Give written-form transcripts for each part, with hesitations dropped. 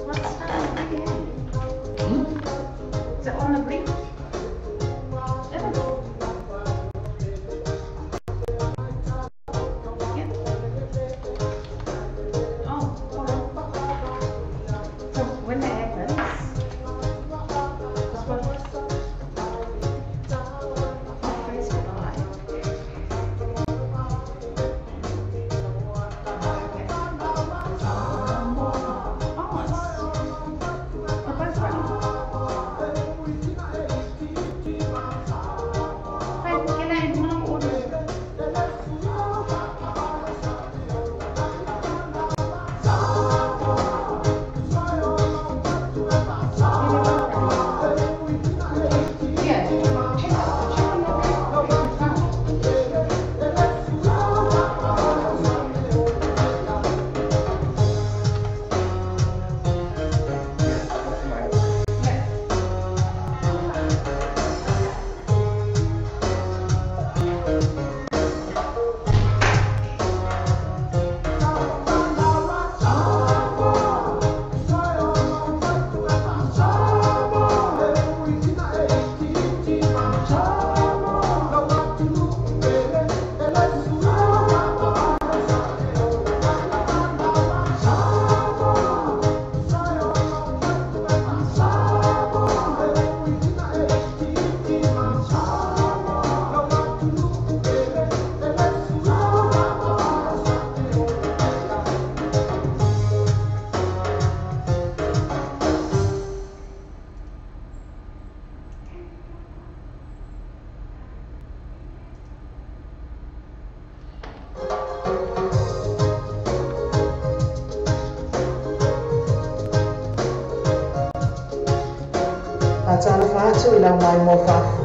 What's that again? Is it on the beach? Is it? Yeah. Oh, hold on. So when that happens, it's what? Oh, Facebook Live. Okay. Oh, we're both running. Wait, get out in my order. Yeah, check on your phone. Yeah. Atala fatu ila mai mo fafu.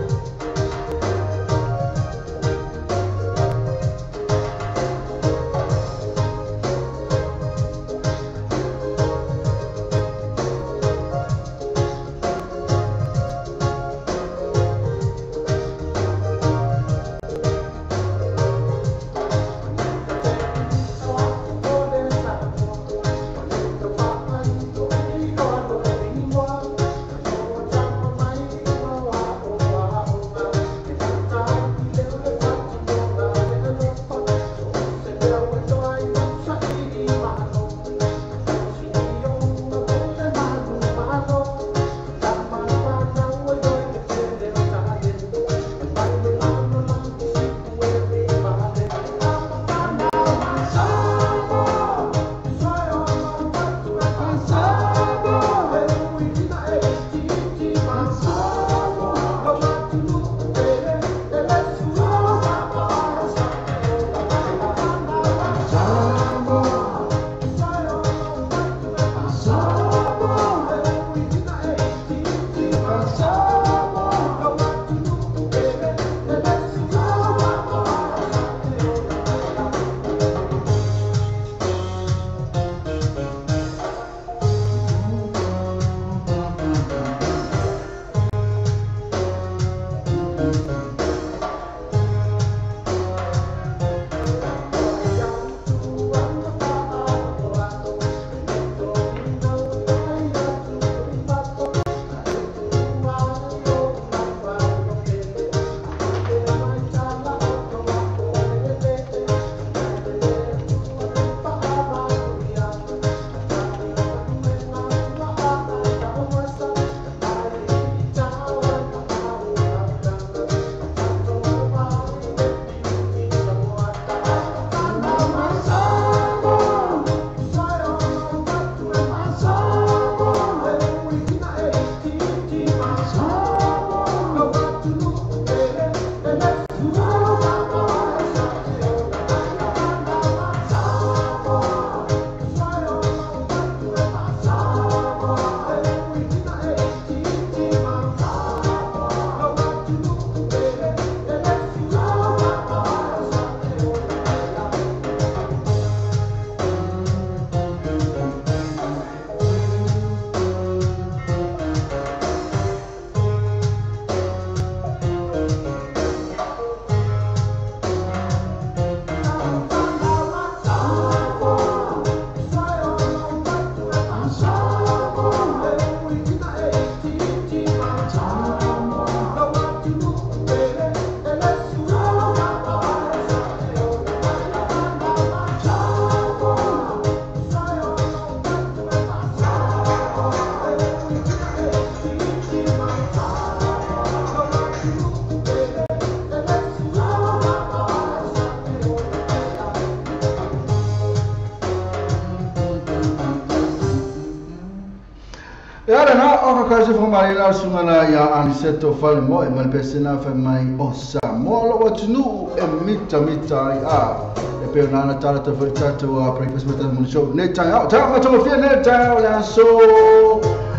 fa se formare la sungana ya aniseto fale mo e mal pesena fa mai osa mo lo watunu e mita e per una tala to vertato a breakfast with the show ne ta ma to fia ne ta la so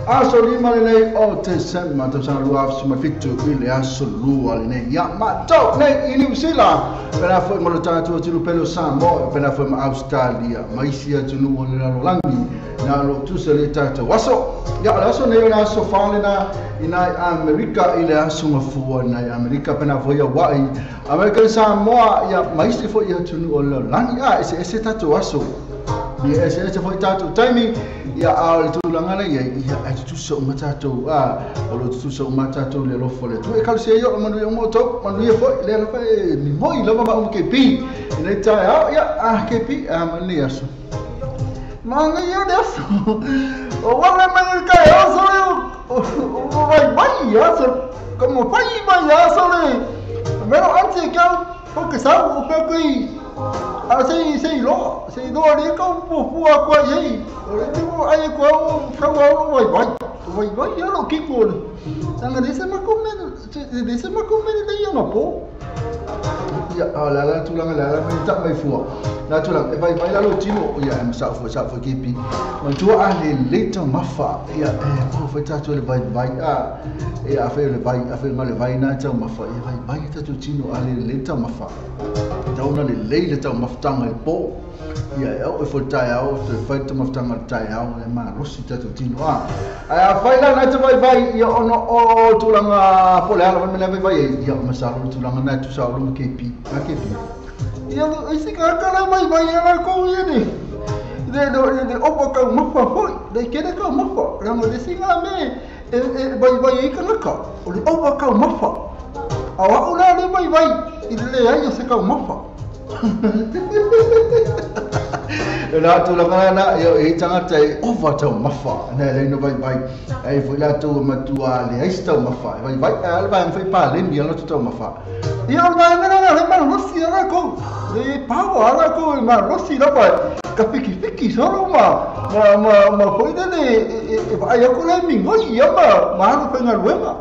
aso lima le o te sema to sana lu afsu ma fitu ile aso lu ale ne ya ma to ne ini usila per fa mo ta to ti lu pelo sambo per fa ma Australia maisia tunu mo le langi na lo tu se le tata waso ya aso ne na so fale na ina America ile aso mafua na America pena voya wai America Samoa ya maisi fo ya tunu o lo langi ese tata waso ya ese fo tata timing ya al tu langana ya tu so matato lo tu so matato le lo fole tu e kal se yo manu yo moto manu ye fo le fa mi moi lo ma ke pi ne ta ya ke pi mani aso manga yo deso o wala manga ka yo so vai ya so como vai ya so le pero antes que porque sabe o que sei lo sei do ali com fu a qua aí tipo aí com vai eu não que por sanga desse ma comendo daí eu não pô ya la tu la me tak mai fu la tu la vai la lo tino ya am sa fu kipi ma tu ale leto mafa ya fu ta tu le vai a fe le ma le vai na ta mafa ya vai ta tu tino ale leto mafa tauna le tau maftanga le po ia o fo tai au te fai te maftanga tai au le ma rosi tatu tino a fai la na te vai ia ono o tulanga pole ala me le vai ia masalo tulanga na tu sa lu kepi ia isi ka kala vai ala ko ia ni de opa ka mafa foi de kene ka mafa ramo de singa me vai ka o le opa ka mafa awa ula le vai ile ai se ka mafa la tu la kana yo e tanga tai over tau mafa na le no vai ai foi la tu matua le ai sta mafa vai al vai fai pa le mi la tu tau mafa io vai me le ma rossi la ko le pavo ala ko ma rossi la vai kapiki solo ma foi de vai ko le mi ngoi ya ma no fai ngal wema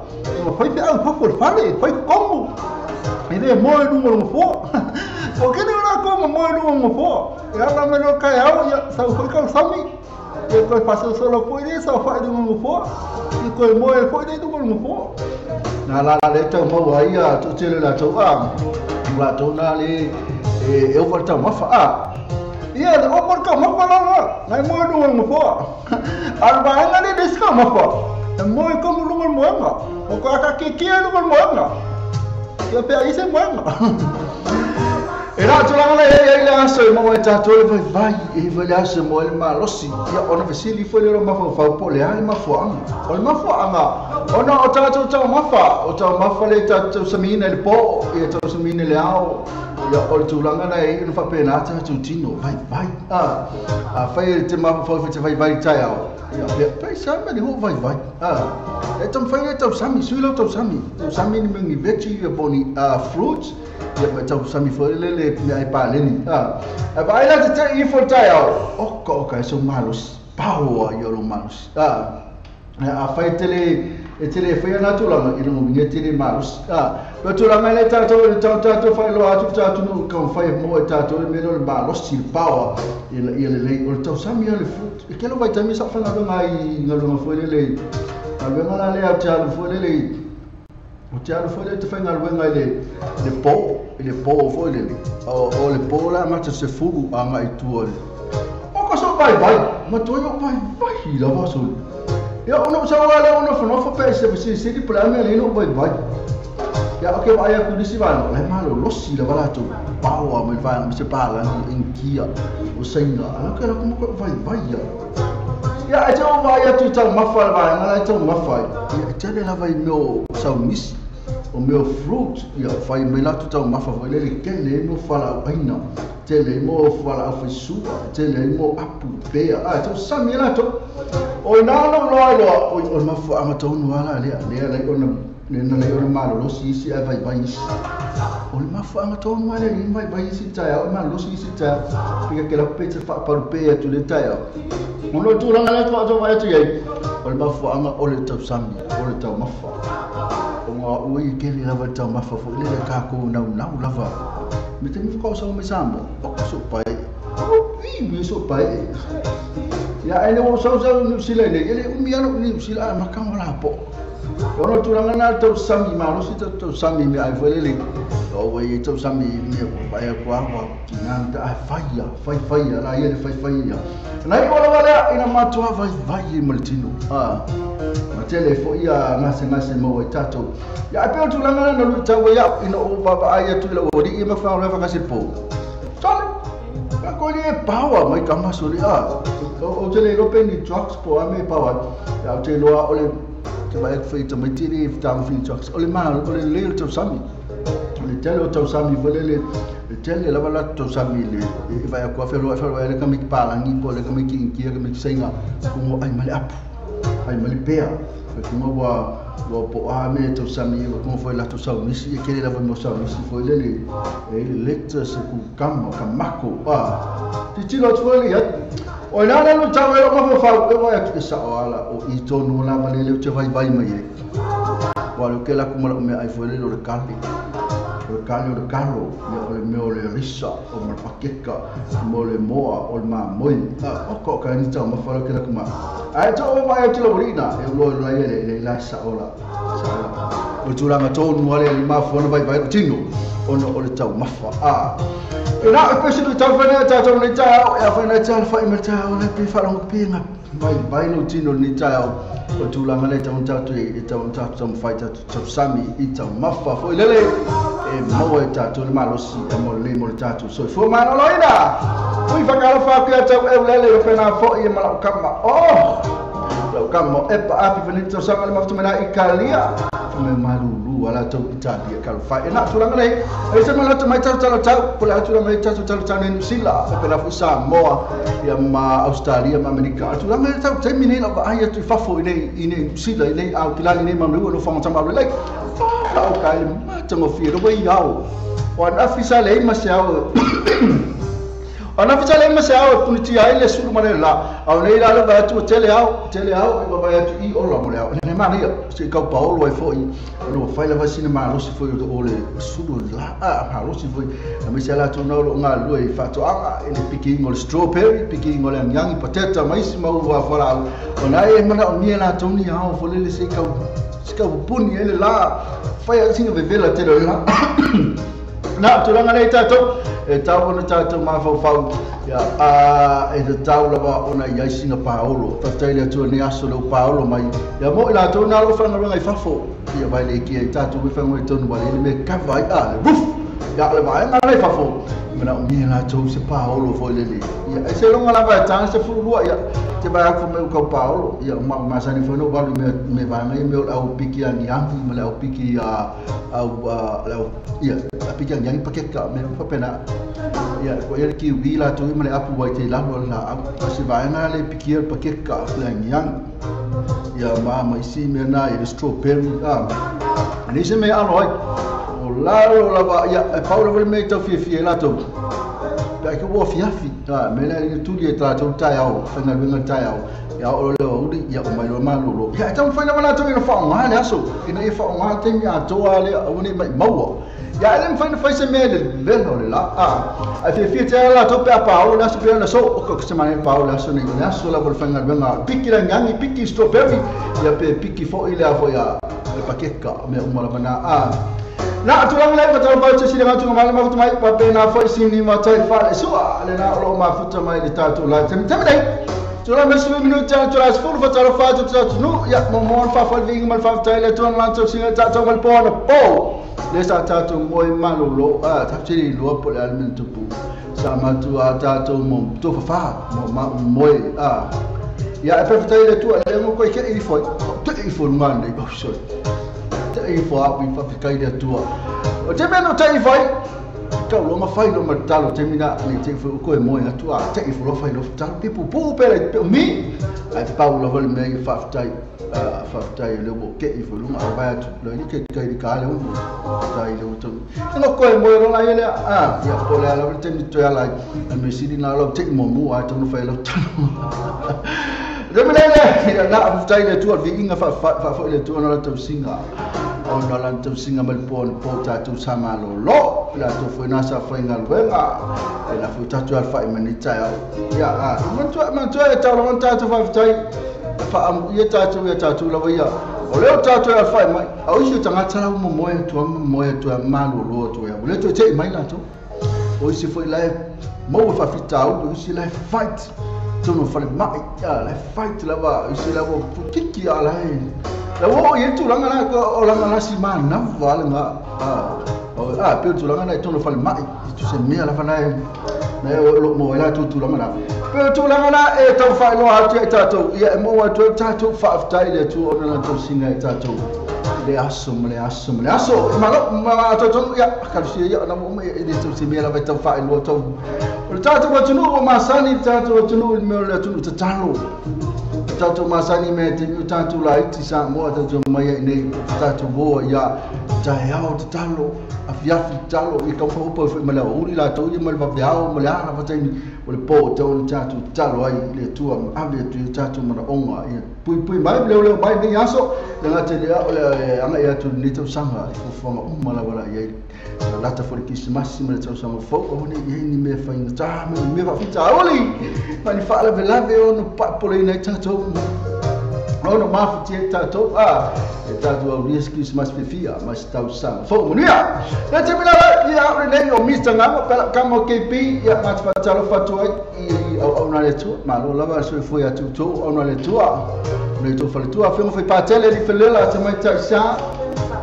foi pe au por fale foi como ele mo número fo porque não era como mo número fo ela me lo caiu ya sa foi com sami e depois passou solo foi de só faz do número fo e coi mo foi de do número fo na la le tau mo aí tu tele la tau la tau na le eu vou tau mafa ia o por ka mafa la mo número fo alba ngale deska mafa mo como número mo o ka que número mo eu peguei sem manga. Era tu lang le aso mo ta to le vai e vai aso mo le malosi ya ona vesili foi le ma fa po le ale ma fo anga ona o ta mafa le ta samina le po e ta samina le ao ya o tu lang na e no fa pena ta tu tino vai a fai te ma fa te vai tai ao ya pai sama ni ho vai e tam fai te sami suilo te sami ni mengi veggie e boni fruits ya ma tau sami foi le ai pa leni vai la te I fo tai ao o so malos pau yo lo malos a fai tele fai na tu la ino mo ngeti le malos lo tu la mele ta fai lo atu ta tu no kan fai mo ta to le melo le malos si pau le o tau sami le fruit e ke lo vai tami sa fa na ngai ngalo foi le ngala le a ta foi le o tiaro foi le te fai ngal wenga le po foi le o le po la ma te se fugu anga I tuole o ka so vai ma to yo vai la va so ya ono sa wala ono fa pe se di plana le no vai ya okay vai a ku disi va le malo lossi la vala to paua me vai se parla in kia o senga ala ka como vai ya aja vai a tu tal mafal vai ngala tu mafai ya tele la vai no sa mis o meu fruit ia fai me la tu tau mafa foi le kele no fala aina tele mo fala afisua tele mo apu pea tu sami la to o na no o mafa amato no ala le ona ne na le ona malo lo si vai o le mafuanga tonu mai le vai si tai o ma lo si tai pika ke la pete fa pa pe tu le tai o no tu langa le to vai tu ye o le mafuanga o le tau sami o le tau mafa o nga ui ke le lava tau mafa fo le ka ko na lava me te mi ko sa me sambo o so pai mi so pai ya ene o so New Zealand ele umiano New Zealand makanga la po ono tulanga na tau sami malo si tau sami me ai volele o we tau sami me vai kwa kinanta fai la ele fai na i ola wala ina matua vai multino matele fo ia ngase mo tato ya pe tulanga na lu tau ya ina o baba ai tu la odi ma fa ra fa po ko le power mai kama suri o tele lo pendi trucks po ame power ya te lo ole ke vai feita mai tiri tam fin trucks ole mal ole le tau sami le tele tau sami volele le tele la bala tau sami le vai a ko fe lo le kamik palangi po le kamik ki kamik senga ko ai mali ap ai mali pea ko mo wa po ame tau sami ko foi la tau sami si ke le mo sami si foi le lecture se ku kamako ti tilo tfoli ya o nana no tau e ko fa ko ya ki sa ala o i tonu la valele te vai mai wa lo ke la kuma me ai foi le lo kalo ya o me o le risa o me pakeka mo le moa o ma moi o ko ka ni tau ma fa lo ke la kuma ai to o mai te lo rina e lo la ele la sa ola o tulanga tonu ale ma fo no vai tino ono o le tau mafa ina e se tau fana tau ni tau e fana tau fa i tau le pe fa long pinga vai no tino ni tau o tulanga le tau tau fai tau sami i tau mafa fo lele e mo e tatu le malosi e mo le tatu so fo ma no loina ui fa kala fa ke tau e lele pena fo i ma kama kama e pa api venito sa le mafto mena ikalia me malulu wala tau italia kala fa e na tulanga le e se mala mai tau pula tulanga mai tau ni sila e pena fu sa moa ya ma Australia ma Amerika tulanga tau termine la ba ai tu fa fo ine sila ine au kilani ne ma no fa ma le au kai matango fi ro wei au o na fisa le ma se au ona fisa le ma se au puniti ai le suru mare la au nei la va tu tele au e va tu i o la mole au ne ma ria se ka Paulo e foi no fai la va cinema lo si foi o le suru la ha lo si foi na me se la tu no nga lo e fa to anga e le picking o strawberry picking o le young potato mais ma u va fora ona e mana o mi la tu ni au fo le se ka puni ele la fai singa vevela te la na tulanga nei tato e tau na tato ma fa ya e de tau la ba ona ia singa Paolo ta tele tu ni aso lo Paolo mai ya mo la tu na lo fa na ngai fafo ia vai le ki e tato we fa mo tonu wale me ka vai le buf ya le vai na le fafo mana mi la tu se Paolo fo le ya e se lo ngala va ta se fu lu ya te vai ko me ko Paolo ya ma sa ni fo no balu me va ngai me au piki ani angi me au piki au ya piki ani paket ka me fa pena ya ko ele ki vila tu me apu vai te la se vai na le piki paket ka yang ya ma si me na e strawberry ani se me aloi o la ba ya Paolo vole me to fi la to pe ko wo fi me la tu dia tra to tai au fa na venga tai au ya o le o di ya o mai lo ma lo ya tam fa na ma to ina fa ma le aso ina e fa ma te mi a to ale o ni mai mau ya ele fa se me le no le la a fi te la to pe Paolo na se pe na so o ko se ma Paolo aso ni na so la vol fa na venga piki la ngangi piki strawberry ya pe piki fo ile a fo ya le pakeka me o ma na na tulang lai pa tau bau sini ngatu ngamali ma futa mai pa pena foi sini ma tai fa so le na lo ma futa mai le tatu la tem dai tulang mes 2 minutos tulang full fa tau fa tu no ya mo mon fa fa ving mal fa tai le tulang lan tu sini tatu mal po na po le sa tatu moi malolo ta chiri lo po le almen tu pu sama tu tatu mo tu fa mo moi ya fa tai le tu le mo ko ke i foi ngande oh sorry e fo apu fa kai de tua o te meno tai vai kau longa fai lo matalo te mina ni te fu ko e mo ya tu a te fu lo fai lo talo pipu pu pele mi ai te pau lo vole me fa tai le bo ke i fu lo ma ba tu lo ni ke kai ka le un tai le tu no ko e mo ro la ele ya po le ala te ni to ya la me si di na lo te mo mu a tu no fai lo talo Remele na aftai le tu vi inga fa le tu na tu singa ona la tu singa mal pon po ta tu sama lo la tu foi na sa foi ngal wenga la fu ta tu al fa manita ya man tu e ta lo ta tu fa aftai fa am ye ta tu la ya o le ta tu al fa mai au shi tanga tsala mo mo tu malo lo tu ya le tu te mai la tu o si foi la mo fa fitau o si la fight Tono fale mai la fight la va si la vo kiki ala la vo ye tu langa na ko langa na si man na vale nga pe tu langa na tono fale mai tu se mia la fana na lo mo la tu langa na pe tu langa na e to fa lo ha tu tato ye mo wa tu tato fa after ile tu ona na tu singa tato le aso ma to ya ka si ya na mo me ile tu si mia la va to fa lo to Tato watunu wa masani tato watunu me le tunu tatalo tato masani me te tato la iti sa mo tato mai nei tato bo ya tayao tatalo afia talo I ka fa upo fe mala uri la to ye mal ba biao mala na fatani o le po to tato talo ai le tua ave tu tato mana onga pui mai le bai ni aso le te le anga ya tu ni to sanga fo ma mala wala ye la ta for Christmas me to sama fo o ni me fa in ta me va fita oli ma ni fa la vela ve o no pa pole na tato no ma fiti tato tato o ries Christmas fe fia mas tau sama fo mo nia na te mina ya ne o mista nga pela kamo KP ya ma fa talo fatu ai o na le tu ma lo lava so foi a tu o na le tu ne to fa le tu a fe pa tele di felela te mai ta sa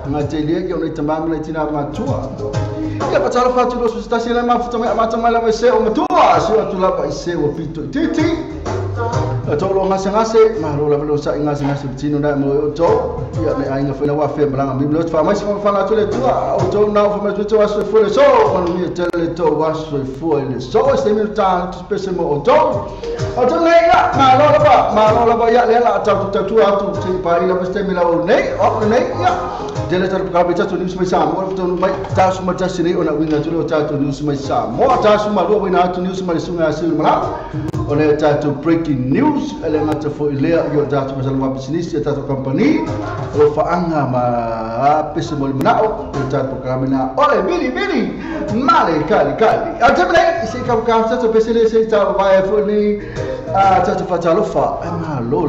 nga te le ke o ne tamam le tina ma tua ya pa talo fatu lo sta sila ma futa ma tamala ma se o ma tua so tu la pa se o pito titi to lo ngase ma lo la sa ngase tino na mo to ya ne ainga fe la wa fe blanga mi lo fa ma si fa na to le tua o to na fa ma to wa so fo le so on mi tele to wa so fo le so se mi ta spese mo o to le ya ma lo ba ya le la ta tu ti pa ila pa ste mi la o ne ya dele tar ka bita to news mai sa mo to mai ta su ma ta sini ona winga to ta to news mai sa mo ta su ma lo winga to news mai sunga su mala ona ta to breaking news ele ngata fo ile yo ta to masal ma business ta to company lo fa anga ma pese mo mana o ta to kamina ole bili male kali atamle se ka ta to pese le se ta va fo ni ta to fa ta lo fa ma lo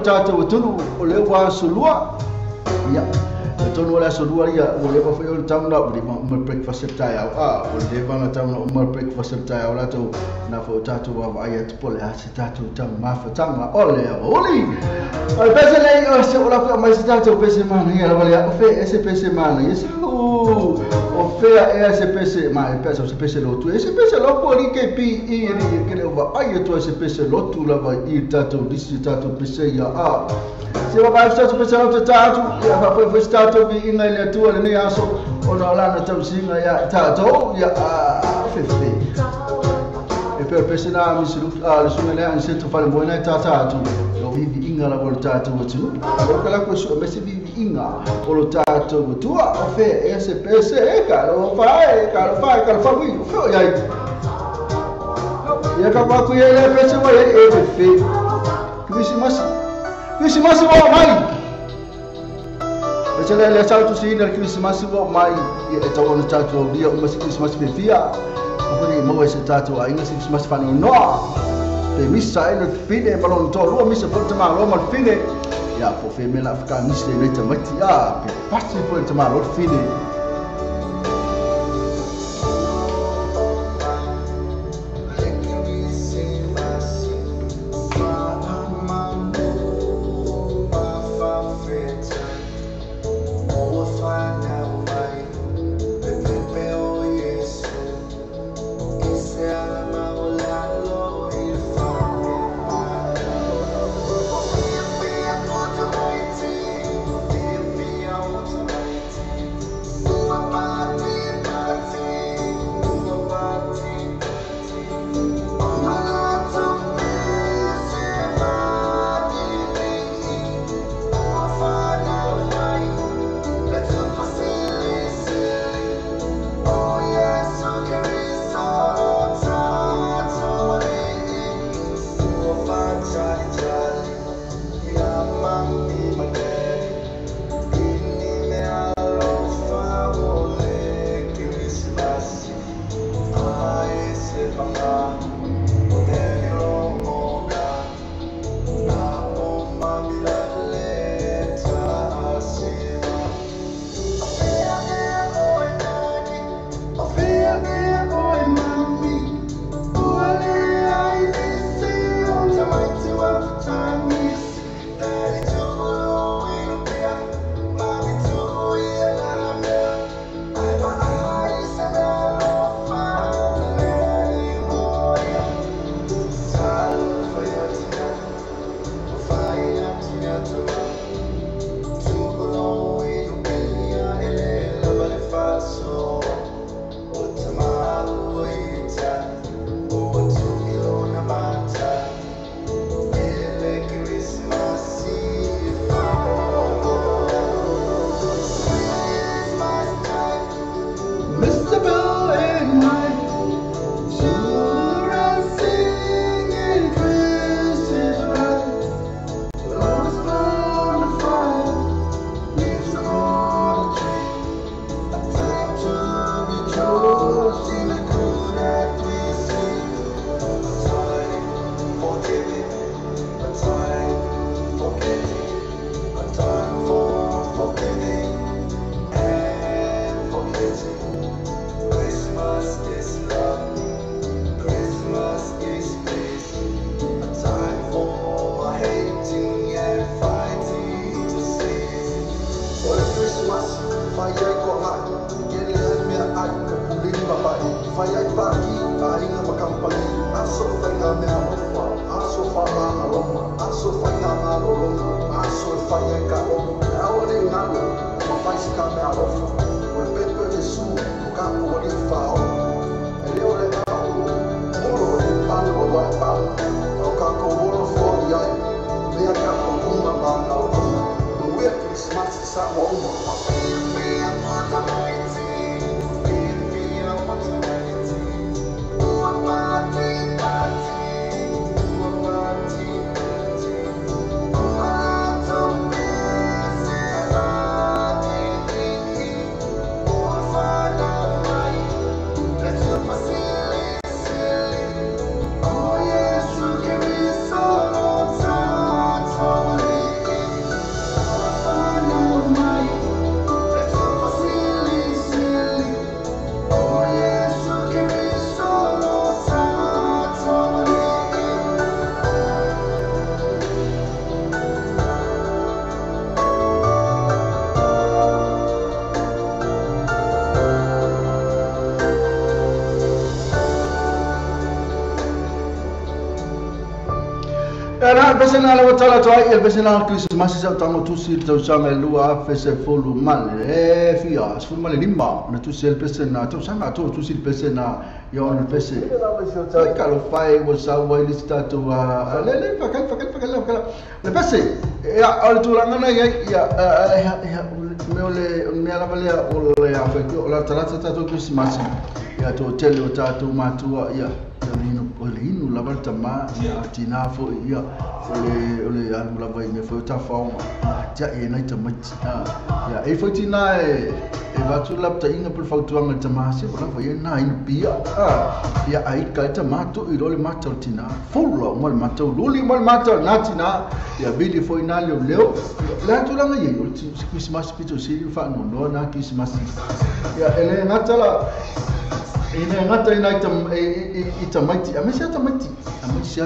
ta to tunu ole wa sulua ya tono la so dua ya o le fa yo tam na di ma breakfast ta ya o le va na tam na breakfast ta ya la to na fo ta to wa ya to pole a ta to tam ma fa tam na ole oli al pese le o se o la ko ma ta to pese ma na ya la o fe ese pese ma na yes o fe ese pese ma e pese o se pese lo tu ese pese lo po li ke pi I ni ke le va ai to ese pese lo tu la va I ta to disi ta to pese ya se va ba sta to pese lo ta to ya fa fo sta to vi ina le tu le ni aso ona la na tam singa ya ta to ya fefe e per persona mi su le su le an sento fare buona ta to lo vivi inga la volta to tu allora la questo me se vivi inga o lo ta to tu a fe SPS e caro fa qui fo ya ka ba ku ye le pese mo ye e fefe Christmas mo mai Ecele le salto si nel Christmas wo mai e to on tato dia o Christmas pe via o ni mo ese tato a inga Christmas fa no pe missa e fine balon to lo missa porta ma lo mal fine ya fo fe me la afghanistan ne tamati pe pasti porta ma lo fine Besena la watala toai el besena Christmas sa tango tusi tau sanga lua fese folu male fia sfu male limba na tusi el besena tau sanga to tusi el besena yo on fese sai kalo fai wo sa wa lista to le fakal le bese ya al tu langa na ya me ala vale o le afekio la trata to Christmas ya to tele o ta to matua ya Olino la volta ma ya tinafo ya ole anu la vai me foi ta fauma ja e na tamati ya e foi tina e va tu la ta inga por faltu anga tamasi por la vai na in pia ya ai ka tamato i role mata tina fulo mal mata luli mal mata natina ya bili foi na leo la tu la ngai o Christmas pito si fa no na Christmas ya ele natala ina ngata ina itamati amesha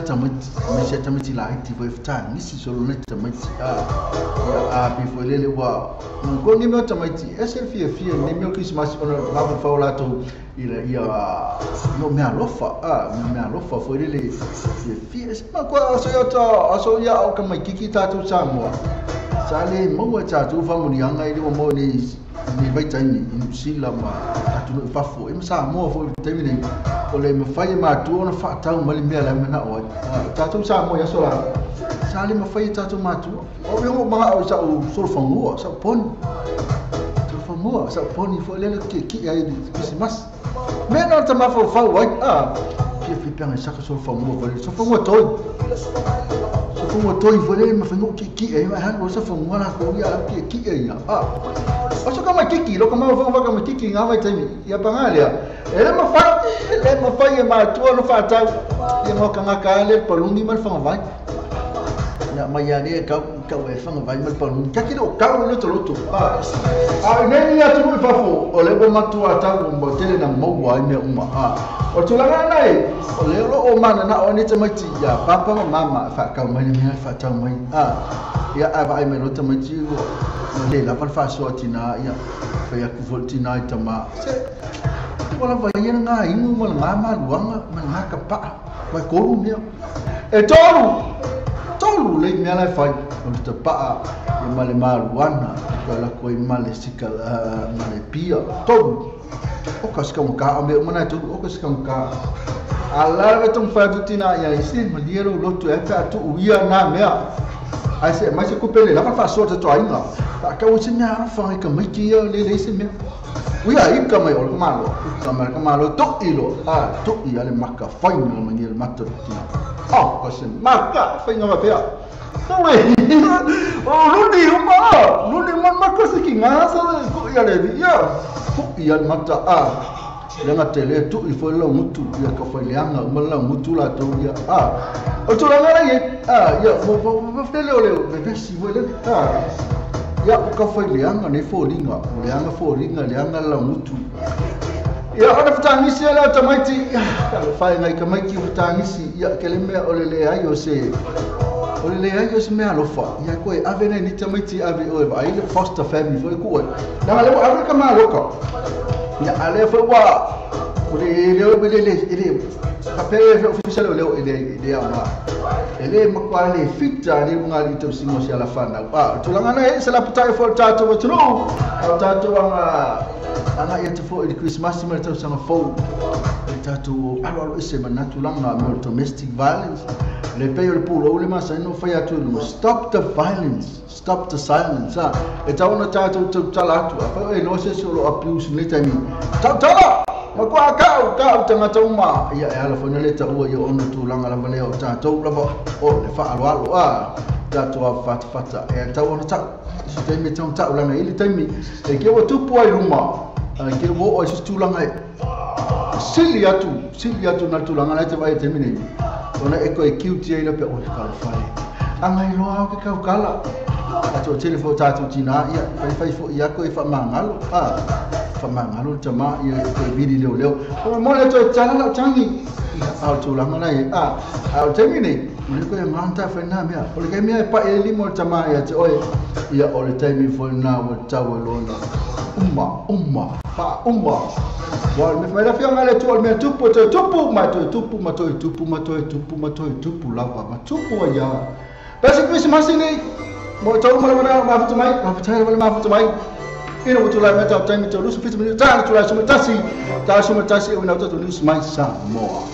tamati la active of time nisi solo na tamati before lele wa ngo ni mata tamati SLF ni meu Christmas ona lava faula to ia no me alofa foi lele fie ma kwa aso ya o kama kiki tatu samwa sale mo tatu famuni anga ile mo ni vai tani sila ma atu fafo imsa mo fo tani ole me fai ma tu ona fa ta mali me la me na o tatu sa mo ya sola sali me fai tatu ma tu o yo ma o sa o so fango sa pon fo le ki ai Christmas me no ta ma fo fa wa ki flipa na sa so fango so fango toi vole me fango ki ai ma han o sa fango na ko ya ki ai Oso kama kiki, lo kama wha kama kiki ngā mai taimi, ia pangalia. E le mawhai e mātua no whātau, ia ngā kangaka le palungi mal whangawai. Ia mai ane e kau e whangawai mal palungi. Kia kira o kau no taloto. Nei ni atu nui whafo, o le o matua tau o mbotele na maua i mea uma. O tulanga nei, o le o mana na o ni tamaiti, ia papa ma mama whakau mai ni mea whātau mai. Ia awa ai me lo tamaiti o. Le la fa so tina ya fa ya ku voltina itama wala va ya nga ingu mal ngama luanga mal ngaka pa wa ko mi e tolu le mi ala fa on te pa e mal mal wana ko la ko mal sika mal pia tolu o kas ka ka me mana tu o kas ka ala le tong fa tina ya isi maliero lotu e fa tu uia na mea ai se mai se kupele la fa so te to ainga ka o se mea fa ka mai ki le se mea uia i ka mai o ka malo to ilo to i ale maka fa no mani el mato tina ko se maka fa no pea no we luni maka se ki ngasa ko i ale dia ko i al mata Lenga tele tu I foi la mutu ia ka foi leanga mala mutu la to ia o to la ye ia mo fele ole me si voi le ia ka foi leanga ne fo linga leanga la mutu ia ona futangisi la tamaiti ka fai ngai ka mai ki futangisi ia kele me ole le ayo se me alofa ia ko avene ni tamaiti ave o ai le foster family foi ko na le ave ka ma loka ya ale fa wa ele kapele official ele ama ele makwale fita ni ngali to simo si ala fana tulangana sala putai for tato wa tru tato anga yetu for Christmas ma to sama fo tato alo ese manatulanga domestic violence le payo le pulo le masa no fa ya tu stop the violence, stop the silence. Eta ona tato talatu apa no se solo abuse le tami tala makwa ka tangata uma ya ala fona le ta o yo ona tulanga la vale o tato la o le fa alo tato fata e ta ona ta si tami ta ulanga ili tami e ke o tupu ai ruma ke o si tulanga sili atu na tulanga na te vai termine ona eko e cute ai la pe o ka fai angai loa ke ka kala ato telefone tatu tina ia fai fo ia ko e fa mangalo fa mangalo tama ia ko video leo o mo le to tana la tangi au tulanga na ia au termine mo ko e manta fa na mea o le ke mea pa e limo tama ia te oi ia o le time fo na o tawo lona umma wal me fai la fianga le tuol me tupu lava ma tupu ya basic Christmas ni mo tau mala ma futu mai ina butu la meta time to lusu fitu mi ta tu la suma tasi una to lusu mai sa mo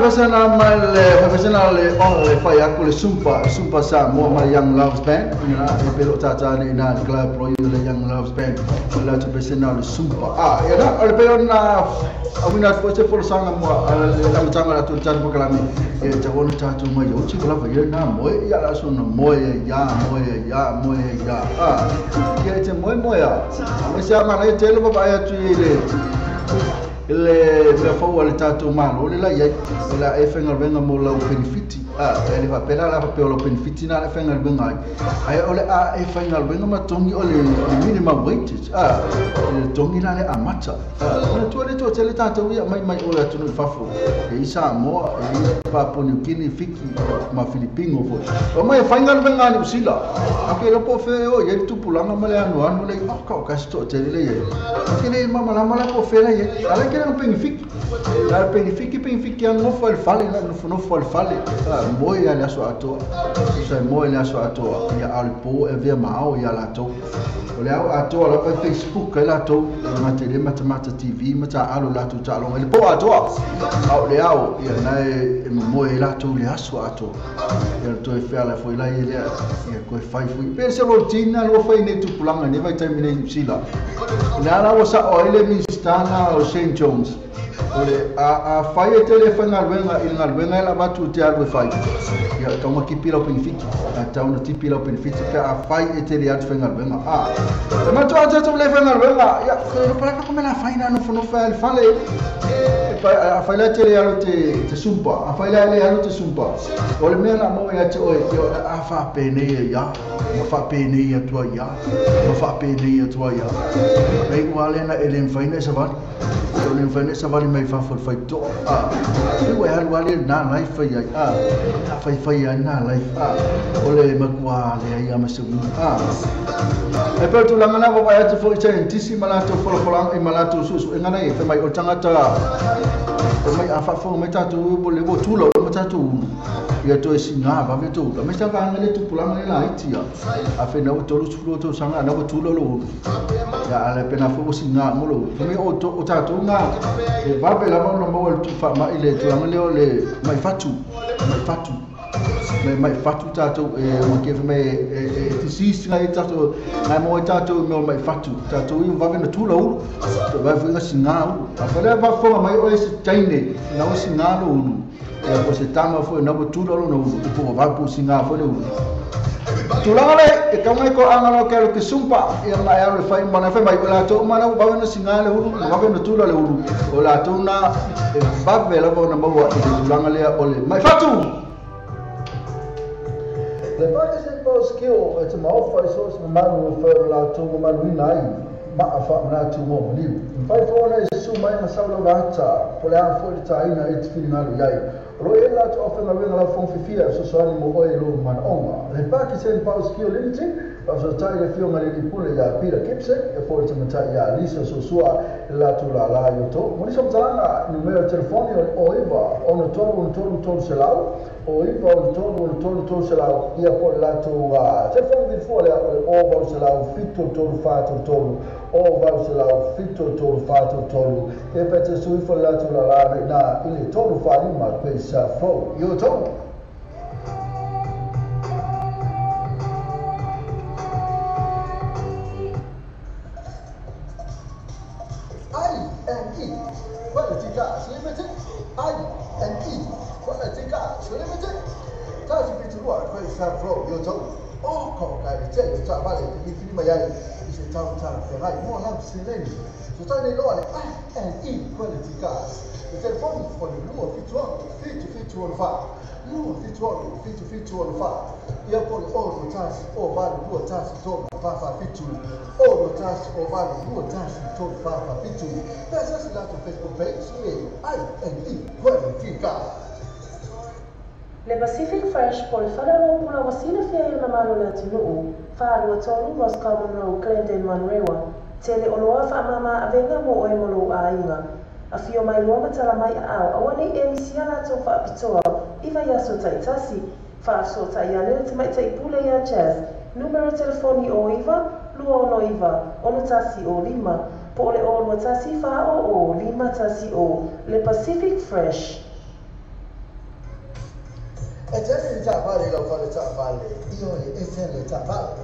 whakasana mai le whai aku le Sumpa Samoa mai Young Loves Band. Ina e pelo tata ni na club pro le Young Loves Band. Wala tu whakasana le Sumpa. Ya na, ole peo na awina fose for sanga mo la mtanga la tu tan makalami. E te wona tatu mai o chi kala ya na moe ya la so na moe ya. Ke te moe ya. Me se ama na te le ba ya tu le fo le tatu malo le la ye la e fenga venga mo la benefiti ele va pela la pe lo benefiti na fenga venga ai ole e fenga venga ma tongi ole minimum wage le tongi la le amata na tu le to tele tatu ya mai ole tu no fafo e isa mo e pa poni kini fiki ma filipino fo o mai fenga venga ni usila ake lo po fe o ye tu pulanga male anu le ka sto tele le ye ake le mama la mala po fe la ye ale que não penifique, lá penifique é não foi fale, não foi fale, moi ali a sua toa, sai moi ali a sua toa, e a alpo é ver mal e a lá toa, olha a toa lá para Facebook lá toa, na tele mata TV mata alu lá tu tá longe, ele pô a toa, ao leal e na moi lá toa ali a sua toa, ele toa fala foi lá e ele e coi faz foi, pensa rotina não foi nem tu pulanga nem vai terminar em sila, lá você olha me está na o St. Jones. Ole a fai telefone ngalwenga la batu te alwe fai. Ya kama kipila penifiki. Ata una tipila penifiki ka a fai tele at fenga ngalwenga. Ma to ata to le fenga ngalwenga. Ya ko para como la fai na no fai fale. A fai la tele alo te sumpa. A fai la le alo te sumpa. Ole me na mo ya te o a fa pene ya. Ma fa pene ya tua ya. Ma fa pene ya tua ya. Ei wale na ele fai na sabat. Ele fai na sabat mai fa fai to e we hal wale na life ya fai na life ole makwa le ya masu e per tu la ngana ba ya te foi tisi malato folo e malato susu e ngana e fe mai o tangata mai afa fo mai tatu bo le bo tulo mo tatu ya to singa ba me to me sta ka ngale tu pulanga le la itia a fe na to lu sulo to sanga na bo tulo lo ya ale pena fo singa mo lo me o tatu nga e ba be la mo mo tu fa ma ile tu ngale ole mai fatu mai fatu tatu e mo ke me ti sis nga tatu na mo tatu me mai fatu tatu i va na tulo to va fa singa a fa le va fo mai o se taine na o singa lo e se tama foi na tulo no po va pu singa foi no tulale e kama ko angalo kero ke sumpa e na ya fai mana fai mai la to mana ba no singa le uru ba no tulo le uru o la to na ba ve la bona ba wa tulangale ole mai fatu le parte se po skill it's a mouth fai so se manu fer la to manu nai ma fa na to mo ni fai fo na su mai ma sa lo gata po la fo ta ina it finalo yai Roy la to offer na wenga la fon fifia so so ni mo oi lo man onga le pa ki sen pa skill limiting of so tai le fio ngale di pule ya pira kipse e for to mata ya lisa so sua la to la yo to mo ni so tanga numero telefoni o iva on to selau o iva on to selau ia por la to telefoni di fuori o va selau fitto to fato to o va selau fitto to fato to e pete su for la to la na ile to fa ni ma sa fo yo to I&E quality gas limited I&E quality gas limited tazi bitu wa kwa sa fo yo to o ko ka te ta vale ni fili mayai ise ta ferai mo na sileni so ta ne lo I&E quality gas the telephone for the blue fit to fa blue fit to fa ya por all the task o va blue task to fa fit to all the task o va blue task to fa fit to that's just that on Facebook page I&E quality car Le Pacific Fresh por whanaro pula wasina fia na malo na tunu fa lo tonu Roscoe Monroe Clinton Manrewa tele oloa fa mama avenga mo o molo ainga a fio mai loa tala mai au awani e misiana to fa pitoa iva ya so taitasi fa so tayane te mai tai pule ya jazz numero telefoni o iva luo no iva ono tasi o lima po le o tasi fa o lima tasi o Le Pacific Fresh E già ne già vale lo fare già vale, io e se ne già vale.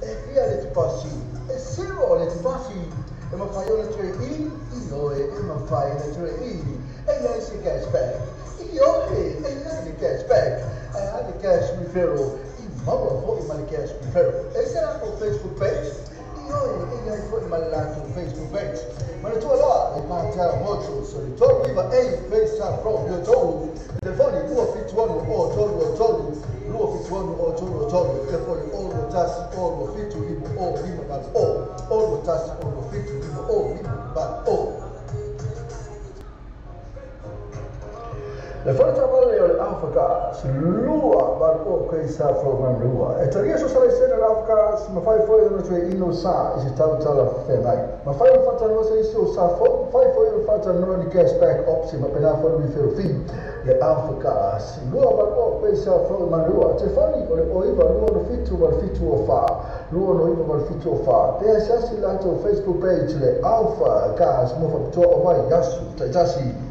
E via le ti passi, e se vuole ti passi, e mi fai una tre io e mi fai una tre e lei si cashback. Io e lei si cashback. E anche cash referral, il mamma poi ma cash referral. E sarà con Facebook page, io e lei poi ma lato Facebook page. Ma la tua là è mangiare molto, se li trovi ma pensa proprio tu. Telefoni 251 o tolu, 251 o tolu, telefoni olo tasi olo fitu ibu o lima bal o, olo tasi olo fitu ibu o lima bal o. Le fare trovare le Africa, lua bal o questa program lua. E te riesco a stare insieme all'Africa, ma fai fuori una tua ino sa, e si sta la femai. Ma fai un fatto non sei su sa, fai fuori un fatto non di cashback opsi, ma per fare un filo fin. Le Africa, lua bal o questa program lua. Te fai o iva lua no fitu o fa, lua no iva bal fitu o fa. E assi lato Facebook page le Alpha gas, mo fa to o vai yasu, te giasi.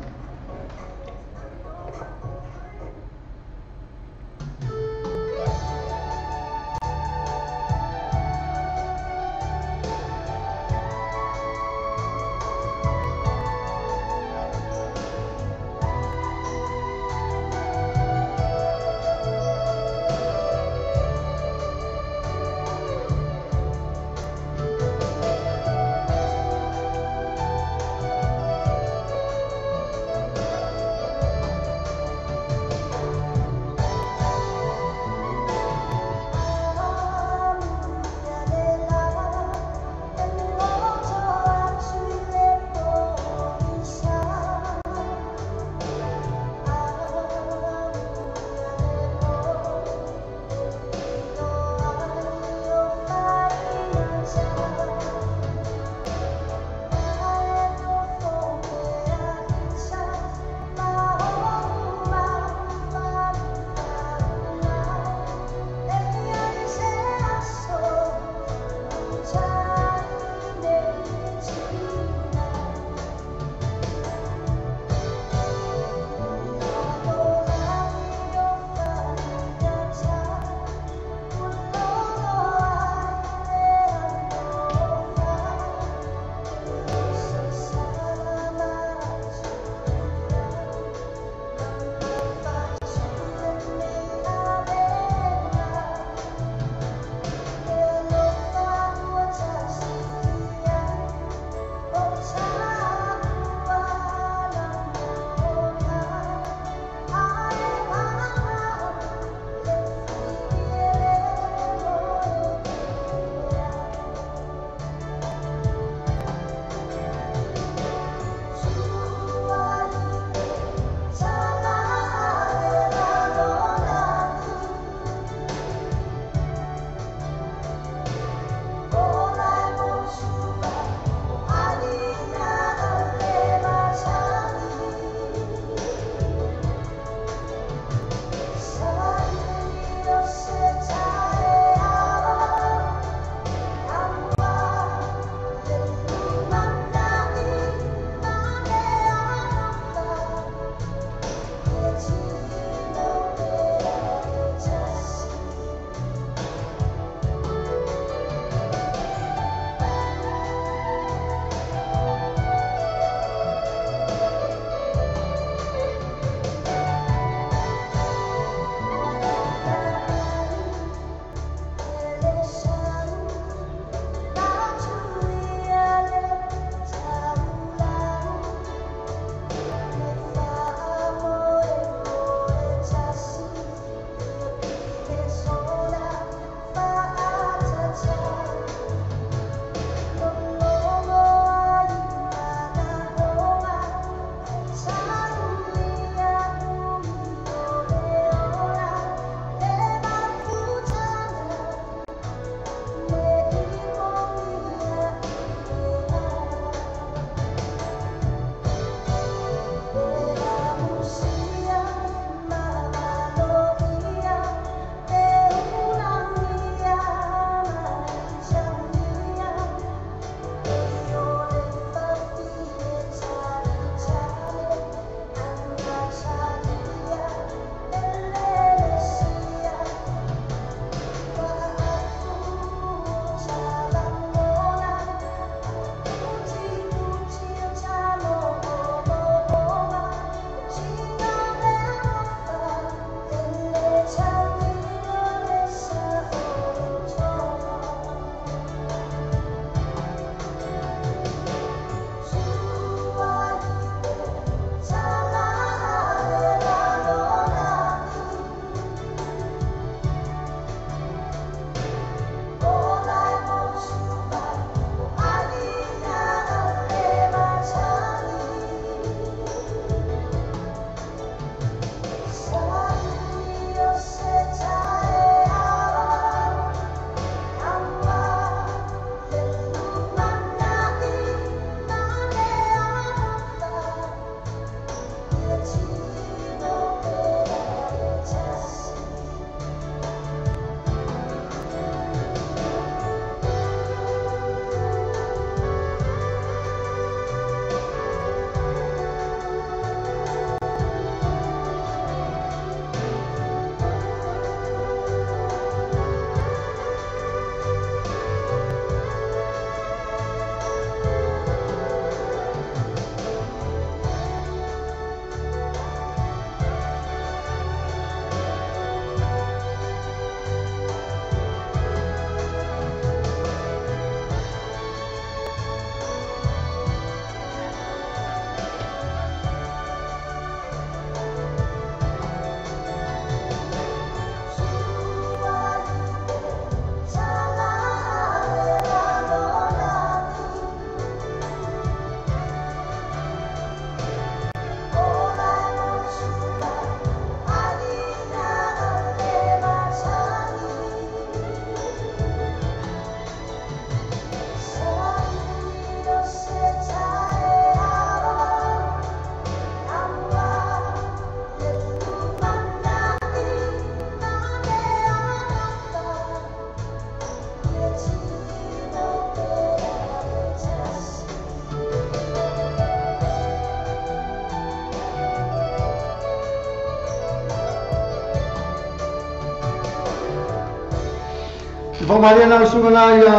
whamaria na usunga na ia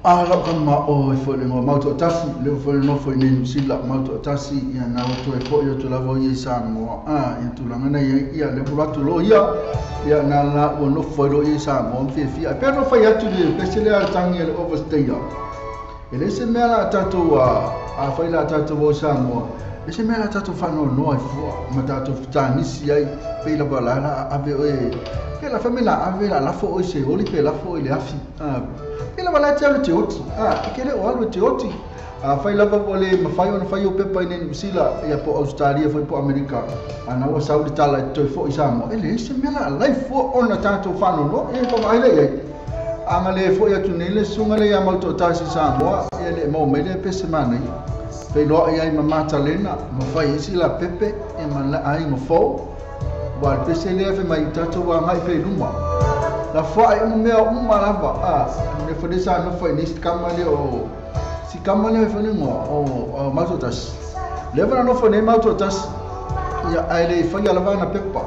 ala kama o e fole ngo mauto tasi le fole no foi ni sila mauto tasi ia na o to e fo yo to la vo ye Samoa ia tu langa na ia le pula tu lo ia na la o no foi lo ye Samoa fi a pero foi atu le pesele al tangi le overstay ia ele se mela tatu a foi la tatu vo Samoa ese mela tatu fa no ai fo ma tatu tani si ai pe la bala ave e che la famiglia aveva la fo o se oli pe la fo ile afi e la bala tele te oti che le o te oti fai la vole ma fai ona fai o pepa in sila ia po Australia foi po America ana o saudi tala to fo Samoa ele se mela lai fo ona tatu fa no e po mai le anga le fo ia tu nele sunga le ia mauto tasi Samoa ele mo mele pe semana pe lo ia ma mata lena ma fai sila pepe e ma la ai mo fo wa pesele fe mai tatu wa mai fe luma la fa e mo mea uma lava ne fo desa no foi neste kamale o si kamale fe no o mautotas leva no fo ne mautotas ya ai fa ya lava na pepa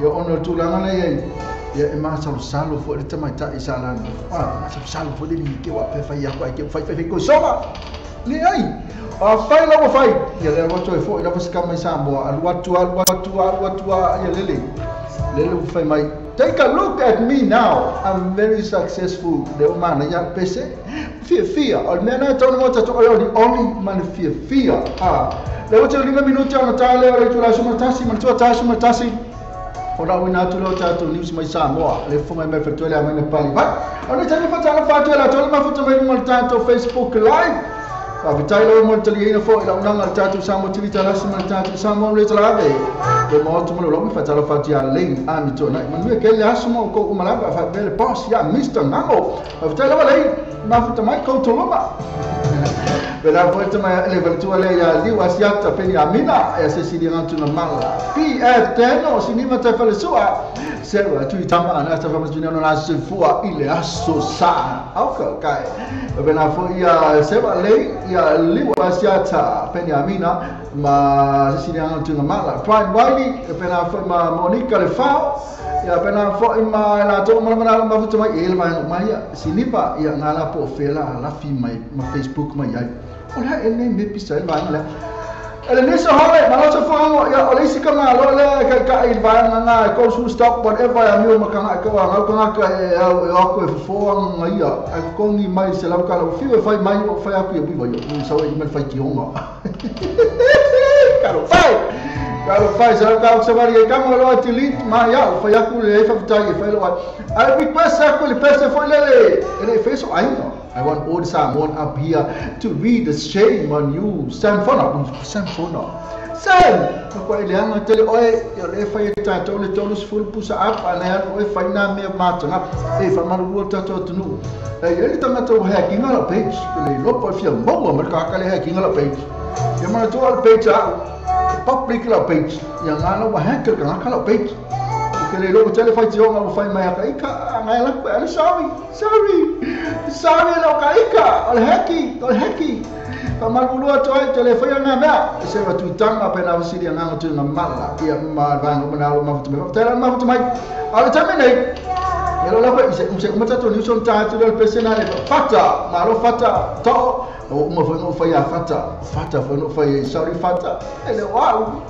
ya ono tu la ngana ya e ma salo fo de tamai ta isala salo fo de ni ke wa pe fa ya ko ke fa ko soma ni ai fai la fai ya le wato e fo ina fa ska mai Samoa al watu ya lele fai mai take a look at me now I'm very successful le umana ya pese fia al mena tonu mota to the only man fia le wato 5 minuti ana tale ora tu la suma tasi ora wina tu lo tato news mai Samoa le fo mai fetole a mai pali va ona tani fa la tole ma foto mai mal tanto Facebook live Vitailo Montalina for la unanga tatu Samoa tivita la sima tatu Samoa le trave e mo tu mo lo mi fatalo fatia lei ani to na man ke le asmo ko umalaba fa bele pass ya Mr. Nango Vitailo lei ma futa mai ko to loma Bela volta mai le volta le ya li wasiata pe ya mina e se si dirantu na mala PF10 o sinima ta fale sua serva tu tama ana ta fa majuna na se fua ile aso sa auka kai bela fo ya serva lei ya li wasiata pe ya mina ma se si dirantu na mala prime wali bela fo ma Monica le fao ya pena fo ima la to mo na ma futa mai el mai sinipa ya ngala po fela la fi mai ma Facebook mai ya ola ele me pisa vai la ele nessa hole ma lo so fo ya ole si kama lo le ka il vai na ko su stop whatever ya mi ma ka ko ya ko fo ngai ya ko ni mai se la ka lo fi fai mai o fai aku bi vai so e me fai ki onga Kalau fai saya kau sebari kamu lo atilit maya fai aku le fa tai fai lo I request aku le peste foi lele ele fez o ainda I want all someone up here to read the shame on you stand for no Sam ko ele anga tele oi le fai ta to le tolos full pusa up ana oi fai na me mata na e fa malu ta to tunu ele tanga to hacking ala page ele lo po fia mo ma ka le hacking ala page ya ma to al page public la page yang ana wa hacker kan kala page ke le lo tele fai tio nga fai mai ka ngai la ko sorry lo ka al hacking kama lu to ai tele fai na ba se wa tuitanga pe na usiri nga tu na mala ya ma ba no na ma futu mai al tamene Elo la ko se kuma tato ni son ta tu del personale fata ma lo fata to uma foi a fata foi no foi sorry fata ele wow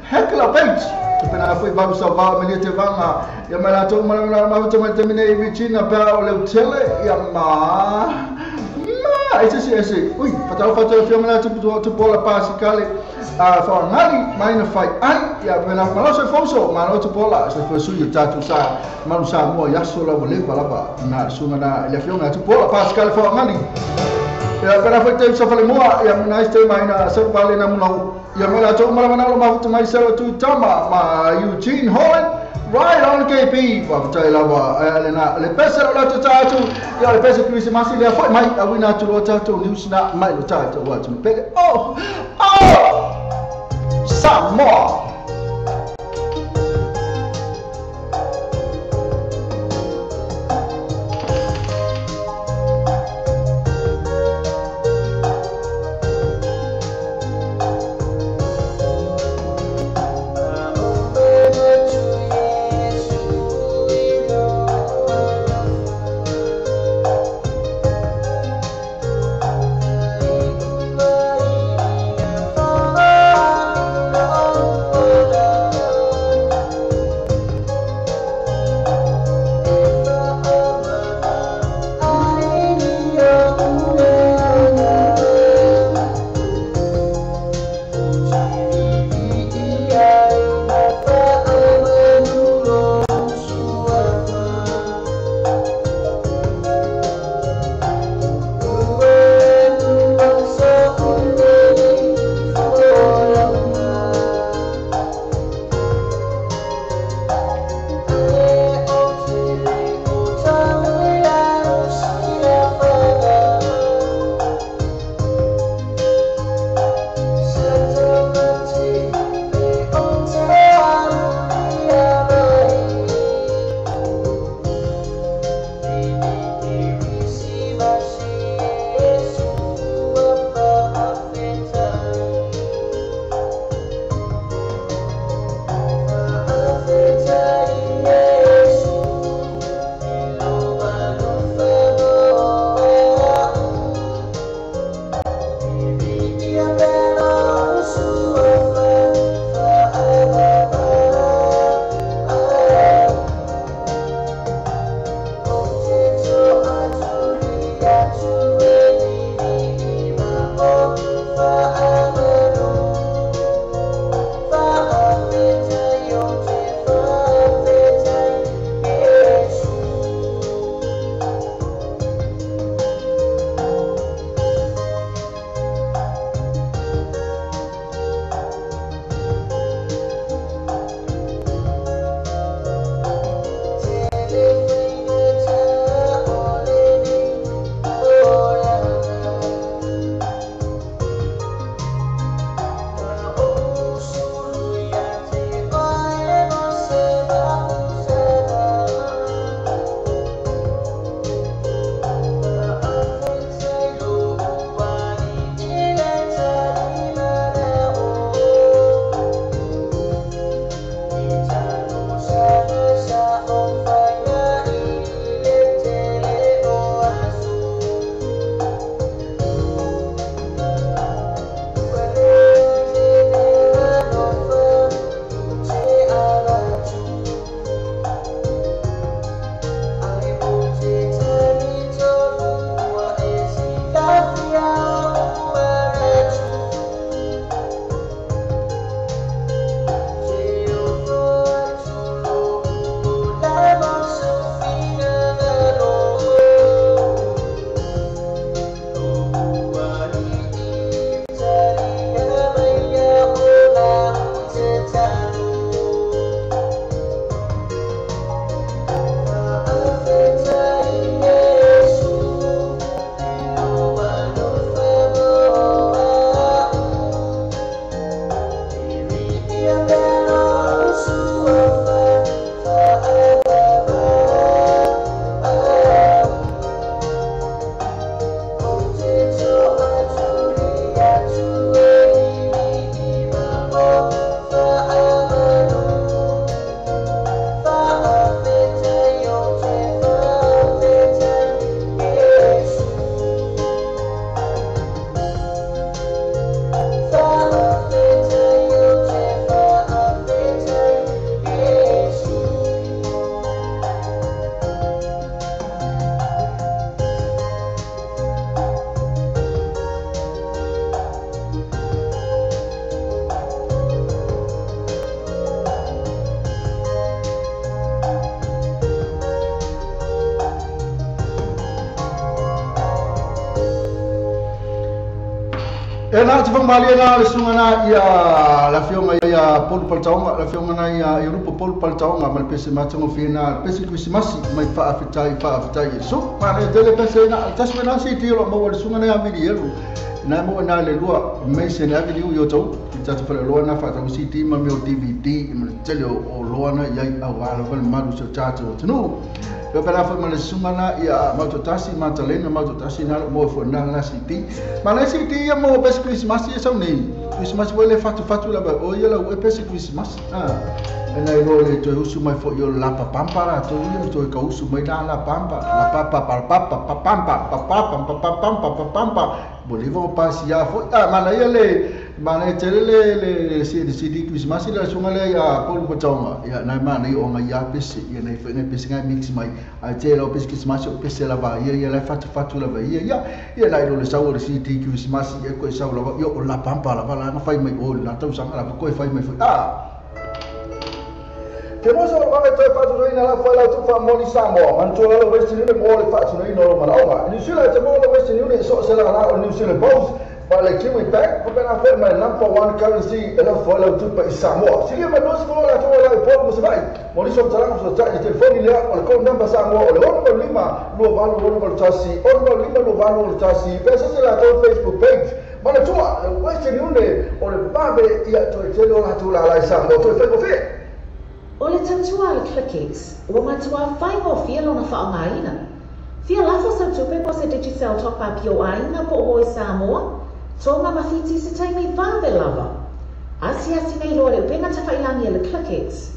hekla page pena foi vamos salvar a te vanga ya mala to ma to termine vicina pa o tele ya ma esse ui fata filme lá tu bola passe cale fa ngali mai fai ai ya pena malo se fonso ma no tu bola se foi suyo tatu sa malu sa mo ya sola vole balaba na sunga na le filme tu bola passe cale fa ngali ya pena foi tempo só falei moa ya na este mai na se vale na mo ya mala to mala na ma tu mai se tu tama ma Eugene Holland right on KP fa lava elena le pesa la tatu ya le pesa Chris Masi le foi mai awina tu lo tatu news na mai lo tatu wa tu pele Samoa Ena te whamali na le sungana ia la fionga ia polu paltaonga, la fionga na ia rupa polu paltaonga, ma le pese matango whina, le pese kuisimasi, mai whaafitai. So, ma le tele pese na, tas mena si tiro maua le sungana ia vidi eru. Na mo na le lua, mei se na vidi u tau, i tata whale loa na whaatau si ti ma meo DVD, i ma le tele o loa na iai au ala wale maru sa tata o tanu. Yo pera fa male sungana ia mautotasi matalena mautotasi na mo fo na la city. Ma la city ia mo bes Christmas ia sau nei. Christmas wele fatu la ba o ia la o bes Christmas. Ena ro le to usu mai fo yo la pampa la to yo to ka usu mai la pampa. La pampa. Bolivo pasia fo ma la ia le ma le tele le CD Christmas la sungale ia polu potonga. Ia na ma nei o nga ia pese ia nei fe nei pese ngai mix mai. A te lo pes Christmas o pese la va ia la fatu la va ia la ilo le sau le CD Christmas ia ko sau la yo la pampa la va la na fai mai o la tau sanga la ko fai mai Te mosa o vale toi fatu no ina la foi la tu fa moni Samoa man to la Western Union mo le fatu no ina lo malawa ni sila te mo la Western Union so se la o New Zealand both pa le kiwi pack ko pena fer my number one currency e la foi la tu pa Samoa si le no se la to la po mo se vai mo ni so tala so ta telefoni le o le ko number Samoa o le o lima lo valo lo tasi lo valo tasi pesa se la to Facebook page ma le tua Western Union o le babe ia to te lo la tu la Samoa to fe ko fe O le tatua le ClickX, ua matua whai o fia lona whaongaina. Fia lafo sa tupe po se digital top-up o aina po o i Samoa, tonga mawhiti se taimi vāwe lava. Asi nei loa le upena tawhailangi le ClickX,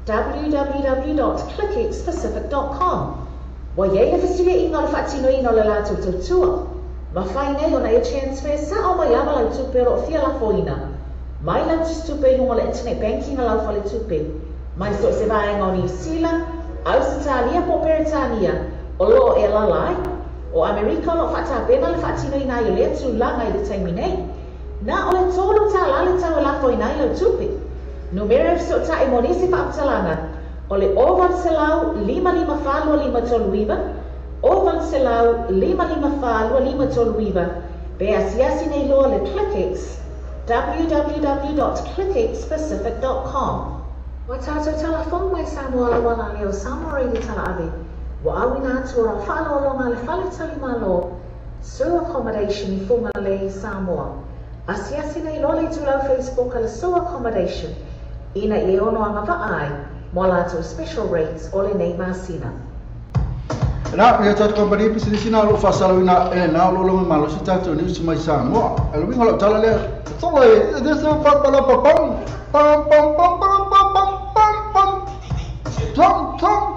www.clickxpacific.com. Wa yei le fesilia inga le whaatino ino le lātou tautua. Ma whai nei o na e transfer sa o mai awa lau tupe ro fia lafo ina. Mai lau tupe lungo le internet banking a lau whale tupe. Mai so se vaenga o New Zealand, Australia po Peritania, o lo e lalai, o Amerika lo whata pena le whatino ina i le atu langa i le taimi nei. Na o le tolu tala le tau la foi nai lau tupi. Numero so ta e monisi pa aptalanga. O le oval selau 5555 oval selau 5555 pe asiasi nei loa le ClickX www.clickxpacific.com. Wa tātou telefon mai Samoa la wana leo Samoa di tala ave. Wa awina atua whalo longa le whale tali malo. Sewer accommodation I funga le Samoa. Asiasi nei loa le tulau Facebook ala sewer accommodation. Ina I ono anga vaai. Molato special rates ole nei masina. Na ia tatu company pisi sina lo fasalawina na lo malo si tatu ni si mai Samoa. Alo winga lo tala le. Tolo e desa pa pam pam pam pam pam pam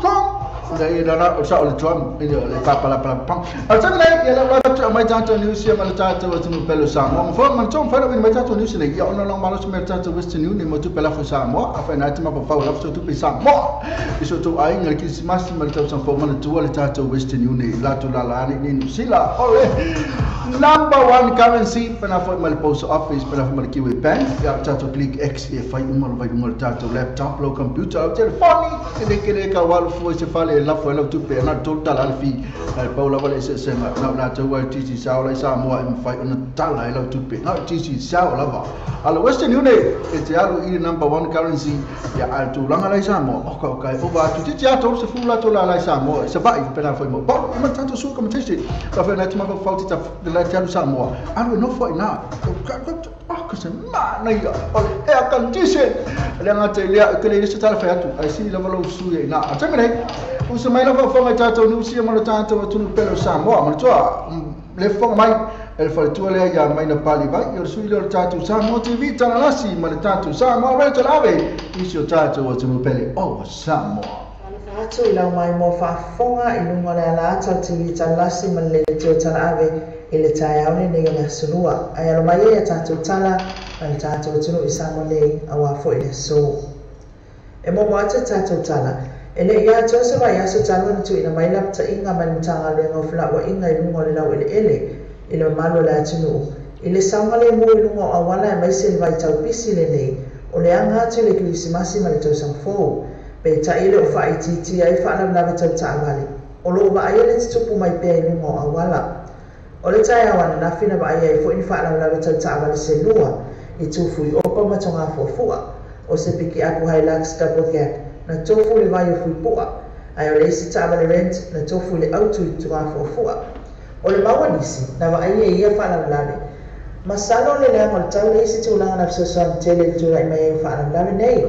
pam. Dai dana o sa o le tuam ini o le pa pam. Al tana ia la lo mai tatu ni si mai tatu o tunu pelo Samoa. Mo fo man tom fa mai tatu ni si le ia ono long malo si mai tatu Western Union mo tu pela fo Samoa. Afa na tima pa fa la fo tu pe Samoa. Iso tu ai ngal ki si mas mai tatu fo man tu le tatu Western Union la tu la la ni sila ole. Number one currency pena fo mal post office pena fo mal kiwi bank ya tatu ClickX e fai umal vai umal tatu laptop lo computer o telefoni kene ka wal fo se fale la fo la tu pe na total alfi paula vale se na tu wa tisi sao la Samoa im fai una tala la tu pe na tisi sao la va ala Western Union e te alu I number one currency ya al tu langa la Samoa o ka o va tu ti ato se fu la to la Samoa se vai pena fo mo pa ma tanto su come testi la fa na tu ma fa ti ta la te alu Samoa alu no fo na ka se ma na ia e akan tisi le ngate le ke le se tala fa tu ai si la valo su e na a tanga nei o se mai la fa nga tato nu si ma tanto tu pelo Samoa ma toa le fa mai el fa tu le ya mai na pali vai io su le tato Samoa TV tana la si ma tato Samoa re tala ave isi tato o tu pele o Samoa Atu I lau mai mo whaafonga I lunga le ala atau TV talasi ma le teo tala ave I le tae aune nega ngā sunua. Ai alo mai e a tātou tala ai tātou tunu I Samoa lei a wafo I le so. E mo ata tātou tala. E le ia atua se vai aso tala na tu ina mai lapta inga mani tanga le ngofla wa inga I lunga le lau ele I le malo le atunu. I le saunga le mo I lunga o awala e mai se le vai tau pisi le nei. O le anga atu le kilisimasi ma le tau sangfou. Pe ta ile o fai titi ai fa na lava tau taawale o lo ba ai le tupu mai pe I lunga o awala o le tai awana na fina ba ai fo I fa na lava tau taawale se lua I tufu I opa ma tonga fofua o se piki apu Hilux double gap na tofu le vai o fui pua ai o le isi taawale rent na tofu le autu I tonga fofua o le mawanisi na ba ai ia fa na lava masalo le le ngol tau le isi tulanga na so tele tu ai mai fa na lava nei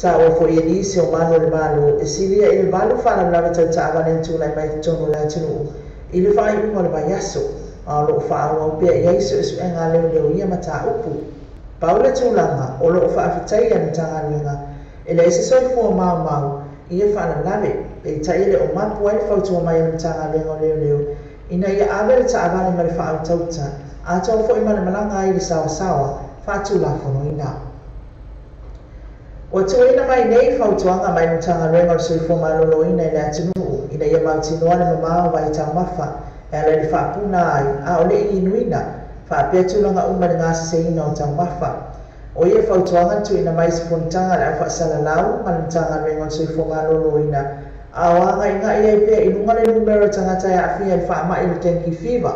ta o fo I lisi o malo le malo e silia I le malo whana lawa tau ta awane tu lai mai tono la tunu I le whai ungo le mai aso a lo wha o pia I aiso e su e ngā leo leo ia mata upu paula tūlanga o lo wha awhitai anu tanga luenga e le ese soi fua mau I e whana lawe e ta ile o mapu ai whautua mai anu tanga luenga leo leo ina ia awe le ta awane ma le wha au tauta a tau fo I male malanga ai le sawa wha la fono ina O tuina mai nei whautuanga mai mutanga renga o sui foma lolo ina I le atinu ina ia mautinoa le mamao vai tau mafa e ala li whaapuna ai a o le inuina whaapea tulanga umari ngā se ina o tau mafa o ia whautuanga tuina mai si funtanga le a whaasala lau ma le mutanga renga o sui foma lolo ina a wanga inga ia I pia inunga le numero tangata ia awhia I whaama I le tenki fiva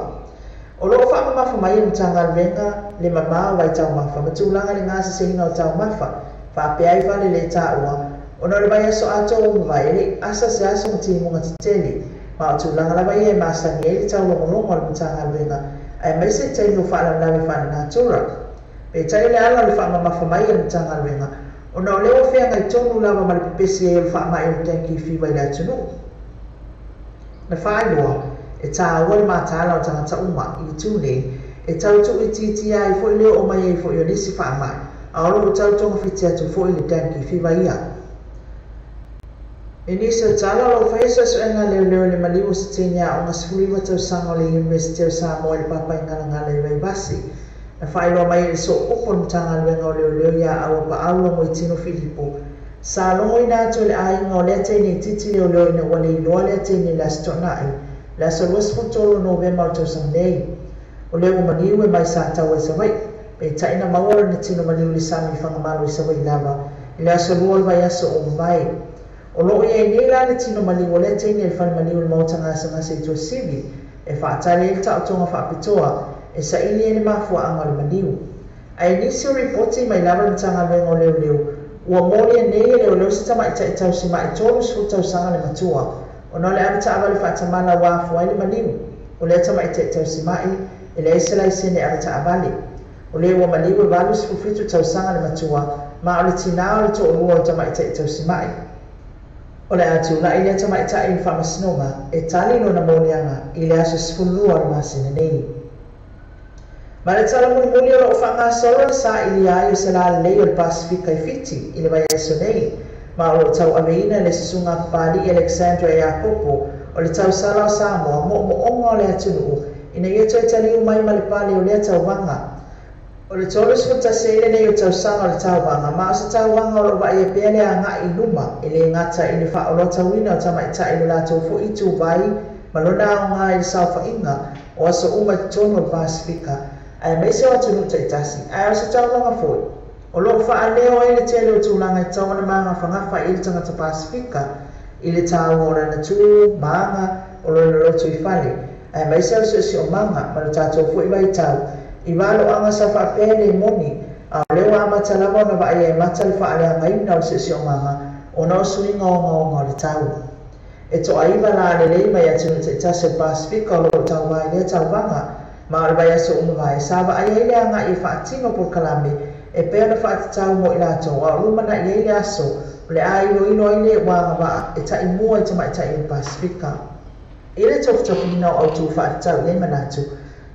o loo whaama mafa mai I mutanga renga le mamao vai tau mafa matulanga le ngā se ina o tau mafa Whapea I whale le tāua, o nore mai aso ato o mwai ele asa se aso mti munga titeli, ma o tūlanga lawa I e maasani ele tau longolongo al mutanga luenga, ai mai se tei no whaala lawe whane nātura. Pe tai le ala le whaama mawhamai al mutanga luenga, o nao leo whea ngai tonu lawa ma le pipesi e le whaama e le tenki whiwa I le atunu. Na whaelua, e tāua le mātāla o tangata uma I tūne, e tau tu I titi ai fo I leo o mai e fo I o nisi whaamai. Aolo o tau tonga whiti atu fo I le tanki whiwa ia. E nisa tala lo whaisa so enga leo le maliwa sa tenia o ngasfuri wa tau sanga o le University of Samoa le papa ingana ngala I wai basi. Na whaeloa mai e so upo mtanga luenga o leo ia awa pa aula mo I tino Filipo. Sa longo I nātu le ainga o lea teine titi leo ina wale I loa lea teine la stonai. La sa waspo tolo November o tau sang nei. O leo maniwe mai sa tau e sa wai. pe taina maola na tino maliu le sami whangamalu I sawa I lava I le aso lua le vai aso o mai o loo ia I nei la le tino maliu o le teini e le whani maliu le mautanga asa ngase I tua sivi e whaatale e tau tonga whaapitoa e sa ili e le mafua anga le maliu ai nisi o ripoti mai lava le tanga venga o leo leo ua mori e nei e leo leo si tama I tau si ma I tolu sifu tau sanga le matua o no le avita ava le whaatamana wafu ai le maliu o le tama I tau si mai e le esela I sene avita avale o le ua maliu e walu sifu fitu tau sanga le matua ma o le tina o le to o tama I tau si mai o le atu na I le tama I tai I whamasinonga e tali no na monianga I le aso sifulua le masine nei ma le tala muli o loo whanga solo sa ili ai o se la lei o le Pasifika I fiti I le vai eso nei ma o lo tau aveina le sisunga pali Alexandria Iakopo o le tau sala o Samoa mo onga o le atunu ina ia toi tali umai ma le pali o le tau wanga o le tolu sifuta se ile nei o tau sanga o le tau wanga ma o se tau wanga o lo vai e pele a nga I luma ile ngata I le wha o lo tau wina o tama I ta ile la tau fo itu vai ma lona o nga I le saufa inga o aso uma tono o Pasifika ai mai se atu nuta I tasi ai o se tau wanga foi o lo wha leo ai le tele o tūlanga I tau wana maanga whangafa I le tangata Pasifika I le tau o rana tū maanga o lo le roto I whale ai mai se o o manga ma le tātou foi vai tau I walo anga sa whaapele moni a leo amata lawa na vai e mata le whaale anga ina o se o manga o na o suinga o le tau e to aiva la le lei mai atu nuta I tasi o Pasifika o lo tau vai le tau wanga ma o vai aso vai sava ai ele anga I whaatino por kalame e pea na whaatatau mo I lato a rumana I ele aso le a ilo ino ele wanga wa e ta I mua I tama I ta I Pasifika ele tofu ina o autu whaatatau le manatu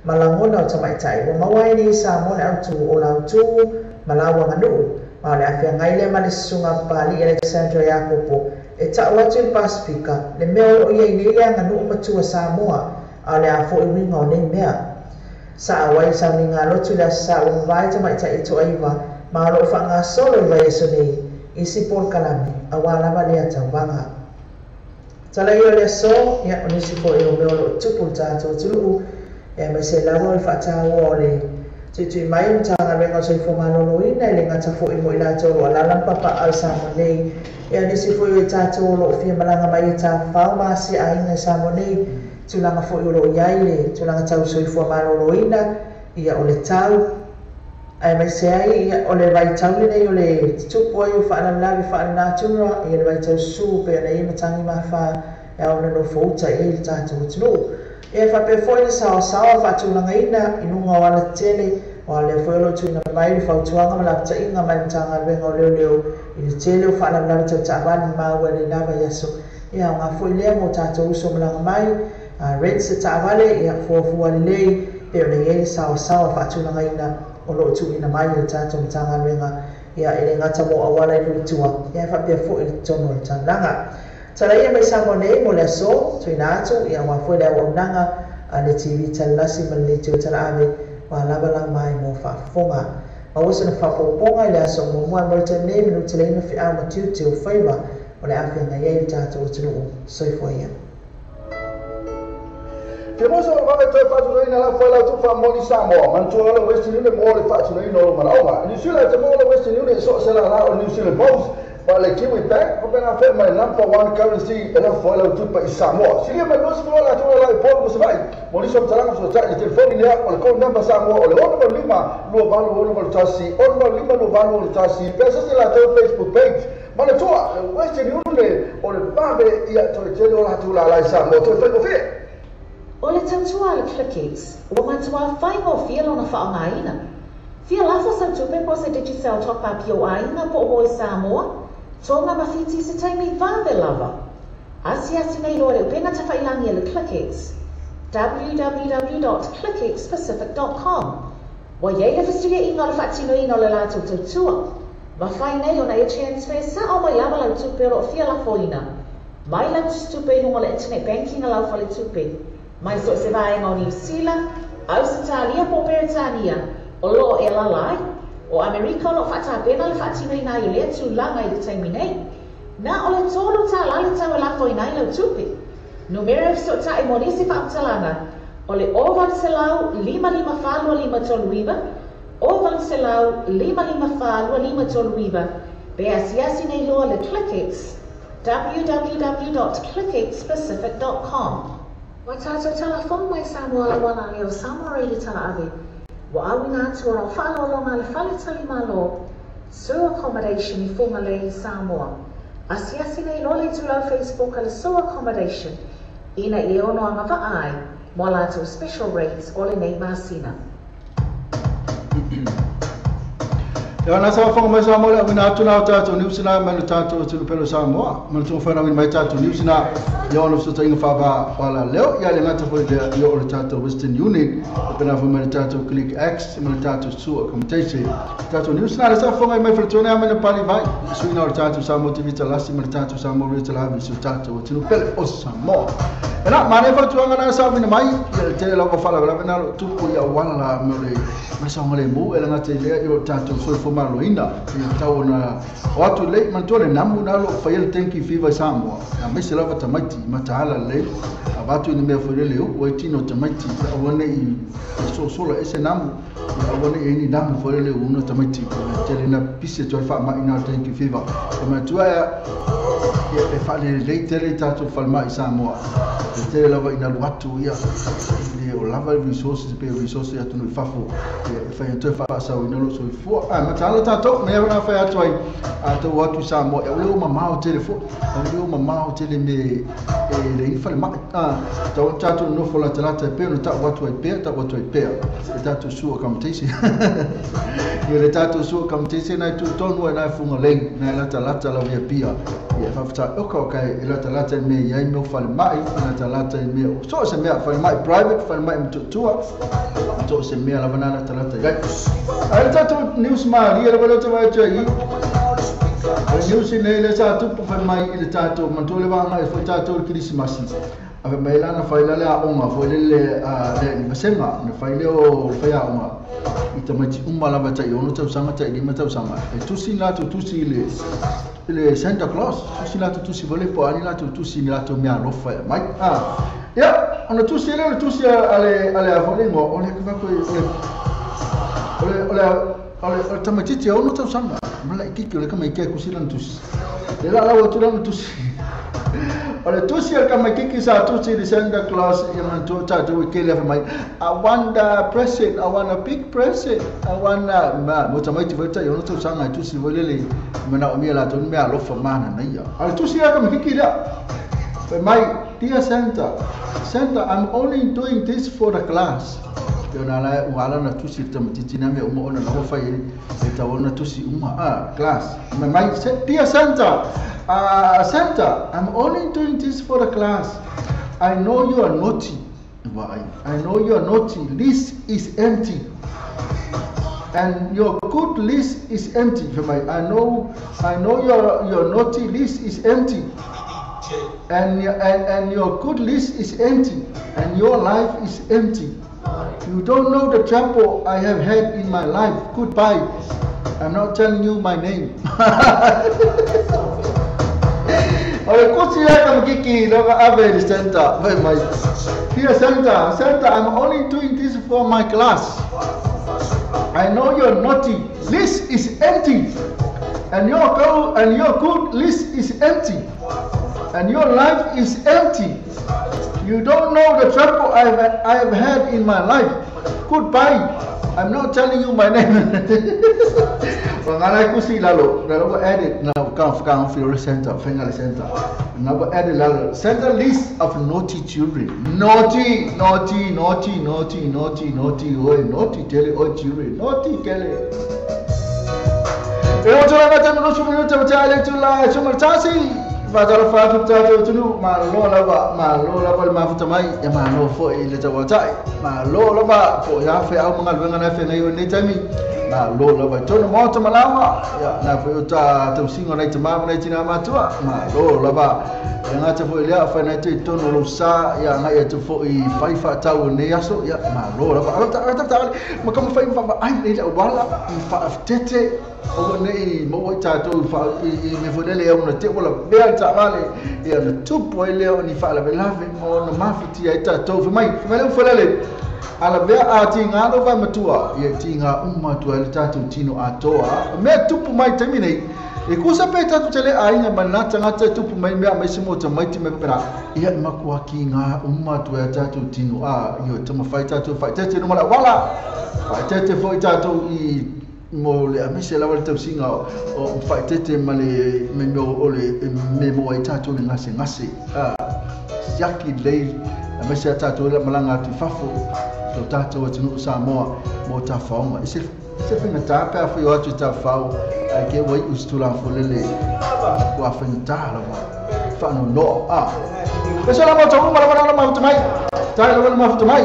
ma langona o tama I ta I wa mawai ni sa mo le autu o lautu ma lawa nganu ma le afia ngai le mani sunga pali Alexandria Iakopo e ta o atu I Pasifika le mea o ia I nei nganu matua Samoa a le a fo I winga o nei mea sa awai sa minga lotu la sa o vai tama I ta I to aiva ma lo whanga solo I vai eso nei I si por kalame a wala ma le atau wanga tala I o le so ia o nisi po I o meo lo tupu tātou tulu e mai se lawa I whaatau o le tui mai mtanga renga o soifo malolo ina I le ngata fo I mo I lato o alalam papa au sa mo nei ia nisi fo I tātou lo fia malanga mai I ta whao maasi a inga sa mo nei tulanga fo I lo iai le tulanga tau soifo malolo ina ia o le tau ai mai se ai ia o le vai tau nei o le tupu ai o whaanalawi whaananatura ia le vai tau su pe ana I matangi mawha e au nano fouta I le tātou tunu e whape foi le sao whaatulanga ina inunga o ala tele o ale foi lo tuina mai le whautuanga ma lapta inga mai mtanga renga o leo I le tele o whaanalawi tau taawani maua le lava yaso ia o ngā foi lea mo tātou uso malanga mai red se taawale ia fuafua le lei pe o le ele sao whaatulanga ina o lo tu ina mai le tātou mtanga renga ia ele ngata mo awala I lutua ia whape foi le tono le tananga tala ia mai samo nei mo le aso tuina atu ia wa foi le au nanga a le TV talasi ma le teo tala ave wa lava lang mai mo whaafonga ma wasa na whaafonga I le aso mo mua mo le tau nei minu tala ina fi au ma tiu teo whaiva o le awhi nga iei le tātou tunu soifo ia Te mosa o vanga toi whaatunaina la whai lau tuwha mori Samoa mantua ala Western Union mo le whaatunaina o manaonga New Zealand te mo la Western Union so se la o New Zealand Post pa le Kiwi Bank ko pena fe mai number one currency e la whai lau tupa I Samoa silia mai nosi mo la tula la I polo mo se vai mori so taranga so tai le telefoni lea o le code number Samoa o le 105 lua valu o le tasi 105 lua valu o le tasi pesa se la tau Facebook page mana tua Western Union o le pave ia to tele o la tula la I Samoa to whai mo fe O le tautua le ClickX, ua matua whaingo fia lona whaongaina. Fia lafo sa tupe po se digital top-up yo aina po o Samoa, tonga mawhiti se taimi vave lava. Asi nei loa le upenga tawhailangi e le ClickX. www.clickxpacific.com Wa yei le festiga inga le whaatino ina le lato tautua. Ma whai nei o na e transfer sa o mai lava lau tupe ro fia lafo ina. Mai lau tupe nunga le internet banking a lau fale tupe. Mai so se vaenga o New Zealand, Australia po Peritania, o lo e lalai, o Amerika lo whaatapena le whaatino ina I lea tu langa I le taimi nei. Na o le tolu ta lale tau e lafo ina I lau tupe. Numero so ta I monisi whaamtalanga, o le ovan se lau 5555 o Vanselau 555 pe asiasi nei loa le ClickX www.clickxpacific.com. Wa tātou telefon mai Samoa la wana leo Samoa Reili tala ave. Wa awina atu ora whaalolonga le whale tali malo. Sewer accommodation I funga le I Samoa. Asiasi nei loa le tula Facebook le sewer accommodation. Ina I ono anga vaai. Mo lātou special rates o le nei masina. Ya na sa fa mai Samoa le wina atu na tātou New Zealand mai tātou tu pelo Samoa. Mai tu fa na mai tātou New Zealand. Ya ono so tainga fa ba wala leo ya le ngata fo le yo le tātou Western Union. Pena fo mai tātou ClickX mai tātou su accommodation. Tātou New Zealand sa fa mai fa tona mai na pali vai. Suina o tātou Samoa TV talasi mai tātou Samoa Real Television su tātou tu pelo o Samoa. Ena mane fa tuanga na sa mina mai te la ko fala la na tu ko ya wala me sa ngale mu ela ngate le yo tātou so fo malo ina I tau na watu le man tole namu na lo fa yel tenki fiva Samoa na me se lava tamati matahala le watu ni me fo le o tino tamati awone I so la ese namu awone ni namu fo le uno tamati tele na pise to fa ma ina tenki fiva ma tu ya e fa le tele tātou fa ma I Samoa tele lava ina watu ya o lava resources pe resources ya tunu fafo e fa into fa sa o no so fo ma tala tato me na fa atu ai ato watu Samoa e o mama o telefo o mama o tele me e le fa ma to tato no fo la tala pe no ta watu ai pe tato su accommodation e le tato su accommodation na tu tonu na fu ngoleng na la tala via pia e fa fa o ka e la tala me ya me fa mai na tala me so se me fa mai private fa mai mtutua to se me la banana talata gai ai tato news ma ri la banana vai chai news ne le sa tu fa mai le tato mantole va mai fa tato Christmas ave mai la na fa la onga fo le le masenga ne fa le o fa ya onga ita mai umma la bata yo no tau sanga tai di mata sanga e tu sin la tu si le Santa Claus tu sin la tu si vole po ani la tu si la tu mi a lo fa mai ya ona tu si ale avolingo ole ka ko ole tamatiti ono tau sanga mala ikiki ole kama ikia kusila ntusi lela la watu la ntusi ole tusi ka makiki sa tusi di Santa Claus ya manto tatu wikele fa mai I want a present I want a big present I want ma motamati vota ono tau sanga tusi volele mana omia la ton me alo fa mana na ya ole tusi ka makiki la my dear Santa, I'm only doing this for the class. Yo na la wala na tusi tamatiti na me uma ona na fa yele eta ona tusi class. My dear Santa, Santa, I'm only doing this for the class. I know you are naughty. Why? I know you are naughty. List is empty. And your good list is empty. I know your naughty list is empty. And your good list is empty, and your life is empty. You don't know the trouble I have had in my life. Goodbye. I'm not telling you my name. Dear Santa, I'm only doing this for my class. I know your naughty list is empty, and your good list is empty. And your life is empty. You don't know the trouble I have had in my life. Goodbye. I'm not telling you my name. Pangalay ko si lalo edit na kang feel center, final center. Now edit lalo center list of naughty children. Naughty. Oi, naughty tele oi children. Naughty tele. Eu tô lá batendo no chuveiro, tô batendo lá, chama tasi. Fatalo fatu tato tunu malo lava mafuta mai ya malo fo ile tawatai malo lava fo ya fe au mangal wenga na fe na yo netami malo lava tono moto malawa ya na fe uta tausingo na itama na itina matua malo lava ya ngata fo ile fa na te tono lusa ya nga ya fo I faifa tau ne yaso ya malo lava ata makam fa fa ai ile wala fa tete o nei mo tato fa me fo le ya una te wala ta vale ia na tupu ai leo ni fala belave mo na mafuti ai ta to fa mai fulele ala vea a tinga no vai matua ia tinga matua le tatu tino atoa me tupu mai terminate e kusa pe tatu tele ainga manata ngata tupu mai me simo ta mai time pera ia makua ki nga matua tatu tino a io tama fai tatu fai tete no mala wala fai tete foi tatu I mo le amise la wala tausinga o fai tete male me no ole me mo ai tatu le ngase siaki lei amise tatu le malanga tu fafo to tatu tino Samoa mo ta fauma se fina ta pa foi o tu ta fau ai ke wai ustula folele ko fina ta la fa no Pessoal, la moto uma la moto mai ta la moto mai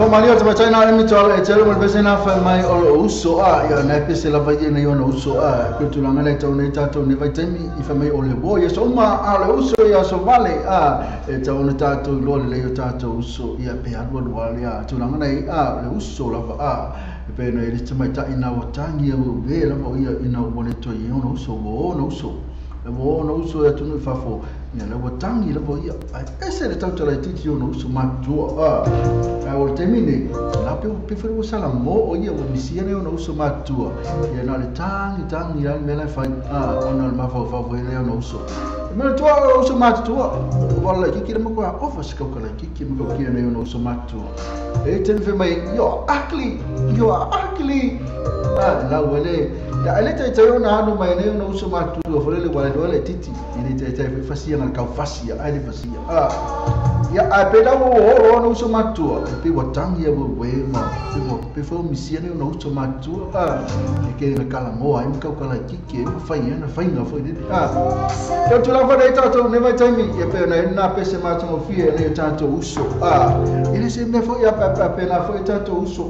Maria te matai na mi tola e tele mo pese na fa mai o uso ia na pese la vai na yo no uso ko tu langa le tau nei tato ne vai temi I fa mai o le boy so ma ale uso ia so vale e tau na tato lo le yo tato uso ia pe anu wale tu langa nei le uso la va e pe no ele te mai ta ina o tangi o ve la va ia ina o le to ia no uso no uso no uso e tu no fa fo ia le watangi le ia ese le tau tala titi o no uso matua o termine la pe fero sala mo o ia o misia ne o no uso matua ia na le tangi ia me la fa ona le mafa fa le o no uso me tua o uso matua wala kiki le mo ko office ko kala kiki mo ko ne o no uso matua e ten fe mai yo ugly la wele ya ele te ona anu mai ne no uso matua fo le wala titi ini te fasia na kau fasia ai fasia ya a peda o no uso matua pe watangi ya we ma pe fo misia ne no uso matua e ke na kala mo ai kau kala kiki mo fai na fai nga fo ni eu tu la va dei tato ne vai tami e pe na pese matua fie ne tato uso ele se me fo ya pe na fo tato uso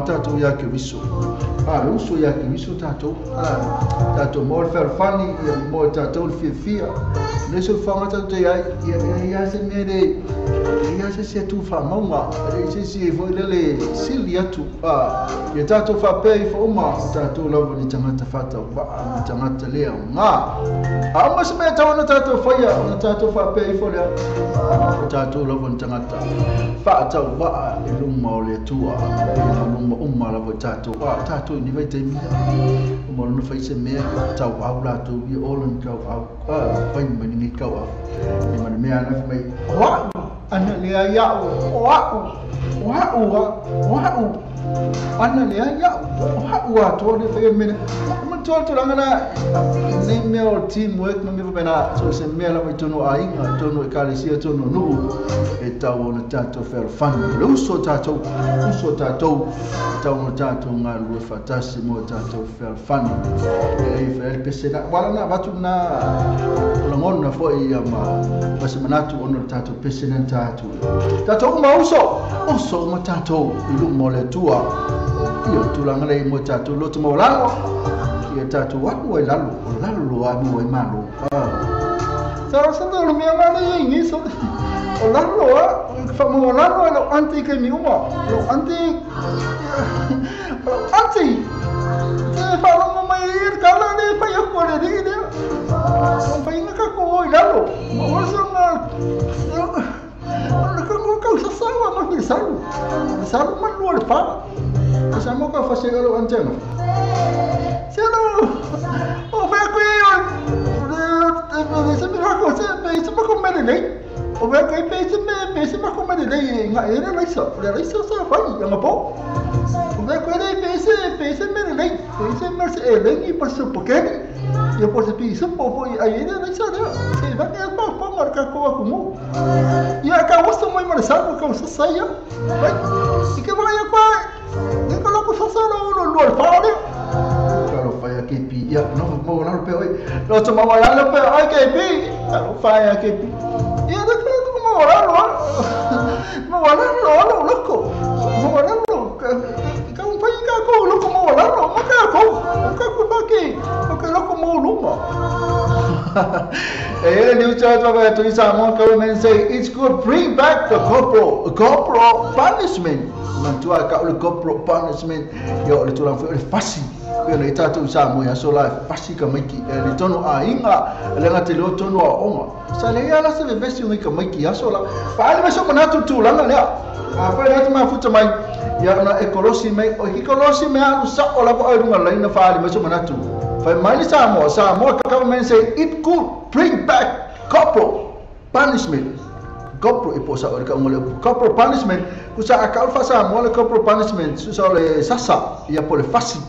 tato ya ke viso uso ya ke viso tato mo fer fani mo tato fia ne so fa tato ya se mere ia se tu fa mama se foi le silia tu ia tato fa pe fo ma tato lava ni tangata fata ba tangata le nga mas me tato fa ya tato fa pe fo le tato lava ni tangata fa tau ba e luma le tua luma umma lava tato ni vai te mia mo no fa se me tau au la tu vi olon kau au fa ni kau au ni man me ana mai ana le ya ana le ya to le fe me mo to langa ne me o teamwork no me bena so se me la to no ai to no kalisia to no no e tau na tato fer fan lo so tato tau no tato nga lu fatasi mo tato fer fan e fer pesena wala na batu na longon na fo ia ma bas manatu ono tato pesena tato ma uso ma tato ilu mo le tua io tu langa le mo tato lo tu mo lalo ia tato wa o lalo abu e malo Sara sanda lo mia mala ye so o lalo fa mo lalo lo anti ke mi uma lo anti se fa lo mai ir kala ne fa yo ko le de non fa inga ka ko lalo mo so na kau sasawa mas ni salu man luar pa sama ka fa se lo anteno selo o fa ko se me ra ko se ma ko me nei o va ko se ma ko me nei nga era la so sa fa nga po o va ko se me nei se ma se ni por su porque yo por se piso po aí era la so se va que pa marcar ko mo ia ka wasto mai marasado ka usa saia e que vai qua e coloco só no alfaro claro fai que pi ia no mo la pe hoy lo toma la pe ai que pi claro fai que pi ia da que como lo loco ka un pai ka ko lo como mo ka ko que loco mo luma the new church of Tuisamo government say it's good. Bring back the corporal punishment. Mantua ka le corporal punishment. Yo le tulang fe le fasi. Yo le tatu Samo ya so life fasi ka miki. Le tono a inga le ngate lo tono a onga. Sa le ya la se vesti ngi ka miki ya so la. Fa le so manatu tu langa le. A fa le ma futa mai. Ya na ekolosi mai o hikolosi mai alu sa o la ko ai runga le na fa le so manatu. For money Samo government say it could bring back corporal punishment. Corporal iposa orika ngole corporal punishment kusa akal fasa mole corporal punishment susa le sasa ya pole fasi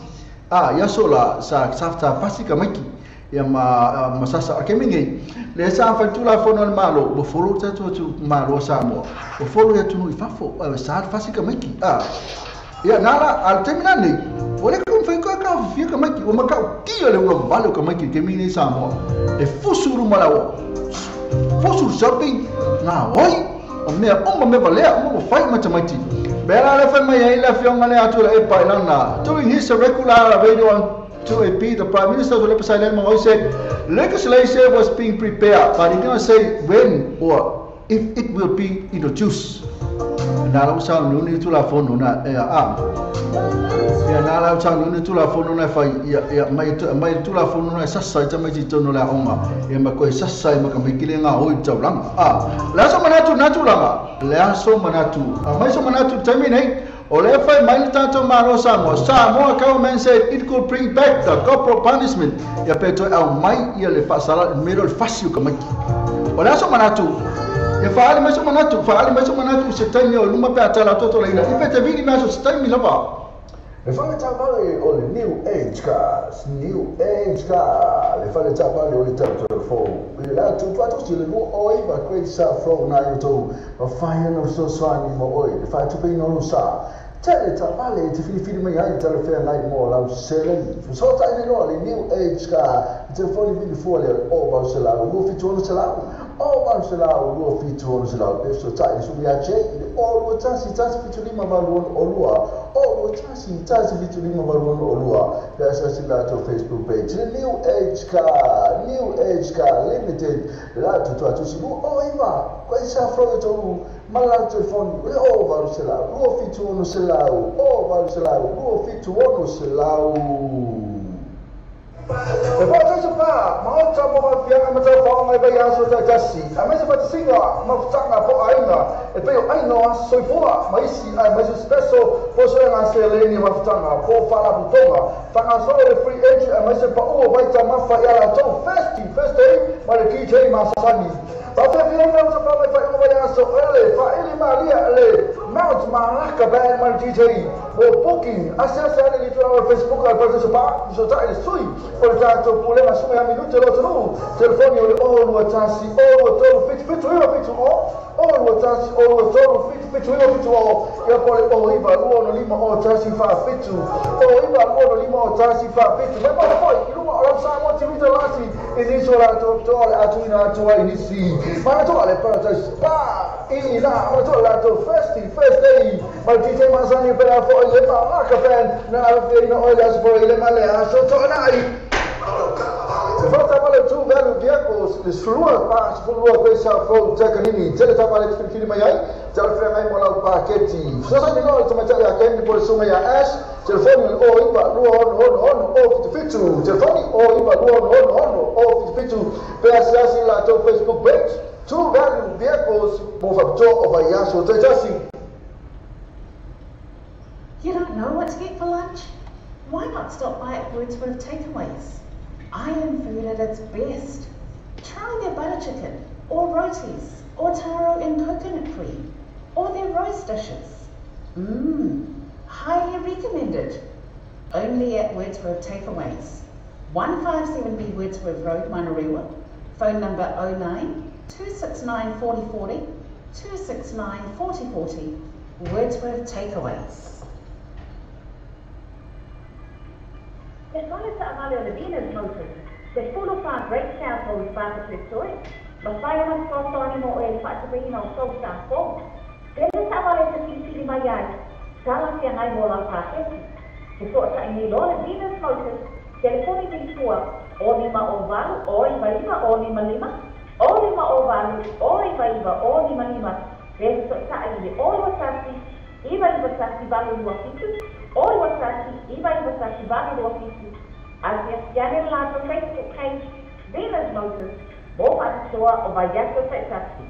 ya sola sa safta fasi kamaki ya masasa akemingi le sa fatula fonol malo bo folo tatu malo Samo bo folo ya tunu ifafo sa fasi kamaki ya nara al terminale ore kun fai ka fica maki o maka ki ole uno vale ka maki ke mini Samo e fusuru malawo fusuru shopping na oi o me vale o mo fai matamati Bela le fa mai le fiona le atu le pailana. During his regular radio on 2AP, the Prime Minister of the Silent Mo said legislation was being prepared, but he didn't say when or if it will be introduced. Nala usang nuni tula phone na ya nala usang nuni tula phone na fa ya mai tula phone na sasai ta mai tonu la onga e ma ko sasai ma ka mai kilenga oi taulang la so manatu natulanga la so manatu mai so manatu tami nei o le fa mai tanto maro samo government said it could bring back the corporal punishment ya peto au mai ia le fasala mero le fasio ka mai o la so manatu e faale mai so manatu se taimi o luma pe atala toto leina i pete vini mai so se taimi lava le fale tavale o le new age cars le fale tavale o le telefone le la tu si le no oi va quei sa fro na yo to va fai no so swani mo oi le fai tu pe no sa tele tavale ti fili mai ai telefone nai mo la sele so ta no le new age car telefone vini fuori o va se la no fitu no se la o va se la o fitu no se la pe so ta su ya che o lo ta si fitu lima va o lua o lo ta si fitu lima va o lua per si la to Facebook page the new age car limited la tu si o iva questa froga to ma la telefone o va se la o fitu no se la o va se la o fitu no se la e poi adesso fa, ma oggi abbiamo piano ma già fa mai vai a sotto cassi. A me si fa singa, ma tanga po aina. E poi aina soi fuori, ma isi spesso posso essere leni ma tanga po fa la butonga. Tanga solo le free agent, a me si fa vai ta ma fa ya la to festi, ma le DJ ma sani. Ma se viene non so come fai vai a so fa ele ma lì le mount ma la band ma DJ o booking assessare di Facebook al prezzo so ta sui portato problema su a minuto lo trovo telefoni o lo tassi o lo trovo fit o lo tassi o lo trovo fit o e poi o iva lo lima o tassi fa fit o iva lo lima o tassi fa fit ma poi lo sa mo ti vedo lasi inizio la to a tu inizi ma to le per spa in là ma to la to first day ma DJ Masani per la foglia ma capen na avere o le sboi ma le a sotto nai se fate male tu velho vehicles le sfrua questa front tecnini te ta male fili mai te la frega mai la pacchetti so sai no to mettere a che poi su mai ash telefoni o iba on o fitu telefoni o iba on o fitu per assassin la to Facebook page two value vehicles move up to over yaso te just You don't know what to get for lunch? Why not stop by at Wordsworth Takeaways? Island food at its best. Try their butter chicken, or rotis, or taro and coconut cream, or their roast dishes. Highly recommended. Only at Wordsworth Takeaways. 157B Wordsworth Road, Manurewa. Phone number 09 269 4040 269 4040. Wordsworth Takeaways. There's one at Amali on the Venus Motors. There's full of our great samples by the Victoria. But fire must go on in oil for the rain or so sample. Then there's Amali at the City Mayai. Galaxy and I will have packets. The sort of need all the Venus Motors. Telephone before. Onima oval, or Iva, onima lima. Onima oval, or Iva, onima lima. There's a sort all what's happening. Iva Sassi Valley Wafitu. All what's happening. Iva Sassi Valley Wafitu. As the Janet Lab Facebook page, Venus Motors, both at the store of Ayato Sassi.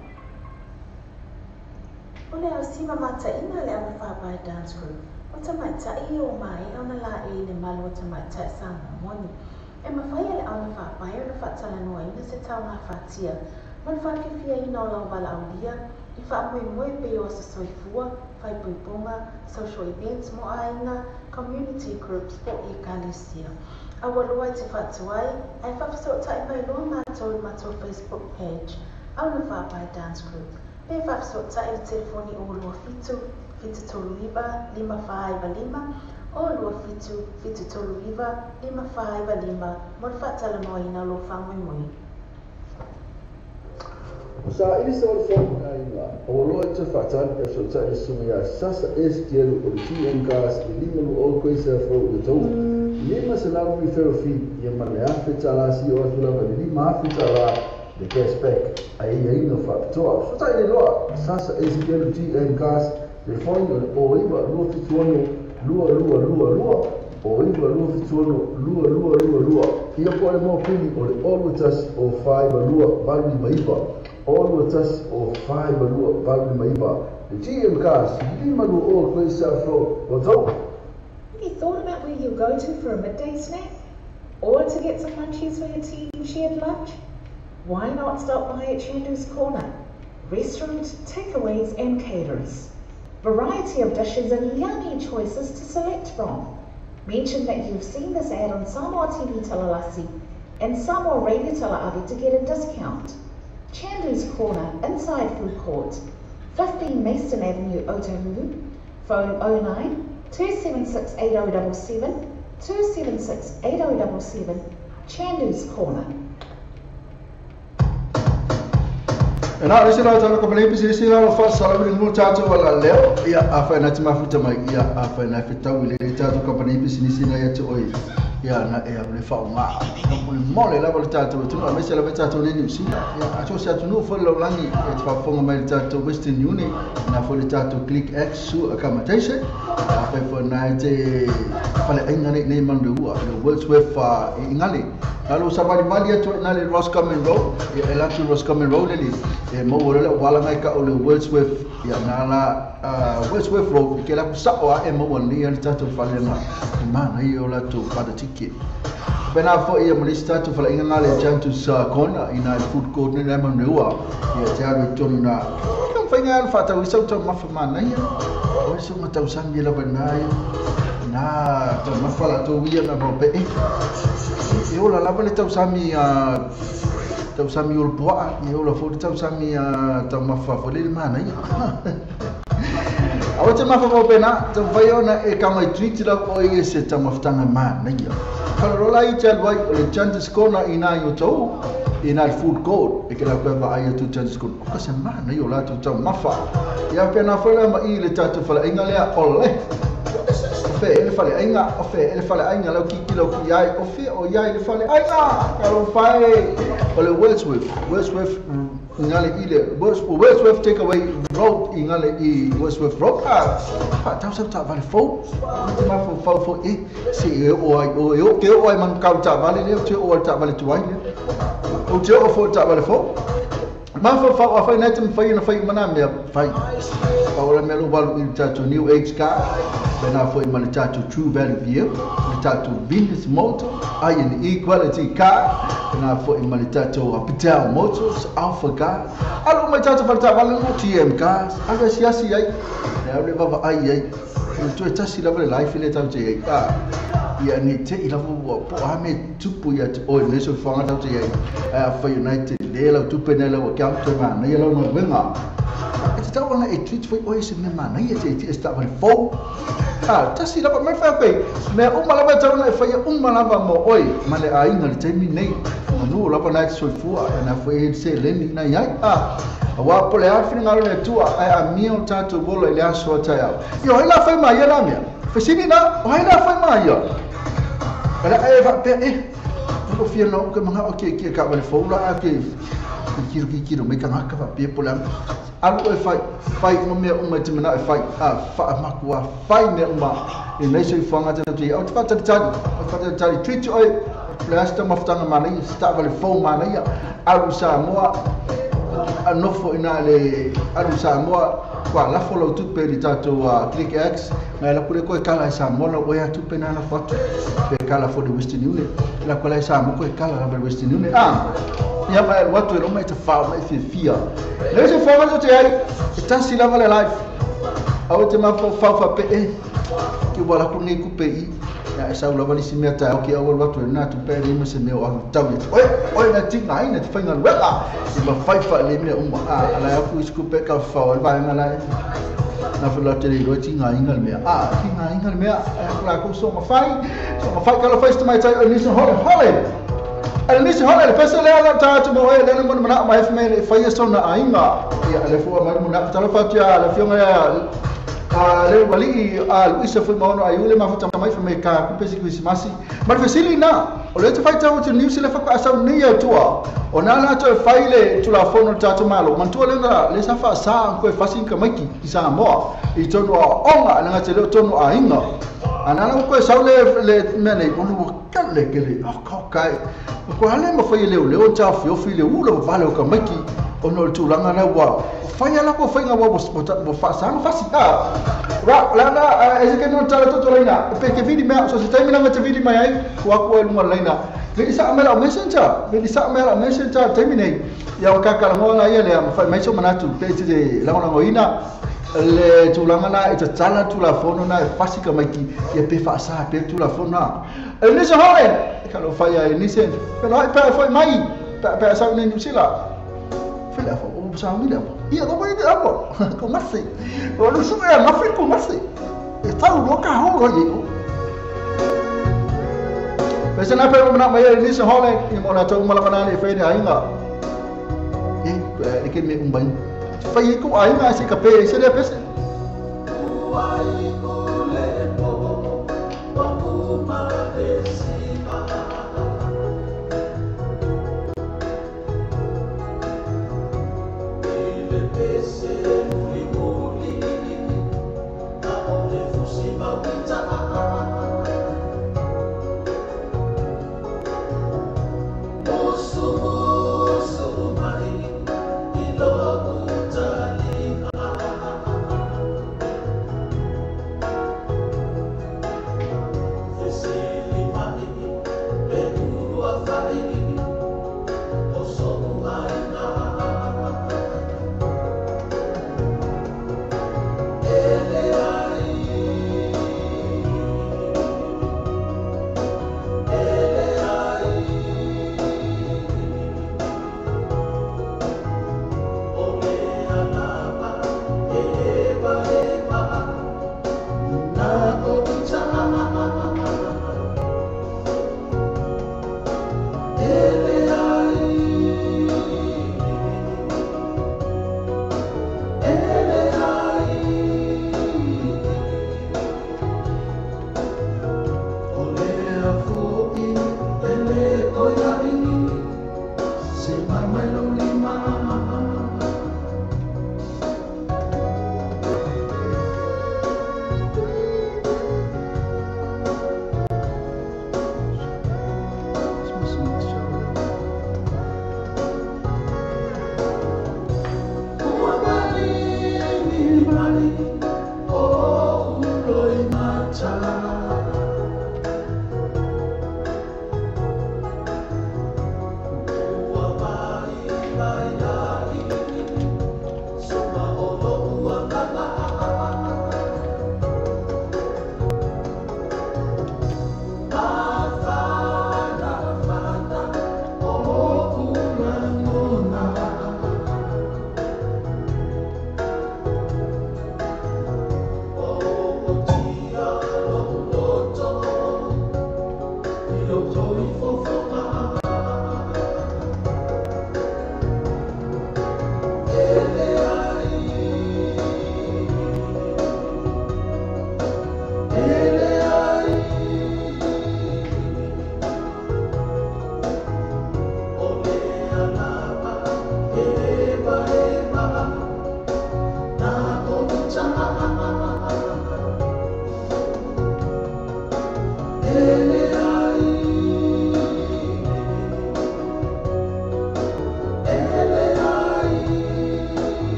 Ole au sima mata ina le au whapai dance group. O ta mai ta i o mai au na la e le malu o ta mai ta sa moni. E mawhaia le au na whapai o na whatala noa ina se tau na whatia. Man whakewhia ina o lau wala au lia. I whaamui pe o sa soifua, whai puipunga, social events mo aina, community groups po i Kalesia. A walua te whatuai, ai whawhaso tai mai loa mātou i mātou Facebook page. Au na whapai dance group. Pe whawhaso tai i telefoni o lua fitu, fitu tolu iwa, 555, o lua fitu, fitu tolu iwa, 555, mon whatala noa ina lo whamui mui. Sa ini soal form ainga. Olo te fatan e so ta sumia sasa STL o TMCAS lima o coisa fro de to. Lima se la mi ferofi e mane afeta la si o sula ma lima afeta la de cashback. Ai no fa to. So ta ile lo sasa STL o TMCAS le fondo o iba lo fituono lua. O iba lua fituono lua. Ia po le mo pili o le olutas o 5 lua valui maiba. Olutas o 5 lua valui maiba. The TMCAS lima lua o coisa fro o to. Have you thought about where you'll go to for a midday snack? Or to get some munchies for your team shared lunch? Why not stop by at Chandu's Corner? Restaurant, takeaways and caterers. Variety of dishes and yummy choices to select from. Mention that you've seen this ad on Samoa TV Talalasi and Samoa Radio Talaavi to get a discount. Chandu's Corner, inside food court, 15 Mason Avenue, Otahuhu. Phone 09 276 8077 276 8077. Chandu's Corner. Ena isi la tala kapalei pisi isi la lo fa sala bili ngul tato wala leo ia afa na tima futa mai ia afa na fitau ile tato kapalei pisi nisi na yatu oi ia na ia bili fa nga na buli mole la bali tato tu na mesi la tato ni usi ia acho sia tu no fo lo langi e fa fonga mai tato Western Union na fo tato Click X su accommodation afa fo na te pale ainga nei mandu ua le Wordsworth ingale Lalu sabari mali atu na le Roscommon Road, e la tu Roscommon Road ni e mo wala wala mai ka o le Wordsworth ya na la Wordsworth Road ke la sa o e mo wali ya tatu fale na mana i o la tu pada ticket. Bena fo ia mo lista tu fale inga le Chandu's Corner ina food court ni lemon rewa ya tiaru tonu na kan fainga fa ta wisau to mafama na ya o so mata usambi la banai na to mafala to wia na robe e ola lava le tausami ul poa e ola fo tausami tau mafa fo le mana ia awa te mafa mo pena tau vai ona e kama i treat la o e se tau maftanga mana ia kala rola i te alwai o le Chandu's Corner ina i o tau ina il food court e ke la kueva ai tu Chandu's Corner o kase mana ia o la tu tau mafa ia pena fo ma i le tatu fala inga lea ole ele fale ainga o fe ele fale ainga lo ki ai o fe o ia ele fale ainga kalo fai o le Wordsworth ngale ile Wordsworth take away road ngale I Wordsworth road pa tau sa ta vale fo te ma fo e se o ke o ai man ka ta vale le te o ta vale tu ai o te o fo ta vale fo ma fa fa net me fai mana me fai pa ora me lo valu I tatu New Age car bena foi ma tatu True Value Vehicle le tatu Venus Motor ai an Equality car bena foi ma tatu Patel Motors Alpha car alo ma tatu falta vale no TMCAS aga siasi ai le va ai tu tasi la vale life le tatu ai ia ni te I lava po ame tupu ia te oi leso whanga tau te iei fa United le lau tupe nei lau account te mana ia lau no wenga e te tau anga e tweet fai oi se me mana ia te e sta vale fau tasi lava mai whai pei mea umalava tau na e whai umalava mo oi ma le a inga le taimi nei manu lava na e soifua e na whai e se leni na iai awa pole awhini ngaro ne tua ai a mio tatu bolo I le aso atai au io hei la whai mai ia la mea Fasini na, o hei la whai mai ia Kala e va pe ko fia no ke manga o ke ka vale foula a ke kiro me kanga ka va pe pola alu e fai mo me o me te mana e fai fa makua fai me uma e nei se fanga te te o te fata tali treat oi plasta maftanga mani sta vale fo mani alu sa moa anofo ina le alu sa moa kwa la follow tu pe tato Click X na la kule ko kala sa mola o ya tu pe na na foto pe kala for the Western Union la kula sa mo ko kala la Western Union ya ba watu ro mai te fa mai fia le se fa ma te ai sta si la vale life au te ma fa pe ki wala ku nei ku pe I ya sa la vale si meta o ki au watu na tu pe ri mo se me o tau oi na tinga ai na te fa ngal wela si ba fa le me umma ala ya ku isku pe ka fa ba na la na fala te ro tinga ingal me tinga ingal me la ku so ma fai ka lo fai sta mai tai ni so hole Nisi hole le pesa le ala tatu mo e le mo na mai fme le fai so na ainga ya le fu mai mo na tala fatu ya le fionga ya le wali Luisa foi mo no ayule ma futa mai fme ka ku pesi Christmas ma fesili na o le te fai tau te news le fa ka sa ni ya tua o na na to fai le tu la fono tatu malo man tu le na le sa fa sa ko fasin ka maki isa mo I tonu onga na te le tonu ainga ana ko sa le mene ko no kale kele kai ko hale mo fai leo ta fio file ulo vale o kamaki ono tu langa na wa fai ala ko fai nga wa bo fa sa fa si ta ra langa e ke no tala to laina pe ke vidi me so se termina me te vidi mai ai ko e lunga laina le sa mela messenger terminate ya ka ka mo na ia le fa mai so manatu pe te langa ngo ina le tulanga na ita tala tula fono na fasika maki ya pe fa sa pe tula fono ni se hole kalau faya ni se pero ai pe foi mai pe sa ni sila fila fo o sa mi la ia ko mai apo ko masi o lu su ya ma fi ko masi está loca ho ye pe se na pe na mai ni se hole ni mo na to mo la kana ni fe ni ainga ke me umban fai ko ai nga si kape se le pese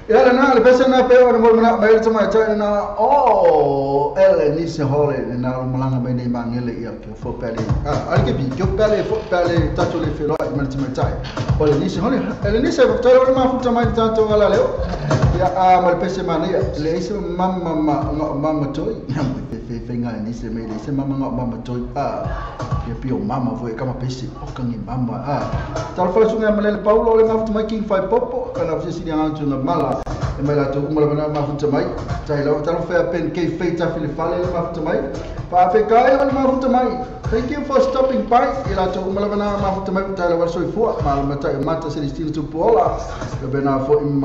Ya na le pesa na pe ona mo na mai tama cha na ele ni se hole na malanga mai nei mangele ia ke fo pele ali ke bi ke pele tato le felo ai man tama cha ole ni se hole ele ni se ta ona ma futa mai tato ala leo ya mal pesa mana ya le ise mama toi fe nga ni se mai le se mama toi ya pio mama foi kama pese o kangi mama tal fa sunga malele paulo le ma futa mai king fai popo kana fisi ni antu na mala e mai la tu umala bana ma futa mai tai lo tal fa pen ke feita fili fale le ma futa mai pa fe kai le ma futa mai thank you for stopping by ila tu umala bana ma futa mai tai lo so fu mal mata mata se destino tu pola e bena fo im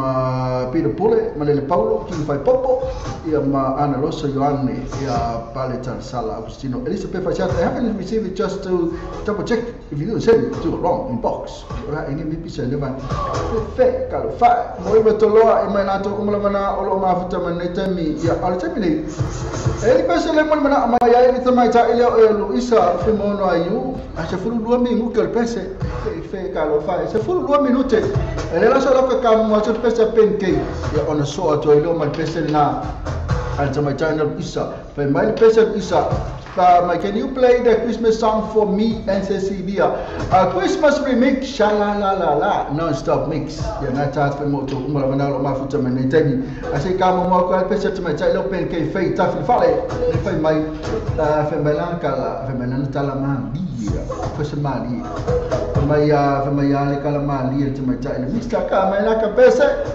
pide pole malele paulo king fai popo ia ma ana rosso yoane ia pale tal sala agustino elisa pe fa chat I haven't received it just to double check if you didn't send it to the wrong inbox ora ini mi pisa le ba fe kalo fa mo iba toloa e mai na to umala bana olo ma futa man tami ya al tami ni e pesa le mo bana ma ya ni tama ta ile o Luisa fe mono ayu a se furu 2 minuti al pese fe kalo fa se furu 2 minuti e la solo ka kam mo to pesa penke ya ona so to ile ma pesa na al tama ta na Luisa fe mai pesa Luisa can you play the Christmas song for me and Cecilia? Christmas remix, shala la la la, non-stop mix. Ya na chat pe mo to umala bana lo ma futa man tani. Ase ka mo ko pesa tama cha lo pen ke fei ta fil fale. Fei mai fe bela kala fe manan tala man dia. Pesa mali. Fe mai ya le kala mali tama cha le Mr. Ka mai la ka pesa.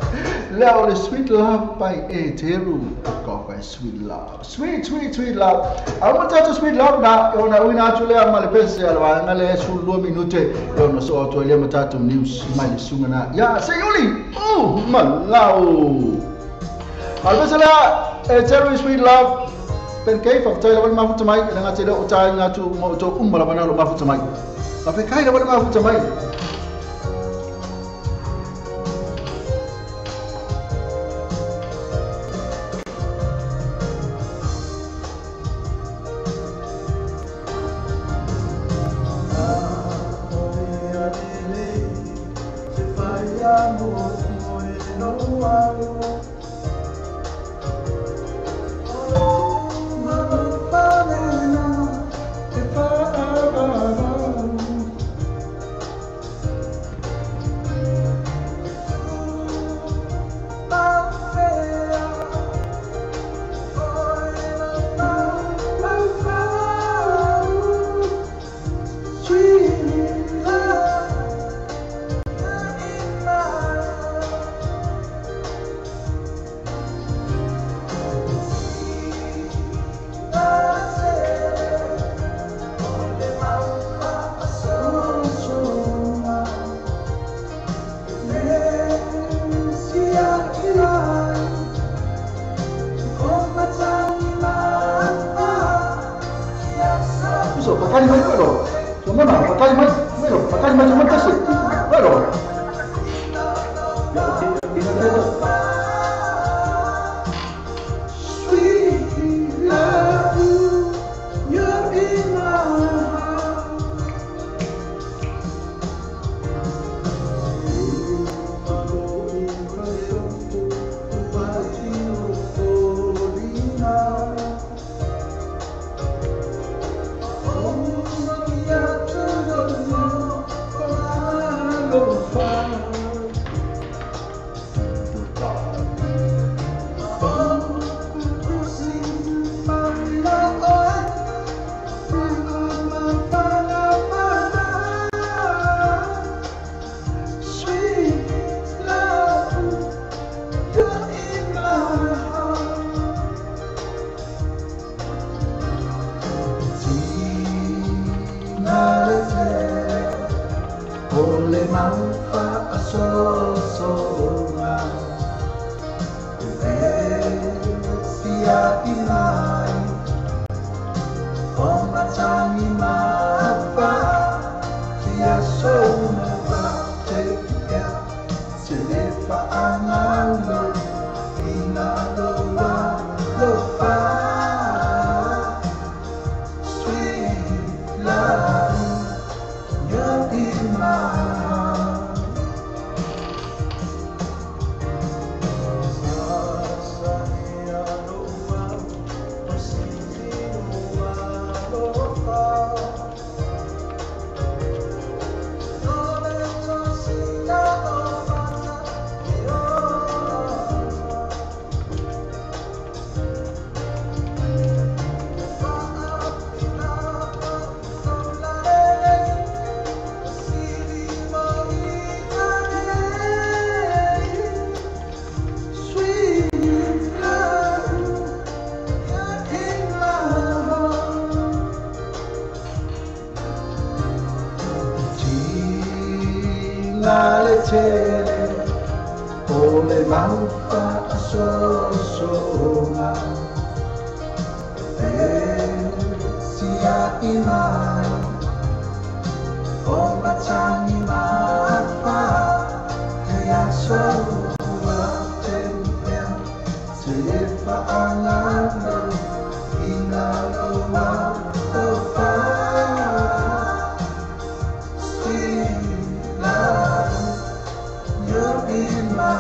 Leo le Sweet Love by Eteru. Go by Sweet Love. Sweet love. Amo Sweet Love na ona wina tule amale pese alwa ngale su 2 minute ona so to ile matatu news mali sunga na ya sayuli malau albasala Terry Sweet Love pen kay fa tayo wal mafuta mai nga tele o tayo nga tu mo to umbala banalo mafuta mai pa pe kay wal mafuta mai tele ole maupa asosonga sia imai o matangi mapa kaya soa tempel sepa angano inaloa opa sila you're in my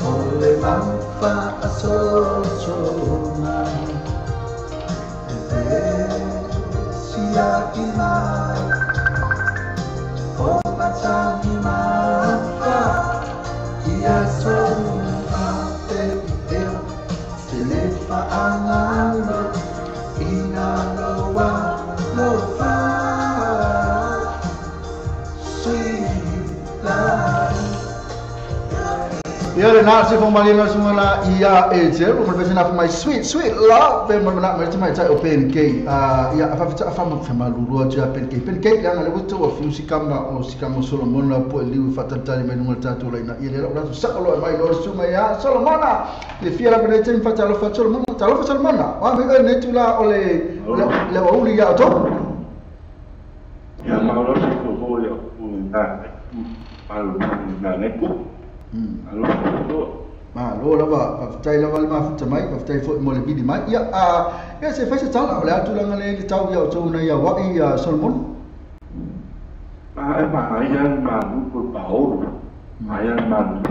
ole mampa asosona sia imai o matangi mapa ia sona te selepa angalo inaloa lofa ia le na se fo malina sumala ia e te o me na my sweet love pe mo na me te mai tai o PNK ia fa mo fa malulu a PNK la le buto o fiu sikama Solomona po liu fa tantali me no tatu la ina ia le ra sa lo mai lo suma ia Solomona le fia la me te fa talo fa Solomona wa me ne tu la o le o uli ya to ia ma lo se ko o na na ne ku lo lava fatai lava le mafuta mai fatai fo mo le bidi mai ia ia se fai se tala le atu langa le tau ia o tau na ia wa ia Solomon ia ma nu ko pao ia ma nu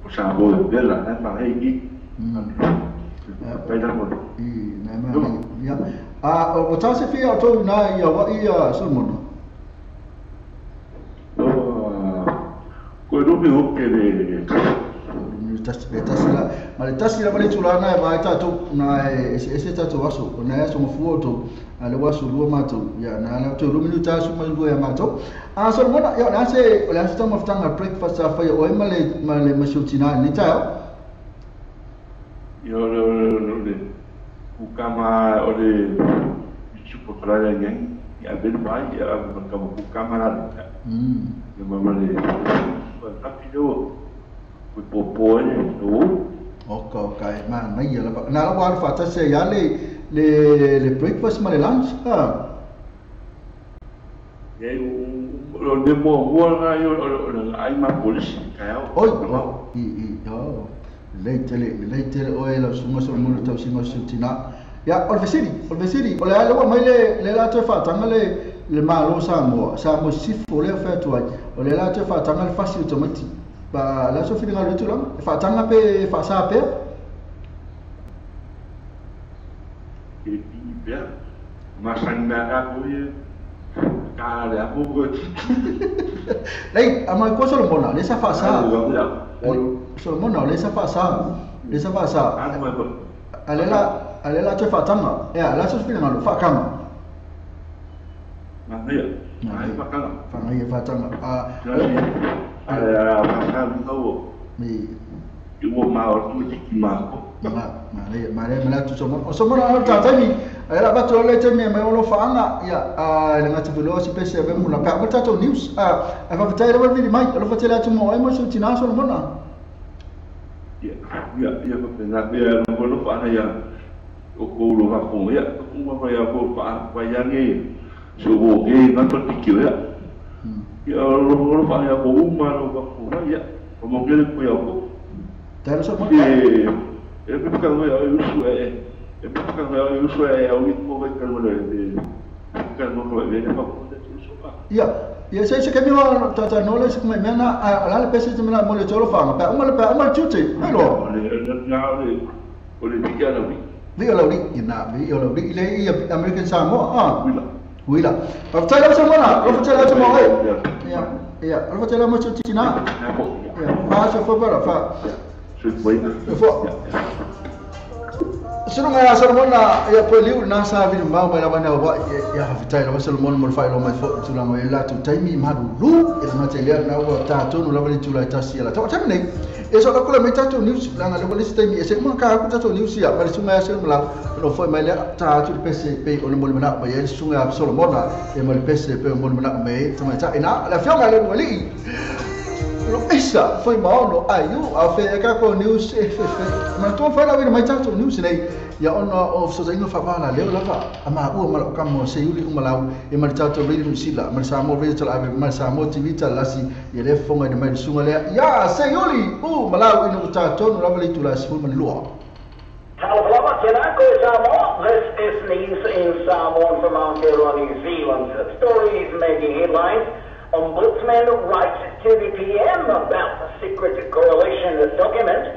ko sa bo bela ma hegi pai da mo na ma ia o tau se fia o tau na ia wa ia Solomon ko no me o que de tasila male tulana e vai tatu na ese tatu waso na ya so foto ale waso lu mato ya na na to lu minuta so malu ya mato so mona ya na se ole asta mafutanga breakfast fa ya o male mashutina ni ta yo le ukama ole chupo para ngen ya ben bai ya kama ukama na ya mama le rapido with popo no okay man mai ya la na la war fata se ya le breakfast ma le lunch ye lo de mo na yo ai ma police ka oi le tele o la suma so mo ta singo sutina ya olvesiri ole ale wa mai le la te fata ngale le malo sa mo sifo le fa to o le la te fa tanga le fasi automati ba la so fina le tulang fa tanga pe fa sa pe e pe ma sanga ka ko ye ka le apo ko lei ama ko Solomona le sa fa sa Solomona le sa fa sa ale la te fa tanga ya la so fina lo fa kama ai pakanga fangai fatanga pakanga tau iwo mau mutiki mako mare tu somona ta tani era bato le te me lo fanga ya le ngati velo si pese be mula pa mata to news fa fatai le vidi mai lo fatela tu mo mo su tina Solomona ya pa pena be lo fa ya o ko lo va ko ya ko ya ko pa ya nge so wo e na to tikio ya lo fa ya ko uma lo va ko ya como que ko ya ko Tell us about e pe ka no ya usu o ritmo vai ka no le ka no lo ve pa ko de so pa ya sai se kemi wa ta no le se me na ala le pese te me mo le tolo fa pa ma tutte hello le diga la vi lo di le American Samoa Wila. Fatela semana, lo fatela tu mau. Ya, lo fatela mo tu tina. Ya, fa so fa bara fa. Sweet boy. Fo. Sino nga Solomon na ya peliu na sa vi mau mai la bana wa ya hafitai la Solomon mo fa lo mai fo tu la mai la tu taimi maru lu e na te le na wa ta tu la bali tu la ta sia la ta taimi nei e so ka kula mai ta tu news la na bali taimi e se mo ka ku ta tu news ya bali sunga se la lo foi mai le ta tu pese pe o mo na mai e sunga Solomon na e mo pese pe o mo na mai ta mai ta ina la fio mai le mo li lo esa foi mau no ayu a fe ka ko news e fe ma to fa la vi mai ta tu news nei ya ona of so zinga fa bala le lava ama u mal kam mo se yuli umalau e mal ta to ri sila mal sa mo ri tal ave mal sa mo tv tal lasi ye le fonga de mai sunga le ya se yuli u malau inu ta to no lavali tu la sul man lua Talava Kenako Samoa. This is news in Samoa from Aotearoa, New Zealand. Stories making headlines. Ombudsman writes to the PM about the secret coalition document.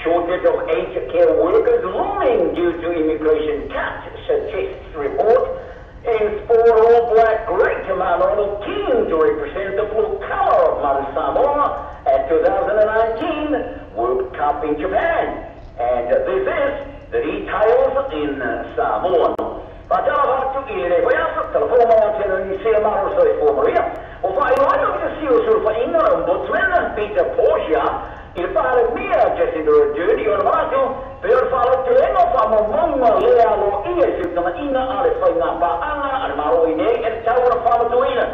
Shortage of aged care workers looming due to immigration cuts, suggests report. In sport, All Black great Manolo keen to represent the blue color of Mother Samoa at 2019 World Cup in Japan. And this is the details in Samoa. Patala tu ile voyasa telefon mo tena ni se maro so e formaria. O fai loio che si usa fa in ombudsman Peter Portia il pare mia che si do giorni o mato per fare treno fa mo mamma le alo ie si tama ina ale fa na pa ana al maro ine e tawra fa mo ina.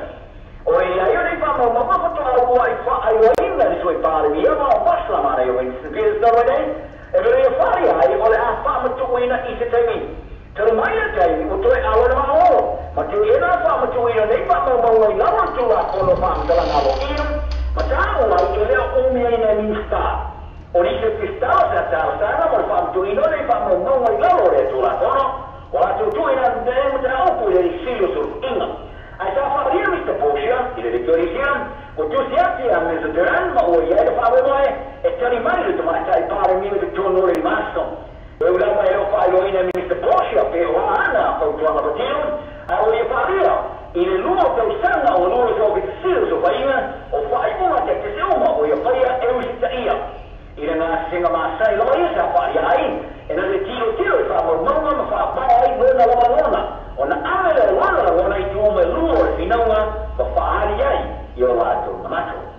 O ia io ne fa mo mamma fa to au ai fa ai ina di suoi pare mia ma basta mare io in spies da vede e per fare ai o le fa mo to ina i se temi. Termaia kai o toi awa na o ma te ena fa ma tu ina nei fa ma mo i lawa tu a kono fa ma la ngalo ina ma ta o la tu le o mi ina ni sta o ni se sta sa ta sa ma fa tu ina nei fa ma mo i lawa re tu la kono o la tu ina de mo ta o pu le silo su ina ai sa fa ria mi sta poscia ile de torisiam o tu si atti a mezzo terran ma o ia de fa mo e te rimane tu ma ta i pare mi de tu no rimasto. Eu lama eu falo ina Mr. Portia pero ana o tu ama batilo a o ia faria ile lua teu sanga o lua jo vitsiro so faina o fai uma te se uma o ia faia eu ia ile na singa masai lo ia sa faria ai e na tiro e fa mo ma fa ai bona lona ona amele lona i tu me lua finaua fa faria ai io la tu macho.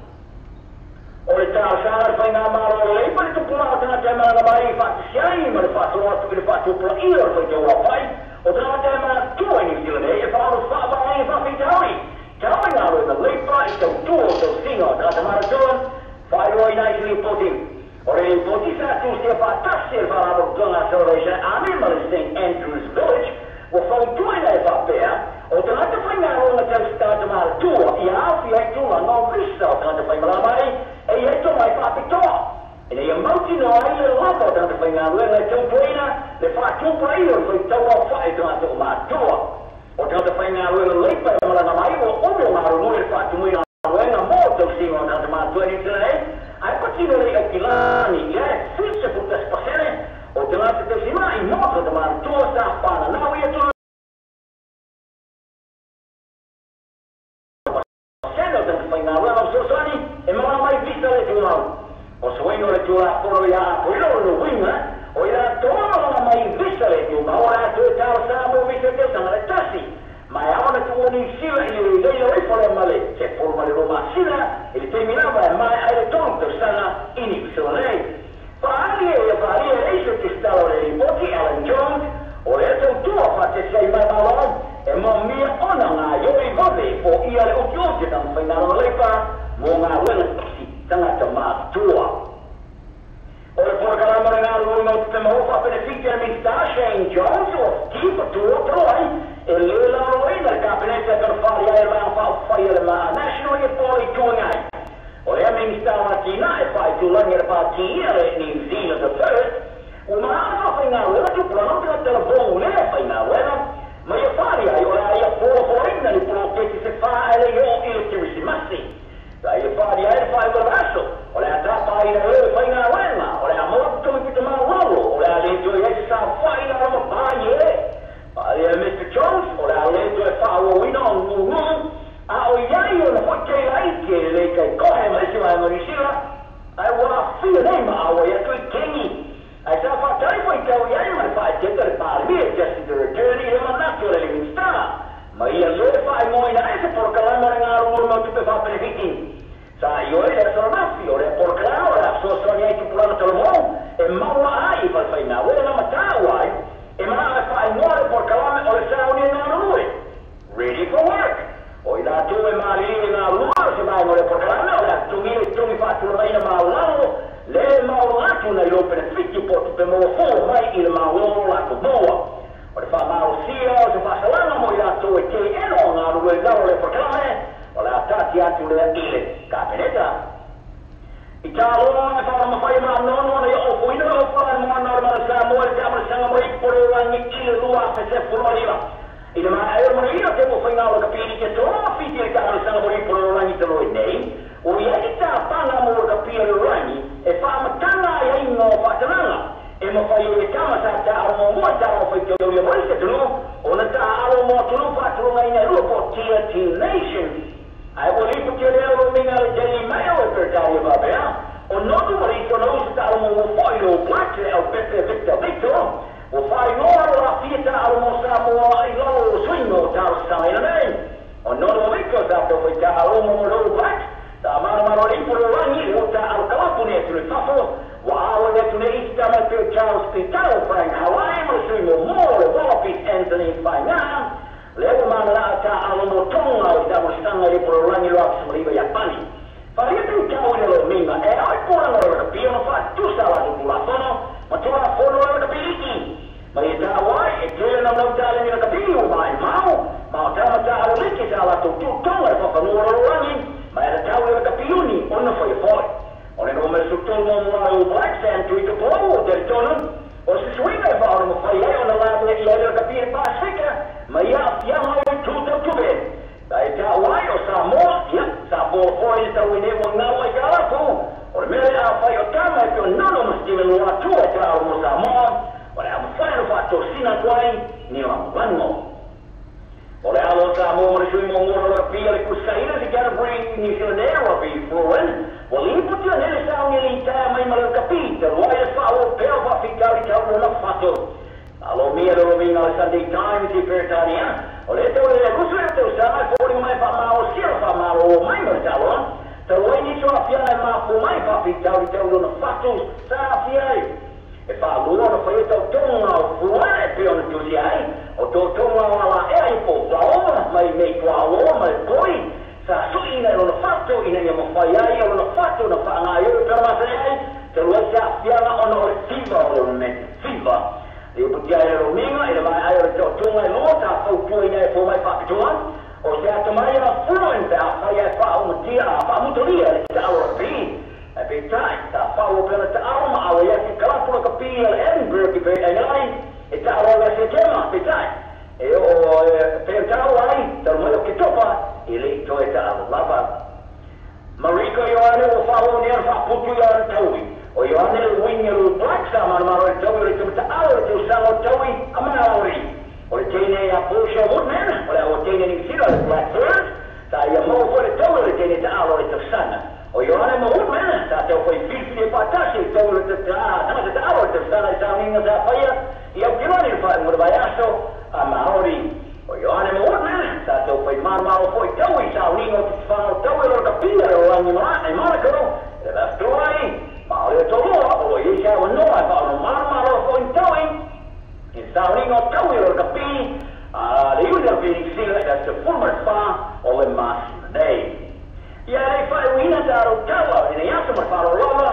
Ora ta sa fa na maro lei per tu pula ta na ma na mai fa siai ma fa so tu che fa tu pula io fa che wa fai o ta ta ma tu ai ni le e fa lo fa ba ai fa fi tari ta na ro lei fa i tu singo ta ma ro fa ro i nai li potin ora il poti sa tu si fa tassi fa la borgona salvation animal St. Andrews Village o fa tu ai fa per o ta ta fa na ro na ta sta ta ma tu ia fi ai tu la no vista ta ta fa ma mai e io to mai fa pitto e io molti no ai le lavo tanto fai una le tempoina le fa tu per io fai to fa e tanto ma tu o tanto fai una le per ma la mai o ma lo le fa tu una buona molto sì ma tanto ma tu eri tre hai patito le aquilani sì se può spasare o te la te si mai molto ma tu sta fa no io tu e non ho mai visto le giornate o suono le giornate o ya quello lo wina o ya non ho mai visto le giornate ora tu ciao siamo visto che sono le tassi ma ora tu non si vede le lei fuori male se forma le Roma sina e terminava ma hai tonto sana inizio lei parli lei che stava le ripoti Alan Jones o le tu a fare sei mai malo e ma mia ona na io i vode o ia le occhio da un finale lei fa Mona wena tanga ma tua. Ora por calama na luna o tema fa beneficia mi sta Shane Jones o tipo tua troi e le la wena capinetta per fare la fa la national e poi tu ngai. Ora mi sta mattina e fai tu la mia partita in New Zealand the first. Uma fa fina wena tu pronto la telefone le fina wena ma io fare ora io for in le progetti se fa e io il che si massi. Dai fai il resto, o la trappa fai una wella, o la molto più ma loro, o la legge e sa fai la roba paglie Mr. Jones, o la legge e fa o non, a o io la faccio che lei che corre ma si va a morire, I wanna feel him, a o io tu kengi, I sa fa Samoa i tau iai mai whae teta le pārimia just to return i rema natu le living star. Ma ia loe whae moina e se porkalama re ngā rūru mau tupe whapenefiti. Sa i oi le sora mafi o le porkalama o le apsosoni ai tupulana talomo e maua ai i whalwhaina o le ngama tāu ai e maa e whae noa le porkalama o le sauni e ngā rūru. Ready for work. O i la tu e maari ngā rūru se mai mo le porkalama o le atungi e tungi whaatulamaina maulano le maulatu na i lo benefiti po tupe moa fō mai i le maulano lako moa. O le whamaro sia o se whasalanga mo i ato e te eno ngā rue lau le porkalame o le atati atu le ile ka peneta. I tā loa e whama whai maa nono na i ofo ina o whai moa nā mara sa moa le te amara sanga mo i pore wangi ile lua pe se furua riva. I le maa e mara ina te mo whai ngā o ka piri ke tō whiti le te amara sanga mo i pore wangi te loi nei. O i eki tā panga mo ka piri le wangi e whama tanga i ainga o whatananga. E mo whai e kama sa ta aro mo ta o whai te oi mo i te tunu, o na ta aro mo tunu whaturu ngai nei rua po TNT Nations. Ai o li puti le aro minga le Daily Mail e pertari e babea, o notu mo rito no usi ta aro mo whai o Black le au Pepe Victor, o whai no aro la fieta aro mo sa mo ai lau o swingo ta aro sa ina nei. O notu mo rito sa to whai ta aro mo lau Black, ta maro ripuro rangi o ta aro kalapune e tunu tafo, wa awa le tune ista mai peo Charles Pitao Frank Hawaii mo sui mo more Wallapis Anthony Fainga le o mana la ta alo mo tonga o ta mo stanga i por rangi lo apsa mo riba Japani faria tu tau i lo minga e ai pora no lo kapio no fa tu sala tu pula fono ma tu la fono lo kapiliki ma i ta wai e te na mo ta le ni kapio mai mau ma ta alo liki sala tu tonga fa fa no lo rangi ma era tau i kapioni ona foi foi. O le nome structur mo o Black Sand tu i te povo del tono, o se swinga e varo mo fai e o na lato e ia le kapire Pasifika, ma ia mai tuta tube. Da e ta wai o Samoa, ia, sa po foi ta wine mo nga wai kalapu, o le mele a fai o tama e pio nano mo stime no atu e ta o mo Samoa, o le amo fai no fato sina kwai, ni o amo vanmo. O le alo Samoa mo le sui mo ngoro la pia le kusaina si kara bring New Zealand Air o bi fluent, o li puti o nele sa unge li taia mai ma le kapita, lo ai e whao peo wa whikari tau no na whato. Alo mia lo minga le Sunday Times i Peritania, o le tau le kusu e tau sa mai fōringa mai whamao sira whamao o mai ma taloa, tau ai niso a whiana e mafu mai whawhikari tau no na whato sa a whiai. E whalua no whai tau tonga o fuane peo na tusi ai, o tō tonga o ala e ai po whaoma mai mei tualoa mai koi, sa sui ina no na whato ina ia mo whai ai o na whato na whaangai o pera masa ai, te rua se a whiana o na ore fiva o le mene, fiva. Le uputi ai ro minga, ina mai ai o tō tonga e loa, ta whaupua ina e fō mai whakitoa, o se a tamai a fluent a whai ai whaumatia, a whaumutoria le te aura pi. E pe tai, ta whao pera te aroma awa ia ki kalapura ka pia Edinburgh ki pe ai, e ta awa ia se tema, pe tai. E o pe tau ai, tau mai o ki topa, i le to e ta awa lava. Mariko Ioane o whao ni ar whaputu i ar taui. O Ioane le wingi aru Black Sama maro e taui le tumita awa te usanga o taui a Maori. O le teine a Portia Woodman, o le o teine ni sira le Blackbird, ta ia mau fo le taui le teine ta awa le te usanga. O Ioane mo Woodman, ta te o fai filfi e patasi, tau le te tamata ta awa te usanga i sauninga ta whaia, i au kirani le whae mura vaiaso a Maori. O Ioane mo Woodman, ta te o fai marmao fo i tau i sauninga te whanau tau e lor kapia e o rangi maa e Monaco, e vastuai, Maori o toloa, o i se awa noa e whanau marmao fo i tau i sauninga o tau e lor kapia, le iwi le pini sila e se fulmer wha o le masina nei. Ia e whae uina te aro tawa, ina iasa ma wharo loa,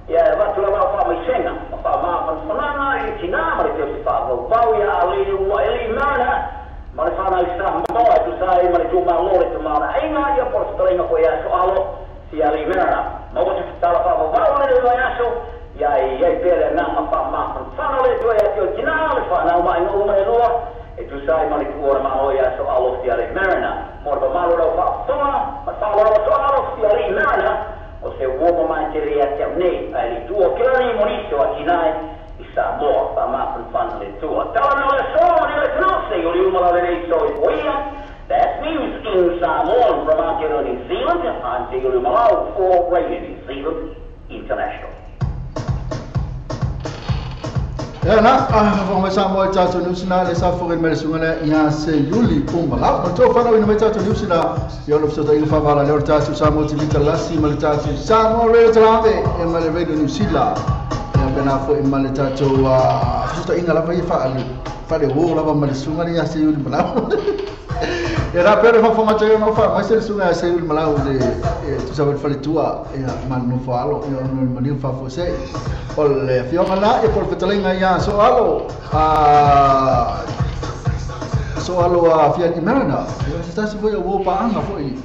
ia e watu la wau wha mai senga, ma wha maa whanwhananga, i tina, ma le teo si wha vau ia a le ua e li mana, ma le whana i sa moa e tu sai, ma le tu maa lore tu maana, einga ia por staringa ko ia so alo, si a li mana, ma watu whatala wha vau ne le vai aso, ia e pere nga ma wha maa whanwhana le tu ia teo tina, le whana uma inga uma e loa, e tu sai ma le kuora maa o ia so alo si a le mana, morba malo rau wha whonga, ma wha alo so alo si a li mana, o se uomo mai te rea te au nei, ai li tua kirani moniso a tinai, i sa moa, wha maa whanwhana le tua. Tawa na le so, ni le tenose, o li umala le nei so i poia, that's news in Samoan from Aotearoa, New Zealand. I'm Te Uru Malau for Radio New Zealand International. Ya na, vamos a mo tato ni usina le sa fo me sungana ya se yuli umala. Mato fa no ni tato ni usina. Yo lo so ta fa vala le tato sa mo tili talasi mal tato sa mo re trave e mal vedo ni usila. Ya pena fo mal tato sta inga la fa le wo la mal sungana ya se yuli umala. Ya na pero fa ma tayo no fa, mas se sungana se yuli umala de tu sa fa le tua ya man no fa alo yo no mani fa fo se. Oleh fiona e por fetalenga ya soalo fiat imana está se foi o pa anga foi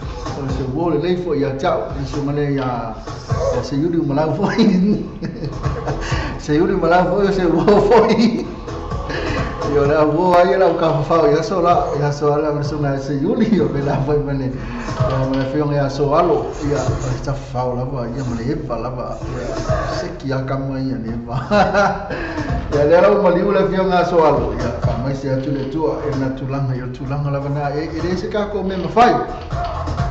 se o le foi ya tau se mane ya se yuri malau foi se yuri malau foi se o foi yo la vou aí lá o carro fala ya soala mas se yuri yo pela foi mane me fiona ya soalo ya está fala va ya mane fala va que a caminha neva ya era uma liula fiona soalo ya mas se atule tua e na tulanga la bana e ese ka ko me fai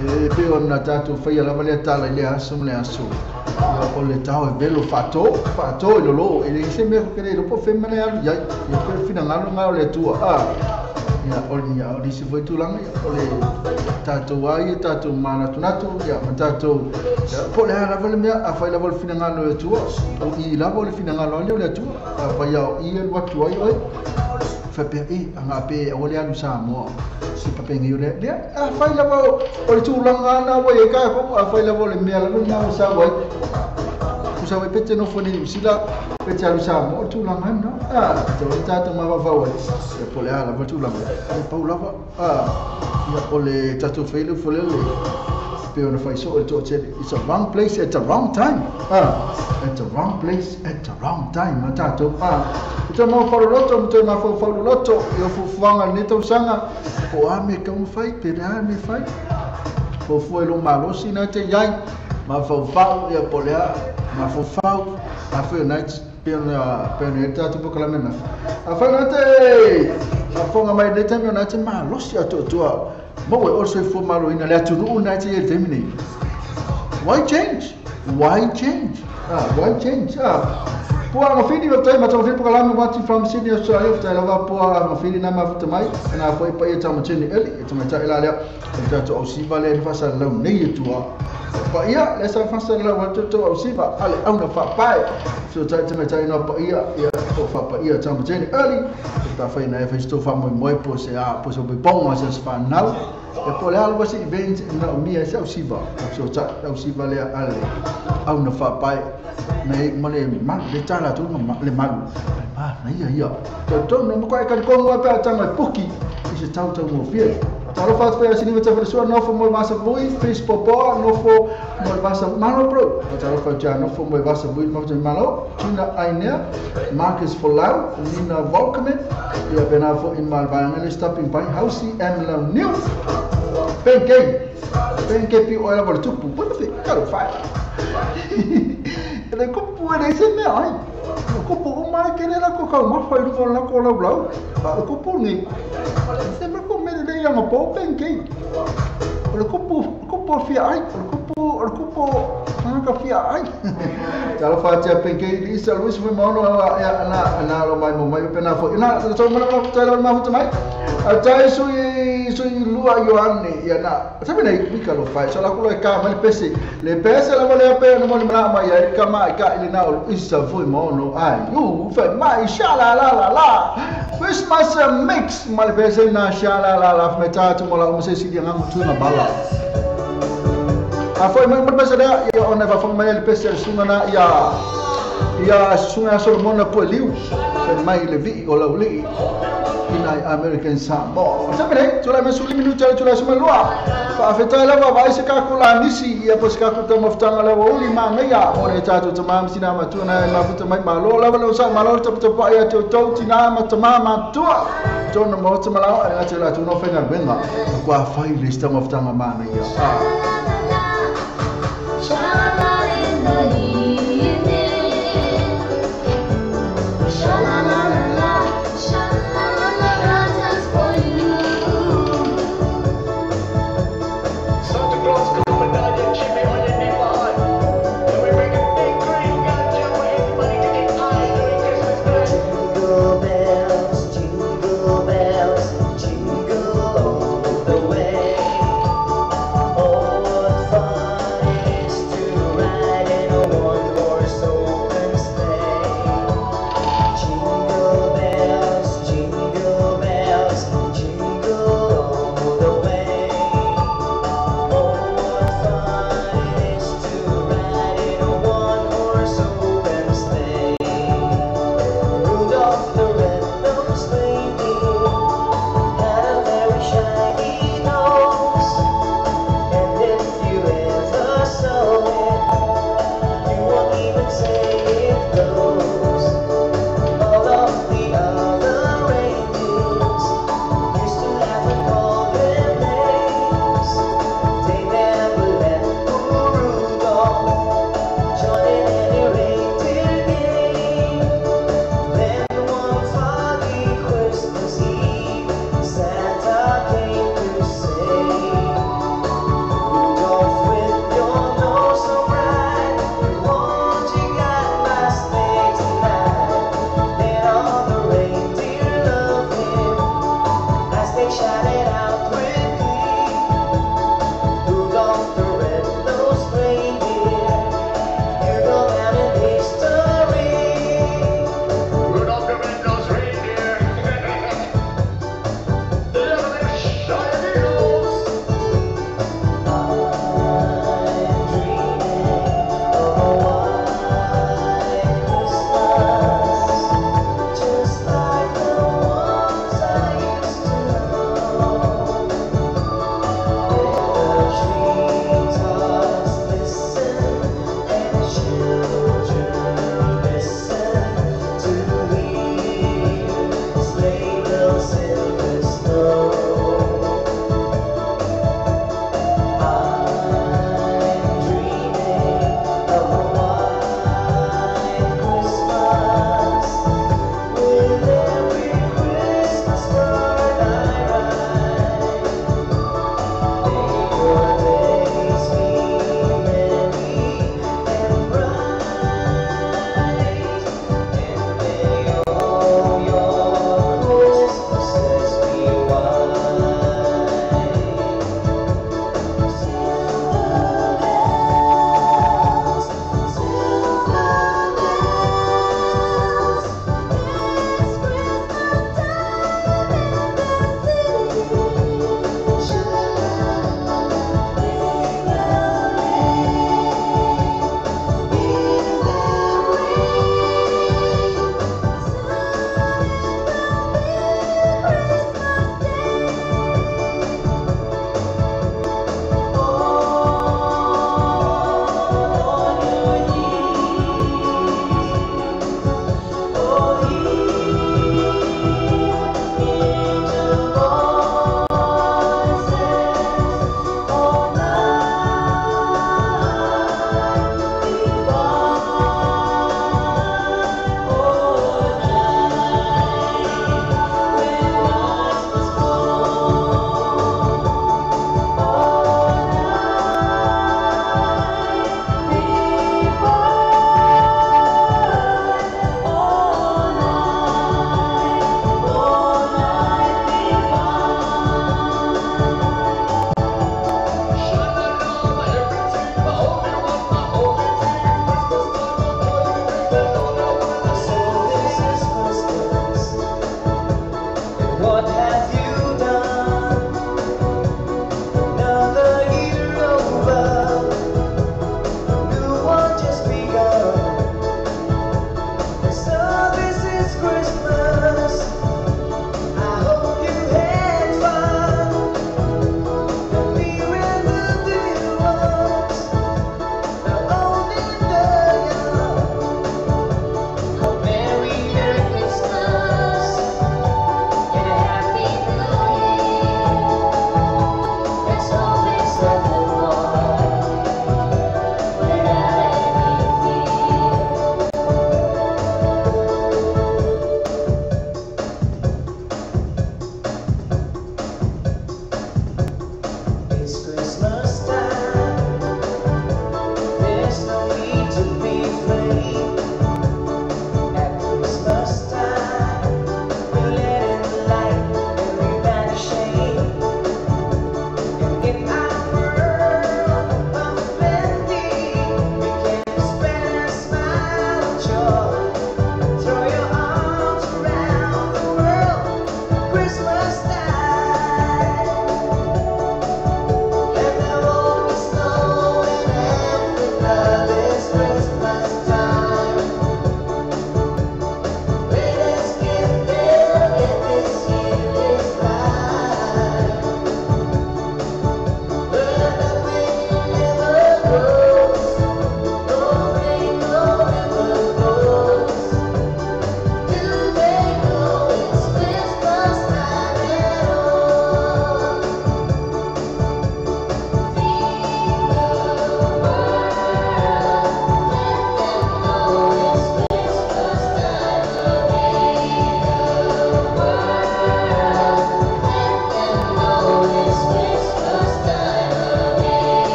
e pe on na tatu fai la vale tala ile asum le asu ya o le tau e belo fato lo lo e se me ko le po femana ya ko fina ngalo ngalo le tua ya o disi foi tulanga o le tatu ai tatu mana tunatu ya tatu po le la vale me a fai la vale fina ngalo le tua o i la vale fina ngalo le tua pa ya i el watu ai oi fa pe anga pe o le anu sa mo si pa pengi le a fai la vale o le tulanga na wo e ka ko a fai la vale me la no sa wo kusa we pete no foni sila pete alu sa mo tulanga no to tatu ma va wo e po le ala va tulanga e pa ula ya o le tatu fele fole le pe ona fai so to it's a wrong place at the wrong time at the wrong place at the wrong time matato ito mo fa loto mo ma fa loto yo fu fanga ni to sanga o ame ka mo fai pe me fai po fu lo malo sina te yai ma fa ya polea ma fa a fe night pe ona tatu po kala mena a fa nate a fonga mai de tempo na te malo si ato tua mo we also for malo ina le tunu na te e termine why change why change po a mafini o tai mato fi po kala me watching from Sydney Australia ta lava po a mafini na mafuta mai na foi pa e tama chini eli e tama ta ila le ta o si vale fa sa lo nei tua pa ia le sa fa sa lo to o si va ale au na fa pai so ta tama ta ina pa ia o fa pa ia tama chini eli ta fa ina fa sto fa mo po se a po so be bon se fa nau e po le algo si event na mia se o si va so ta o si vale ale au na fa pai nei mane ma le tala tu le malu na ia to me ko ka ko mo pa tanga puki i se tau mo fie taro fa fa sini me tafel so no fo mo basa bui fish popo no fo mo basa malo bro taro fa ja no fo mo basa bui mo malo tuna ainea Marcus Folau Nina Volkemen ia bena fo in Malbang and stopping by Housey and Lo New Penke pi oil vol tupu what the caro fa ele ko puede ser me ai ko po mai que era ko ka ma foi no la ko la blau ko po ni sempre ko me de yang po penke ko po fia ai ko po ka fia ai talo fa tia penke di sa Luis foi mono na lo mai mo mai pena foi na so mo na talo ma fu mai atai sui lua yoane ya na sabe nei bika lo fai so la kulo ka ma le pese la vole pe no mo na ma ya ka ma ka ile na o isa foi mono ai fa mai shala la Christmas mix ma le pese na shala la metatu mo la mo se si nga mo tu na bala a foi mo pese da ya ona va fo mai le pese sunga na ya sunga Solomon po liu se mai le vi o la uli inai American Samoa. Sabe, cula me suli minuto cula suma lua. Pa feta lava vai se kakula nisi ia pos kakuta maftanga lava uli mangaya. Ore tatu tamam sina matuna ma futa mai malo lava lo sa malo tap tap ia to tina matama tua. John mo tama lao ana tela tu no fenga benga. Kwa fai lista maftanga mangaya.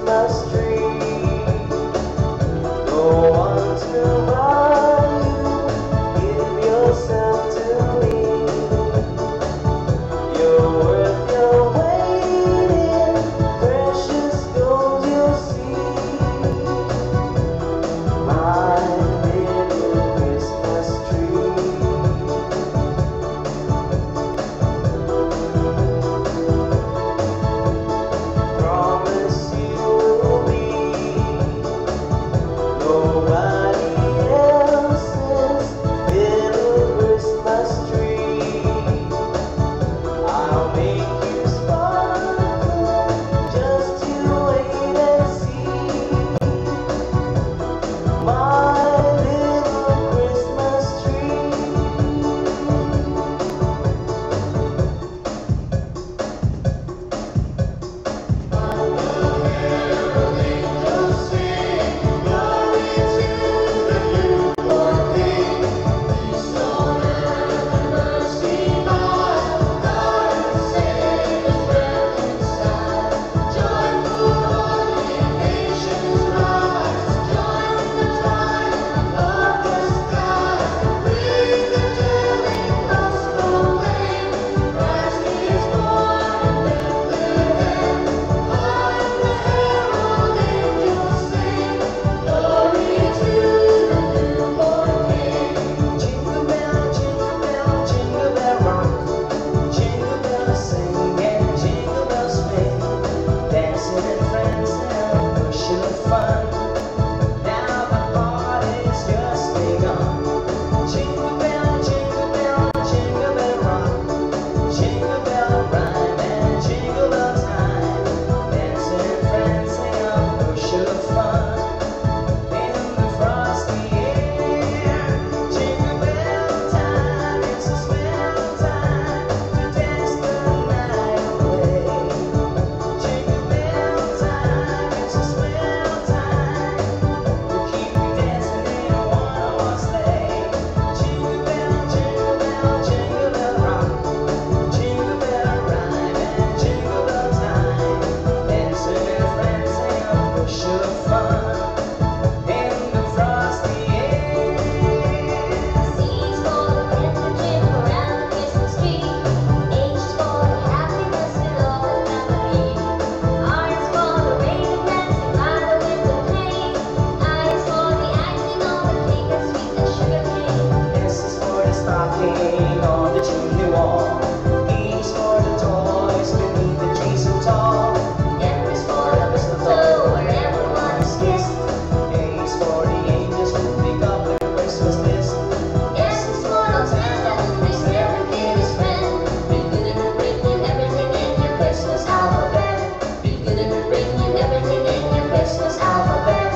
Christmas tree. No one to buy you, give yourself to me. You're worth your weight in precious gold, you'll see. My little Christmas tree. Promise you will be nobody else's little Christmas tree. I'll make you sparkle, just you wait and see. My little Christmas tree. Jingle bell, jingle bell rock. Jingle bells sing and jingle bells swing. Dancing and prancing and pushing of fun. Now the party's just begun. Jingle bell, jingle bell rock. Jingle bell rhyme and jingle bell time. Dancing and prancing and pushing of fun. In the frosty air, jingle bell time, it's a swell time to dance the night away. Jingle bell time, it's a swell time to keep you dancing in a one-horse sleigh. Jingle bell, jingle bell rock. Jingle bell rhyme and jingle bell time. Dancing and prancing and push of fun. In the frosty air. C's for the panther jam around the Christmas tree. H is for the happiness and all the family. R is for the rain dancing by the window pane. I is for the icing on the cake and sweet and sugar cane. S is for the stocking on the chimney wall. E is for the toys beneath the trees so tall. F is for the mistletoe where everyone is kissed. A is for the angels who pick up their Christmas list. S is for the Santa who makes every kid his friend. Be good and bring you everything in your Christmas alphabet. Be good and bring you everything in your Christmas alphabet.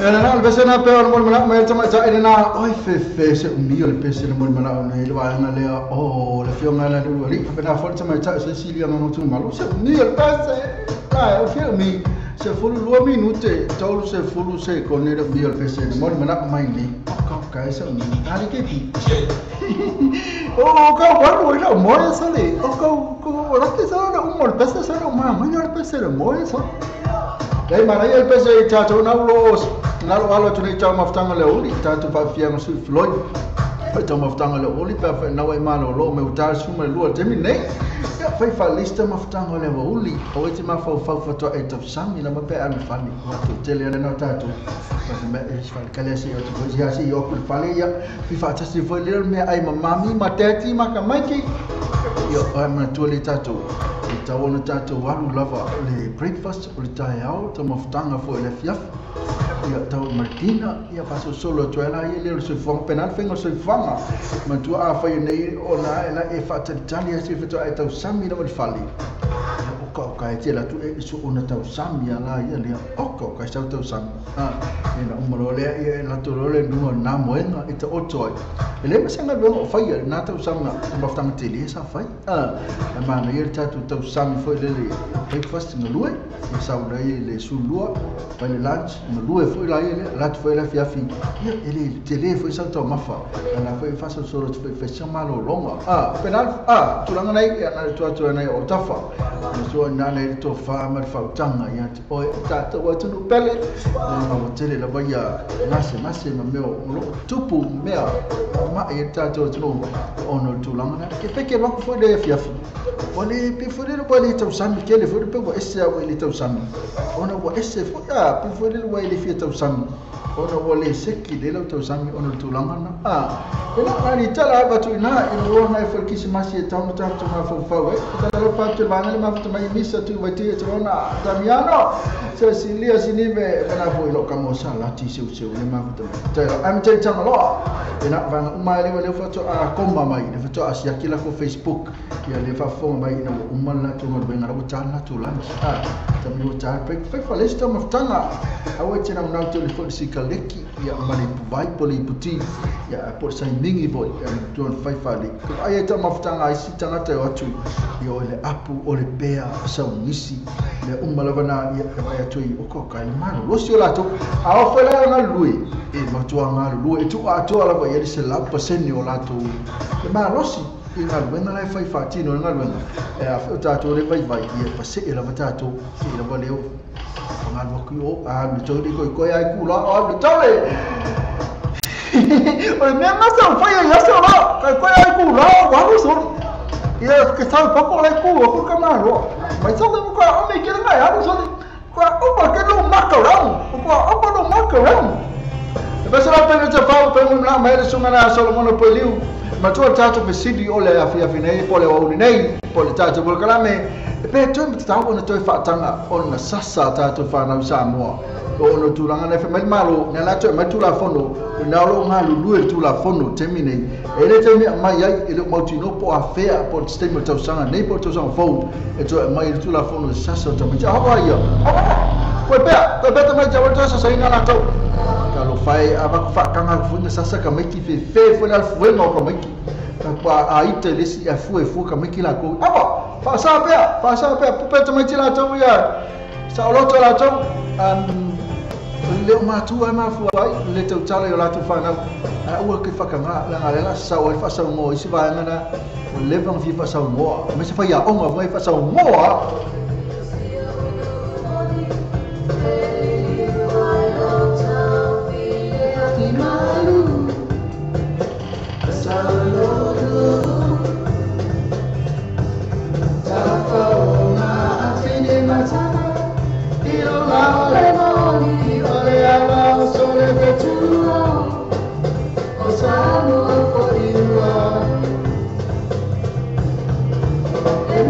Ana bese na pe on mana me tama ta ina oi fe se mi ole pese na mana ne le wa na le o le fio ngala du ri pe na fo tama ta Cecilia no tu malo se mi ole pese o fio mi se fulu lo minute tolu se fulu se con ne mi ole pese na mana mai ni ka se mi ali ke pi o ka wa no mo sa le o ko ra ke sa na mo pese sa na ma ole pese na mo sa dai mana ia pese ta to na lo alo tu nei tau maftanga le uli tatu pa fia ma sui floi pa tau maftanga le uli pa fa na wai malo lo me uta su me lua temi nei ya fai fa lista maftanga le uli o iti ma fa to e tau sami na ma pe an fani wa tu tele ana tatu pa me e fa kale si o tu ya si o ku fale ya fi fa ta si foi le me ai mami ma teti ma ka mai yo ma tu le tatu tau ona tatu walu lava le breakfast o le tai au tau maftanga fo le fiaf ia tau Martina ia paso solo tuela ia le se fong penal fengo se fanga ma tu a fa nei ona ela e fa tali se feto ai tau sami no fali o ka e tela tu e su ona tau sami ala ia le o ka tau sami ina umro le ia la tu le no na moenga e te oto ele me sanga lo fa ia na tau sami ma ftanga tele sa fa ma na ia tatu tau sami foi le breakfast no lue e sa le su lua pa le lunch no lue foi la ia la tu foi la fiafi ia ele tele foi sa tau mafa ana foi fa so solo foi fa chama lo longa penal tu langa nei ana tu nei o tafa so to na le to fa ma fa tanga ya o ta to wa tu pele ma mo tele la baya nase ma meo lo tupu mea ma e ta to ono tu langa ke peke wa fo de fiafu ole pe fo de bo le to sami ke le fo de pe bo esse wa le to sami ona wa esse fo ya pe fo de wa le fi to sami ona wa le seki de lo to sami ono tu langa na ina ni tala ba tu na ino na fo kisi masi e tau ta tu ma fo fa we ta lo pa tu banga le ma tu mai misa tu wa ti tu na Damiano so silia sinibe kana fo lo kamo sa la ti su le ma tu ta am te tama lo ina va mai le fo to a komba mai le fo to a sia kila ko Facebook ya le fa fo mai na umma la tu ma benga ra ta na tu lan ta mi ta pe fa le sto maftanga awe tena na tu le fo si kaleki ya mali vai poli puti ya por sai mingi boy ya tu fai fali ai ta maftanga ai si tanga te atu yo le apu o le pea sa unisi le umma la bana ya tu o ko kai mano lo si la tu a o fela na lui e ma tu nga lui tu a tu ala vai se la paseni o la tu ma lo si ina luenga lai fai fatino nga luenga e a ta tu le vai e pase e la vata tu e la valeu nga lo ki o a mi to di ko ai ku la o mi to le o me ma sa fai ya sa la ko ai ku la wa lu so e que sa poco lai ku o ku ka ma lo mai so le ko o me ke nga ya lu so ko o ba ke no macarão ko no macarão e ba sa la pe te fa pe mo na mai so na Solomon Poliu ma tu tato pe sidi ole afia finei pole wa uninei pole tato pole kalame pe tu mi tau ona tu fa tanga ona sasa tato fa na Samoa ono tu langa na fe mai malo na la tu mai tu la fono na lo nga lu tu la fono terminei ele te mi mai ai ele mo tu no po afea po sistema tau sanga nei po tau sanga fo e tu mai tu la fono sasa tu mi ha wa yo ko pe te mai jawa tu sasa ina na tau kalau fai apa fa kanga funga sasa ka mai ki fe fo na fo no ka mai pa a ite lesi a fu ka mai ki la ko apa fa sa pe pe te mai ti la tau ya sa lo to la tau le ma tu ai ma fu ai le tau tala yo la tu fa na a ua ke fa kanga la ngala sa o fa sa mo isi va ngana le van fi fa sa mo me se fa ya o ma fa sa mo E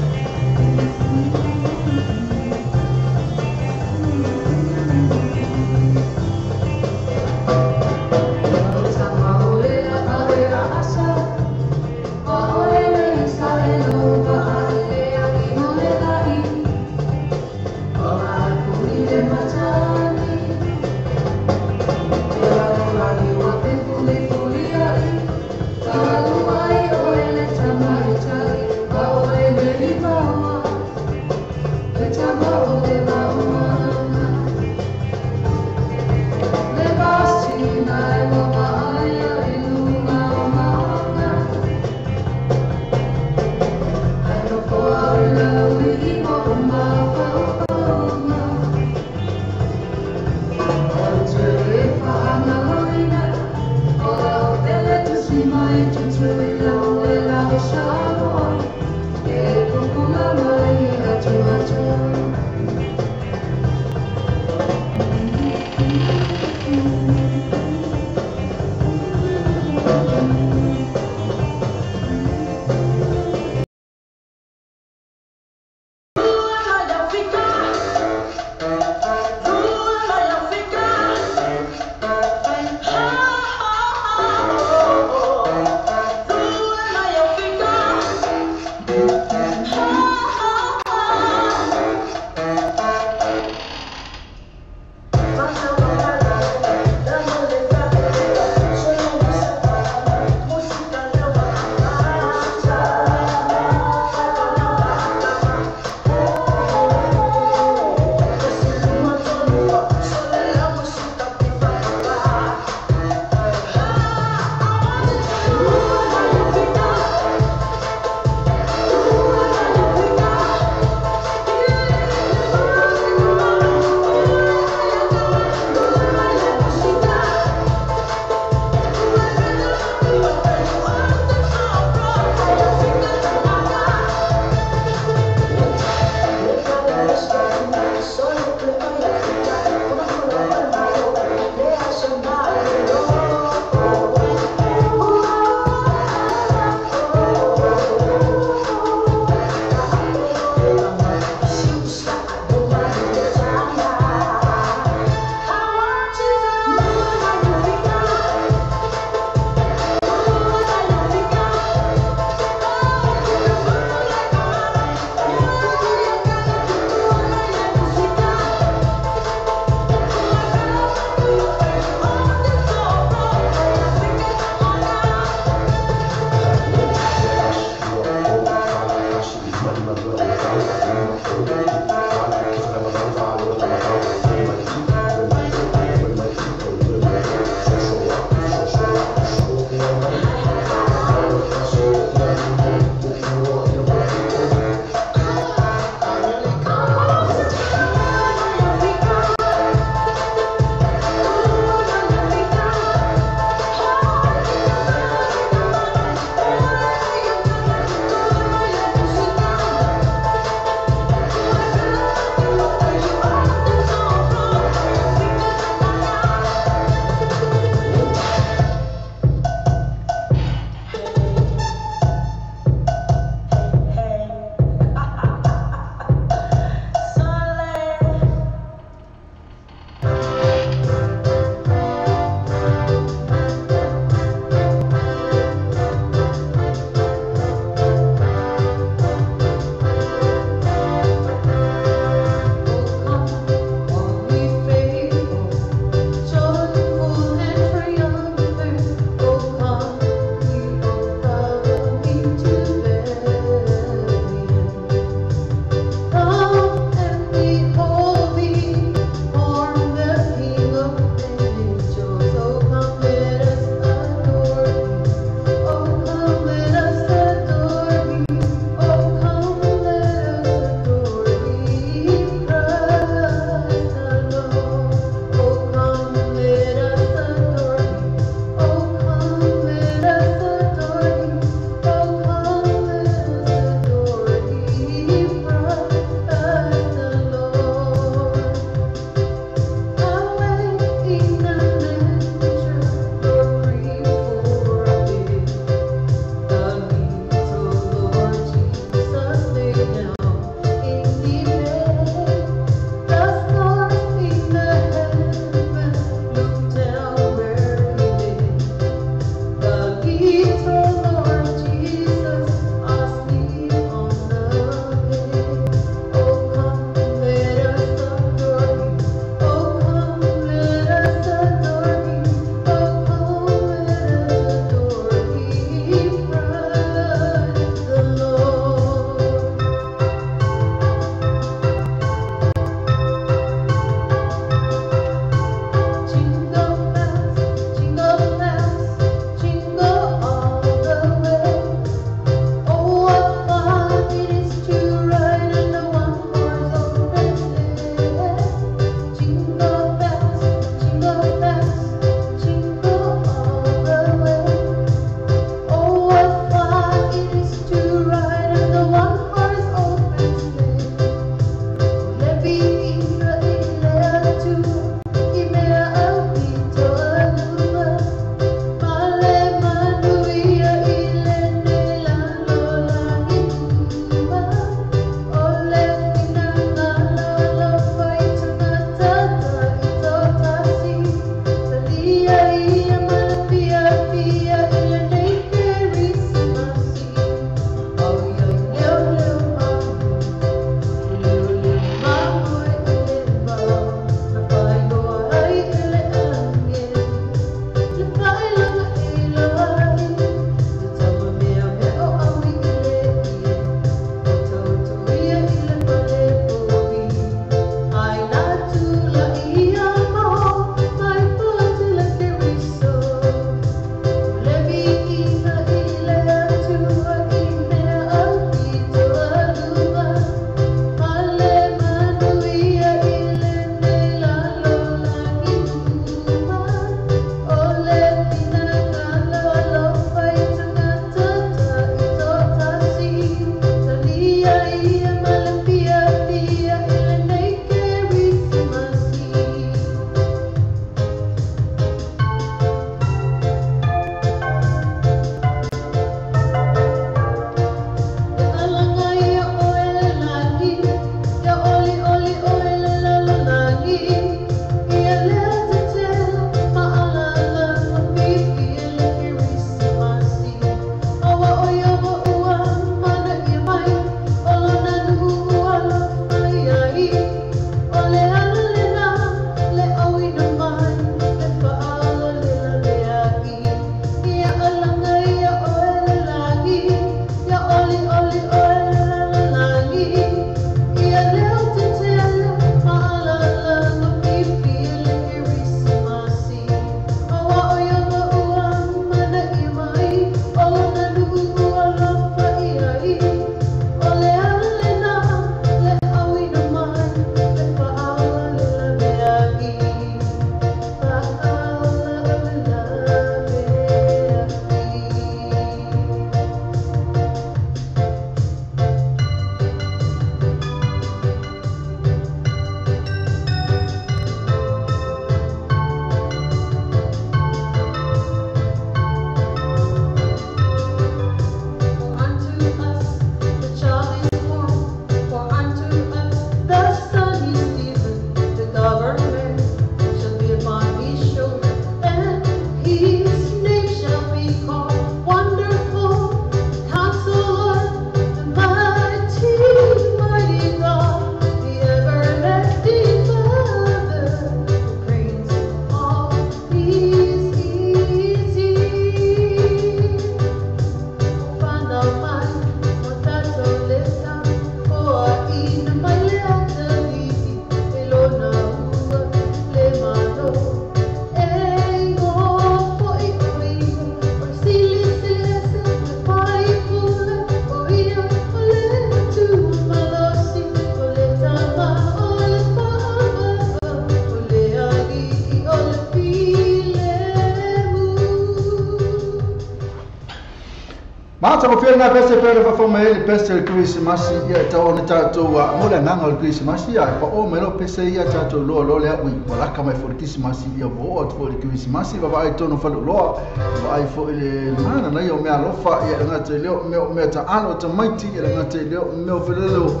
Tago fia na pese pere fa foma ele pese Christmas ia ta ona tato wa mo le nganga o Christmas ia pa o melo pese ia tato lo le ui wala ka mai for Christmas ia bo o for Christmas va vai tono fa lo vai fo ele mana na yo me alofa ia nga te leo me ta ano te maiti ia nga te leo me o felelo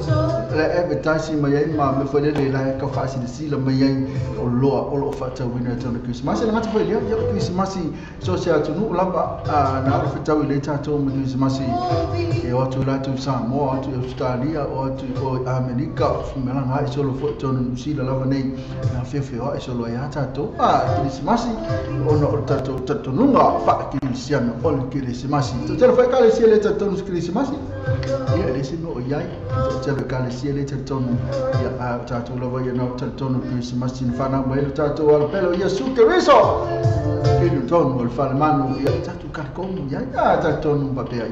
le advertising mai ma me fo le la ka fa si la mai o lo fa ta winner tono Christmas ia nga te fo le ia Christmas so sia tu nu lamba na ro fa le tato mo Christmas e o tu la tu Samoa tu Australia o tu o America me la ngai solo fo tono New lava nei na fefe o solo ia tato Christmas o no tato nunga fa Christiano o Christmas tu te fa kale si le tato Christmas ia le sino ia te kale si le tato ia tato lava ia no tato Christmas in fa na mo tato al pelo ia su Cristo che non tono il fare mano ia tato carcon ia tato non va per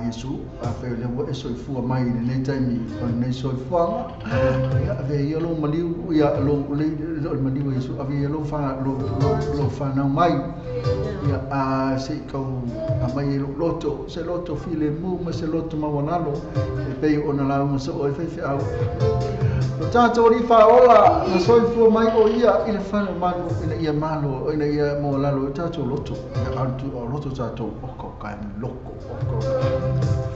Yesu a fe le wo so fu mai le time con nei so fu ya ave io lo maliu ya lo maliu Yesu ave io lo fa na mai ya a se ko a mai loto se loto file mu ma se loto ma wanalo e pe ona la mo so o fe au tanto ri fa ola na so fu mai o ia il fa mano ina ia malo ina ia mo la lo tanto loto ya altu o loto tanto o ka loko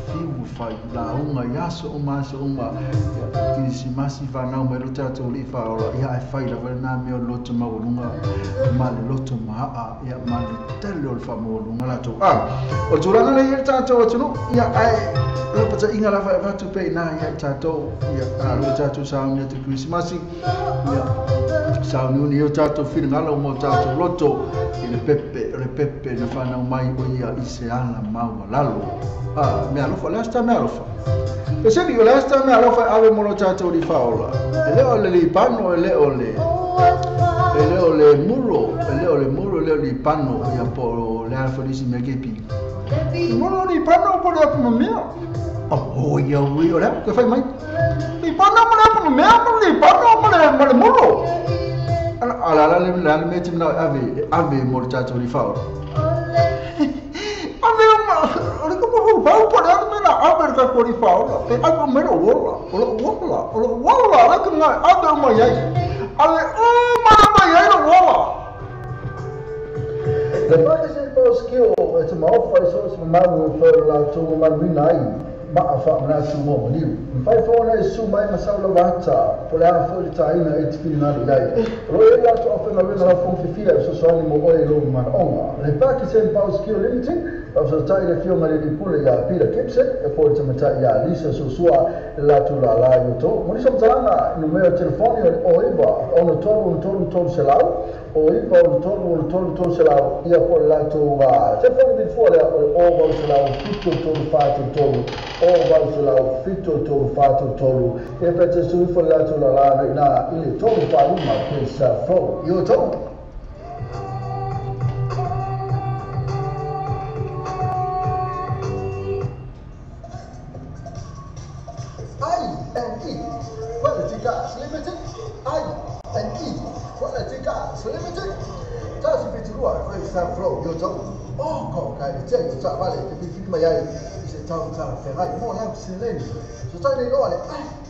fiu fai la uma yaso uma Christmas va na uma luta to li fa ola ia fai la na me loto ma lunga ma loto ma ia ma tele ol fa mo lunga la to o turana le ia tato o tunu ia ai lo pata inga la va tu pe na ia tato ia lo tato sa un te Christmas ia sa un io tato fino ngala mo tato loto le pepe na fa na mai o ia ise ala ma lalo me alofa lasta me alofa e se dico lasta me alofa ave molo tato di faola e le ole li panno e le ole muro le li panno ia po le alfa di si me kepi muro li panno po le po me oh ia ui ora che fai mai li panno po le me li panno po le muro ala la meti na ave molo tato di faola Vau por ela me na aberta por ifaula e a mero wola la que na abre uma yai ale uma yai no wola depois esse bosquio esse mal faz só se mal for lá tu uma minai ma fa na su mo ni fai for na su mai na saula wata por ela foi taina e tfina yai roela tu ofena na fon fifia so so ni mo oilo man onga le pa que se bosquio limiting so tai le fio mari di pule ya pira kipse e poi tamata ya lisa so sua la tu la io to mo so tanga numero telefoni o iba ono tolu selau o iba ono tolu selau ia poi la tu telefoni di fuori o va selau tutto tolu fatto tolu o va selau fitto tolu fatto tolu e per te su fuori la tu la na il tolu fa una questa fo io to flow io to ko kai che cha vale che film mai se ciao ferrai mo ya silenzio so sta nei gole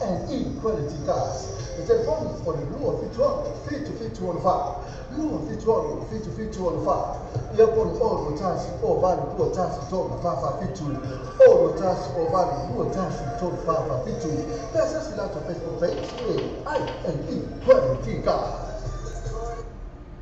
and quality cars e telefoni for the luo fit on fa luo fit on fa io pon o rotas o vale luo tas to fa fitu o rotas o vale luo tas to fa fitu pesa si lato Facebook page and quality cars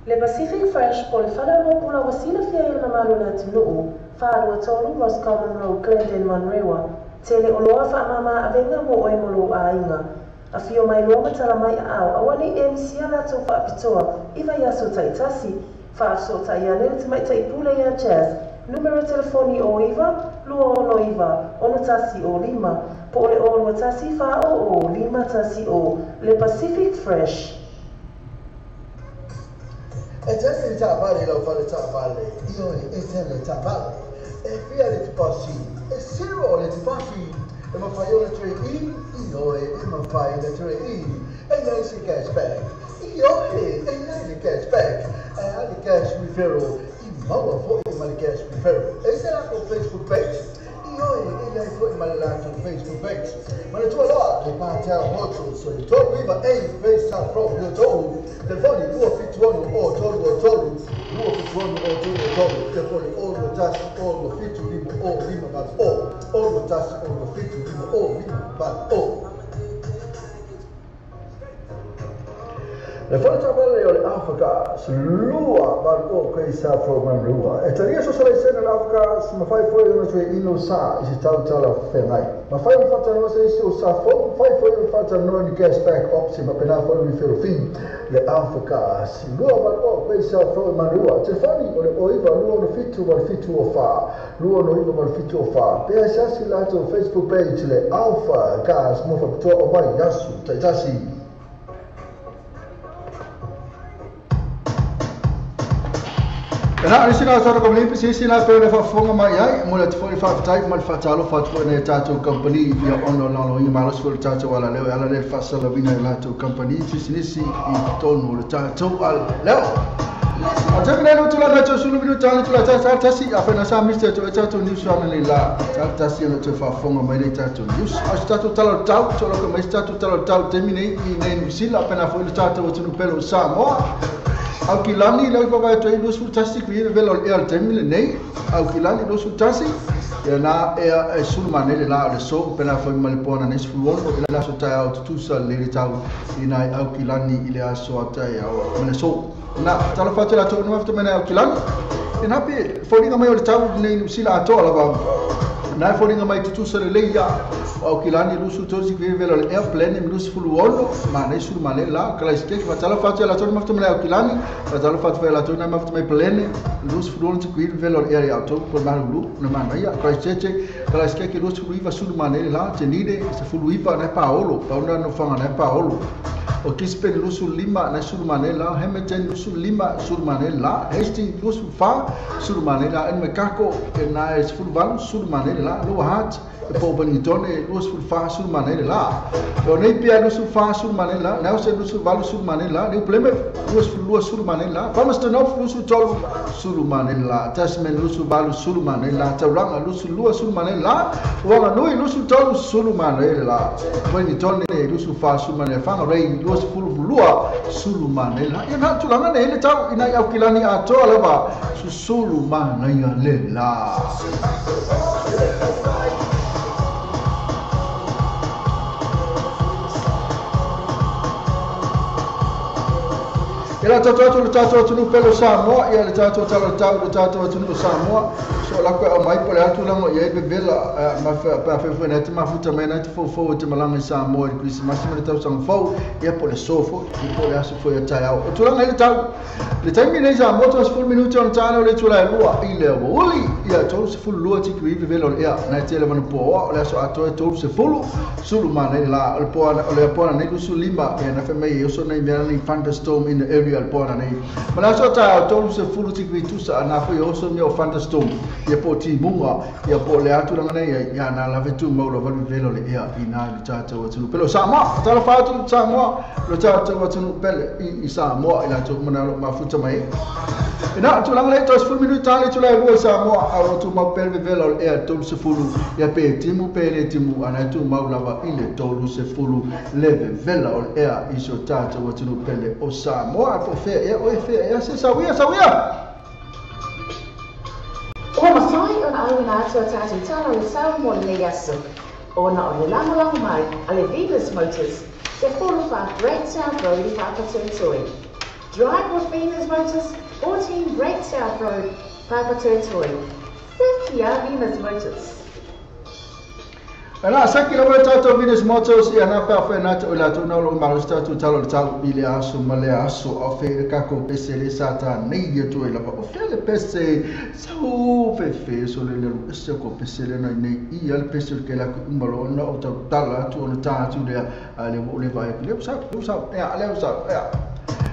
Le Pacific Fresh po le whanau pula wasina fia i na malu na tunuu, whaarua tolu Roscommon Road, Glendon, Manrewa, te le oloa whaamama avenga mo oe molo a inga. A fio mai loa matala mai a au, awani e misia lato whaapitoa, iwa yaso taitasi, whaaso tai ane te mai tai pule ia jazz, numero telefoni o iwa, lua ono iwa, ono tasi o lima, po le ono tasi whao o lima tasi o, Le Pacific Fresh. E te ta vale lo fare ta vale io e te ta vale e via le passi e zero le passi e ma fai le 3 io e ma fai le 3 e lei si cashback io e lei di cashback e ha di cash referral maua fo'i ma le Gas Preferred. E se la ko Facebook page. Ioe, ia fo'i ma le latou Facebook page. Ma le tua loa, le pātau hotu, so le tolu iwa face South Road, le tolu. Telefoni, lua fituanu o tolu, lua fituanu o tolu. Telefoni, o lua tasi, o lua fitu lima, o lima bat o lua tasi, o lua fitu lima, o lima bat o. Le whanatawale o le Alphagas, lua marco kei sa program lua. E taria so sala sena le Alphagas, ma fai foi ona tue ino sa isi tau tala whengai. Ma fai o whatanoa se isi o sa fo, fai foi o whatanoa ni gas back opsi, ma pena foi mi whiro fin. Le Alphagas, lua marco kei sa program lua. Te whani o le oiva lua no fitu ma fitu o wha. Lua no iwa ma fitu o wha. Pea sasi lato Facebook page le Alphagas, mo whakatoa o mai yasu, taitasi. Ena isi na sora company pisi na pe le fa fonga mai ai mo le tfoi fa type mal fa talo fa tfoi ne tato company ia ono no i malos fo tato wala leo ala le fa sala vina la to company nisi I tonu le tato al leo a te mene no tula na to sulu vino talo tula ta si a fa na sa mister to tato ni so amene la ta si no to fa fonga mai le tato news a tato talo tau to lo mai tato talo tau termine I ne sila pena fo le tato to no pelo sa mo au kilani lau papa to I lusu tasi ki velo el temile nei au kilani lusu tasi ya na e sulmane la le so pena foi malpona nes fuon o la so tai au tu sa le tau ina au kilani ile aso tai au mena so na tala fatu la to no after mena au kilani ina pe folinga mai o le tau nei sila ato la va na folinga mai tu sa le ya au kilani lusu tosi ki velo le airplane lusu fuon ma nei sulmane la kala ske fa tala fatu la to no after mena au kilani tala fatu la to no after mai plane lusu fuon ki velo le area auto por malu na mana ia Christchurch kala ske ki lusu fuiva sulmane la tenide se fuiva na Paolo pauna no fanga na Paolo o kispe lusu lima na sulmane la Hamilton lusu lima sulmane la Hastings lusu fa sulmane la en mekako na es fulvan sulmane la lo hat po bonitone lusu fa sulmane la o nei pia lusu fa sulmane la na se lusu valu sulmane la ni problema lusu sulmane la vamos to no lusu tolu sulmane la tasmen lusu valu sulmane la tauranga lusu lua sulmane la wala noi lusu tolu sulmane la bonitone lusu fa sulmane fa rei lusu lua sulmane la ya na tulanga ne le tau ina au kilani a to lava su sulmane ya le la Ela tato tunu pelo Samoa ia le tato tunu Samoa so la ko mai pole atu lango ia be bela ma fa net ma futa mena te fo te malanga Samoa I Christmas ma le tau sang fo ia pole sofo I pole aso fo ia tai au tu langa le tau le taimi nei Samoa to 4 minuti on tano le tula lua I le uli ia to se fulu lua ti ki be bela ia na te le manu po o le aso ato to se fulu sulu mane la le po nei lusu lima e na fe mai so nei mena thunderstorm in the area Alpona nei. Mana so ta tolu se fulu ti tu sa na foi oso mio thunderstorm. Ia po ti munga, ia po le atu langa nei ia na la vetu mo lo valu velo le ia ina le tata o tunu pelo Samoa. Ta la fa tu Samoa, lo tata o tunu pele I Samoa ila tu mana ma futa mai. Ina tu langa nei to 4 minuti tali tu la ru Samoa a tu ma pele velo ia tolu se fulu. Ia pe timu pele timu ana tu ma lava ile tolu se fulu leve velo ia iso tata o tunu pele o Samoa. Fe se sawia O masai ona au na atua tatu tala le sau mo le yasu. Ona o le lango mai ale Venus Motors te folo fa Great South Road I Whakatūtui. Drive with Venus Motors, 14 Great South Road, Whakatūtui. Thank you, Venus Motors. Ana saki la tato Venus Motors ia na pa fa na to la to no lo ma tato talo tau bile aso male aso o fe ka ko pese le sata nei ye to la o fe le pese so fe so le se ko pese le nei I al pese ke la ko mbalo na o tala to no tato le ale le vai le sa ya le sa ya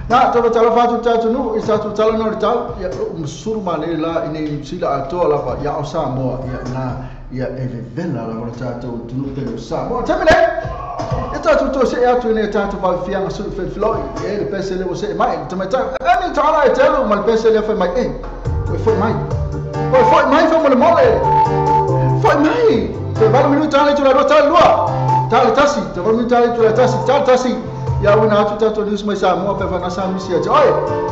na to talo fa to tato no I tato talo no tau ya musulma le la ini sila to la fa ya o sa mo ya na ia eve vela la mona tato tunu pelo Samoa tamene e tato to se atu ne tato va fianga sul fe floi e le pese le se mai tamata ani tala e telo mal pese le fa mai foi mai. Foi mai foi mole. Foi mai. Te vale minuto tale tu la rota lua. Tale tasi, te vale minuto tale tu la tasi, tale tasi. Ya una tu tato dis mai sa mo pe fa na sa misia. Oi.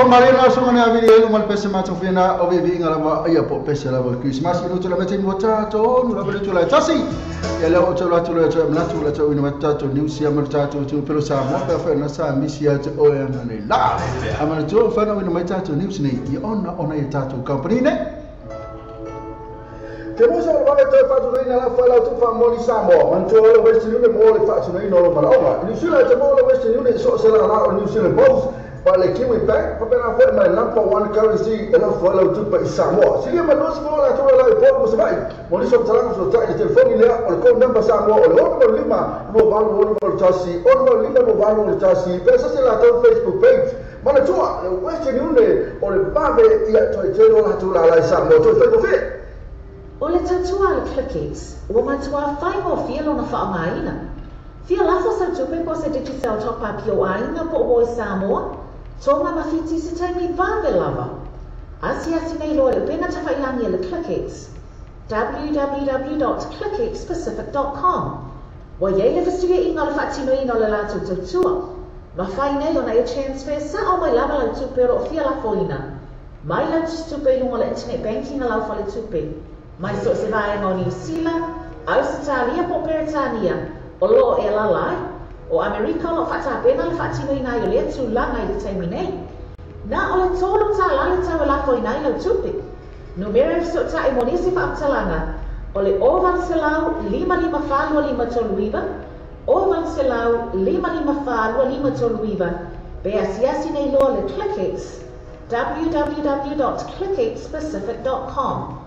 Marina so na video mal pese ma tofina o vivi ngala ia po pese la Christmas no tula mete mo tato no la bele tula tasi ya la o tula tula tula na tula tula ina tato news ya mal tato tu pelo sa mo pa fa na sa misia te o ya ne la amana tu fa no ina mai tato news ne i ona ya tato company ne te mo sa va te fa tu ina la fa la tu fa mo ni sa mo man tu lo westi ne mo le fa tu ina lo mala o ni sula te mo lo westi ne so se la na ni sula boss Wale kiwi bank, pabena foi my number one currency ela follow tu pa Samoa. Sige manos mo la tu la ipo mo sabai. Mo ni so tala so ta telefone ile o ko number Samoa o no lima no valo no tasi o no lima no valo tasi. Pesa se la tu Facebook page. Mana tu Western Union o le babe ia to telo la tu la Samoa to Facebook fit. O le tatua le clickets, o matua fai mo fielo na whaamaina. Fia lafo sa tupe po se digital top up yo aina po o Samoa. Tonga mawhiti se taimi vāwe lava. Asi nei loa le pena tawhailangi le ClickX. www.clickxpacific.com. Wa yei le fastuia inga le whaatino ina le lātou tautua. Ma whai nei o na e transfer sa o mai lava lau tupe ro fia la foina. Mai lau tupe lunga le internet banking lau whale tupe. Mai so se vaenga o New Zealand, Australia po Peritania, o loo e lalai. O Amerika lo fata pena le fatino ina yo le tu langa i taimi nei. Na o le tolu ta la le tau la fo ina i lau tupi. Numero so ta i monisi pa aptalanga. O le oval selau 55 toluiva. Oval selau 55 toluiva. Be asiasi nei loa le ClickX. www.clickxpacific.com.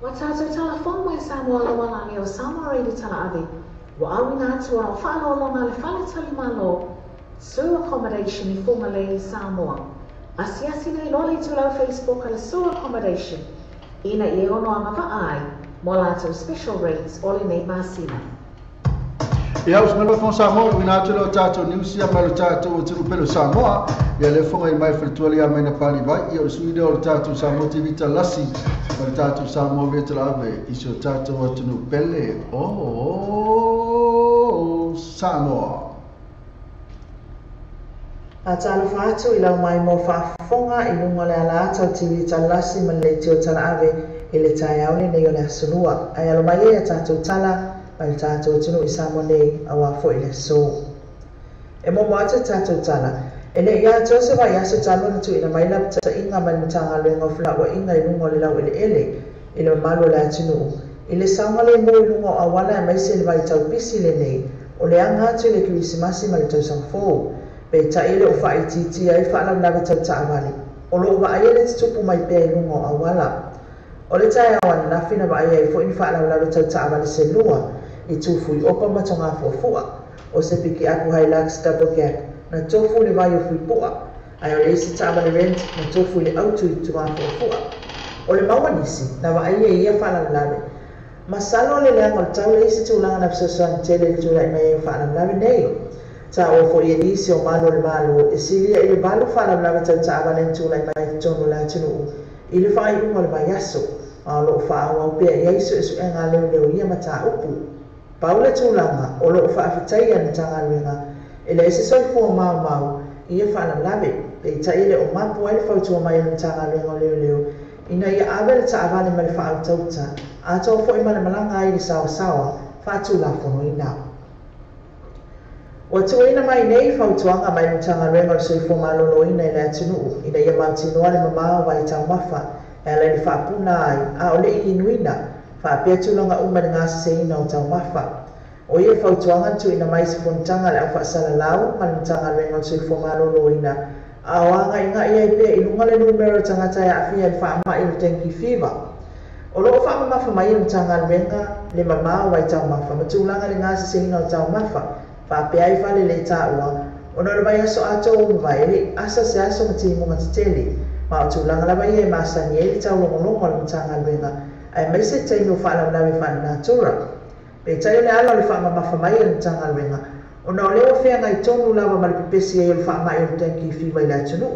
Watato telefon mai Samoa la wala leo Samoa reidi tala ave. Wa awina atua o whaalolonga le whale tali malo, Sue Accommodation I Fumalei Samoa. Asiasi nei lole tu lau Facebook ala Sue Accommodation. Ina I ono amapa ai, mo lato special rates o le nei masina. Ia os melo fon Samoa, wina atu lo tato niusia malo tato o turu pelo Samoa. Ia le fonga I mai filtuali a mena pali vai, ia o suide o tato Samoa TV talasi. O tato Samoa vetala ave, iso tato atunu pele. Samoa. A talofa atu I lau mai mo whaafonga I lunga le ala atau tiwi talasi ma le tio tala ave I le tai aule nei o le asunua. Ai alo mai a tātou tala ma le tātou tunu I samo nei a wafo I le so. E mo moata tātou tala. E le ia tose wa iaso talo na tu ina mai lap ta inga ma le tanga le ngofla wa inga I lunga le lau ele I le malo le atunu. I le sanga le mo I lunga o awala e maise le vai tau pisi le nei. O le anga atu le kirisimasi ma le tau sangfou. Pe taile o whai titi ai whanau nawe tau taawali. O lo wa aia le tupu mai pia I lunga o awala. O le tai awana na whina wa aia I fo in whanau nawe tau taawali se lua. I tufu I opa matonga fuafua. O se piki aku Hilux double gap. Na tofu le vai o fui pua. Ai o le isi taawali rent na tofu le autu I tunga fuafua. O le maua nisi na wa aia ia whanau nawe. Masalo le leanga o tau le isi tūlanga na psosoan tele le tūlai mai e whanau nawe nei. Ta o fo ye nisi o malo le malo e siria I le malo whanau nawe tau taawali tūlai mai tono la tunu. I le whai unga le mai aso. A lo whaau au pia I aiso esu e ngā leo leo ia mata upu. Paule tūlanga o lo whaafitai anu tanga ruenga. E le ese soi fua mau mau ia whanau nawe. Pe taile o mapu ai le whautua mai anu tanga ruenga o leo leo. Ina ia awe le taawali ma le whaau tauta. A tau fo I mana malanga ai le sawa sawa. Whātu la fono I nao. Wa tuina mai nei whautuanga mai mutanga renga o soi fo malolo ina I le atunu. Ina ia mautinoa le mamao wa I tau mafa. E ala ni whaapuna ai. A o le I inuina. Whaapea tulanga uma ni ngāsa se ina o tau mafa. O ia whautuanga tuina mai se fontanga le au whaasala lau. Mai mutanga renga o soi fo malolo ina. A wanga inga ia I pia ilunga le numero tangata ya afia I whaama I le tenki fever. O loo whaama mafa mai I mutanga renga le mamao wa I tau mafa. Matulanga le ngāsa se ina o tau mafa. Whapea I whale le tāua. O nora vai aso ato o mwai ele asa se aso mati munga titele. Ma o tūlanga la vai e maasani e le tau longolongo le mutanga alwenga. Ai mai se teino whaala nawe whana nātura. Pe taio le ala le whaama mafa mai le mutanga alwenga. O nao leo whea ngai tonu lawa maripipesi e le whaama e le tenki whiwa I le atunu.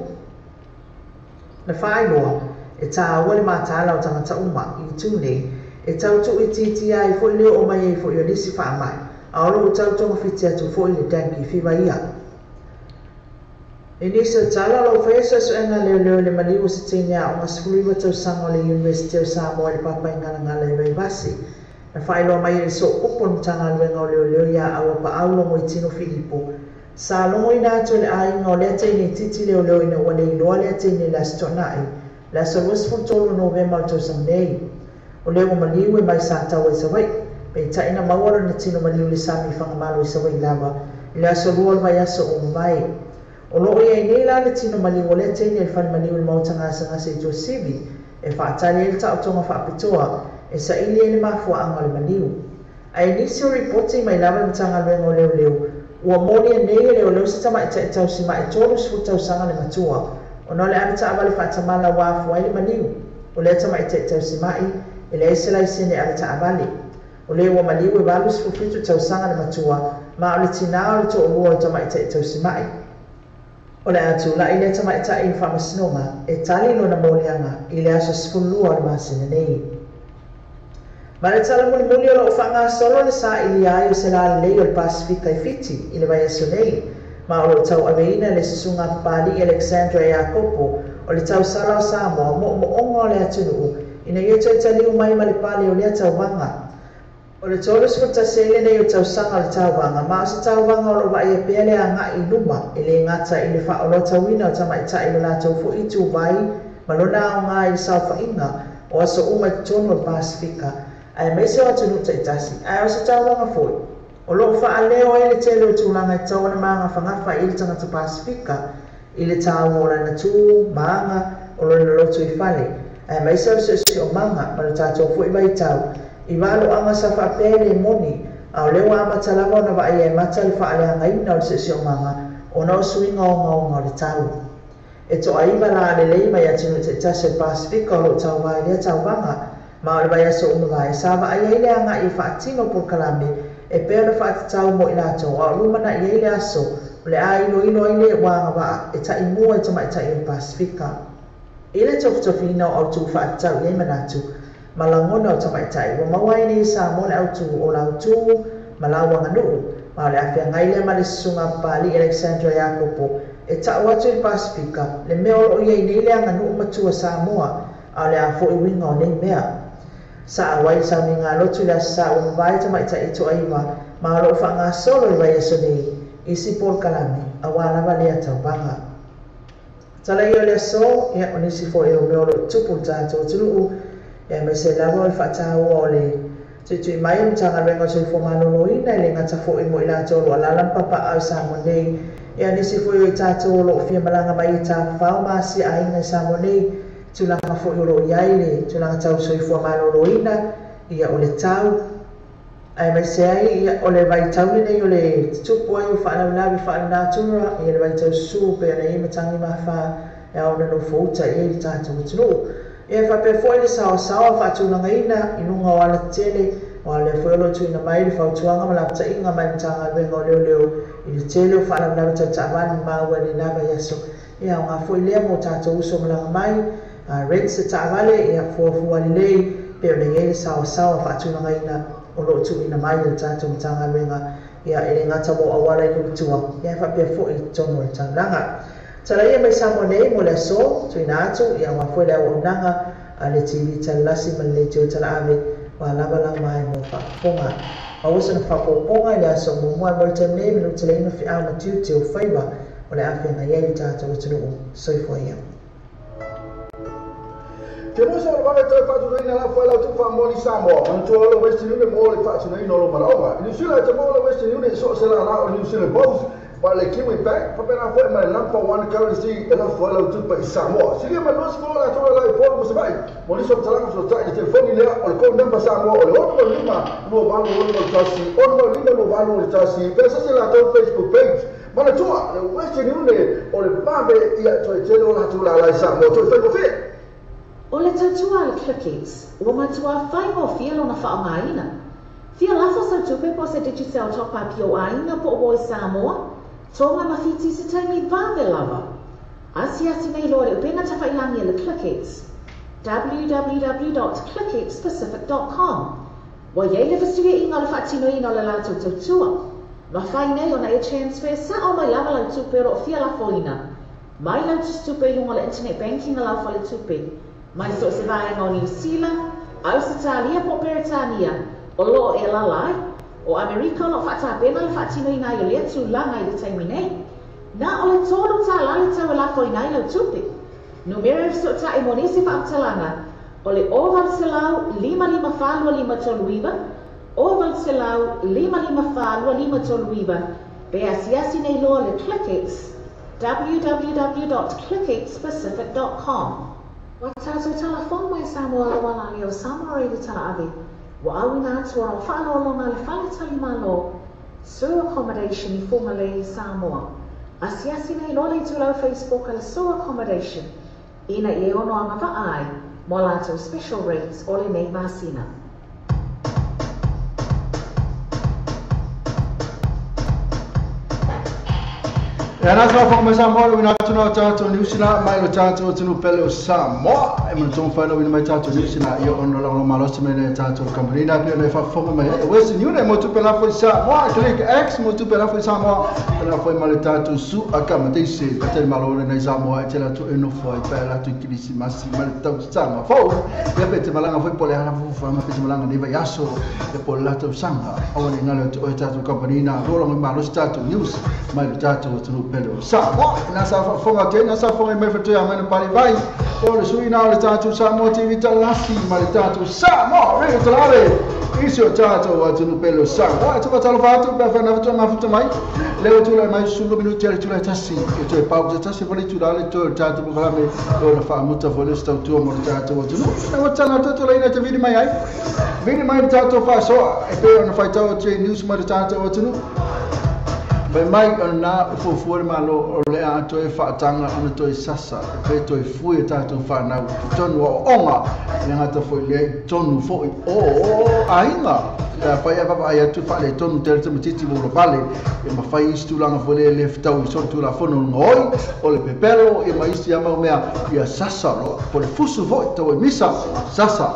Na whainoa, e tāua le mātāla o tangata uma I tūnei. E tau tu I titi ai fo I leo o mai e fo I o nisi whaamai. A olo o tau tonga whiti atu fo I le tanki whiwa ia. E nisi o tala lo whaesa so enga leo le maliwa se tenia o ngasfuriwa tau sanga le University of Samoa le papa ingana ngala I Waivasi. Na whaelo mai e so upo mtanga luenga o leo ia awa pa aulo mo I tino Filipo. Sa longo I nātu le ainga o lea teine titi leo ina ua le iloa lea teine la stonai. La sa wasful tolu November o tau sang nei. O leo o maliwa mai sa tau e sa wai. Pe taina mawara na tino maliu le sami whangamalo I sawai lava. I le aso rua mai aso o mwai. O loo ia I nei la le tino maliu o le teine le whani maliu le mautanga asa ngase I Josivi. E whaatari ele ta o tonga whaapitoa. E sa ili ele mafua anga le maliu. Ai nisi o reporti mai lava le mtanga luenga o leo leo. Ua moni e nei leo leo se tama I ta tau si ma e tolu sifu tau sanga le matua. O no le amita awa le whaatamala wafu ai le maliu. O le tama I ta tau si mai. E le esela I sene amita avale. O le ua maliu e walu sifu fitu tau sanga le matua. Ma o le tina o le to o lua o tama I ta tau si mai. O le atu la I le tama I ta I whamasinonga. E tali no na molianga. I le aso sifu lua o le masine nei. Ma le tala muli muli o lo whanga solo le sa ili ai o se la lei o le Pasifika I fiti I le vai aso nei. Ma o lo tau aveina le susunga pali Alexandra Jacopo o le tau sala o Samoa mo onga o le atunu. Ina ia tau taliu mai ma le pali o le tau wanga. O le tolu skuta sele nei o tau sanga o le tau wanga. Ma o se tau wanga o lo wa ia pele a nga I luma. I le ngata I le wha o lo tau wina o tama I ta I le lato fo I tu vai. Ma lo na o nga I sau wha inga o aso uma tono o Pasifika. Ai mai se o atunu ta itasi. Ai o se tau wanga foi. O lo wha leo e le tele o tūlanga I tau na maanga whangafa I le tangata Pasifika. I le tau o rana tū, maanga, o lo na lotu I whale. Ai mai se o se o manga, ma le tātou foi vai tau. I walo anga sa whapele moni. A o leo ama talawa na wa ai mata le whaale anga ina o se o manga. O na o suinga o ngā le tau. E to aiva la le lei mai atunu ta itasi o Pasifika o lo tau vai lea tau wanga. Ma o le vai aso umawai, sa wa ai eile anga I whaatino por kalame, e peo na whaatatau mo I lato, a lumana I eile aso, o le a ino ino eile wanga wa, e ta I mua I tama I ta I Pasifika. Ile tofitofina o autu whaatatau I manatu, ma langona o tama I ta I, wa mawai ni sa mo le autu o lautu, ma la wanga nuu, ma o le awhia ngaile ma le sunga pali Alexandra Jacopo, e ta'u atu i Pasifika le mea o ia i nei leanga nuu matua Samoa a le a fo'i winga o nei mea. Sa awai sa ni ngā lotu le asa o mwai ta mai ta i to aiwa ma alo wha ngā solo i vai aso nei i si Paul Kalame a wālawa lea tau banga. Tala i o le aso ia o nisi fo e o mea o lo tupu tātou tunu ia me se lawa o le whaatau o le tui mai o tanga renga soi fo malolo ina i le ngata fo i mo i la tolo a lalampa pa au sa mo nei ia nisi fo i o tātou o lo fia malanga mai i tā whao maasi a inga sa mo nei tulanga fo i o lo iai le tulanga tau soi fo malolo ina ia o le tau ai mai se ai ia o le vai tau nei o le tupu ai o whaalaulawi whaalanatura ia le vai tau su pe ana i matangi mawha ia o le no fouta ia i tātou tunu ia whape fo i le sao whaatulanga ina i nunga o ala tele o ale fo i lo tuina mai le whautuanga ma lapta inga mai matanga venga o leo i le tele o whaalaulawi tau taawani maua ni naga yaso ia o ngā fo i lea mo tātou uso malanga mai red se taawale ia fuafua li lei pe o le ngei sao whaatulanga ina o lo tuina mai le tātou matanga venga ia ele ngata mo awala i lukutua ia whape fo i tono le taulanga. Tala ia mai samo nei mo le so tuina atu ia wa foi le o nanga a le TV talasi ma le tio tala ave wa lava la mai mo fa ponga a usa na fa ponga le aso mo mo mo te nei no tele no fi ama tiu tio faiwa o le afi na ia i tata o tunu soi fo ia. Te musa o le te whātuna ina la whaela tu wha moli Samoa. Man tua ola Western Union mo le whātuna ina o maraonga. New Zealand te mo ola Western Union so se la o New Zealand Bulls. Pa le Kiwi Bank, pa pena foi ma number 1 currency e la whaela tu pa i Samoa. Sili ma nos ko la tola la i polo mo se vai. Mo ni so talanga so tai te telefoni lea o le ko number Samoa o le ono lima no valo o tasi. Ono lima no valo o tasi. Pesa se la to Facebook page. Ma le tua le Western Union o le pave ia to e tele o la tola la i Samoa. To e whaiko fie. O le tautua le Clickix, ua matua whai mo fia lona whaongaina. Fia lafo sa tupe po se digital top up o ainga po o Samoa, tonga mawhiti se taimi vave lava. Asi nei loa le upenga tawhailangi le Clickix, www.clickixpacific.com. Wa yei le fasuia inga le whaatino ina le lato tautua. Ma whai nei ona e transfer sa o mai lava lau tupe ro fia lafo ina. Mai lau tupe lunga le internet banking lau fale tupe. Mai so se vai ngā New Zealand, Australia po Peritania, o lo e lalai, o Amerika lo whata pena le whatino i nai o lea tu langa i le taimi nei. Nā o le tōru tā lale tau e lafo i nai lau tupe. Numero so ta i monisi whaatalanga, o le oval se lau 55 toluiva, oval se lau 55 toluiva, be asiasi nei loa le Clickix, www.clickixpacific.com. Wa tātou telefon mai Samoa la wala leo Samoa i le tala ave. Wa awina atua o whaalolonga le whale tali malo. Sewer accommodation i Fumalei Samoa. Asiasi nei lole i tulau Facebook ala sewer accommodation. Ina i e ono anga ai, mo lātou special rates o le nei masina. E ana sa fa mai Samoa o ina tuna tātou New Zealand mai lo tātou tunu pele o Samoa e mana tōng whaino ina mai tātou New Zealand i o ono la ono malosi mai nei tātou company na pia nei whafonga mai e Western Union mo tupe la foi Samoa Click X mo tupe la foi Samoa tana foi mai le tātou su a kamateise ka te malore nei Samoa e te la tu eno foi pa la tu kilisi masi mai le tau sanga fo e pe te malanga foi pole ana fu ma pe te malanga nei vai aso e pole la tau sanga o ni ngalo tu o tātou company na rolo mai malosi tātou news mai le tātou tunu pelo Samoa na sa fonga te na sa fonga mai fete a mai pali vai o le sui na le tātou Samoa TV talasi mai le tātou Samoa re talare iso tātou tunu pelo Samoa tu talo fatu pe fa na fatu na fatu mai leo tu la mai sulu minuti ale tu la tasi e tu e pau te tasi vole tu dale tu tātou mo me o na fa muta vole sta tu mo tātou tunu na wata na tu la ina te vidi mai ai vidi mai tātou fa so e pe na fa tātou te news mai tātou tunu Bai mai ana ufufuare malo o le ato e whaatanga ana to e sasa pe to e fui e tātou whanau tonu o onga le ngata foi le tonu foi o ainga pai apa ai atu fa le tonu tel te matiti mo vale e mafai istulanga fole le ftau so tu la fono ngoi o le pepelo e mai isi ama mea ia sasa lo po le fusu vo to e misa sasa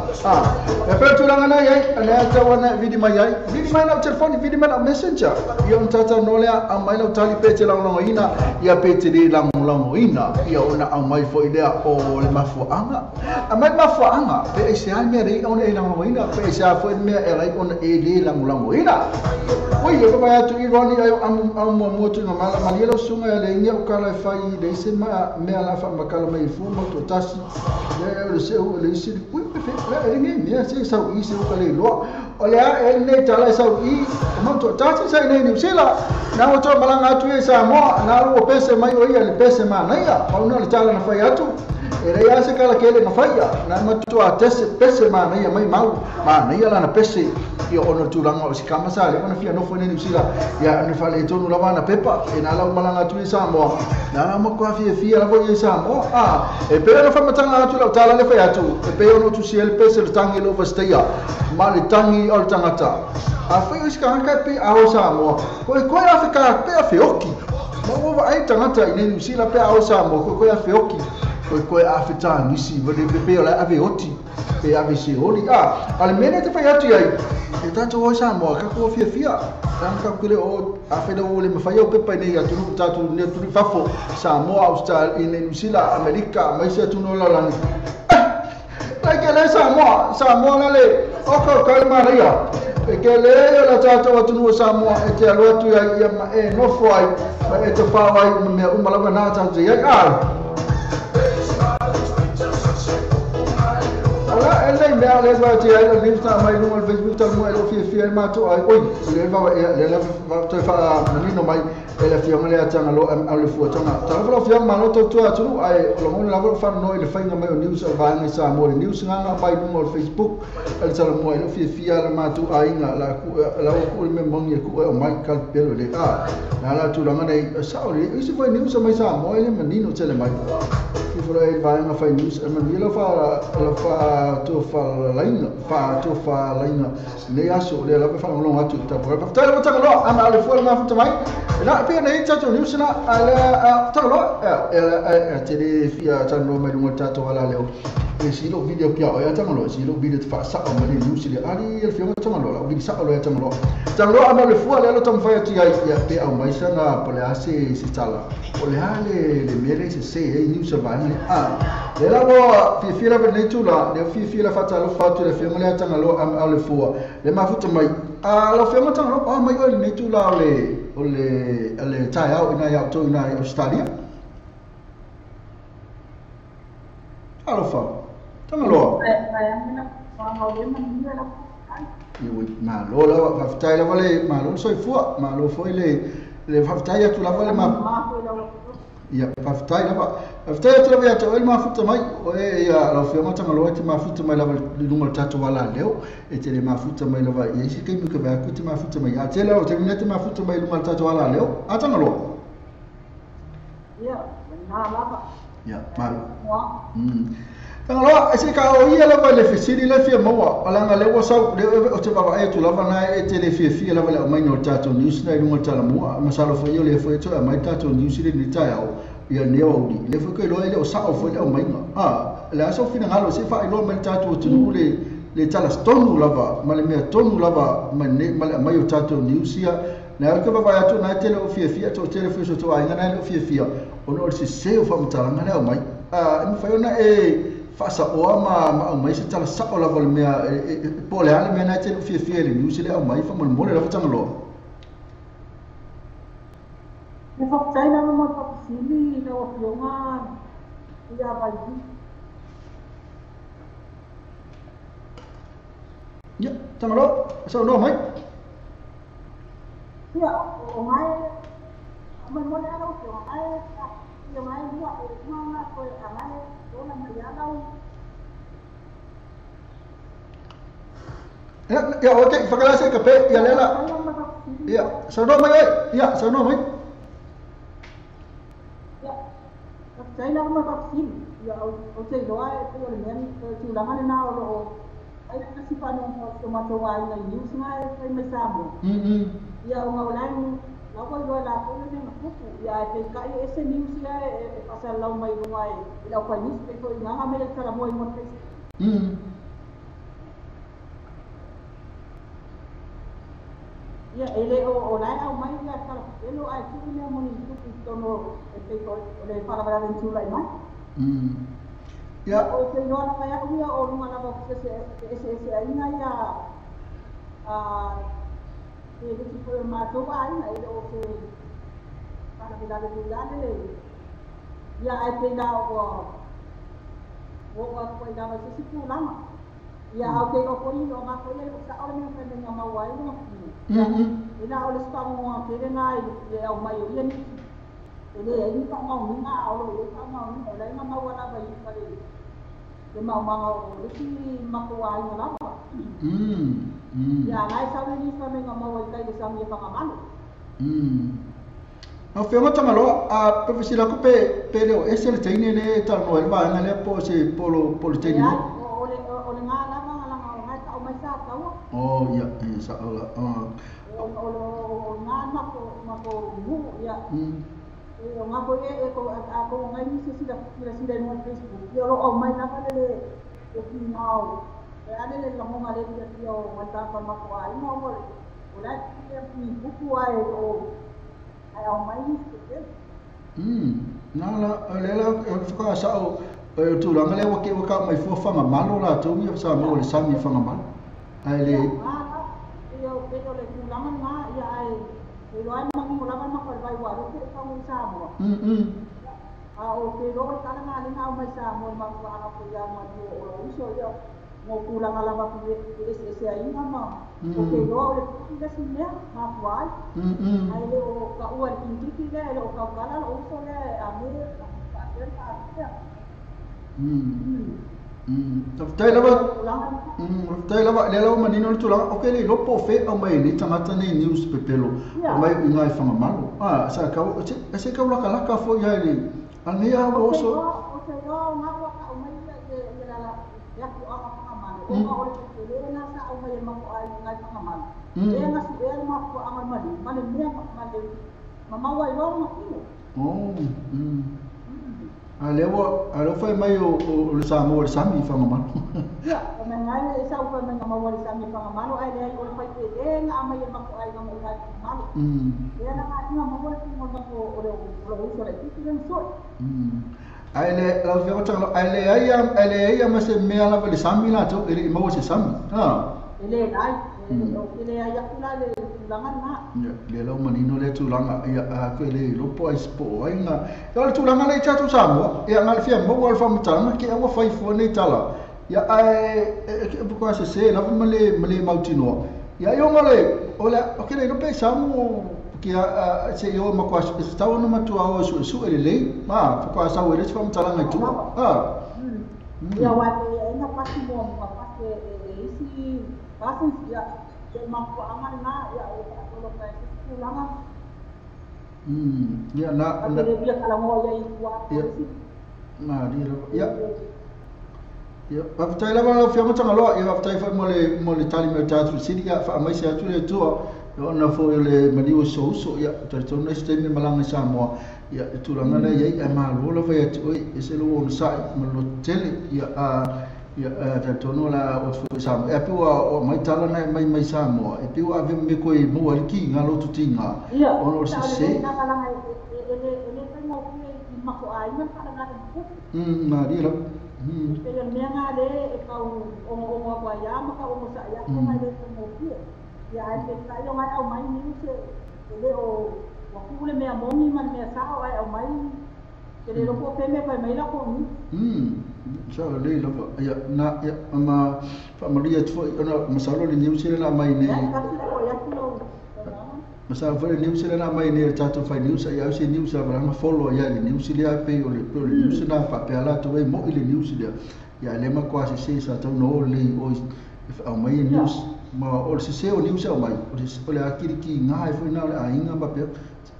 e pe tulanga na ai ana ta wana vidi mai na telefoni vidi mai na messenger ia on tata no le a mai no tali pe te la no ina ia pe te le la no ina ia ona a mai fo idea o le mafuanga a mai mafuanga pe se ai me ri ona e la no ina pe se a fo me e rai ona e le la no ina oi e ba ya tu i roni am mo tu na mala malielo sunga le inga o kala fai de se ma me ala fa makala mai fu mo to tasi le se o le si ui pe le ngi me se sa i se o kala lo o le a e ne tala sa i mo to tasi sa ne ni sila na o to malanga tu e sa mo na ro pese mai o ia le pese ma na ia pa una le tala na fai atu e re ase kala kele na fai na ma tu a tese pese ma na ia mai mau ma na ia la na pese io ono tulanga o si kama sa le ona fia no fo ne ni sila ya ne fa le tonu lava na pepa e na la malanga tu e sa mo na la mo kwa fia la vo e sa mo e pe no fa matanga atu la tala le fai atu e pe ono tu si el pese le tangi lo vastia ma le tangi o tangata a fai o si ka pe a o sa mo ko a fa ka pe a fe oki mo va ai tangata ine ni sila pe a o sa mo ko a fe oki ko a fe tanga nisi vo le pe la ave oti pe ave si oli ale mene te fai atu ai e tanto o sa mo ka ko fia tan ka kule o a fe do le mafai o pepa nei atu no tatu ne tu fafo sa mo Australia in New Zealand America mai se tu no la la ai ke le sa mo la le o ko ma ria e ke le la tatu atu no sa mo e te alo atu ia ma e no fo ai ma e te fa ai me o malanga na tatu ia ele me ale va ti ai le sta mai no Facebook tal mo ele fia ma to ai oi le va to fa no mai ele fia ma le atanga lo ale fu atanga tal va fia ma no to atu ai lo mo la fa no ele fa mai news va ni sa mo news nga pai no Facebook ele tal mo ele fia la ma tu ai nga la ku me mo ni ku o mai kal pelo le na la tu la nei sa o le isi foi news mai sa mo ele menino tele mai Fai vai na fai news e mani la fa to fa laina le aso le la fa no atu ta por ta lo ta lo ana le fo na fa mai na pe na ita to news na ala ta lo e te le fia ta no mai mo ta to ala le e si lo video pia o ya ta lo si lo video fa sa o mani news le ali el fio ta lo la video sa lo ya ta lo ana le fo le lo ta fa ti ai ya pe au mai sa na po le ase si tala o le hale le mere se news va le la wo fi la ne tu la le fi la fata lo fatu le fiamo le tanga lo am le fua le mafuta mai lo fiamo tanga lo mai o le ne tu la le tai au ina ya to ina Australia alo fa tanga lo ma lo la fata la vale ma lo so fua ma lo foi le fata ya tu la vale ma ia fafitai lava fafitai tu lava to el mafuta mai o e ia la fiama tanga lo te mafuta mai lava lunga tatu wala leo e te le mafuta mai lava ia si ke mi ke ba ku te mafuta mai a te le o te minete mafuta mai lunga tatu wala leo a tanga lo ia na lava ia mai tanga lo e se ka o ia lava le fisiri le fia mo alanga le o sau le o te baba e tu lava na e te le fia lava le mai no tatu news na lunga tala mo ma salo fo yo le fo to mai tatu news le tai au ia ne o di le fo ke lo ele o sa o fo le o mai le aso fina ngalo se fa ilo mai tatu tu le tala stonu lava ma le me tonu lava ma ne mai o tatu news ia na ke baba ya tu na te le o fia to te le fo to ai na le o fia o no se o fa mtala ngale o mai e fa yo na fasa o ma mai se tala sa o la vol me po le ale me na te fia le news le o mai fa mo le la tanga lo le fa tai na mo pa sili na o flonga ia vai ya tanga lo so no mai ia o mai mo le ana o flonga ia mai ia na ko amai ya okey fakalase kape ya lela ya sono mai ya sono mai ya sai la ma vaksin ya okey lo ai ko le men tu la mane na lo ai kasi pa nung tumatawa na news nga ay may samo. Ya ulan ako wala ko na nakupo. Ya te kai ese news ya pasal law may lumay. Ilaw pa news pero nga may sa moy mo face. Ya ele ulan au may ya kala elo ai tu ni mo ni tu no te ko le para para chulai mai. Ya. O te no na kaya uya o nunga na ba ese ai na ya ele tipo matou ai na ele o se para bila le ya ai te na o ko ida ba se situ lama ya au te o ko ni o ma ko le sa ora ni pende nga mawai no ina o le sta mo te na le au mai o ni ele ai pa mau ni na o le pa mau ni le nga mawala ba i pa le ke mau o le si makuai no lama ya nai sa ni sa me nga mawai kai le sa mi pa ngamalo a whenga tangalo a pepesila ko pe leo ese le teine le tal no el ba ngale po se polo teine o le ngala ngai ka o mai sa ka oh ya sa ola o ngana ko mu ya o ngapo e ko ako ngai ni sila mo Facebook yo o mai na ka le o finao e ale le mo ngale le yo wata pa mako ai mo mo o la ki buku ai o ai mai ni nala lela fa sa o tu la ngale wa ke wa ka mai fo fa malo la tu mi sa mo le sa mi fa malo ai le yo ke le tu la ma ya ai lo ai ma mo la ma ko vai wa ro ke fa mo sa mo o ke lo ka na ni na mai sa mo ma ko ana ko ya ma o so yo mo kulang ala ba ko ese ai ma o ke lo le ka si me ma wai ai le o ka uan inti le o ka kala o so le a me ka ter ka ya tai lava le lava manino le tula okay le lopo fe o mai ni tangata nei news pepelo o mai ngai fanga malo sa ka se ka la ka fo ya le ania o so o se yo na wa ka o mai le la ya ku a ka malo o le na sa o mai ma ko ai ngai fanga malo e na si e ma ko a mali mali me ma wa yo ma ki alo fai mai o le Samoa le sami fa ngama. Ya, o me ngai e sa o me ngama o le sami fa ngama ai le o fai te nga mai ma ko ai ngama o le ngama. Ya na ma ngama o le ngama o le o le ti ti so. Ai le la fe tanga ai le ai ma se me ala le sami la to ele mo se sami. Ele ai ele ai akula le tulangan na. Ya, le lo manino le tulanga ia ko le lopo ai spo ai nga. Ya le tulanga le chatu Samoa, ia ngal fia mo wal fam tanga ke wa fai fo nei tala. Ya ai ko se la male mautino. Ya yo male ola okay le pe Samoa que se yo ma kwa estava numa tua su ele ma kwa sa ele fam tala ngai tu. Ya wa na pasti mo ma pasti isi pasin ya mampu aman na ya kalau kayak tulangan ya na dia kalau mau ya kuat nah dia ya after la va fiamo tangalo ya after fa mole tali me teatro sidia fa mai se atu le tua yo na fo le maliu so ya tertono stemme malanga Samoa ya tulanga le ya ma lo fa ya tu ese lo on sai malo tele ya tertono la o fo Samoa e piu o mai tala na mai Samoa e piu ave me ko mo alki ngalo tutinga ono se na kala ele tengo que mako ai man kala na na dia pero me ngale e ka o wa ya maka o sa ya ko mai le mo ki ya ai ka yo mai au mai ni se ele o wa ku le me amongi man me sa ai au mai ele lo ko pe me pa mai la ko ni Inshallah le la ya na ya ma familia tu ona masalo le New Zealand na mai ne masalo le New Zealand na mai ne tatu fai news ya se news la ma follow ya le New Zealand pe o le news na fa pe ala to mo ile New Zealand ya le ma kwa se sa to no le o mai news ma o se o news o mai o le akiri ki nga ai foi na a inga ba pe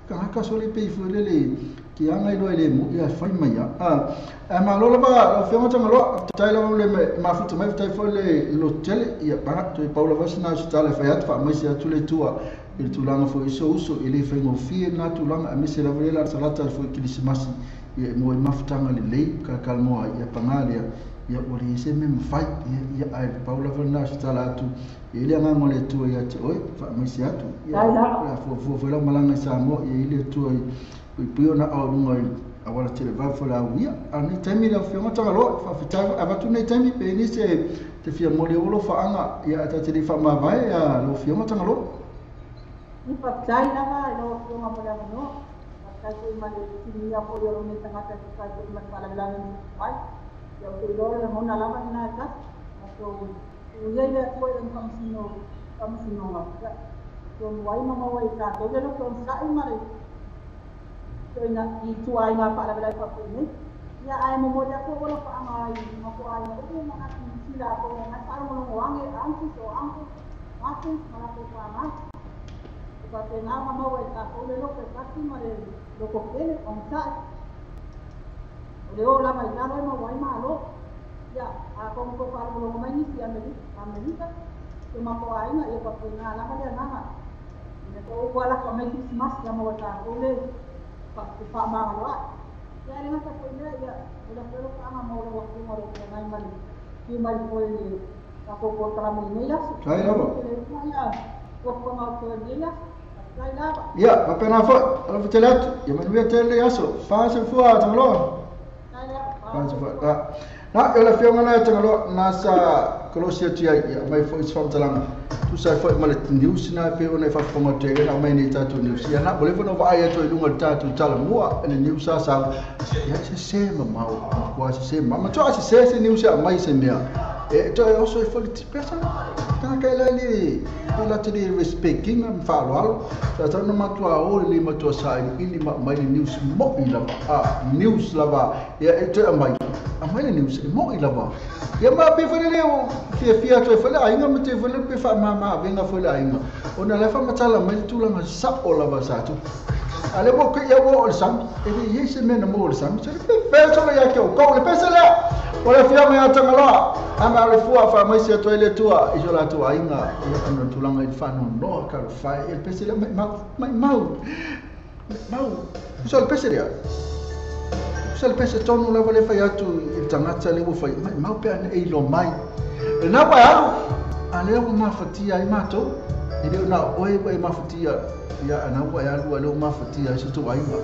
ka so le pe foi le ki anga i loa i le mu ia whai mai a ma lola ba whionga tanga loa tai la le mafuta mai tai fo le lo tele ia para to i Paula Vasina si tala whai atu wha mai se atu le tua i le tūlanga fo iso uso i le whaingo fie nā tūlanga a mese la vrela salata fo i kilisimasi ia mo i mafutanga le lei ka kalmoa ia pangalia ia ori se me mawhai ia ai Paula Vasina si tala atu i le anga le tua ia te oi wha mai se atu ia fo whalau malanga i Samoa ia i le tua i pio na au runga i awala tele vafo la uia ani taimi la whionga tanga loa whawhitai avatu nei taimi pe ni se te whia mole olo whaanga ia ata te wha mawai a lo whionga tanga loa Ni whaktai lava e lo whionga mole anga no whaktai ko ima le tinia po i oro me tangata whaktai ko ima whala bilanga ni whai ia o te ilore le hona lava ni nā e kas so uiei le atua i kamusino ngā so mwai mamawa i tā tole lo so sai mare ina i tua ina para bela pa ni ya ai mo moja ko wala pa ama i mo ko ai o mo na sila ko na para mo mo ange anti so anko ate mala ko pa ma ko te na ma mo ta ko le lo pe kasi mare lo ko kele on sa le o la mai na mo wai ma lo ya a ko pa mo ko mai ni si amerika ko ma ko ai na e pa ko na la ma le na ma ne ko wala ko mai ki mas la mo ta ko le Pak Bang Luat. Ya dengan terpilih ya sudah perlu sama mau waktu mau dengan mali. Cuma boleh aku kontrak ini ya. Saya apa? Ya, waktu mau ke dia ya. Saya apa? Ya, apa nak buat? Kalau berjalan, ya mana dia tele aso. Fase fuat tanglo. Saya. Fase fuat. Nak ya la fiona na tanglo nasa Colosia tia ya mai foi from talang. Tu sai foi malet news na pe ona fa fonga te na mai ni tatu news ya na boleh fono vai to ilunga tatu tala mua ni news sa ya se mau kwa se mama to se news ya mai se mea e to e oso e foi ti pesa kana kai la li la te respecting am fa lo sa ta no matua o li matua sai ili mai news mo ila news lava ya e to mai ni news mo ila ba ya ma pe fa le o fia to fa la inga mate fa le pe fa ma venga fa la inga ona la fa matala mai tulanga sa o la ba sa tu ale mo ke ya wo o sam e ye se me no mo o sam se pe so ya ke o ko le pe se la o le fia me ata ngala ama le fua fa mai se to ile tua i jola tu inga ya ana tulanga i fa no ka fa e pe se la mau so le pe se ya Sal pese tonu la vale fai atu il tangata le fai mai mau pe ane e lo mai e na pa alu ale o mafatia i mato e le na oi bai mafatia ya ana wa ya lu ale o mafatia se to ai ma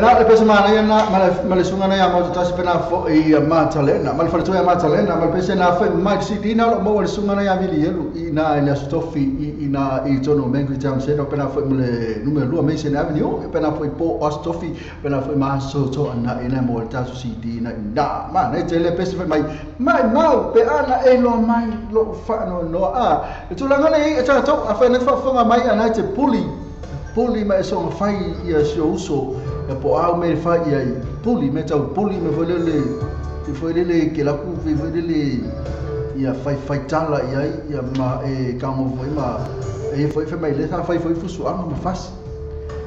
na le pesa mana ia na male sunga na ia mo tasi pena fo i matalena male fale toia matalena male pesa na fa mai sidina lo mo le sunga na ia vili elu i na ile stofi i na i tono mengu town center pena fo mole numero 2 Mason Avenue pena fo po stofi pena fo ma so to na ina mo tasu sidina na ma na tele pesa fa mai mau pe ana e lo mai lo fa no a tu la ngana i ta to a fa na fa fonga mai ana te puli mai so fai ia so uso e po au me fai ai puli me tau puli me foi lele ke la ku foi lele ia fai tala ia ma e ka mo foi ma e foi mai le sa fai fusu anga ma fas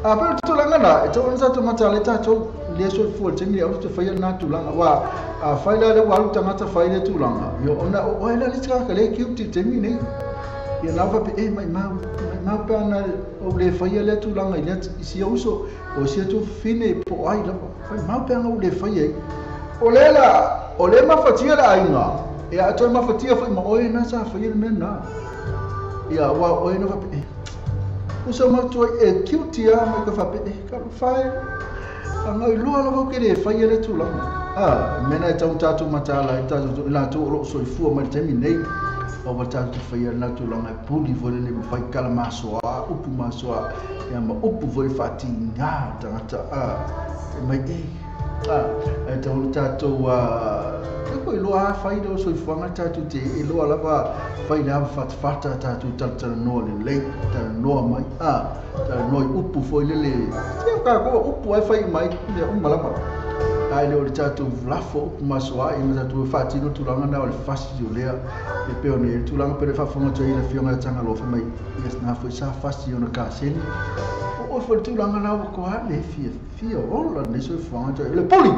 a pe tu la ngana e to nza to mata le ta to le so fu te mi au to fai na tu langa wa a fai la le wa lu ta mata fai le tu langa yo ona o la le tra ka le ki ti te mi nei ia na va pe e mai mau pe ana o le fai le tu langa ia si uso o si tu fine po ai la fai mau pe ana o le fai ai o le mafatia la ainga e a to mafatia fai ma oi na sa fai le mena ia wa oi no va pe uso ma to e kiutia ma ka fa pe ka fai anga i lua la ke le fai le tu langa mena e tau tatu matala i tatu la tu lo so i fu ma te mi nei o va tatu fai na tu langa puli vole le fai kala masoa upu masoa ia ma upu voi fati nga tangata mai e tau tatu ko i loa fai do so i fuanga tatu te i loa lava fai na fata tatu tata no le tata no mai tata no upu foi le ka ko upu ai fai mai ia malapa ai le tatu vlafo upu masoa i ma tatu fati no tulanga na o le fasi o lea e pe oni tulanga pe fa fonga tei le fionga tanga lo fa mai yes na foi sa fasi ona ka sen o foi tulanga na ko le fia ola ne so fonga le poli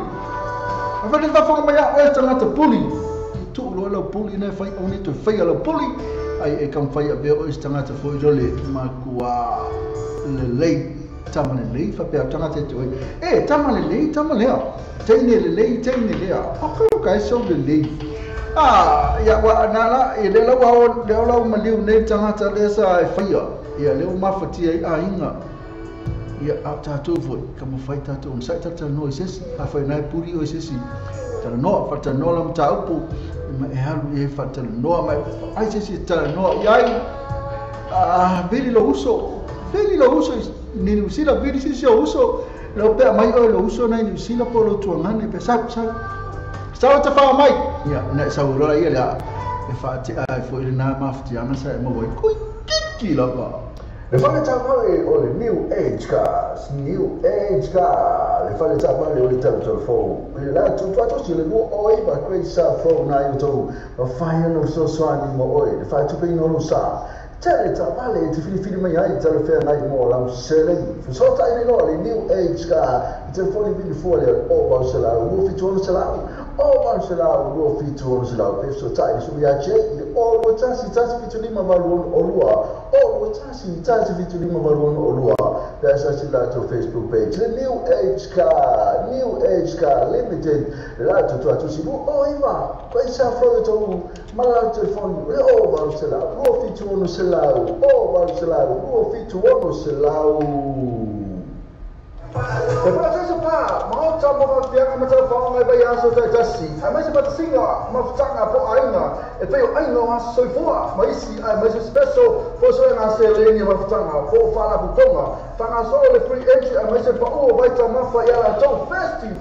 fa le fa fonga mai o tanga te poli tu lo poli na fai oni to fai la poli ai e kam fai a be o tanga te foi le ma kua le lei tamane lei fa pe tanga te toi tamane lei tamale teine le o ka so le lei ya wa na la e le la ma liu nei tanga ta le sa fai ya le ma fati ai inga ia au tātou foi ka mo fai tātou on sai tata no sesi a fai nai puri o sesi tala no fa tala no lam taupu ma e halu e fa tala no mai ai sesi tala no iai veli lo uso ni usila veli sesi o uso lo pe mai o lo uso nai ni usila po lo tuangane pe sa ta fa mai ia na sa ro ia la e fa ti ai foi na mafti ana sa mo voi kui kiki la ba. Le fale tapale o le New Age Cars, le fale tapale o le telefone. Le la tu si le no oi ba kwei sa phone na yo to. Ma fai no so swani mo oi, le fai tu pe no lo sa. Tele tapale ti fili mai ai tele fe na mo la sele. Fu so ta ile no le New Age Car, te foli bi fuori o ba se la, wo fi tu se la. O ba se la, wo fi tu se la. Pe so ta su ya che, o lo tasi fi tu lima ba lo o lua. O tasi vitu lima baruan o lua pesa sila to Facebook page the New Age Car Limited la tu sibu o iva kwai sa fo to mala telefone o ba sela o fitu ono sela o ba sela o fitu ono sela e pa sa pa ma ta mo fa pia ma ta fa mai ba ya so ta tasi a mai se pa singa ma tanga po ainga e pe ainga wa so foa mai si mai se special fo so na se le ni ma tanga fo fa la butonga tanga so le free entry a mai se pa o vai ta ma fa ya la to festi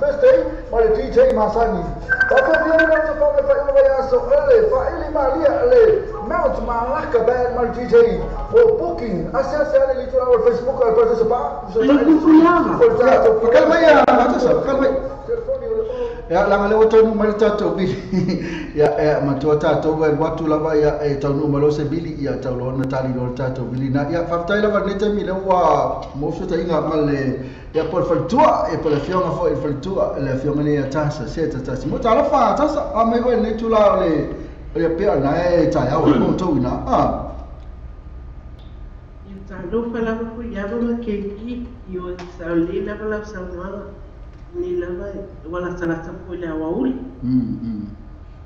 ma le DJ Masani pa fa pia ma ta fa mai ya so ele fa ili ma lia ele Mount Malacca band mal DJ for booking asasa le litura o Facebook al processo pa so kalma ya matasa kalma ya langa le otonu mal tato bi ya matua tato wa watu lava ya tonu malo se bili ya taulo na tali lo tato bili na ya faftai lava nete mi le wa mo so ta inga male ya por faltua e por la fiona fo il faltua la fiona ne ya tasa se tasa mo tala fa tasa a me go ne tula le pe na e ta ya o mo to ina lo fala ko ya ba ke ki yo sa le la la sa ni la va wala sala sa ko la wa uli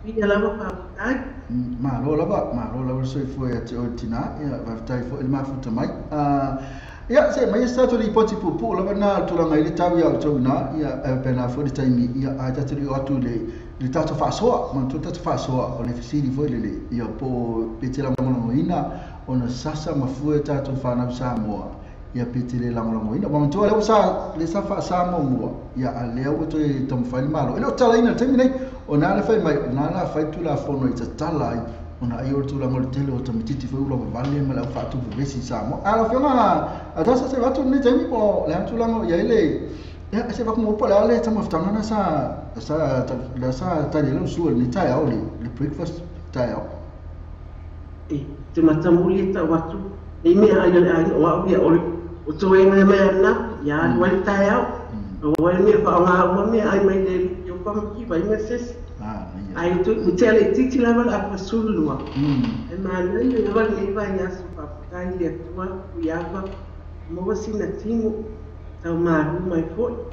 ni la va pa ai ma lo la so foi a tina ya va tai fo il ma futa mai ya se mai stato li poti pu la na tu la mai li tavi au to na ya pena fo di taimi ya a ta tri o tu le tato fa so ma tu tato fa so o le fisili foi le ya po petela mo ina ona sasa mafue tato fa na Samoa ya petele la mo ina ma tu le sa le sa fa Samoa ya ale o to tom fa malo ele o tala ina terminate ona le fai mai na la fai tu la fono ita tala ona ai o tu la mo tele o tamititi foi ulo vale ma la fa tu vesi Samoa ala fiona adasa se va tu ne temi po la tu la mo ya ile ya se va como por ale tamo ftanga na sa tali lo su ni tai au le breakfast tai au te matamuli ta watu e me ai wa ia o to e me na ya wal tai au wal me fa nga me ai mai le yo pa ki vai me ses ai to mutele titi la val a sulua e ma le val ni vai ya su pa kai le tua ya ba mo sina timo tau maru mai fo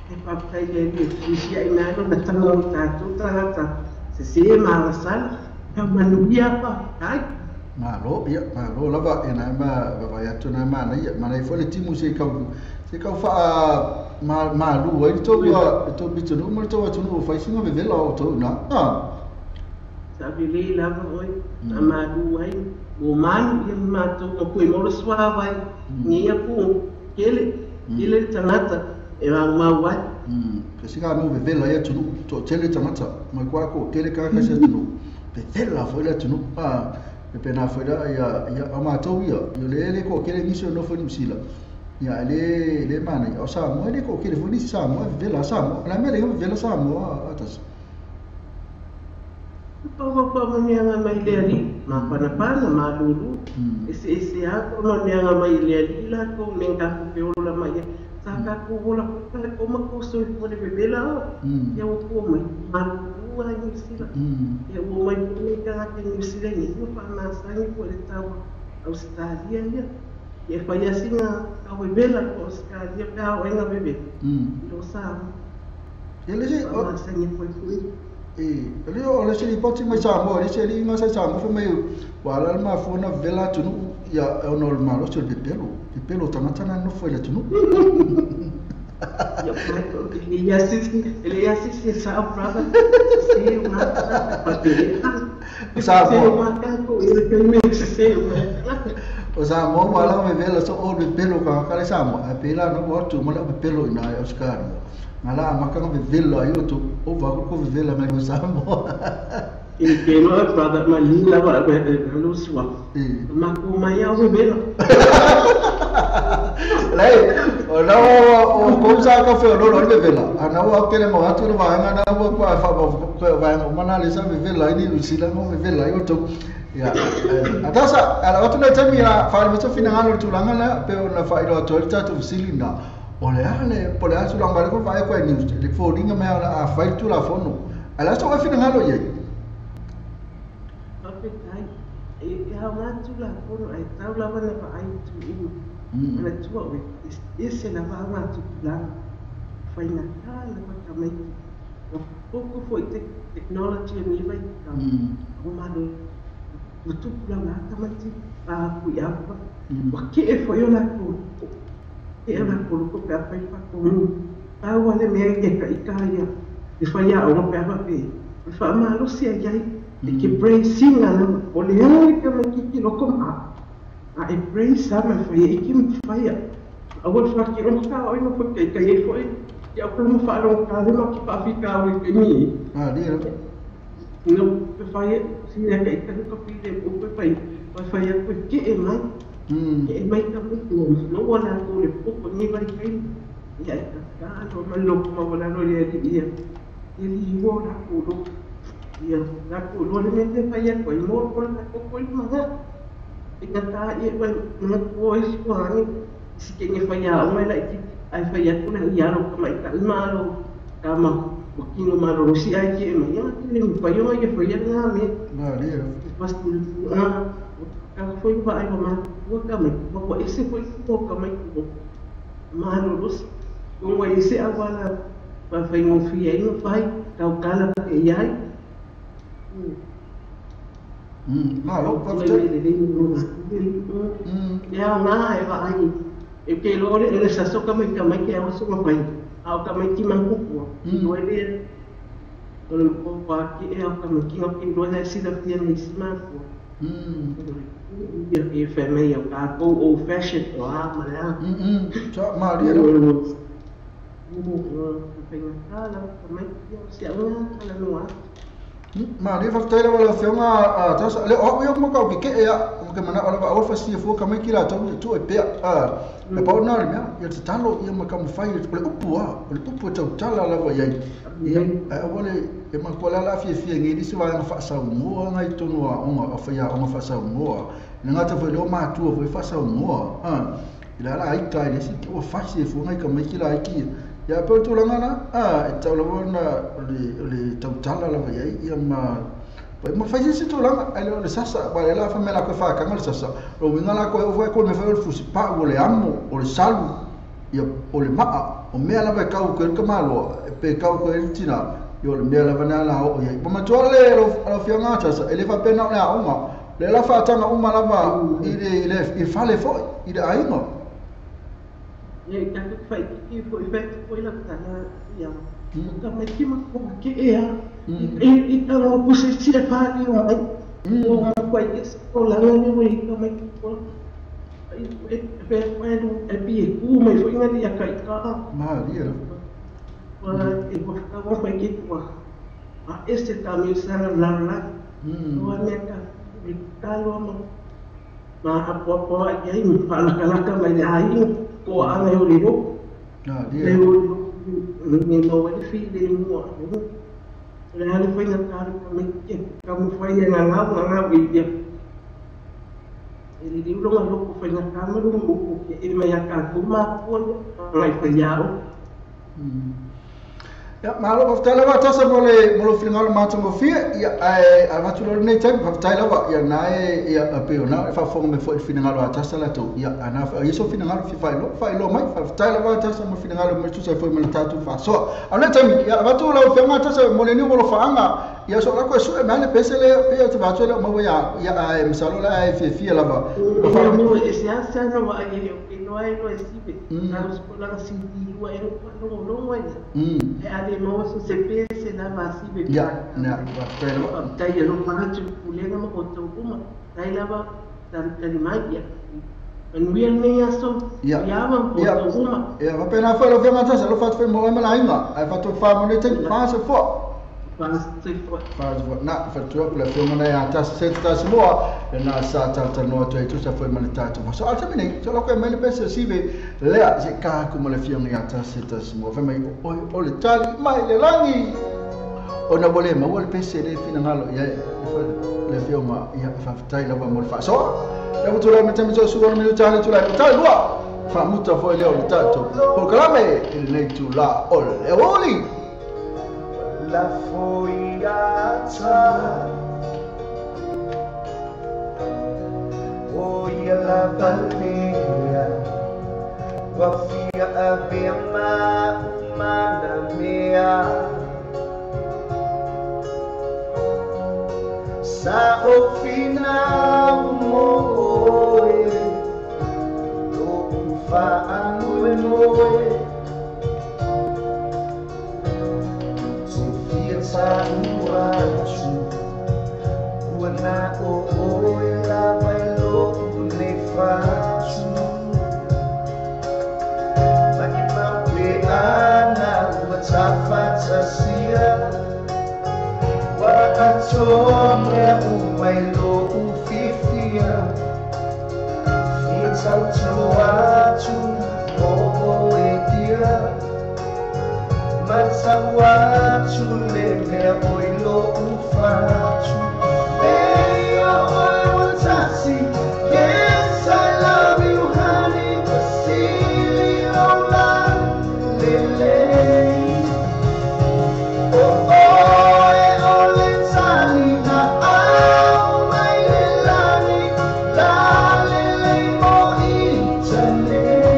e pa kai le ni si ai na no na tanga ta tu ta se ma sala ka manuia pa ai malo lava e na va ya tu na mana ia mana fo le timu se ka fa ma lu e to bitu no mo to tu no fa singa ve vela o to na sa vile lava oi na ma lu ai o man e ma to ko mo lo swa vai ni ya pu ele tanata e va ma wa ke singa no ve vela ya tu to tele tanata ma kwa ko tele ka se tu ve vela fo le tu no e pena foi da ya amato ia yo le ko kele miso no foi misila ya le mana o sa mo le ko kele foi sa mo vela sa mo la me le vela sa mo atas pa me nga mai le ali ma pana ma lulu ese a ko no me nga mai le ali la ko me nga ko pe la mai sa ka ko vola ko ma ko so ko le bela ya ko mai ma ai misila e o mai ni ka ke misila ni no pa na sa ni ko le tawa Australia ya e fa ya singa ka we bela ko Australia ka o nga bebe lo sa ele je o sa ni ko ele o le se poti mai sa mo le se li nga sa mo fa mai wala ma fo na vela tu ia ona o le malo se le pelo tangata na no foi le tunu. Ia pai ele ia se sa brother. Se uma o Samoa wala me vela so o le pelo ka kale Samoa e pela no o tu mo le pelo ina e Oscar ngala maka me vela yo tu o va ko vela me o Samoa e pelo brother malila va lo sua ma ko mai o vela lei o no o ko sa ka fe no no le vela ana o ke le mo atu no va ngana o ko fa ko va mo mana le sa me vela ni usila mo me vela yo tu ya atasa ala watu na tamira fa le to fina ngalo tulanga la pe na fa ilo to ta tu silinda ole ale pole asu la ngalo ko fa ko news le fo dinga me ala fa tu la fono ala so fina ngalo ye apetai e ha matu la fono ai tau la bana fa ai tu ana tu o ese la va matu la fa ina kala ko kamai ko foi technology ni vai ka o mano tu pula tamati a kuia wa ke e foi ona ko e ona ko ko pe pa pa ko a wale me ke ka ikaia e foi a ona pe pa pe fa ma lo sia ai e ke bracing ana o le ai ka me ki lo ko ma a e brace ama foi e ki me fai a wa fa ki ona ka o no ko ke e foi ya ko mo fa lo ka le ma ki pa fica o ke ni dia no pe fai si e ke ka ko pide o pe pai pa fai ko ke e mai ka mo no wala ko le po ni vai kai ya ka no ma lo ma wala no le dia ele wala ko lo ya na ko lo le me fai ko mo ko na ko ma ga e ka ta e vai na ko is ko ani si ke ni fai a mai la ai fai ko na ya lo ko mai ka ma lo ka ma wakilo malo si ai ke mai ya le pa yo ai foi na me dia pas tu ka foi ba ai ma ko ka mai ko ese foi ko ka mai ko malo los ko ese agora pa fai no fi ai no fai ka o kala ke ai malo pa ya na ai va ai e ke lo le sa so ka mai ke o so ma fai au ka mai ki man ko no ele o ko pa ki e au ka mai ki o ki do na si da tia ni sma ko e fe me o ka ko old fashioned o a ma la cha ma dia penga kala ka mai ki o si au kala no ma dia fa tele wala fe nga ta le o yo mo ka ki e ya ke mana wala ba o fa si fo ka mai ki la to e pe e pa na le ya te talo ia ma ka mo fai le upu tau tala la va yai ia e wale e ma ko la fi ngi di se va nga fa sa mo nga i tonu a onga fa ya onga fa sa mo le nga te fa lo ma tu fa fa sa mo ila la ai kai le si o fa si fo nga ka mai ki la ki ya pe tu la ngana e tau la bona le tau tala la va yai ia ma poi ma fai si tu la ai le sasa ba la fa me la ko fa ka ngal sasa o winga la ko ko me fa fu si pa o le amo o le salu ia o le maa o mea lava e kau ko ka malo pe kau ko el tina yo le mea lava na la o ia pa ma tole lo fia ngata sa ele fa pena le uma le la fa tanga uma lava i fale fo i de ainga e ka ko fai ki ko effect ko la tana ia ka me ki ma ko ke ia e ka lo ku se si le fa ni o ai o ma ko ai ko la ni mo i ka me ko e pi ku mai foi ngani ya kai ka ma dia e ko ka mo mai ki ko a este también sana la no me ka e ka lo ma a po ai mi fa la ka mai ai ko ana yo ribo dia ni mo wa fi de mo le hali foi na ka ka mo foi na nga wi dia ele di ulo ngalo ko fai na kama lu mo ko e me ya ka ko ma ko ngai fa yao Ya malo paftala wa tasa mole filingalo matongo fia ya ai avatulo nei time paftala wa ya nae ya apeo na fa fonga me fo filingalo atasa la to ya ana yeso filingalo fi failo mai paftala wa tasa mo filingalo me tusa fo me tatu fa so ana time ya avatulo fe ma tasa mole ni molo faanga ya so la ko su e mane pesele pe ya tabatulo mo ya misalo la ai fia la ba fa no sia sa no wa ye no ai no sibe na skola ka sindi wa e no wa e mo se pese na masibe ya na paftala tai lo mana tu kulenga mo to kuma tai lava dan magia en real me aso ya man po kuma ya va pena fa lo fe ma tasa lo fa fe mo ma la inga ai fa to fa mo ne te fa se fo na fa tu la fe mo na ya tasa se tasa mo na sa ta no to tu sa fe ma le tatu so alta mine so lo ko me le pese sibe le se ka ku mo le fi ya tasa se tasa mo fa mai o le tali mai le langi ona bole ma wole pese le fina ngalo ya le fi ma ya fa tai la mo fa so ya tu la metem so suwa mi tali tu la tali lua fa muta fo le o tato por clame il ne tu la ol e oli la fogliata voy a la balnea va via abbiamo umana mia sa o final moe do fa anu e moe sa uachu wana o la bailo ne fachu bagi mampe ana watafata sia wa atome umailo ufifia fita uachu o edia Matsawatu lele oilo ufatu Hey, oh, Tasi Yes, I love you, honey Vasili, oh, love Lele Oh, oh, letani Na au, my lelani La lele mo itane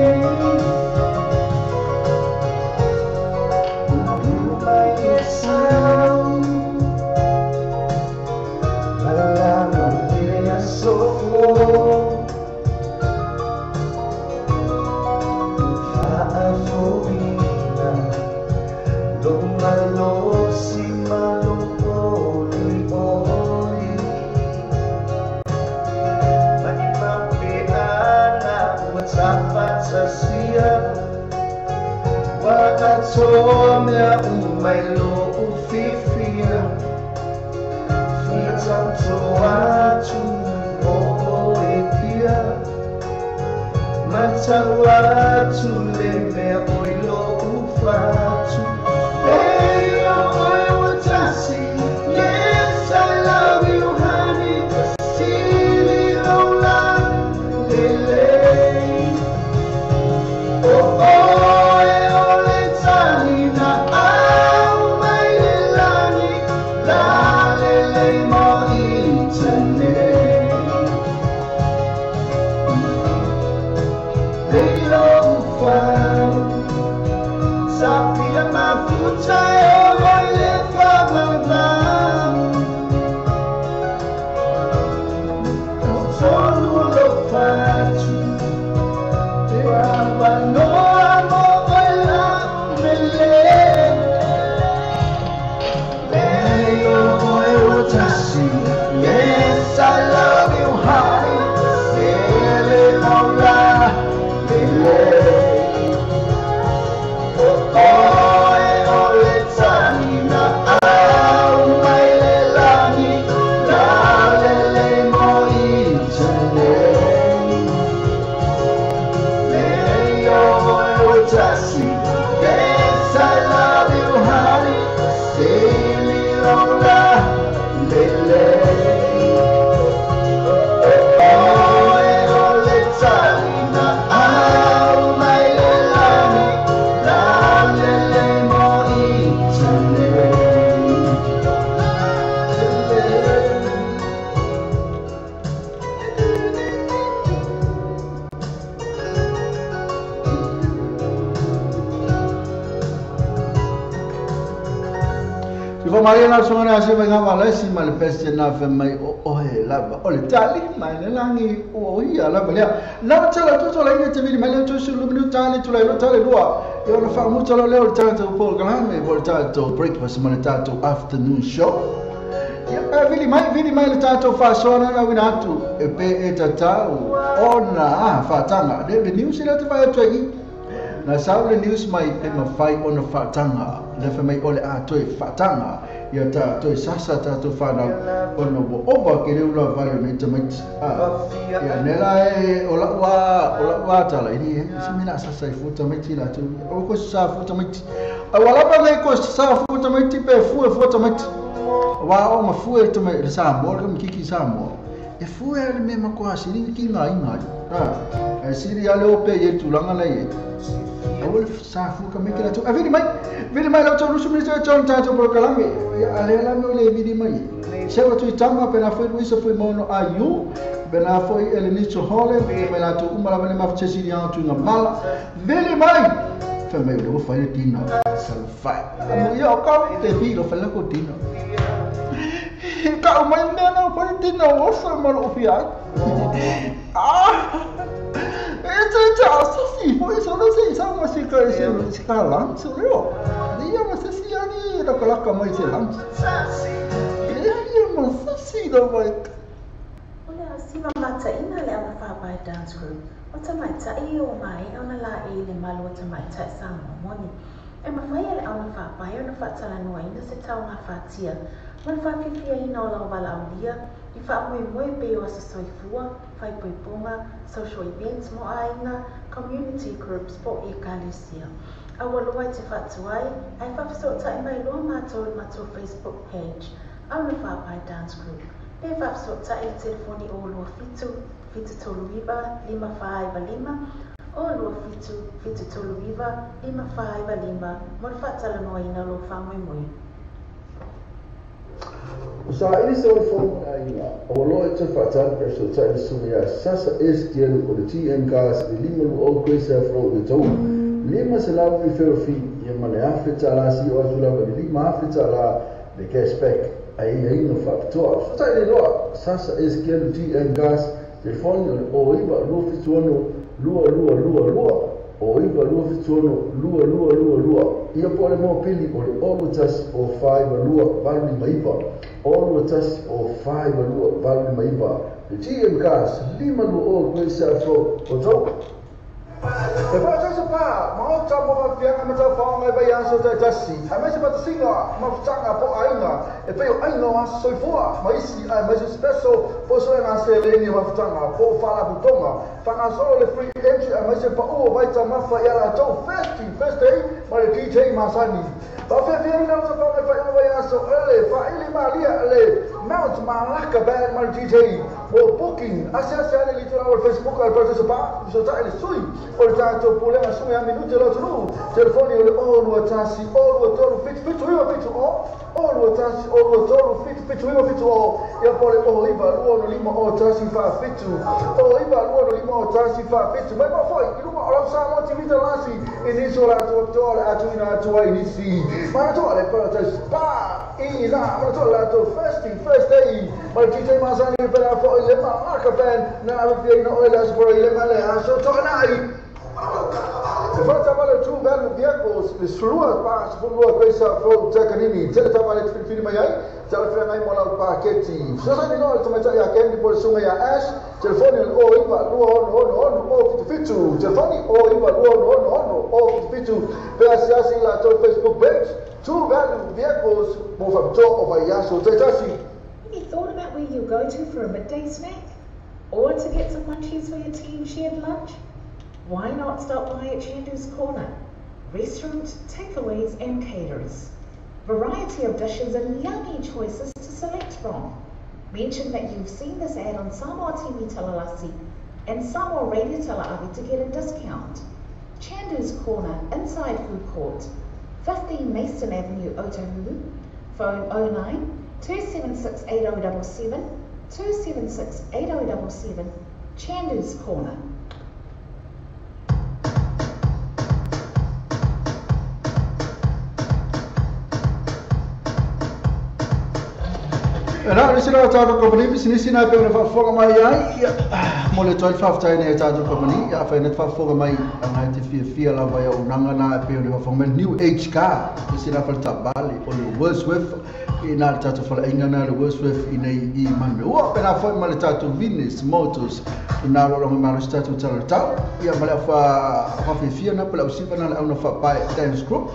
Wakatome umailo ufifia Fita watu oepia Mata watu leme oilo ufatu Hey, oh, Tasi Yes, I love you, honey Vasili, oh, love Lele Oh, oh Yes, I love you, honey. Really long Yes, I love you, honey. Really long It's Si fa mai na so na se venga ma le si ma le peste na fe mai o he lava. O le tali mai le langi o ia lava le. Na tala to la ina te vi mai le to su lu tali to la tali lua. Yo na fa mo tala le tanto po galan me po tanto breakfast ma le tanto afternoon show. Ya vili mai le tanto fa sona na wina tu e pe e tatau ona fa tanga le news le te vai toi. Na sao le news mai e mawhai o na whaatanga, le wha mai ole a toi whaatanga, ia ta toi sasa ta tu whanau o na oba ke reu la vai o na itamait. Ia nela e o la ua tala ini e, si mina sasa i futa maiti la tu, o ko sa futa maiti. A walapa nei ko sa futa maiti pe fu e futa maiti. Wa o ma fu e tama le sa mo, le mkiki sa mo. E fu e me ma ko asiri ki nga inga. E siri ale o pe ye tulanga la ye. Awal safu kami kira tu. Vidi mai la tu rusu mi tu tu pro kalame. Ale la me le vidi mai. Sewa tu tama pena foi luisa foi mono ayu. Bena foi ele ni tu hole, me la tu umala bene ma fchesi dia tu nga mala. Vidi mai. Fa me lo fa ye tino. Sal fa. Amu yo ka te vi lo fa la ko tino. Ka mai me na fa tino o fa mo lo fi ai. Itu asasi, foi só não sei, sabe mas se calam, se leu. Dia mas se ani da coloca mais se lanç. Dia mas se da vai. Olha, se não mata ina le ana fa by dance group. Ota mai ta I o mai, ona la e le malo ota mai ta sa moni. E ma fai le ana fa by ona fa tala no ina se tau na fatia. Man fa fifia ina o la wala aulia. I fa mo pe o sa soifua, fai poiponga, social events mo aina, community groups po e kalesia. Awalo ai te fatuai, ai fa so ta mai lo mato Facebook page. Auna fa by dance group. Pe fa so ta e telefoni o lo fitu toluiba 555 o lo fitu toluiba 555. Mo fa tala no ina lo fa mo. Sa ini se o fo ai o lo e te fatan per so ta sumia sasa es kielu o le TM gas e lima o Grace Afro de tau lima se la vi ferfi ia male afeta la si o azula de lima afeta la de cashback ai no factor so ta le lo sasa es kielu TM gas telefone o iba lo fituono lua o iba lua fituono lua ia pole mo pili o le olutas o 5 lua valmi maiva olutas o 5 lua valmi maiva le TM gas lima lua o Grace Afro o tau e fa tasa pa ma ta mo fa fianga ma ta fa mai ba ya so ta tasi a mai se pa singa ma tanga po ainga e pe ainga wa so fua ma isi ai ma special po so na se le ni ma tanga po fa la butonga fa na so le free entry a mai se pa o vai ta ma fa ya la to first day ma le DJ Masani pa fa fianga na so fa mai fa ya so ele fa ili ma lia ele Mount Malaka band ma DJ o booking asa le litoral Facebook al partecipa so ta ele sui portanto problema su a minuti lo tru telefoni o lo tassi o lo toro fit o lo tassi o lo toro fit o e poi o iba lo lima o tassi fa fitu o iba lo lima o tassi fa fitu ma poi il numero lo sa mo ti vita lasi in isola to a tu inisi ma to le però te spa ina ma to la to first day ma ti sei Masani per a poi le ma che ben na pieno o la sport le male a so tornai. Se fa tavale tu bello vehicles le sulua pa sulua questa pro tecanini te tavale film mai te la frena mai mola pacchetti so sai no tu metti a kendi por su mai ash telefoni o iba no o fitu telefoni o iba no o fitu per assi la to Facebook page tu bello vehicles mo fa to o vai aso te tasi. Have you thought about where you go to for a midday snack or to get some munchies for your team shared lunch? Why not stop by at Chandu's Corner? Restaurant, takeaways and caterers. Variety of dishes and yummy choices to select from. Mention that you've seen this ad on Samoa TV Talalasi and Samoa Radio Talaavi to get a discount. Chandu's Corner, inside food court, 15 Mason Avenue, Otahuhu. Phone 09 276 8077 276 8077. Chandu's Corner. Era ni sila tato company business na pe na foga mai ai mo le toi fa tai ne tato company ya fa net fa foga mai ang te fia la vai o nanga na pe le fa new age car ni sila fa tabali o le Wordsworth ina tato fa inga na le Wordsworth ina I man o pe na fa ma le tato Venus Motors ina lo ma le tato tau ya ma le fa fia na pe la usipa na una fa pai dance group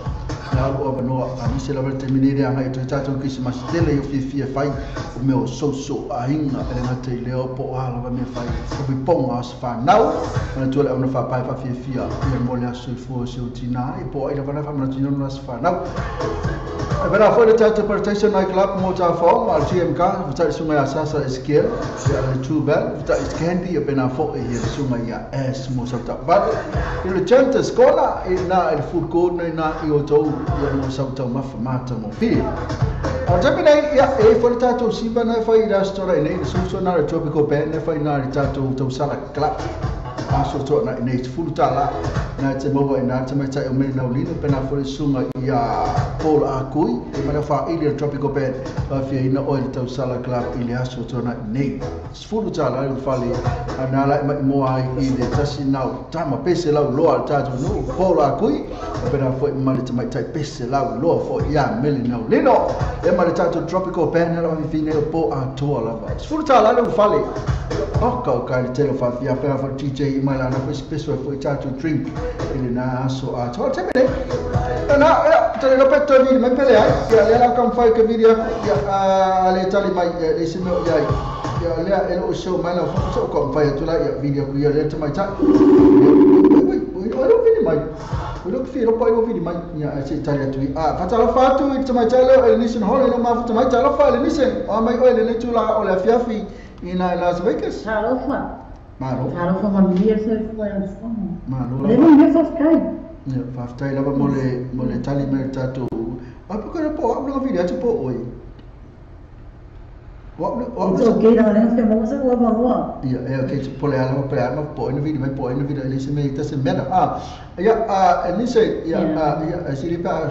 na o no ani sila va terminare anga I tato Christmas tele yo fia fai o meu so ainga e na te leo po ala va me fai o bi ponga as fa now na tu le ona fa pai fa fia e mo le aso fo se utina e po ina va na fa na tino no as fa now e vera fo le tato protection night club mo ta fo al GMK vita sunga sasa skill ya le true bell vita is candy e pena fo e sunga ya es mo sa ta but il gente scola e na il food court na I o to ya mo sa ta ma fa mata mo fi Jamina ya e for tato siba na fai restaurant nei so na tropical band na fai na tato to sala club aso to na nei fulutala na te mo na te mai tai o me na ulino pena for sunga ya Paul Akui e mana fa ile tropical band fa fia ina oil to sala club ile aso to na nei fulutala il fali anala mo ai ile tasi now tama pese la lo al tato no Paul Akui pena foi mali te mai tai pese la lo fo ya meli na ulino ma le tato tropical band la mi fine po a toa la va sfrutta la lo fale ok ka te lo fa fia per fa TJ ma la na spesso foi tato drink il na so a toa te bene na te lo petto video me pele ai ya la kan fai che video ya le tali mai le simo ya le lo show ma la fa so kan fai tu la video ku ya le te mai ta oi vini mai Look feel up over the mic ya I tell you fatala fatu it my chalo elison hole no ma fatu my chalo fa elison o mai oil le chula o la fiafi ina Las Vegas Tarofa Maro Tarofa ma mia se friends Maro le mi fa sky ya fa stai la mole tali mer tato apa ko po ablo video ti po oi It's okay na lang sa mo sa wa. Ya, okay, pole ala ma po in video ele se me se mena. Ele se si pa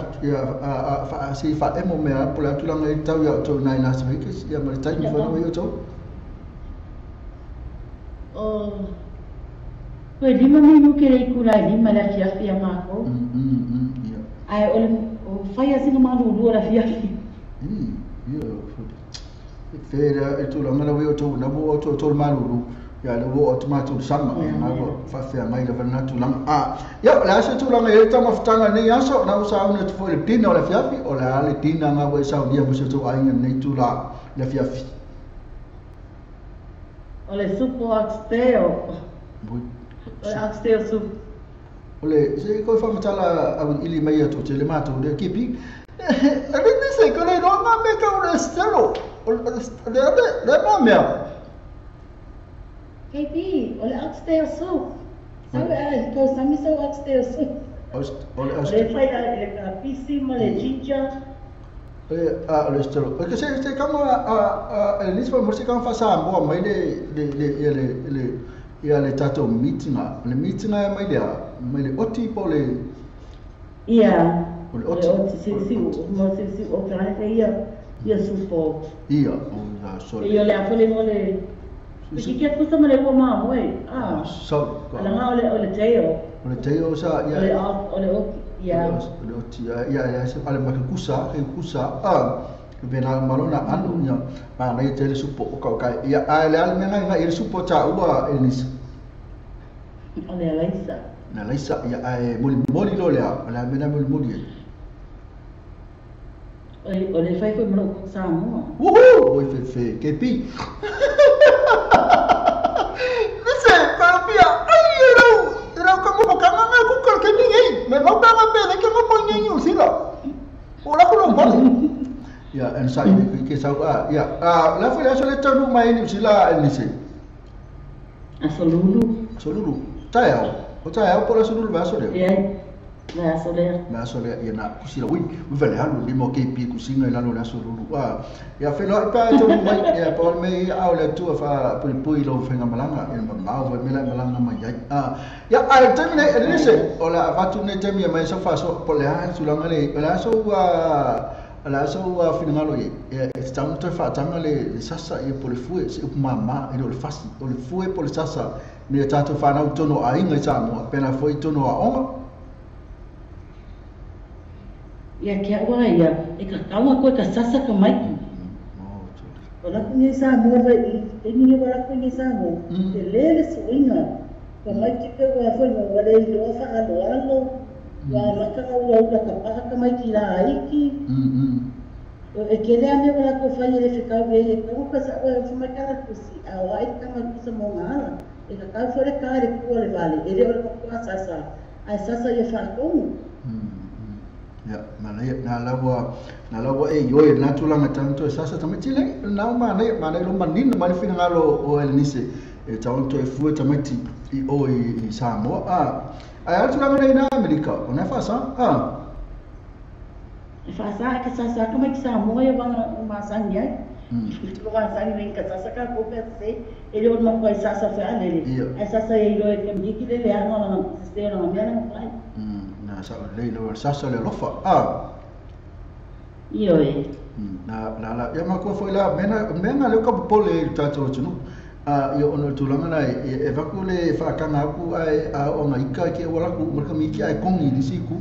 fa si fa emo me pole tu lang ai tau ya to na Las Vegas ya ma tai ni fa no yo to. Poi lima minu ke ku la lima la fia ma ko. Ya. Ai o fai assim ma lu la fia. Ya. Fera itu la ngala weo to na bo to malulu ya le bo automatic sama na bo fa fa mai la na tu lang ya la se tu lang e ta maftanga ni aso na usa una tu fo le pina la fiafi o la le tina nga bo sa dia bo se tu ai nei tu la fiafi o le supo axteo o axteo su ole se ko fa matala a ili mai to te le mato de kipi ne se ko le no ma me ka un estero le mamma KP, ole upstairs so. So ko sami so upstairs so. Ole fai da PC ma le chicha. Le stelo. Perché se kama nispa mo se kama fa sa mo mai le tato meetinga. Le meetinga mai le oti pole. Ia. Ole oti si o kana ia supo. Ia, so. Io le apole mole. Perché che cosa me le può mamma, so. Alla ole teo. Ole teo sa ia. Ole ia. Ole oti ia se pale ma kusa. Vena malona anu nya. Ma nei tele supo ka ia ale menga ia supo ta ua enis. Ole Laisa. Na Laisa ia moli lo le ala mena moli. Ole fai foi mo sa mo. Oi fe kepi. Nese kapia era como kama me ku ka ke ni me no ta me ke mo ni ni sila. Ora ko no mo. Ya en sai ke sa ya la foi la sole tonu mai ni sila ni se. Asolulu. Tayao. O tayao por asolulu va sole. Na sole ia na kusila ui vele halu limo KP kusinga ina no la solulu ya felo pa to mai ya por me au le tu fa pui lo fenga malanga in ma va mela malanga mai ya ai termine edise ola fatu ne temi mai so fa so por le ha sulanga le la so ala so finangalo ye e tau to fa tanga le sasa e pole fue se mama e le fasi o le fue pole sasa ne tatu fa na tono a inga sa mo pena foi tono a onga ia kia ua ia e ka kaunga koe ka sasa ka maiki wala kunye sa mo va e ni wala kunye sa mo te lele suinga ka maiki ke wa foi mo wale i lo fa alo wa maka ua ula ka paka ka maiki la aiki e ke lea me wala ko fai e le whikau e kau ka sa ua e whimakara kusi a wa e kama kusa mo ngāra e ka kau fore ka re kua le vale e le ora ka kua sasa ai sasa ia whakakongu ya mana ya na lawa e yo e na tulanga tanto sasa tamatile na mana lo manin mana fina ngalo o elnise e tanto e fu tamati i o i Samoa ai tulanga na Amerika ona fasa e fasa ka sasa ka mai Samoa e bana masani ai ko va sani ven ka sasa ka ko pese e le ma ko sasa fa ale ai sasa e lo e ke ki le ano na sistema na mena mai sa le lo sasa le lofa io e na ya ma ko foi la mena le ko pole tato tunu io ono tulanga na e va ko le fa kana ku ai o mai ka ke wala ku marka mi ki ai kongi di siku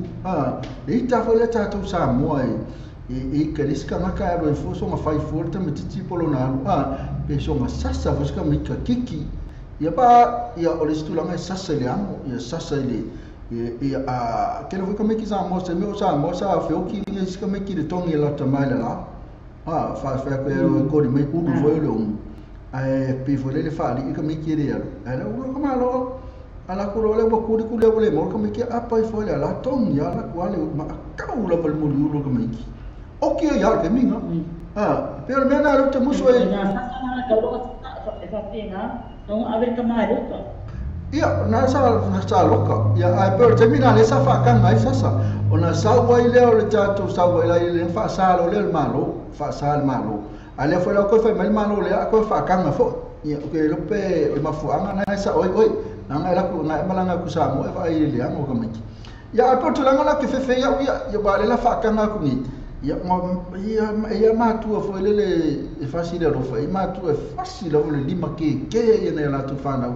e ta foi le tato sa mo ai e que eles ka maka ro fo so ma fai forte me titi polo na pe so ma sasa fo ska mi ka kiki ya pa ya o le tulanga sasa le amo ya sasa le ke lo ka me ki sa mo se me o sa fe o ki ni ska me ki de tongi la ta mai la fa ko di me ku du vo le ai pe vo le fa li ka me ki re ala u ko ma lo ala ku le bo ku di ku le mo ka me ki apa fo le la tongi ya la ku ale ma ka u la bal mo lu lo ka me ki o ki ya ke minga pero me na lo te muso e na sa na ka lo fa pena no a ver ka ma lo ia na sa loka ia ai per termina le sa fa kan ai sasa ona sa wai le o le tato sa wai le fa sa lo le malo ale foi la ko fa mal malo le ko fa kan fo ia ke lo pe ma fu anga na sa oi na nga la ku na malanga ku sa mo fa ai le anga ko maki ia ai per tulanga la ke fe ia ba le la fa kan ku ni ia ma tu foi le e facile lo fa ma tu e facile lo le lima ke ia la tu fa na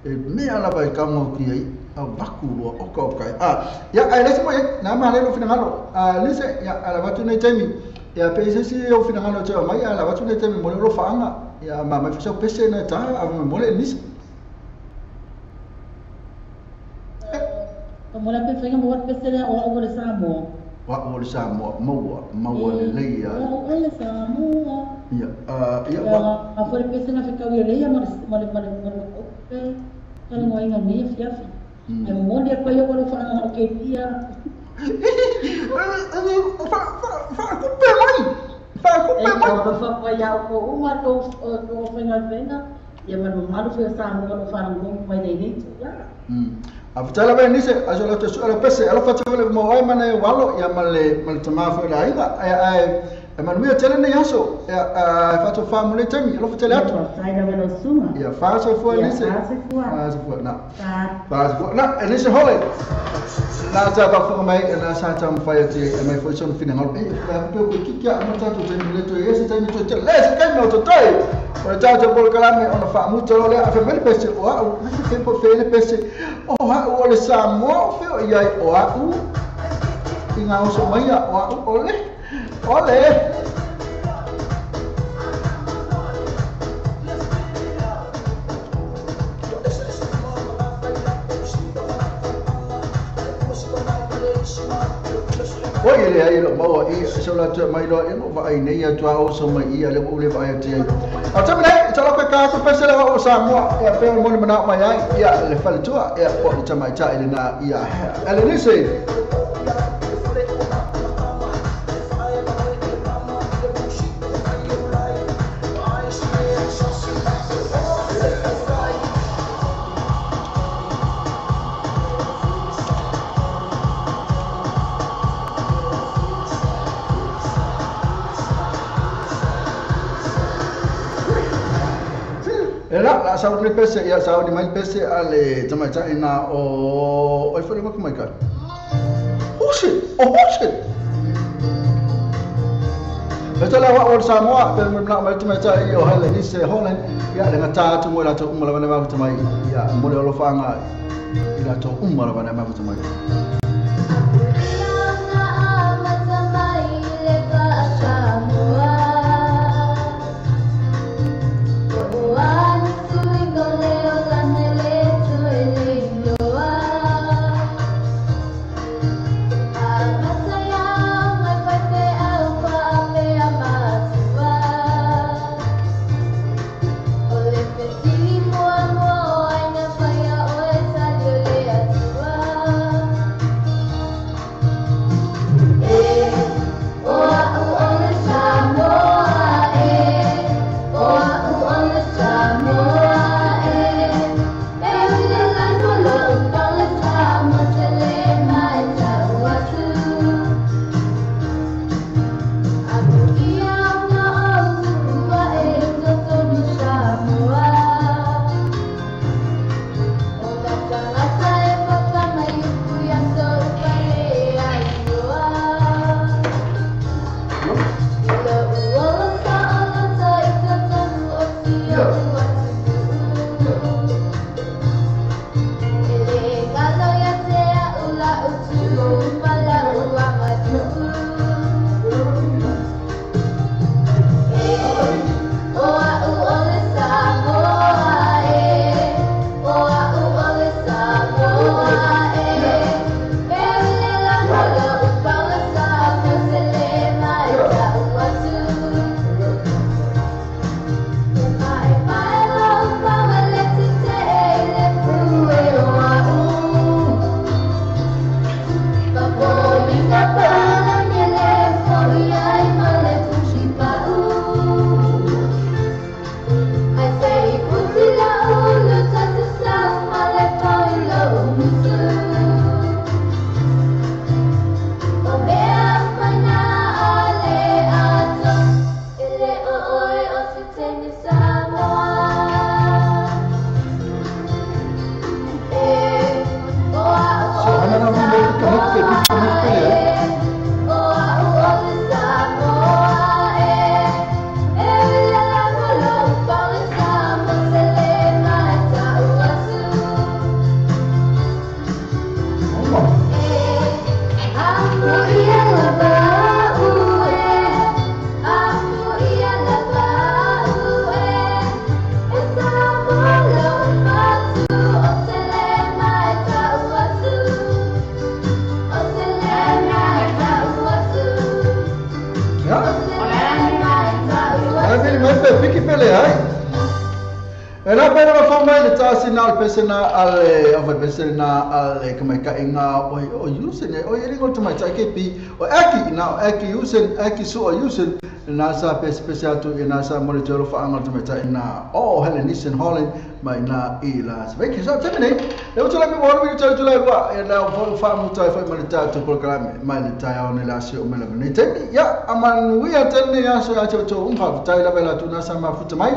me ala vai kamo ki ai a baku lo o ka ya ai lesi mo na ma le lo fina ngalo lese ya ala watu nei temi ya pese si o fina ngalo tsa mai ala watu nei temi mo lo faanga ya ma fisa pese na ta a mo le nis mo la pe fenga mo pese le o le Samoa o le Samoa mo le le ya o le Samoa ya a fore pese na fika le ya mo kalau mau ingat ni siapa? Mau dia kaya kalau faham okey dia. Faham pemai. Kalau kaya aku umar tu fengal ya malu faham kalau faham kau mai ni tu lah. Aftala ba ni se ajola to suala pese ala fatale mo ai mana walo ya male tamafu la ida ai man mi tele ne yaso fatu fa mo le temi ala fatale atu sai da velo suma ya fa so fo ni se fa so na ni se hole na ta ba fo mai na sa ta mo fa yati mai fo so fina ngol fa pe ko kikia mo ta to temi le to yesi temi to le se kai no to tai o ta to bol kala me ona fa mu to le afa mel pese o na se tempo fe le pese o le Samoa fe o ia o aku inga o so mai o ole Oi le ai lo mo I so la tu mai lo e mo vai nei a tua o so mai ia le o le vai ti. A tama nei so la ka ko pese le o Samoa e pe mo le mana mai ai ia le fale tua e po I tama cha ile na ia. Ele ni se la sa le pese ia sa di mai pese ale tama cha ina o oi fo le mo mai ka. Oh shit. Betul lah awak Samoa pembenak macam iyo hal ini seholan ya dengan cara tu mula tu umur mana macam mai ya mula lo fanga ila tu umur mana macam mai Era pero la forma de estar sin al persona al over persona al como que inga o usen o ele go to my take pi o aki now aki usen aki so usen nasa special to nasa monitor of angal to meta ina oh Hellenisen Holland mai na ilas vek so temene eu to la mi wor mi to la wa ela fa mu to fa monitor to program mai le ta on la si o mela ne tem ya aman wi atene ya so ya to fa ta la bela tu nasa ma futa mai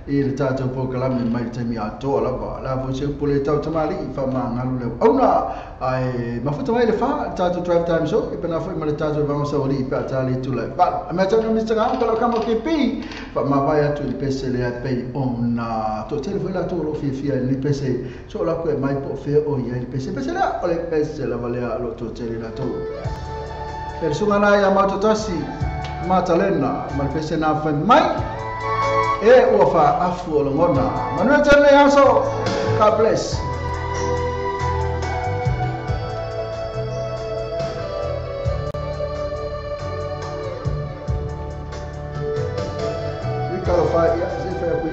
il tato program mai temi ato la voce poleta tamali fa mangalu le ona ai mafuta mai le fa tato drive time so e pena foi mai tato vamos a ori per tali tu le ba ma già non mi sta anche la camo che pi fa ma vai a tu il psl a pay ona to telefono la tu lo fi il pc so la que mai po fe o ia il pc psl o le psl la vale lo to tele la tu persona ya matotasi matalena mal pc na fa mai e o fa afu lo ngona manu tele aso God bless we call fa ya se fa ku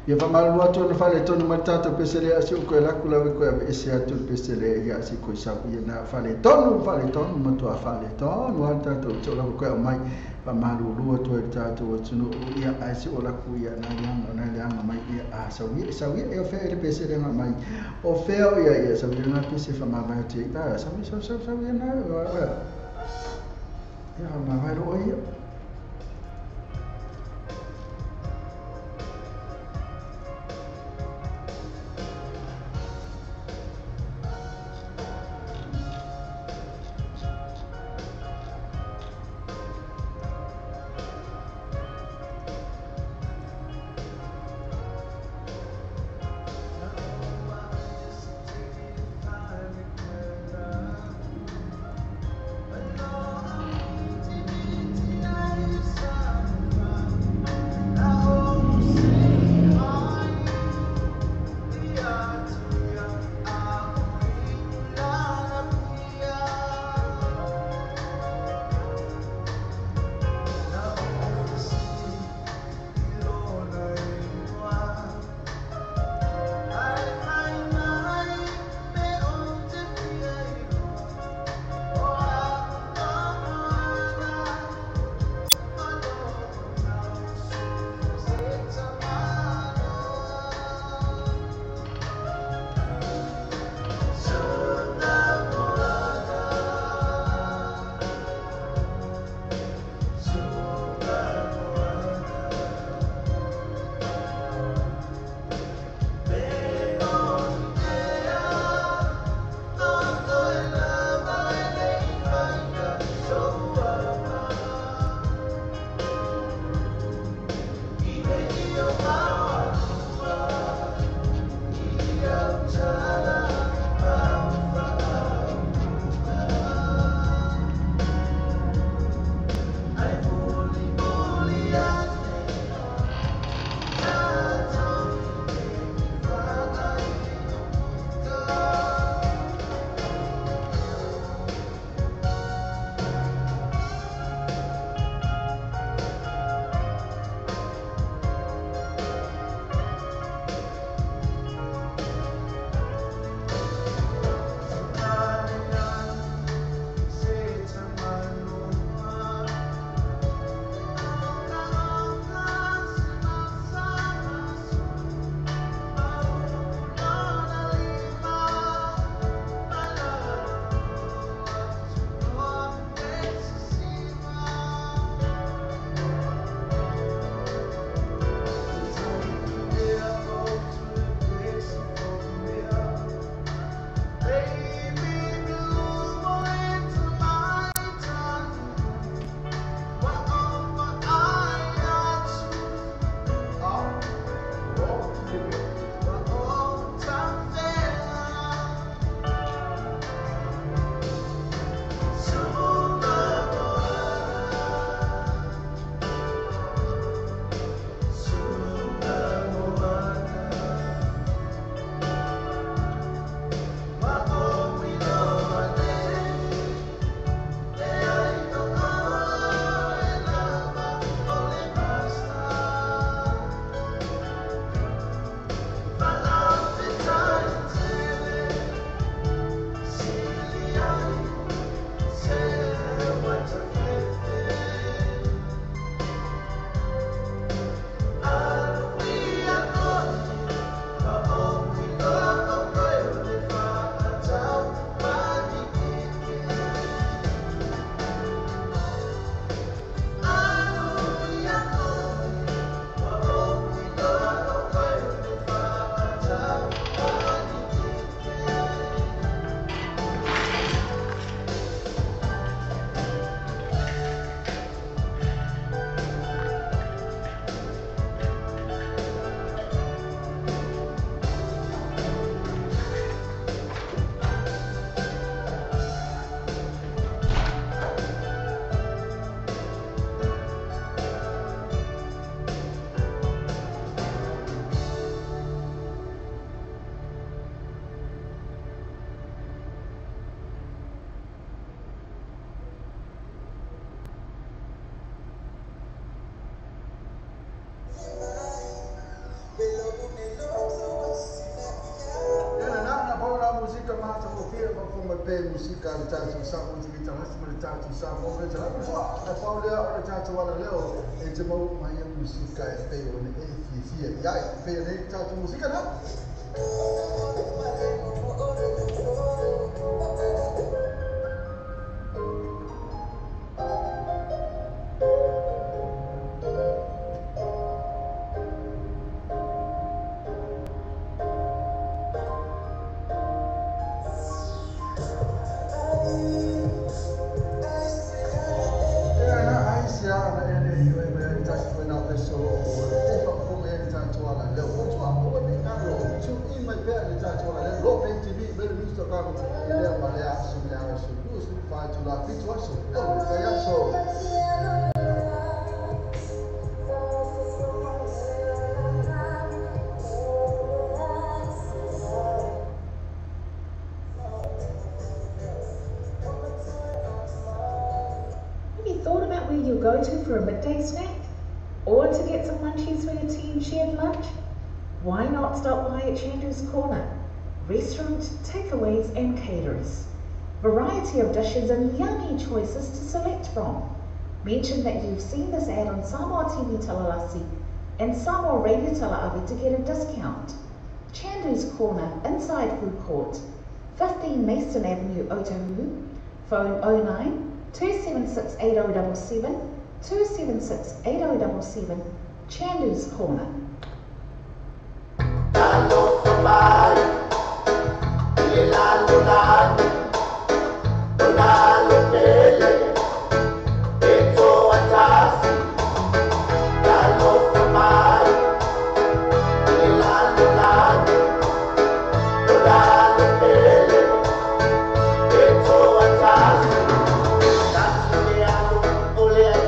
ya fa mal wato no fa le tono matata pesele asu ko la kula ko e se atu pesele ya si ko sa ya na fa le tono mato fa le tono wanta to to la ko mai pa malu lu to ta to tunu ya asi ola ku ya na yang mai ya sawi e fe ele pese de mai o fe ya sawi na pese fa ma ba ti ta sawi na ya ma ba ro ya musika le tātou Samoa te kita hasi ma le tātou Samoa le tala kusua na paulea o le tātou ala leo e te mau mai a musika e pei o ne e fia iai pei o ne tātou musika na Go to for a midday snack or to get some munchies for your team shared lunch? Why not stop by at Chandu's Corner? Restaurant, takeaways and caterers. Variety of dishes and yummy choices to select from. Mention that you've seen this ad on Samoa TV Talalasi and Samoa Radio Talaavi to get a discount. Chandu's Corner, inside food court, 15 Mason Avenue, Otahuhu. Phone 09 276 8077 276 8077. Chandu's Corner. Olha,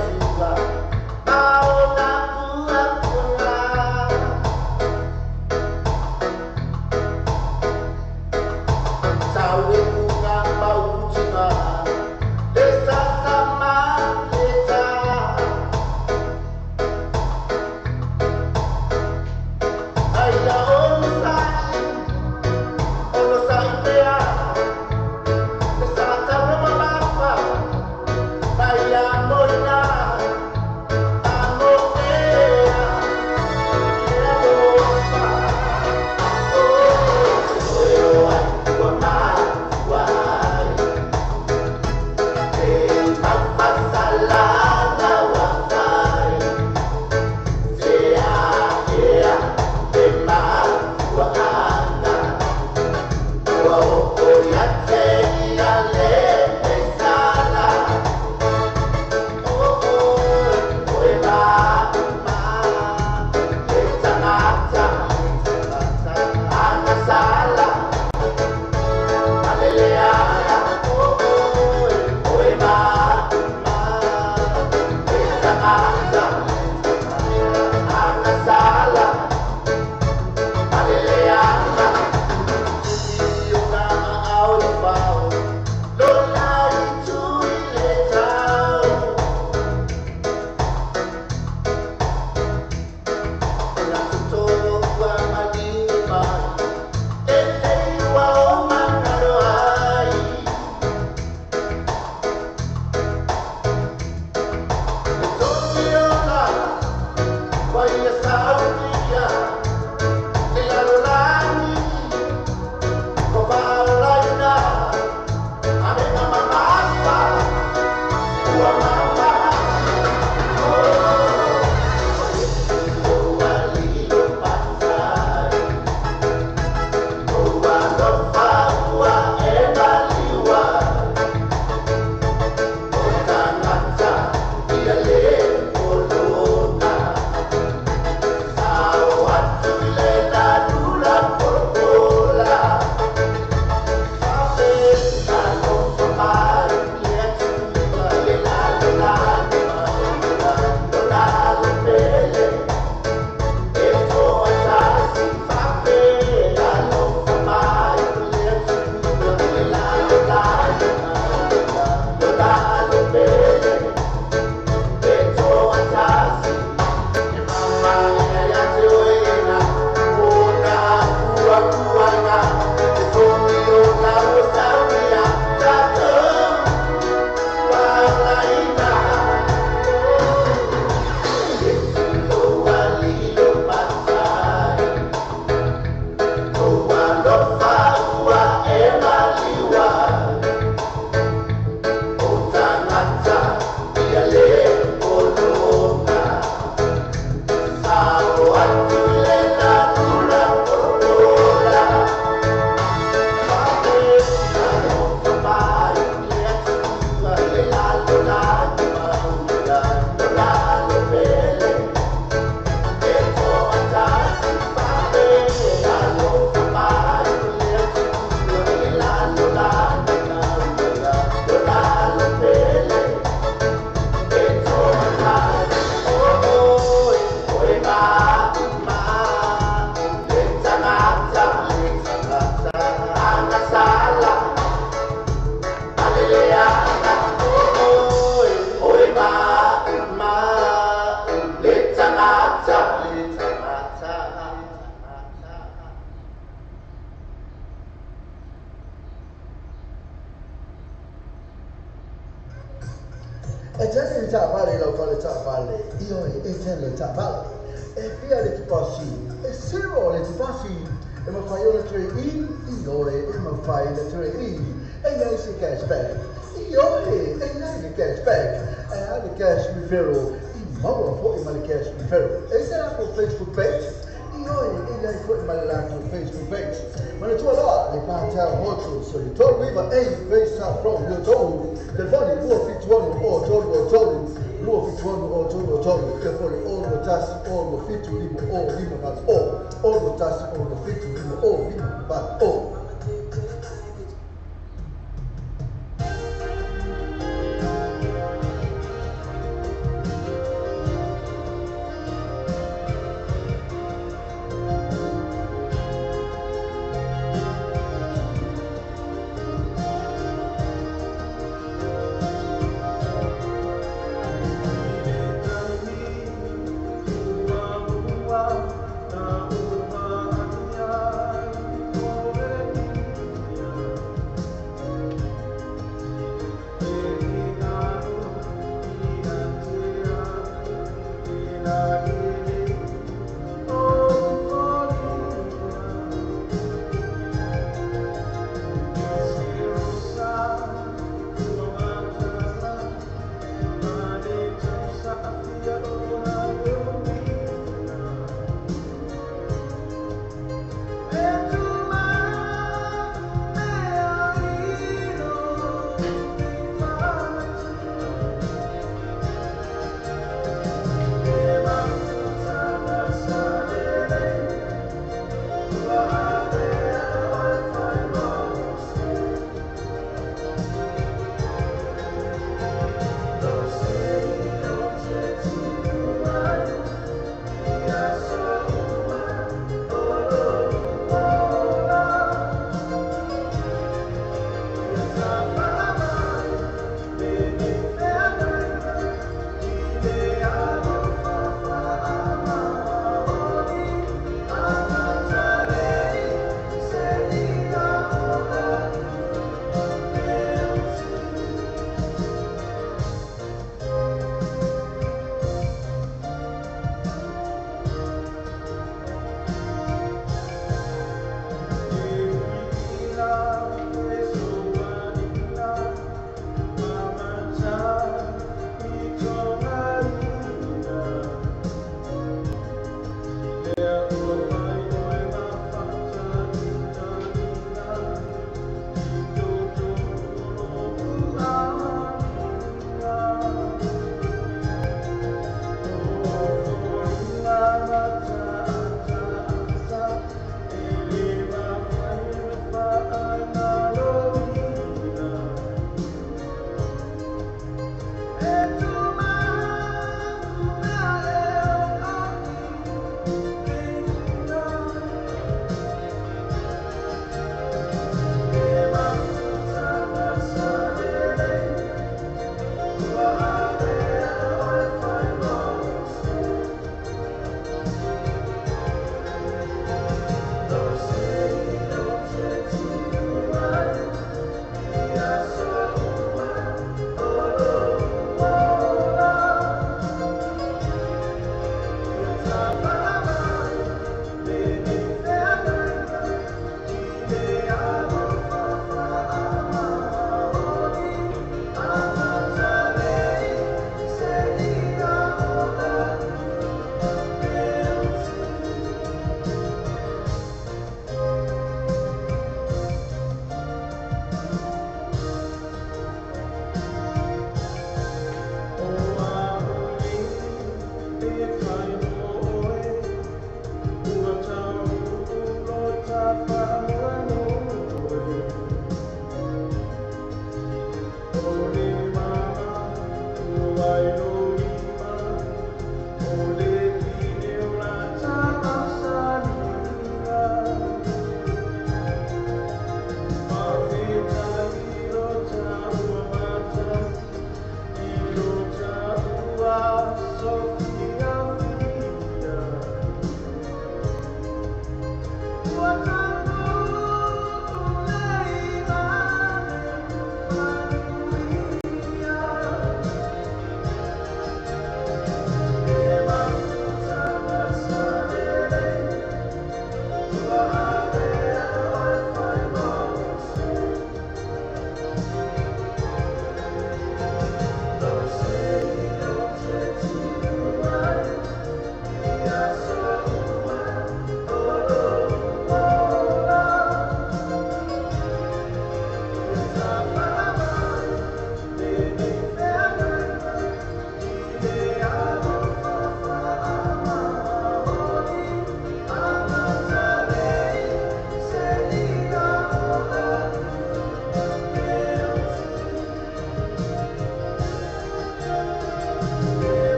E già che già vale la qualità vale, io e te le vale. E via le passi, e se vuole ti passi, e mi fai le 3 in ore, e mi fai le 3 in, e lei si cashback. Io e lei di cashback, e ha di cash referral, in modo poi ma di cash referral. E se la tua Facebook page, io e lei poi ma la tua Facebook page. Ma le tue là, le parti molto, so you told me, but hey, based out from your told, the funny, you are fit one or told, you are fit one or told, the funny, all the tasks, all the fit to live, all live about all the tasks, all the fit to live, all live about all. Oh,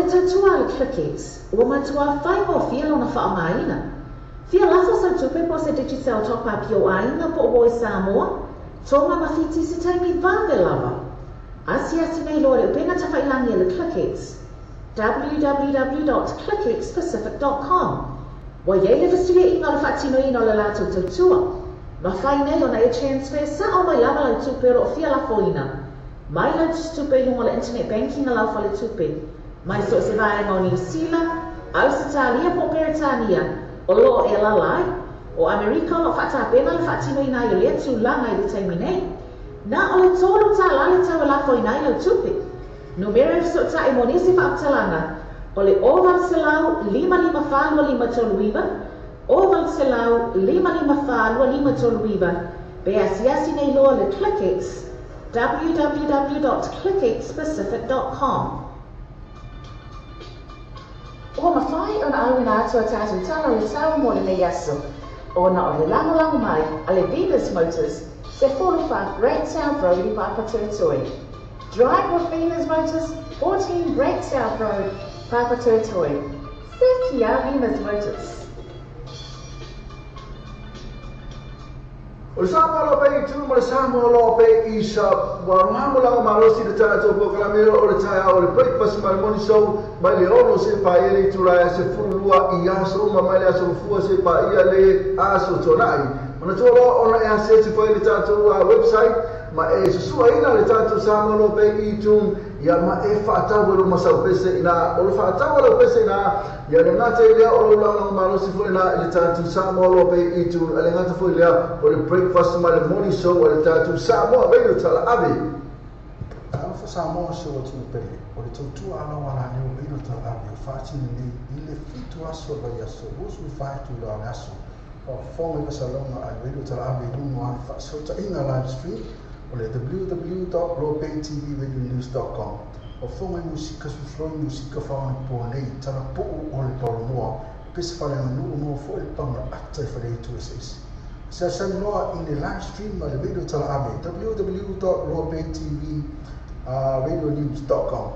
tautua le Clickix, ua matua whai mo fia lona whaamaina. Fia lafo sa tupe po se digital top-up yo aina po o Samoa, tonga mawhiti se taimi vave lava. Asi nei loa le upenga tawhailangi le Clickix. www.clickixpacific.com. Wa yei le fastuia inga le whaatino ino le lato tautua. Ma whai nei ona e transfer sa o mai lava le tupe ro fia lafoina. Mai lau tupe lunga le internet banking alau fa le tupe. Mai so se vaenga o New Zealand, Australia po Peritania, o loo e lalai, o Amerika o whaatapena le whaatino ina i lea tūlanga i le taimi nei. Na o le tōlu tā lale tau lafo ina i lau tupe. Numero so ta i monisi whaaptalanga, o le oval selau 555 toluiva, oval selau 555 toluiva, be asiasi nei loa le Clickix, www.clickixpacific.com. O mawhai o na awina atua tātou tala le tau mo le nei aso. O na o le lango mai a le Venus Motors, se 45 Great South Road i Papa Tuatoi. Drive with Venus Motors, 14 Great South Road, Papa Tuatoi. Se kia Venus Motors. O le Samoa lo pe i tū mo le Samoa lo pe i sa waruhamu langa marosi le tātou po kalamero o le taia o le breakfast ma le morning show mai le ono se pa ia le tūraia se furulua i aso uma mai le aso fua se pa ia le aso tonai. Ona tōlo ona e asesi po le tātou website ma e susua ina le tātou Samoa lo pe i tū ia ma e whaatau ero masau pese ina o le whaatau ero pese ina ia le ngata i lea o le langa marosi fu ina i le tātou Samoa lo pe i tū a le ngata fu i lea o le breakfast ma le morning show o le tātou Samoa radio tala ave. Alfa Samoa show o tū pele o le tautua ala wala leo radio tala ave o whaatini nei i le fitu aso vai aso usu whaetu la le aso o whonga i Barcelona a radio tala ave rungo an whaasota inga live stream o le www.lopaytvradionews.com o whonga i musika sufloi musika whaona po nei tala po o le palomoa pesa whale nuu mo fo le panga ata i whale tu eses. Sa sanoa in the live stream ma le radio tala ave www.lopaytvradionews.com.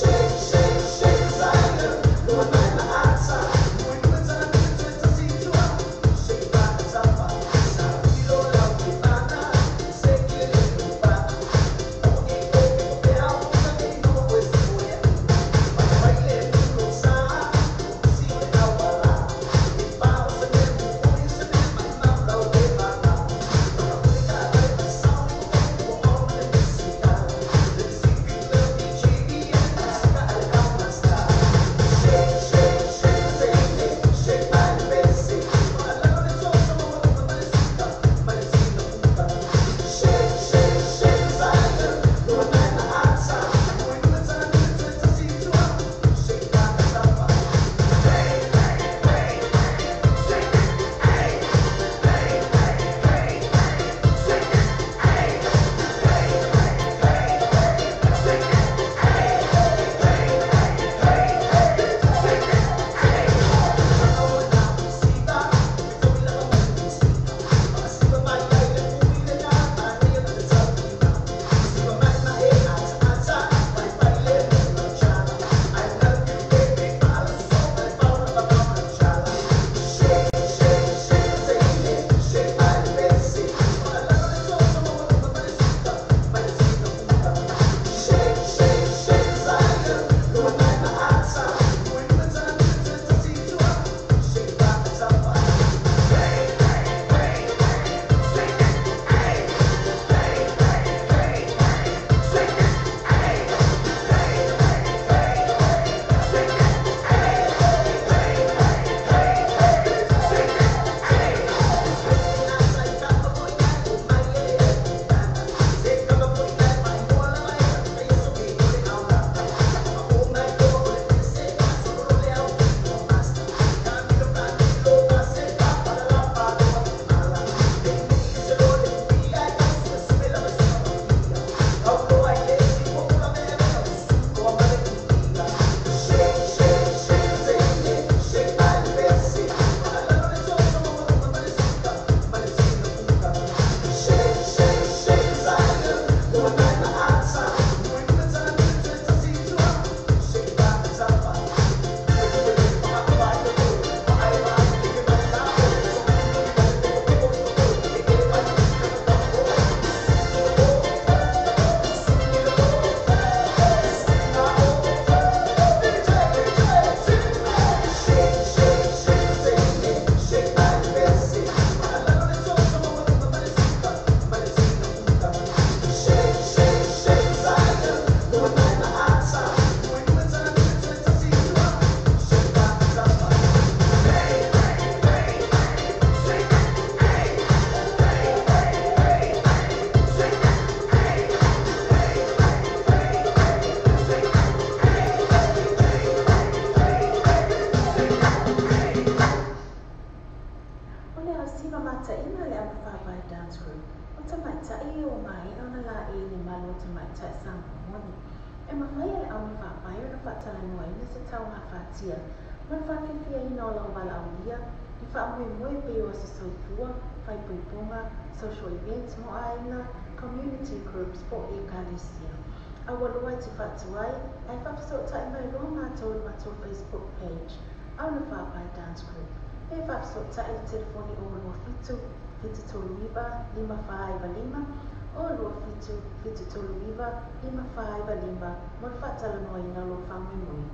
Shake, shake. E mawhai e au na whapai o na whaatala noa ina se tau ngā whaatia. Man whakewhia ina o lau wala au lia, I whaamue moe peo a se soifua, whai puipunga, social events mo aina, community groups po e Galicia. A walua te whatuai, ai whapasota I mai roa mātou I mātou Facebook page, au na whapai dance group. E whapasota I telefoni o lua fitu, fitu tolu iwa, 555, o lua fitu, fitu tolu iwa, 555, mo na whaatala noa ina lo whaamue moe.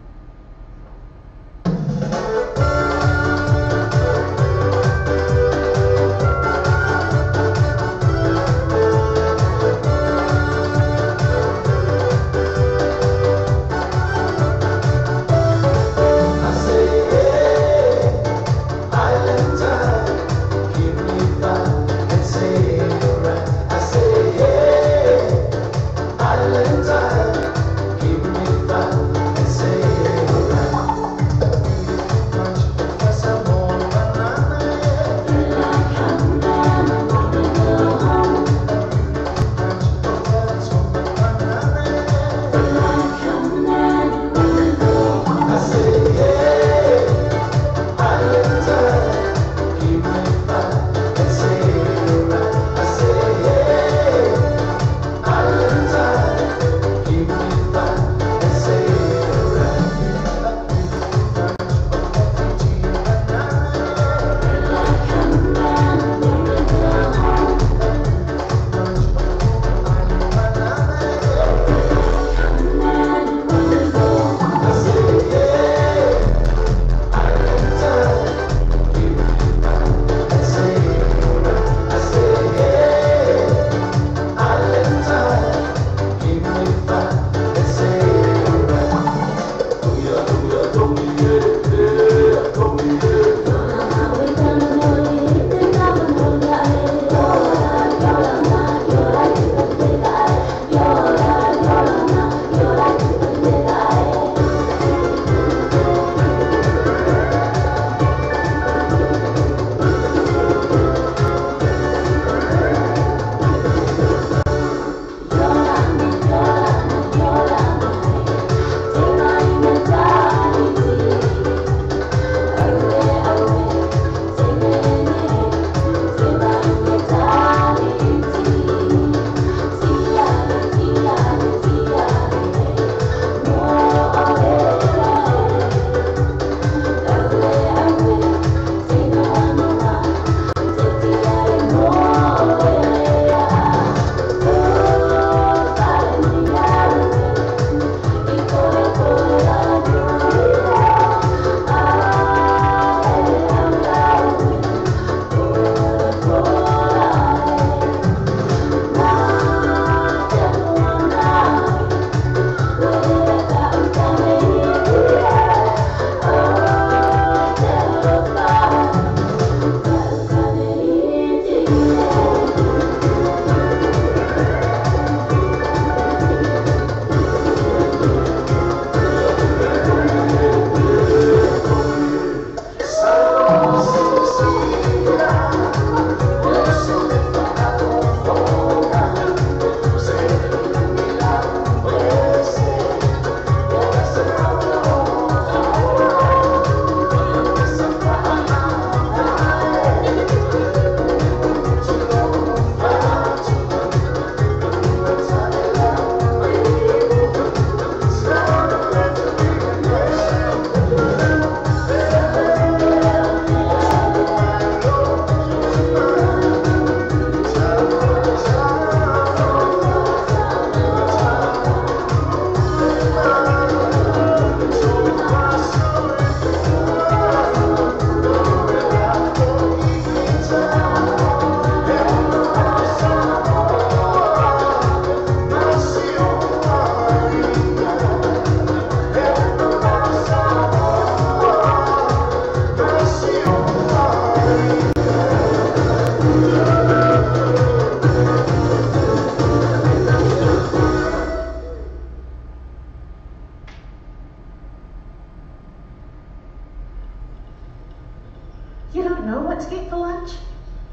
You don't know what to get for lunch?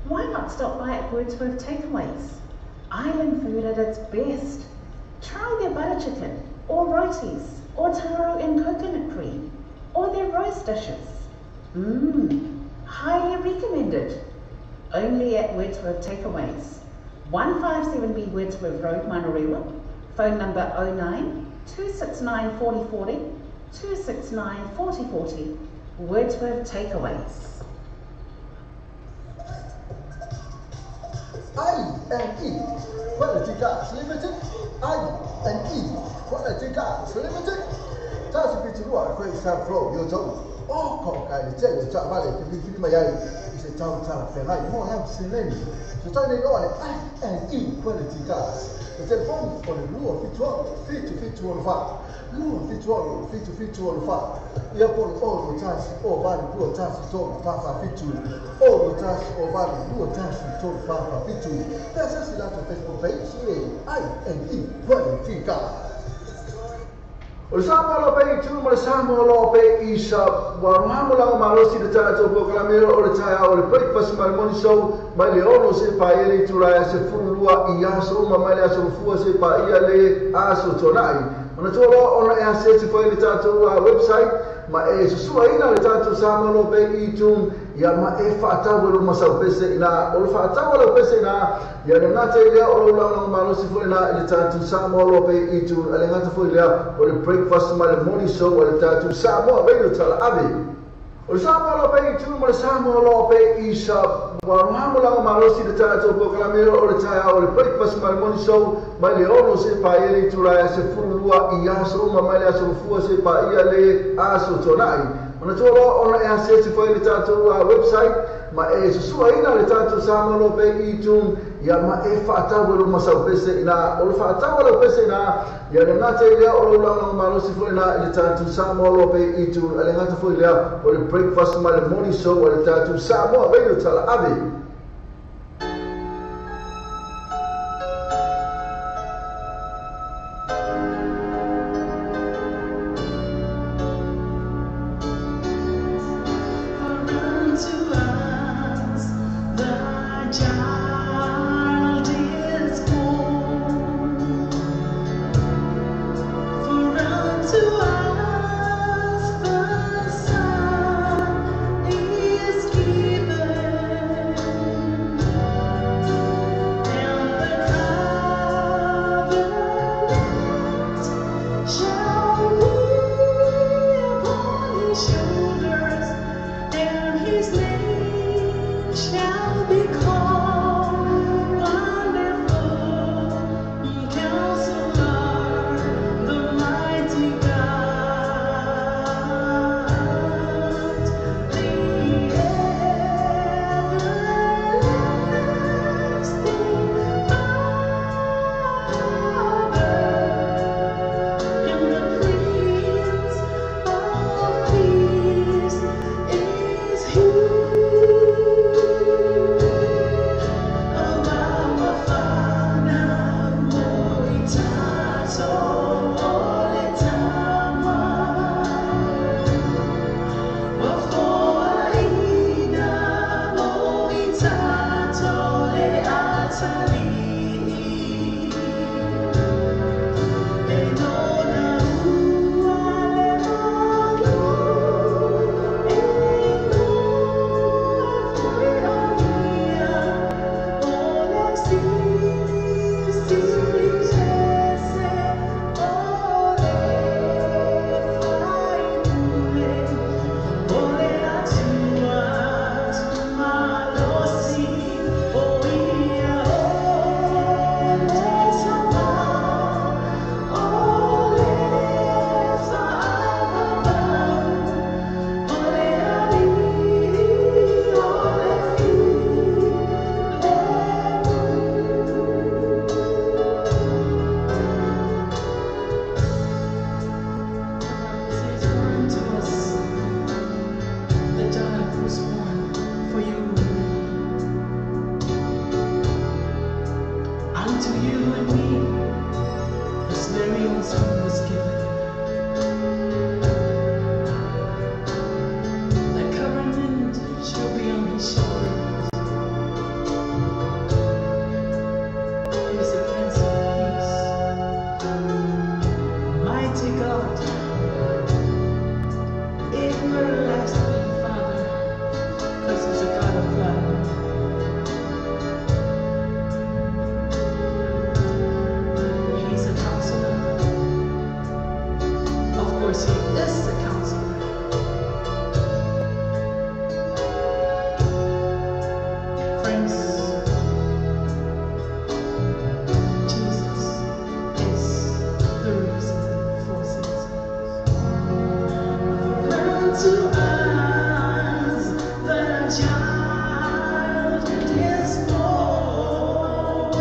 Why not stop by at Wordsworth Takeaways? Island food at its best. Try their butter chicken, or rotis, or taro and coconut cream, or their rose dishes. Highly recommended. Only at Wordsworth Takeaways. 157B Wordsworth Road, Manurewa. Phone number 09 269 4040 269 4040. Wordsworth Takeaways. I&E Quality Gas Limited. I&E Quality Gas Limited. Tasi pichurua kwa isafro yozo. Oko kai chele cha vale kipindi mayai ise chao cha fenai mo ya sineni. Tutani ngone I&E Quality Gas. The telephone for the Lua Fit on fire. Lua Fit on fire. You put all the chance or value Lua chance to Papa Fit all the chance or value Lua chance to Papa Fit. There's a lot of Facebook page. I&E Quality Gas. Ulisama lope itu ulisama lope isa warahmu lang malusi de tala to proclamero o taya o breakfast ceremony show mali ono se pa ele turaya se furua iya so mamali aso fua se pa ia le aso tonai ona tolo ona ya se se foi le tato website ma e su ina le tato sama lope itu ya ma e fata welo masau pese ina o fata welo pese ina ya le ngata ile o lang malusi foi na le tato sama lope itu ale ngata foi le o breakfast ceremony show o le tato sama radio tala ave o sama lope itu ma sama lope isa warahmu lang malusi de tato proclamero o taya o breakfast ceremony show mali ono se pa ele turaya se furua iya so mamali aso fua se pa ia le aso tonai ona tolo ona e asesi foi le tato website ma e susua ina le tato sama lope itu ya ma e fata welo masau pese ina o fata welo pese ina ya le ngata ile o lang malusi foi na le tato sama lope itu le ngata foi le o le breakfast ceremony show o le tato sama radio tala ave My course, he is the counselor. Friends, Jesus is the reason for seasons. Learn to us that a child is born.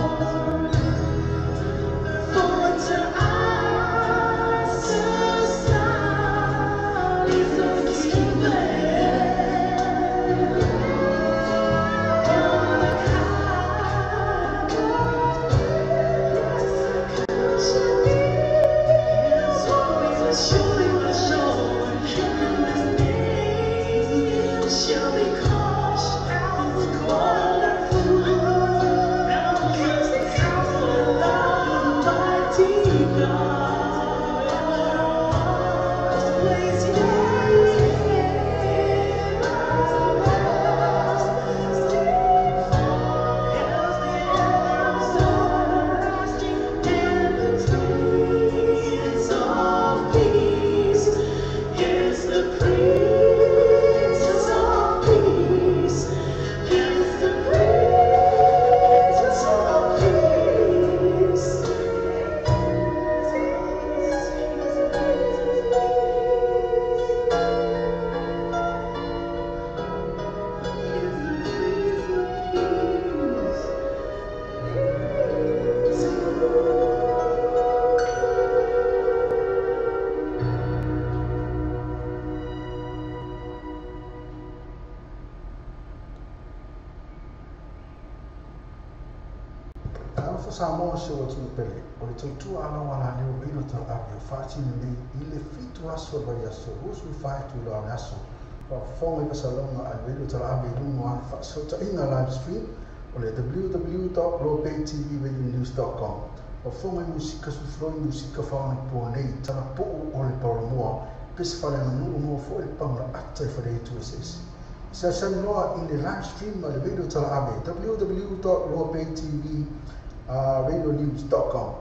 For to us a son is given. Shall be called out wonderful, Counselor, Almighty God. Place your Prince of Peace is the Prince of Peace. Is the Prince of Peace. Alfa Samoa se o tunu pele, o le tautua ala wala leo ino tau api o whaatini nei i le fitu aso vai aso, usu whaetu ilo ane aso. Wa fonga i pasalonga a ilo tau api lungo an whaasota inga live stream o le www.lopaytvradionews.com. Wa fonga i musika sufroi musika whaone po nei tala po o le paramoa, pesi whale ana nuu mua fo le pangara atai whare tu esesi. Sa sanoa in the live stream ma le video tala api www.lopaytvradionews.com.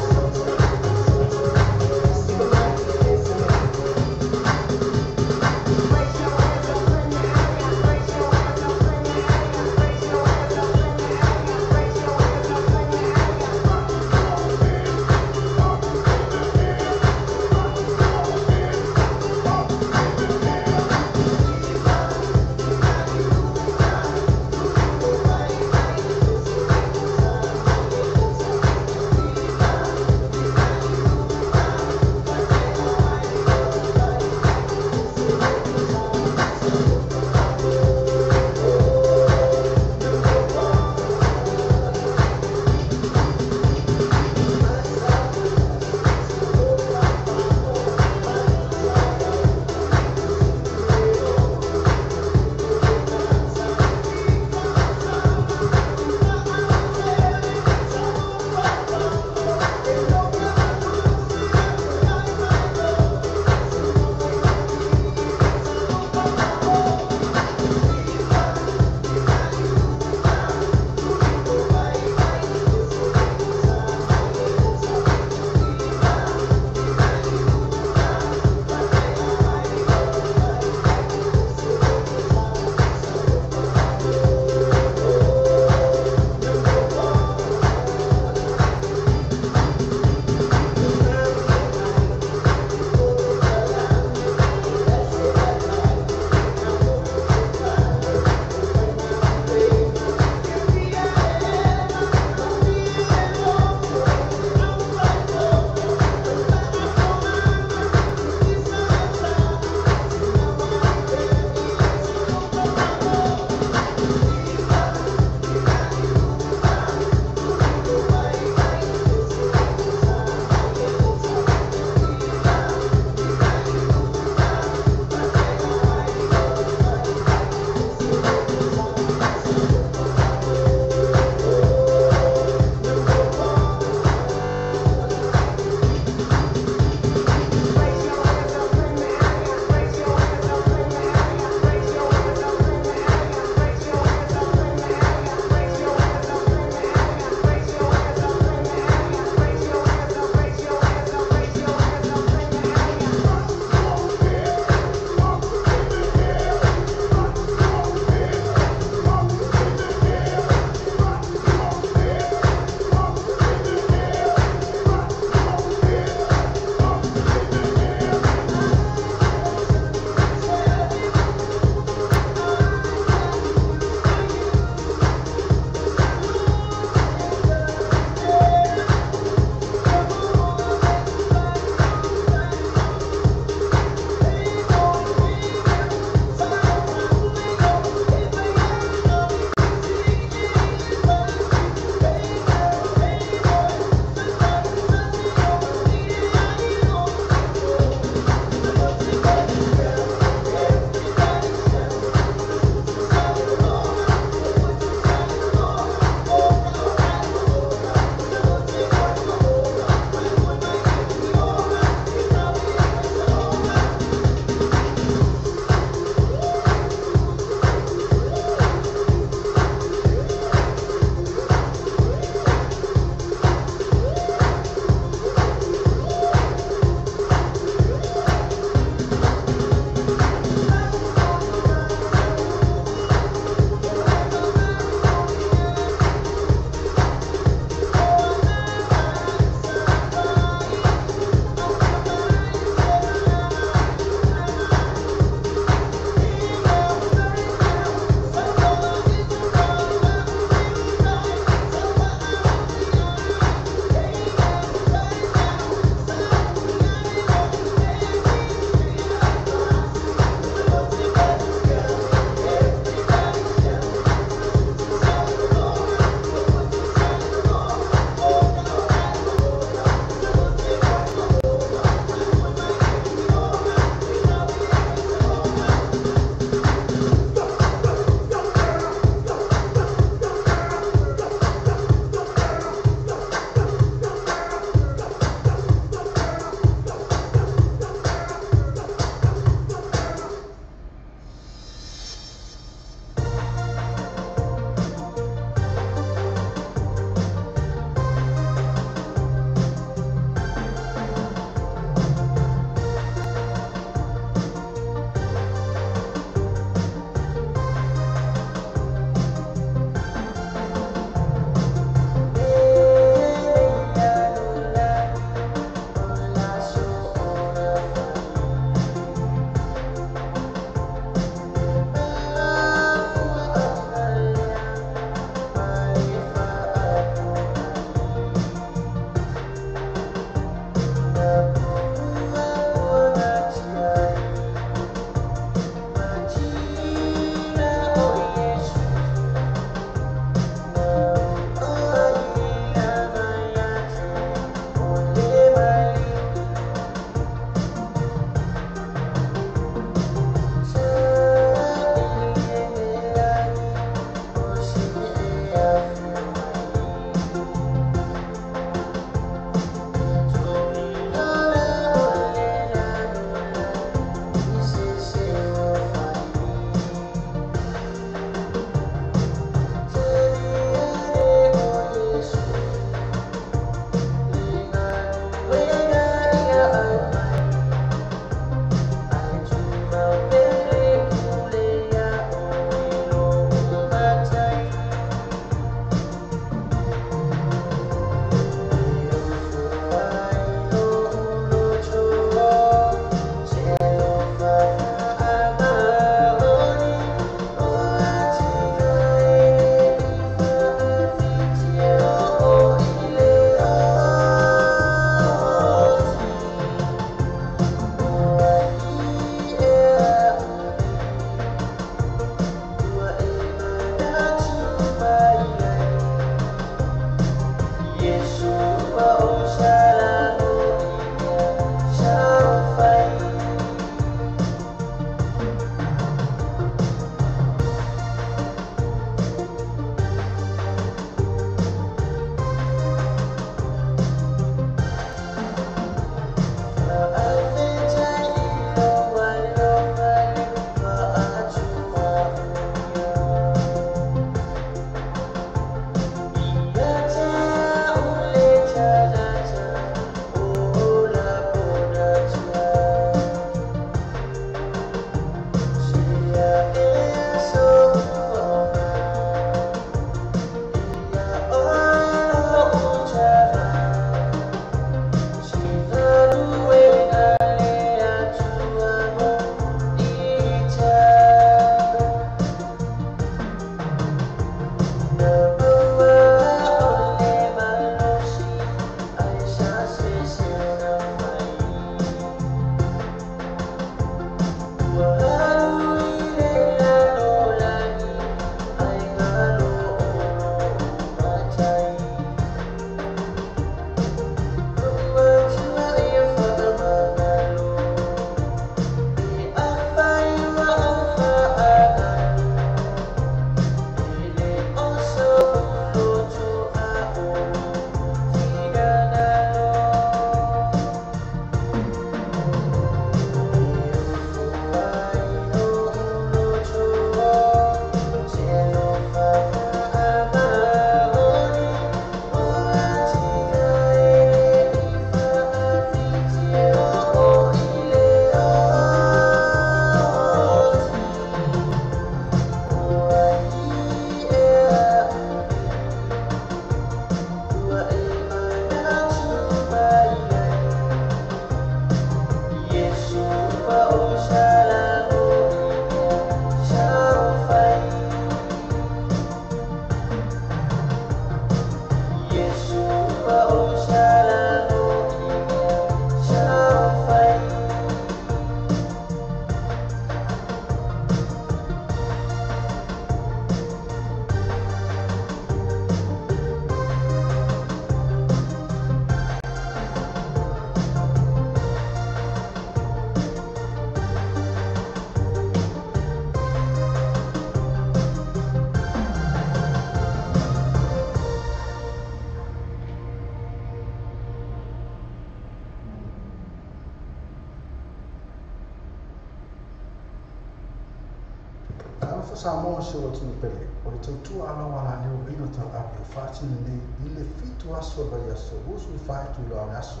Tama fa Samoa se o tunu pele. O le tautua ala wala leo ino tau api o whaatini nei i le fitu aso vai aso. Usu whaetu ilo ale aso.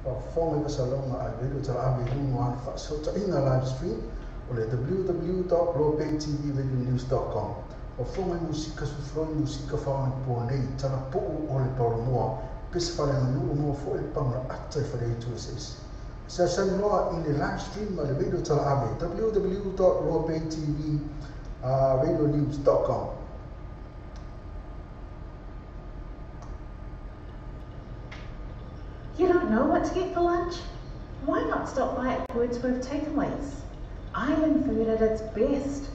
Wa fonga i salonga a vedo tau api rungo an whaasota ina live stream o le www.ropaytvradionews.com. O fonga i musika sufroi musika whaone po nei tana puu o le poromoa pesa whale anu o mua fo e panga atai whale i tuasis. Sa sanoa in the live stream ma le video tala ave www.ropaytvradionews.com. You don't know what to get for lunch? Why not stop by at Wordsworth Takeaways? Island food at its best.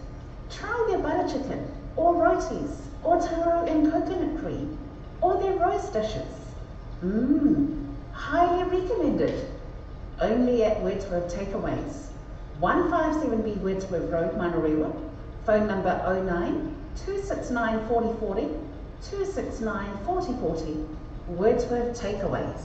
Try their butter chicken, or rotis, or taro and coconut cream, or their roast dishes. Highly recommended. Only at Wordsworth Takeaways, 157B Wordsworth Road, Manurewa. Phone number 09 269 4040 269 4040. Wordsworth Takeaways.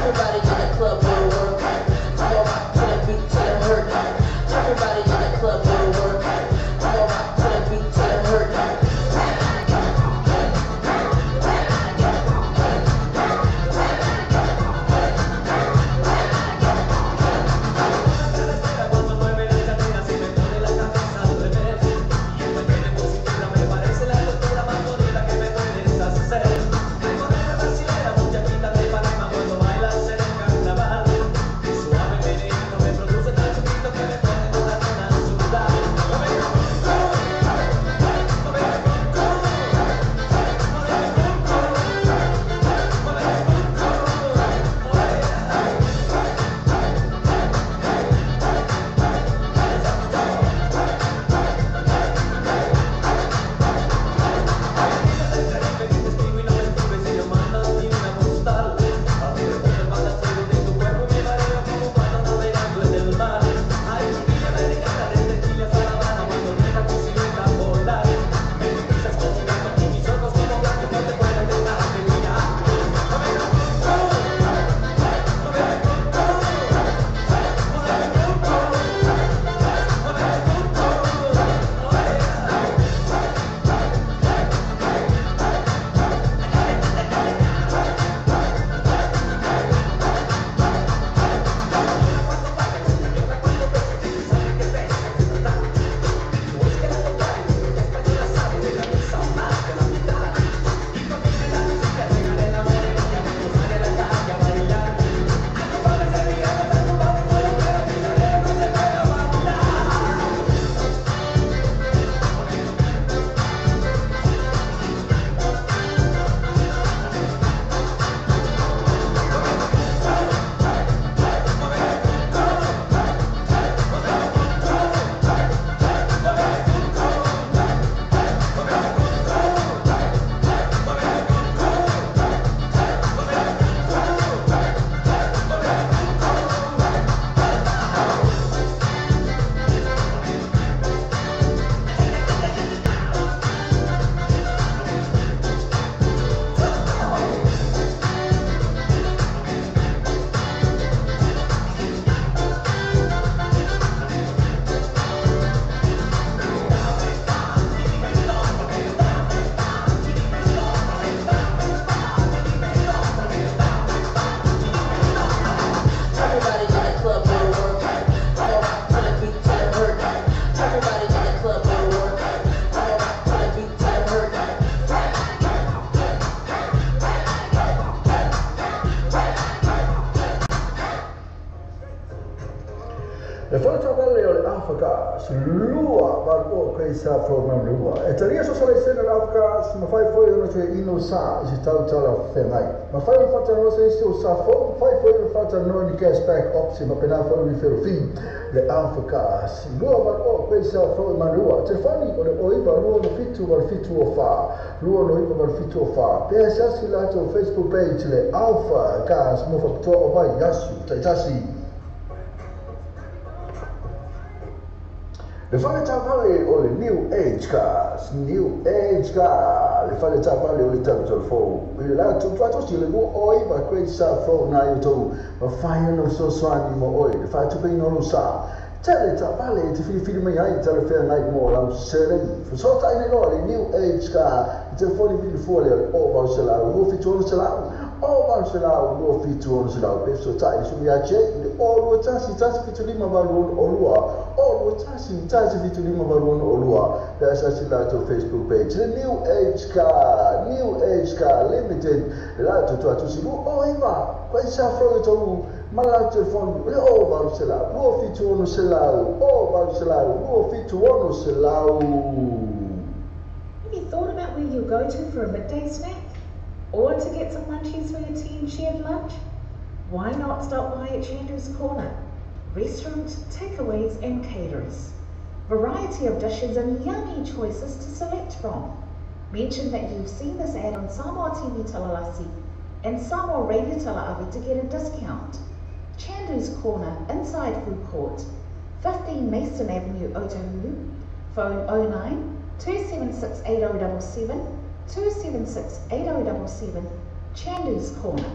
Everybody in the club go to work. Come on, rock to the beat till it hurt. Everybody in the club go to work. Come on, rock to the beat till it hurt. Le faccia dalle Africa, lua barbo questa program lua. E taria so sale sena Africa, ma fai foi una che ino sa, si tau tala fengai. Ma fai un faccia no se sto sa fo, fai foi un faccia no ni cashback opsi, ma pena foi mi fer fin. Le Africa, lua barbo questa program lua. Telefoni o le oiva lua no fitu wal fitu o fa. Lua no iva wal fitu o fa. Pe sa si lato Facebook page le Alpha gas mo fa to o vai yasu, taitasi. Le fale tavale o le New Age cars, New Age car. Le fale tavale o le tautol fo. Le la tu si le mo oi ma questa fo na io tu. Ma fai no so swani mo oi. Le fai tu pe no lo sa. Tele tavale ti fili mai ai tele fer night mo la seren. So ta ne no le New Age car. Te fo li fili fuori o va se la mo fi tu se la. O va se la o fi tu se la. Pe so ta su mi a che o lo tasi fi tu lima va lo o lo. Oh, tasi vitu lima baruan olua. Dasa sila to Facebook page. The New Age Car Limited. La to sibu. Oh, iba. Kwa isa fro to mala telefon. Oh, baru sila. Luo fitu ono selau. Oh, baru sila. Luo fitu ono selau. Have you thought about where you'll go to for a midday snack? Or to get some munchies for your team shared lunch? Why not stop by at Chandu's Corner? Restaurant, takeaways and caterers. Variety of dishes and yummy choices to select from. Mention that you've seen this ad on Samoa TV Talalasi and Samoa Radio Talaavi to get a discount. Chandu's Corner, inside food court, 15 Mason Avenue, Otahuhu. Phone 09 276 8077 276 8077. Chandu's Corner.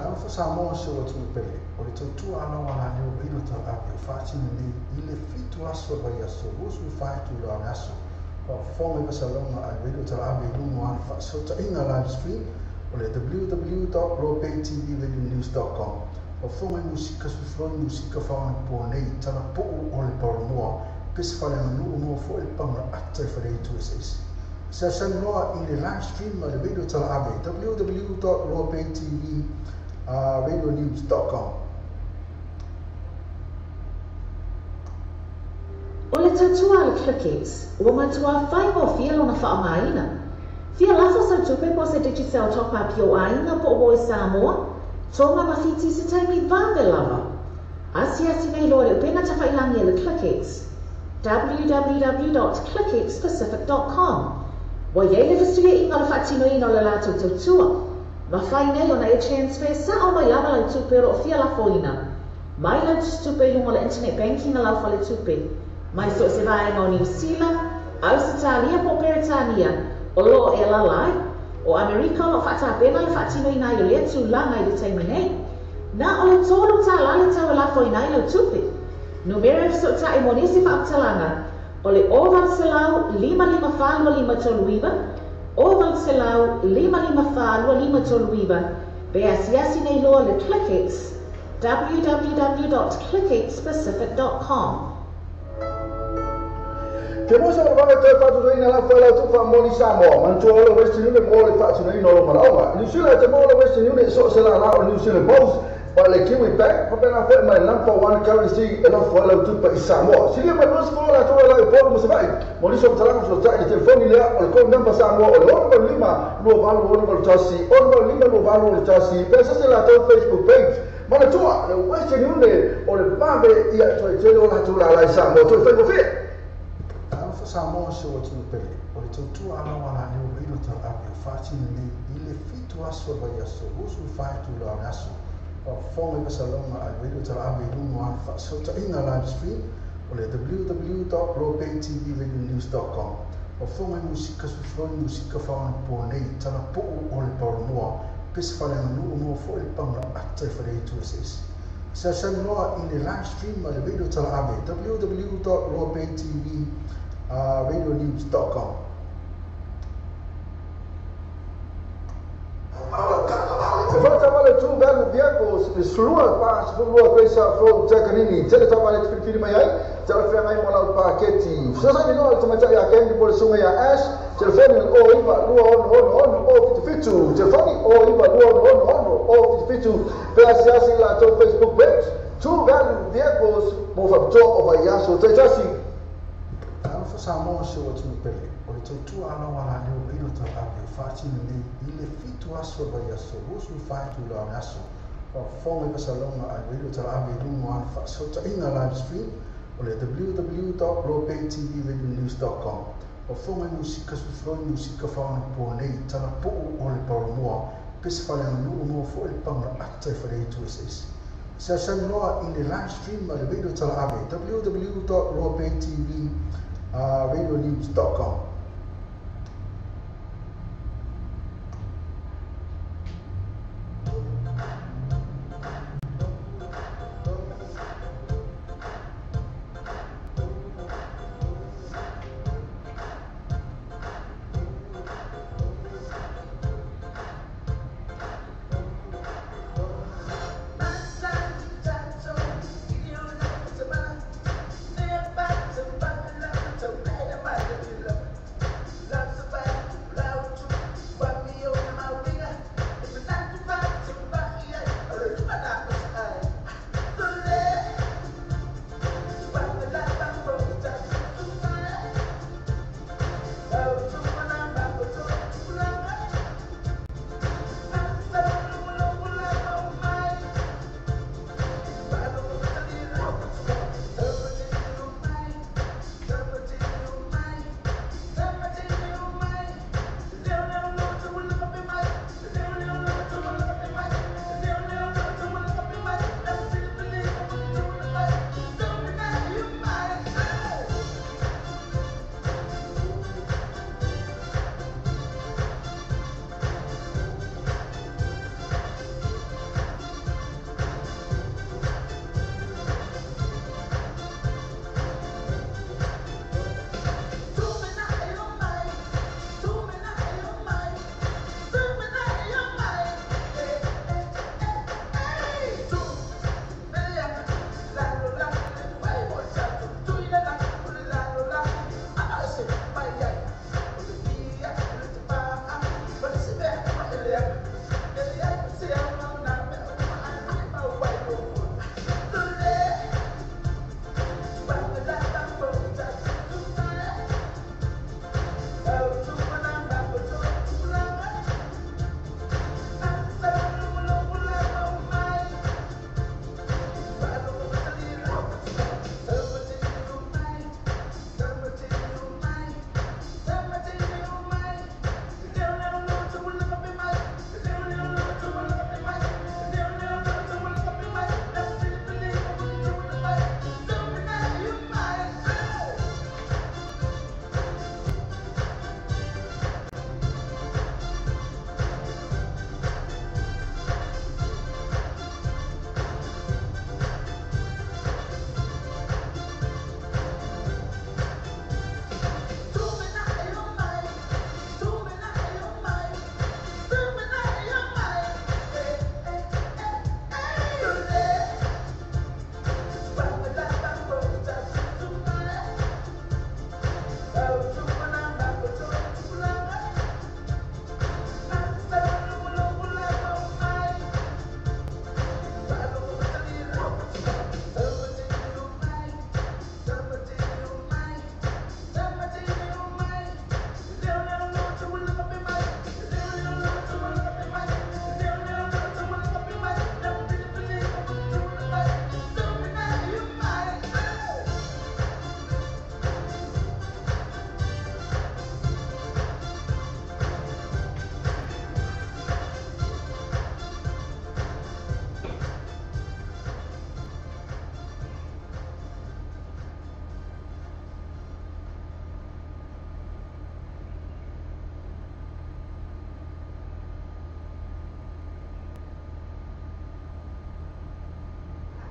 Alfa Samoa se o tu pele. O le tu ana wana ne o ino ta api o fati ni ile fitu aso ba ya so usu fatu lo aso. Ka fonga ba salonga a video ta api no alfa so ta ina live stream o le www.ropaytvradionews.com. O fonga musika su flor musika fa ona po nei tana po o le pormoa pes fa le no mo fo il panga atta fa le tu es. Se se no in live stream le video ta api www.ropaytvradionews.com. O le tautua le Clickix, ua matua whai mo fia lona whaamaina. Fia lafo sa tupe po se digital topa pio aina po o Samoa, tonga mawhiti se taimi vāwe lava. Asi nei loa le upena tawhailangi le Clickix. www.clickixpacific.com. Wa yei le fasuia inga le whaatino ino le lato tautua. Ma whai nei ona e transfer sa o mai lava le tupe ro fia lafoina. Mai lau tupe lunga le internet banking a lau whale tupe. Mai so se vai no New Zealand, Australia po Peritania, o lo e lalai, O Amerika lo whaatapena le whaatino ina i o lea tūlanga i le taimi nei. Nā o le tōru tā lale tau la fo ina i lau tupe. Numero so ta i monisi whaamtalanga. O le oval selau 5555 toluiva. Oval selau 5555 toluiva. Be asiasi nei loa le ClickX. www.clickaidspecific.com. Te mo sa ba te pa tu ina la fa la tu fa mo ni Samoa, man tu o Western Union mo le fa tu ina lo marawa. Ni sila te mo le Western Union so se la la o New Zealand Boss, pa le Kiwi Bank, pa pena fa mai number one currency e lo fa la tu pa Samoa. Sila ma no scola la tu la e po mo se vai. Mo ni so tala so ta i telefoni le o le ko number Samoa o le o lima lo valu o lo tasi, o lo lima lo valu o tasi. Pesa se la tu Facebook page. Mana tua le Western Union o le mabe ia to te lo la tu la Samoa tu fa fe. Samoa se o tunu pele, o le tautua ala wala ne o ino tau api o whaatini ni i le fitu aso vai aso, usu whaetu la ne aso. O whonga i pasalonga ai o ino tau api rungo an whaasota ina live stream o le www.ropaytvradionews.com. O whonga i musika sufroi musika whaona pua nei, tala puu o le paromoa, pesa whale anu o mua fo le panga ata i whare tu SS. Sa sanloa i le live stream a le ino tau api, www.ropaytvradionews.com. Se fala trabalho tu velho vehicles, sulua pa sulua coisa from Jacanini, tele trabalho de filho mai ai, tele fia mai mola o paquete. Se sai no tu mata ya kendi por sunga ya ash, telefone o iba lua on o fitu, telefone o iba lua on o fitu, peça la to Facebook page, tu velho vehicles, mo fa to o vai aso, te tasi. Samoa se o tunu pele, o le tautua ala wala ne o ino tau api o whaatini ni i le fitu aso vai aso, usu whaetu la ne aso. O whonga i pasalonga ai o ino tau api rungo an whaasota ina live stream o le www.ropaytvradionews.com. O whonga i musika sufroi musika whaona pua nei, tala puu o le paromoa, pesa whale anu o mua fo le panga ata i whare tu SS. Sa sanloa i le live stream a le ino tau api, www.ropaytvradionews.com.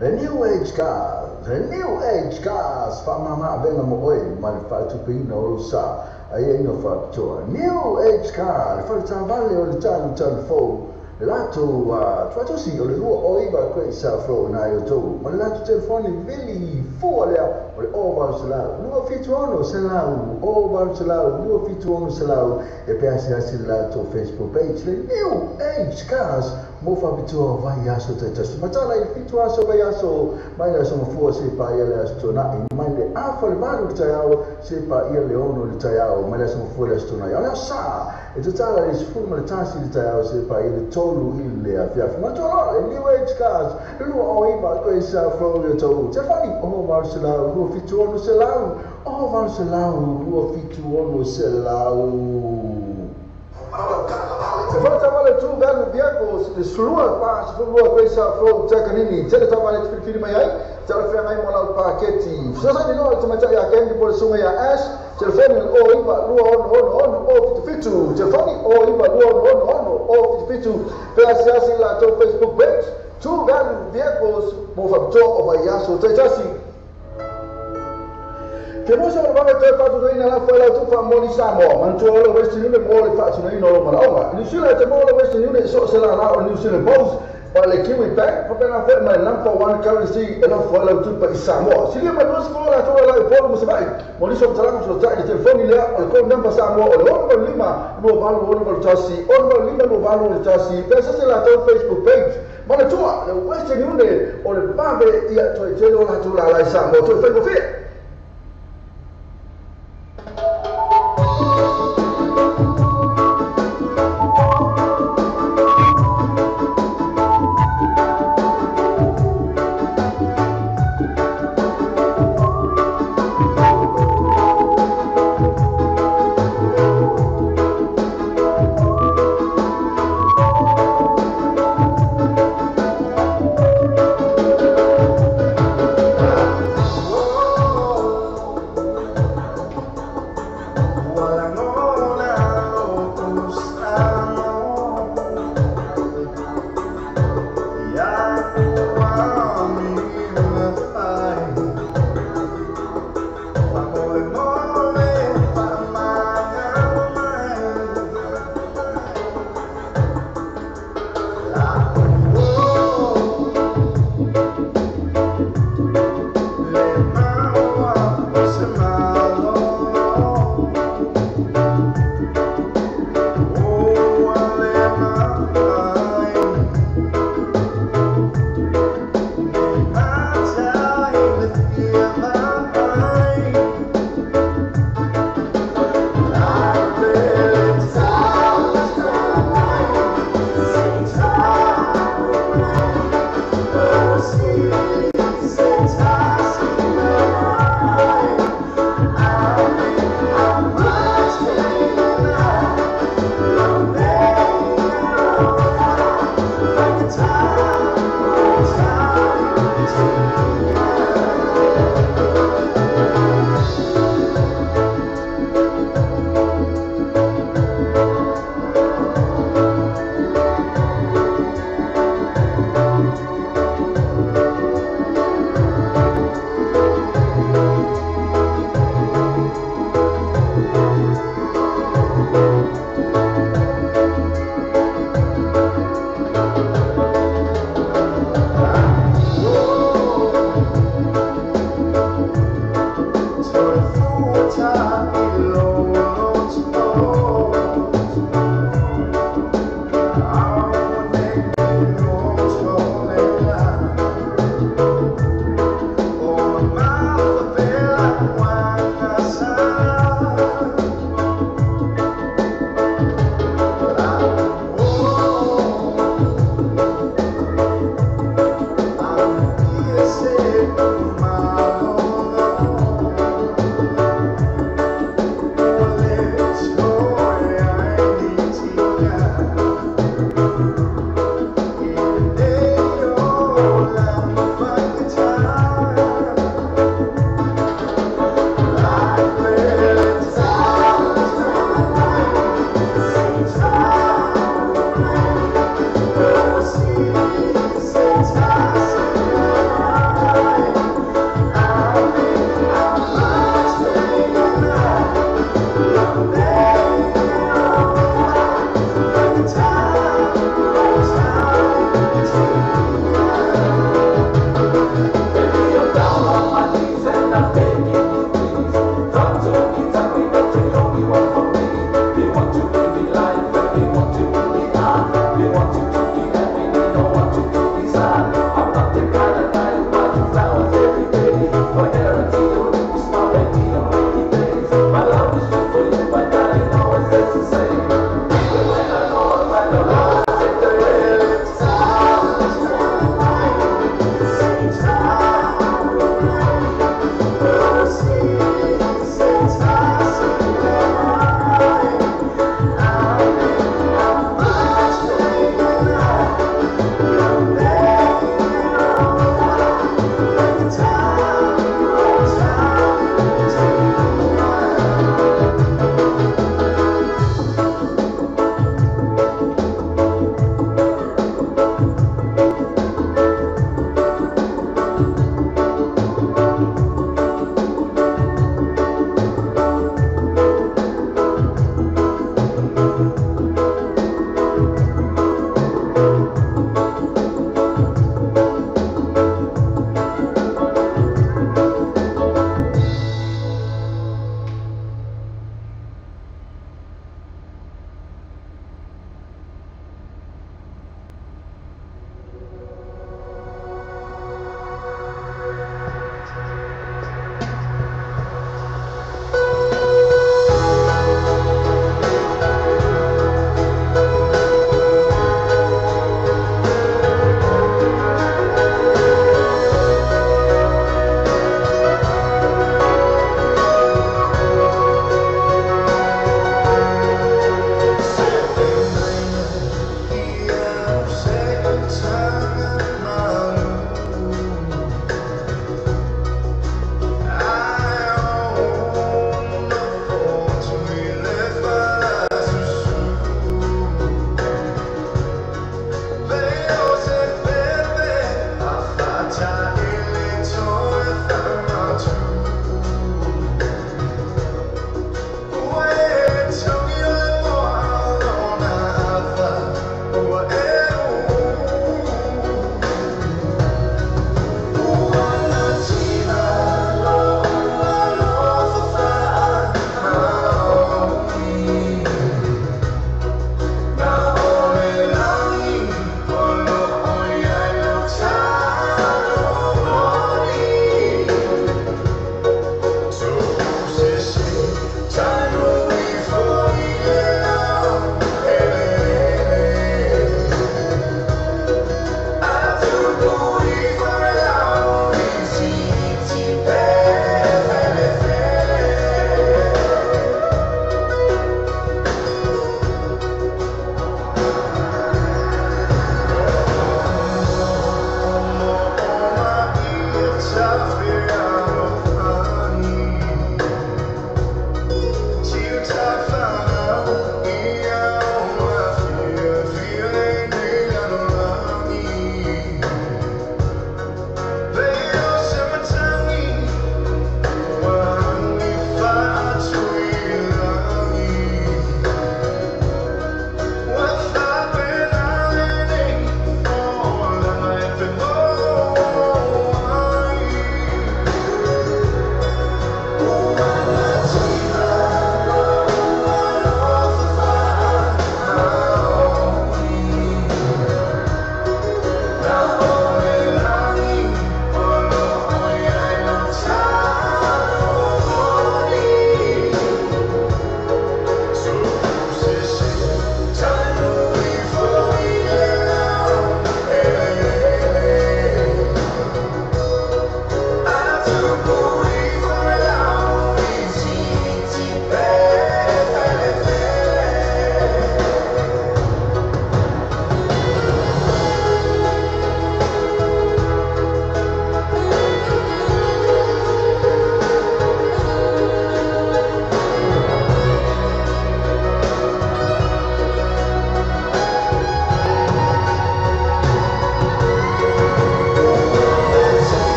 The New Age Cars, the New Age Cars, Famama Venga Moe, Malifatu Pino Sa, Ayeno Factor, New Age Car, Fata Valley or the Tan Phone, Lato, Tratosi, or the Oiba Quesa Flow, Nayoto, Malato Telephone, Billy, Folia, or Oval Salau, Lua Fituano Salau, Oval Salau, Lua Fituano Salau, a Piasilato Facebook page, the New Age Cars. Mofa bitua vai yaso tetas matala il fitua so vai yaso mai la sono fu se pa ile astona in mai le afa le valu tayao se pa ile leono le tayao mai la sono fu le astona ya sa e totala is fu ma tasi le tayao se pa ile tolu ile afia ma tolo e New Age Cars lu o iba ko isa fro le tolu te fani o va se la lu fitua no se la o va se la lu fitua no se la se fata vale tu velho vehicles de slua pa se for lua coisa flow tecanini se ta vale te filme mai se la frame mai mola paquete se sa di no se mata ya kendi por suma ya ash telefone o iba lua on o fitu telefone o iba lua on o fitu pela se la to Facebook page tu velho vehicles mo fa to over yaso te jasi che mo sono vale te fatto do ina la fuera tu fa moni samo manto lo questi non le mole faccio no ino lo ma ni sila te mo lo questi non so se la na ni sila boss ma le kiwi bank fa bene fa ma non for one currency e non fuera tu pa samo si le ma non scuola tu la fuera mo se vai mo ni so tra so tra i telefoni le o con number samo o lo lima lo valo lo tassi o lo lima lo valo lo tassi pensa se la to Facebook page ma la tua le questi non le o le bave ia to e lo la tu la samo tu fai così.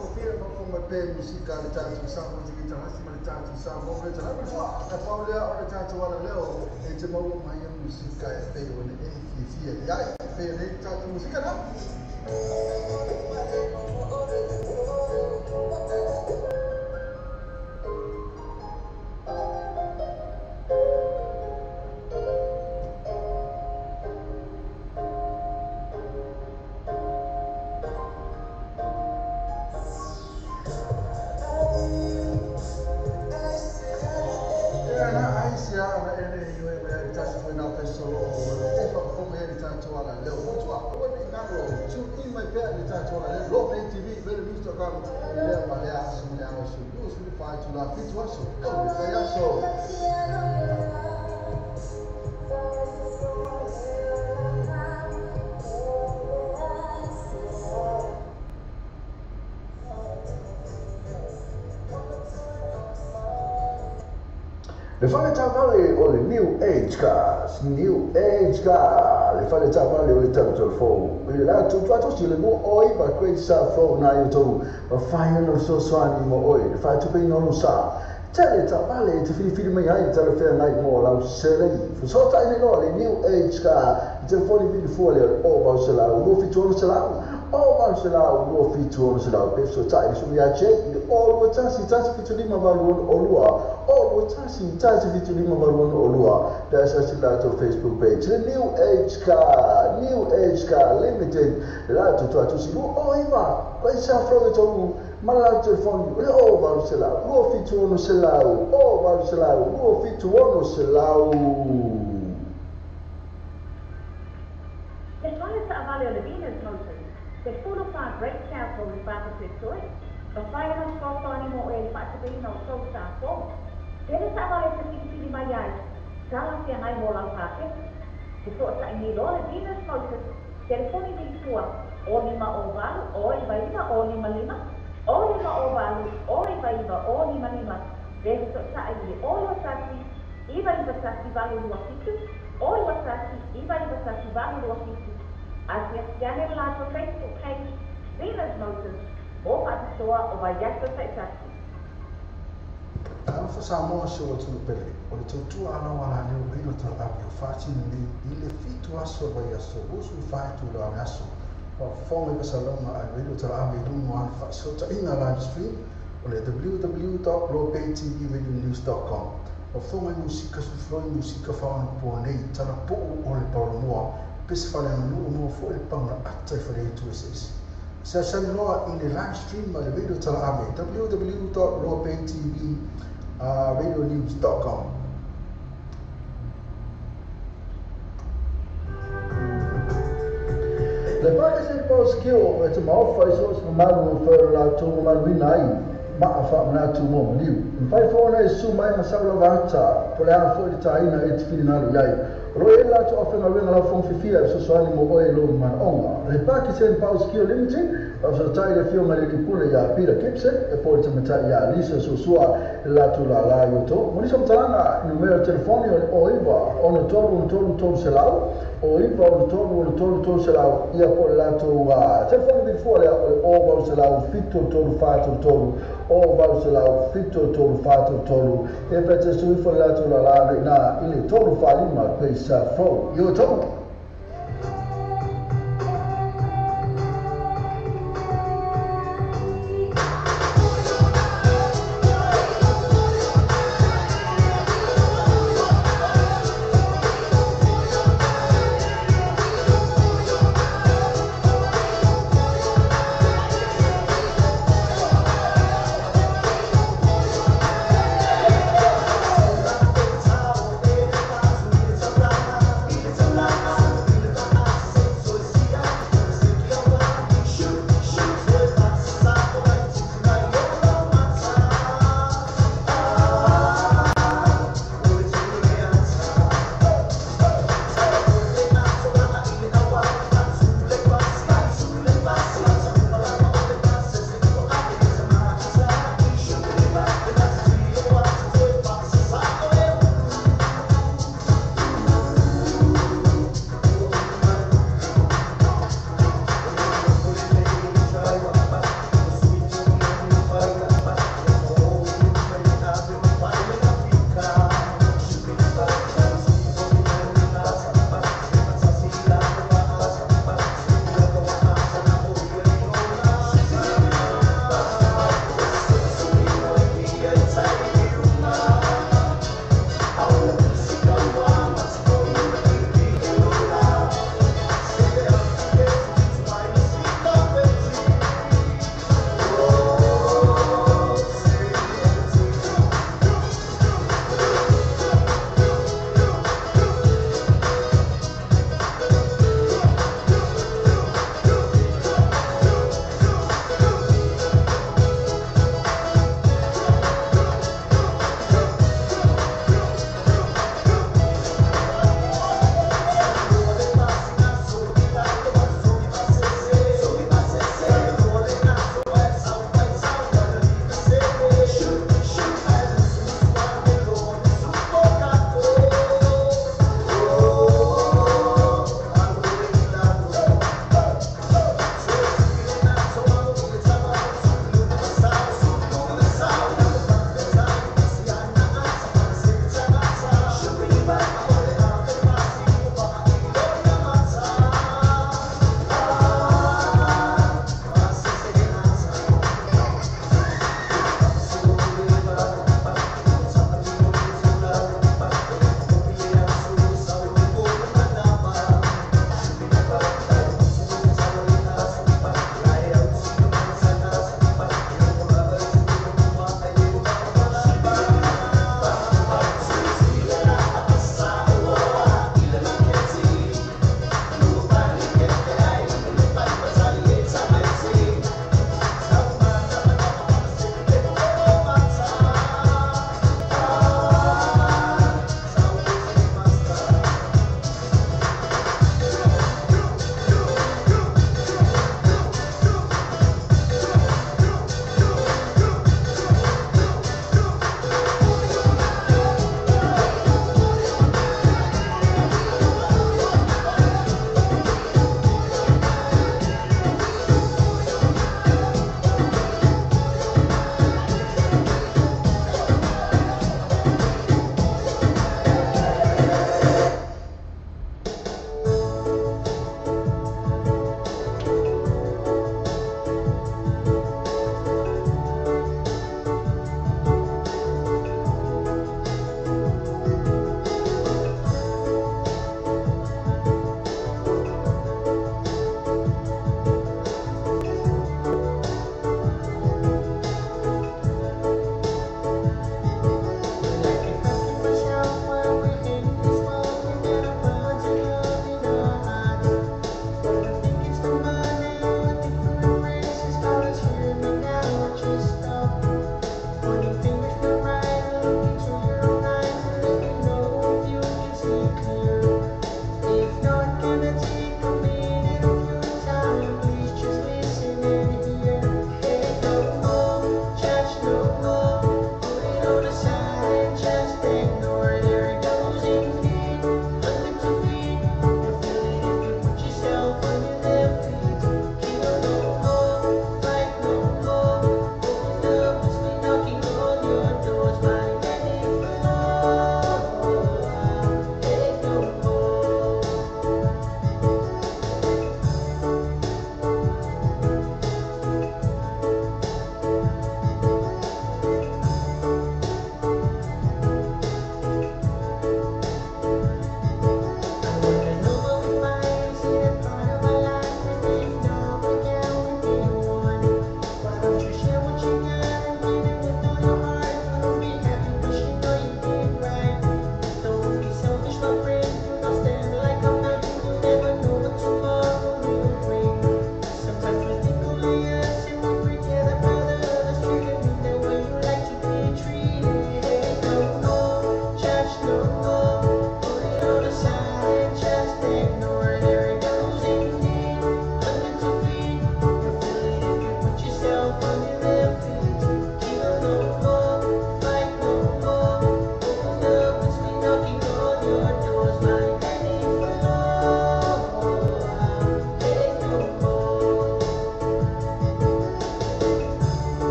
for fear of my pen, musica, the time to sound with the guitar, the time to sound over the time. I found out the time to one a little, it's a moment my musica, I pay when the is here. Yeah, I pay the time to musica now. Le fare tavale o le New Age cars, New Age car, le fare tavale o le tempo fo. La tu si le mo oi va questa fo na io tu, ma fai non so swani mo oi, le fai tu pe non lo sa. C'è le tavale ti fili mai ai te le fai nai mo la sele. Fu so ta ne no le New Age car, te fo li vidi fuori o va se la, lo fi tu se la. O va se la, lo fi tu se la, pe so ta su mi ace, o lo ta si fi tu ma va o lua. Oh, tasi vitu lima baruan olua. Dasa sila to Facebook page. The New Age Car Limited. La tu silu. Oh, iba. Kwa isa from itu malah telefon. Oh, baru selau. Luo fitu ono selau. Oh, baru selau. Luo fitu ono selau. Después de avaliar la vida en Moses, después de pasar great chapel en Papa Cristo, before nos faltou animo el patibino so sa fo. Dere sa avaliar sa sisi mayai, sala si anai mola pake. Itu sa ini lo la vida en Moses, telefoni di tua, o lima oval, o iba o lima lima, o lima oval, o iba o lima lima. Dere sa ini o lo sasi, iba sasi valu dua fitu. Oi wasasi, iba sasi baru dua fitu. Asia jangan lato Facebook page, Venus Moses, o patisua o bayasta sa isasi. Ang fasamo sa watu pele, o tu ala wala ne o bino tal abio fati ni ile fitu aso bayaso, usu fatu la aso. O fonga basaloma al bino tal abio dun wan fa so ta ina live stream o le www.lopaytvnews.com. O fonga musika su floi musika fa po nei tala po o le palomoa pes fale no mo fo e panga atai fale tu eses. Sa sanoa in the live stream ma le video tala ame www.lopaytvnews.com. Le paga se pos kio e te mau fai so se malu fer la to malu nai. Ma fa na tu mo liu. Fai fona su mai masalo vata, por a fo di taina et finalo yai. Roela to ofena wenga la fon fifia so so ani mo oi lo man onga. Le paki sen paus kio limited, so taina fio mali di pule ya pira kipse e poi te meta ya lisa so sua la tu la yo to. Moni som tana numero telefoni o iba ono tolu selau. O iba ono tolu selau ia por la tu telefoni di fuori o va selau fitto tolu fatu tolu. O Barcelona fito tolu fatu tolu e pete sui follato la na ile tolu falima questa fro io to La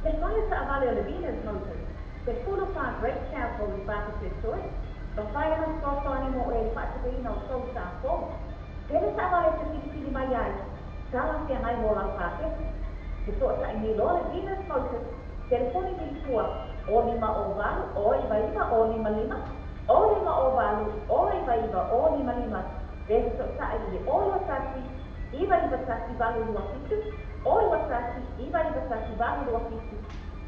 Telefone sa avale o le Venus Motors. Telefono pa Great South os bata pessoas. Bafaya nas foto mo e patrina o so sa fo. Dele sa avale sa pili mai ai. Sala se mai mola pate. Se so sa ini lo le Venus Motors. Telefone di tua o 5 o valo o iba o 55 o 5 o valo o iba o 55. Dele so sa ini o lo tasi iba tasi valo lo fitu. O lo tasi iba tasi valo lo fitu.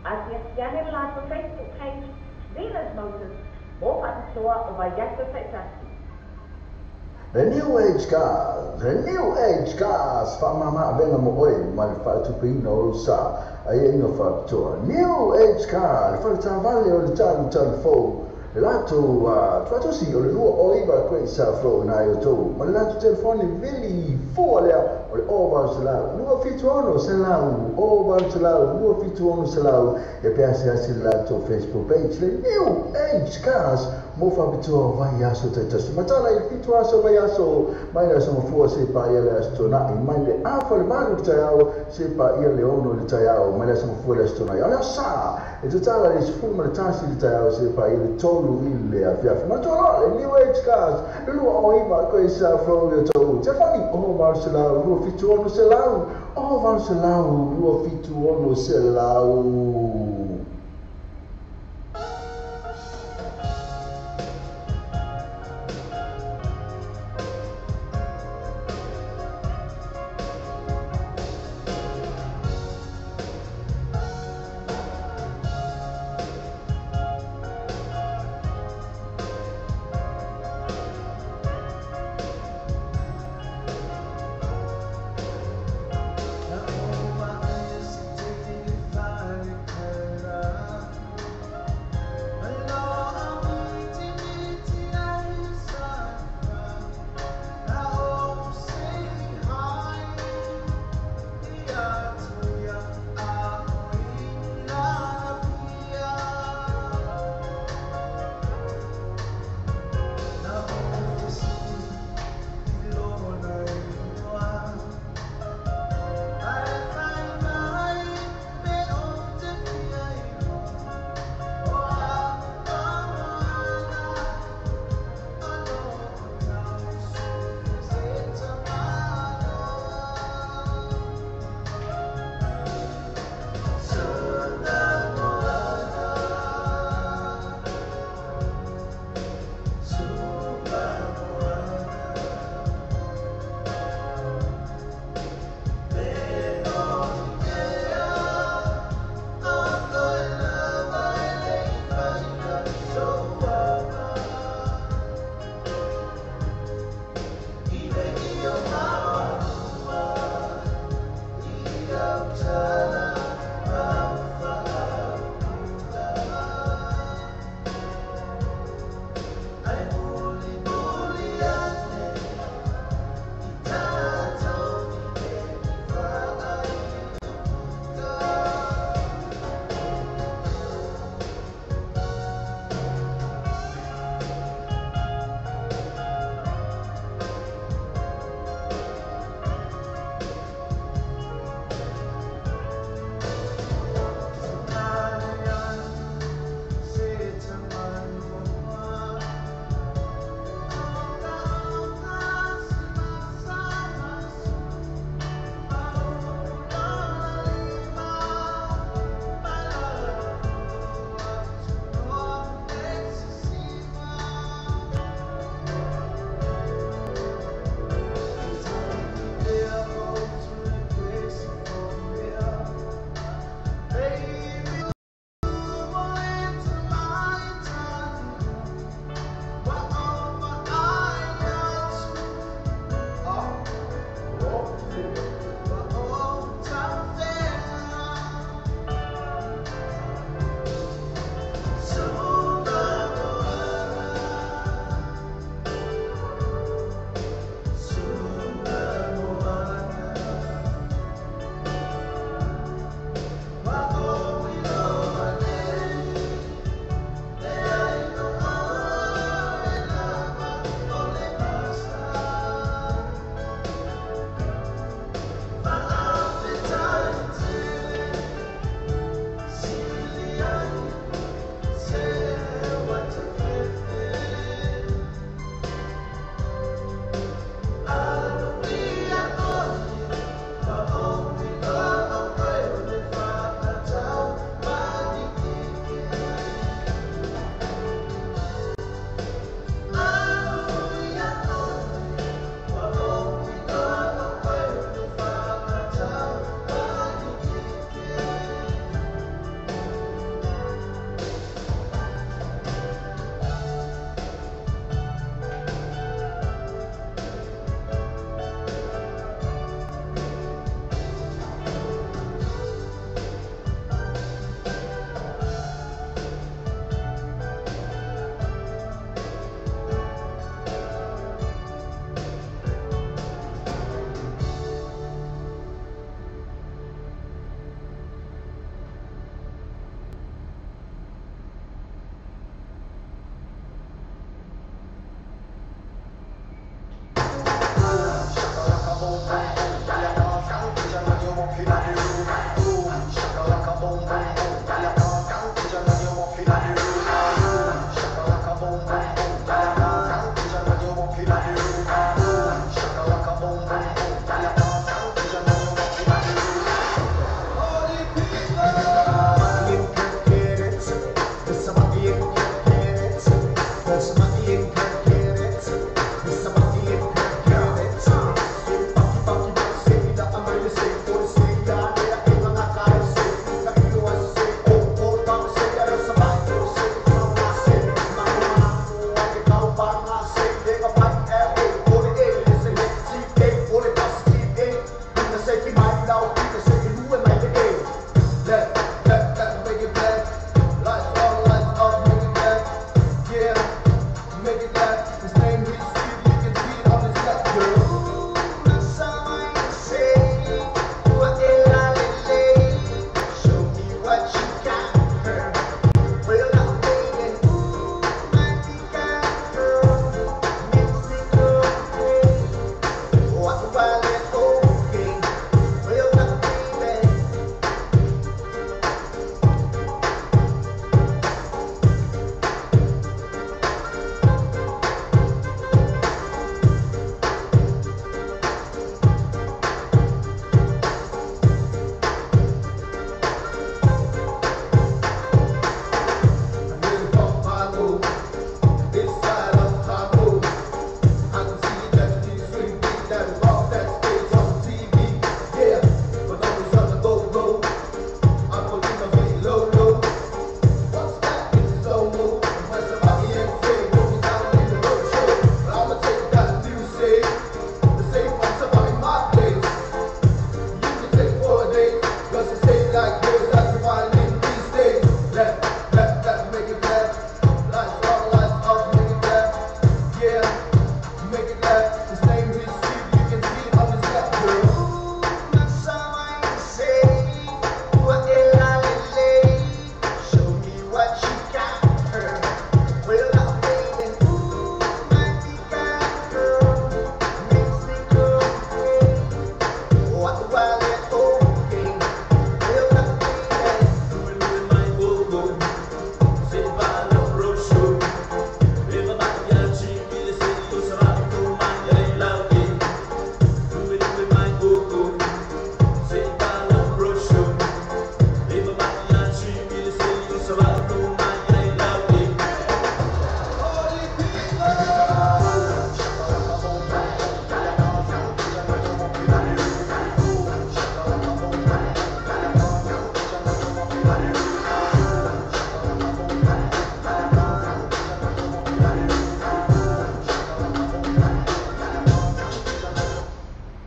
Asia scanner la to Facebook page Venus Motors. Mo patisua o vai yakta tasi. The New Age Cars, Famama Venga Moe, Malfatu Pino Sa, Ayenga Factor. New Age Car, Fanta Valley or the Tan Fo, Lato, Tratosi or the Oiva Quay Safro, Nayoto, Malato Telephone, Vili, Folia, or over Salau, no Fituano Salau, over Salau, no Fituano Salau, a Piazza Lato Facebook page, the New Age Cars. Mofa bitua vai yaso tetas matala il fitua so vai yaso mai la sono fu se pa ia la stona in mai le afa le manu tayao se pa ia le ono le tayao mai la sono fu la stona ia sa e totala is fu ma tasi le tayao se pa ia tolu il afia ma tolo le New Age Cars lu o iba ko isa fro yo to te fani o Marcelo lu fitua no selau o Marcelo lu fitua no selau. Now, oh, I used to take it fine,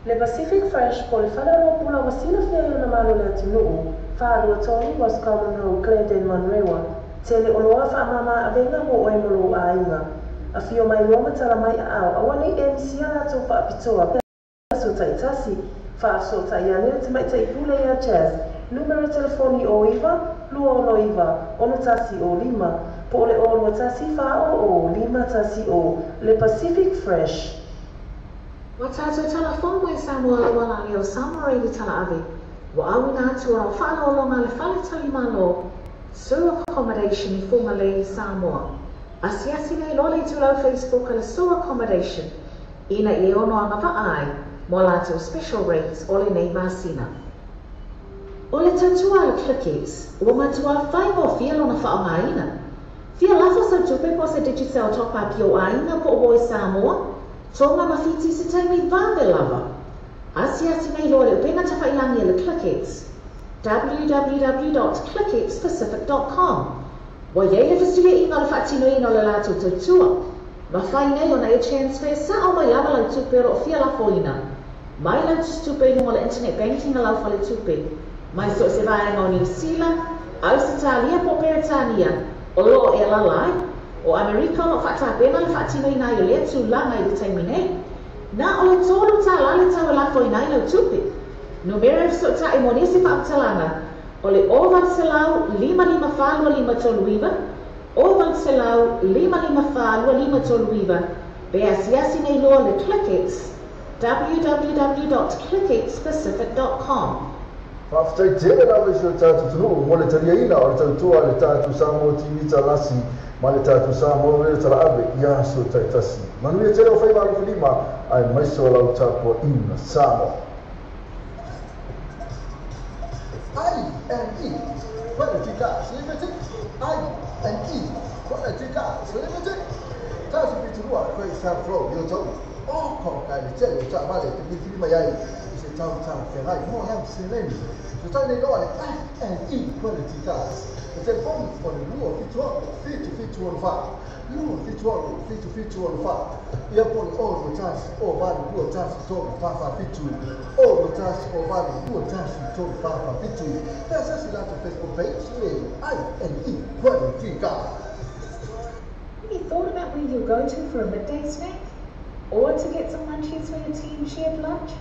Le Pacific Fresh po le whanaro pula wasina whia na malo le atunuu, whaarua tonu was Common Road, Clayton, Manrewa, te le oloa whaamama avenga mo oe molo a inga. A whio mai roma tala mai a au, awani e misia lato whaapitoa, so taitasi, whaaso taianere te mai tai pule ia jazz, numero telefoni o iwa, lua ono iwa, ono tasi o lima, po le o tasi wha o lima tasi o, Le Pacific Fresh. Wa tātou tala whongo e Samoa le wala leo Samurai le tala ave. Wa awina atu au whaalolonga le whale tali malo. Sewer accommodation I whonga le Samoa. Asiasi nei lole tu lau Facebook le sewer accommodation. Ina I ono anga ai, mo lātou special rates o le nei masina. O le tatua le clickets, ua matua whai mo fia lona whaongaina. Fia lafo sa tupe po sa digital top up yo aina po o Samoa. Tonga mawhiti se taimi vāwe lava. Asiasi nei lore upenga tawhailangi le clickets. www.clicketspacific.com. Wa yei le fasile inga le whaatino ino le lātou tautua. Ma whai nei o na e transfer sa o mai lava lau tupe ro fia la foina. Mai lau tupe ingo le internet banking a lau whale tupe. Mai so se vaenga o New Zealand, Australia po Peritania, o lo e lalai, o Amerika no whaatapena le whaatino ina I o lea tū langa I le taimi nei. Na o le tōru tā lale tau la fo ina I lau tupe. Numero so ta I monisi whaatalanga. O le ovan se lau 55 toluiva, ovan se lau 55 toluiva, be asiasi nei loa le clickets, www.clickexpacific.com. Whaftai tēnā rawe si o tātou tunu, mo le tariaina o le tautua le tātou Samoa TV talasi, ma le tātou Samoa le tala awe, ia so taitasi. Manuia tēnā o whai maru whilima, ai maiso lau tāpua ina Samoa. I-N-E, Quality Cars Limited, I-N-E, Quality Cars Limited. Tātou piturua, koe sa flow, yo tau, o kai le tele, o tā male, te whilima iai, tau whengai, mo hau se leni. So tau nei loa le I-N-E Quality Cars. E te poni o le lua fituaku, fitu on wha. Lua fituaku, fitu on wha. Ia poni o lo tasi o vali lua tasi toki whawha fitu. O lo tasi o vali lua tasi toki whawha fitu. Pea sasi lato Facebook page, I-N-E Quality Cars. Have you thought about where you'll go to for a midday snack? Or to get some munchies for your team shared lunch?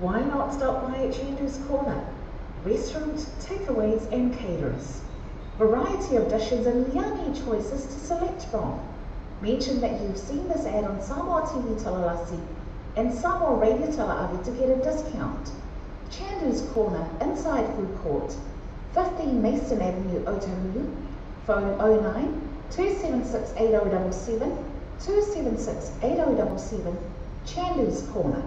Why not stop by at Chandu's Corner? Restaurant, takeaways and caterers. Variety of dishes and yummy choices to select from. Mention that you've seen this ad on Samoa TV Talalasi and Samoa Radio Talaavi to get a discount. Chandu's Corner, inside Food Court, 15 Mason Avenue, Otahuhu. Phone 09 276 8077 276 8077. Chandu's Corner.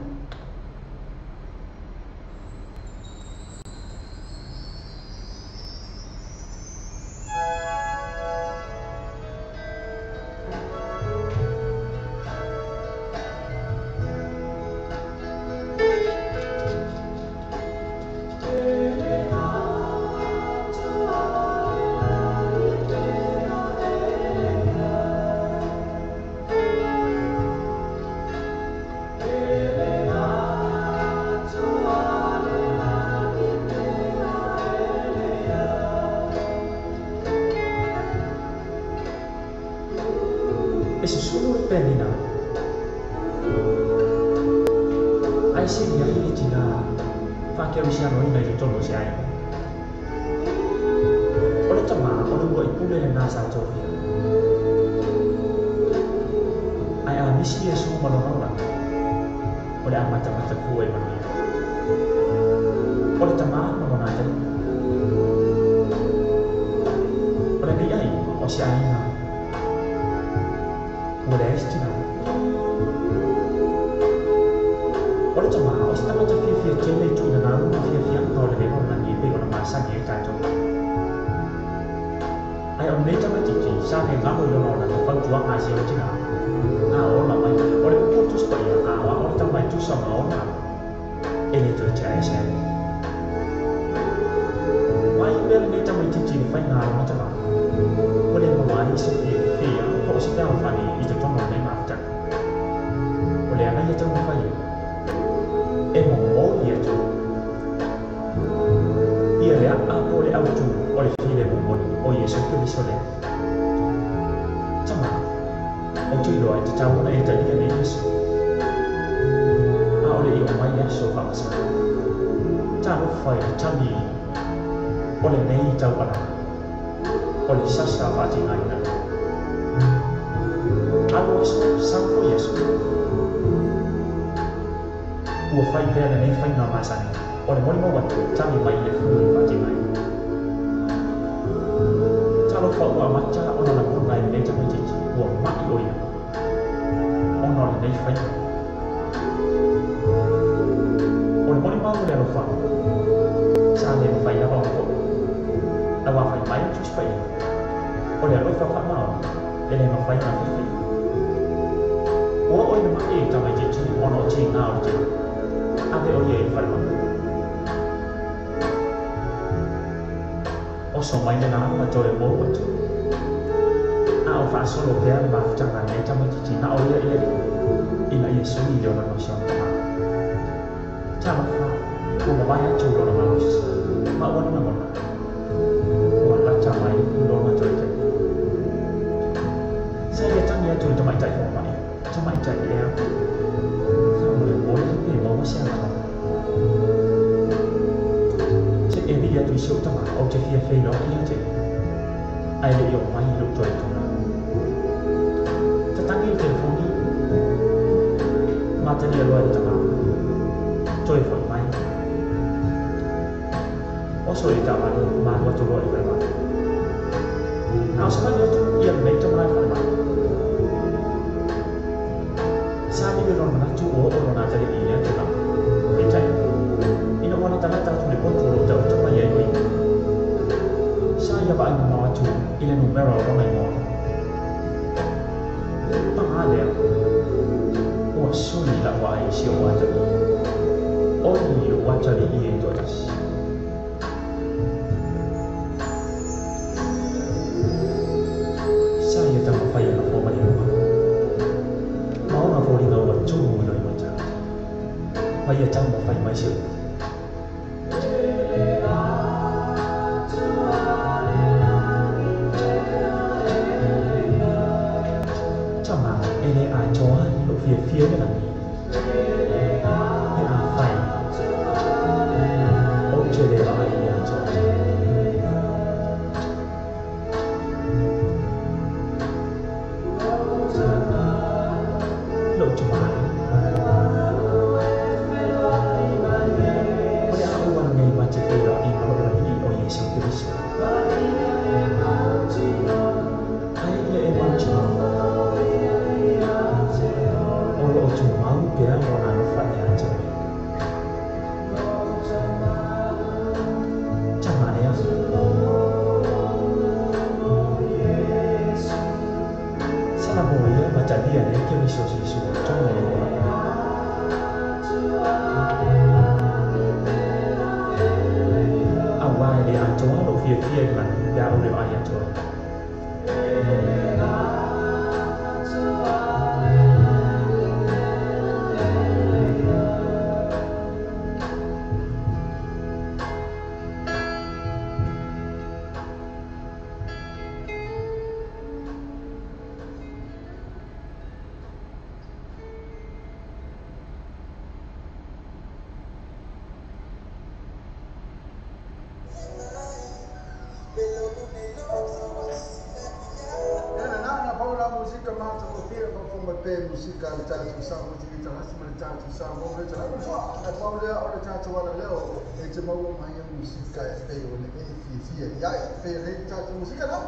Matanya luar tengah joy for mai also di taman malu tu lo ibu mak now sebenarnya tu yang baik tu mana mak sabi ni orang mana tu orang nak cari dia tu nak percaya ini orang tanah tak tu pun tu jauh tu payah ini saya bawa nama tu ini numero orang lain orang pengalir我说你的话也是我这里，我你我这里也做的事。下一站我发现了我们有吗？毛那佛里头我中午来我这，我也站我发现没事。trong mà ele ai cho lộ phía phía cái này phải ôm chơi để lại cho lộ cho mà bây giờ ông quan ngày mà chỉ để lại đi mà lại đi ở nhà sống cái gì ai để em ăn cho Olo cuma dia mau manfaatnya aja. Cuma ya. Sana boleh baca dia ni kita isu-isu cuma ni. Awal dia cuma lo via kan dia boleh ayat cuma. Música de Tatu Sama, música de Tatu Sama, música de Tatu Sama, a Paula olha Tatu Wala Leo, e te mau mai música é feio, né? E fia, e aí, feio, Tatu música não?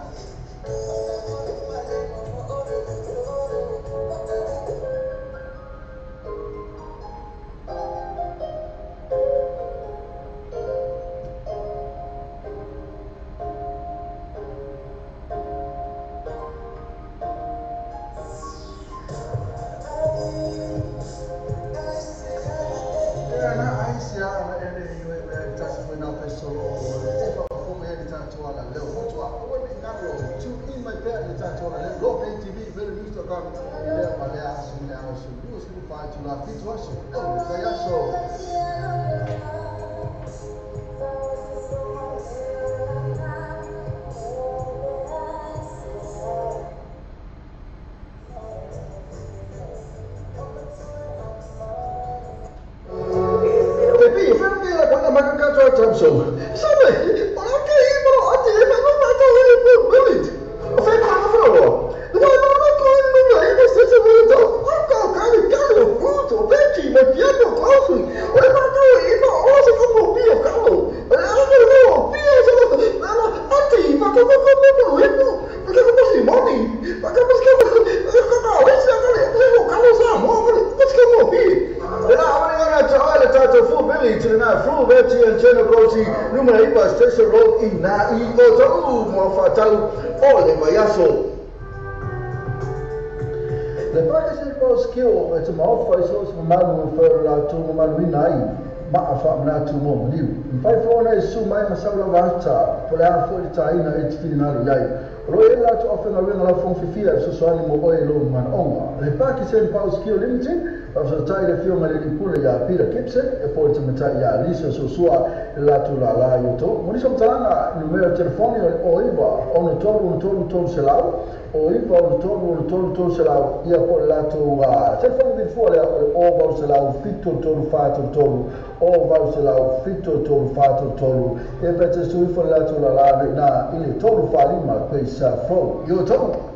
Polea foi de China e de final aí. Roela to ofenga wenga la fong fifia so swali mo oe lo man onga. Le paki sen paus kio limited, pa so tai le fio ngale di pula ya pira kipse e poi te meta ya liso so sua la tu la yo to. Moni so tanga numero telefoni o iva ono tolu selau. O iva ono tolu selau ia po la tu telefoni di fuori o va selau fitto tolu fato tolu. O va selau fitto tolu fato tolu. E pete su ifo la tu la na ile tolu fali ma pesa from yo to.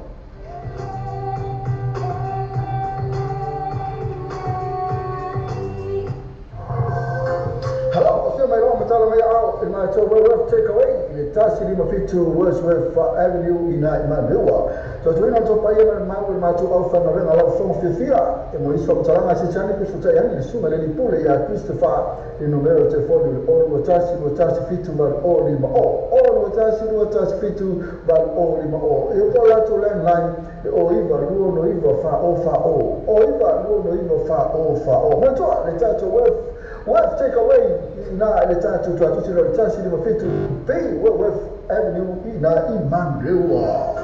to Worth Takeaway, le tasi lima fitu Wordsworth Avenue ina Imanewa. So tu ina topa ia mau matu au whanga renga lau whonga whiawhia. E mo iso mtaranga si chani ki futai ani le suma le li pule ia Christopher le numero telefoni le olu watasi fitu val o lima o. Olu watasi fitu val o lima o. E upo latu landline le o iwa luo no iwa fa o. O iwa luo no iwa fa o. Matua le tato Worth Takeaway na le tatu tu silo le tasi lima fitu Bay Worth Avenue ina Imanewa.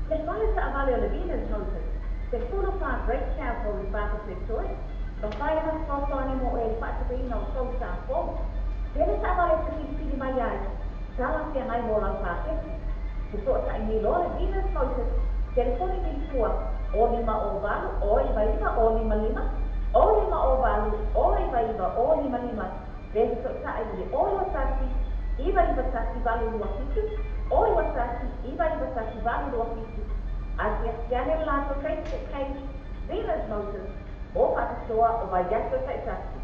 Les valles sa avalio le vino entonces. Se pudo far break chapel in Bathurst, Victoria. Bafaya mas kosoni mo patuloy na so sa po. Dito sa mga pili mayan, salah siya ngay molang sakit. Gusto sa inilo, Venus Moses, telepon ni Tua, o 5 oval, o 5 o 5, o 5 oval, o 5 o 5. Dito sa inilo, o wasasi, iba-iba sa sibalo luwasitu, o wasasi, iba-iba sa sibalo luwasitu. At yan ang lahat ng Facebook page, Venus Moses, o patisua o bayan sa isasi.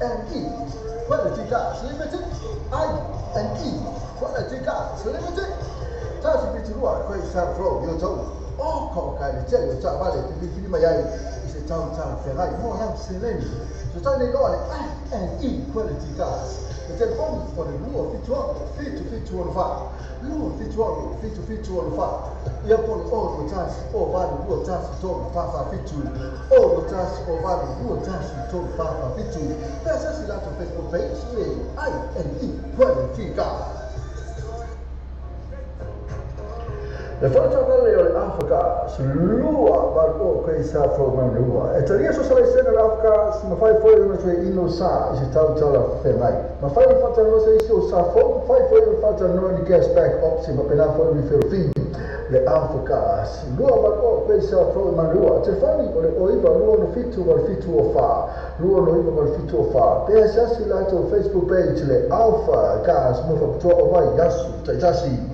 I&E Quality Cars Limited. I&E Quality Cars Limited. Tasi piturua kwa isa flow yo tau. Oh kau kai le tele yo tau vale te fili mai ise tau tau ferai mo lang seleni. So tau ne dole I&E Quality Cars. Le telefone for the luo fitu on fa. Luo fitu on fa. Ia pon o tasi o vale luo tasi to fa fitu. O tasi o vale luo tasi to fa fitu. Pesa sila to Facebook page I&E Quality Cars. Le faccia belle all'Africa, sull'ua barco che sa program l'ua. E teria so sala scena l'Africa, ma fai fuori una sua inno sa, si sta la fermai. Ma fai faccia no se si sa fai fuori faccia no di gas back option, ma per fuori mi ferro le Africa, l'ua barco che sa program l'ua. Te fai o iva l'ua no fitu o fa. L'ua no iva o fitu o fa. Per sa si lato Facebook page le Alpha Gas, mo fa to o vai yasu, tasi.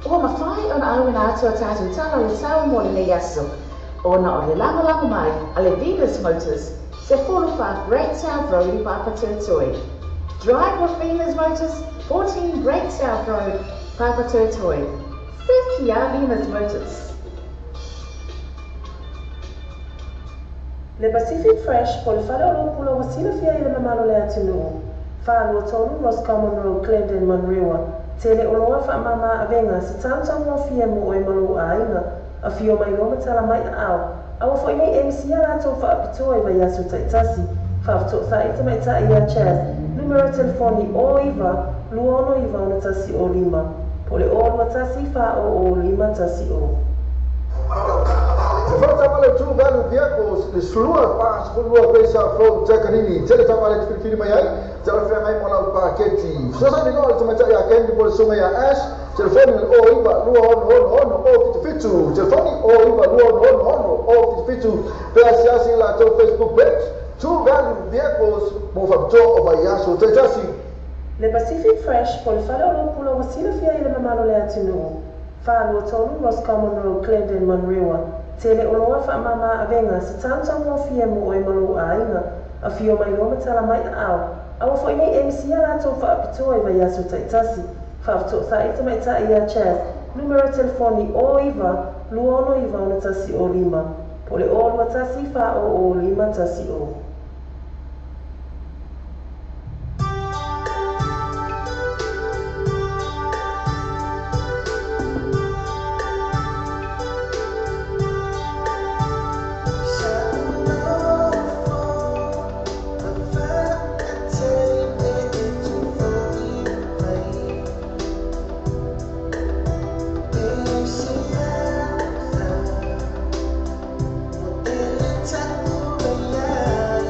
Ua mawhai ona awina atu a tātou tala le tau mo le nei aso. Ona o le lango mai a le Venus Motors, se 45 Great South Road I Papa Tuatoi. Drive with Venus Motors, 14 Great South Road, Papa Tuatoi. Fifty Venus Motors. Le Pacific Fresh po le whare o lopula wa sina fia I le mamalo le atunuu. Whālua tonu Roscommon Road, Clendon, Manrewa. Tele o loa wha mama avenga se tāmtang o fia mo e malu a inga. A fio mai loma tala mai a au. Awa fo inei MC a rato wha apitoa I vai asu taitasi. Whafto tha ita mai ta ia chaz. Numero telefoni o iwa, luono iwa ona tasi o lima. Po le o lua tasi wha o lima tasi o. Se fala tamale tu galu vehicles le sulua pas fulua pesa from Jacanini. Tele tamale tfilfili mai ai. Tele fia mai mola paketi. Sosa ni no tuma ya kendi po sunga ya ash. Telefoni o iwa lua ono o fitu. Telefoni o iwa lua ono o fitu. Pela siasi la to Facebook page. Tu galu vehicles mo fabto o bayaso tetasi. Le Pacific Fresh po le whare o lopula wa sina fia I le mamalo le atunuu. Whālua tonu Roscommon Road, Clendon, Manrewa. Tele o loa wha mama avenga se tāmtang o fia mo e malu a inga. A fio mai loma tala mai a au. Awa fo inei MC a rato wha apitoa I vai asu taitasi. Whafto tha ita mai ta ia chaz. Numero telefoni o iwa, luono iwa ona tasi o lima. Po le o lua tasi wha o lima tasi o. Yeah.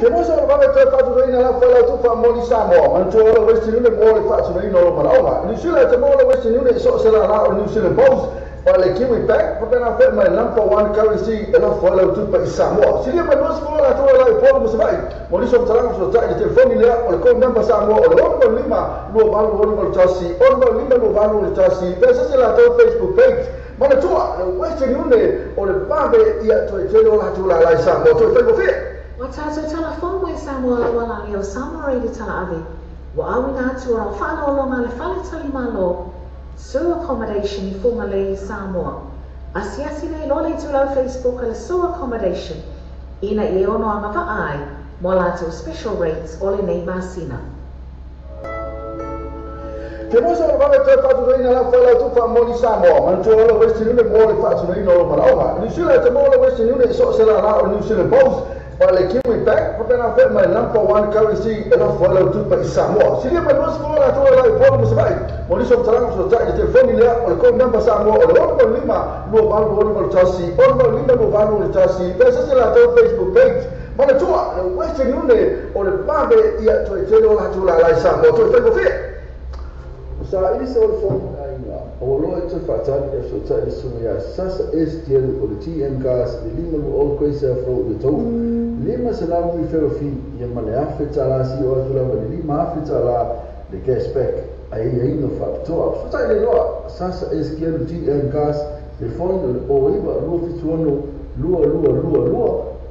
Te mosa o vale te fatu reina la fala tu fa moli Samoa, man tu o Western Union mo le fatu reina o maraonga. New Zealand te mo le Western Union so se la o New Zealand Post, o le Kiwi Bank, porque na fe mai number one currency e la fala tu pa Samoa. Si le manos ko la tu la po mo se vai. Moli so tarang so tai te telefoni le o le ko number Samoa o le o lima lo valu o le tasi, o le lima lo valu o tasi. Pesa se la tu Facebook page. Mana tua le Western Union o le pabe ia to e telo la tu la Samoa to Facebook page. Wa tātou tala whongo e Samoa le wala leo Samoa reidi tala ave. Wa awina atu ora o whanolonga le whale tali malo. Sewer accommodation I funga le Samoa. Asiasi nei lole tu lau Facebook le sewer accommodation. Ina I ono anga wa ai, mo lātou special rates o le nei masina. Te mosa o vale te fatu reina la fala tu fa moli Samoa, man tu o Western Union mo le fatu reina o maraonga. New Zealand te mo le Western Union so se la o New Zealand Post, o le Kiwi Bank, porque na fe mai number one currency e la fala tu pa Samoa. Si le manos ko la tu la po mo se vai. Moli so tarang so tai te telefoni le o le ko number Samoa o le o lima lo valu o le tasi, o le lima lo valu o le tasi. Pesa se la tu Facebook page. Mana tua le Western Union o le pabe ia to e telo la tu la Samoa to Facebook page. Sa ini se o fo ainga o lo e te fatal e so tai le sunia sasa STL o le TM gas le lima lo o koisa fro de to lima se la mi fero fi ia mane afeta la si o tu la le lima afeta la le cashback ai ai no fa to so tai le lo sasa STL TM gas le fondo o iba lo fi tuono lua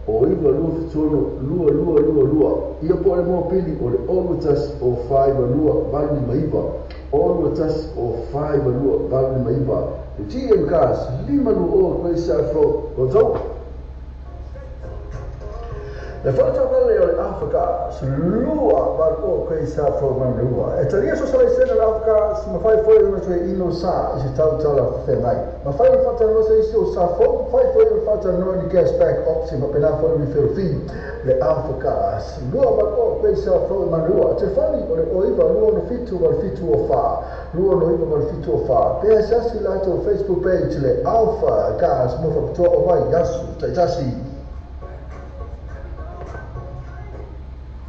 o iva lua fitono lua ia po le mo pili o le olutas o 5 lua vali maiva olutas o 5 lua vali maiva le TM gas lima lua o koisa fro gozo le foto vale o le Africa lua vali o koisa fro lua e taria so sala sena le Africa ma fai foi una tre ino sa si tala fenai ma fai fata no se si o sa fo fai foi fata no di cashback option ma pena foi mi fer fi le Africa lua vali o koisa fro lua te fani o le oiva lua no fitu o fa lua no iva vali fitu o fa pe asasi la to Facebook page le Alpha gas mo fa to o vai yasu taitasi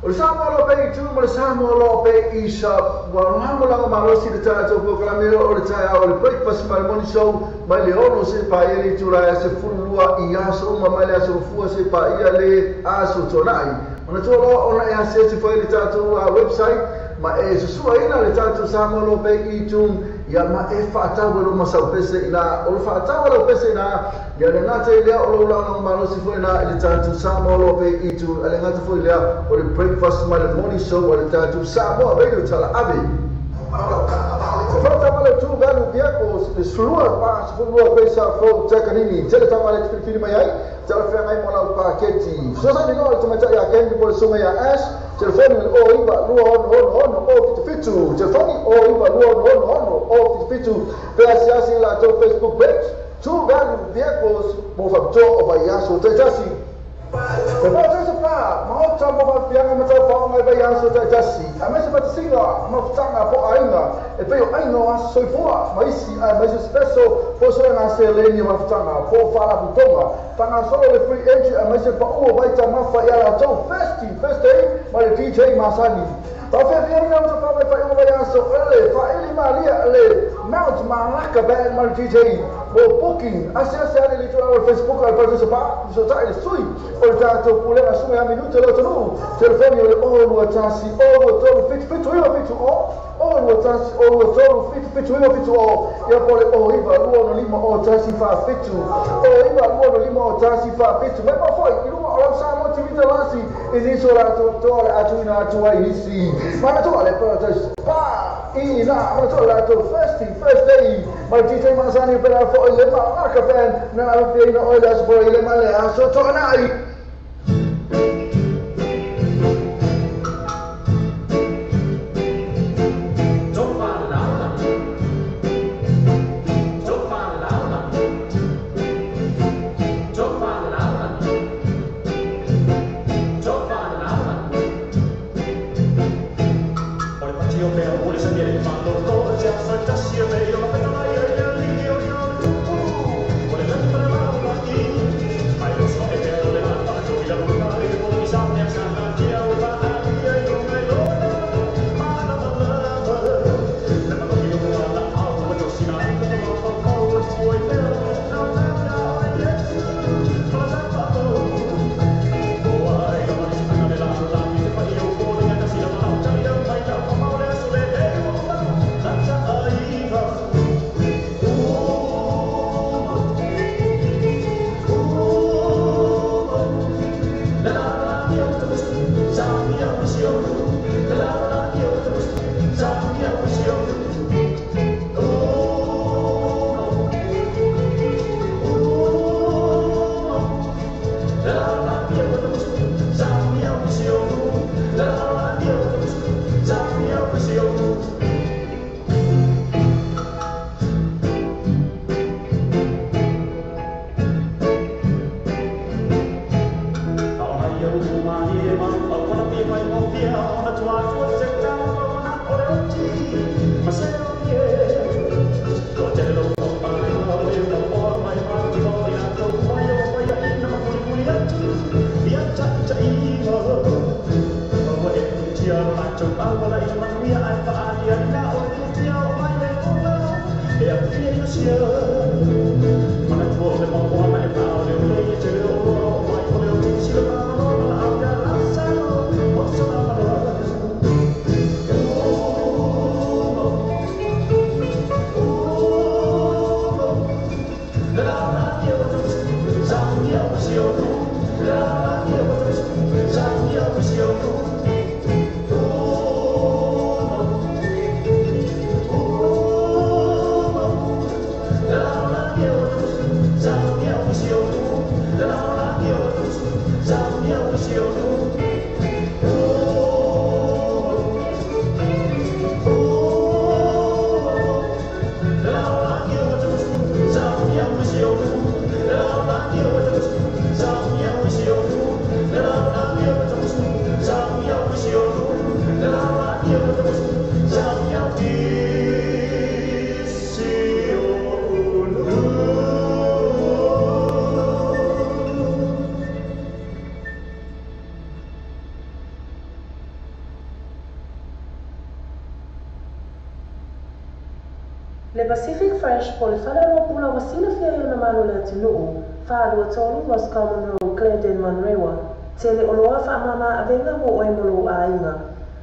o le Samoa lo pe I tu mo le Samoa lo pe I sa wa hamo langa malosi le tātou ko kalamero o le tai o le breakfast mai moni show mai le ono se pa ia tu la se fulua I aso mai le aso fua se pa ia le aso tonai ona tolo ona e se foi le tātou website ma e susua ina le tātou Samoa lo pe I tu ia ma e whaatau lo masau pese ina o le whaatau lo pese ina ia le ngata lea o lo langa malosi foi na le tātou Samoa lo pe I tu ale ngata foi lea o le breakfast mai le morning show o le tātou Samoa radio tala ave Fata male tu galu biako le sulua pa sulua pesa fro takanini tele tama le fili mai ai tele fe mai mola paketi so sa ni no tama ya kendi po suma ya ash telefoni o iba lua on o fitu telefoni o iba lua on o fitu pe asiasi la to Facebook page tu galu biako mo fa to o va yaso tasi e poi se fa ma o tambo va pianga ma fa mai vai yaso tasi a me se fa singa ma tanga po ainga e poi ainga a soi foa ma isi ma spesso posso na se leni ma tanga po fala butonga tanga solo le free entry a me se fa o vai tama fa ya la to first day ma le DJ Masani pa fe via na to fa vai o vai yaso ele fa ele malia ele Mount Malaka band ma DJ o booking asiasi ali tu au Facebook al participa so tai sui o dato pule na suma ya minuto lo tonu telefoni o lo tasi o to fit o lo tasi o to fit o ya pole o iva lo lima o tasi fa fitu o iva lo lima o tasi fa fitu ma foi ilu o sa mo ti vita lasi esiso la to atu ina atu ai isi ma to ale per pa ina ma to la to first day ma DJ Masani per ile ma ka pen na pe ina o la so ile ma le aso to nai Fantasia tau pau wala i manuia ai whaalia na o le tutia o mai le kula e a pia i sia mana tua o le mamoana e pao le ule i te leo o mai o le o tisi le mamoana au ia lasano o sa mamoana Le Pacific Fresh po le whanau pula wasina fia i ona malo le atunuu, whaarua tolu Roscoe Monroe, Glendon Manrewa, te le oloa whaamama a venga mo oe molo a inga.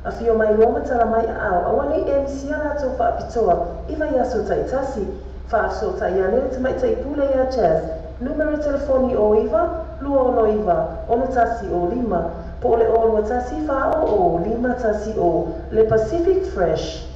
A fio mai loma tala mai a au, awani e misia lato whaapitoa, iwa yaso taitasi, whaafso taiane te mai taipule ia jazz, numero telefoni o iwa, lua ono iwa, ono tasi o lima, po le olua tasi wha o lima tasi o, Le Pacific Fresh.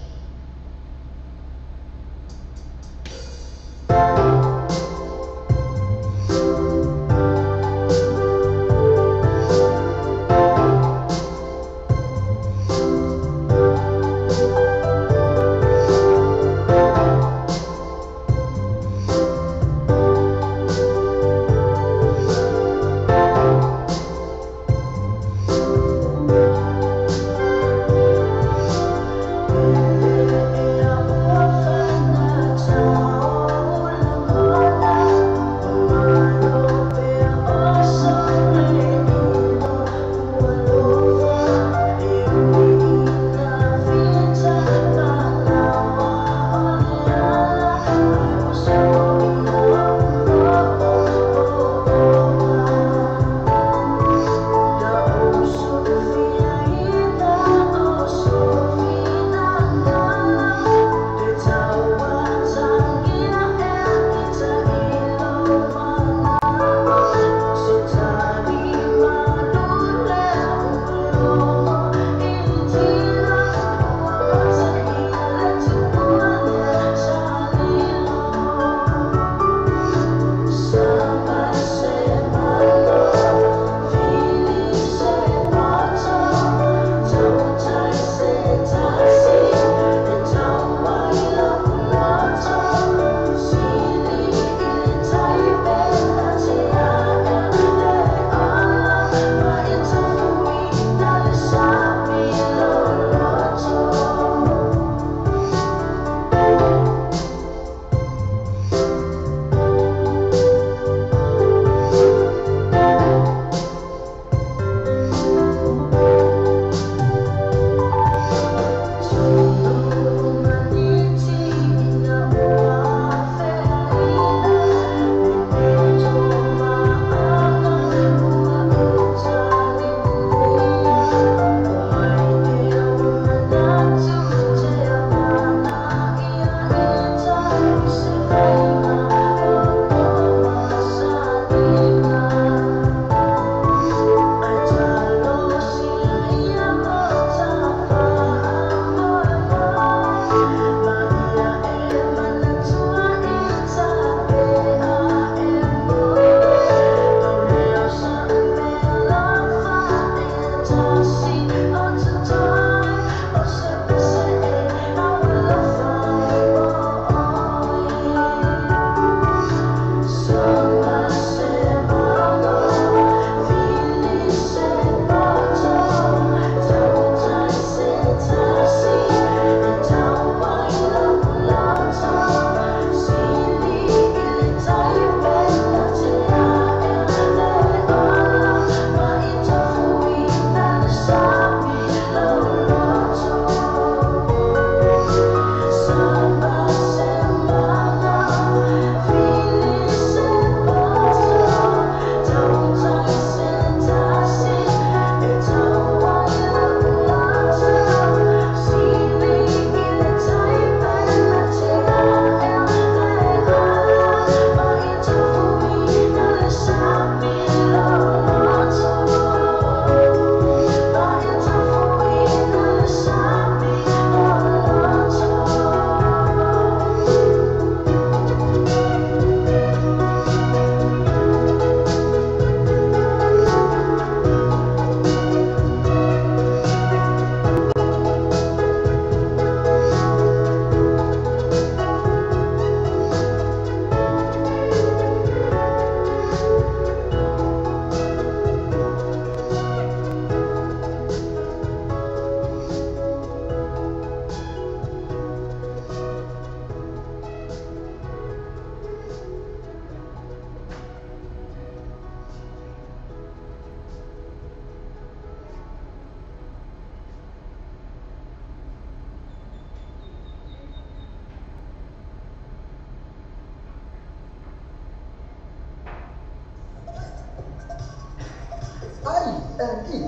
I&E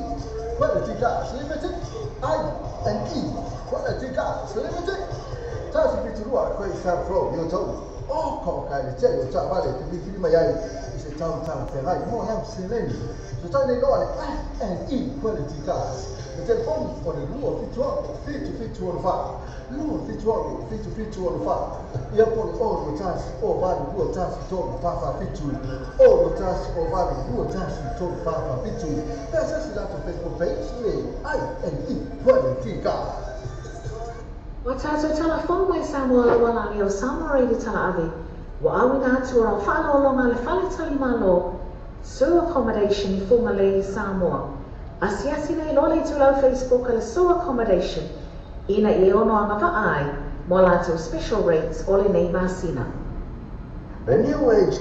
Quality Cars Limited. I&E Quality Cars Limited. Tasi piturua kwa isa flow yo tau. Oh kau kai le tele ta vale te bifili mai ai. Se tau tau te rai mo yang sileni. So tau ne no I&E Quality Cars. Le telefone o le lua fitu on fa. Lua fitu on fa. Ia po le o tasi o vale lua tasi to fa fa fitu. O tasi o vale lua tasi to fa fa fitu. Pesa si la to Facebook page le I&E Quality Cars. Wa tātou tala whong mai Samoa wala leo Samoa reidi tala ave. Wa awina atu o whaala o longa le whale tali malo. Sewer accommodation i Fumale Samoa. Asiasi nei lole tu lau Facebook le sewer accommodation. Ina I ono anga ai. Mo lātou special rates o le nei masina. The New Age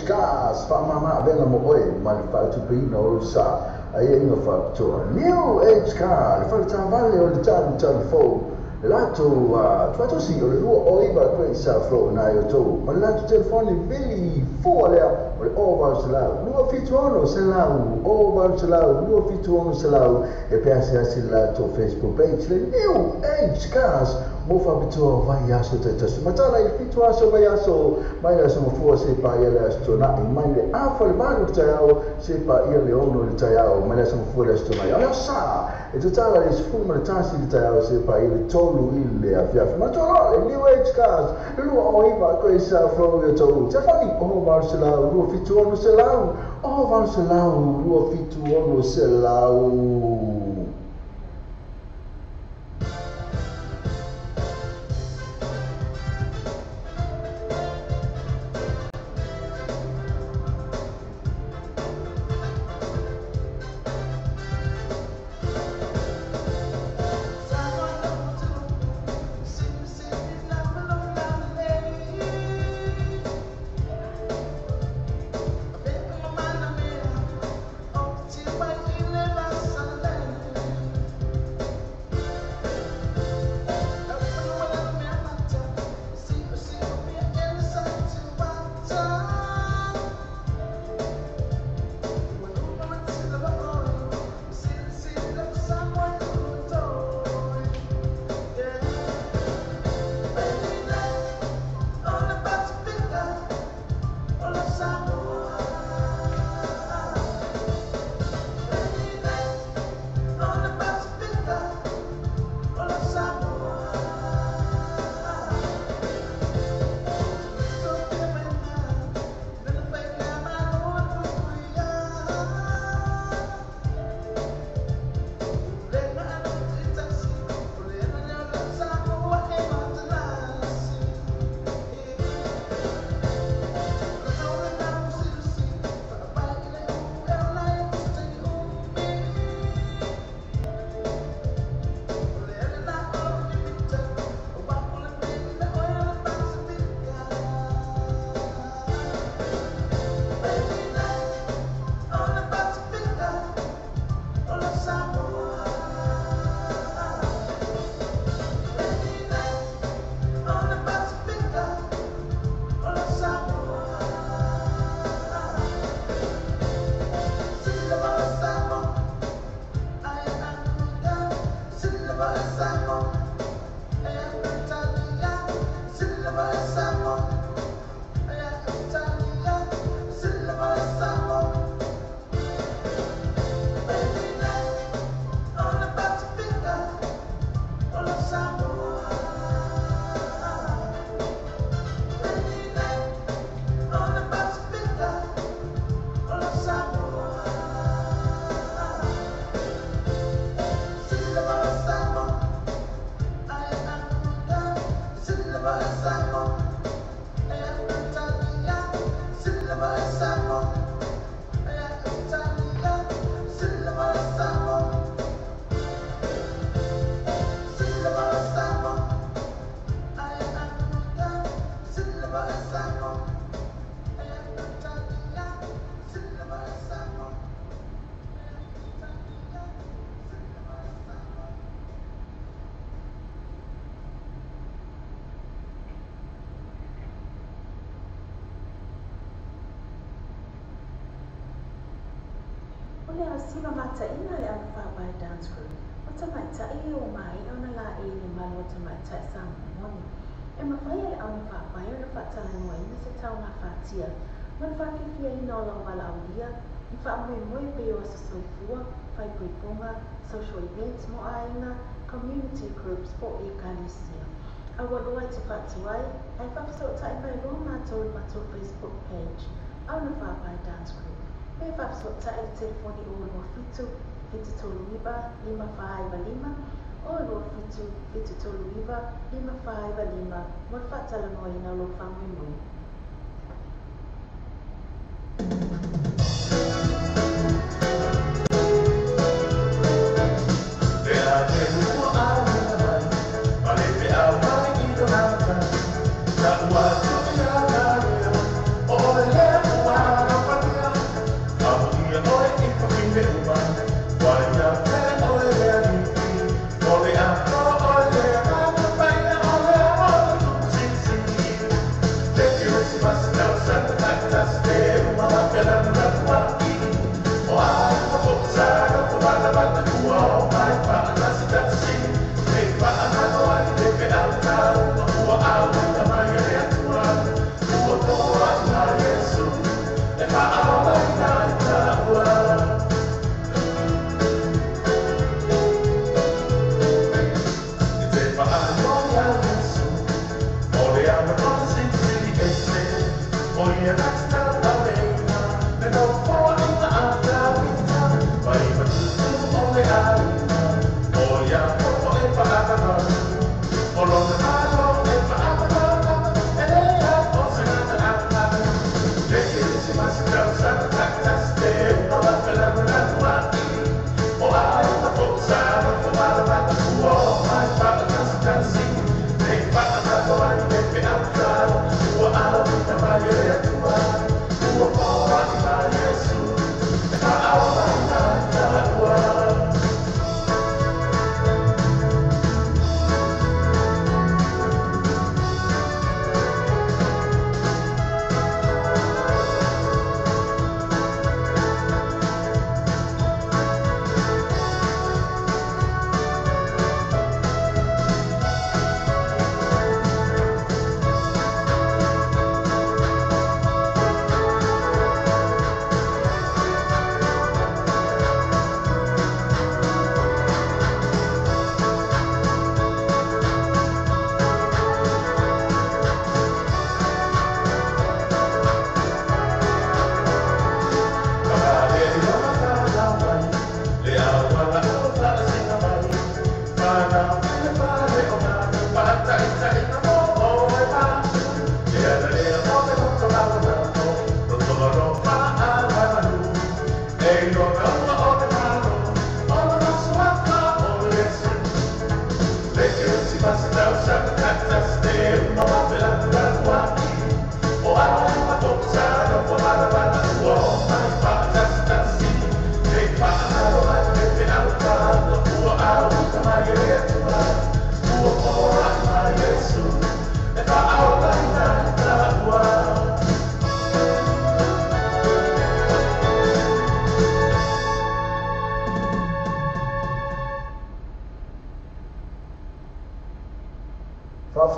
Cars, Whamama Vela Mo'oi, Malifatupino Sa, Ayenga Factor. New Age Car, Fata Valley o le telephone. Lato, Twato si o le lua oiba kwei sa flow na yo tau. Ma lato telefoni Billy Fua lea, o le oval se lau. Lua fitu ono se lau, oval se lau, lua fitu ono se lau. E pea se asi lato Facebook page, le New Age Cars. Mofa bitua vai aso te tasu. Matala I fitu aso vai aso. Mai aso mafua se pa ia le asto na I mai le afa le maru le taiao. Se pa ia le ono le taiao. Mai aso mafua le asto mai. Ala sa. E tutala le sifuma le tasi le taiao. Se pa ia le tolu I le afiafi. Matola le New Age Cars. Le lua o iwa koe sa flow ia tolu. Te fani o varu se lau. Lua fitu ono se lau. O varu se lau. Lua fitu ono se lau. le asima mataina le au whapai dance crew. O tamaitai o mai ona la e le malo o tamaitai sa moni. E mawhai le au whapai o na whatala moa ina se tau na whatia. Man whakifia ina o lau wala au lia. I whaamui moe pe o asa soifua, whai puiponga, social events mo aina, community groups po e kalisia. A walua te whatuai, ai whapasota i mai roa mātou i mātou Facebook page. Au na whapai dance crew. Me whapasota i telefoni o lua fitu, fitu tolu iba, 555, o lua fitu, fitu tolu iba, 555, mo whatala moe ina lo whaamui moe.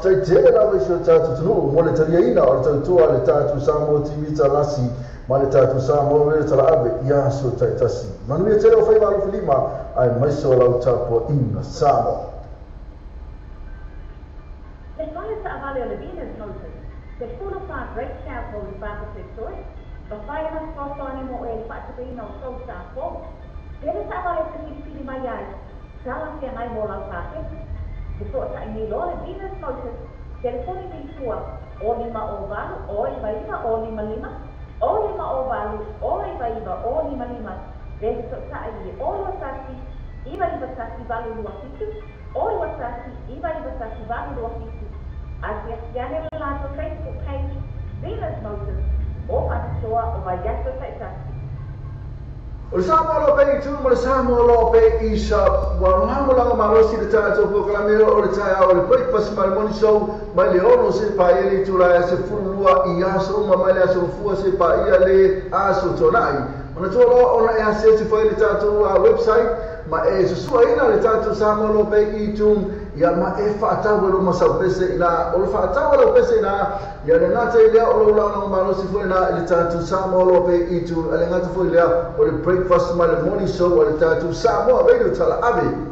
Tai te la mai so tatu tunu mo le taria ina o tau tua le tatu Samoa TV talasi ma le tatu Samoa le tala ave ia so tai tasi manu ia te o fai malu filima ai mai so lau tapo ina Samoa. Le whale sa avale o le Venus notice, te full of our great chapel in Bapa Sector, the fire has cost on him o e whaatapina o so sa fo. Pere sa avale sa filipini mai ai, sala sia nai mo lau pake. So sa ini lo le Venus notice telefoni ni tua o 5 o valu o 5 o 55 o 5 o valu o 5 o 55 desi so sa ini o lo sasi iba sasi valu lua fitu o lo sasi iba sasi valu lua fitu asiasiane le lato Facebook page Venus notice o pasoa o vayato sa sasi. O le Samoa lo pe tu mo le Samoa lo pe isa wa ngamo la marosi le tala to ko klamero o le tala o le breakfast ma le morning show ma le ono se pa ele tu la se fulua i aso ma ma le aso fu se pa ia le aso tonai Ona tolo ona e ase se foi le tatu website ma e susua ina le tatu Samoa lo pe I tum ia ma e whaatawa lo masau pese ina o le whaatawa lo pese ina ia le ngata I lea o lo lau na umano si foi na le tatu Samoa lo pe I tum le ngata foi lea o le breakfast ma le morning show o le tatu Samoa radio tala ave.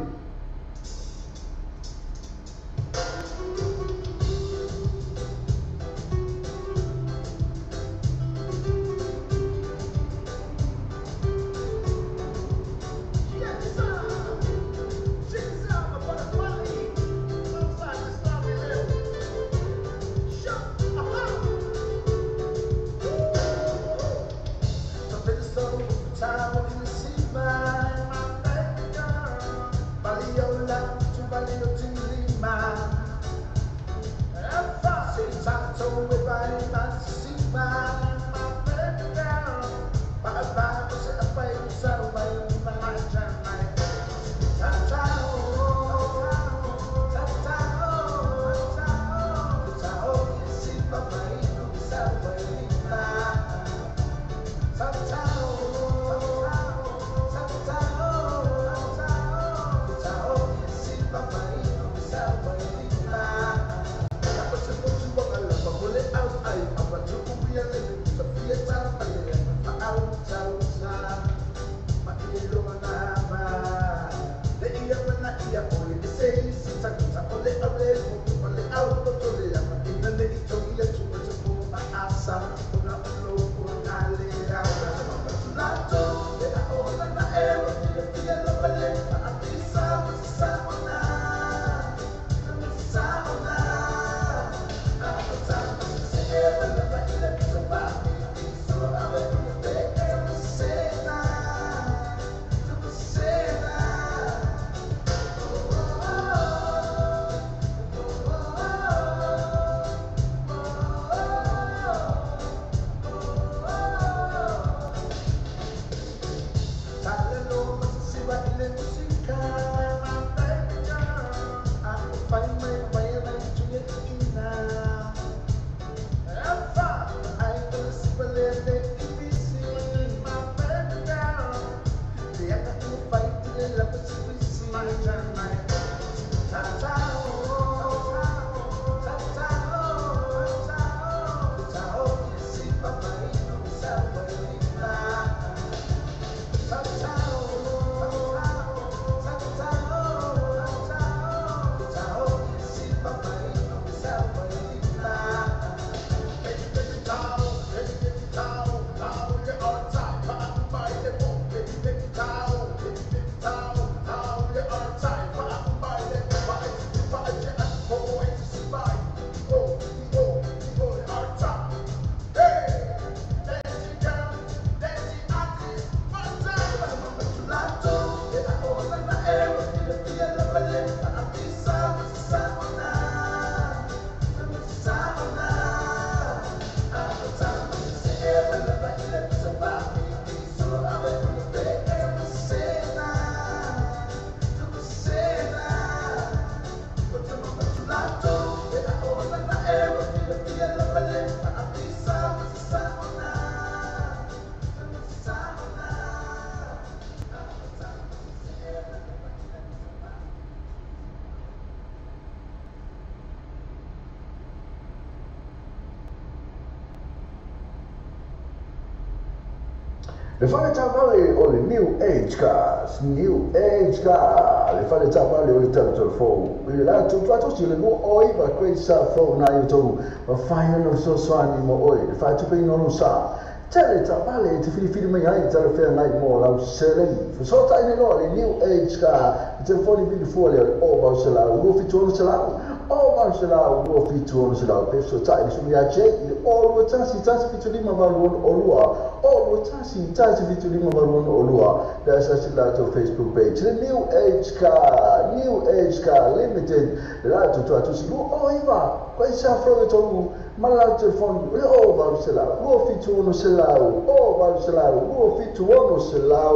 Le fale tavale o le New Age Cars, New Age Car, le fale tavale o le telefon. Le la tu fatto si le no oi va questa fo na YouTube, ma fai non so swani mo oi, le fai tu pe non sa. Tele tavale ti fili mai ai telefon night mo la selen. So ta ne no le New Age Car, il telefono di fuori o va se la rufi tu se la. O va se la rufi tu se la, penso ta su mi ace o lo tansi piccoli ma valon o lua. O lo tansi piccoli ma valon o lua. Da sa si la to Facebook page. The New Age Car Limited. La to si o iva. Qua si affronta to ma la telefono o va se la rufi tu se la. O va se la rufi tu se la.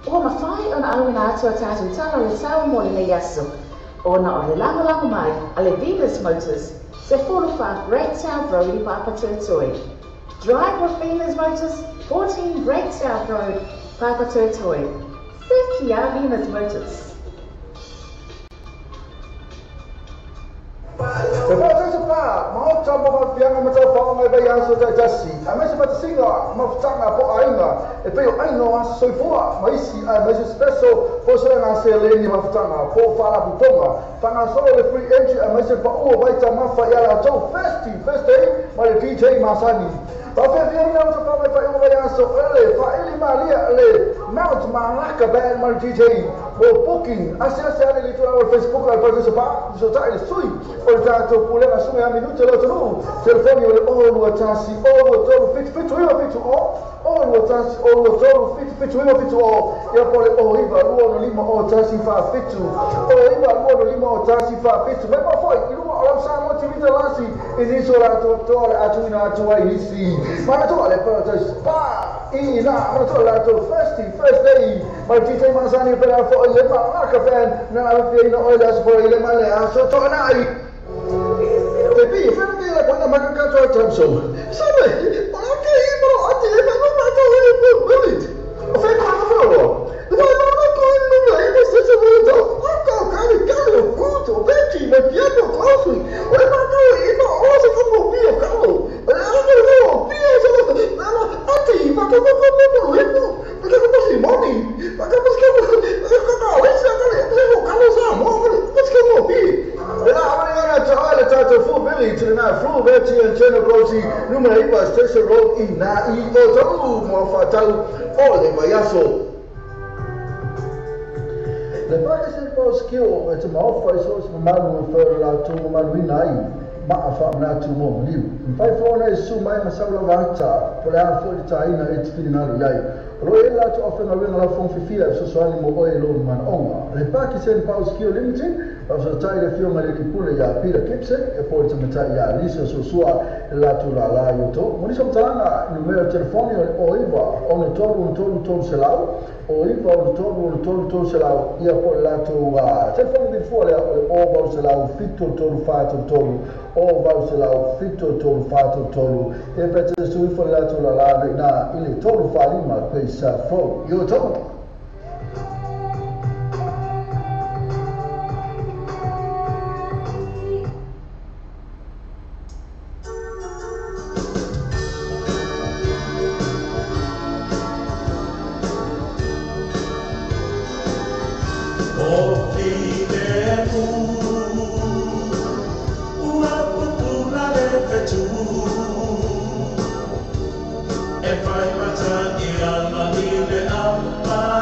O mawhai o na awina atua tātou tala le tau mo le nei aso. O na o le lango mai a le Venus Motors, se 45 Great Town Road I Papatūātoe. Drive Wafina's Motors, 14 Great South Road, Papatotoi. Seki Avina's Motors. Lepas tu sebab mau coba biang macam apa mai bayar sudah jasi. Amai sebab singa mau tanga po ainga. E peo aino as soi foa, mai si mai special po so na se le ni mau tanga po fala butonga. Tanga solo le free entry amai se pa o vai tama fa ya la to first day mai DJ Masani. Tapi dia nak cakap mai fa o bayar so ele fa ele malia ele Mount Malaka band mai DJ. Bo booking asia le tu our Facebook al pada sebab so tak ele sui. Olha, tu pula masuk yang minut jalan tu. Telefon ni oleh all watasi, all watasi fit all watasi, all watasi fit all. Ya boleh oh iba luar lima watasi fa fit. Oh iba luar lima watasi fa fit. Memang foi, ilu orang sama cerita lasi. Ini soal tu oleh atuina atuai isi. Mana tu oleh protes. Pa, ina mana tu oleh tu first day. Macam Masani pada for lima akafen na alfian oleh for lima le. So tu nak tapi, saya ni lah kalau makan kacau macam so. Sama, orang kiri bro, hati saya tak nak tahu ini pun belit. Saya tak tahu apa. Lepas mana kau ini mulai mesti sebelum tu, kau kali kutu, beki, macam tu kau sui. Oleh mana ini orang sekarang mau biar kau. Oleh mana biar sama. Nama hati, maka itu, maka masih money, maka kamu kalau sama, mesti kamu biar. Tata full Billy to the night, full Betty and General Rosie, numero 1 Station Road in Nai Otaru, Mofatau, Ole Mayaso. The Pakistan Post skill at the mouth for source of Manu referred to Manuinai, Ma'afam Natu Momu. In 5 is Sumai Masala Vata, Polar 40 Taina, it's Pinal Yai. Royal to often a ring of Fifia, so Swani Moboy Man Oma. The Pakistan Post skill limited. Also tayo film alikipula ya Peter Gibson e poi tamata ya Lisa Sosua la tulala yoto moni somtanga numero telefoni o iva on todo selau o iva on todo selau ia poi la tu telefoni di fuori o va selau fitto todo fatto todo o va selau fitto todo fatto todo e per te su fuori la tulala na ile todo fali ma questa fo yoto. E fai matani alla mille amma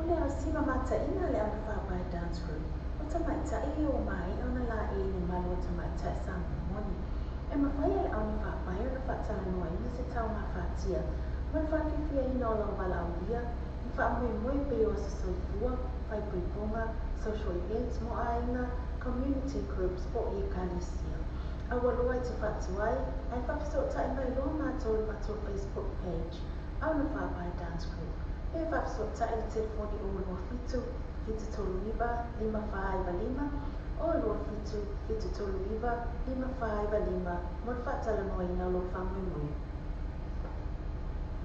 le asima mataʻina le ana whapai dance group. O tamaitaʻi o mai ona la e ni malo o tamaitaʻi sa momoni. E mawhai e au ni whapai o na whaatala ina se tau ngā whaatia. Ma na whakewhia ina o lau wala au ia. Ni whaamui pe o sa soifua, whai puiponga, social events mo aina, community groups po i kalisia. Awa loa te whatuai, ai whapasota i mai loa mātou le mātou Facebook page. Au na whapai dance group. E whapasota i le telefoni o loa fitu, fitu tolu iwa, 555, o loa fitu, fitu tolu iwa, 555, mo le whaatala noa ina lo whamui.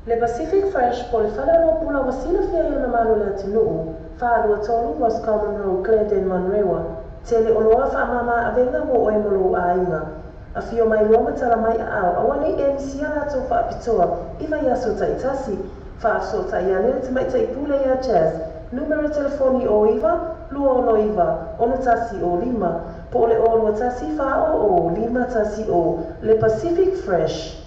Le Pacific Fresh po le whanaro pula wasina fia i ona malo le atunuu, whaalua tolu Roscommon Road, Glendale, Manrewa, te le oloa whaamama a venga mo oe molo a inga. A fio mai loma tala mai a au, awani e misia lato whaapitoa, iwa ia sota i tasi, whaafsota i anere te maita i pule ia jazz, numero telefoni o iwa, lua ono iwa, ono tasi o 5, po le olua tasi wha o 5 tasi o, Le Pacific Fresh.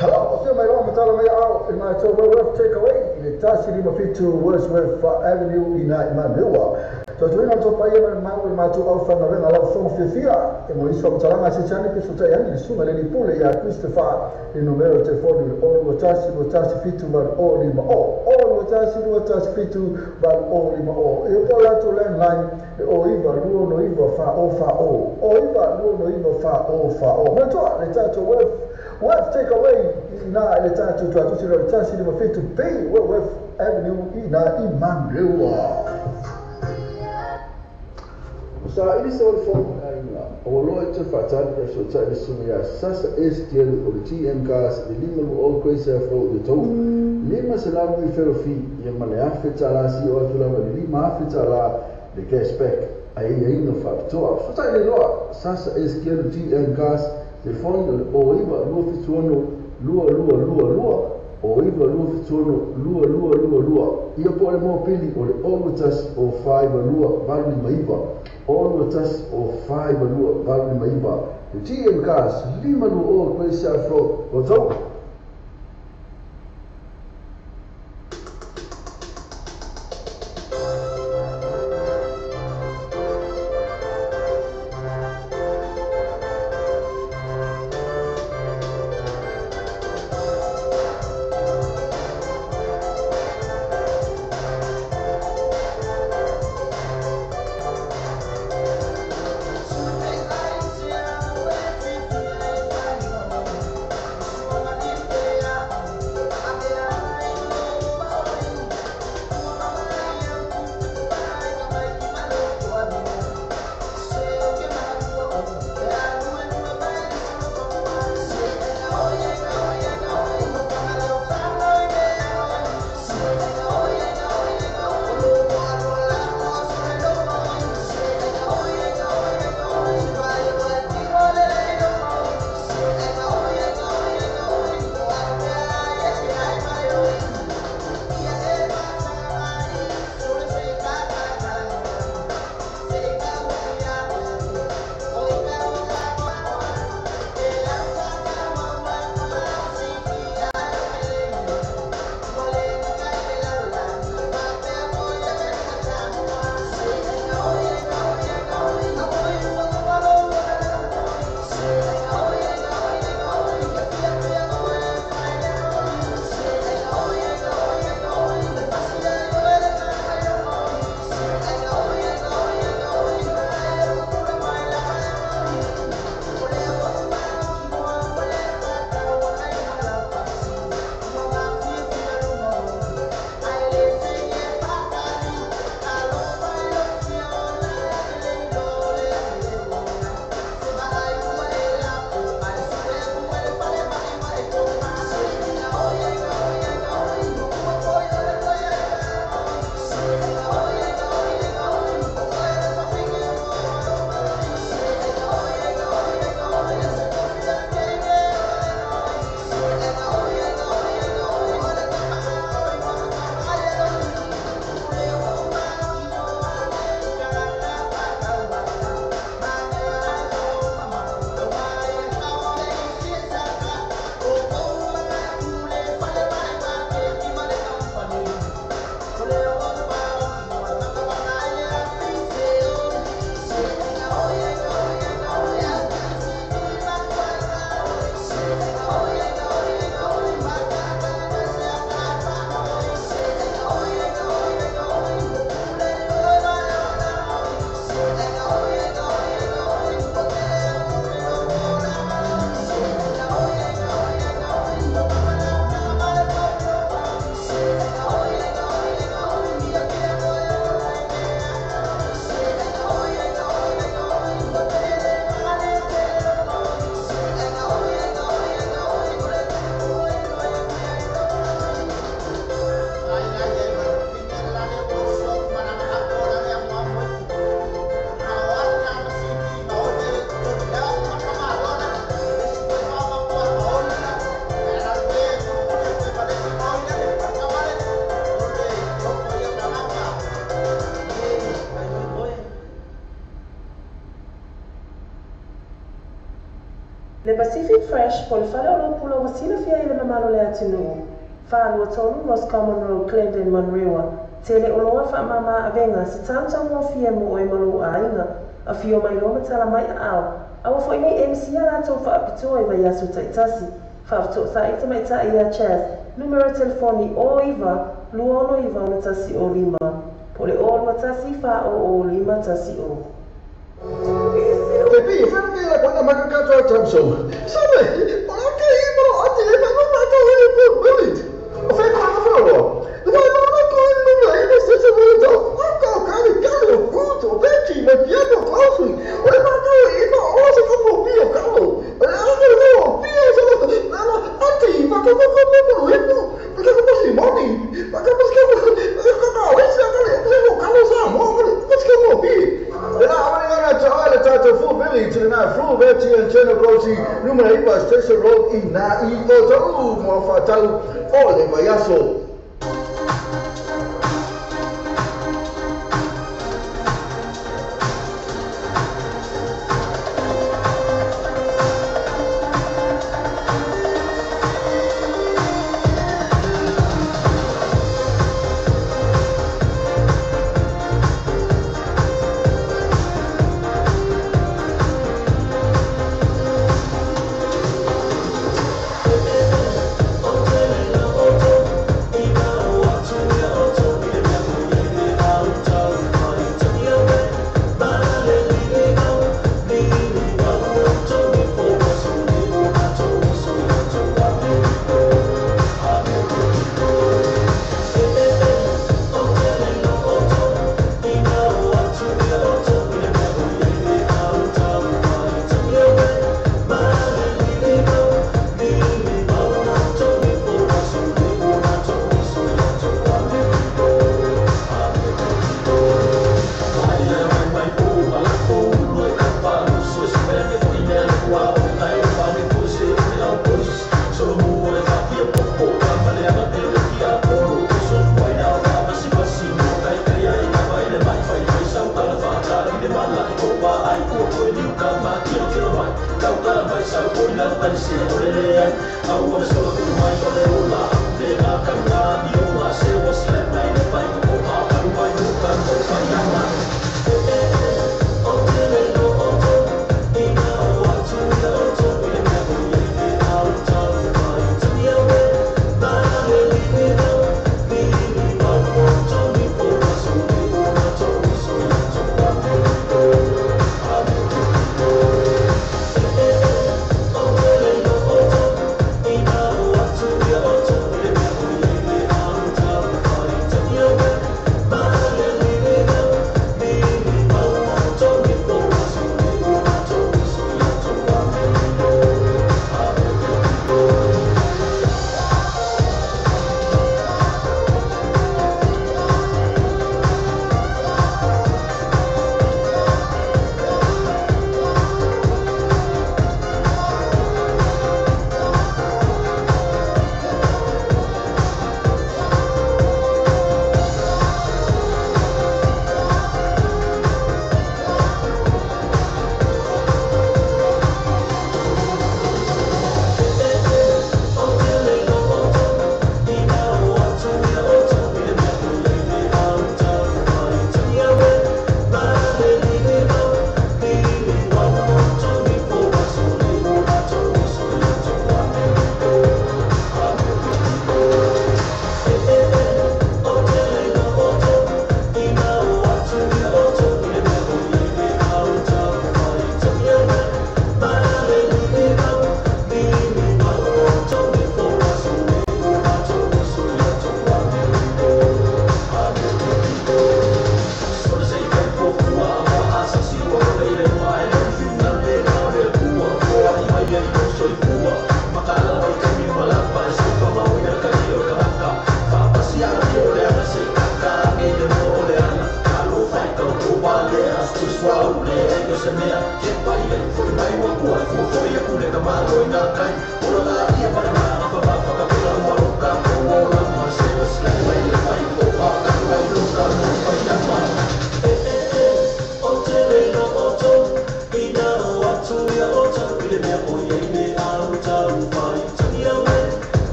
Hello, I feel my own matala mai au in my Worth takeaway. Le tasi 5 Wordsworth Avenue in Manrewa. So tu ina topa ia mau ma tu au fanga venga la fong fia e mo iso mtalanga se chani pe suta yani ni sunga le ni pule ya Christopher le numero telefoni o tasi fitu bar o ni ma o tasi fitu bar o ni ma o e po la tu landline o iva luo no iva fa o iva luo no iva fa o ma tu le tato Worth take away na le tato tu atu sira tasi 5 pay Worth Avenue ina Manrewa. Sa ini soal form ina o loa te whaatari e so tae sumi a sasa STL o le TM Gas le 5 o Grace Afro de tau 5 se lamu i wherofi i mane awhi talasi o atu lama le 5 awhi tala le cashback a ia ino whaapitoa so tae le loa sasa STL TM Gas le fondo o iwa lua fituano lua o iwa lua fituano lua ia po le mo pili o le olutas o 5 lua valu ma iwa olutas o 5 lua valu ma iwa le TM Gas 5 lua o Grace Afro o tau Thank you. Le Pacific Fresh po le whale o lo pula wasina fia i le mamalo le atinu. Whālua tonu Ross Common Road, Clendon, Monrewa. Tele o loa wha mama avenga si tāmtau mo fia mo oi malu a inga. A fio mai roma tala mai a au. Awa fo inei MC a rato wha apitoa i vai asu taitasi. Whafto sa ita mai ta ia Chaz. Numero telefoni o iwa, luono iwa o tasi o lima. Po le o lua tasi wha o lima tasi o. Pepi, whanake la kona makakato a tamso. Sabe, o ake i mo ati e mano mato e po wilit. O whai kwana wharoa. Wai mana ko e nuna e me sese wito. Aka o kari kari o kuto, beki, me piano klausui. O e mato e ma osa kamo pio kalo. O e ake o pio sa nana ati i mato kamo kamo hendo. Maka kamo simoni. Maka kamo kamo kamo esi akale. Kamo kamo sa mo. Maka kamo pio. Full Billy to the night, full Betty and Jenna Rosie, numero 8 Station Road in Nai Otaru, Mofatau, Ole Mayaso.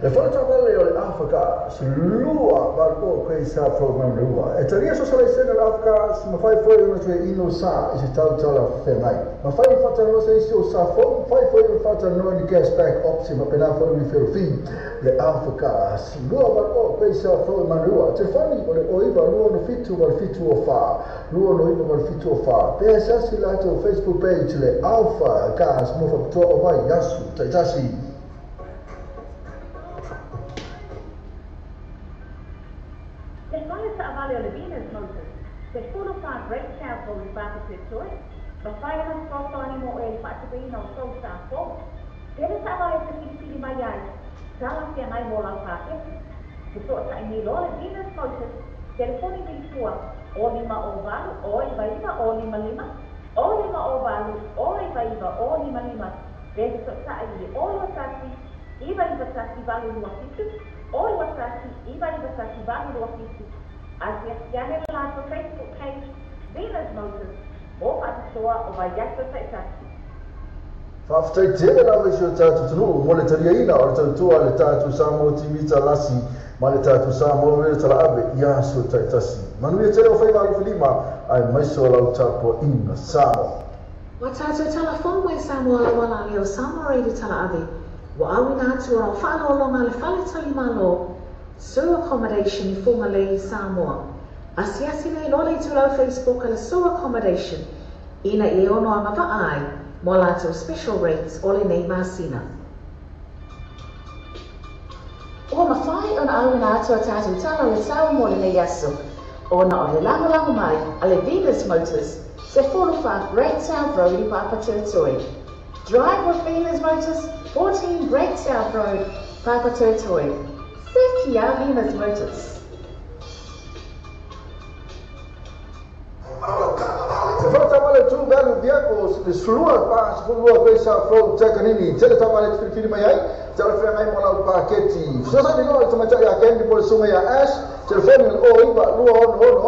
Le fora tawale o le Afrika lua barco quei sa program lua. E taria so sala sena l'Africa ma fai foi una tue ino sa is tau tala fenai. Ma fai fata no se isi o sa fai foi fata no di gas back option ma pena foi mi fer fi le Afrika lua barco quei sa program lua. Te fani o le oiva lua no fitu val fitu o fa. Lua no iva val fitu o fa. Pe sa si lato Facebook page le Alpha gas mo fa to o vai yasu taitasi. Se full of our great chapel in Baptist Church, but fire us for Tony Moe, Patabino, so sample. There is our City Mayai, Salas and I will packet. The sort I need all the Venus Moses, telephone before, Olima Oval, Oliva, Olima Lima, Olima Oval, Oliva, Olima Lima. There's a society, all of Sassi, even the Sassi Valley of Fitches, all of Sassi, even the Sassi Valley of Fitches. As we have live on Facebook page, Venus Moses, more at the store of a Yasta Taitaki. Faftai tele la visho tatu tunu, mole tariaina or tatua le tatu samo timita lasi, male tatu samo le tala abe, yaso taitasi. Manuia tele o faiva filima, ai maiso la utapo ina samo. Watatu telefone we samo ala wala leo samo reidi tala abe. Wa awina atu o whalo longa le fale talimalo. Sewer accommodation formally Samoa. Asiasi nei lole tulau Facebook ala sewer accommodation. Ina I ono amava ai, molato special rates ole nei masina. O mawhai ona awina atu atatu tala le sau mole nei yaso. Ona o le lango mai ale Venus Motors, se 45 Great South Road I Papa Territory. Drive with Venus Motors, 14 Great South Road, Papa Territory. Safety are Venus Motors. Se fala trabalho tu velho vehicles, de slua pas fulua pesa from Takanini, tele trabalho de filho mai ai, tele frame mai mola o paquete. Se sabe não, tu mata ya kendi por suma ya ash, telefone o iba lua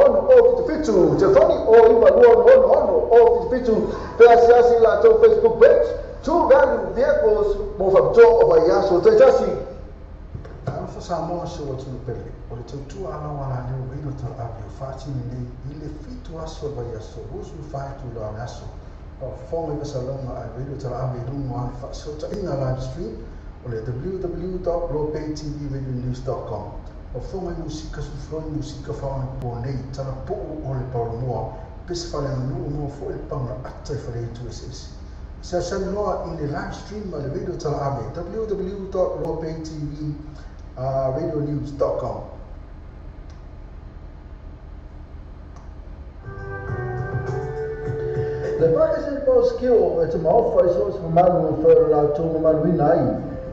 on o fitu, telefone o iba lua on o fitu, pesa assim lá no Facebook page. Tu velho vehicles, mo fa to o vai yaso, tejasi. Alfa Samoa se o tunu pele, o le tautua ala wala leo ilo tal api o whaati ni le fitu aso vai aso, usu whaetu la ane aso. O whonga i Barcelona ai ilo tal api rungo ane whaasota inga live stream o le www.lopaytvradionews.com. O whonga i musika sufroi musika whaone po nei tala po o le paulomoa, pesa whale anu mo fo le panga atai whale itu esesi. Sa loa in the live stream by the video tala abe www.lopaytvradionews.com. Le pake se po skill e te mau fai so se manu fer la tu manu nai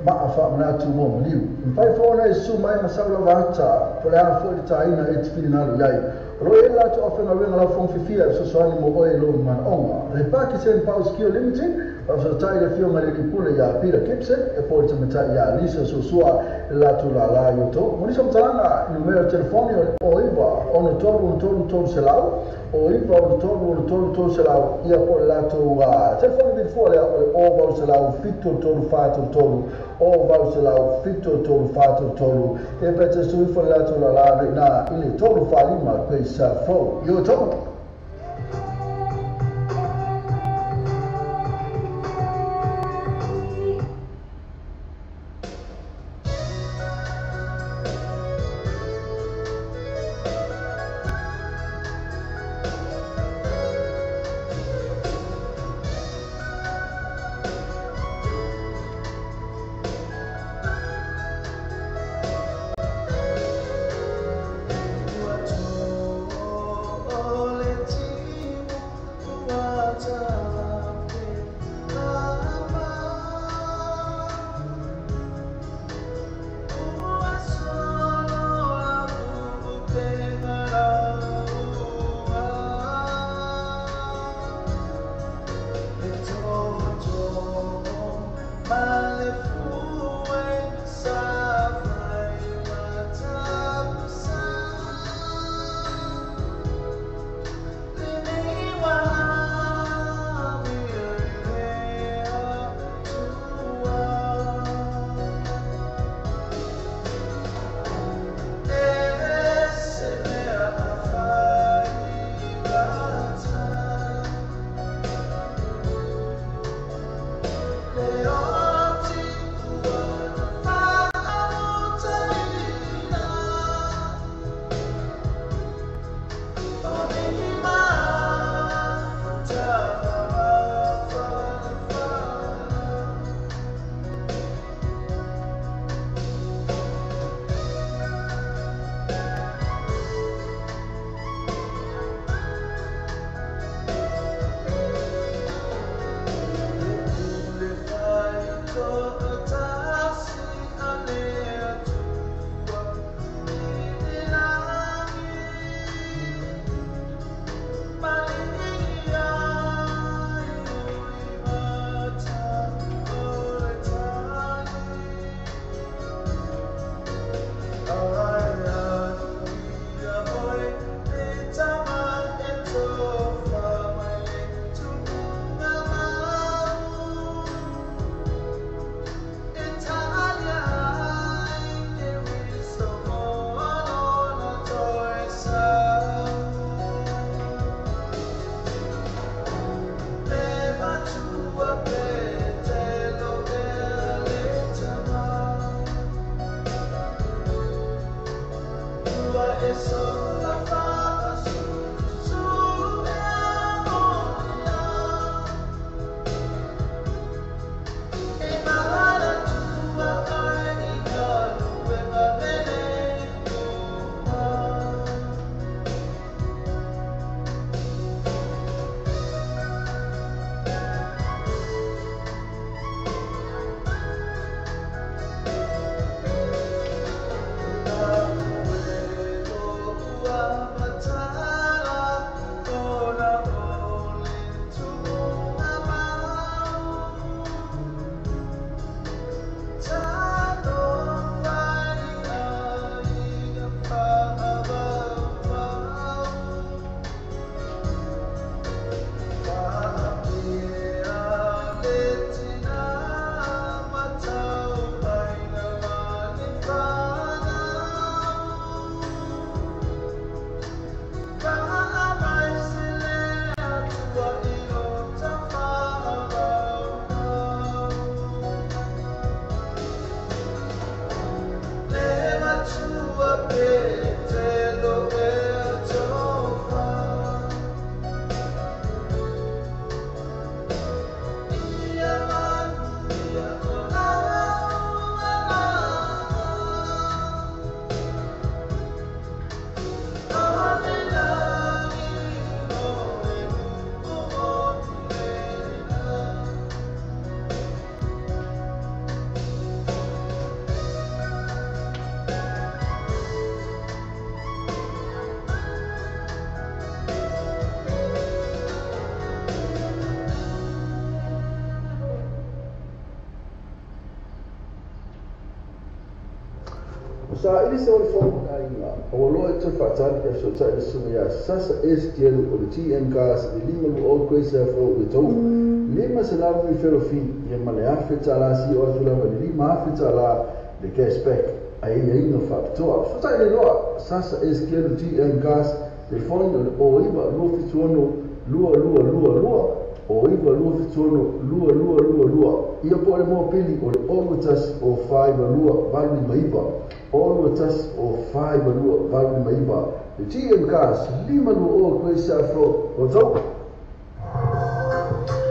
ma fa na tu mo liu. Fai fo na su mai ma sa la vata, po la fo di taina e finalo yai. Roela to often a ring of fifia so so ani mo oilo man onga. Le pake se po skill limited. After taile fio mari ki pule ya Peter Gibson e poi te meta ya Lisa Susua la tu la yoto. Moni som tanga numero telefoni o iva ono tolu selau o iva ono tolu selau ia po la tu telefoni di fuori o va selau fitto tolu fato tolu o va selau fitto tolu fato tolu e pete su fo la tu la na ile tolu falima pesa fo yoto. Ole Sa ini se ol fo na inga. O lo e te fatali e so tai sunga ya sasa STL o le TN gas e lima lu o koe se afro e tau. Lima se na mi fero fi e male afe tala si o azula ma lima afe tala le cashback. Ai e ino factor. So tai le loa sasa STL o TN gas e fondo o iba lu fituono lua. O iwa lua fituono lua. Ia po le mo pili o le olu tas o 5 lua valu ma iba. Olu tas o 5 lua valu ma iba. Le TN gas lima lua o koe se afro o tau.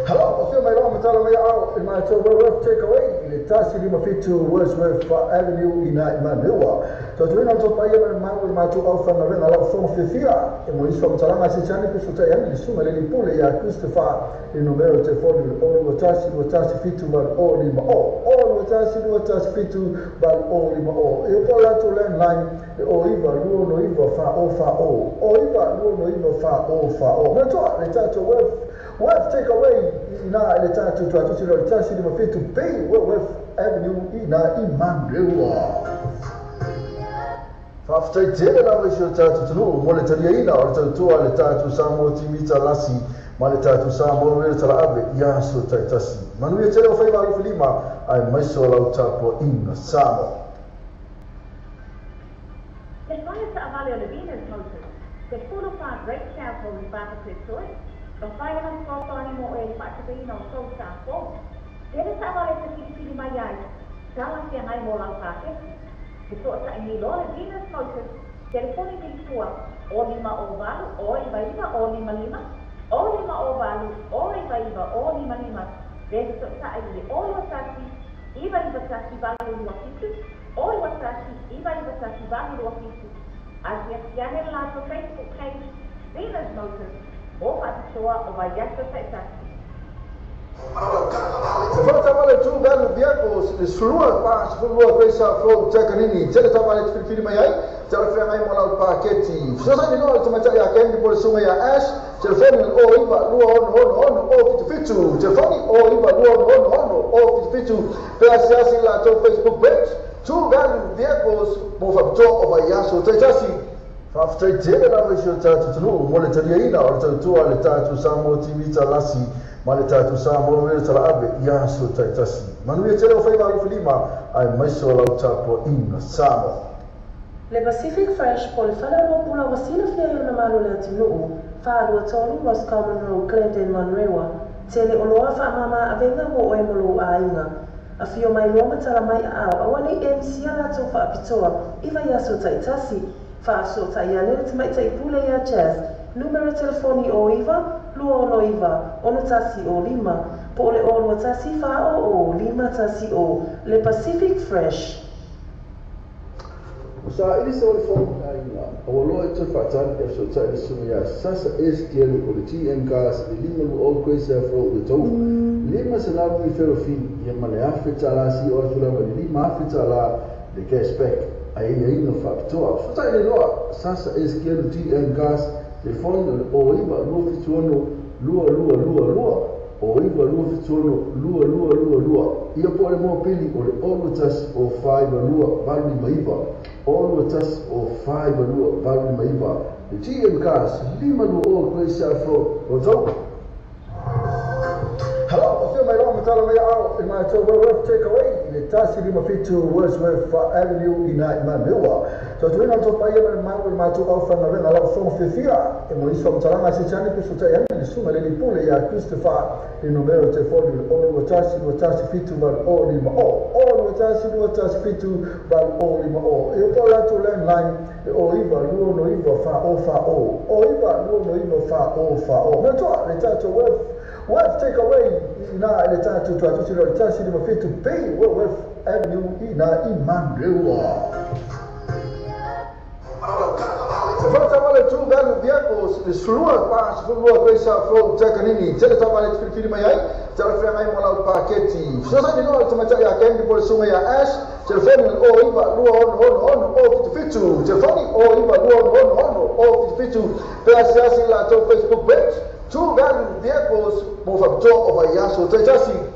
Hello, I feel my long time away out in my tour worth take away. Le tasi lima fitu Wordsworth Avenue ina Imanua. So tu ina topa ia na mau ma tu au fanga venga la fong fifia. E mo iso mtalanga si chani pe suta ya ni suma le pule ya Christopher il numero telefoni o tasi fitu bal o lima o. O tasi fitu bal o lima o. E po la tu landline o iva luo no iva fa o. O iva luo no iva fa o. Ma tu le tatu worth take away ina le tatu tu atu silo le tasi lima fitu pay Worth Avenue ina Imanua. Faftai tele la visio tatu tunu mo le taria ina o tatu tua le tatu samo timita lasi ma le tatu samo le tala ave ya so taitasi. Manu ye tele o fai malu filima ai mai so lau tapo ina samo. Le fai sa avale o le Venus Motors, se fulo fa great chapel in Bata Clitoi, lo fai na scopo animo e fatto ino so sa fo. Deve sa avale se fili mai ai, sala si anai mo lau fate. Che so sa in loro Venus Motors, telefoni di tua, o lima o valu, o iva, o lima, o lima o valu, o iva, o lima, deve so sa in o lo sati, iva sati valu lo fitu, o lo sati, iva sati valu lo fitu. Asiasiane la su Facebook page, Venus Motors, o fatua o vaiato sati. Se fa tavale tu bello bianco se sulua pa se sulua questa flow tecnini se tavale tu film mai te lo fai mai mola pacchetti se sai no tu metti a kendi por suma ya ash telefoni o iva luo o fitu telefoni o iva luo o fitu per acessare la tua Facebook page tu bello bianco mo fa to o vaiaso te tasi fa stai tele la visio tatu tu mo le taria ina o tu ale tatu samo timita lasi ma le tatu sa mo le tala ave ya so taitasi manu ye tele o fai malu filima ai mai so lau tapo ina samo. Le Pacific Fresh po le whana roa pula wasina fia ia na malu le atinuu, wha alua tonu Roscommon Road, Clinton, Manrewa, te le oloa wha mama avenga mo oe molo a inga. A fio mai loa matala mai a au, awani MC a lato wha apitoa, iwa ia so taitasi, wha so taiane te mai taipule ia jazz, numero telefoni o iwa, lua ono iwa, ono tasi o lima, po le olo tasi wha o lima tasi o, le Pacific Fresh. Sa ini se ol fo na inga. O lo e te fatali e so tai sunga ya sasa STL o le TN gas e lima lu o koe se afro e tau. Lima se na mi fero fi e male afe tala si o azula ma lima afe tala le cashback. Ai e ino factor. So tai le loa sasa STL o TN gas e fondo o iba lu fituono lua. O iwa lua fituono lua. Ia po le mo pili o le olu tas o 5 lua valu ma iwa. Olu tas o 5 lua valu ma iwa. Le TN gas lima lua o koe se afro o tau. Hello, I feel my long time away out in my tour worth take away. Le tasi lima fitu Wordsworth Avenue ina Imanua. So tu ina topa ia ma mau ma tu au fanga venga la fong fifia. E mo iso mtalanga si chani pe suta ya ni suma le pule ya Christopher il numero telefoni o tasi fitu bal o lima o. O tasi fitu bal o lima o. E po la tu landline o iva luo no iva fa o. O iva luo no iva fa o. Ma tu le tatu worth take away ina le tatu tu atu silo le tasi lima fitu pay Worth Avenue ina Imanua. Se fa tavale tu bello bianco se sulua pa se sulua questa flow tecnini se tavale tu film mai te lo fai mai mola pacchetti se sai no tu metti a kendi por suma ya ash telefoni o iva luo o fitu telefoni o iva luo o fitu per acessare la tua Facebook page tu bello bianco mo fa to o vaiaso te tasi.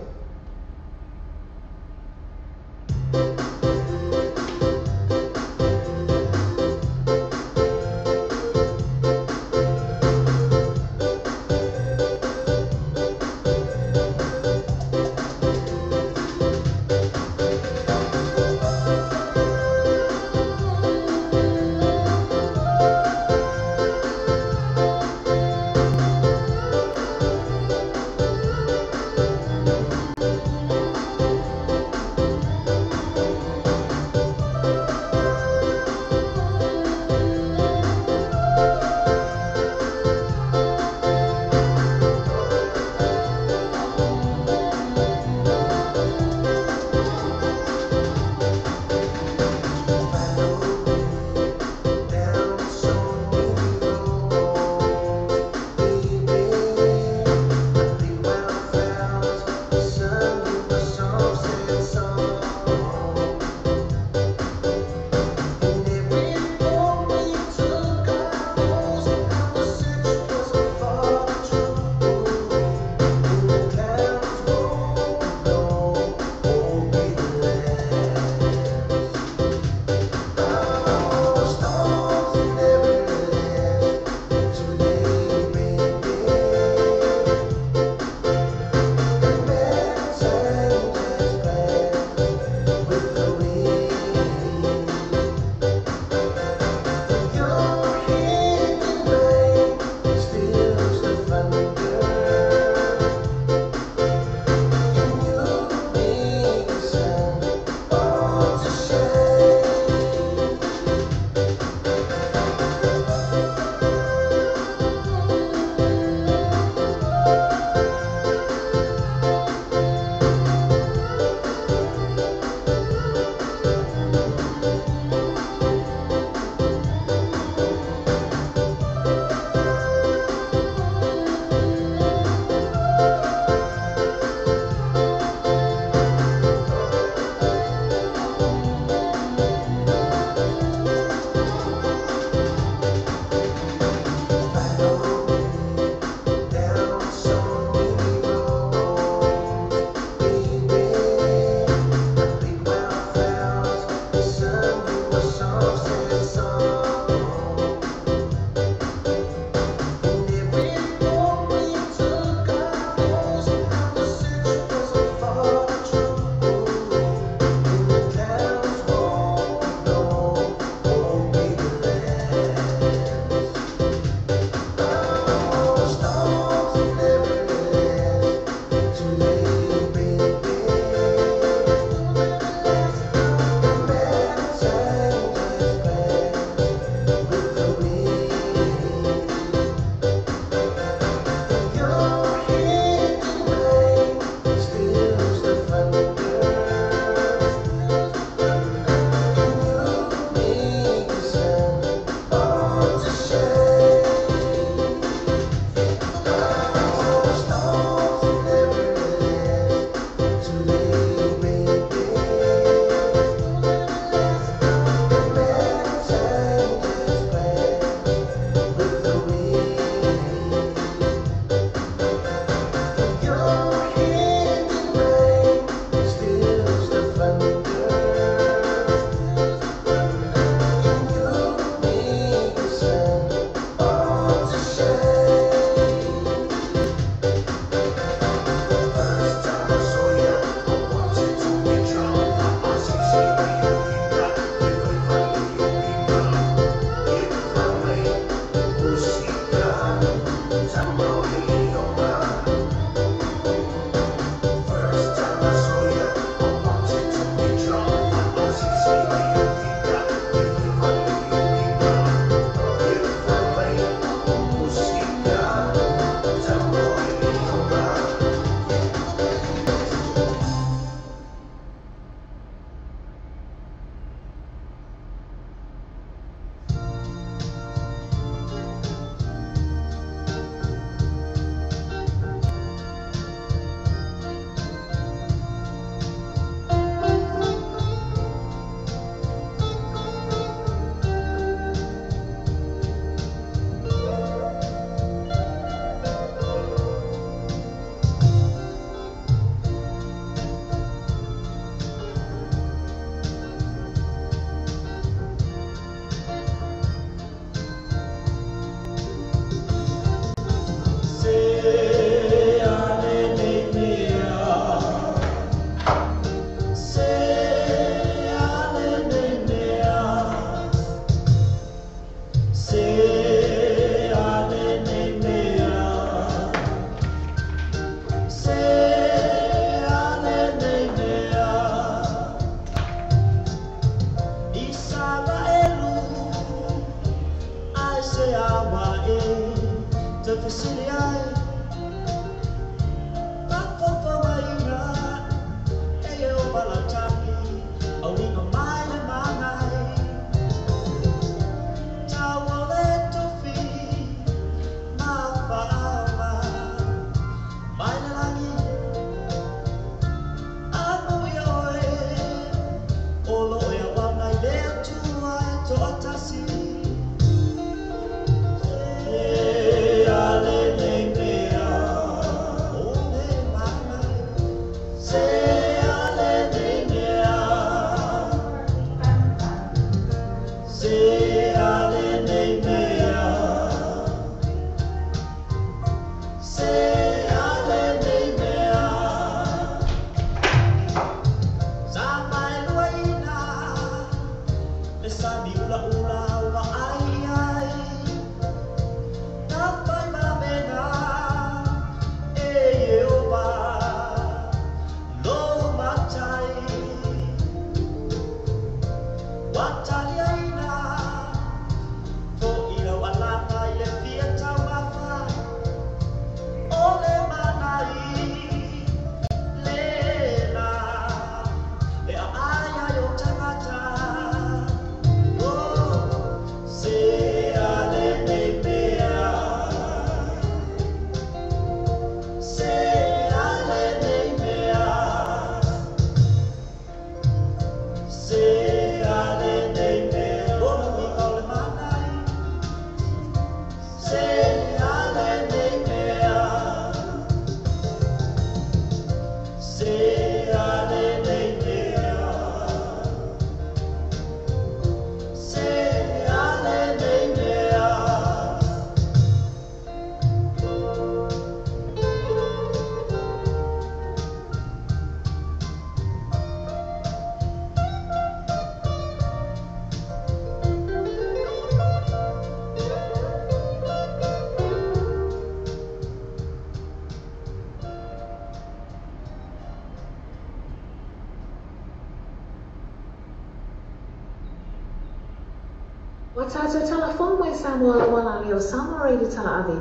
Wa tātou telefon mai Samoa wala leo Samoa reidi tala ave.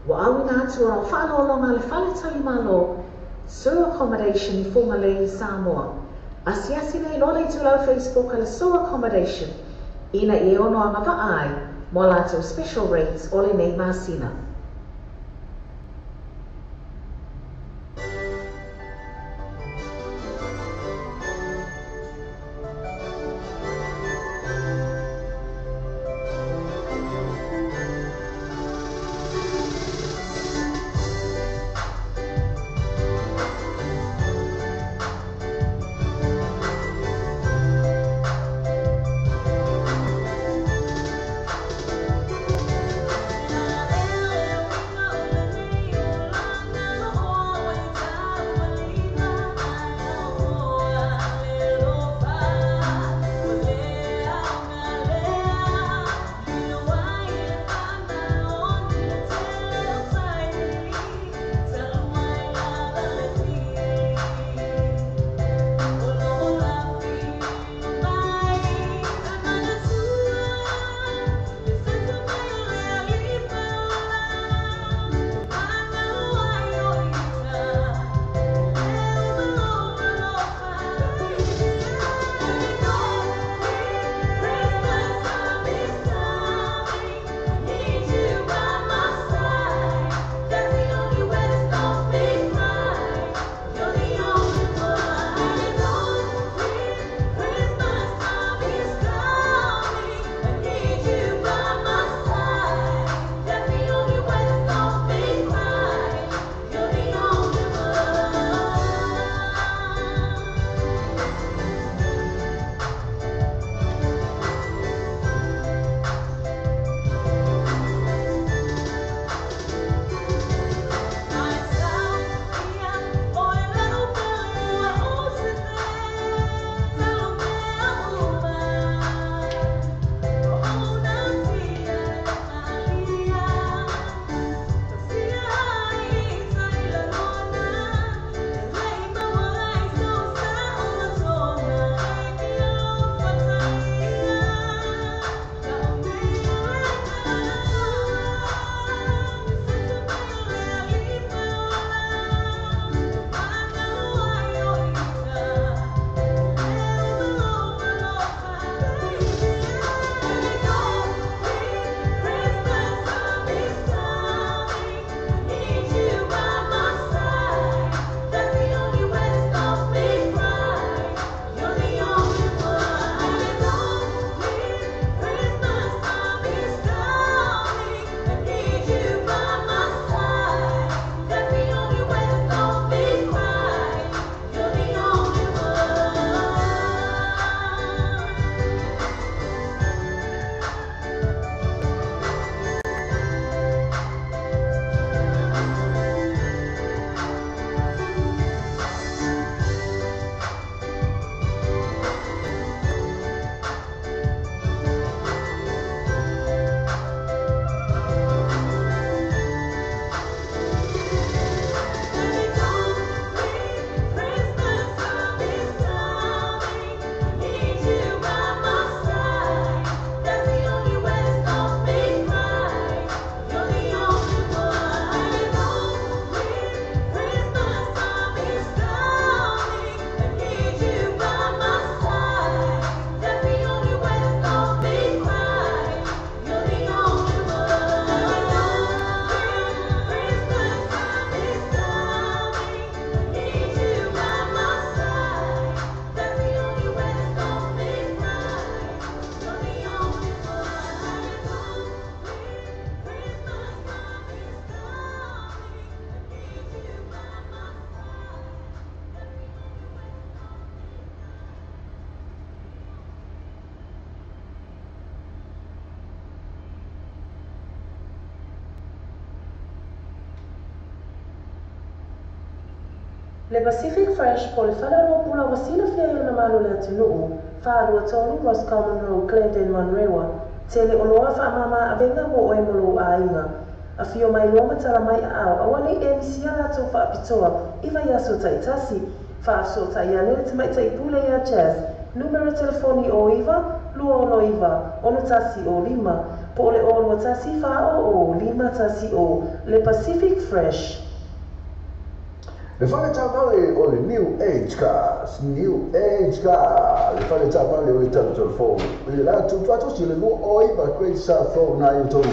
Wa awina atu o whaalolonga le whale tali malo. Sewer accommodation I funga le I Samoa. Asiasi nei lole I tulau Facebook ala sewer accommodation. Ina I ono anga va ai. Mo lato special rates ole nei masina. Le Pacific Fresh po le whanaro pula wasina fia ia na malo le atunuu, whaarua tonu Roscommon Road, Glendale, Manrewa, te le oloa whaamama avenga mo oe molo a inga. A fio mai loma tala mai a au, awale e nisia lato whaapitoa, iwa yaso taitasi, whaaso tai ane te mai tai pule ia jazz, Numero telefoni o iwa, lua ono iwa, ono tasi o lima, po ole o lua tasi whao o lima tasi o Le Pacific Fresh. Le fale tāpale o le New Age Cars, New Age Car. Le fale tāpale o le telefoni. Le la tuatosi le lua o iwa kwei sa fo na yutou.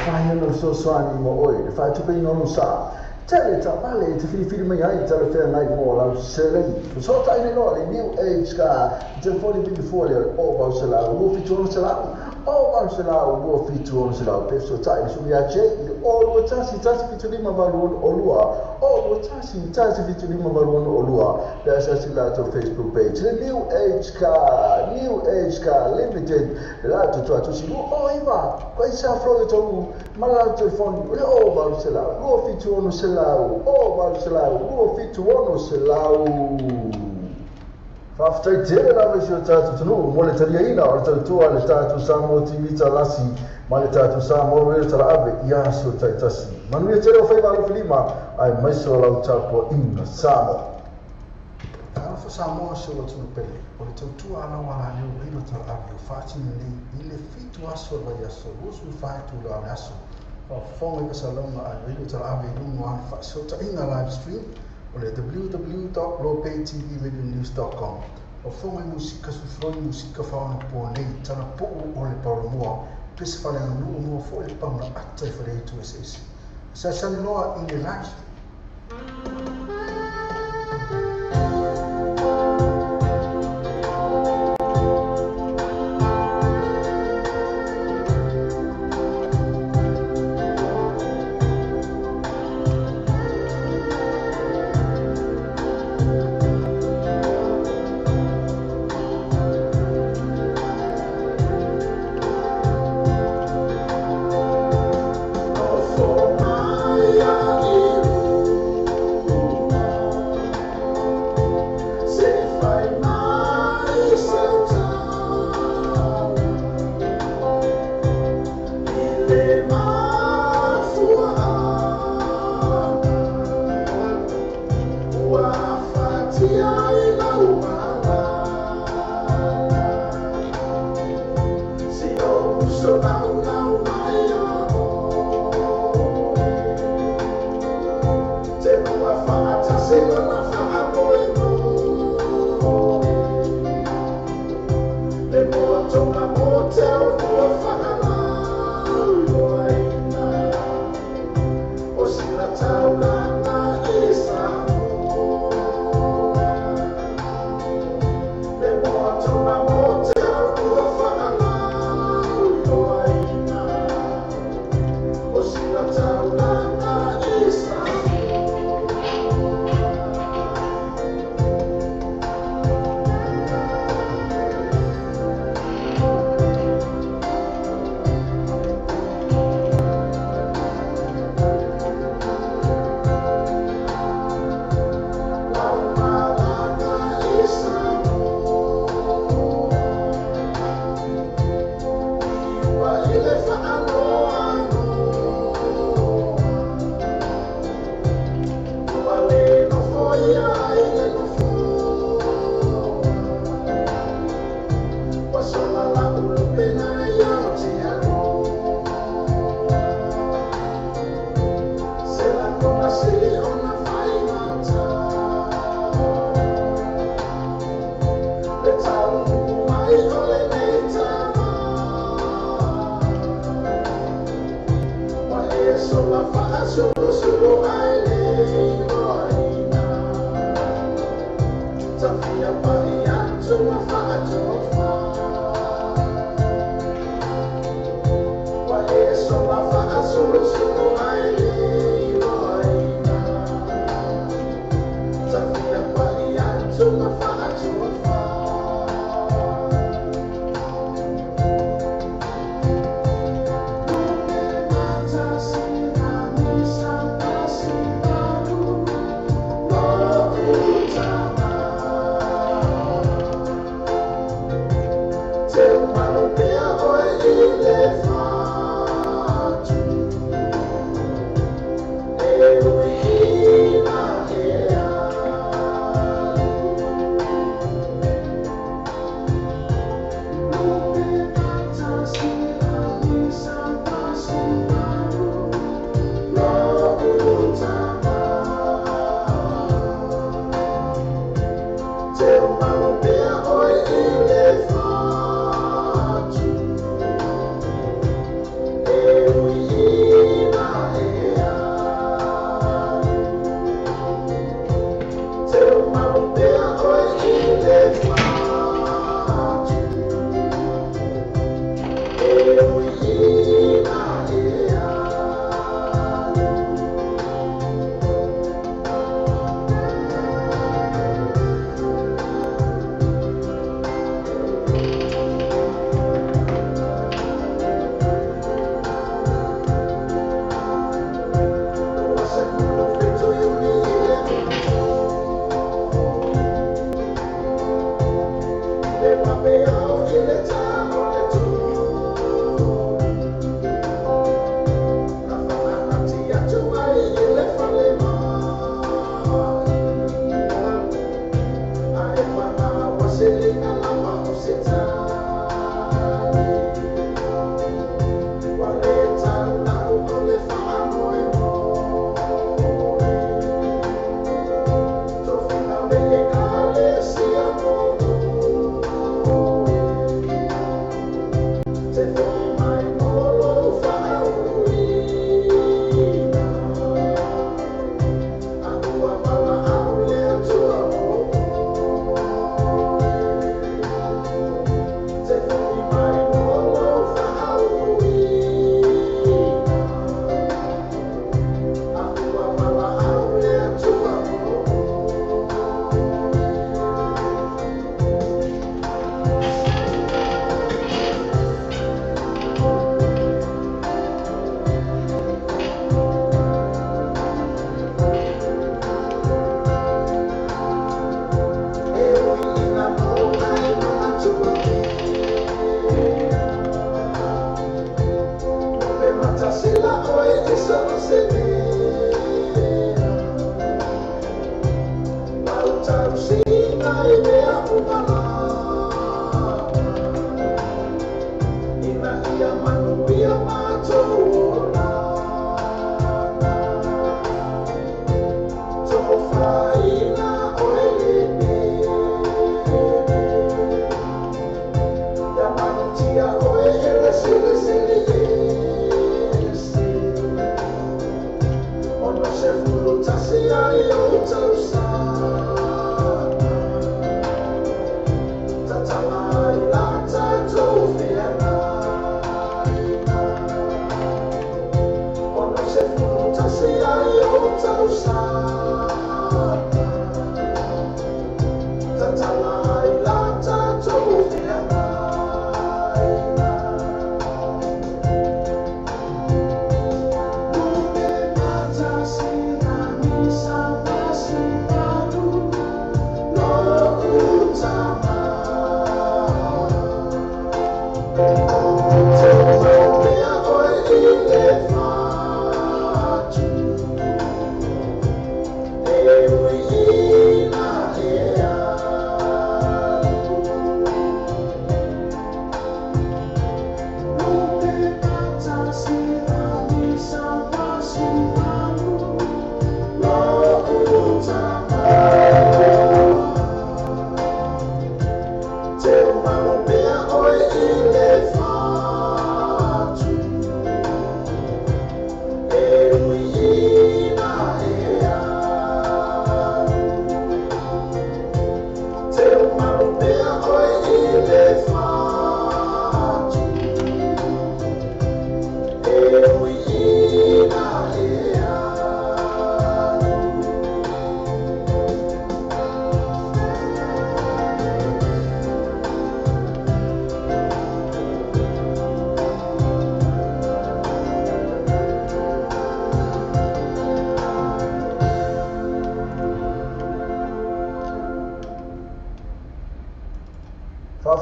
Whai ana so swani mo oi, le whai tupe ino no sa. Tele tāpale te whiriwhiri mai ai, tele whea ngai mō lau seleni. So ta ine noa le New Age Car, te telefoni bini fuori o bau se lau, lua fitu ono se lau. O bau se lau, lua fitu ono se lau. Pe so ta ine sumi a che, o lua tasi fitu lima valu o lua. O lua tasi fitu lima valu o lua. Le asasi la to Facebook page. Le New Age Car, New Age Car Limited. Le la to tua si lua o iwa. Kwai sa froe tolu, malau telefoni, le o bau se lau. Lua fitu ono se lau. O bau se lau, lua fitu ono se lau. Whaftai tere lawe si o tātou tunu, mo le taria ina o le tautua le tātou Samoa TV talasi, ma le tātou Samoa rere tala awe i aso taitasi. Manuia tere o whaiva alo whilima, ai maiso lau tāpua inga Samoa. Alafa Samoa se o tunu pele, o le tautua ala wala leo hino tala awe o whaatini nei, i le fitu aso lai aso, usu whaetu la ale aso. Whafonga i kasalonga ai hino tala awe i lungu ane whaasota inga live stream, o le www.lopaytvradionews.com. O fonga i musika sufroni musika whaona po nei tana po o le paramua pese whale anu mua fo le pauna ata i whare itu ese. Sa sani loa i le live stream.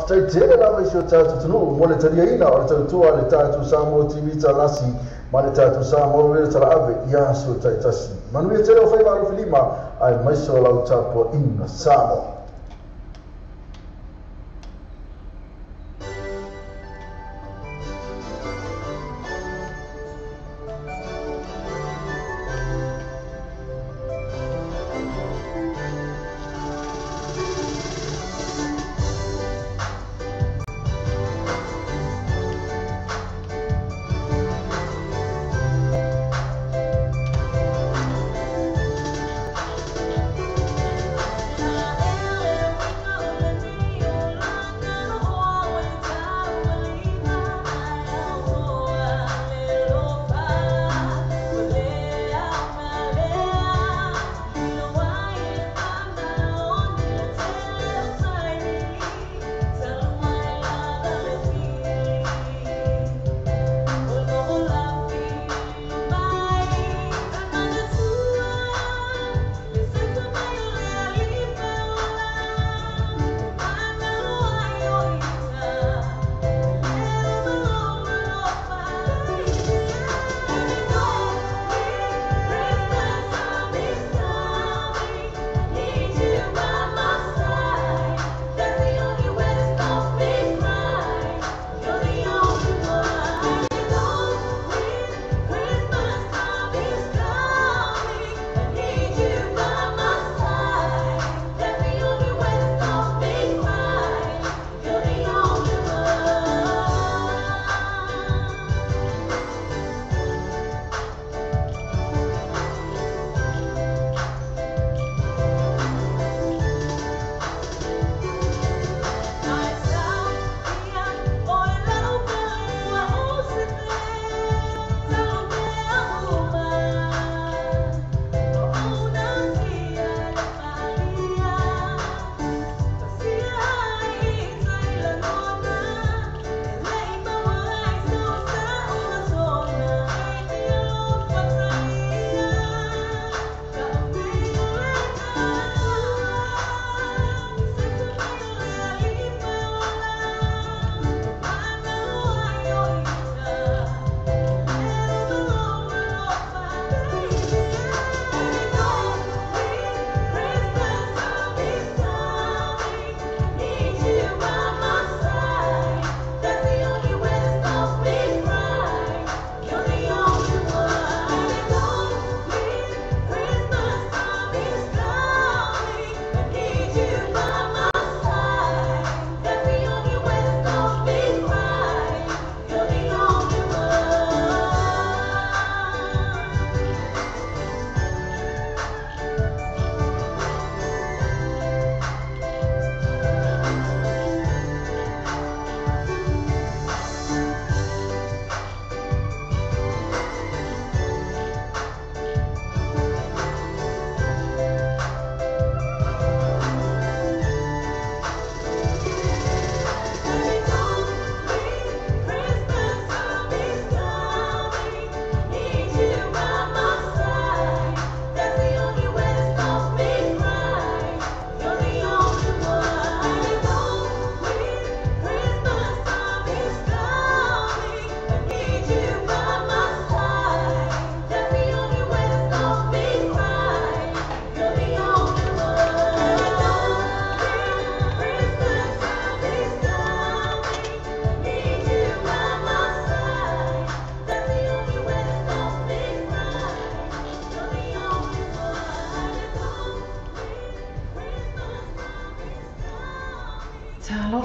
Whaftai tēne la mai sio tātou tunu, mo le taria ina o le tautua le tātou Samoa TV talasi, ma le tātou Samoa wera tala ave, ia sio taitasi. Manuia tēne o whai waru whilima, ai mai sio lau tāpua ina Samoa. I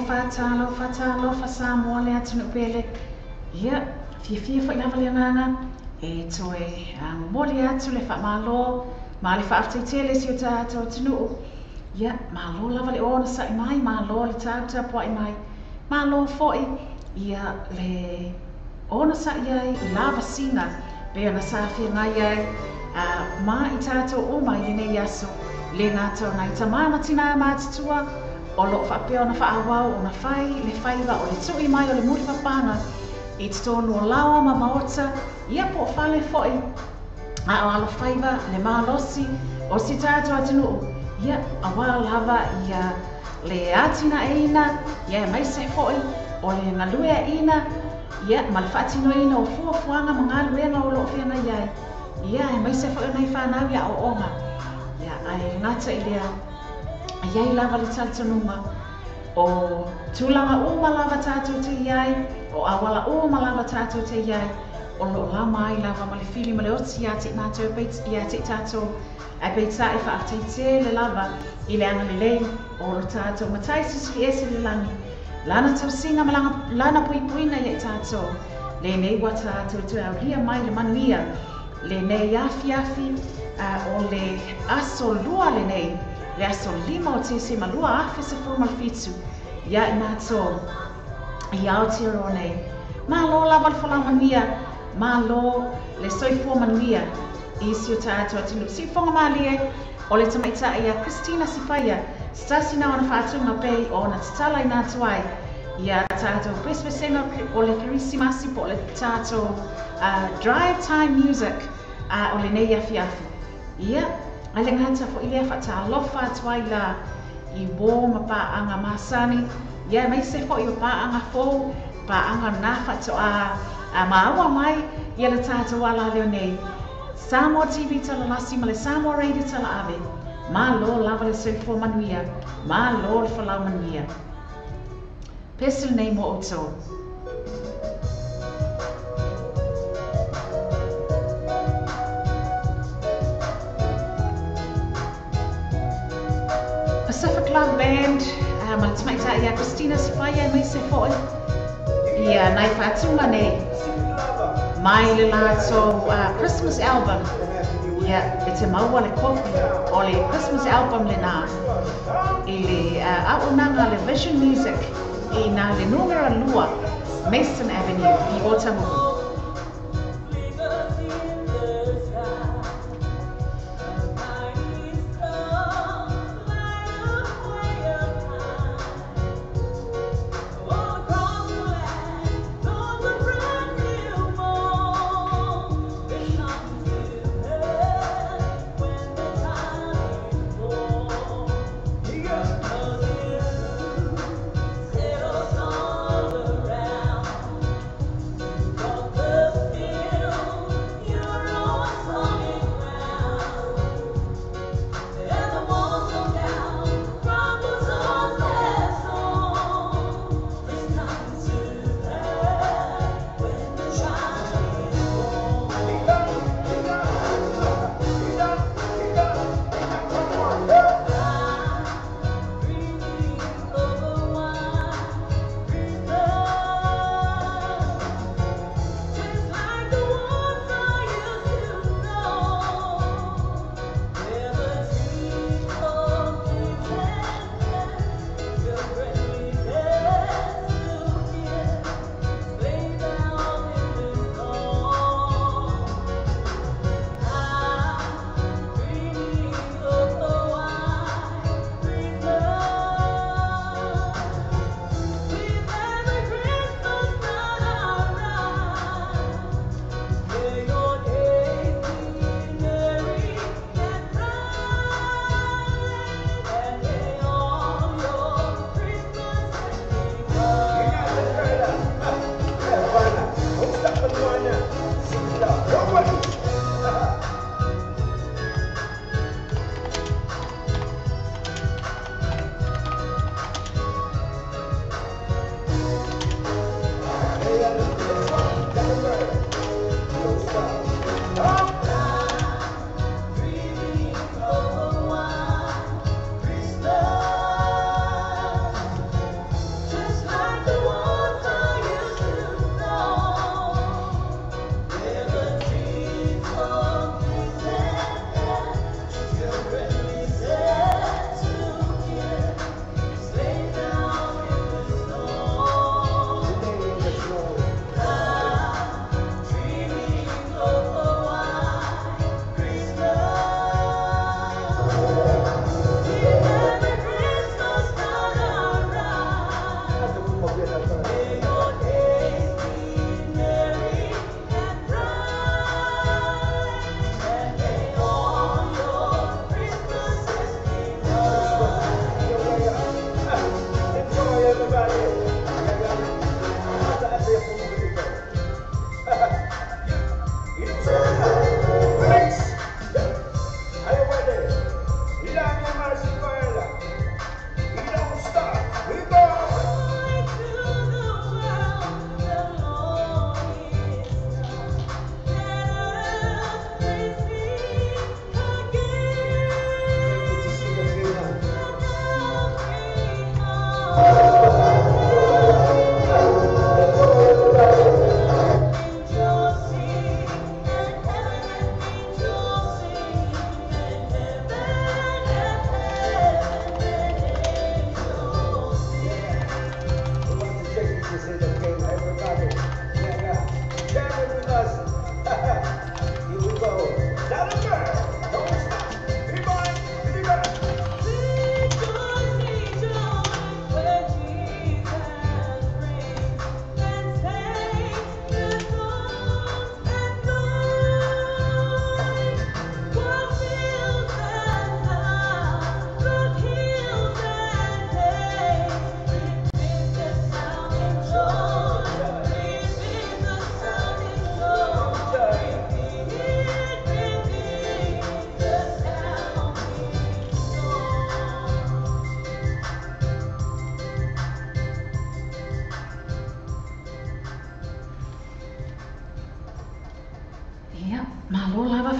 Alofa Samoa le atu pele. Ia, fia fa lava le nganga. E toe moli atu le fa malo, ma le fa aftaitele si o tātou tunu. Ia, malo lava le ona sa mai, malo le tātou po mai. Malo foi, ia le ona sa iai lava singa. Pe ona sa fia ngai ai, ma i tātou o mai le nei aso. Le ngātou nai tamana tina mātutua, o lo whapea ona whaawau, ona whai, le whaiva o le tui mai o le muri whapanga. I te tonu o lawa ma maota, ia po whale foi. A o alo whaiva, le mahalosi, o si tātou atinu. Ia, awa lava, ia le atina eina, ia mai se foi, o le ngaluea ina, ia ma le whaatino ina o fuafuanga ma ngā luenga o lo whiana iai. Ia, mai se foi nei whanau ia o onga. Ia, ai ngata i lea, iai lava le tātanunga, o tūlanga o malava tātou te iai, o awala o malava tātou te iai, o lo la mai lava ma le fili ma le oti ia te nātou peit ia te tātou, ai peita e whaatei te le lava, i le anga le lei, o lo tātou matai sisili esi le langi, lana tau singa ma lana pui puina ia tātou, le nei wa tātou tu au lia mai le manuia, le nei afi, o le aso lua le nei, le aso lima o te se malua afe se formal fitu, ia i mātou, i Aotearoa nei. Ma lo lava le whalamania, ma lo le soifua manuia, i si o tātou atinu. Si whonga malie, o le tamaita ia Christina Sifaya, stasi na ona whātunga pei o na tatala i nā tuai, ia tātou pespesenga o le Kirisimasi po le tātou drive time music, o le nei afi. Ia, ai le ngata fo ilea whata alofa tuai la i wō ma pāanga māsani. Ia mai se fo i o pāanga fō, pāanga nā whato a maaua mai, ia le tātou ala leo nei. Samoa TV tala lasi ma le Samoa Radio tala ave. Ma lo lava le soifua manuia, ma lo le whalau manuia. Pesel nei mo oto. Pacific Love Band, ma le tamaita ia Christina Sifaya mai se foi. Ia nai whātunga nei. Mai le lātou Christmas album. Ia, e te maua le kopi o le Christmas album le nā. I le aunanga le Vision Music i nā le numera lua Mason Avenue i Otamuku.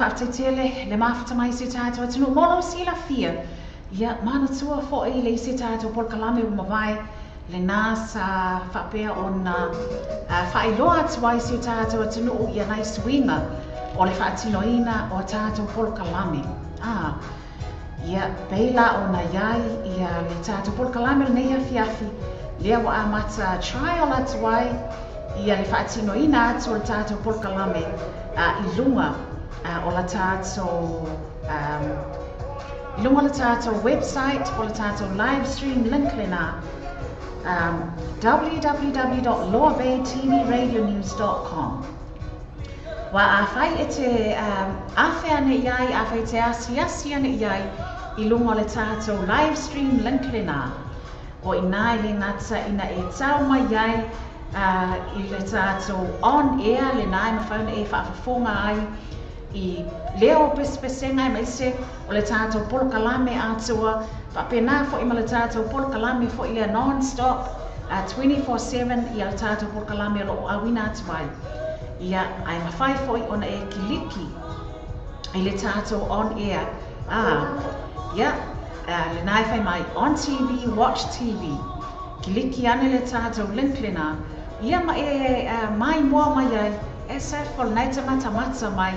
whaaftaitele le mafuta mai se tātou atunu molo sila fia. Ia mana tua fo e le se tātou polkalame o mawai le nā sa whapea o na whailoa tuai se tātou atunu o ia nai swinga o le whaatinoina o tātou polkalame. Ia beila o na iai ia le tātou polkalame le neia fiafi lea wa amata trial atuai ia le whaatinoina atu o le tātou polkalame I lunga o la tātou lunga le tātou website o le tātou live stream link le nā www.lowerbaytvradionews.com Wa a whai e te awhea ne iai, a whai te asiasia ne iai I lunga le tātou live stream link le nā o ina I le ngata ina e tau mai iai I le tātou on air le nā I mawhauna e whaafafonga ai I leo pespesenga I maise o le tātou polkalame atua whapena fo I ma le tātou polkalame fo I le non-stop 24/7 I le tātou polkalame lo o awina atuai Ia ai mawhai fo I ona e kiliki I le tātou on air Ia le nā I whai mai on TV, watch TV Kiliki ane le tātou link le nā Ia ma e mai mua mai ai SF o nei te mata mai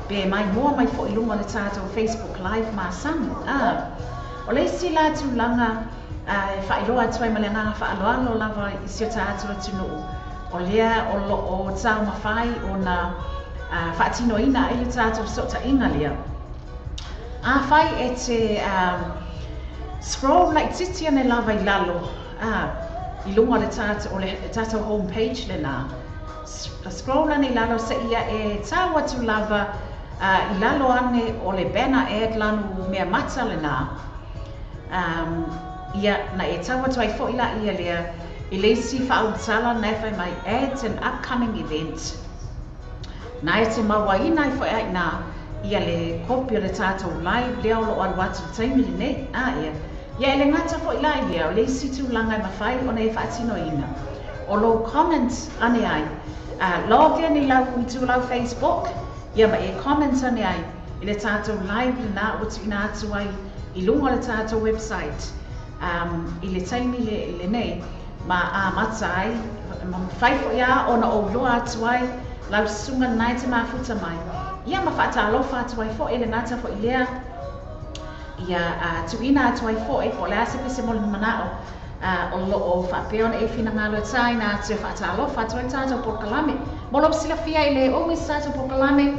be mai mua mai fo I lunga le tātou Facebook live ma samu o le si la tu langa whailoa tuai ma le nganga whaaloalo lava I sio tātou atunu o lea o lo o tau mawhai o na whaatinoina I le tātou sota inga lea a whai e te scroll like titi ane lava I lalo I lunga le tātou homepage le nā. Scroll ane lalo sa ia e tau atu lava I lalo ane o le banner ad lanu mea mata le nā. Ia na e tau atu ai fo ila ia lea I le si whautala na whai mai ads and upcoming event. Na e te mawaina I fo ai nā ia le kopi o le tātou live leo lo alu atu taimili nei. Ia. Ia le ngata fo ila ia o le situ langa I mawhai o nei whaatinoina. O lo comment ane ai. Log in I lau kuitu lau Facebook. Ia ma e comment ane ai. I le tātou live le nā o tu ina atu ai. I lunga le tātou website. I le taimi le nei. Ma a mata ai. Ma mwhai fo ia o na o loa atu ai. Lau sunga nai te mafuta mai. Ia ma whaata alofa atu ai fo e le ngata fo I lea. Ia tuina atu ai fo e po le ase pese mole manao o lo o whapea ona e whina ngalo tai nā te whaata alofa atu ai tātou polkalame. Molo sila fia I le omi tātou polkalame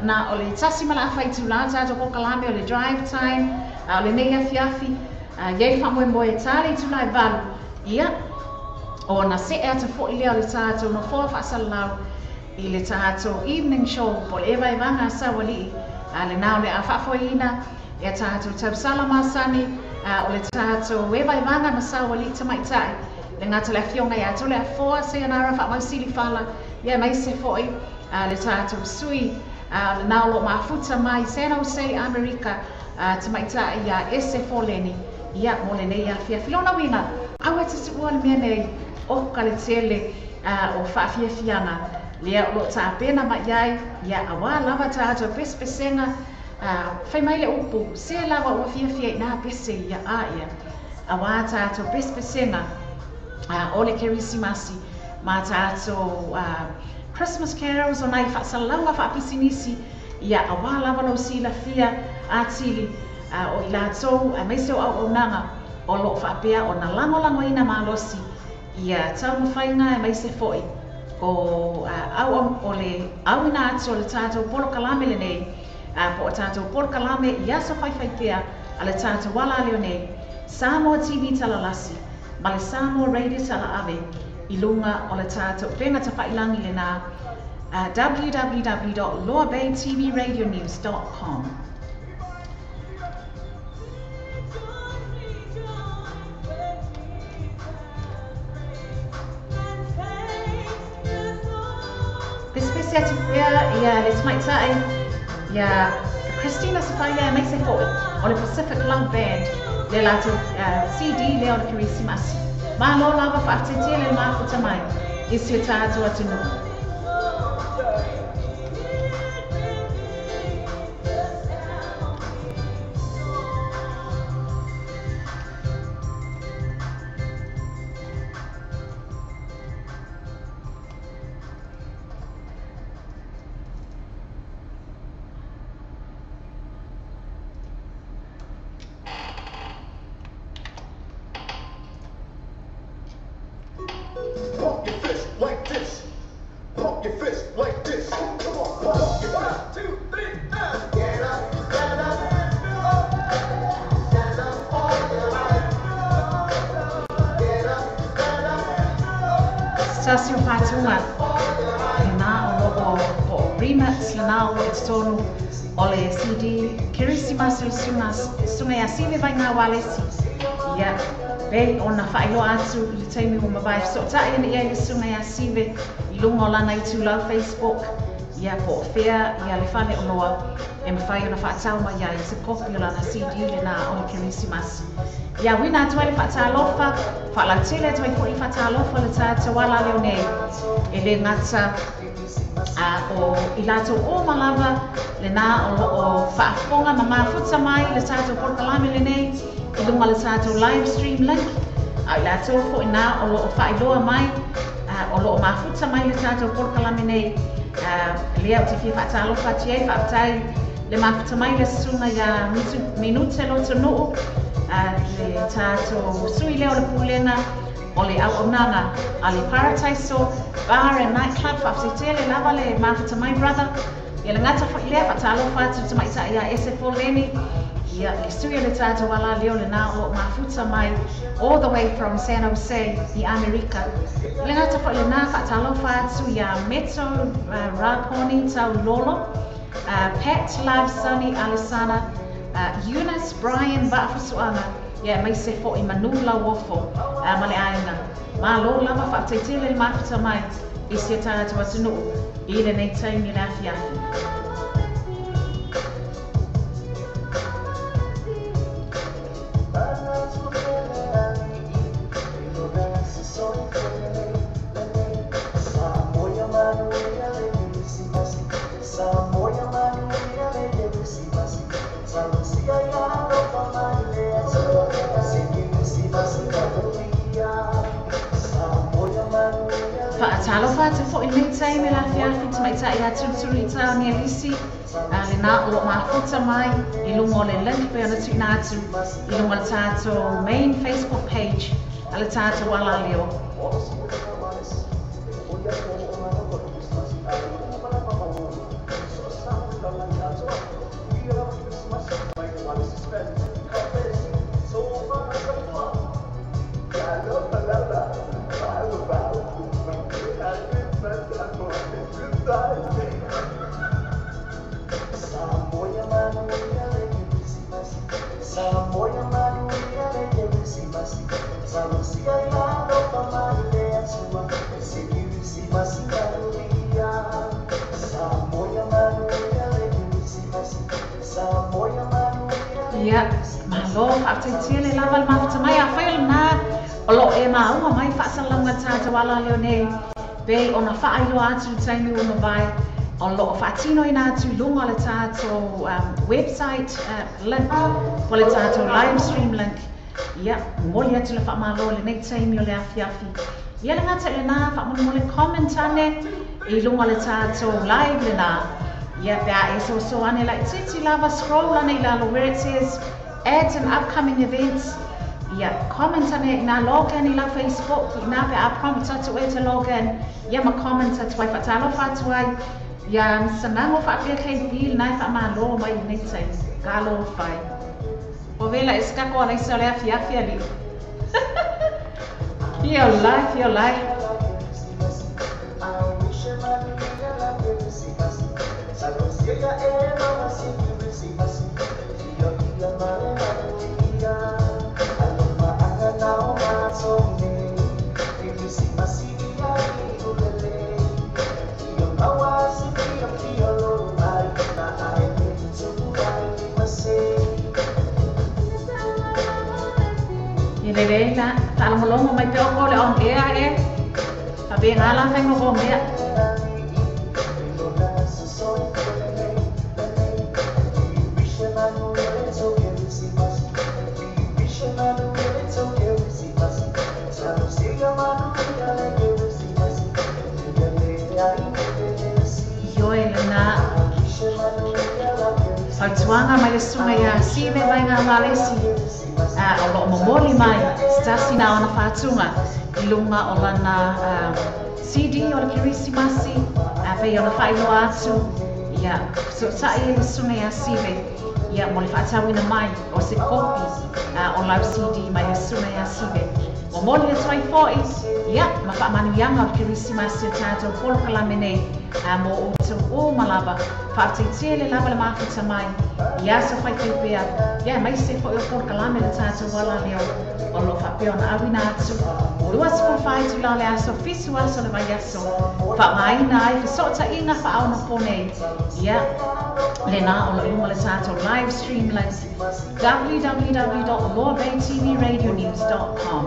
na o le tasi mala awhai tu la tātou polkalame o le drive time o le neia fiafi iei whamoe moe tāle tu la I valu. Ia o na se e ata fo I lea o le tātou no fo whaasalau I le tātou evening show po le ewa vanga sawali le nao le a whaafoina e tātou tausala masani o le tātou ewa vanga na sawali tamaitai le ngata le fionga ia tole a foa se anara whaamausili whala ia mai se foi le tātou sui le nao lo mafuta mai San Jose America tamaitai ia ese foleni ia mo le nei a fia filona winga au e te suua le mea nei o ka le tele o whaafia fiana lea o lo ta pena ma iai ia awa lava tātou pespesenga whai mai le upu se lava ua fia nā pese ia ia awa tātou pespesenga o le kerisimasi ma tātou Christmas carols o nai whaasalanga whaapisinisi ia awa lava lo sila fia atili o I lātou meise o au nanga o lo whaapea o na langolango ina malosi ia tau mawhainga meise foi o au o le awina atu o le tātou polokalame le nei po o tātou polokalame ia sa whaiwhai pia a le tātou wala leo nei Samoa TV talalasi ma le Samoa Radio tala ave I lunga o le tātou pena ta whailangi le nā www.lowerbaytvradionews.com Spesial ia le smaitai ia Christina Safaya mai se foi o le Pacific Love Band le lato CD le o le Kirisimasi ma lo lava whaatete le mafuta mai I si o tātou atunu like this. Pump your fist like this. Come on, pump your 1, 2, 3, and get up, stand up, stand up all your life. Get up, stand up. Stasio Patunga. Lena o remix lena o extonu ole CD Kirisimas sunga ya sive vai nga walesi. Ya be ona failo atu le taimi o mabai so ta ina ia sunga ya sive ilungo lana I tula Facebook. Ya po fea ya le fale onoa e mawhai ona whaatau mai ia se kopi o lana CD lena o Kirisimas. Ya wina tuai le whaatalofa, whaalatele tuai po I whaatalofa le tātua wala leo nei. E le ngata o I lato o malava le nā o whaafonga ma mafuta mai le tātua porkalame le nei. I lunga le tātua live stream link. A I lato fo I nā o loo whailoa mai, o loo mafuta mai le tātua porkalame nei. Lea o te fia whaatalofa tiei whaatai le mafuta mai le sunga ya minute lo te noo. Le tātou sui leo le pulenga o le auaunanga a le Paradiso Bar and Nightclub whaasetele lava le mafuta mai brother ia le ngata whailea whaatalofa atu tamaita ia SFO Leni ia le sui le tātou wala leo le nā o mafuta mai all the way from San Jose I America le ngata whaile nā whaatalofa atu ia Meto Raponi Tau Lolo Pat Love Sunny Alisana Eunice Brian Bafasuanga yeah mai se fo I manula wofo ma le ainga ma lo lava whaateitele le mafuta mai I se tātua tunu I le nei taimi le afiafi. Whaatalofa te fo I nei taimi le afiafi tamaita ia tuturi I tau ni alisi le nā o mafuta mai I lungo le link pe ona tuina atu I lungo le tātou main Facebook page a le tātou wala leo. Malo whaatitele lava le mafuta mai a whaile nā o lo e maunga mai whaasalanga tātou wala leo nei bei ona whaailo atu taimi o mawai o lo whaatino I nātu lunga le tātou website link o le tātou live stream link ia moli atu le whaamalo le nei taimi o le afiafi ia le ngata le nā whaamano le comment ane I lunga le tātou live le nā ia pia e so ane like titi lava scroll ane I lalo where it says ads and upcoming events. Yeah, comment on it. Now log in ila Facebook. Now I prompt atu e te log in. Yeah, ma comment atu ai whatalo whatuai. Yeah, sanango whaapia kei feel nai whaamalo mai nete. Galo whai. O vela iskako ana isa lea fiafia li. Fio lai, fio lai. Lelena, tala molongo mai te oko le on ea e. Habi ngala fengo ko mea. Yo Elena. Fatuanga mai le sunga ia sive vai ngā malesi. O lo momoli mai, stasi na ona whātunga. i lunga o lana CD o le Kirisimasi pei ona whailoa atu ia so sai e sunga ia sive ia mo le whaatawina mai o se kopi o lau CD mai e sunga ia sive o moli e toi foi ia ma whaamanu ianga o le Kirisimasi o tātou polkalame nei mo o tau o malava whaateitia le lava le mawhita mai ia sa whaitupea ia mai se foi o polkalame le tātou wala leo o lo whapea ona awina atu o lua sikon whai tu la le aso fisu aso le mai aso whaamaina ai whisota inga whaona ponei ia le nā o lo iluma le tātou live stream le www.loabaytvradionews.com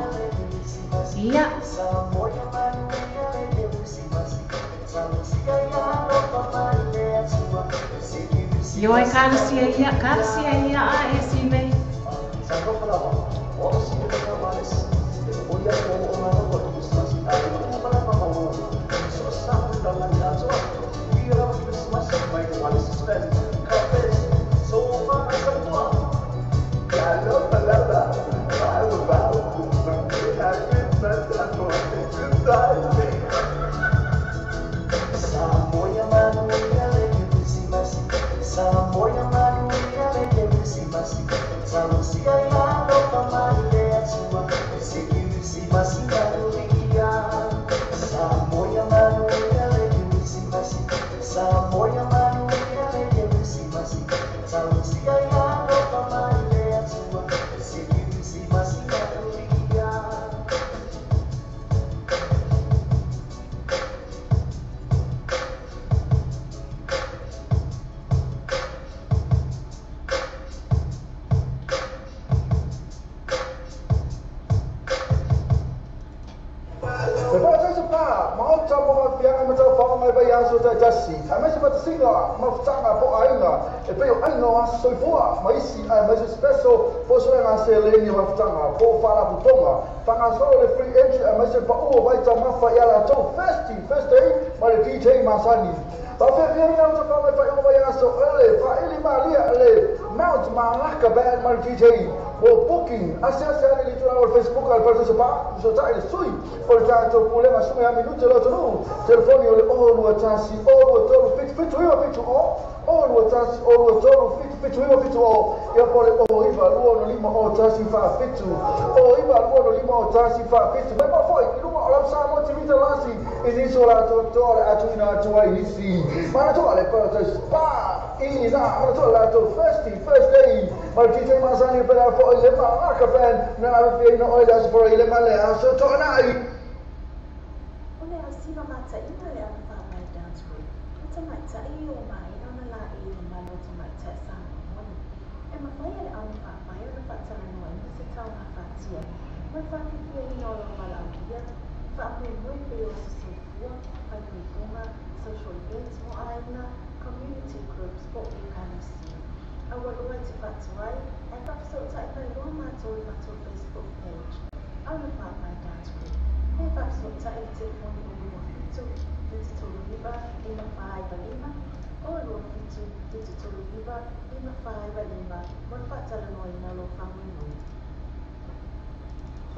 ia Yo ai kārasia ia a e si mei.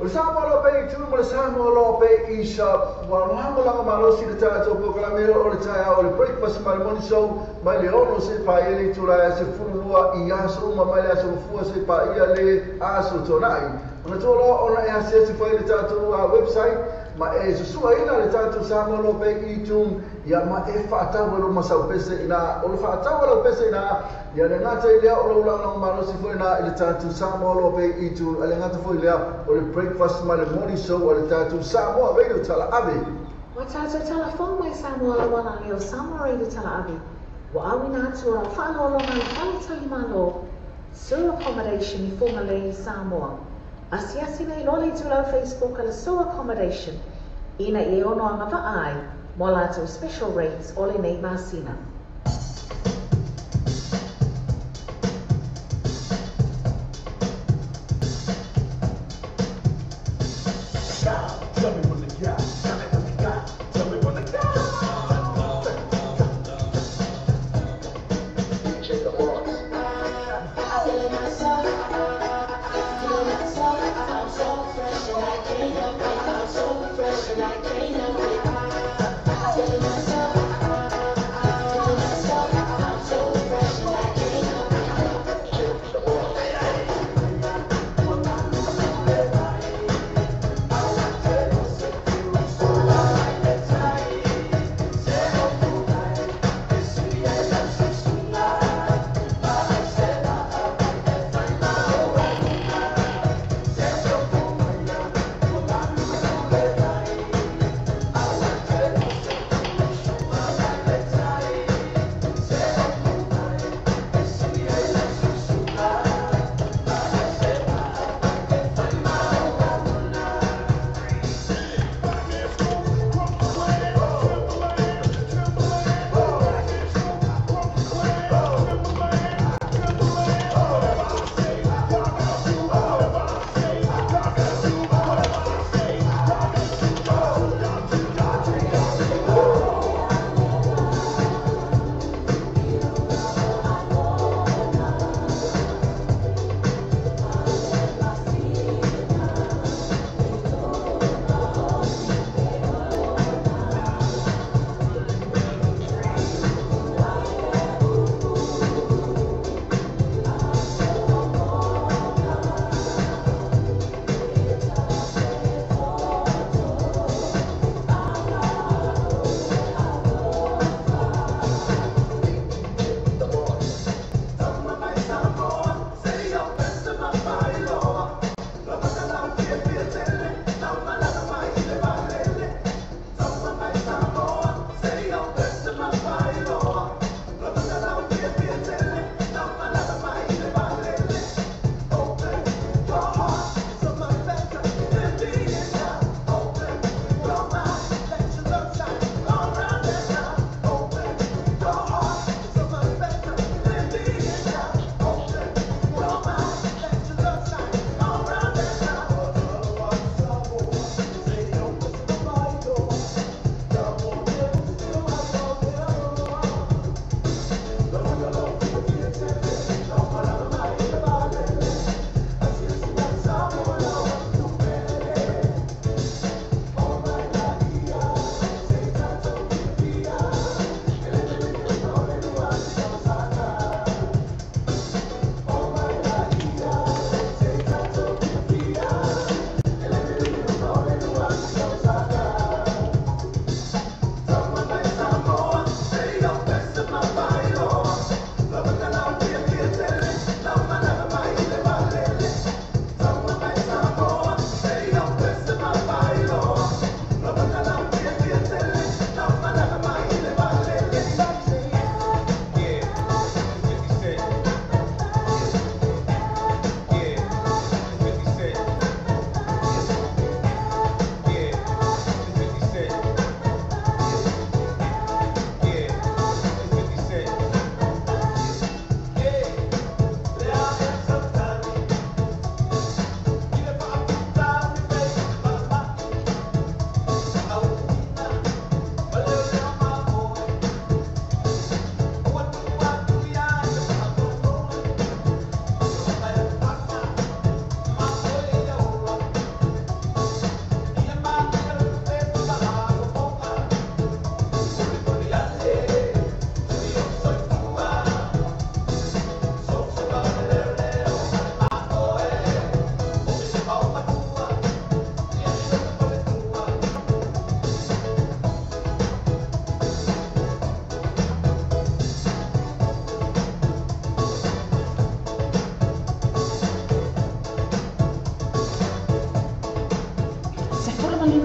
O Samoa lo pe tu mo Samoa lo pe isa wa no la malo si le tato po clamero o le taia o le breakfast ceremony show mai le ono se pa ele tu la se funua I aso ma mai aso fu se pa ia le aso tonai ona tolo ona e access foi le tato a website ma e se sua ina le tato Samoa lo pe I tu ia ma e fa tawelo ma sa pese ina o le fa tawelo pese ina ia le ngata I lea o lo la malo si foi na le tato Samoa lo pe I tu le ngata foi lea o le breakfast ceremony show o le tato Samoa radio tala ave Wa tātou telefon mai Samoa la wana leo Samoa radio tala ave wa awina atu a whaaloronga I whaletali malo Sur accommodation I funga le Samoa Asiasi nei lole tu lau Facebook ala Sur accommodation ina I ono anga ai mo lātou special rates o le nei masina Tell me what they got. Tell me what they got. Tell me what they got. Check the box. Feeling myself, I'm so fresh and I can't help it. I'm so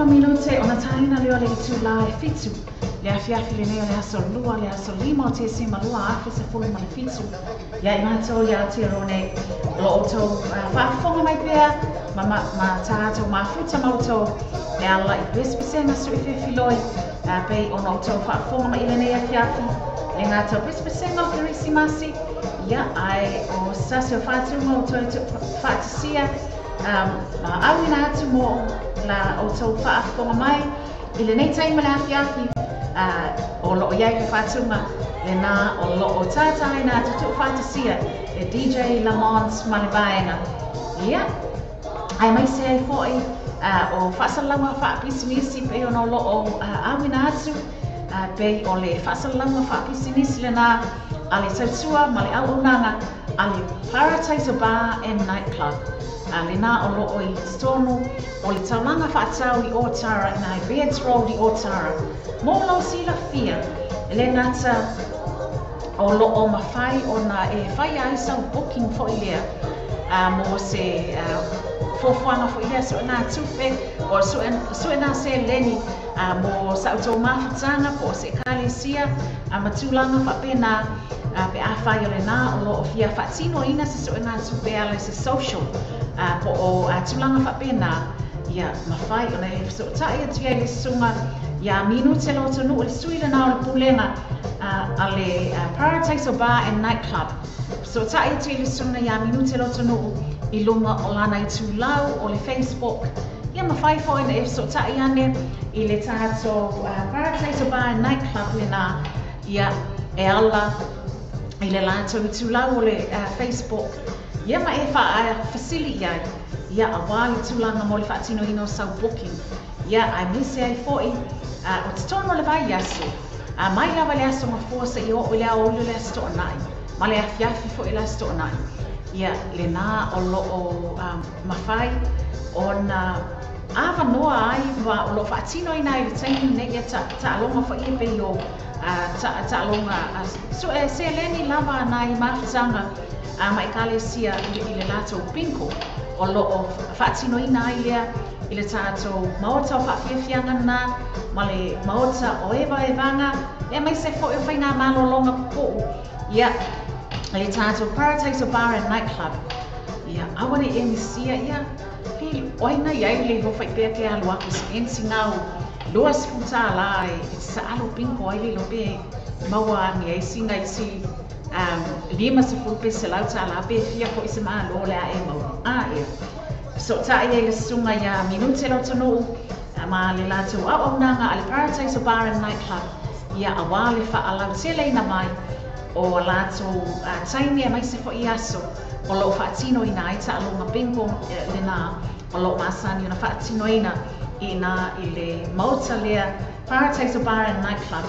minute ona taina leo le tu la fitu le afiafi le nea le aso lua le aso lima o te sima lua afi se fulu ma le fitu ya imato ya te rone lo oto whaafonga mai pia ma tātou mafuta mauto e ala i bespese na su ife filoi pei ona oto whaafonga mai le nea afiafi le ngātou bespese ngā kirisi masi ya ai o sasio whātu mauto e tu whātusia ma awina atu mo la o tau whaafonga mai i le nei taima le afiafi o loo iai ka whātunga le nā o loo tātai nā tutu whātusia e DJ Lamont ma le vaenga ia ai mai se ai fōi o whaasalama whaapisinisi pe ono lo o awina atu pe o le whaasalama whaapisinisi le nā a le tautua ma le auunanga a le Paradise Bar and Nightclub. Le nā o lo o I tonu o le taulanga whaatau I Otara I nai Beards Road I Otara. Mō lau sila fia le ngata o lo o mawhai o na e whai ai sau booking fo I lea mō se fofuanga fo I lea so nā tupe o so nā se leni mō sa auto mawhatanga po se kalesia matulanga whapena pe a whai o le nā o lo o fia whatino ina se so nā tupe ale se social po o tulanga whapena ia mawhai o na e so tai atu ia le sunga ia minu te loto nu le sui le nā o le pulenga a le Paradise Bar and Nightclub. So tai atu ia le sunga ia minu te loto nu I lunga o lana I tūlau o le Facebook. Ia mawhai fo ina e so tai ane I le tātou Paradise Bar and Nightclub le nā ia e ala I le lātou I tūlau o le Facebook. Ia ma e wha fasili iai. Ia a wāli tūlanga mo le whaatino ino sau booking. Ia ai mese ai fōi o te tono le vai aso. Mai lawa le aso ma fōsa I o lea o le aso toa nai. Ma le afiafi fōi le aso toa nai. Ia le nā o lo o mawhai o na awa noa ai wa o lo whaatino ina I le taimi ne ia ta alonga fo I pe o ta alonga. So e se leni lawa nai mawhatanga mai kalesia I le lātou pinko. O lo o whaatino ina ai lea I le tātou maota o whaafiafianga nā, ma le maota o ewa wanga, e mai se fo e whainga malolonga po. Ia, le tātou Paradise Bar and Nightclub. Ia, awane e misia ia, he oina iai le ho whai pēr ke alu aku spensi ngau, loa sifuta la e sa alo pinko ai le lo pe maua ni e singa I si lima se fulpe se lauta la pe fia ko isi maa lo lea e mau. Ia. So ta ia le sunga ia minute lo tonu ma le lātou auaunanga a le Paradise Bar and Nightclub. Ia a wale wha alau tele ina mai o lātou taimi e mai se fo I aso o lo whaatino ina ai ta alonga bingo le nā o lo masani ona whaatino ina I le mauta lea Paradise Bar and Nightclub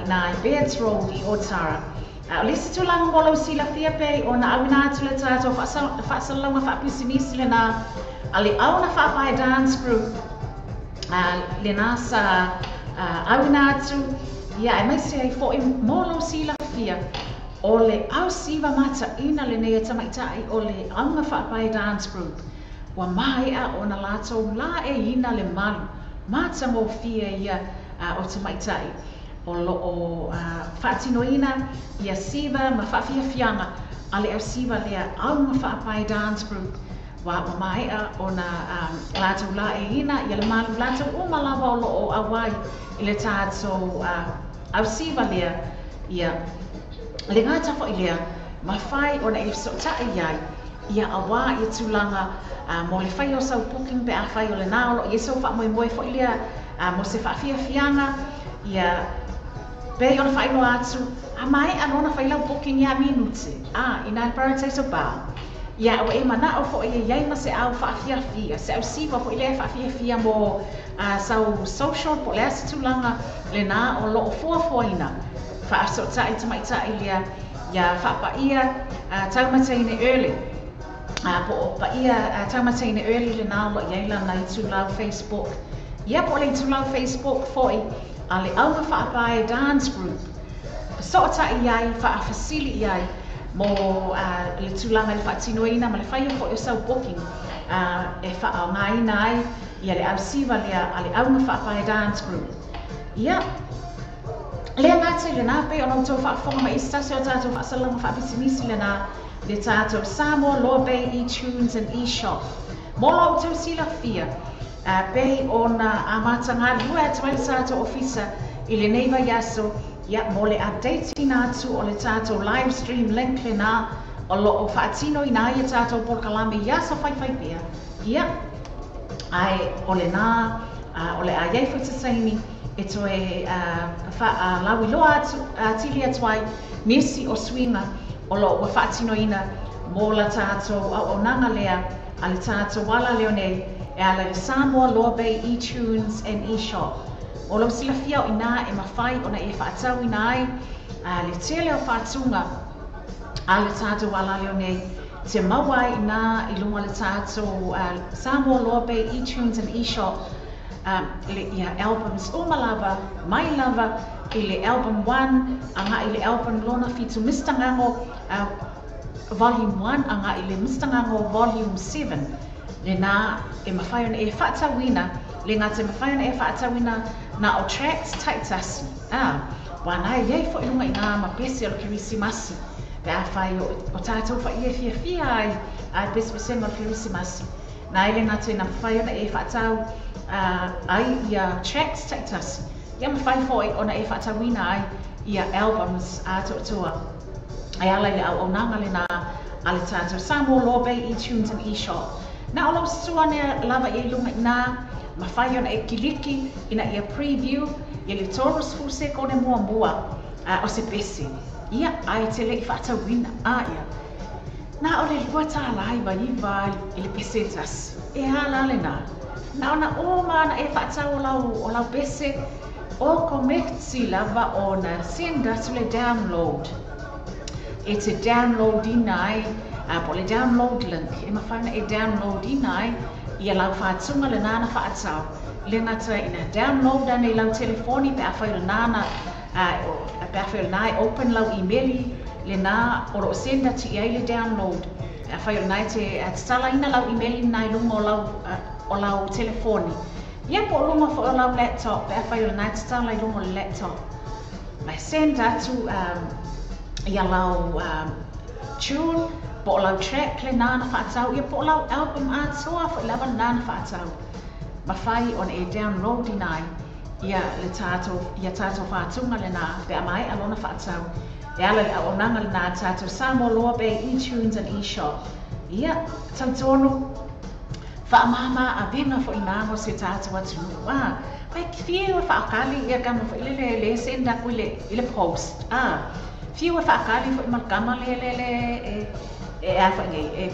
ina I Beards Road I Otara. Lisi tūlanga ngolo sila fia pei o na awina atu le tātou whaasalonga whaapisinisi le nā a le auna whaapai dance group le nā sa awina atu ia e mai se ai fo I molo sila fia o le au siva mata ina le nea tamaitai o le auna whaapai dance group wa mai a o na lātou la e ina le malu mata mo fia ia o tamaitai. O lo o whaatino ina ia siva ma whaafiafianga a le au siva lea au ma whaapai dance group wa mai o na lātou la e ina ia le malu lātou umalawa o lo o awai I le tātou au siva lea ia le ngata fo I lea ma whai o na e so tae iai ia awa ia tūlanga mo le whai o sau booking pe a whai o le nā o lo ia so wha moe moe fo I lea mo se whaafiafianga ia Pei ona whaino atu, a mai anona whailau booking ia minute. Ina Paradise Bar. Ia o e mana o fo iai ma se au whaafiafia, se au siva fo ilea whaafiafia mo sau social po lea se tūlanga le nā o lo o fuafuaina. Whaasota I tamaita I lea, ia whaapaia taumataine early. Po o paia taumataine early le nā o lo iai lana I tūlau Facebook. Ia po le tūlau Facebook fo I a le aunga whaapai dance group. Sota iai, whaafasili iai, mo le tūlanga le whaatinoina, ma le whaia fo e sau booking, e whaangaina ai, ia le au siva lea a le aunga whaapai dance group. Ia, lea ngātai le nā pe o nau tau whaafonga ma istasi o tātou whaasalanga whaapisinisi le nā, le tātou Samoa, Lower Bay, eTunes and eShop. Mo lau tau sila fia, pei o na amatanga lua atu ai tātou ofisa I le neiva yaso ia mo le update atu o le tātou live stream link le nā o lo o whaatino I nā ia tātou Porkalame yaso whai pia ia ai o le nā o le a iei whaitasaini e to e lawi loa atu tili atu ai nisi o swinga o lo o whaatino ina mo la tātou au nanga lea a le tātou wala leo nei e ala le Samoa Loa Bay eTunes and eShop. O lau sila fia o ina e mawhai o na e whaatau ina ai le tele o whaatunga a le tātou wala leo nei te mawai ina I lunga le tātou Samoa Loa Bay eTunes and eShop le ia albums o malava, mai lava I le album 1 anga I le album lona fitu Mistangango volume 1 anga I le Mistangango volume 7 le na e mawhai ona e whaatawina le ngā te mawhai ona e whaatawina na o tracks taitasi wana e iei fo I lunga I ngā mapesi o Kirisimasi pe a whai o tātou wha I e fia ai a pespesenga o Kirisimasi na ele ngā te na mawhai ona e whaatau ai ia tracks taitasi ia mawhai fo ona e whaatawina ai ia albums a toa ai ala I le au nanga le na a le tātou Samoa Loa Bay eTunes and eShop na o lau suane lava I lunga I nā mawhai ona e kiliki ina ia preview ia le toro sfuse kone mua mua o se pese ia ai te le I whaatawina ia na o le lua tā laiva I vai I le pesetas e hala le nā na ona o mana e whaatau o lau pese o komekti lava o na senda to le download e te download inai po le download link e mawhai ona e download inai ia lau whaatunga le nana whaatau le ngata ina download ane lau telefoni pe a whai le nana pe a whai le nai open lau emaili le nā oro senda ti ai le download a whai le nai te tala ina lau emaili nai lunga o lau telefoni ia po lunga fo o lau laptop pe a whai le nai te tala I lunga o laptop mai senda tu ia lau tune po o lau track le nana whaatau ia po o lau album a toa fo I lava nana whaatau mawhai on e download inai ia le tātou whaatunga le nā pe a mai alona whaatau e ala le o nanga le nā tātou Samoa Loa Bay eTunes and eShop ia tautonu whaamama a venga fo inango se tātou atunu pai whiu e whaakali ia kama fo le senda kui le post whiu e whaakali fo I malkama le e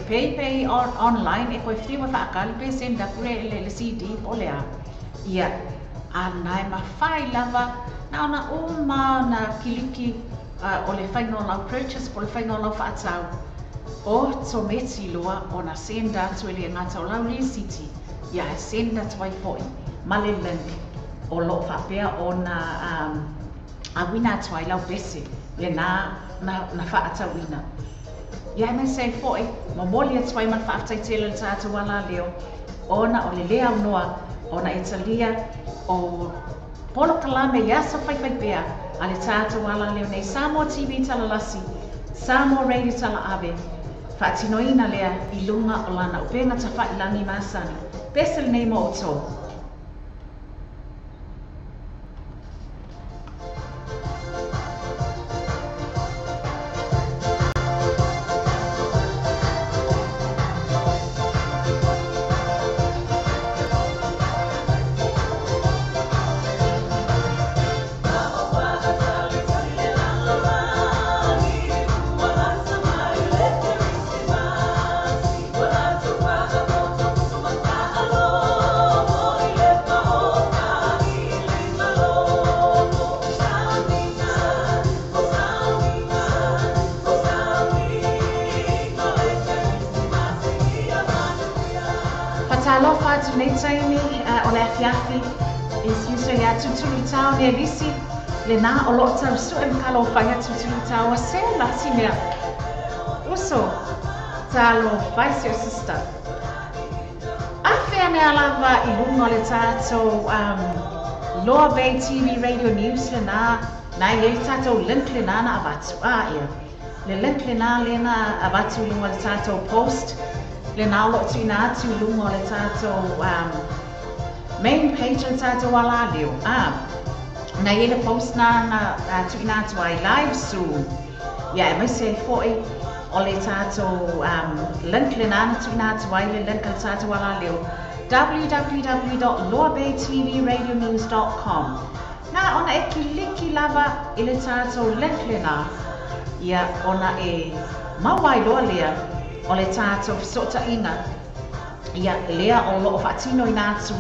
pay online e koe whiu e whaakali pe senda kui le CD o le ia a nai mawhai lava na ona o maa na kiliki o le whaingo lau purchase po le whaingo lau whaatau o tometi loa o na senda atu e le ngata o lau risiti ia e senda tu ai foi ma le link o lo whapea o na awina atu ai lau bese le na whaatau ina ia e me sei foi ma moli atu ai man whaatai tele le tātou wala leo ona o le lea unoa ona Italia o Polo Kalame yasa whaiwhai pea a le tātou ala leo nei Samoa TV talalasi, Samoa Radio tala ave, whaatinoina lea I lunga o lana o penga ta whailangi masani, pesel nei mo o tō. Nei taimi o le afiafi is usually a tuturi tau ne lisi le na o lo tau su e makalo whai a tuturi tau a se lasi mea uso talo vice your sister a whea ne alava I lunga le tātou Loa Bay TV Radio News le na i tātou link le na avatu ia le link le na avatu lunga le tātou post le nā lo tu ina atu lunga le tātou main page le tātou wala leo na le post na tu ina atu ai live soon ia e mai se foi o le tātou link le nā tu ina atu ai le link le tātou wala leo www.loabaytvradionews.com na ona e kiliki lava I le tātou link le nā ia ona e mawai loa lea o le tātou sota inga ia lea o loo whaatino i nātu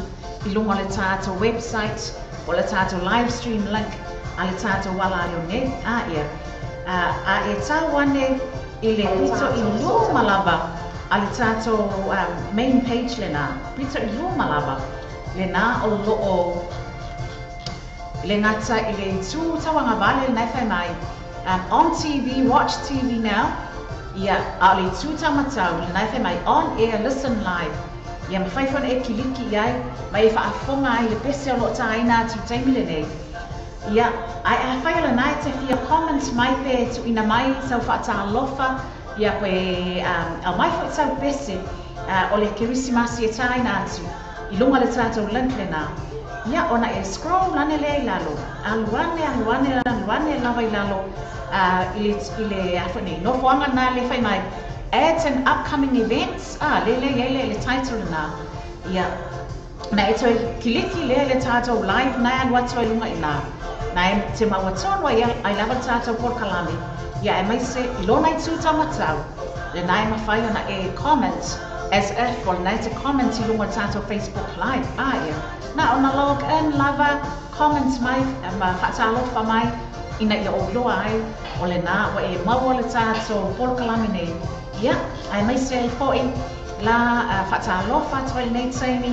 I lunga le tātou website o le tātou live stream link a le tātou wala o ne a ia a e tau ane I le pito I luma lava a le tātou main page le nā pito I luma lava le nā o loo le ngata I le tū tawanga vale le nai mai on TV, watch TV now ia a le tū tamatau le nai mai on air, listen live ia mawhaifon e kiliki iai mai e whaafonga ai le pese o loo taina tu taimi le nei ia ai a whai ala nai te fia comments mai pe tu ina mai sau whaata alofa ia koe au mai fo tau pese o le kirisimasi e taina atu I lunga le tātou link le nā ia ona e scroll ane le I lalo aluane lava I lalo I le awhane nofo anga nā le whai mai ads and upcoming events le title na ia na e toi kiliki le tātou live na an watu I lunga I nā na e te mawatonu ai lava tātou porkalami ia e mai se I lona I tū tamatau le na e mawhai ona e comment as if o na te comment I lunga tātou Facebook live ia na ona log in lava comments mai ma whaatalofa mai ina I o loa ai o le nā o e maua le tātou porkalami nei ia, ai mai se foi la whaatalofa toi nei taimi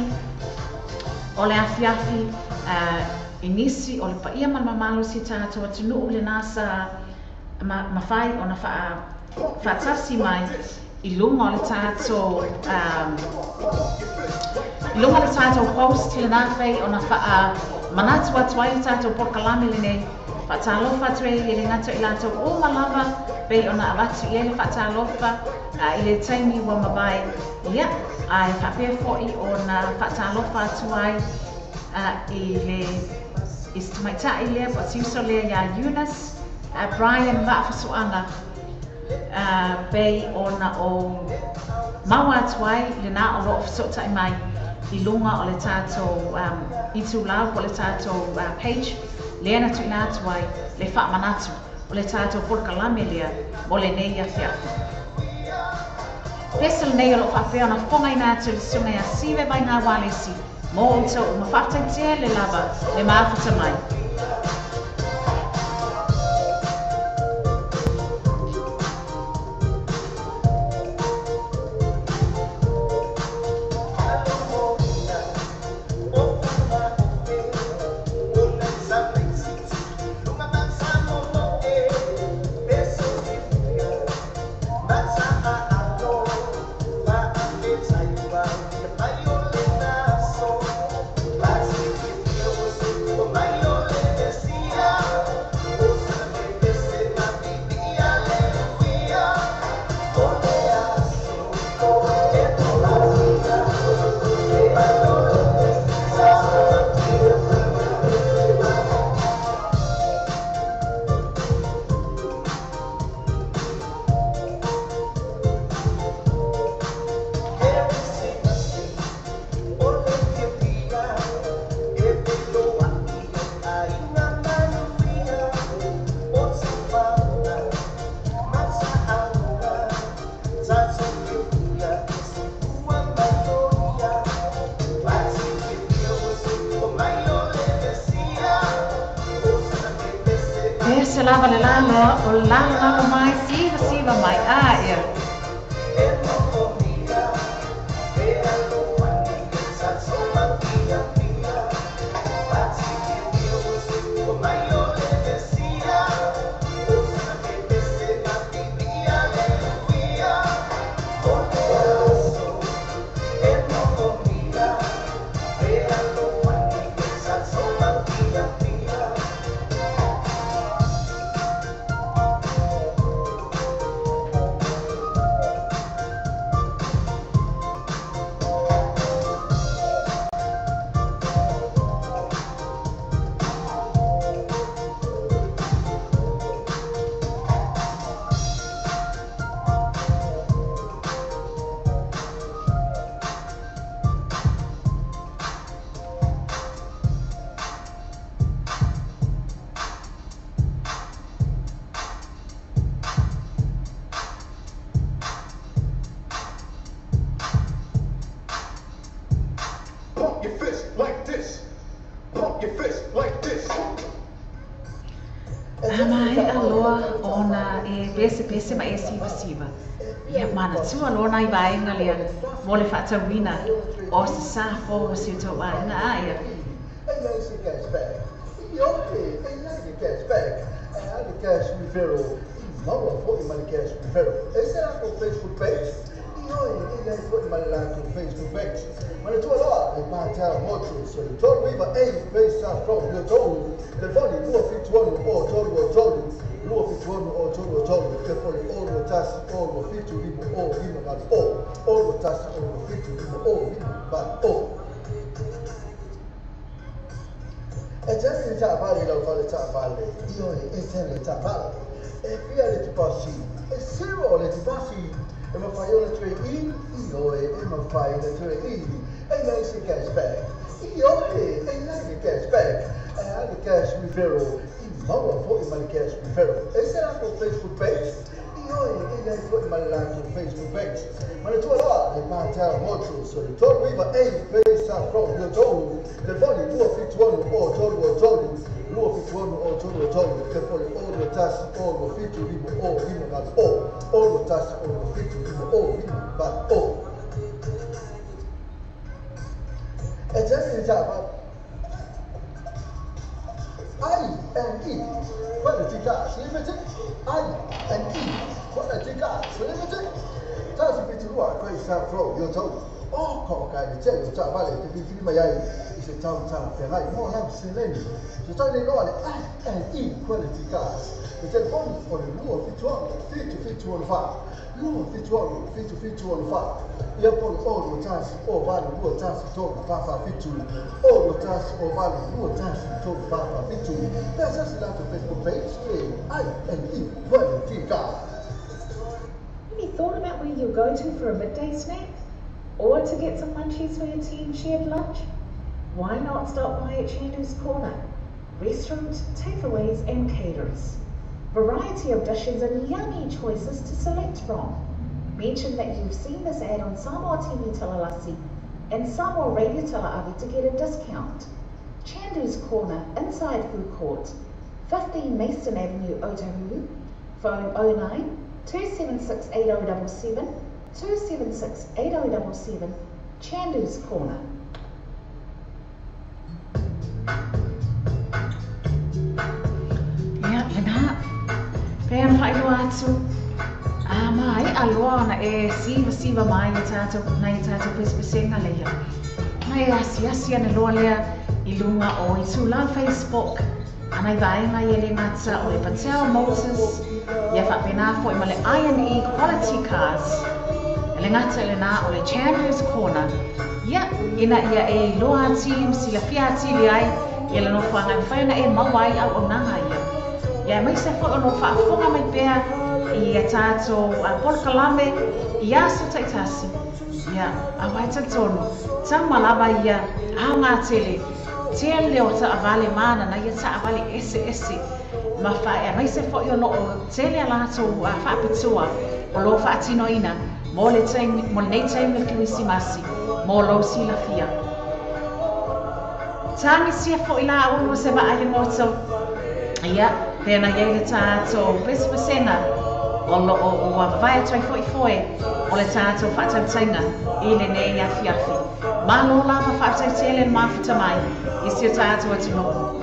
o le afiafi inisi o le paia mamalo si tātou atunu o le nasa mawhai o na whaatasi mai I lunga o le tātou I lunga le tātou post le nā whai o na manatu atu ai le tātou porkalami le nei whaatalofa tue I le ngata I lātou o malava pei ona avatu I le whaatalofa I le taimi wa mawai ia ai whapea foi o na whaatalofa atu ai I le istumaitai lea po tiuso lea ia Eunice Brian Va'afasuanga pei ona o maua atu ai le nā o loo whasotai mai I lunga o le tātou I tū lau o le tātou page lea na tuina atu ai le whaamanatu o le tātou porkalame lea o le nei a whiafu. Pesel nei o lo whapea ona whongai nā tu le sunga ia siwe vai ngā walesi mō o tau o mawhaftai tea le lava le maafata mai. Se lava le lalo, o lalo mai, siva mai, ia. like this. Mai aloha ona e pese ma e siva. Ia mana tua lona I vaenga lea mo le whaatauina o se sa fo o se tau vaenga aia. And then she gets back. Okay, and then she gets back. And the cash referral. Mama, for my cash referral. Is that on Facebook page? And then put my line to Facebook page. When it's all up, it might tell more truth. So you told me, but hey, based on from you told the funny, you know, if it's one or told you, you know, if it's one or told you, the funny, all the tasks, all the fit to him, all him, but all the tasks, all the fit to him, all him, but all. E già mi sta parlando da fare sta palle, io e sempre sta palle. E via le ti passi, e se vuole ti passi, e mi fai una tre in, io e mi fai una tre in, e lei si cash back. Io e lei si cash back, e anche cash referral, mamma poi mi cash referral. E se la con Facebook page, io e lei poi mi line to Facebook page. Ma le tue là, le mangia molto, so you told me, but hey, based on from you told the funny, you know, if it's one or told you, you know, if it's one or told you, the funny, all the tasks, all the fit to him, all him, but all the tasks, all the fit to him, all him, but all. E già mi diceva, I and E, quello ti cazzo, I and E, quello ti cazzo, Tasi piturua kwa isa flow yo tau o ko ka ni che yo ta vale te bi fili mai I se tau tau pe ngai mo na sileni so tau ni no ale and E quality cars the telephone for the luo fit to fa luo fit to fa ya pon o lo chance o vale luo chance to pa fa fit to o lo chance o vale luo chance to pa fa fit to that's just like the Facebook page I and E quality cars. Have you thought about where you'll go to for a midday snack? Or to get some munchies for your team shared lunch? Why not stop by at Chandu's Corner? Restaurant, takeaways and caterers. Variety of dishes and yummy choices to select from. Mention that you've seen this ad on Samoa TV Talalasi and Samoa Radio Talaavi to get a discount. Chandu's Corner, inside Food Court, 15 Mason Avenue, Otahuhu. Phone 09 276 8077, 276 8077, Chandu's Corner. Ia, lena, pēr mai lo atu. Mai aloha na e siva mai I tātou pesepenga leia. Mai asi ane loa lea I lunga o I tūlau Facebook. Anai vaenga I le ngata o le Patel Motors. Ia whapena fo I male I&E Quality Cars. Le ngata le nā o le Chandu's Corner. Ia, ina ia e loa team sila fia tili ai. Ia le no whanga I whaina e mawai au o nanga ia. Ia mai se fo o no whaafonga mai pēr I a tātou polkalame I aso taitasi. Ia, a waita tonu. Tang malaba ia, au ngā tele. Tele leo ta avale mana na ia ta avale ese. Ma whae, mai se fo i ono o tele alato whaapitua o lo whaatino ina. Mo le nei taimi kiwisi masi. Mo lo sila fia. Tangi sia fo I la unu se va ai ngoto. Ia, pēna iei le tātou pesena. O lo o whai atoi foi o le tātou whaatautainga I le nei afi. Malo lava whaatautele mawhita mai I si o tātou atino.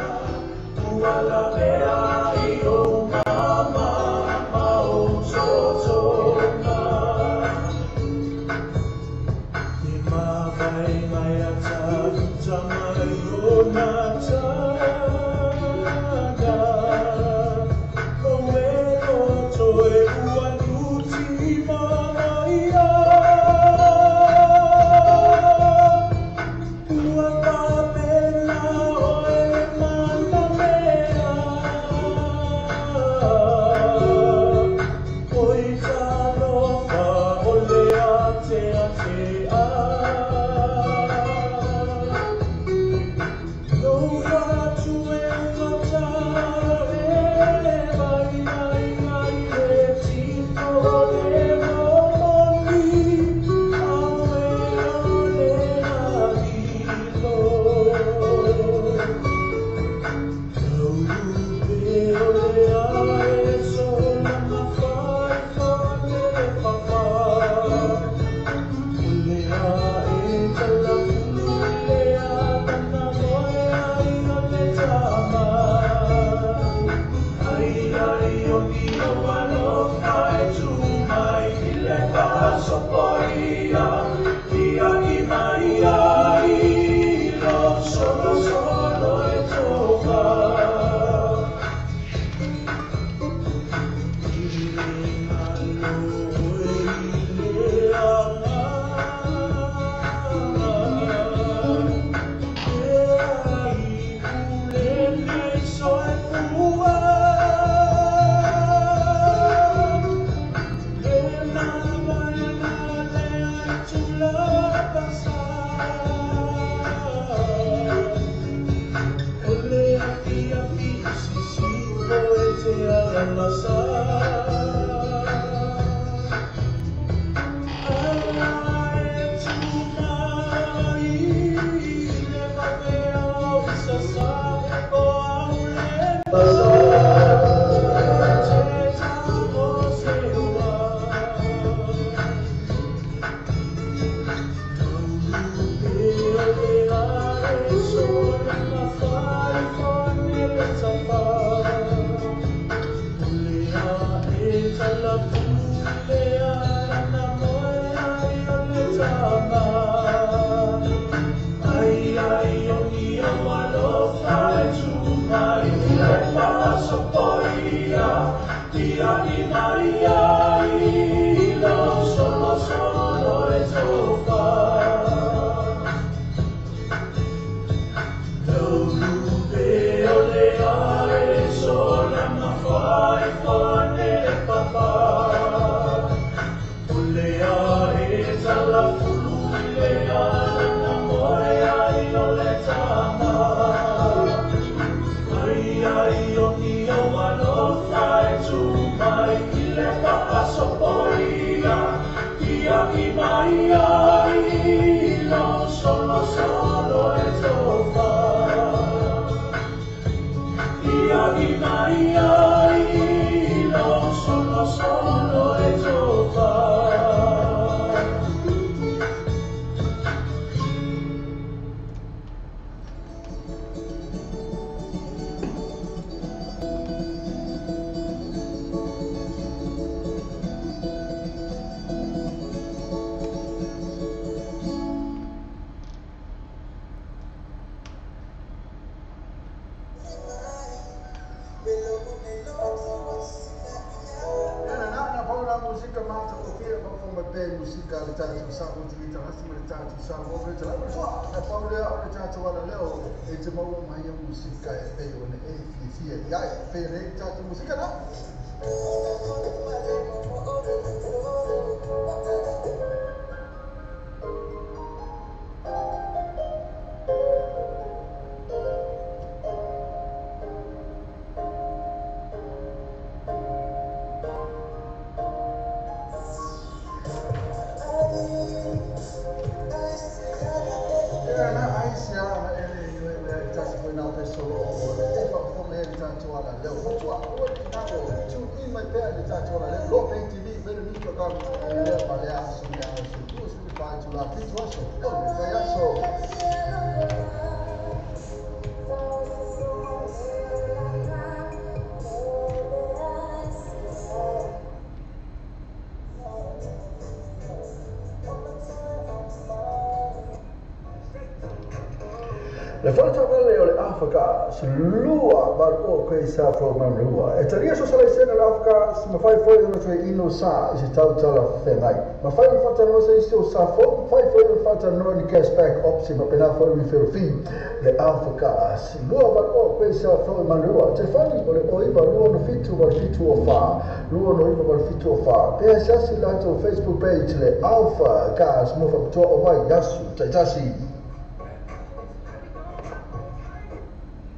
Le falta vale ole Afrika slua bar o questa program rua. E taria so sala sena l'Africa ma fai foi uno tre ino sa si tauta la fenai. Ma fai il fatto no se sto sa fai foi il fatto no di cashback opsi ma per fare mi fer fi le Africa slua bar o questa program rua. Te fai ole oi bar no fitu bar fitu o fa. Rua no iba bar fitu o fa. Per sassi lato Facebook page le Alpha gas mo fa to o vai yasu tasi.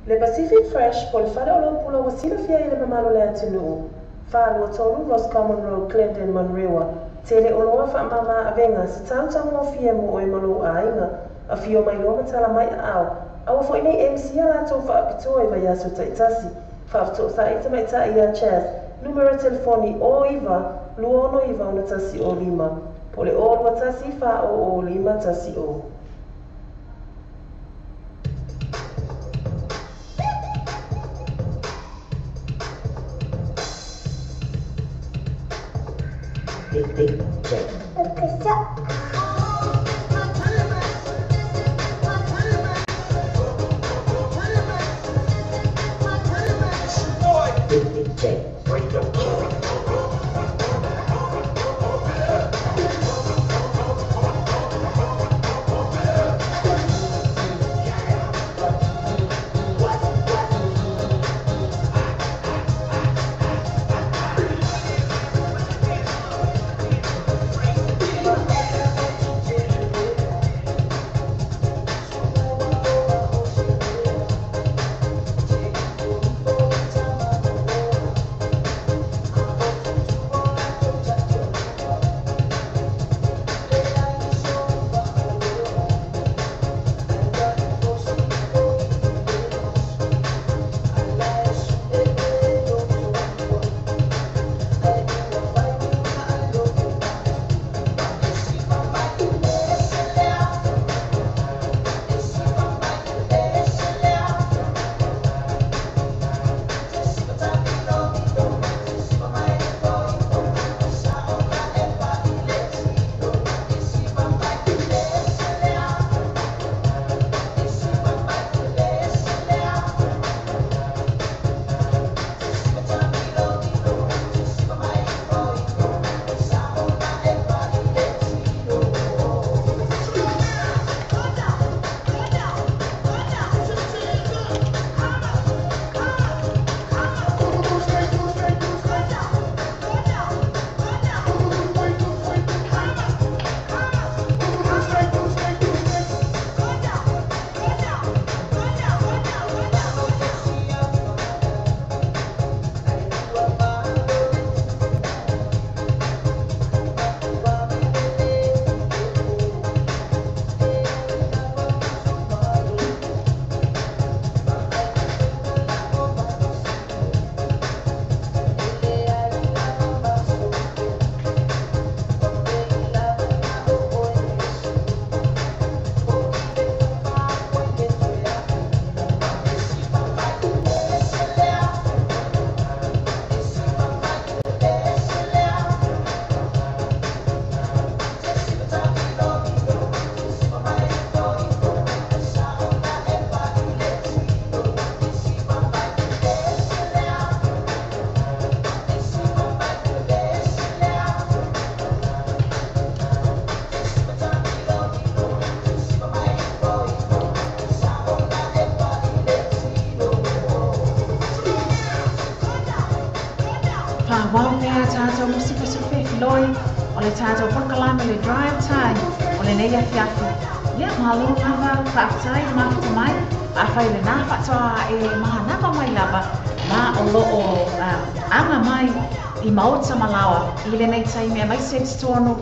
Le Pacific Fresh po le whare o loo pula wasila fia i le mamalo le atunuu. Whālua tolu Roscommon Road, Clinton, Monrewa. Te le oloa whaamama avenga sa tautanga o fia mo o e malo a inga. A fio mai loma tala mai a au. Awa fo inei MC a lato whaapitoa i vai aso taitasi. Whaafto sa ita mai ta ia Chaz. Numero telefoni o iwa, luono iwa ona tasi o lima. Po le o lua tasi wha o lima tasi o. wau mea tātou musika suwhi loi, o le tātou pokalama le drive time, o le nei afiafi. Ia, malo lava, whaatai, mafuta mai, a whai le nā whatoa e maha napa mai lava, ma o lo o anga mai i maota malawa, i le nei taimea mai se tonu,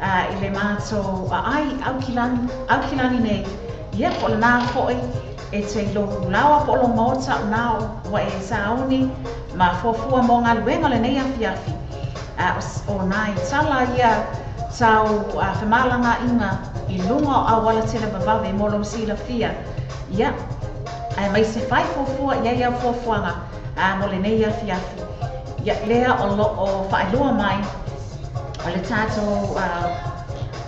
i le mātou ai aukilani nei. Ia, po le nā hoi, e te lo lawa po lo maota o nao wa e sauni, ma fofua mo ngā luenga le nei afiafi. O nai tala ia tau whemalanga inga i lunga a wala tele babawe mo lo sila fia. Ia, mai se whai fofua ia ia fofuanga mo le nei afiafi. Ia lea o lo o whaelua mai o le tātou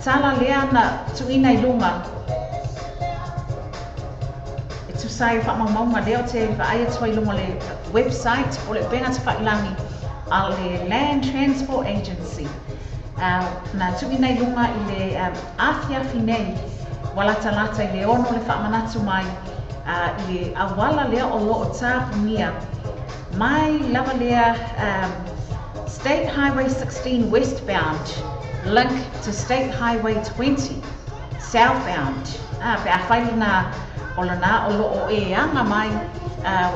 tala lea na tuina i lunga. E tu sai whaamaunga leo te whaia tua i lunga le website o le benga te whailangi a le Land Transport Agency. Na tuina i lunga i le afiafi nei walatalata i le ono le whaamanatu mai i le awala lea o lo o tāpunia. Mai lava lea State Highway 16 westbound link to State Highway 20 southbound. Pe a whaile na o lana o lo o e anga mai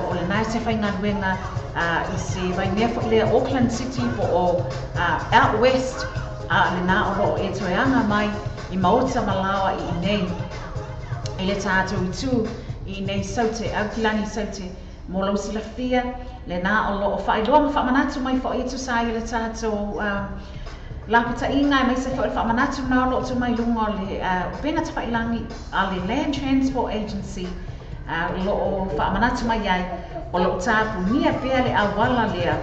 o le nai se whainga ruenga i se vainea fo lea Auckland City po o out west le na o lo o e toe anga mai i maota malawa i nei i le tātou i tū i nei saute, aukilani saute mo lau silafia le nā o lo o whaeloa ma whaamanatu mai fo i tu sai le tātou lapata inga mai se fo i whaamanatu nā lo tu mai lunga le benga te whailangi a le Land Transport Agency lo o whaamanatu mai ai o lo tāpu nia pia le awala lea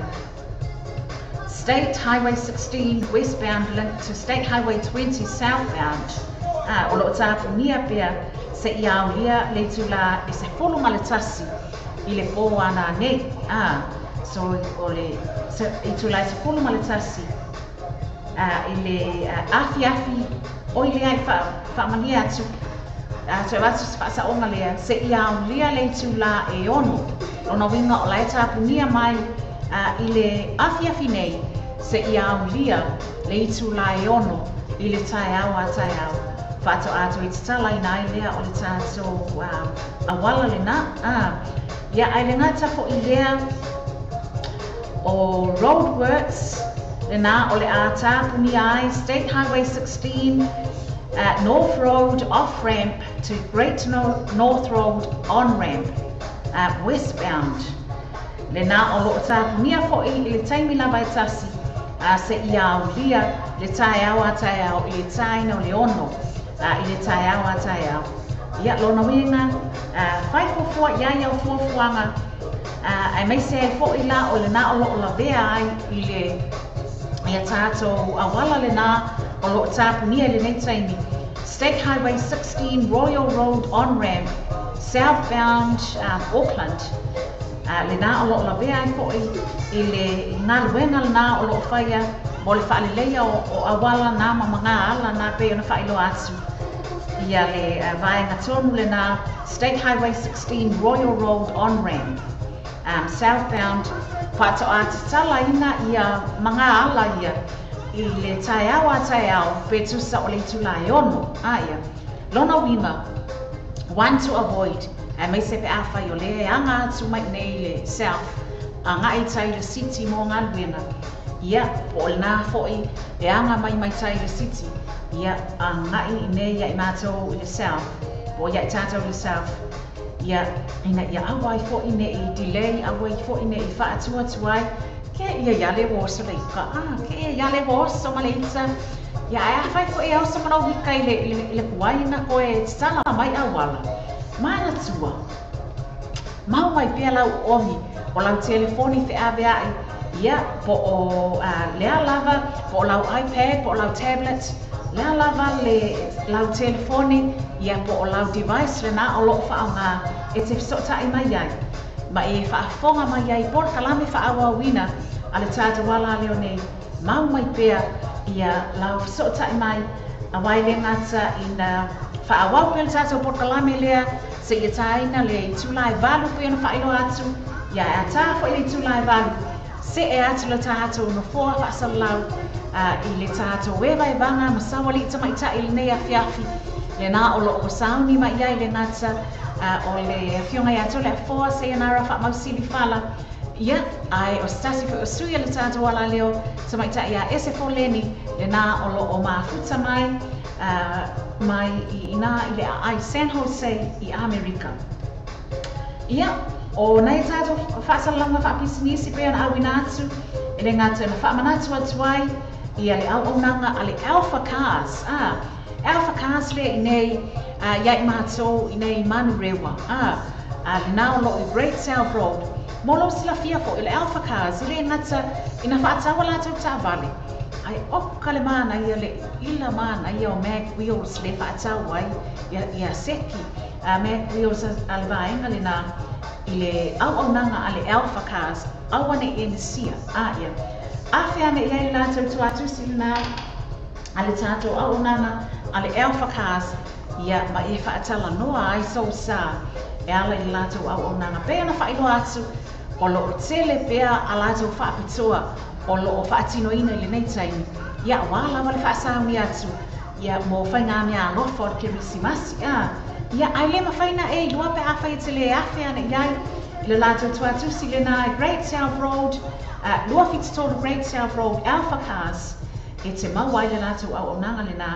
State Highway 16 westbound link to State Highway 20 southbound o lo tāpu nia pia se i au lia le tula e se folunga le tasi i le po ana nei so o le i tula e se folunga le tasi i le afiafi o i lea i whaamania atu so e watu sa onga lea se i au lia le tula e ono ona winga o lai tāpunia mai i le afiafi nei se i au lia le tula e ono i le tai au a tai au whātou atu i te tala i nai lea o le tātou awala le nā. Ia ai le ngata fo i lea o roadworks le nā o le a tāpuni ai State Highway 16 North Road off-ramp to Great North Road on-ramp westbound. Le nā o lo tāpunia fo i le taimi lava e tasi se i au lia le tai au a tai au i le taina o le ono. I le tai au a tai au. Ia lona winga, whai fofua ia iau fuafuanga, ai mai se fo i la o le na o lo la vea ai i le ia tātou awala le na o lo tāpunia le nei taimi. State Highway 16 Royal Road on-ramp, southbound Auckland. Le na o lo la vea ai fo i le ngā luenga le na o lo whaia mo le whaalileia o awala nā mamanga ala nā pe ona whailo atu. Ia le vaenga tonu le nā State Highway 16 Royal Road on-ramp, southbound, whāto a te tala ina ia mga ala ia i le tai au a tai au pe tusa o le tula e ono. Ia, lona winga, one to avoid, mai se pe awhai o le anga atu mai nei le south, a ngai tai le city mo ngā luenga. Ia, po le nā foi e anga mai tai le city. Ia, a ngai nei ia i mātou i le south, po ia i tātou le south. Ia, ina ia awai fo i nei i delay, awai fo i nei i whaatua tuai, ke ia iale woso leika, ke ia iale woso ma leita. Ia, e awai fo i au sa manau hika i le kuaina ko e tala mai awala. Mana tua, mau mai pia lau ohi, o lau telefoni te awe ai, ia, po o lea lava, po o lau iPad, po o lau tablet, lea lava le lau telefoni, ia po o lau device le nā o loo whaonga e te fisota i mai ai. Ma e whaafonga mai ai, por kalame whaawa wina, a le tāta wala leo nei, mau mai pia, ia lau fisota i mai, a wai le ngata ina whaawau pia le tāta o por kalame lea, se ia taina le tūlai valu pia na whailo atu, ia e ata fo i le tūlai valu, se e atu le tātou no fōa whaasalau I le tātou e vai banga masawa li tamai ta I le nei afiafi le nā o lo o sauni mai iai le ngata o le fionga ia to le fōa se anara wha mausili whala ia ai o stasi fu o sui le tātou ala leo tamai ta ia ese fō leni le nā o lo o mafuta mai mai I nā I le ai San Jose I Amerika ia o nei tātou whaasalanga whaapisinisi pe ana awina atu e le ngata na whaamanatu atuai ia le auaunanga a le Alpha Cars Alpha Cars le I nei iai mātou I nei Manurewa le nā o lo I Great South Road molo sila fia fo I le Alpha Cars I le ngata ina whaatawa lātou tāwale ai oka le mana ia le ila mana ia o Mag Wheels le whaatawa ia seki Mag Wheels a le vaenga le nā I le auaunanga a le Alpha Cars awane e nisia ia Afe ane iai lātou tuatusi lina a le tātou auaunanga a le Alpha Cars ia ma e whaatala noa ai so sa e ala I lātou auaunanga pēr na whailo atu o lo o tele pēr a lātou whaapitoa o lo o whaatinoina I le nei taimi ia wālawa le whaasauni atu ia mō whainga mea alofa o le kirisimasi ia ai le mawhaina e lua pe awhai te le afe ane iai I le lātou tuatusi lina I Great South Road lua fititolu Great South Road Alpha Cars e te maua I le lātou auaunanga lina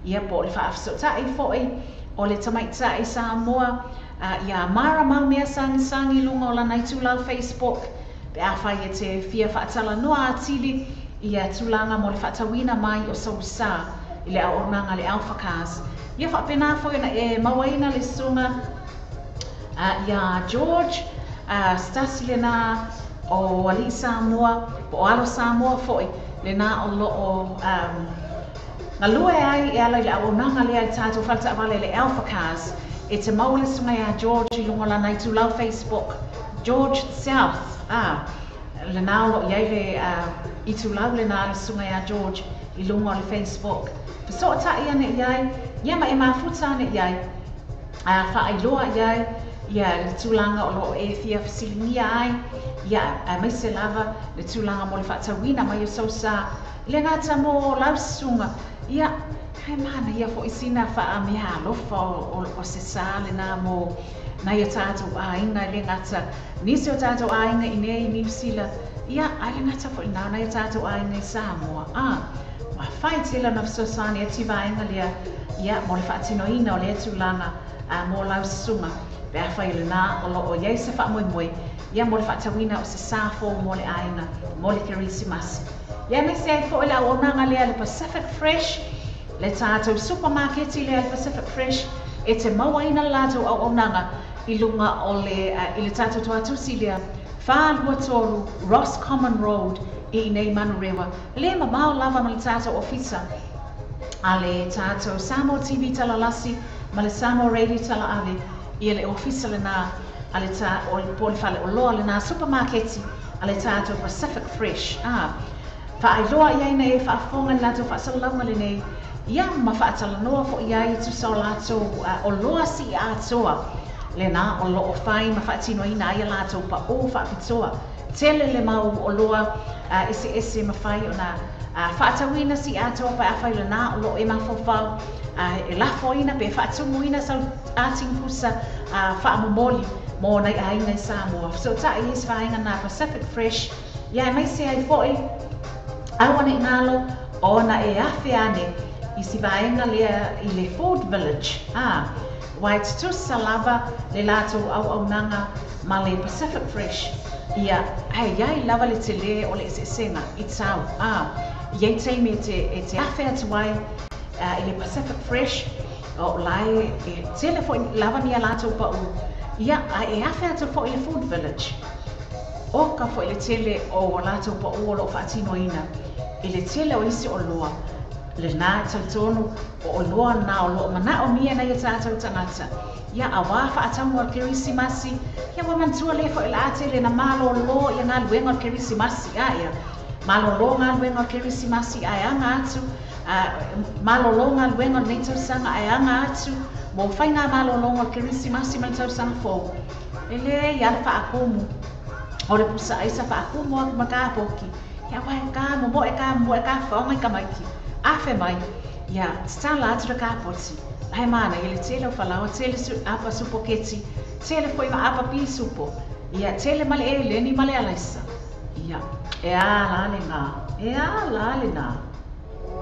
ia po le whaafisotai fo'i o le tamaitai Samoa ia mara mau mea sangi lunga o lanai tūlau Facebook pe awhai e te fia whaatala noa atili ia tūlanga mo le whaatawina mai o Sousa I le auaunanga le Alpha Cars ia whaapena fo'i na e mawaina le sunga ia George stasi lena o ali Samoa o alo Samoa fo'i lena o lo o na lua ai e ala I le auaunanga lea I tātou whalta awale le Alpha Cars e te mau le sunga ia George I lunga lanai tūlau Facebook George South le nā o lo iai le I tūlau le nā le sunga ia George I lunga o le Facebook so ta ia ne iai ia ma e mafuta ne iai whaailoa iai ia le tūlanga o lo e fia fisilingia ai ia mai se lava le tūlanga mo le whaatawina mai o Sousa le ngata mo lausunga ia kai mana ia fo isina wha mea alofa o se sā le nā mo na ia tātou ainga le ngata nisi o tātou ainga I nei New Zealand ia ai le ngata fo ina na ia tātou ainga I Samoa ma whai tila na fsosani e tiva ainga lea ia mo le whaatinoina o le tūlanga mo lausunga pe a whai le nā o lo o iei se wha moe ia mo le whaatawina o se sāfo mo le ainga mo le kirisimasi ia me se ai fo le auaunanga lea le Pacific Fresh le tātou supermarket I lea le Pacific Fresh e te mawaina lātou auaunanga I lunga o le I le tātou tuatusi lea whālua tolu Ross Common Road I nei Manurewa le mamau lava ma le tātou ofisa a le tātou Samoa TV talalasi ma le Samoa Radio talaave I le ofisa le nā a le tā o le pole whale o loa le nā supermarketi a le tātou Pacific Fresh whaailoa iai nei e whaafonga le lātou whaasalanga le nei ia ma whaatala noa fo iai tu sa o lātou o loa si atoa le nā o lo o whai ma whaatino ina ai a lātou pa o whaapitoa tele le mau o loa ese ma whai o nā whaatawina si atoa pa a whai le nā o lo e mawhawhau e lafo ina pe whaatumu ina sau ating pusa whaamomoli mo nei ainga I Samoa so ta I is whainga nā Pacific Fresh ia mai se ai fo'i awane ngalo o na e awhi ane I si vaenga lea I le Ford Village wai tutu salava le lātou auaunanga ma le Pacific Fresh ia ai iai lava le te le o le esenga I tau iai teimi e te awhi atu ai I le Pacific Fresh o lai e tele fo lava mia lātou pa u ia e awhi atu fo I le Ford Village oka fo I le tele o lātou pa u o lo whaatinoina I le tele o isi o loa le nā tautonu o loa nā o loa mana o mia na ia tātou tangata ia a wā whaataunga o kirisimasi ia wamantua le fo I la ate le na malo loa ia ngā luenga o kirisimasi ia malo loa ngā luenga o kirisimasi ai anga atu malo loa ngā luenga o nei tausanga ai anga atu mo whai ngā malo loa o kirisimasi mai tausanga fō ele ia le whaakomu O le pusa ai sa whaaku mua ki makapoki. Ia wai ka mo e ka whaongai ka maiki. Awhe mai, ia tala atu ka poti. Lai mana i le tele o whalawa, tele apa supo keti, tele foi ma apa pi supo. Ia tele male e le ni male alaisa. Ia, e a lale ngā.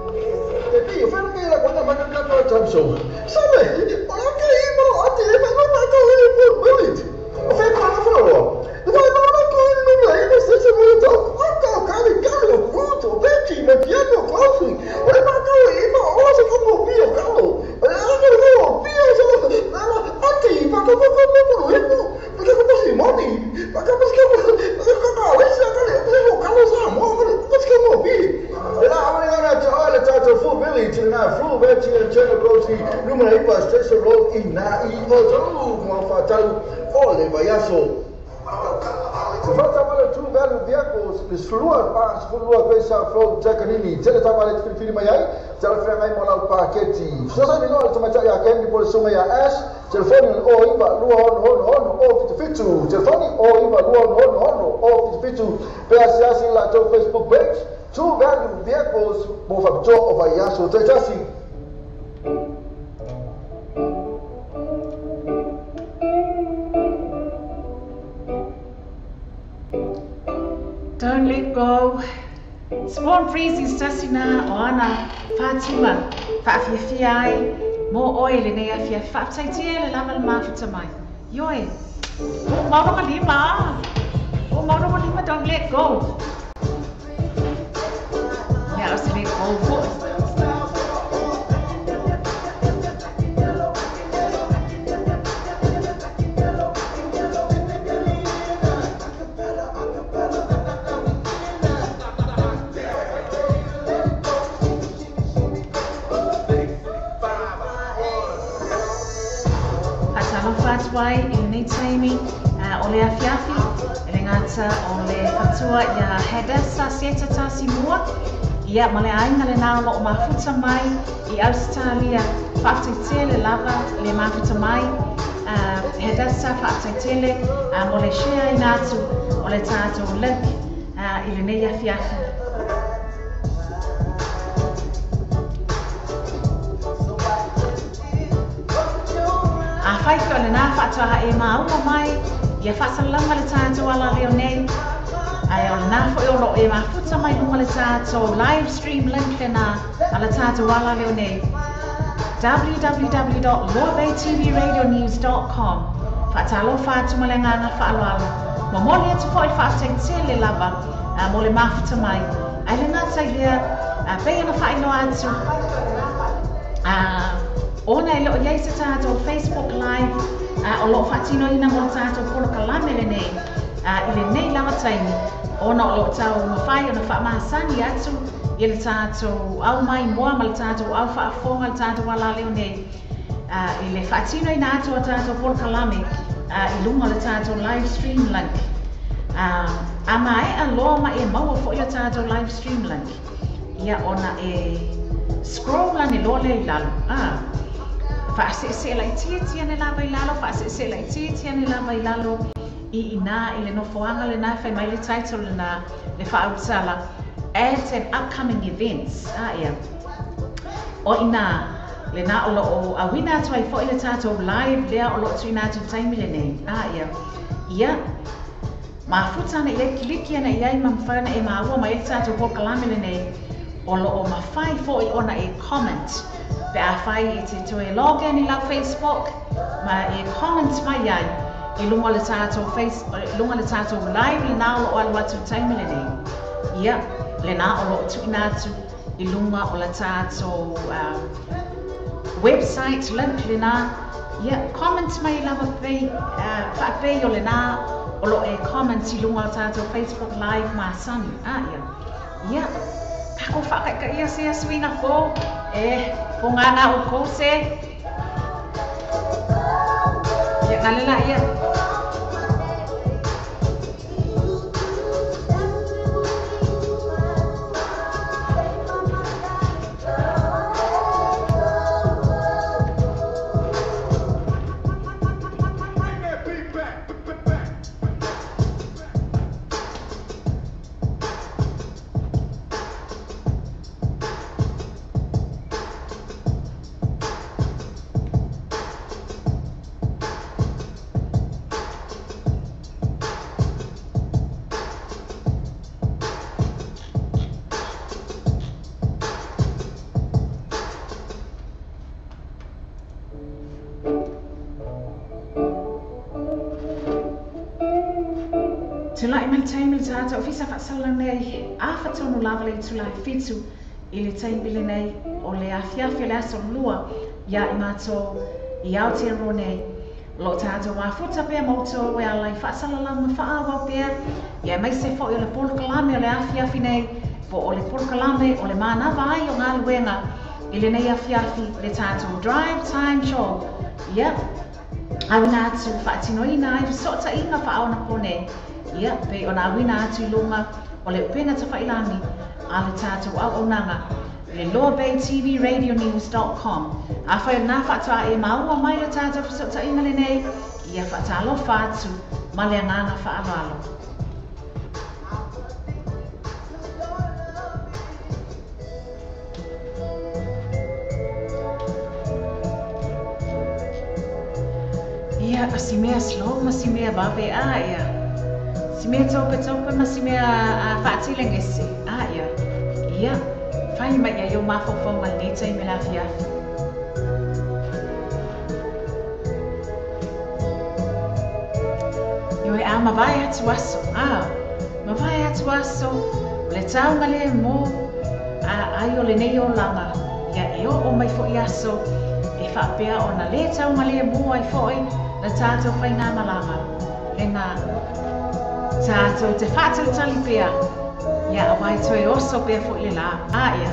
Te pio, whena kei la kona mana katoa tamsou. Same, ora ke I maro ate e mana maka e por melit. O whena kona whanaroa. E vai mana ko I nunga I na sese mo tau. Aka o kari o fruto, beki, me piano, coffee. O e maka I ma ola se kamo pio kalo. O e aka o pio so. Nana, ati, paka paka paka hipo. Paka paka simoni. Paka paka paka awesa kale. Paka kalo sa mo. Paka kamo pio. E la amane ngana te oile tato fu Billy te ngā flu beti e tēna kouti numera ipa Station Road I nā I o tau mua whātau o le vaiaso. Se whatamana True Value Vehicles le sulua pās fulua kwe sa flow tekanini tele tamale te whiwhiri mai ai tala whia ngai mo lau pāketi. Sasa ni noa le tamaita I a kendi po le sunga I a Ash telefoni o iwa lua hono o fitufitu telefoni o iwa lua hono o fitufitu pe asiasi la tau Facebook page True Value Vehicles mo whapito o vaiaso te tasi. Don't let go. Spawn freezing stasina o ana Fatima whaafia ai mo oile nei afia whaaptaitia le lava le mawhita mai. Yoi, o mauroma lima, don't let go. Yeah, let's let go. Wai I nei taimi o le afiafi e le ngata o le fatua ia hedesa seta tasi mua ia ma le ainga le nao o mafuta mai I Australia whaataitele lava le mafuta mai hedesa whaataitele mo le shea I natu o le tātou link I le nei afiafi. Whaika o le nā whaatoa e maunga mai, ia whaasalanga le tātou ala leo nei. Ai o le nā whaoro e mafuta mai lunga le tātou live stream link le nā ala tātou ala leo nei. www.loabaytvradionews.com Whaatalo whaatuma le nganga whaaloalo. Mo mole atu po I whaataitea le lava mo le mafuta mai. Ai le ngā tai lea pei ana whaino atu. Ona I loo iei se tātou Facebook Live o loo whaatino ina mo tātou polo kalame le nei I le nei langa taimi ona o loo tau mawhai ona whaamahasani atu I le tātou au mai moa ma le tātou au whaafonga le tātou ala leo nei I le whaatino ina atu o tātou polo kalame I lunga le tātou live stream link ama e a loa ma e maua fo I o tātou live stream link ia ona e scroll lani loa le lalo Whaasese lai tia ne lava I lalo, whaasese lai tia ne lava I lalo I ina I le nofoanga le nā whai mai le title le nā le whaautala ads and upcoming events ia o ina le nā o loo awina atu ai fo I le tātou live lea o loo tu ina atu taimi le nei ia mawhutana ia kiliki ana iai mamwhana e maua mai le tātou po kalame le nei o loo mawhai fo I ona e comment Pe a whai I te toe login I lau Facebook ma e comment mai ai I lunga le tātou live le nā o lo alu atu taimi le nei ia le nā o lo tu ina atu I lunga o le tātou website link le nā ia comment mai I lava pei whaapei o le nā o lo e comment I lunga o tātou Facebook live ma sani ia Kako whakaika ia se swinga fo Pungana o kose ia ngalela ia Ia, I taimi le tātou fisa whaasala nei, a whatonu lava le tu lai fitu, I le taimi le nei, o le awhiawhia le aso lua, ia I mātou I Aotearoa nei. Lo tātou wā futa pēr mauto e alai whaasala lau me whaawa pēr, ia mai se fo I le polokalame o le awhiawhi nei, po o le polokalame o le mānawa ai o ngā luenga, I le nei awhiawhi le tātou drive time show. Ia, awina atu whaatinoina ai sota inga whaona pone. Ia, pe o nā awina atu I lunga o le upena ta whailani a le tātou au nanga. Le loabaytvradionews.com. A whai nā whaatoa e maua mai le tātou sota inga le nei, ia whaatalo whaatu ma le anganga whaavalo. Ia, a si mea slow, ma si mea babe a ia. Si mea tope, ma si mea whaatilengese a ia. Ia, whai mai ia yo mawhawhau ma nei tai me la fiafi. Yo e a mawai atu aso, mawai atu aso, le taunga le mo, ai o le nei o langa. Ia e o mai fo I aso, e whaapea o na le taunga le mo ai foi, na tātou whaina malanga. E ngā tātou te whātautali pēr. Ia awai toi oso pēr fo I le la. Ia.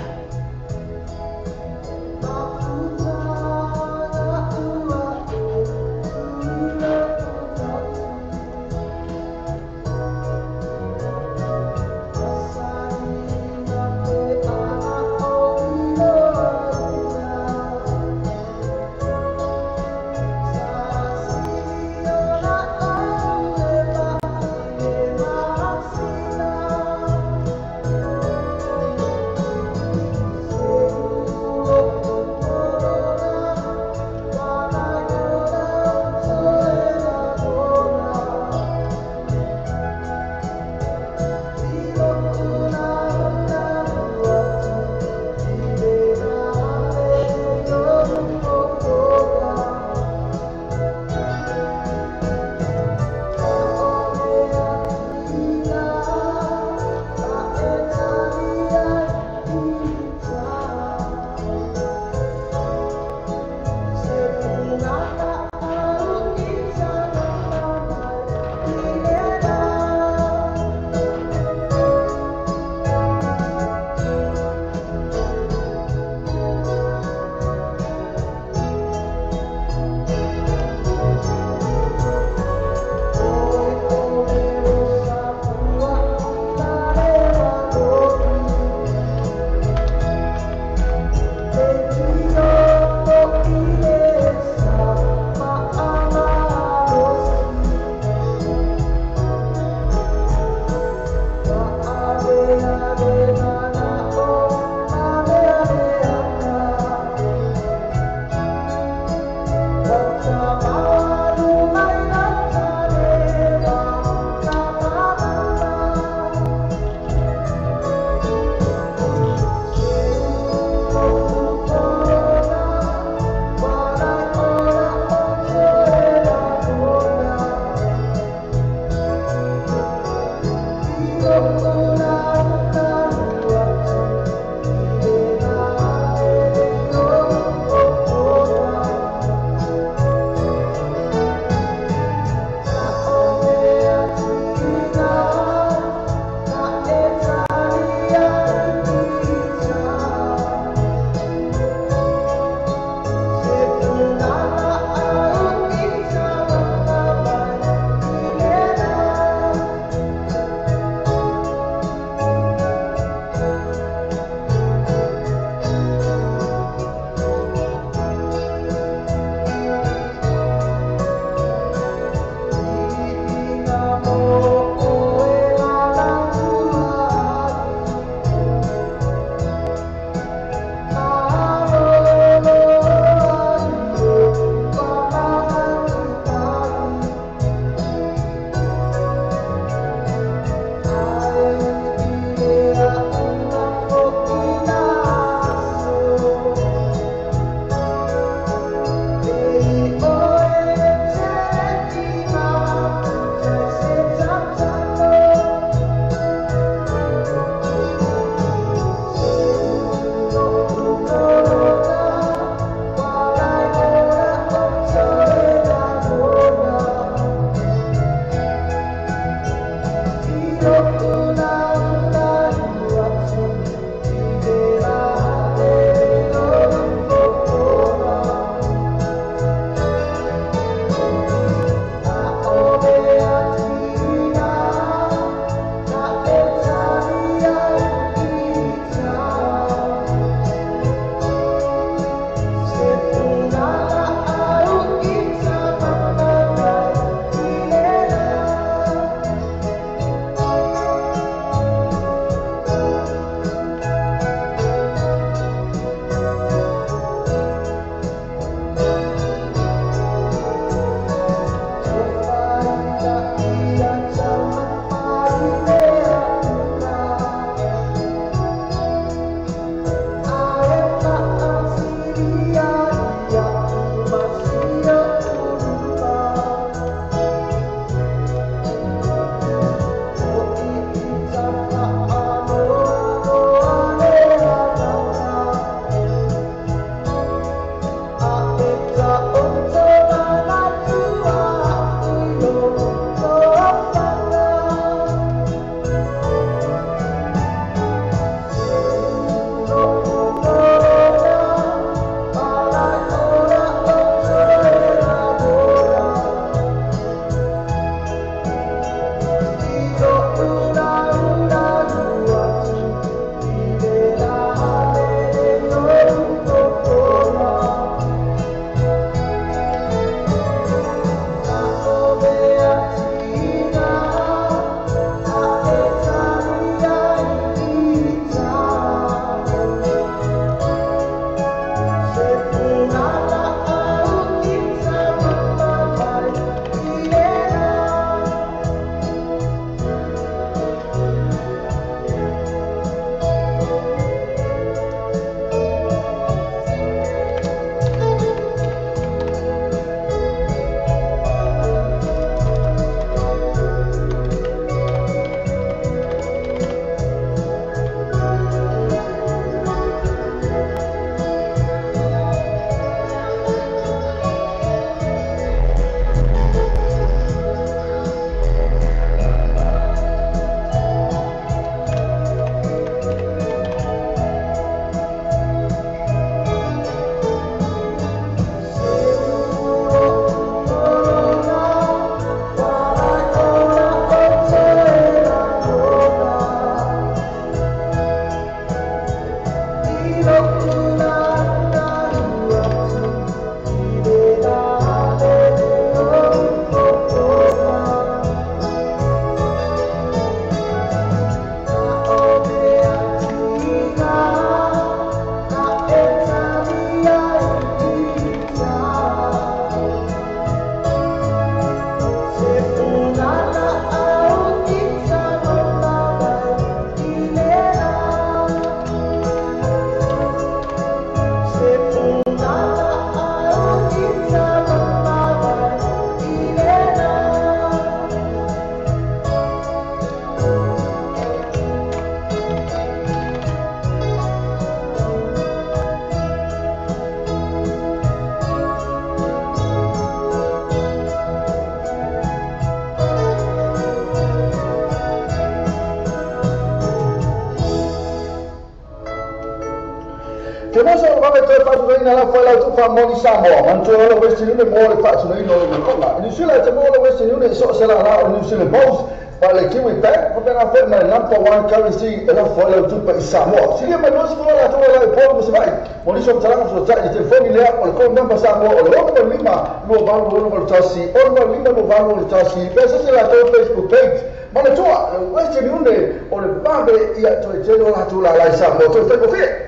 Te mosa o vame toi fatu reina la foi la tu fa moni Samoa. Man tu ala Western Union mo le fatu reina o le konga. Ni sila te mo la Western Union so sela la o New Zealand Post. Pa le Kiwi Bank, pa pena foi na number one currency e la foi la tu pa Samoa. Sila ma nos mo la tu la po mo se vai. Moni so tala so tsa i telefoni le o le kon number Samoa o le o lima lo va lo tasi. O lo lima lo va lo tasi. Pesa se la tu Facebook page. Mana tua Western Union o le babe ia to e telo la tu la Samoa to te ko fe.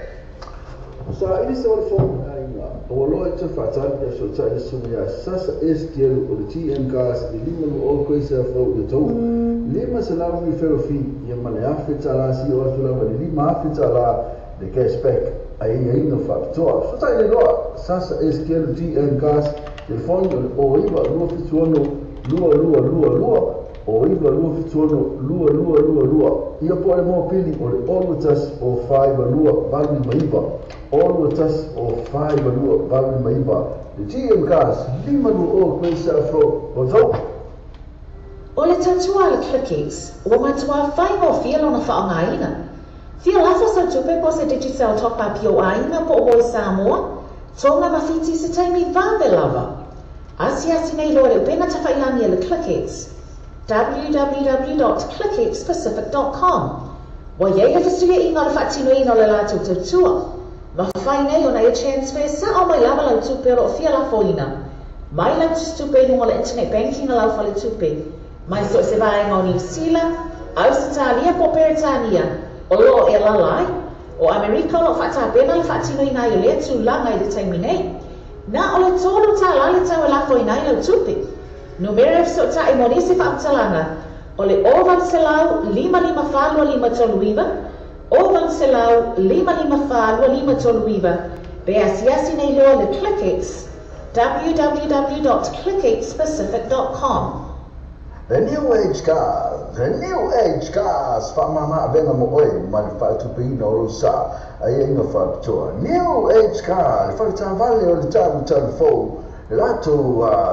Sa ini se wale fong ainga o loa te whatan e so tai le sumia sasa eskelu o le TM gas i lima lu o koe se a fau i tau. Lima se lau mi wherofi i a mane awhita la si o atu lawa ni lima awhita la le cashback a inga inga whapitoa. So tai le loa sasa eskelu TM gas le fong o iwa lua fituano lua o iwa lua fituano lua ia po le mo pili o le olutas o 5 lua valmi maiva olutas o 5 lua valmi maiva le TM gas lima lua o koe sa afro o tau O le tatua le Clickies, ua matua whaingo fia lona whaongaina. Fia lafo sa tupe po se digital top-up o aina po o Samoa, tonga mawhiti se taimi vāwe lava. Asi nei loa le upena tawhailangi le Clickies. www.clickexpacific.com Wa yeia fasuia inga le whaatino ina le lātou tautua. Ma whai nei o na e transfer sa o mai lava lau tupe o fia la foina. Mai lau tupe lunga le internet banking lau whale tupe. Mai so se vaenga o New Zealand, Australia po Peritania, o lo e lalai, o Amerika lo whaatapena le whaatino ina i o lea tūlanga i le taimi nei. Na o le tōru tā lale tau e lafo ina i lau tupe. Numero so ta i monisi whaatalanga, o le ovan selau 55 toluiva, ovan selau 55 toluiva, be asiasi nei loa le Clickex, www.clickexpacific.com The New Age Cars, whamama venga mo oi, mani whaatupina o rosa, ai inga whaapitoa. New Age Cars, whakita vale o le tamu telefou, le lato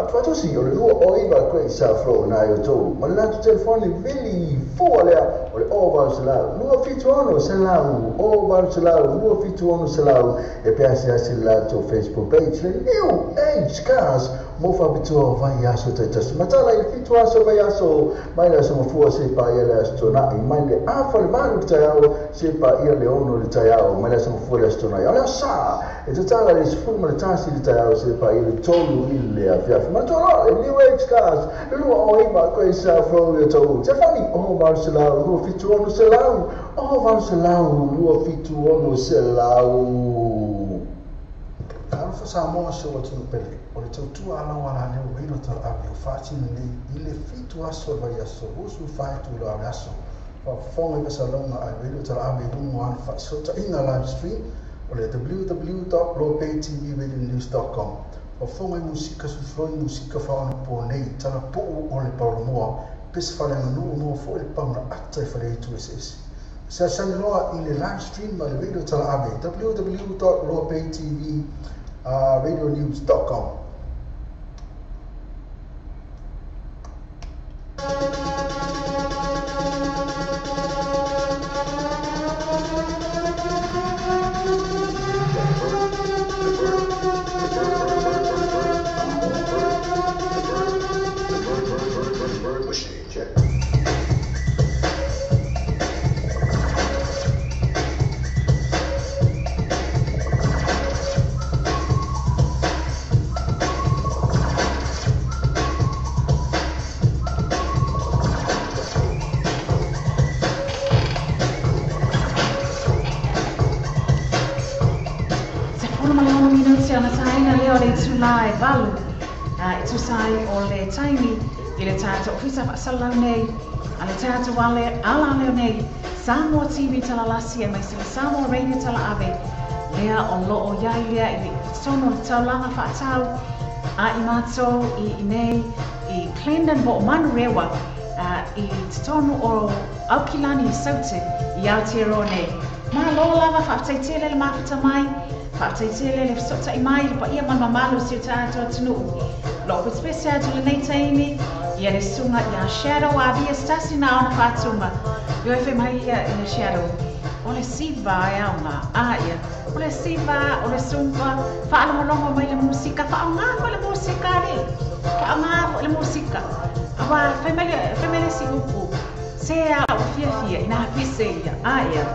tuatosi o le lua o iwa koe sa fro na i o tau. Ma le lato telefoni vili fua lea o le ovaru se lau. Lua fitu ono se lau, ovaru se lau, lua fitu ono se lau. E pe asi le lato Facebook page, le New Age Cars, mo whapitoa vai aso te tasu. Matala i fitu aso vai aso, mai le aso mafua se pa ia le aso tonai, mai le afa le maru le taiao, se pa ia le ono le taiao, mai le aso mafua le aso tonai. O le asa, e te tala le sifuma le tasi le taiao, se pa ia le tolu ile a fiafi. Ma tolo, e New Age Cars, le lua o ima koe sa fro le tau. Te fani, o varu se lau, lua fitu ono se lau, o varu se lau, lua fitu ono se lau. Alfa Samoa se o tunu pele, o le tautua ala wala leo weiro tal avi o whaatini nei i le fitu aso vai aso, usu whaitu lo ale aso. Whafonga i salonga ai weiro tal avi rungu an whaisota inga live stream o le www.lopaytvradionews.com. Whafonga i musika sufloi musika whaona po nei tala po o le paulomoa, pesa whalenga nuu moa fo le pauna ata i whale itu esesi. Sa sanloa i le live stream ma le weiro tal avi www.lopaytvradionews.com. Tu sai o le taimi i le tātou ofisa whaasalau nei, a le tātou wale ala leo nei, Samoa TV talalasi e mai sila Samoa Radio tala ave, lea o lo o iai lea i le sono le taulanga whaatau, a i mātou i nei, i Clendon bo o manu rewa, i tonu o Aukilani i Saute, i Aotearoa nei. Ma lo lava whaataitele le mawhita mai, whaataitele le sota i mai, le pa ia man mamalu si o tātou atunu. Loko spesia tu le nei taimi, ia le sunga ia shadow a via stasi na ona whatunga. Yo e whai mai ia in a shadow. O le siva ai aunga, a ia, o le siva, o le sumpa, whaalongolongo mai le musika, whaonga ko le musika le, whaonga ko le musika. Awa, whaimele si upu, se a o fia ina pise ia, ia.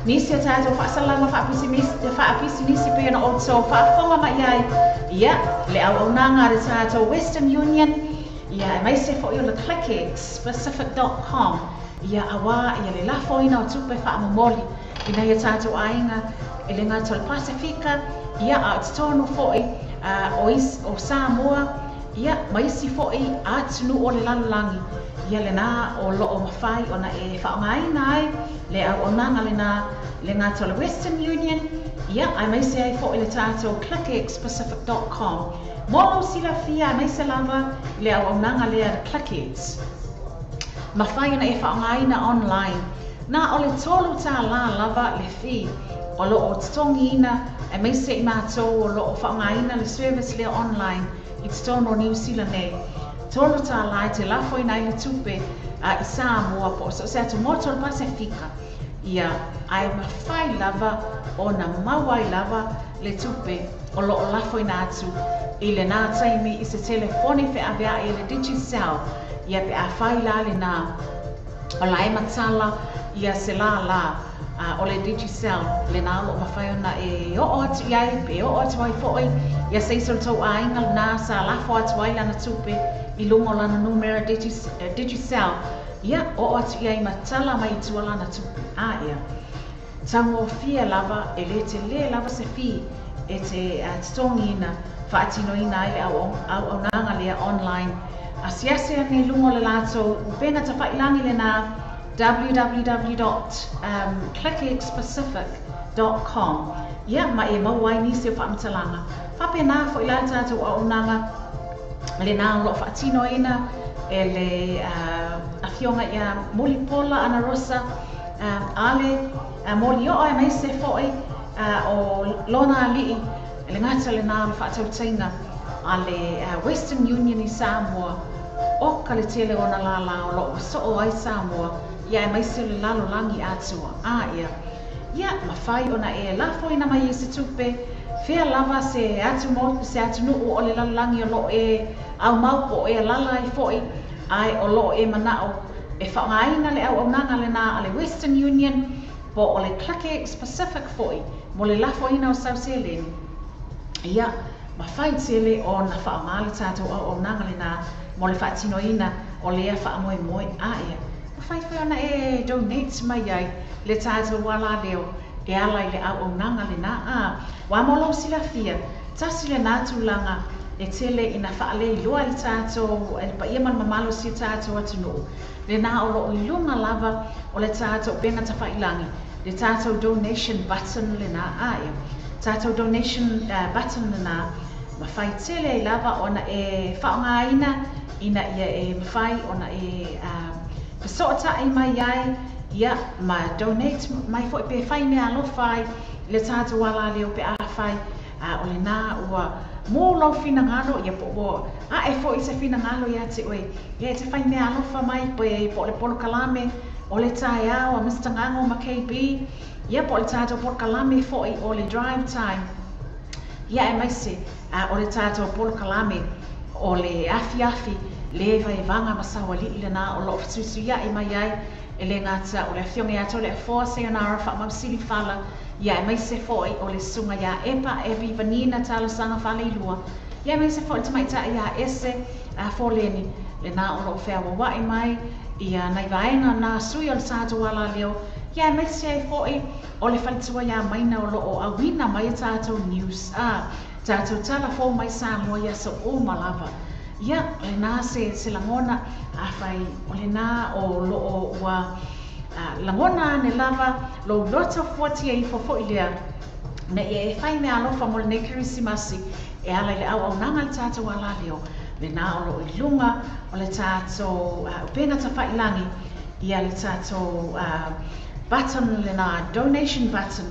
Nisi a tātou whaasalanga whaapisi nisi pe ana o tō whaafonga mai ai, ia, le au nanga re tātou Western Union, ia, mai se fo i o le clickex.pacific.com, ia awa, ia le lafo ina o tupe whaamomoli, ina ia tātou ainga, e le ngā tole Pasifika, ia a tonu foi o Samoa, ia maisi foi atunu o le lalulangi, ia le nā o loo mawhai o na e whaongaina ai, le au onanga le ngā tole Western Union, ia ai maisi ai foi le tātou clickex.pacific.com. Molo sila fia mai se lava le au onanga le a Clickex. Mawhai na e whaongaina online, nā o le tolu tā la lava le fi, o lo o tongi ina, e mai se i mātou o lo o whaongaina le service le online, i tono o New Zealand e. Tolu tā lai te lafo ina i le tupe i Samoa po, so se atu moto le Pasifika. Ia, ai mawhai lava o na mawai lava le tupe o lo o lafo ina atu, i le nā taimi i se telefoni fe avea i le Digicel, ia pe a whai la le nā, o la e matala, ia se la, o le Digicel, le nā lo mawhai ona e o atu iai, pe o atu ai foi, ia se iso tau ainga le nā sa lafo atu ai lana tupe, i lungo lana numera Digicel, ia o atu iai matala mai tua lana tupe, ia. Tango fia lava, e le lava se fi, e te titongina, whaatino ina ai le au nanga lea online. Asiase ane lungo le lato, upenga ta whailangi le nā www.clickex.pacific.com. Ia, ma e mauai nisi o whaamtalanga. Whape nā fo i la tātou au nanga, le nā lo whaatino ina, e le awhionga ia Mulipola ana rosa, ale moli o ai mai se foi o lona li le ngata le nā whaatautaina a le Western Union i Samoa o ka le tele o na la o lo so o ai Samoa ia e mai se le lalo langi atua ia mawhai o na e lafo ina mai se tupe fea lava se atu nuu o le lalo langi o lo e au maupo e lala i foi ai o lo e manao e whaongaina le au nanga le nā a le Western Union po o le Clickex Pacific foi mo le lafo ina o South Zealand. Ia, ma whai tele o na whaongale tātou au nanga le nā mo le whaatino ina o lea whaamoe moe ia. Ma whai whai ona e donate mai ai le tātou wala leo e alai le au nanga le nā wa molo sila fia tasi le nātulanga e tele ina whaale i lua le tātou e pa ia man mamalo si tātou atu nuu. Le nā o lo i lunga lava o le tātou benga ta whailangi. Le tātou donation button le nā ia. Tātou donation button le nā. Ma whai tele i lava ona e whaongaina ina ia e mawhai ona e pesota i mai ai ia ma donate mai fo pe whai mea lo whai le tātou wala leo pe a whai o le nā ua mō lau whina ngalo ia po e fo i se whina ngalo ia te oe ia te whai mea alofa mai po le polo kalame o le tae au a Mr. Ngango ma KB ia po le tātou polo kalame fo i o le drive time ia e maise o le tātou polo kalame o le afi le vai vanga masawa li i le nā o lo fitusu ia i mai ai e le ngata o le whionge ato le fōa se anara wha mamsili whala ia e maise foi o le sunga ia epa e vivanina talo sanga whale i lua ia e maise foi tamaita ia ese fō leni le nā o lo whea wawai mai ia nai vaenga nā sui o le tātou wala leo ia e maise ai foi o le whalitua ia maina o lo o awina mai tātou news tātou tala fō mai Samoa ia so o malava ia le nā se langona a whai o le nā o lo o ua langona ne lava lo lota 48 fo ilea na e whai mea alofa mo le ne kirisimasi e ala le au nanga le tātou ala leo le nā o lo i lunga o le tātou upenga ta whailangi ia le tātou button le nā donation button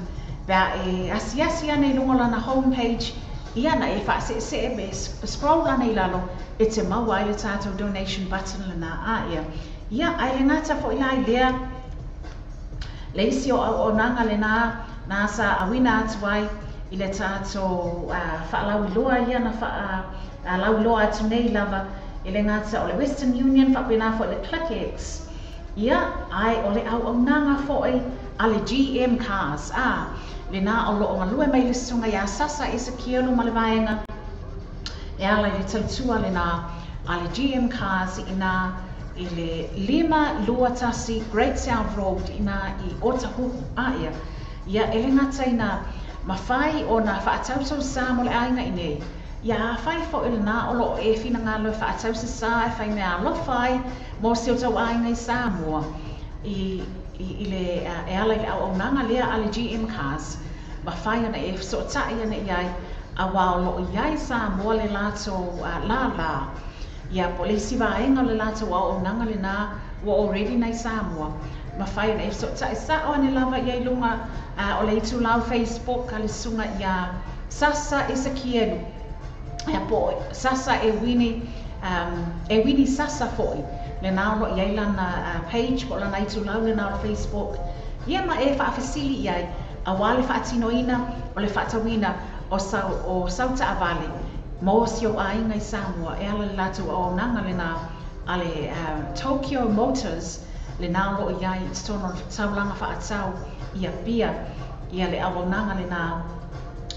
bea e asi ane lunga lana homepage ia na e whaase se e scroll ane i lalo e te maua i le tātou donation button le nā ia ai le ngata fo ilai lea le isi o nanga le nā na sa awina atu ai I le tātou whaalau loa ia na whaalau loa atu nei lava I le ngata o le Western Union whapena fo le ClickX ia ai o le au nanga fo a le GM cars le nā o lo o ngalue mai le sunga ia sasa I sa kielu ma le vaenga e ala I le tautua le nā a le GM cars I le 5 lua tasi Great South Road I Otahuhu ia e le ngata ina mawhai o na whaatausau sa mo le ainga I nei. Ia whai fo I le nā o lo e whina ngā loe whaatausa sa e whai mea lo whai mo seo tau ainga I Samoa I le e ala I le au nanga lea a le GM cars. Mawhai ana e so tai ana iai a wao lo iai Samoa le lato la. Ia po le siwa ainga le lato au nanga le nā wa already nei Samoa. Mawhai ana e so tai sa o ane lava iai lunga o le itu lau Facebook ka le sunga ia sasa I sa kienu. Ia po sasa e wini sasa foi. Le nā lo iai lana page po lana itu lau le nā o Facebook. Ia ma e whaafasili iai a wale whaatinoina o le whaatawina o Sauta Avale. Mo sio ainga I Samoa e ala le latu o nanga le nā a le Tokyo Motors le nā lo iai tono taulanga whaatau ia pia ia le awonanga le nā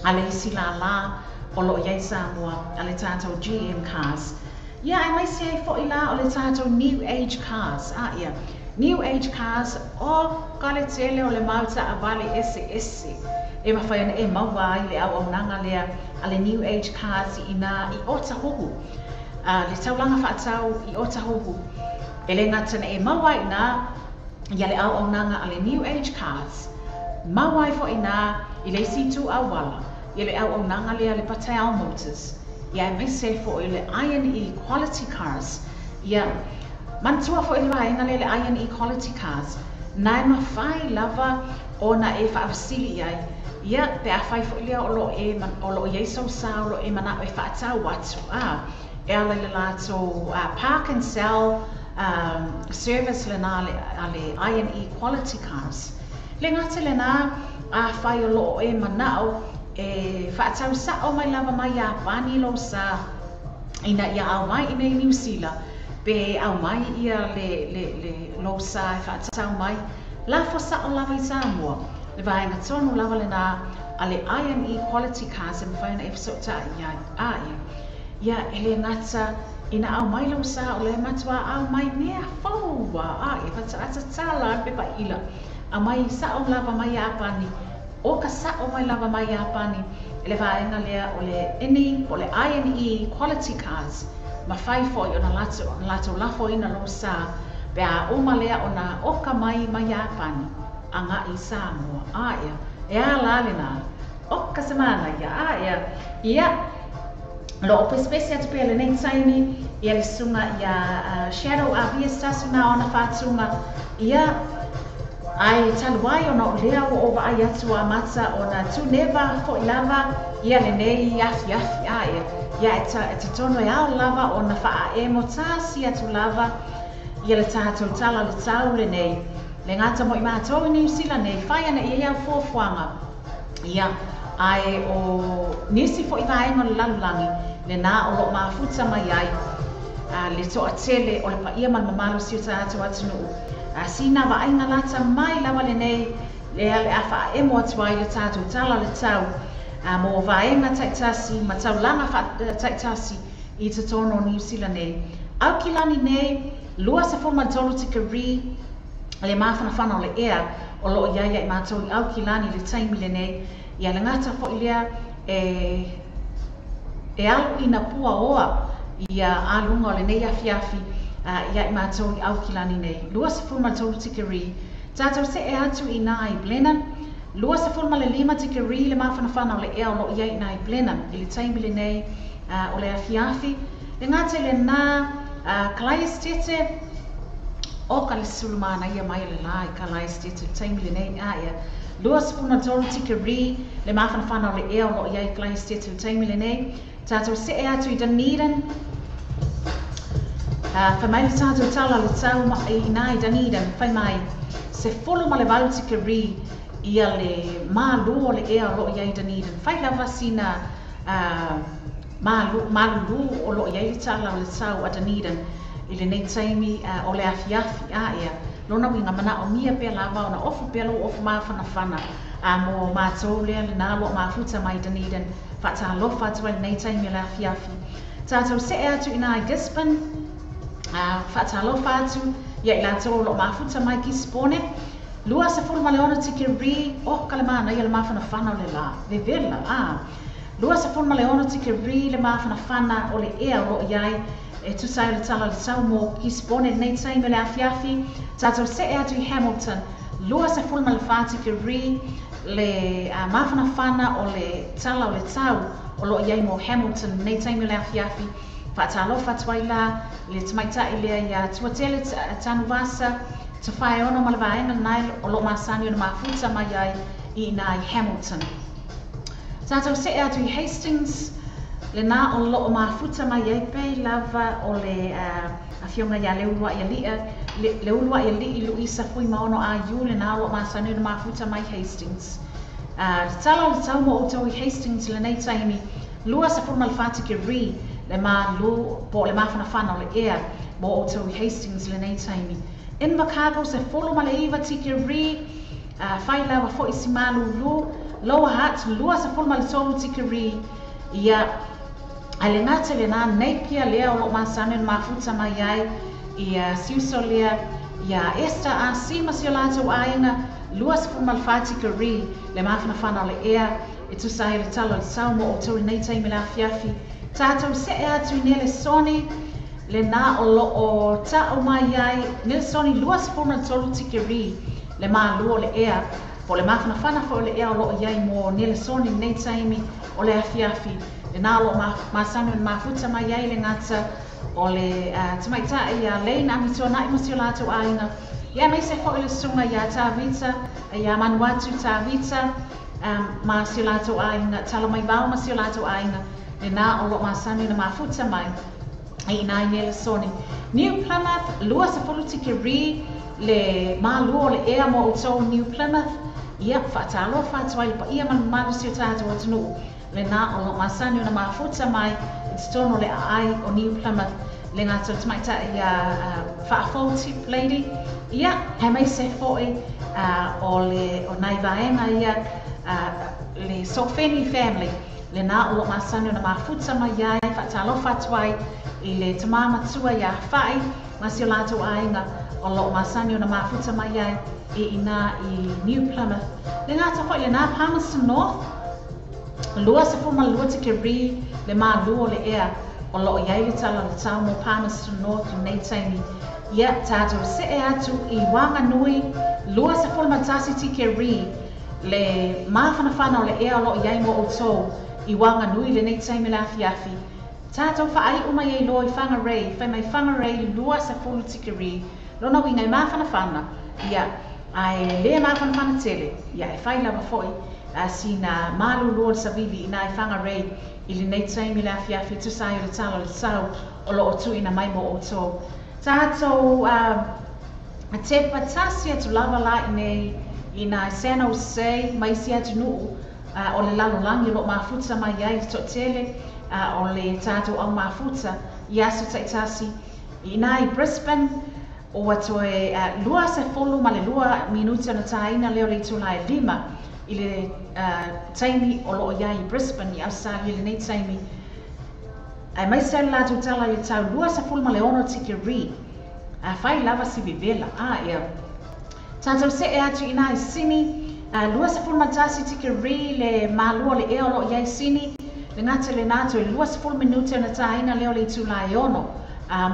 a le isi la o lo iai Samoa a le tātou GM cars. Ia ai mai se ai fo I la o le tātou New Age cars ia. New Age cars o kale tele o le mauta a vale ese. E mawhai ana e maua ai le awonanga lea a le New Age cars I Otahuhu. Le taulanga whaatau I Otahuhu. E le ngata na e maua I nā ia le awonanga a le New Age cars. Mawai fo ina I le situ awala I le au nanga lea le Patel Motors ia me se fo I le INE Quality Cars ia mantua fo I le vaenga le INE Quality Cars nai mawhai lava o na e whaafasili ai ia pe a whai fo I lea o lo iei sau sa o lo e mana o e whaatau watu e ala le lato park and sell service le nā le INE Quality Cars le ngata le nā a whai o lo e manao e whaatau sa o mai lava mai a pani lo sa ina ia au mai I nei New Zealand pe au mai ia le lo sa e whaatau mai la fo sa o lava I Samoa le vaenga tonu lava le nā a le INE Quality Cars e mwhaina e fisota ia e le ngata ina au mai lo sa o le matua au mai mea fōua e whaata tala pe pa ila a mai sa o lava mai a pani o ka sa o mai lava mai a pani e le vaenga lea o le INE Quality Cars ma whai fo I o na lato lafo ina lo sa pe a oma lea o na oka mai a pani a ngā I Samoa ia e a la le nā oka semana ia lo o pespesi atu pe le nei taimi ia le sunga ia Shadow Avia stasuna ona whātunga ia ai taluai ona o lea o wa ai atu a mata ona tu neva fo I lava ia le nei yafi ia e tono e ao lava ona wha e mo tāsi atu lava ia le tātou tala le tau le nei le ngata mo I mātou I New Zealand nei whai ana ia iau fōwhanga ia ai o nisi fo I vaenga le lalulangi le nā o lo mafuta mai ai le toa tele o le pa ia man mamalo si o tātou atunuu sina wa ainga lata mai lava le nei le a wha e mo atuai le tātou tala le tau mo vaenga taitasi ma taulanga taitasi I te tono New Zealand nei au ki lani nei lua se forma tolu tikari le mawhana whana o le ea o lo iaia I mātou I au ki lani le taimi le nei ia le ngata fo I lea e alu ina pua oa ia alunga o le nei afiafi ia I mātou I au ki lani nei lua se forma tolu tikari tātou se e atu I nā I Blenheim lua se forma le 5 tikari le mawhana whana o le ea o lo ia I nā I Blenheim I le taimi le nei o le afiafi le ngata le nā Kalaistete o ka le sulumana ia mai le la I Kalaistete taimi le nei ia lua se forma tolu tikari le mawhana whana o le ea o lo ia I Kalaistete taimi le nei tātou se e atu I Dunedin whai mai le tātou tala le tau I nā I Dunedin whai mai se folo ma le vau tikari ia le malu o le ea lo iai Dunedin. Whai lava sina malu o lo iai tala o le tau a Dunedin i le nei taimi o le afiafi a ea. Lona winga mana o mia pe lava o na ofu pelo ofu mawhanawhana mo mātou lea le nalo o mafuta mai Dunedin whata lofa atu le nei taimi o le afiafi. Tātou se atu ina i Gisborne, whata lofa atu ia i lātou lo mafuta mai ki Spone. Lua sa fulu maleona tiki ri o kalemana ia le mawhanawhana o le la. Vevela, Lua sa fulu maleona tiki ri le mawhanawhana o le ea o iai e tusai le tala le tau mo ki Spone nei taimi o le afiafi. Tātou se atu i Hamilton. Lua sa fulu maleona tiki ri le mawhanawhana o le tala o le tau o lo iai mo Hamilton nei taimi o le afiafi. Whaatalofa tuaila le tamaitai lea ia tuatele tanu vasa te whae ono ma le vaenga nai o lo masani o na mafuta mai ai i nai Hamilton. Tātou se atu i Hastings le nā o lo mafuta mai ai pei lava o le awhionga ia le ulua ia lia le ulua ia li i Luisa fui maono a iu le nā o lo masani o na mafuta mai Hastings. Tala o le tau mo o tau i Hastings le nei taimi lua sa furma le whātiki ri le ma lu po le mawhanawhana o le ea mo o tau i Hastings le nei taimi. Invercargill se folo ma le iwa tiki ri whai lawa fo i si malu lu Lower Hutt lua sa folo ma le tolu tiki ri ia ai le ngata le nā Napier lea o lo masane o mafuta mai ai ia siuso lea ia Esther a si ma si o lātou ainga lua sa folo ma le whātiki ri le mawhanawhana o le ea e tusai le talo le sau mo o tau i nei taimi le afiafi. Tātou se e atu i Nele Soni, le nā o lo o ta o mai ai, Nele Soni lua se fona tolu tiki ri, le mā lua le ea, po le mawhanawhana fo le ea o lo iai mo Nele Soni nei taimi o le afiafi, le nā o lo masanu en mafuta mai ai le ngata o le tamaitai a leina amitoa na imasi o lātou ainga. Ia mai se fo i le sunga ia Tāvita, ia Manuatu Tāvita, ma si o lātou ainga, tala mai vau ma si o lātou ainga, le nā o lo masanu na mafuta mai i nai Nele Soni. New Plymouth, lua sa fulu tiki ri le mā lua le ea mo o tau New Plymouth. Ia, whaatalo whaatua i pa ia manu si o tātou atunu. Le nā o lo masanu na mafuta mai i tono le ai o New Plymouth. Le ngātou tamaita i whaafou tip lady. Ia, he mai se foi o nai vaenga ia le Sofeni family. Le nā o lo masanu na mafuta mai ai, whaatalo whaatuai i le tamamatua ia whai, masi o lātou ainga o lo masanu na mafuta mai ai i nā i New Plymouth. Le ngāta whai le nā Palmerston North, lua sa fuma lua tiki ri le mā lua le ea o lo iai le tala le tau mo Palmerston North i nei taimi. Ia tātou se e atu i Wanganui, lua sa fuma tasi tiki ri le mawhanawhana o le ea o lo iai mo o tau i Wanganui le nei taimi le afiafi. Tātou whaai uma iei loa i Whangarei, whai mai Whangarei lua sa fulu tiki ri. Lona wingai mawhanawhana, ia ai lea mawhanawhana tele, ia e whai lawa foi, si na malu lua sa vivi i nai Whangarei i le nei taimi le afiafi tusai o le talo le sau o lo o tui na mai mo o tau. Tātou te patasi atu lava la i nei i nai San Jose, mai si atu nuu, o le lalolangi lo mafuta mai ai to tele o le tātou au mafuta i aso taitasi i nai Brisbane o atu e lua se folu ma le lua minuta na taina leo le tula e lima i le taimi o lo ia i Brisbane i Australia le nei taimi ai mai se la tu tala le tau lua se folu ma le ono tiki ri whai lava si vivela ia tātou se e atu i nai Sini lua sa fulu matasi tiki ri le malua le ea o lo iai Sini le ngata le nato lua sa fulu minuta na taina leo le tula e ono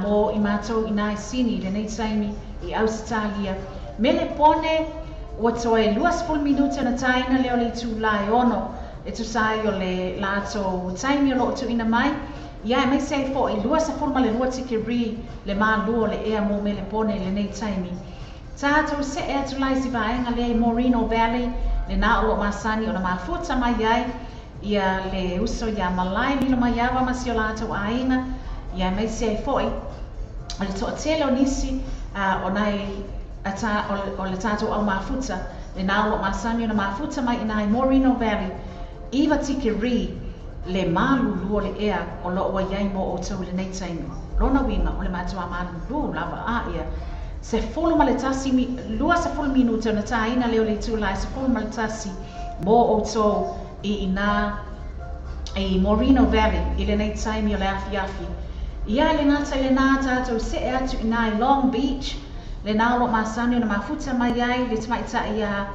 mo i mato i nai Sini le nei taimi i Australia me le pone wato e lua sa fulu minuta na taina leo le tula e ono e tu sai o le lato taimi o lo tu ina mai ia mai sei fo i lua sa fulu ma le lua tiki ri le malua le ea mo me le pone le nei taimi. Tātou se e atu lai si vaenga le Moreno Valley, le nā o lo masani o na mafuta mai ai, ia le uso ia malai lilo mai awa masi o lātou ainga, ia mai se e foi, o le toa tele o nisi o nai o le tātou au mafuta, le nā o masani o na mafuta mai ina i Moreno Valley, iwa tike ri le malu lua le ea o lo o iai mo o tau le nei taimi. Rona winga o le matua malu lua lava a ia. Se fulu ma le tasi, lua se fulu minuta na tā ina leo le tūlai, se fulu ma le tasi mo o tau i ina i Moreno Valley, i le nei taimi o le afi afi. Ia le ngata le nā tātou se e atu ina i Long Beach, le nā lo masani o na mafuta mai ai, le tamaita ia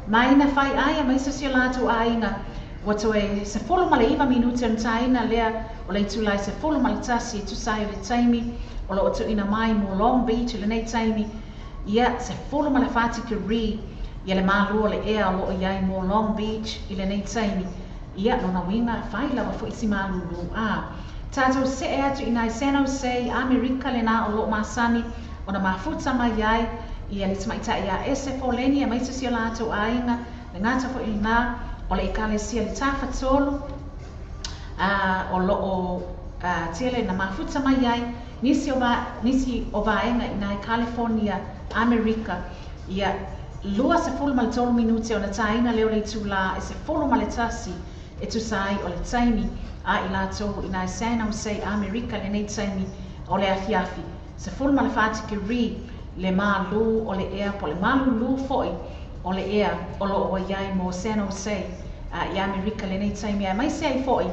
mai na whai ai, mai sasio lātou a inga. Wato e se fulu ma le iwa minuta na tā ina lea o le tūlai se fulu ma le tasi e tusai o le taimi, o lo otu ina mai mo Long Beach o le nei taimi. Ia se fulu ma le whātika ri, ia le mālua le ea o lo iai mo Long Beach i le nei taimi. Ia no na winga whai lawa fo isi mālulu a. Tātou se e atu ina i San Jose, Amerika le nā o lo masani, o na mafuta mai ai, ia le tamaita ia ese fo leni e maisa si o lātou a inga, le ngata fo ina, o le ikalesia le tāwha tolu, o lo o tele na mafuta mai ai, nisi o vaenga ina i California, Amerika, ia lua se fulu ma le tolu minuti o na taina leo le tūla, e se fulu ma le tasi, e tu sai o le taimi, a i lātou ina i San Jose, Amerika le nei taimi o le afi afi. Se fulu ma le whātika ri, le mālu o le ea, po le mālu lu foi o le ea, o lo o iai mo San Jose, i Amerika le nei taimi, mai se ai foi,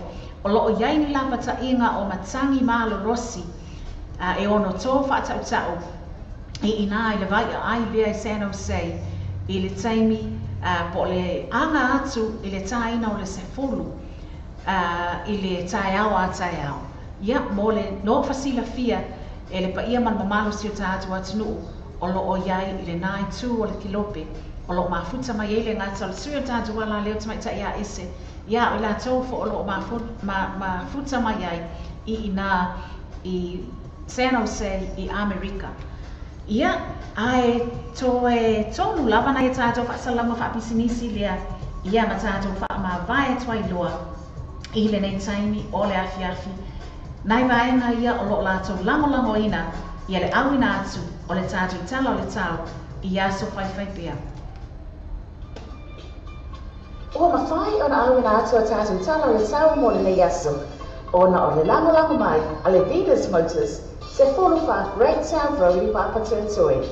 o lo o iai ni lava ta inga o matangi mālo rosi, e ono tō whātau tau, i ina i le vai ai lea i San Jose, i le taimi, po le anga atu i le taina o le se fulu, i le tae au a tae au. Ia, mo le no fasila fia, e le paia man mamalo si o tātou atinu, o lo o iai i le nai tū o le kilope, o lo mafuta mai ele ngata o le sui o tātou ala leo tamaita ia ese, ia o la tau fo o lo mafuta mai ai i ina i San Jose i Amerika. Ia, ai to e tonu lava na i tātou whaasalama whaapisinisi lea, ia ma tātou whaama vai tuai loa, i le nei taimi o le afi afi. Nai vaenga ia o lo lātou lango ina, ia le awina atu o le tātou I tala o le tau, i aso whai pia. Ua mawhai o na awina atu o tātou tala o le tau mo le nei aso, o na o le lango mai, a le Venus Motors, se 45 Great South Road I Papa Territory.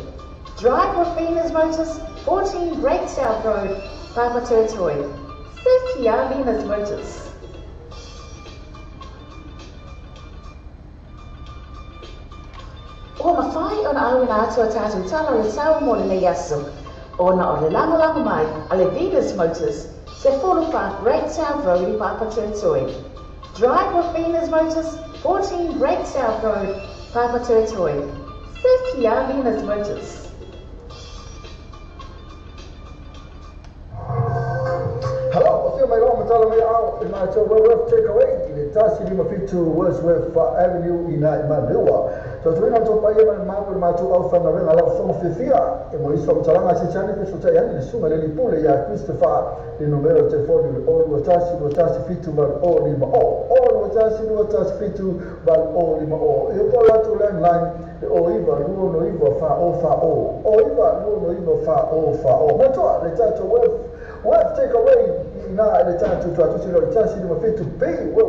Drive with Venus Motors, 14 Great South Road, Papa Territory. Safety Venus Motors. Ua mawhai o na awina atu o tātou tala o le tau mo le nei aso, o na o le lango mai, a le Venus Motors, se 45 Great South Road I Papa Territory. Drive with Venus Motors, 14 Great South Road, Papa Territory. Safety Venus Motors. Hello, I feel my own tala me out in my Wordsworth takeaway. The Tasi Lima Fitu Wordsworth Avenue in Madua. So to win on top of my mouth, my two out from the ring, I love some Fifia. And when you saw Talanga Sichani, so say, and the Suma Lily Pule, Christopher, the numero telephone, all was Tasi Fitu, but all Lima all was Tasi Fitu, but all Lima all. You call that to landline, the Oiva, Luo Noiva, Fa O, Oiva, Luo Noiva, Fa O. But the title what take away ina le tatu tu silo le tasi le fitu pe we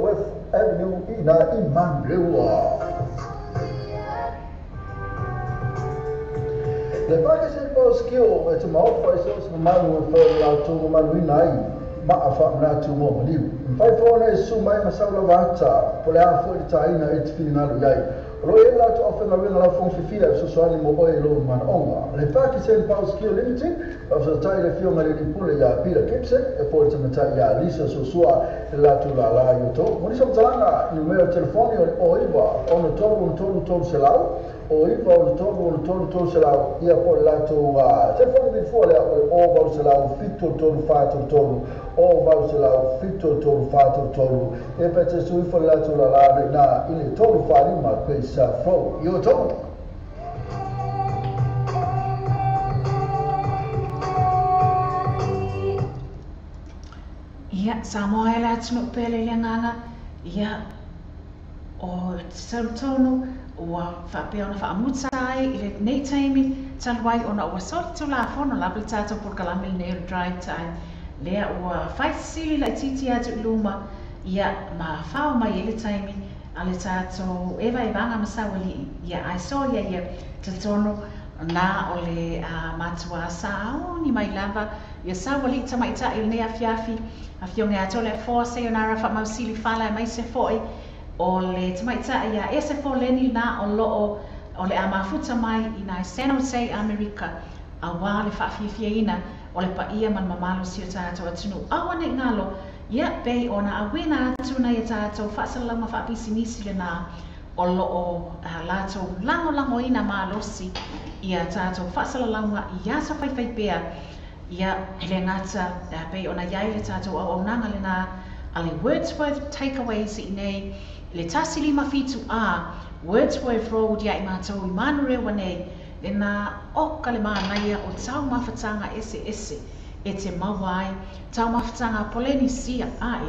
avenue ina Imandrewa. Le package for skill to mouth for so manu for la to manu nai ma afa na to mo liu. Pai for na su mai masala vata por a for ta ina et finalo yai. Royal to offer na wena la fon fifia so so ani mo oilo man onga. Le package for skill limited of the tire film na le pule ya pira kipse e poi tamata ya lisa so sua la to la yoto. Moni som talanga numero telefoni o iva on todo selau o iva on todo selau ia por la to telefoni di fuori o va selau fitto todo fatto todo o va selau fitto todo fatto todo e per te su for la to la na il todo fari ma questa fro io to Ia, Samoa e la tunu pele le nganga, ia, o Saratono ua whapea ona whaamuta ai i le nei taimi taluai ona ua sori tu la fono la pili tātou porkalami i nei drive time lea ua whaisili la titi atu i luma ia ma whao mai i le taimi a le tātou ewa e vanga masawali ia ai so ia tatono na o le matua sao ni mai lava ia sawali tamaita i nei afiafi afionge atole a foa sayonara whamausili whala mai se foi o le tamaita ia e se fo leni na o loo o le amafuta mai i nai San Jose, America a wā le whaafiafiaina o le paia man mamalo si o tātou atunu awane ngalo ia pei ona awina atu na ia tātou whaasalama whaapisinisi le nā o loo lātou lango ina malosi ia tātou whaasalalanga i asa whaiwhaipea ia le ngata pei ona iai le tātou au nanga le nā a le Wordsworth takeaways i nei le tasi lima fitu a Wordsworth Road ia i mātou i Manurewa nei le nā oka le mānaia o tau mawhatanga ese e te mawai tau mawhatanga Polenisia a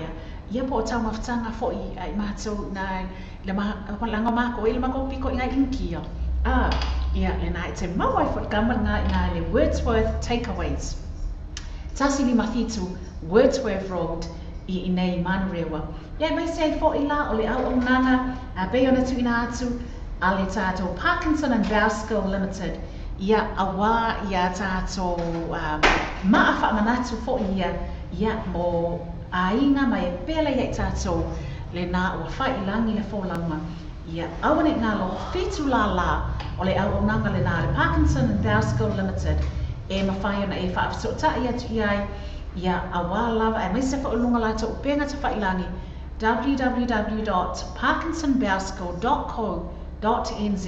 ia po o tau mawhatanga fo i mātou nai le langa mako i le mako piko i ngai inkia ia le nā e te mawai fo kamaranga i nai le Wordsworth takeaways tasi lima fitu Wordsworth Road i nei Manurewa. Ia mai sei fo i la o le au nanga a pei ona tuina atu a le tātou Parkinson and Bowskill Limited. Ia awa ia tātou maa whaamanatu fo ia mo ainga mai e pela ia i tātou le nā ua whai langi le fōlanga. Ia awane ngalo fitu la o le au nanga le nā le Parkinson and Bowskill Limited. E mawhai ona e whaafsota ia tu iai ia awa lava e mai se whaulunga lata o penga te whailangi www.parkinsonbowskill.co.nz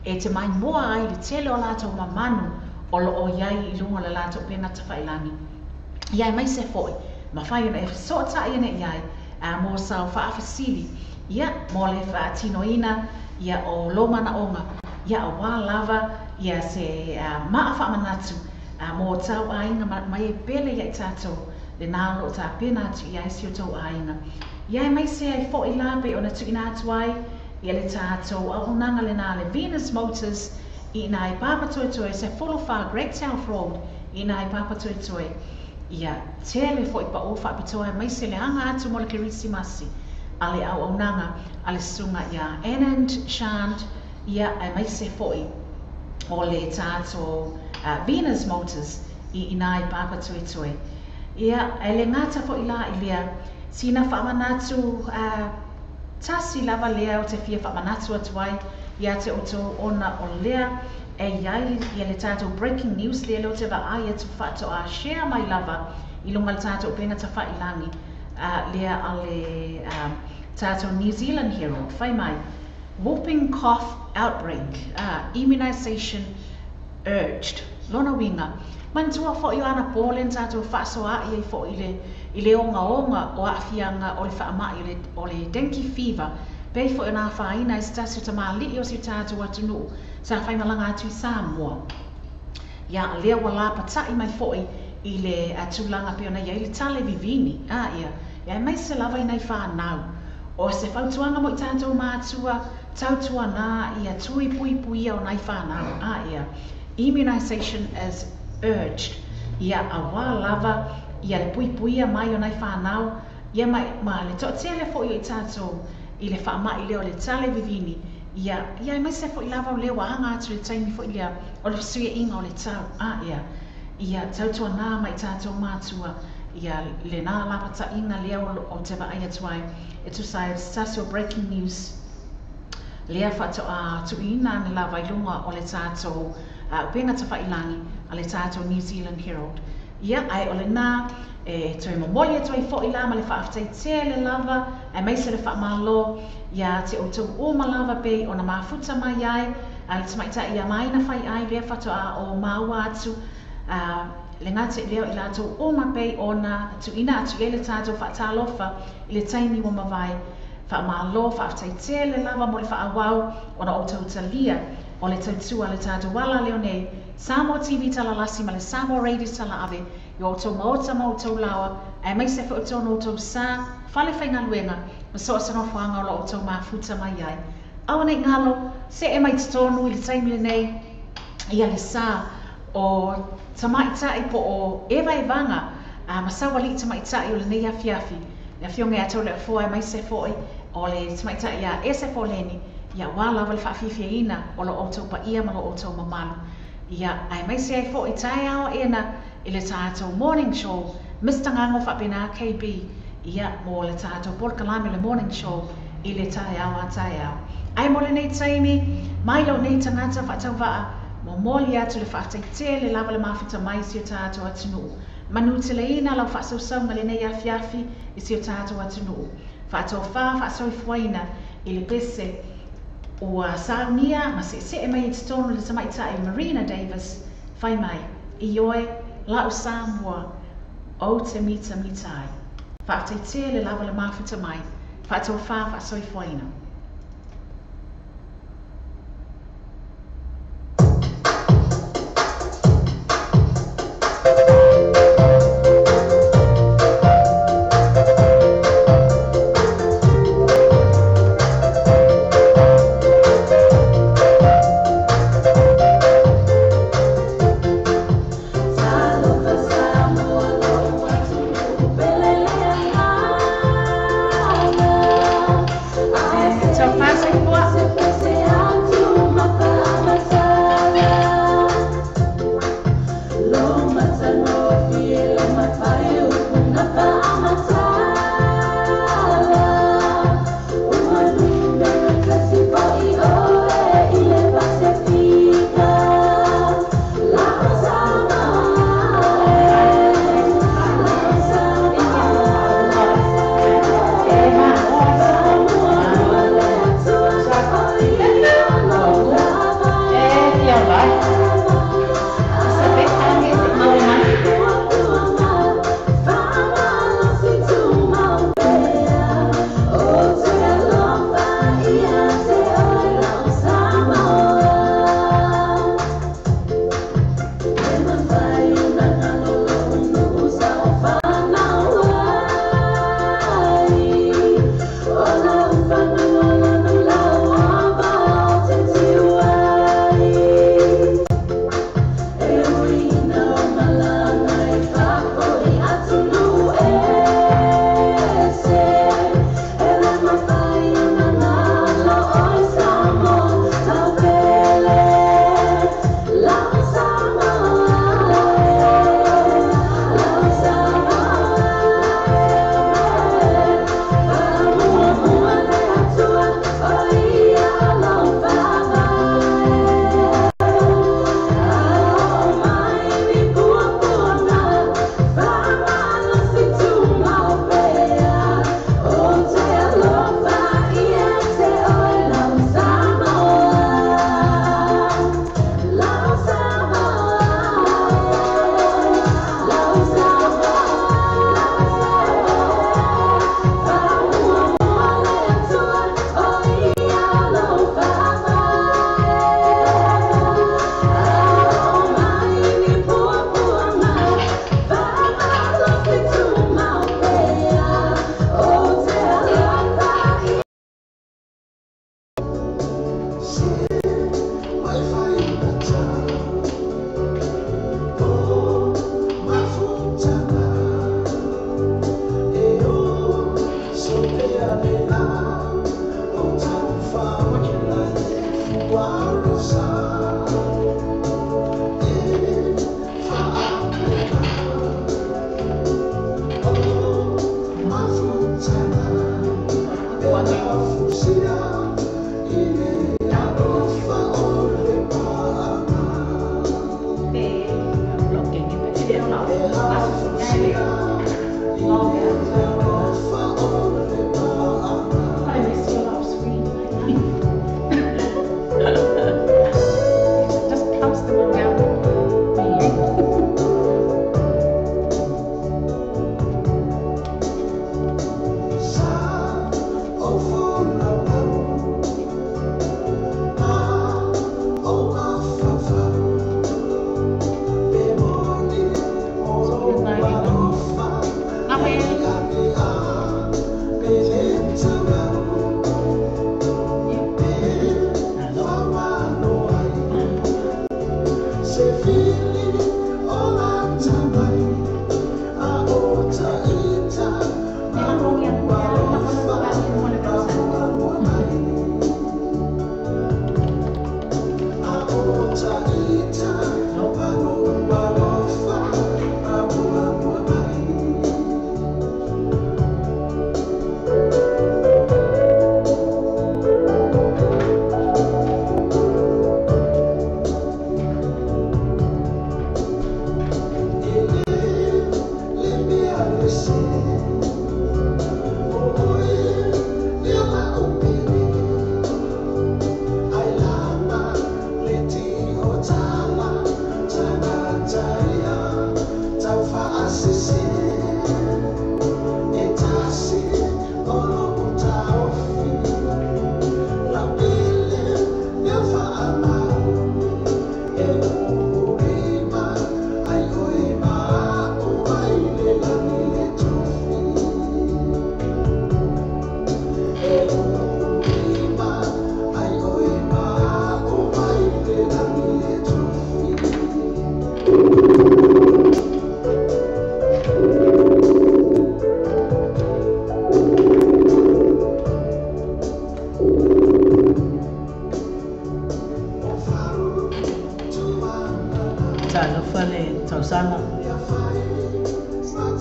e te mai moa ai le tele o lata o mamanu o lo o iai I lunga le lata o penga te whailangi ia mai se foi ma whai ona e whasota ia ne iai mō sau whaafasili ia mō le whaatinoina ia o lomana onga ia awa lava ia se maa whaamanatu mō tau ainga mai e pele ia I tātou le nā lo tā pena atu I aisi o tau ainga. Ia mai se ai fo I lape o na tuina atu ai ia le tātou au nanga le nā le Venus Motors I nā I Papatoetoe se Fulofar Great South Road I nā I Papatoetoe. Ia tele fo I pa o whaapitoa mai se le anga atu mo le Kirisimasi a le au nanga a le sunga ia Anand Shand ia mai se fo I o le tātou Venus Motors I nā I Papatoetoe. Ia le ngata fo I la I lea sina whaamanatu tasi lava lea o te fia whaamanatu atu ai ia te oto ona o lea e iai ia le tātou breaking news lea leo te wa ai atu whaato a share mai lava I lunga le tātou pena ta whailangi lea a le tātou New Zealand Herald whai mai whooping cough outbreak immunisation urged lona winga mantua fo I ana polen tātou whaasoa I fo I le onga o afianga o le whaamai o le dengue fever pei fo I nā whaina I stasi o ta mali o si tātou atunu sa whaimalanga atu I Samoa ia lea wala patai mai fo I le atulanga pe ona ia I le tale vivini ia mai se lava I nei whanau o se whautuanga mo I tātou mātua tautua nā ia tui pui o nei whanau ia immunisation as urged ia awa lava ia le puipuia mai o nei whanau ia mai le toʻatele foʻi I tātou I le whaamai leo le tale vivini ia mai se foʻi lava o lea waaga atu le taimi foʻi lea o le fesuiaʻiga o le tau ia tautua nā mai tātou mātua ia le nā lapataʻiga lea o te vaai atu ai e tusae tasi o breaking news lea faatoʻa tuuina ne lava I lunga o le tātou penga ta whailangi a le tātou New Zealand Herald. Ia ai o le nā e toi momoli e toi fo I la ma le whaaftai te le lava e mai se le whaamalo ia te o tau o ma lava pei o na mafuta mai ai a le tamaita ia mai na whai ai lea whatoa o maua atu le ngate leo I lātou o ma pei o na tuina atu e le tātou whaatalofa I le taimi o mawai whaamalo whaaftai te le lava mo le whaawau o na o tau talia o le tautua le tātou wala leo nei Samoa TV tala lasi ma le Samoa Radio tala ave i o tau maota ma o tau lawa ai mai se o tau no tau sa fale whainga luenga ma so asano whaanga o la o tau mafuta mai ai. Awa nei ngalo se e mai tonu i le taimi le nei ia le sa o tamaita i po o ewa e vanga ma sawa li tamaita i o le nei afiafi le afionga e atau le afua e mai se foi o le tamaita ia e se fo leni ia wala wale whaafifia ina o lo o tau pa ia ma lo o tau mamalu. Ia ai mai se ai fo i tai ao ena i le tātou morning show Mr. Ngango whapena KB ia mo le tātou Polkalami le morning show i le tai ao a tai ao. Ai mo le nei taimi mai lo nei tangata whatau waa mo moli atu le whaatai te le lava le mawhita mai si o tātou atunu. Manu te le ina lau whaasau ma le nei afiafi i si o tātou atunu. Whaatau whaasau i fuaina i le bese ua saunia ma se e mai i tonu le tamaita e Marina Davis whai mai i oe lau Samoa o te mita mitai. Whaatai te le lava le mawhita mai whaatau whaasau i fuaina.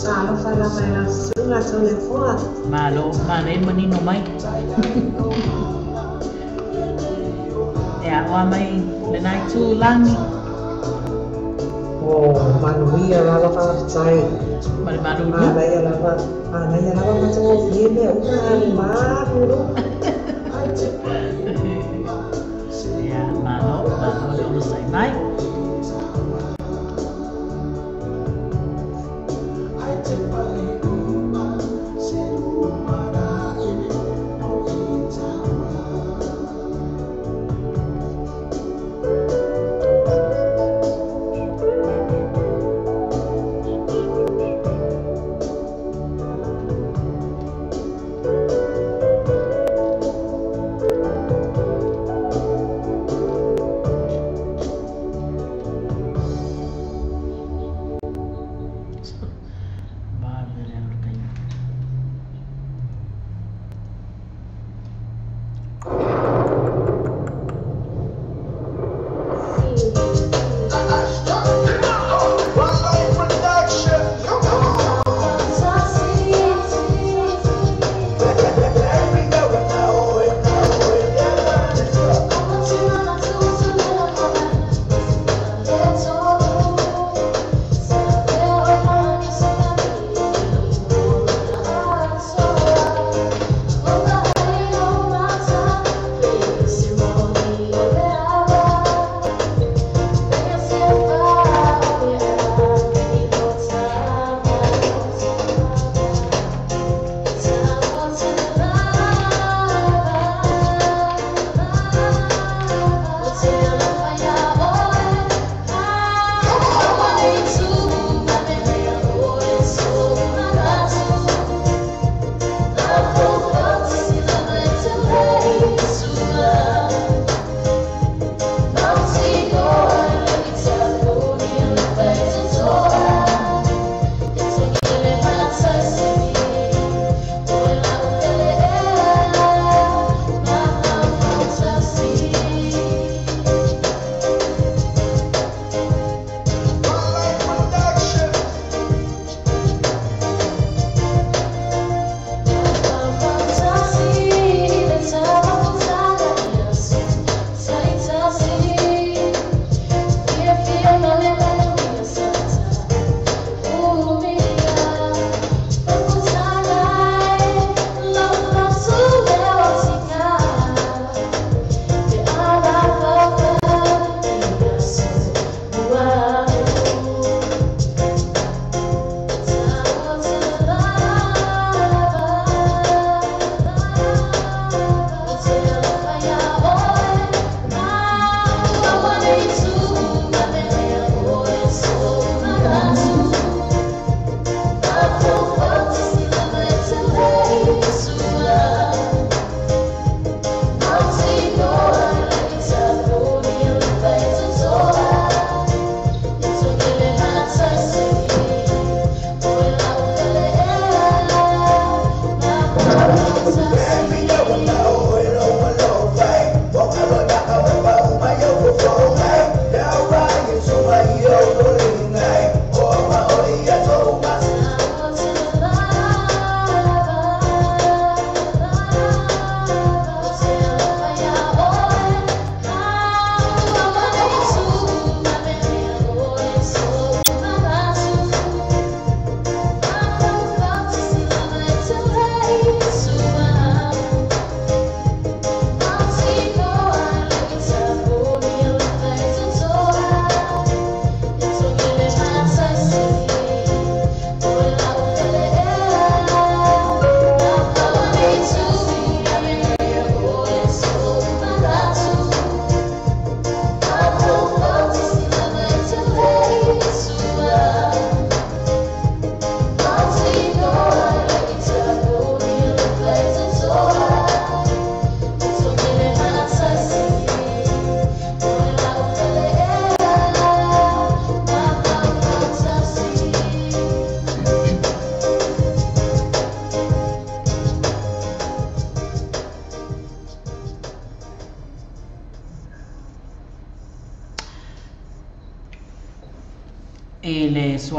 Salo fala mai la sunga tole foa. Malo, male manino mai. Ya, wa mai le nai tu langi. Oh, manuia lava whaatai. Manu. Anaia lava matau fieme o ka manu. Ya, malo le ono sai mai.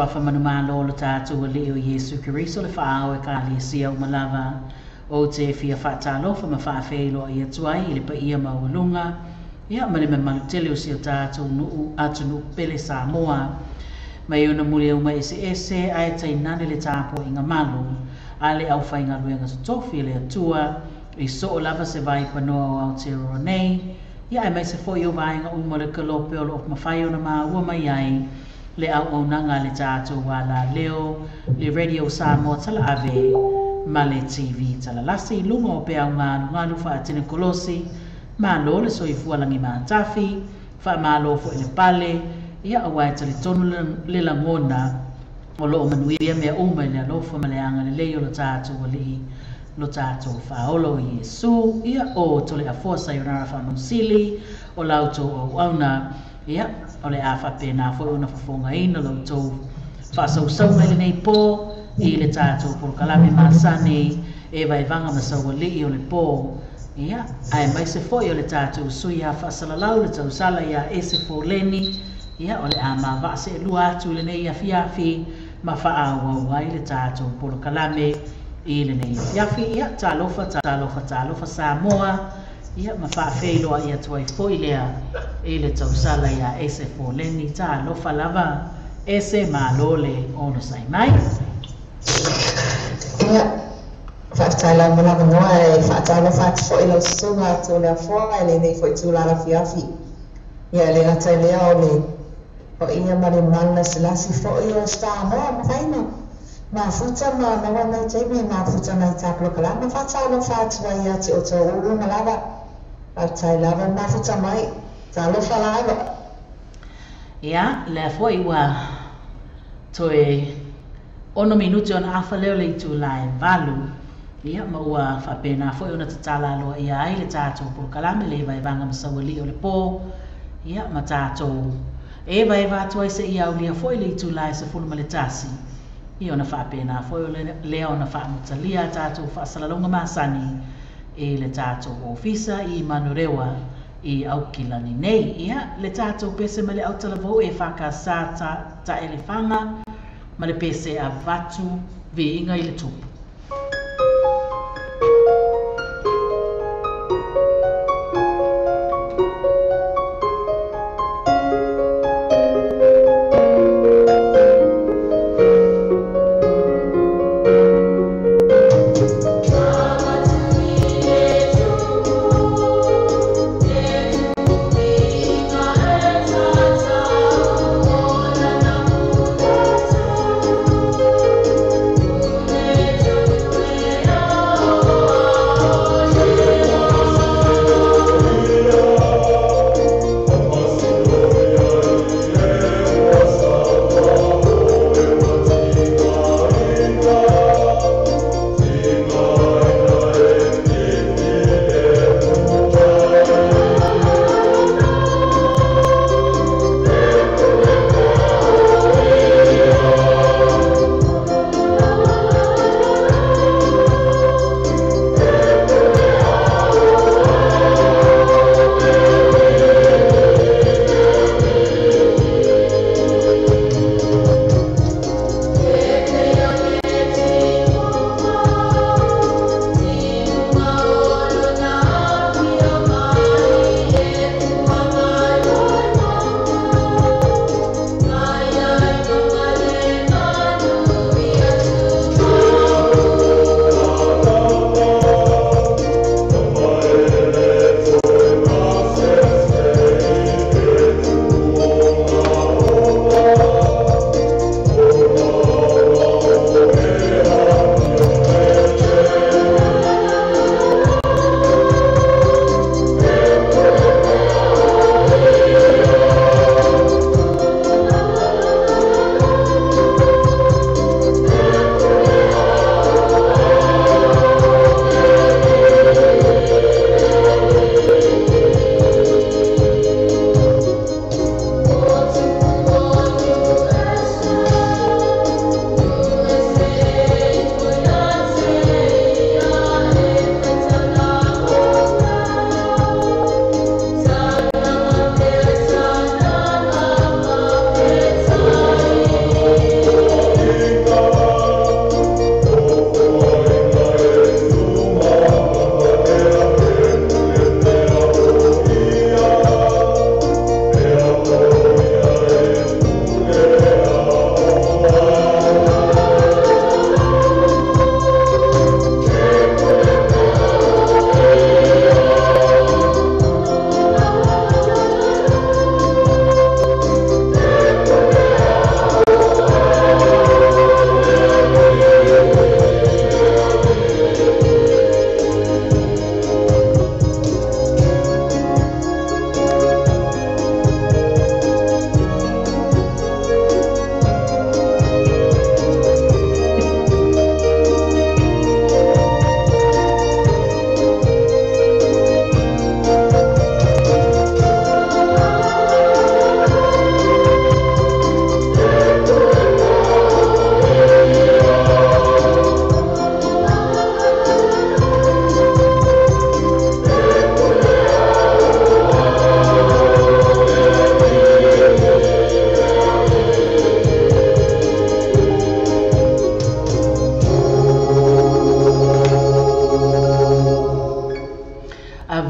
suafa manumalo le tātou le o Yesu Kiriso le whaao e ka le sia o malawa o te fia whaatalofa ma whaafeilo i atuai i le pa ia maualunga ia ma le malutele o sia tātou nuu atu nuu pele Samoa mai ona muli au mai ese ai tainane le tāpo inga malu a le au whainga luenga sotofi le atua i so o lava se vai panoa o Aotearoa nei ia e mai se foi o vainga uma le kalope o lo mawhai ona maa ua mai ai le au nanga le tātou wala leo le radio Samoa tala ave ma le TV tala lasi lunga o pe au ngalu whaatine kolosi ma lo le soifua langi maa tafi wha ma lo fo ele pale ia awai tali tonu le langona o lo manuia mea uma le alofa ma le anga le leo lo tātou wali lo tātou whaolo Yesu ia o tole a fosa yonara whamusili o lauto o auna ia o le a whapena fo una whafonga ina lauto whasausau ele nei po i le tātou por kalame masane e vai vanga masaua li o le po ia ai mai se foi o le tātou sui a whasalalau le tausala ia ese fo leni ia o le a ma vase lua atu le nei a fiafi ma whaaua wai le tātou por kalame i le nei fiafi ia talofa Samoa ia ma whaafeiloa ia tuai foi lea i le tausala ia ese fo leni talofa lava ese ma lole ono sai mai ia whaatala malama noa e whaatala whaati fo ila sunga to lea foa e le nei foi tula la fiafi ia le ngata lea o le o ia mare mana silasi fo ila Samoa makaina mafuta ma na wana teme mafuta na taplo kala ma fatalo fatwa ya ti o to uru malava atai lava mafuta mai talo falava ia le foi wa toe ono minuti ona afa leo le tu lai valu ia ma ua fa pena foi ona tatala lo ia ai le tato por kala me le vai vanga masawali o le po ia ma tato e vai va toi se ia o lia foi le tu lai se fulu maletasi i ona whapena foi o lea ona whaamutalia tātou whaasalalonga masani e le tātou ofisa i manurewa i aukilani nei ia le tātou pese ma le autalavou e whakasā ta elefanga ma le pese a vatu vi inga i le tupu. Thank you.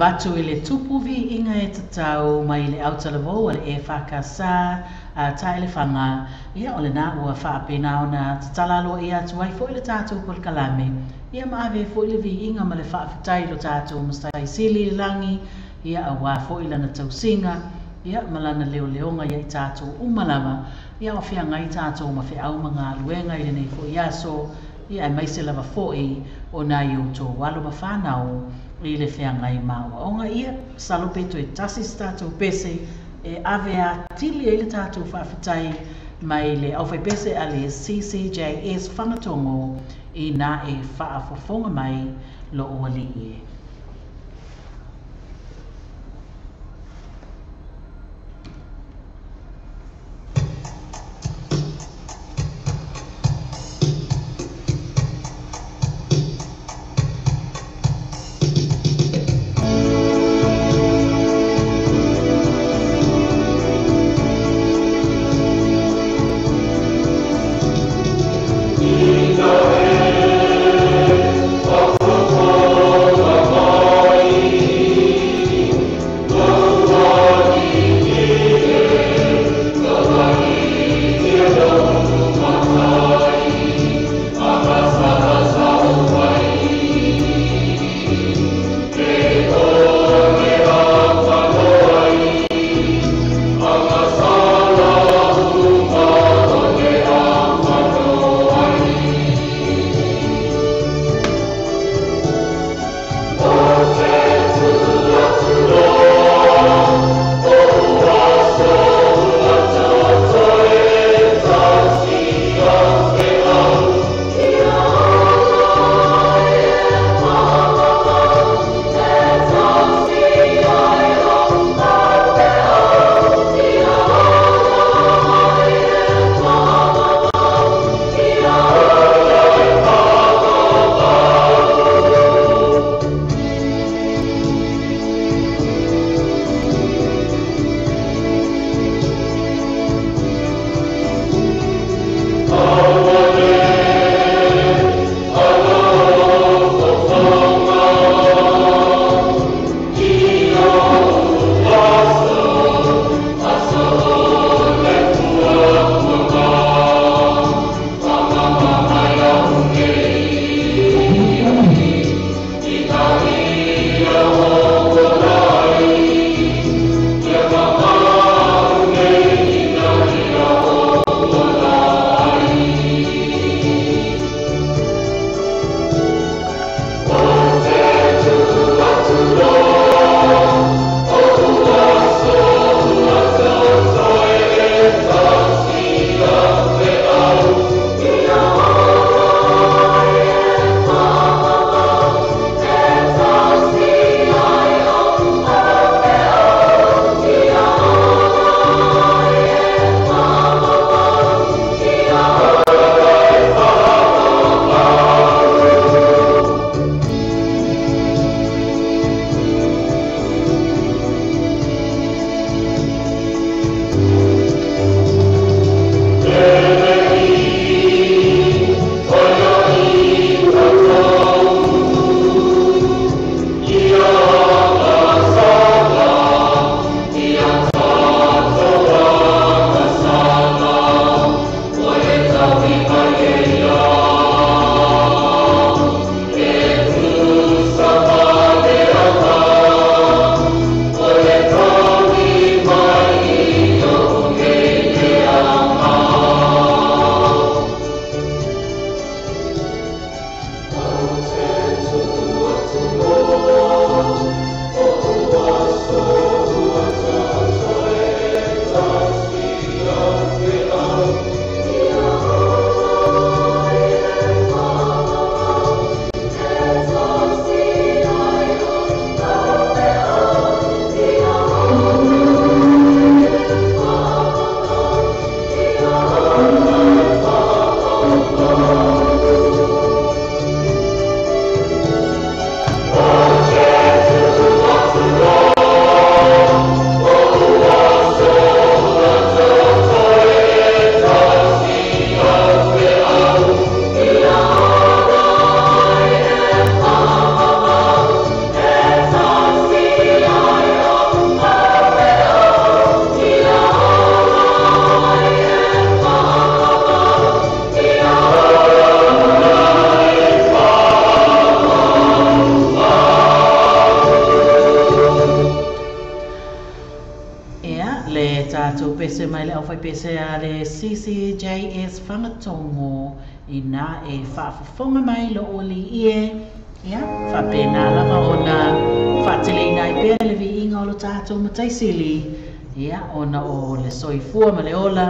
watu i le tupu vi inga e tatau mai le au talavou le e whakasa ta ele whanga ia o le na ua whaapena o na tatalalo i atu ai fo i le tātou pol kalame ia maave fo i le vi inga ma le whaafitai lo tātou mustai sili langi ia a wā fo i lana tausinga ia malana leo leonga ia i tātou umalawa ia o whianga i tātou ma whiau mga luenga i le nei fo i aso ia e maise lava fo i o na i o tō walo ma whanau i le whianga i maua. Onga ia salope to e tasi tātou pese e ave a tili e le tātou whawhitai mai le au whai pese a le CCJS whangatongo i nā e whaafofonga mai lo o ali e. pese mai le au fai pese a le CCJS whangatongo i nā e whaafafonga mai lo o li ie. Ia, whapena lava ona whaatele nai pēr le vi inga o lo tātou mataisili. Ia, ona o le soifua ma le ola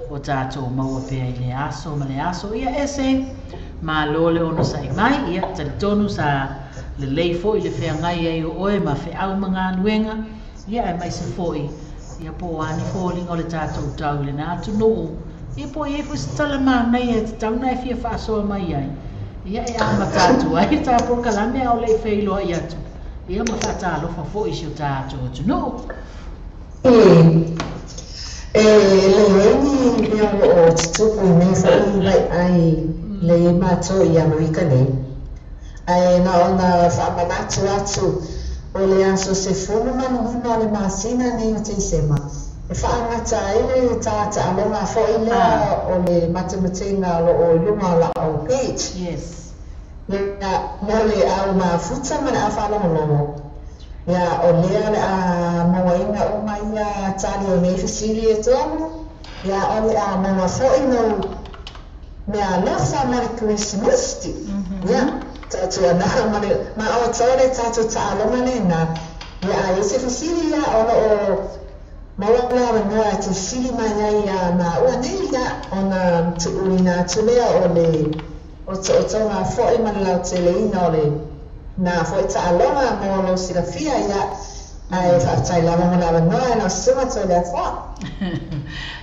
o tātou maua pēr i le aso ma le aso. Ia ese, ma lole ono sai mai, ia tali tonu sa le leifo i le whea ngai ai o oe ma whea au mga nuenga. Ia e mai se foi, ia po ani fōling o le tātou tau le nātu nuu. Ia po i e fu stala maa nei e te tau nai fia whaasoa mai ai. Ia e ama tātou ai tā po kalame au le whailoa i atu. Ia ma whata alofa foi si o tātou atu nuu. Le lea o tutupu me whai mai ai le mātou i Amerika nei. Ai na ona whaamanatu atu o le aso se fono manu huna le masina nei o te isema. E whaangata ele tāta alonga fōi lea o le matematenga o lunga la o page. Yes. Mo le au mafuta mana a whalongolongo. Ia o lea le a mawainga o mai a tali o nei fasili e tōmu. Ia o le a mawa fōi no mea lasa mara Christmasti. Ia. Tātou anā ma o tōre tātou tālonga nei nā. Ia e se fasili ia o mawala wanoa te sili mai ai a nā ua nei ia o nā tuuri nā tulea o le o tonga fōi manilau te leina o le nā fōi tālonga mo lo sirafia ia ai whaatai lama mana wanoa e nā suma tō lea wha.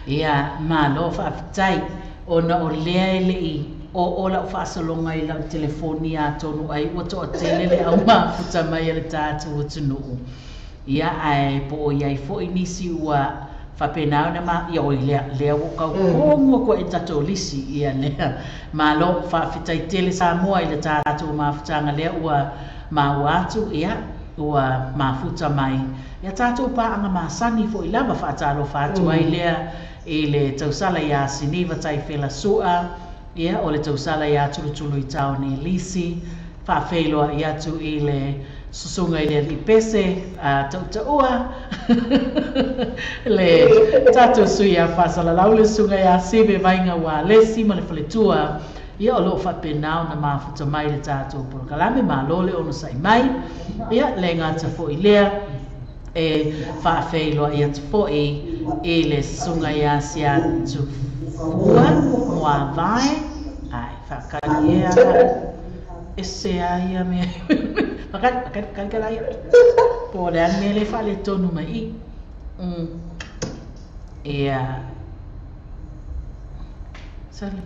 Ia mā lo whaatai o na o lea e lei o ola whaasalonga i lau telefoni a tonu ai o to o telele au mafuta mai ale tātou o tunuu. Ia ai po o iai fo inisi ua whapenau na ma ia o lea o kau kongo ko e tatou lisi ia lea. Ma lo whaafitai tele sa moa i le tātou mafutanga lea ua mau atu ia ua mafuta mai. Ia tātou paanga masani fo i lava whaatalo whaatu ai lea i le tausala ia siniva tai whela sua. Ia o le tausala i atu tulu i tau ni lisi. Whaafeiloa i atu i le susunga i le ripese tautaua. Le tatu sui a whasala lau le sunga i a sebe vainga wa lesi ma le whaletua. Ia o loo whapenau na mafuta mai le tātou porokalame ma lole ono sai mai. Ia le ngata fo i lea e whaafeiloa i atu fo i le sunga i a si atu fua moa vai. Ai, whakari e a ese ai a mea. Makan ai. Po le ane le whale tonu mai i. Ea. Sali.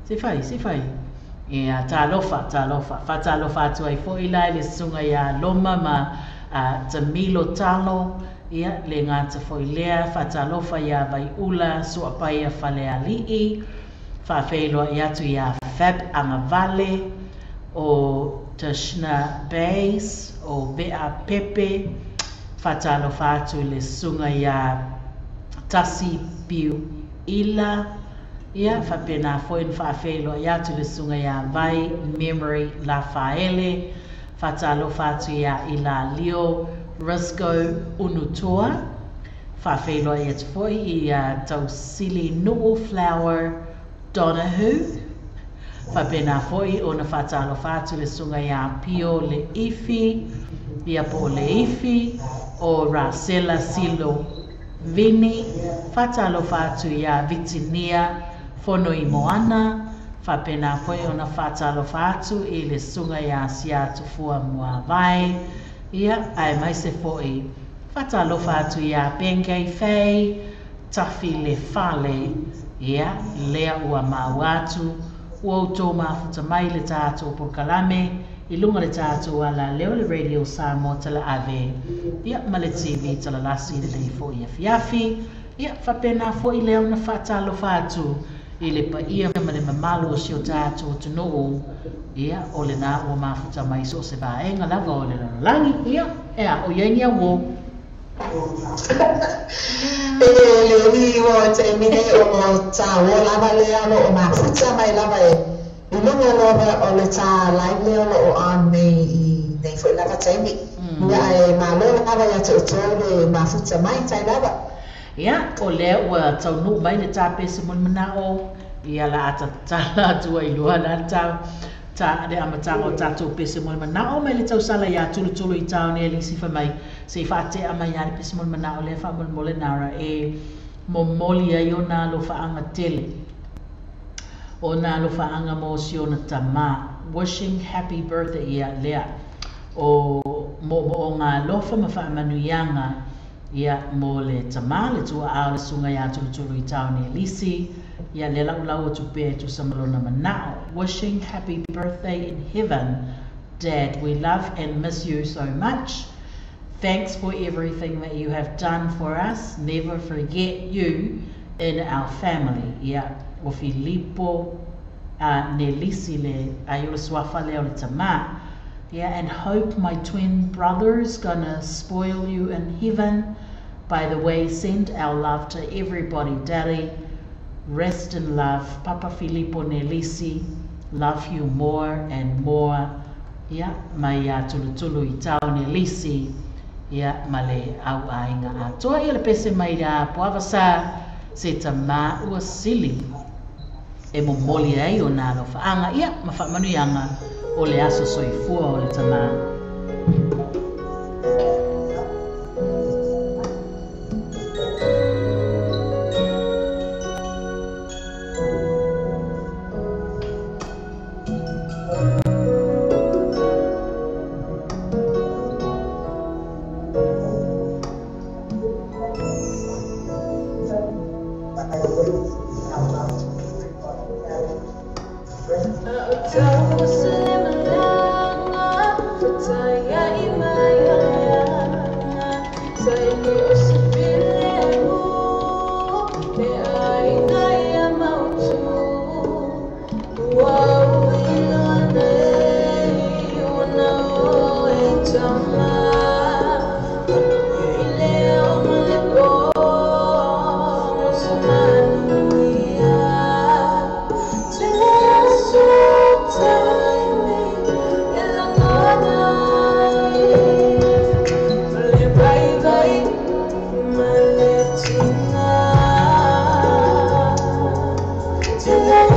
Se fai. Ea, tālofa. Whatalofa atu ai fo i lai le sunga ia loma ma Tamilo Talo. Ia, le ngata fo i lea. Whatalofa ia vai ula sua pai a whale alii. Whawheiloa i atu ia Fab Angavale. O Tashna Bays, o Bea Pepe, Fatalo Fatu le sunga ia Tasi Piu Ila, ia Fapena Foin Fafelo ia tu le sunga ia Vai Memory Lafaele, Fatalo Fatu ia Ila Leo Risco Unutoa, Fafelo ia tu foi ia Tausili Nuu Flower Donahue, Whapena foi o na whatalo whatu le sunga ia Pio le ifi, ia po le ifi, o Rasela Silo Vini, whatalo whatu ia Vitinia, Fono i Moana, whapena foi o na whatalo whatu i le sunga ia Siatu Fua Mua Vai, ia ai mai se foi, whatalo whatu ia Bengay Fei, Tafi le Fale, ia lea ua mau atu, ua tō mafuta mai le tātou porokalame i lunga le tātou ala leo le radio Samoa tala ave. Ia ma le TV tala lasi le lei fo ia fiafi. Ia whapena fo i leo na whatalo whatu i le pa ia ma le mamalu o sio tātou tunuu. Ia o le nā ua mafuta mai so se vaenga lava o le langi. Ia ea o iengia wo. Le o te mine o tā o lava lea lo o mafuta mai lava e ilunga lova o le tā lai lea lo o an nei fo i lava taimi. Ia e malo lava ia te o tō le mafuta mai tai lava. Ia, o lea ua tau nu mai le tā pese mon manao, ia la ata tala atua i lua la tau, ta le amatanga o tātou pese mon manao, mai le tau sala ia tulu i tau ne li sifa mai, se i whaate ama ia le pese mon manao, le wha mon mole nara e momoli ai o nā lo whaanga tele, o nā lo whaanga mo si o na tama, wishing happy birthday ia lea, o mo ngā lofa ma whaamanuianga, ia mo le tama le tua ao le sunga ia tulu i tau ne lisi, ia le lau o tupe tu samalona manao. Wishing happy birthday in heaven, Dad. We love and miss you so much. Thanks for everything that you have done for us. Never forget you in our family. Ia o Filippo ne lisi le ayo swafa le o le tama. Yeah, and hope my twin brother's gonna spoil you in heaven. By the way, send our love to everybody. Daddy, rest in love. Papa Filippo Nelisi, love you more and more. Yeah, mai tulu i tau Nelisi. Yeah, male au ainga atoa ia le pese mai a poavasa se tama ua sili. E momoli ai o nā lo whaanga. Ia, ma whaamanuianga. O le aso soifua o le tama. Till I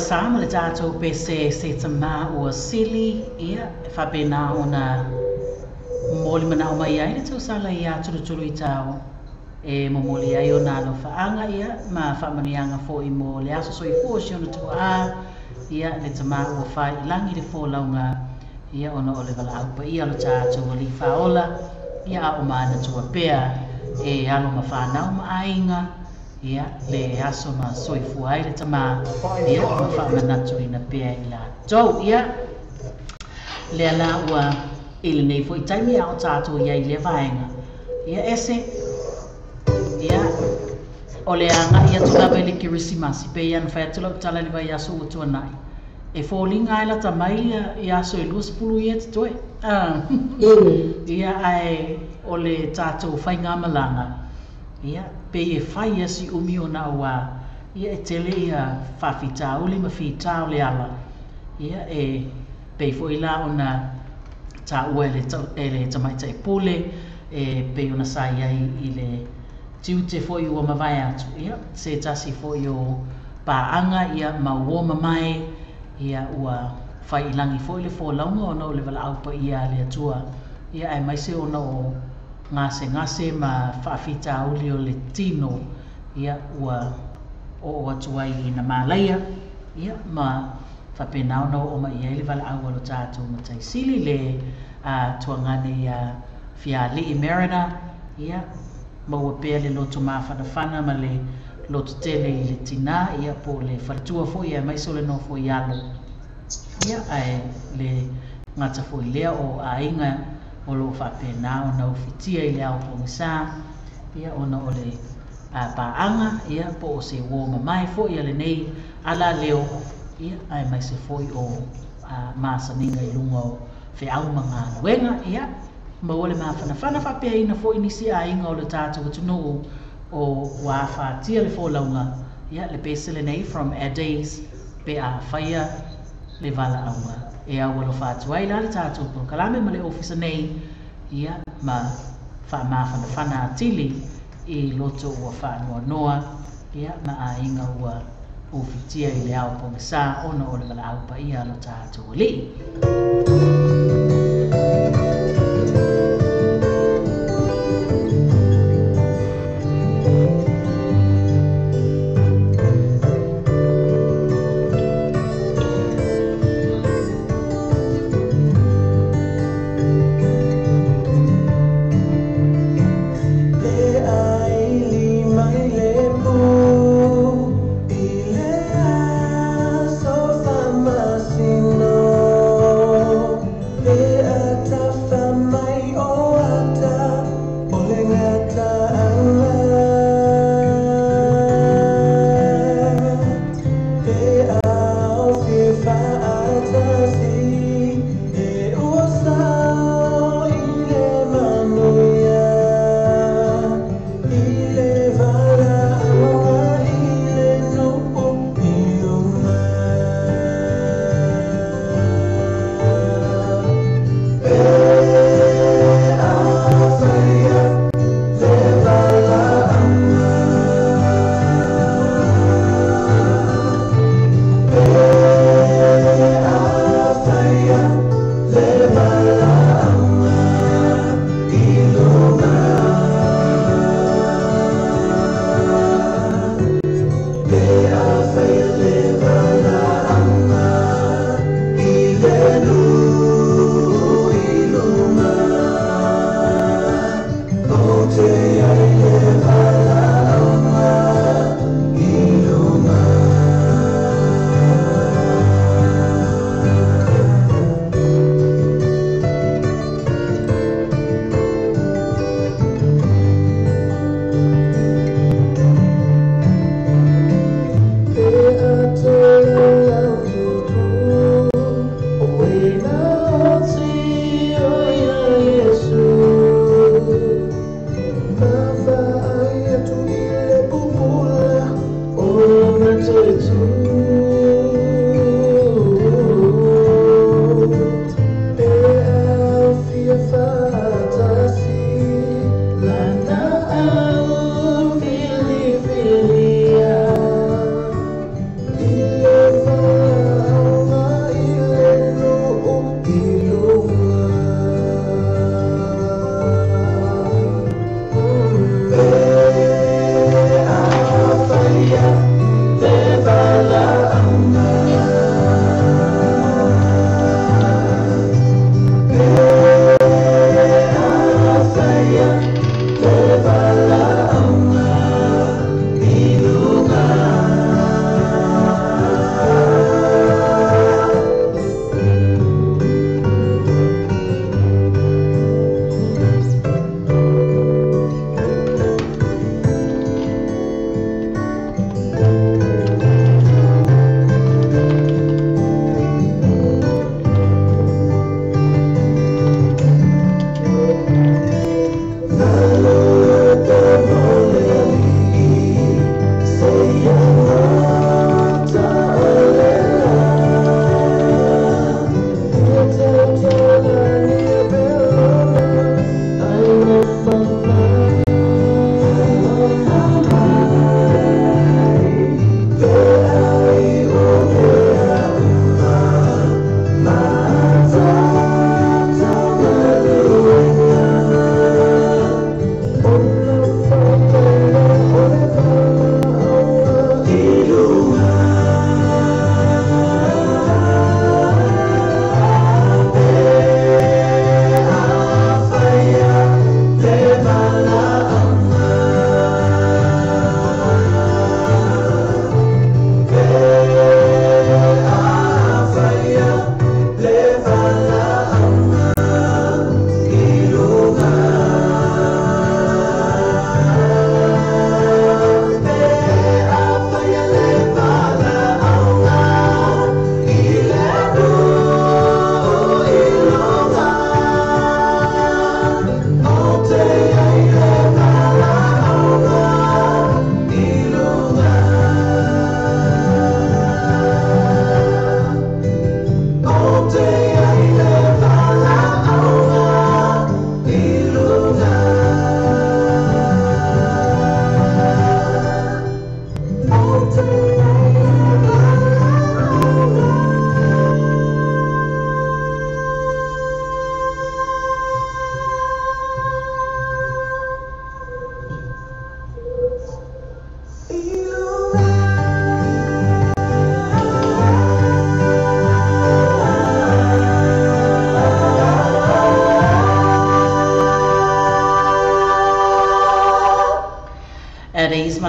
sa ma le tātou pe se tama o sili ia whapena o na moli mana o mai ai le tau sala ia tulu i tau e momoli ai o nā no whaanga ia ma whamanianga fo i mo le aso so i fo si ona tu a ia le tama o whai ilangi le fo launga ia ona o le wala aupa ia lo tātou o li whaola ia o maana tua pea e alo ma whanau ma ainga ia le aso ma soifu ai le tama ia ma whamanatu ina pea i la tau ia le ala ua ili nei fo i taimi au tātou ia i le vaenga ia ese ia o le anga ia tulawa i le kirisimasi pe ia na whai tulawa tala le vai aso o tua nai e fōlinga ai la tamai i aso e lua sepulu ia te toe ia ai o le tātou whai ngā malanga ia pe e whai asi umi o na ua ia e tele ia whawhita uli ma whita o le ala ia e pe fo i la o na ta ua e le tamaita e pule e pe o na sai ai i le tiu te fo i ua mawai atu ia se tasi fo i o paanga ia ma uoma mai ia ua whai ilangi fo i le fo launga o na o le wala aupa ia le atua ia ai mai se o na o ngase ma whawhita uli o le tino ia ua o atu ai i na mālaia ia ma whapenau na o mai ia le wala au alo tātou ma taisili le tuangane ia fia li i merina ia ma ua pēr le loto maa whanawhana ma le loto tele i le tina ia po le wharatua fo ia mai so le no fo i alo ia ai le ngata fo i lea o a inga o lo whapenau na uwhitia i le au po ngisa ia ona o le paanga ia po o se wōma mai fo ia le nei ala leo ia ai mai se foi o masaninga i lunga o wheau mga nuenga ia ma ole ma whanawhana whapea ina fo inisi a inga o le tātou tunu o wāwhatia le fōlaunga ia le pesele nei from our days pe a whaia le vala aunga e au alo whātua i la le tātou po kalame ma le ofisa nei ia ma whanawhana atili i loto ua whanua noa ia ma a inga ua uwhitia i le au ponga sa ona o le wala au pa ia alo tātou li. They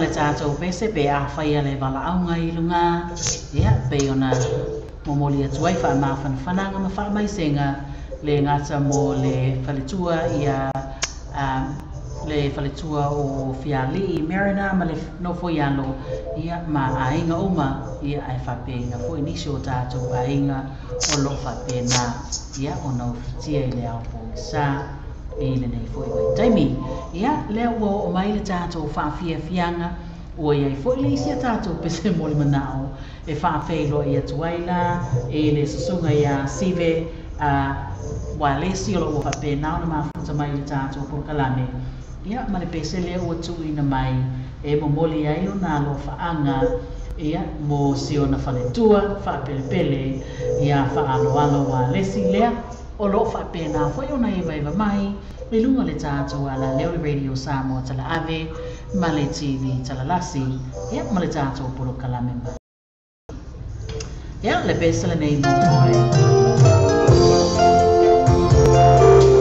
le tātou pese pe a whaia le wala au ngai lunga. Ia, pe ona momoli atu ai wha maa whanawhananga ma wha mai senga le ngata mo le whaletua ia le whaletua o Whiali Marina ma le nofo ialo ia ma ainga uma ia ai whapenga fo inisio tātou ainga o lo whapena ia o nau whitia i le au po sa i le nei fo i wai taimi ia lea ua o mai le tātou whawhia whianga o iai fo i le isia tātou pese mo le manao e whawhelo i atu aila e le susunga ia sive wa lesi o lo ua whapena o na mafuta mai le tātou por kalame ia ma le pese lea ua tuina mai e momoli ai o nā lo whaanga ia mo si o na whaletua whapelepele ia whaaloalo wa lesi lea o lo whapena fo i o na iwa mai i lunga le tātou ala leo le radio Samoa tala ave ma le TV tala lasi ia ma le tātou puro kalame ma ia le pese le nei mo Yeah.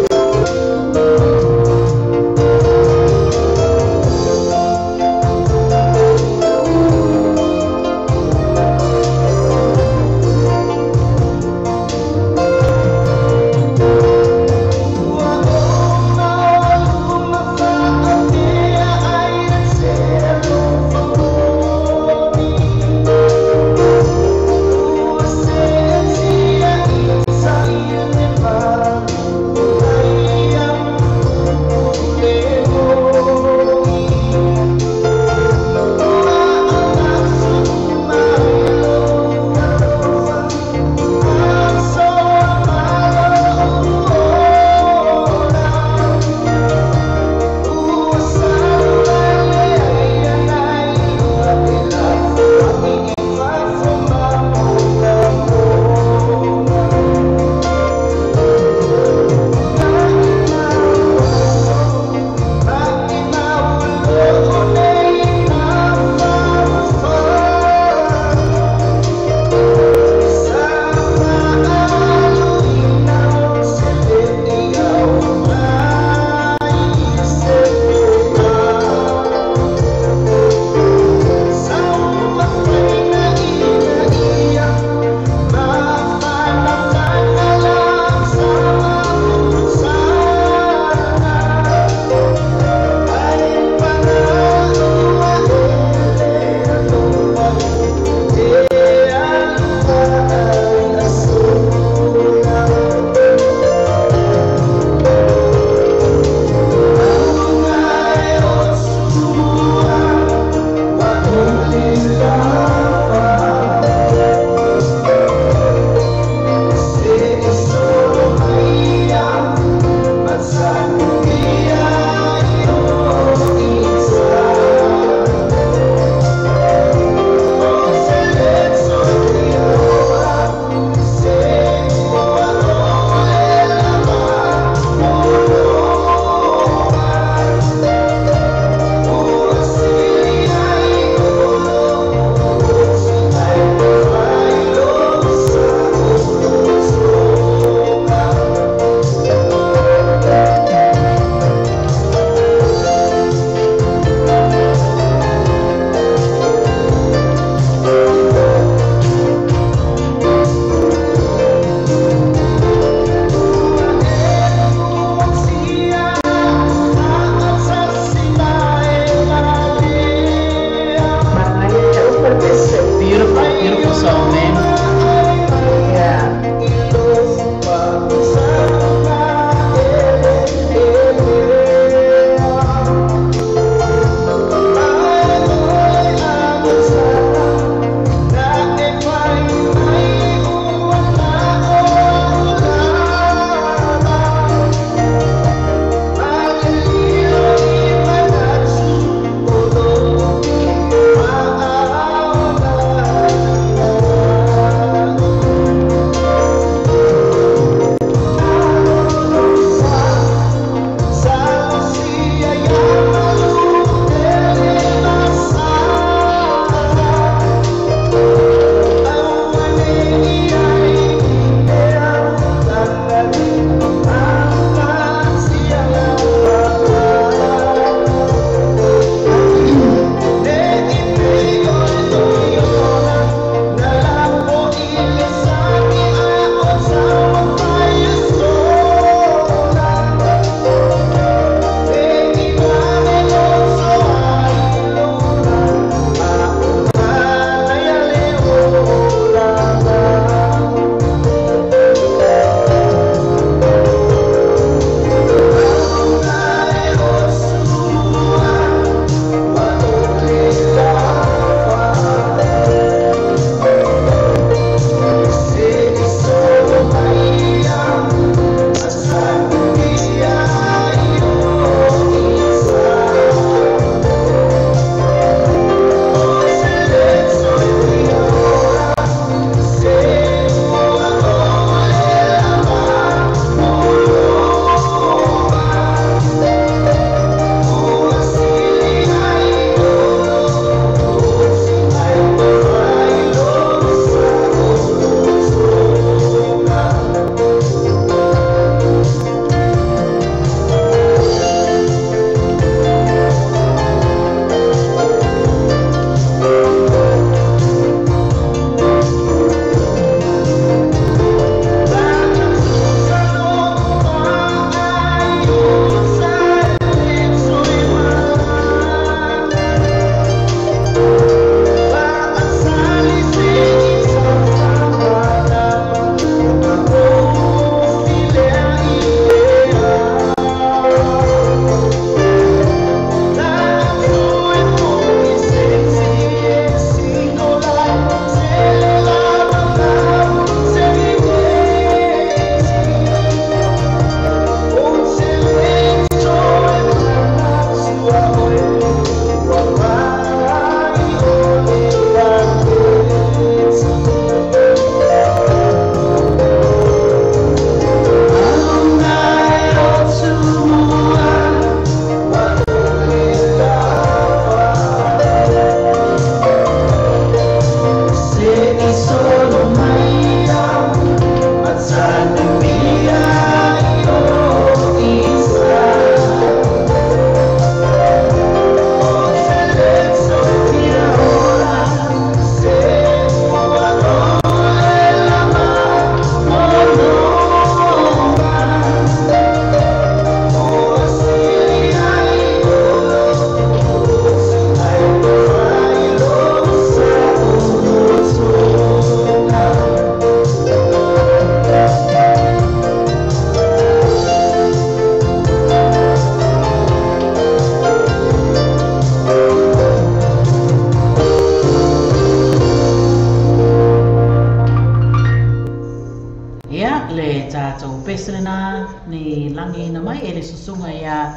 le tātou peselena ni langi na mai e le susunga ia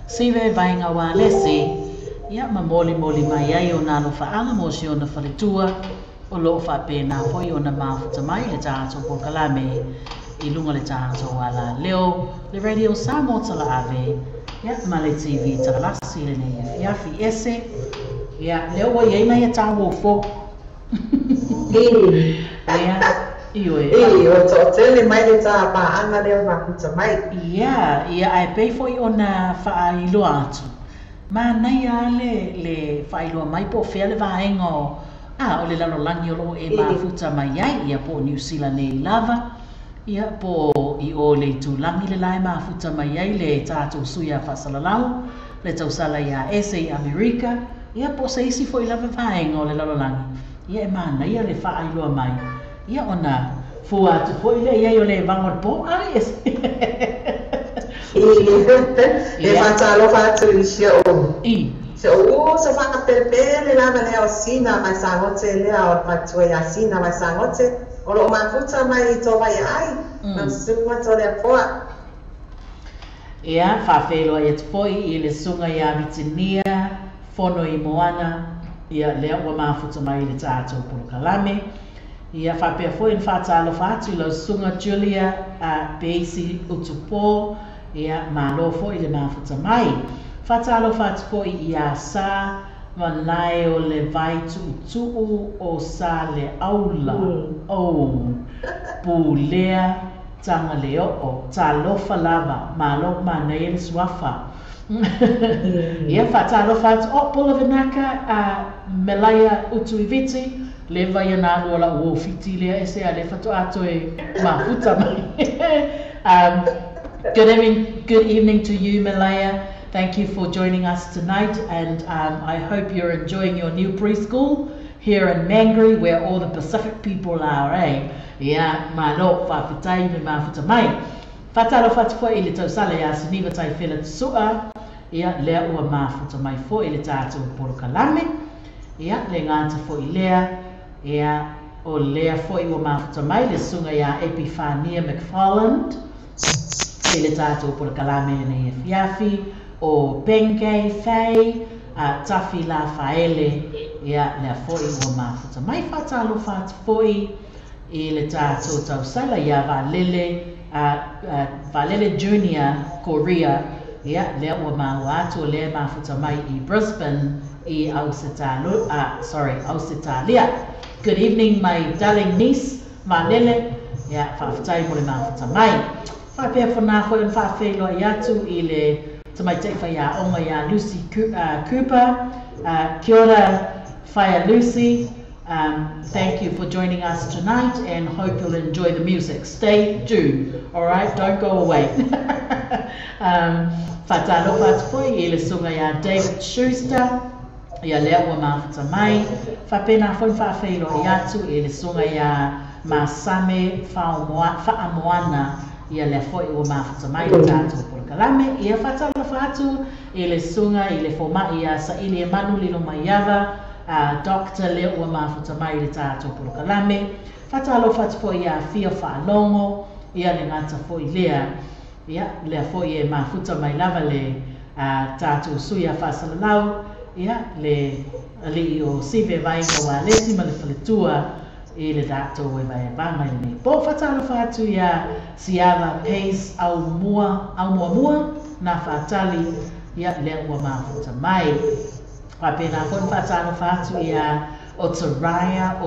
sive vainga wa lesi. Ia ma moli mai ai o nā lo whaanga mo si o na whaletua o lo whapena foi o na mafuta mai le tātou Polokalame I lunga le tātou ala leo le radio Samoa tala ave ia ma le TV takalasi le nei fiafi ese ia leo wa iei mai a tāwo fo ia o to tele mai le tā paanga leo mafuta mai ia ai pei foi o na whaailu atu ma nei a le whailua mai po fea le vaenga o o le lalolangi o lo e mafuta mai ai ia po New Zealand nei lava ia po I o le tūlangi le lai mafuta mai ai le tātou suia whasalalau le tausala ia ese I Amerika ia po se isi foi lava vaenga o le lalolangi ia e mana ia le whaailua mai ia ona fua atu foi le ia o le vangor po ai ese le whatalo whatu I sia o se o se whakapere le lava leo sina mai sangote lea o patua ia sina mai sangote o lo mafuta mai I tō vai ai na sunga tō lea poa ia whawhelo ia tpoi I le sunga ia vitinia fono I moana ia lea ua mafuta mai le tātou Polokalame ia whapea foi in whatalo whatu lau sunga Julia Beisi Utupo ia malo foi le mafuta mai whatalo whatu foi ia sa manai o le vai tu'utu'u o sa le aula o pulea tanga leo o talofa lava malo manai le swafa ia whatalo whatu o pola venaka melaya utuiviti le vai ana ola o fiti lea ese a le whatu ato e mafuta mai good evening to you Malaya. Thank you for joining us tonight, and I hope you're enjoying your new preschool here in Mangere, where all the Pacific people are, eh? Yeah, malo whawhitai me mafuta mai. Whatalo whatufo I le tausala ia siniva tai whila sua, ia lea ua mafuta mai fo I le tātou Polokalame, ia le ngāta fo I lea, ia o lea fo I ua mafuta mai le sunga ia Epifania McFarland, I le tātou Polokalame nei e fiafi, o Bengay Fay, Tafi La Faele, ia lea foi ua mafuta mai whatalo whatu foi I le tātou tausala ia Valele Junior Korea, ia lea ua maua atu lea mafuta mai I Brisbane, I Ausitalia. Good evening my darling niece, Malele, ia whawhitai mo le mafuta mai. Whapea whanā hoi an whawhelo I atu I le tamai te whaia onga ia Lucy Cooper. Kia ora whaia Lucy. Thank you for joining us tonight and hope you'll enjoy the music. Stay tuned, alright? Don't go away. Whatalo whatufoi I le sunga ia David Schuster. Ia lea ua mafuta mai. Whapena whoi whawhelo I atu I le sunga ia Masame Whaamoana. Ia lea foi ua mafuta mai le tātou Polokalame. Ia whatalo whatu I le sunga I le fomai ia Saili Emanu Lilo Maiava, Dr. lea ua mafuta mai le tātou Polokalame. Whatalo whatu foi ia Fia Whaalongo, ia le ngata foi lea. Ia lea foi e mafuta mai lava le tātou suia whasalalau. Ia le ali o sive vainga wa lesi ma le whaletua. I le tātou e vai e vanga I nei. Po whatalo whatu ia Siava Pace au mua na whatali ia lea ua mafuta mai. Whapena whon whatalo whatu ia Otaraya,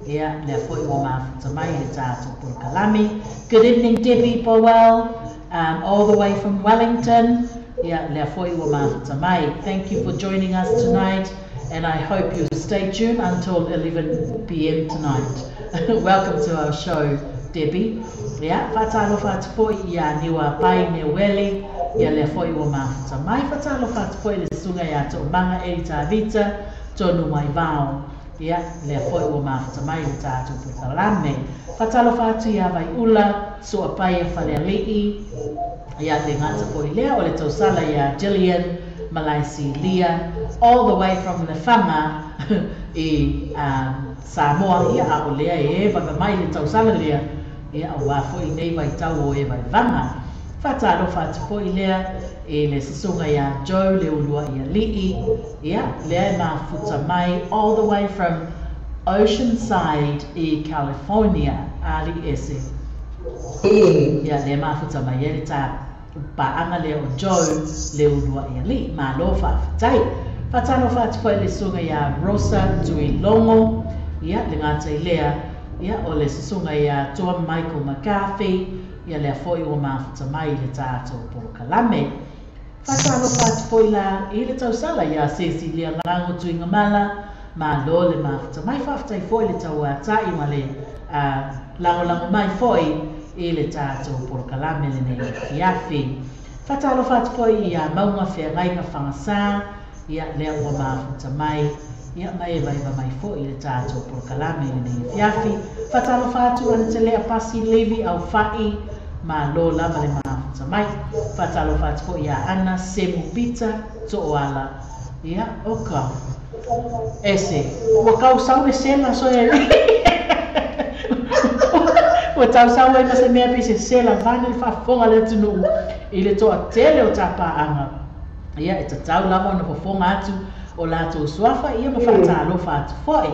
ia lea foi ua mafuta mai le tātou Polokalame. Good evening Debbie Powell, all the way from Wellington. Ia lea foi ua mafuta mai. Thank you for joining us tonight. And I hope you stay tuned until 11 p.m. tonight. Welcome to our show, Debbie. Yeah, whatalo whatupoi ia niwa pai ne weli, ia lea foi ua mafuta mai. Whatalo whatupoi le sunga ia to manga e tāvita, tonu mai vau. Ia lea foi ua mafuta mai le tātou Polokalame. Whatalo whatu ia vai ula, so a pai e whale alii. Ia le ngata foi lea o le tausala ia Gillian Malaisi Lia, all the way from the whanga I Samoa ia a o lea e waka mai le tausala lea ia o wafo I nei vai tau o e vai vanga. Whatalo whatupo I lea e le sasunga ia Joe le ulua ia lii, ia lea e mafuta mai all the way from Oceanside I California, ali ese. Ia lea mafuta mai e ta paanga lea o Joe le ulua ia lii, ma lo whawhatai. Whatalo whatupo I le sunga ia Rosa Tuilongo, ia le ngata I lea, ia o le sasunga ia Toa Michael McCarthy, ia lea foi o mafuta mai le tātou Porokalame. Whatalo whatupoi la I le tausala ia Cecilia Ngango Tuinga Mala, ma lo le mafuta mai whawhatai foi le tau atai ma le lango mai foi I le tātou Porokalame le nei fiafi. Whatalo whatupoi ia maunga whea ngai ngā whangasā, ia lea ua mafuta mai, ia mai vai mai foi le tātou Porokalame le nei fiafi. Whatalo whatu ana te lea pasi levi au whai, ma lo lava le mafuta mai. Whatalo whatupo ia ana semu pita to o ala. Ia oka. Ese. Ua kau sau e sela so e. Ua tau sau e masa mea pise sela vane le whafonga le tunu. I le toa tele o tapa anga. Ia e tatau lava o na whafonga atu o lato suafa. Ia ma whatalo whatupoe.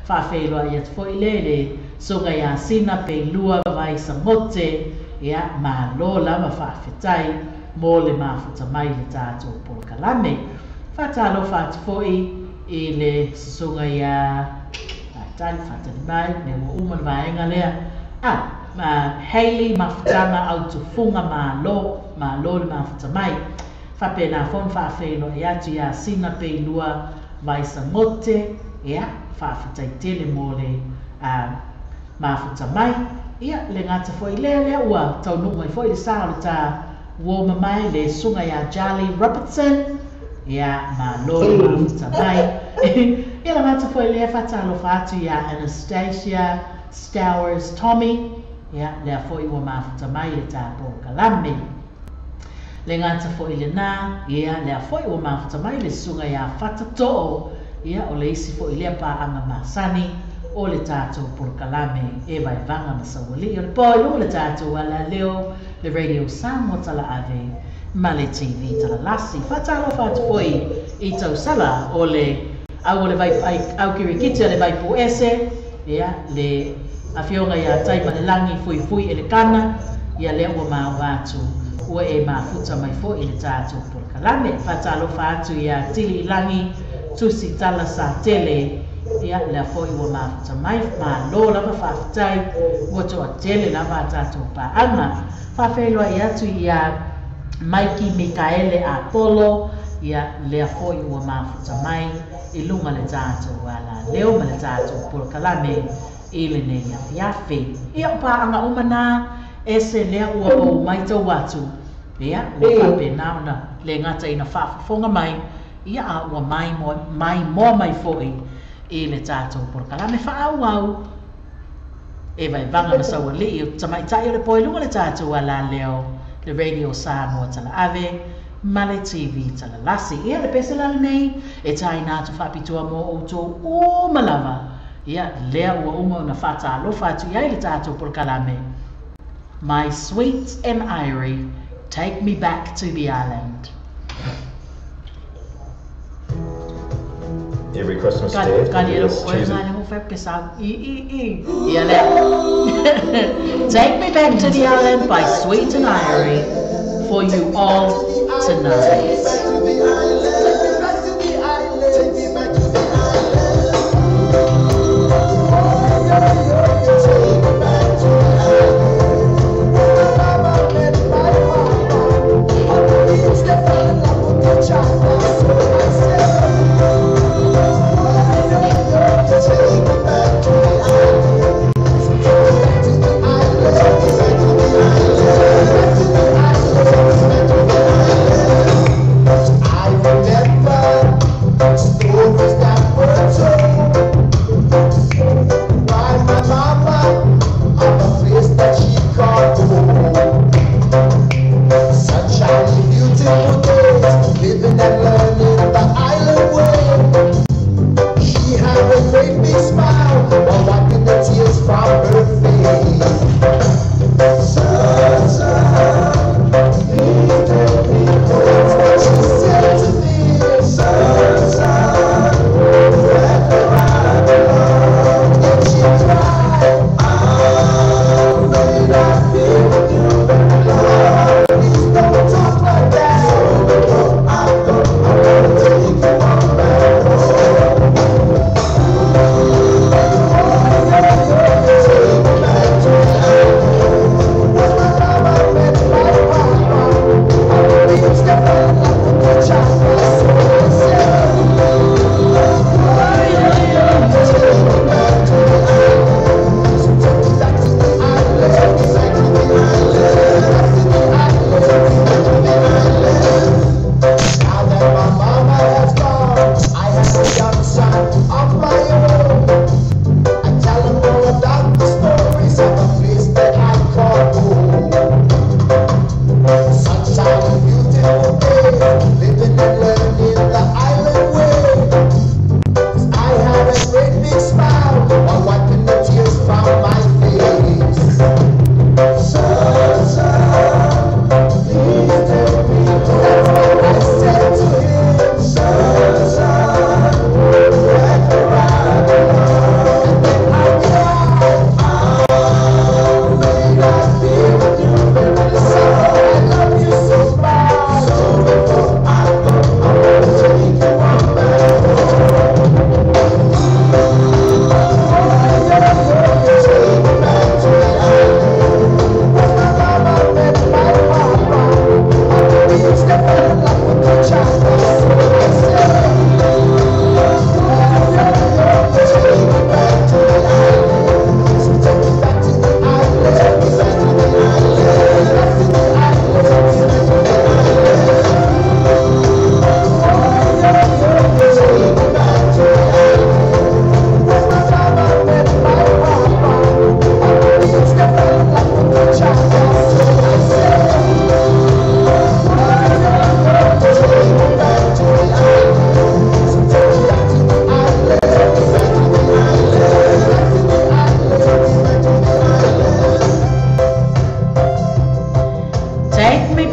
Whawheloa ia tupoe lele. Songa ia sina pe lua vai sa mote. Ia ma lo lava whawhetai mo le mafuta mai le tātou Porokalame. Whatalo whatupoi I le sunga ia tali whatani mai, me mo umana vaenga lea. Ma Hayley mafutanga au tufunga ma lo le mafuta mai. Whapena fon whawhelo ia tu ia sina pe lua vai sa mote, ia whawhetai tele mo le mafuta mai. Ia le ngata foi lea ua tau nunga I foi le sao le tā woma mai le sunga ia Charlie Robertson. Ia ma lo le mafuta mai. Ia le ngata foi lea whatalo whatu ia Anastasia Stowers Tommy. Ia lea foi ua mafuta mai le tā Porokalame. Le ngata foi le nā, ia lea foi ua mafuta mai le sunga ia Whatatoo. Ia o le isi foi lea pa anga masani. O le tātou Porokalame e vai vanga masawali. O le poi lunga le tātou ala leo le radio Samoa tala ave ma le TV tala lasi. Whatalo whatupoi I tau sala o le au le vai au kirikiti le vai pu ese. Ia le awhionga ia taima le langi fui e le kana. Ia lea ua maa watu ua e mafuta mai fo I le tātou Porokalame. Whatalo whatu ia tili I langi tusi tala sa tele. Ia lea foi ua mafuta mai, ma lo lava whawhetai, ua toa tele lava tātou paanga. Whawheloa I atu ia Mikey Mikaele Apollo, ia lea foi ua mafuta mai, I lunga le tātou ala leo ma le tātou Porokalame, I le nei awhiawhi. Ia paanga umana, ese lea ua o mai tau atu. Ia, le whapena ona, le ngata ina whafonga mai, ia a ua mai mai foi. I le tātou Porokalame whaau e vai vanga masaua li o tamaitai o le poilunga le tātou ala leo le radio Samoa tala ave ma le TV tala lasi. Ia le pese lali nei e tai nātu whapitua mo o tō o malava. Ia lea ua uma na whata alo whatu iai le tātou Porokalame. My sweet and Irie, take me back to the island. Every Christmas day, Take me back to the island by Sweet and Irie for you all tonight. I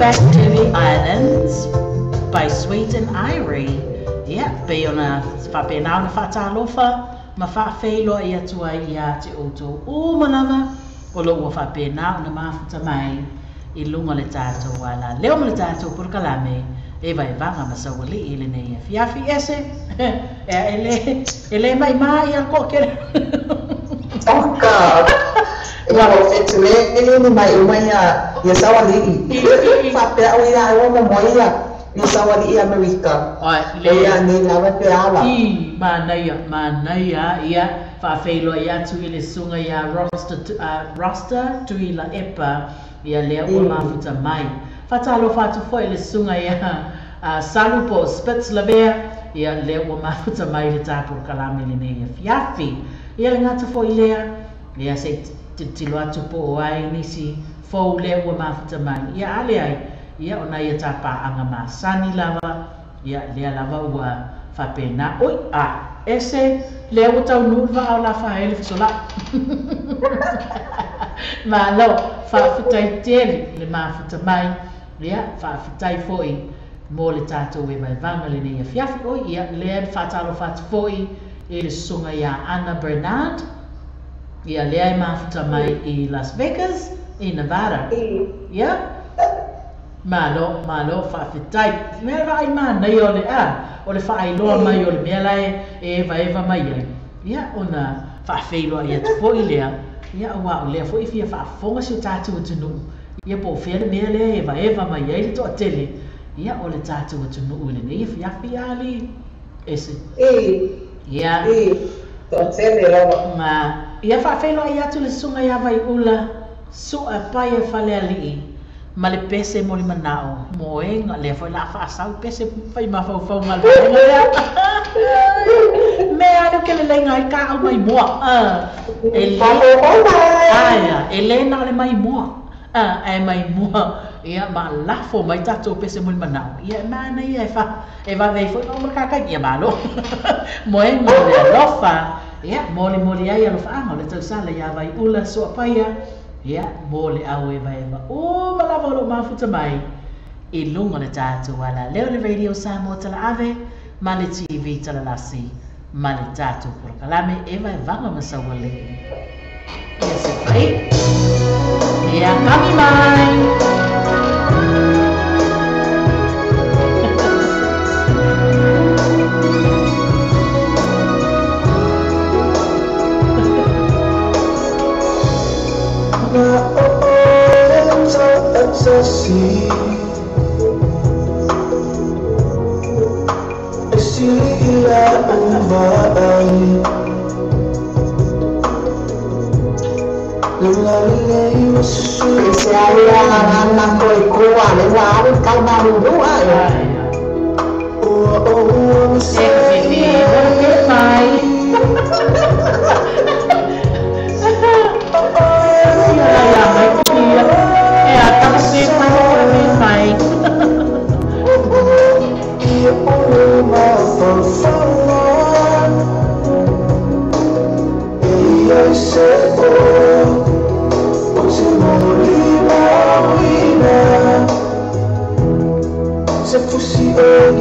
back to the islands by Sweet and Irie. Yeah, be on a whapenau na whatalofa, ma whawhelo ia tua ia te oto o malama, o lo ua whapenau na mafuta mai, I lunga le tātou wala. Leo ma le tātou purkalame, e vai vanga ma sawali I le nei fiafi ese, ele mai mai al kokere. Oka! Ia o fetu le ni mai umaya ia sawali I. Whape au ia e wama moia ia sawali I Amerika. Ia ni lawa pe ala. I manaia ia whawhelo ia tu I le sunga ia roster tu I la epa ia lea ua mafuta mai. Whatalo whatu foi le sunga ia Salupo Spitzlavea ia lea ua mafuta mai le tāpuru kalame le nei fiafi. Ia le ngata foi lea ia se tilo atu po o ai nisi fou lea ua mafuta mai. Ia ale ai ia ona ia tapa anga masani lava ia lea lava ua whapena. Oi, ese lea ua tau nulva au la whaele fisola. Ma lo, whawhitai tele le mafuta mai, ia whawhitai foi mo le tātou e mai vanga le nei fiafi. Oi, ia lea whatalo whatu foi e le sunga ia Anna Bernard, ia lea I mafuta mai I Las Vegas, I Nevada. Ia? Malo, whawhitai. Mea rai mana I o le o le whaailoa mai o le mea lai eva mai ai. Ia, ona whawhiloa ia tu foi lea. Ia ua o lea foi fia whaafonga si o tātou atunu. Ia po fia le mea lea eva mai ai le toa tele. Ia o le tātou atunu le nei fiafi ali. Ese. Ia. Toa tele rawa. Ma, ia whawhiloa ia tu le sunga ia vai ula. Sua pai e whale alii. Ma le pese mo le manao. Mo e nga lea foi la whaasau pese whai mawhau ngā lea. Mea anu ke le lenga I ka au mai moa. Elena le mai moa. E mai moa. Ia ma lafo mai tatou pese mo le manao. Ia mana ia e va vei foi o kakai ia malo. Mo e nga le alofa. Ia mole ai alofa anga le tau sala ia vai ula soa paia. Ia mole au eva. O malava o lo mafuta mai. I lunga le tātou wala. Leo le radio Samoa tala ave. Ma le TV tala lasi. Ma le tātou purakalame. Eva e vanga masawale. Ia se whai. Ia kami mai. Ese anak koi kuah le waru kau baru dua ya. Se fosse eu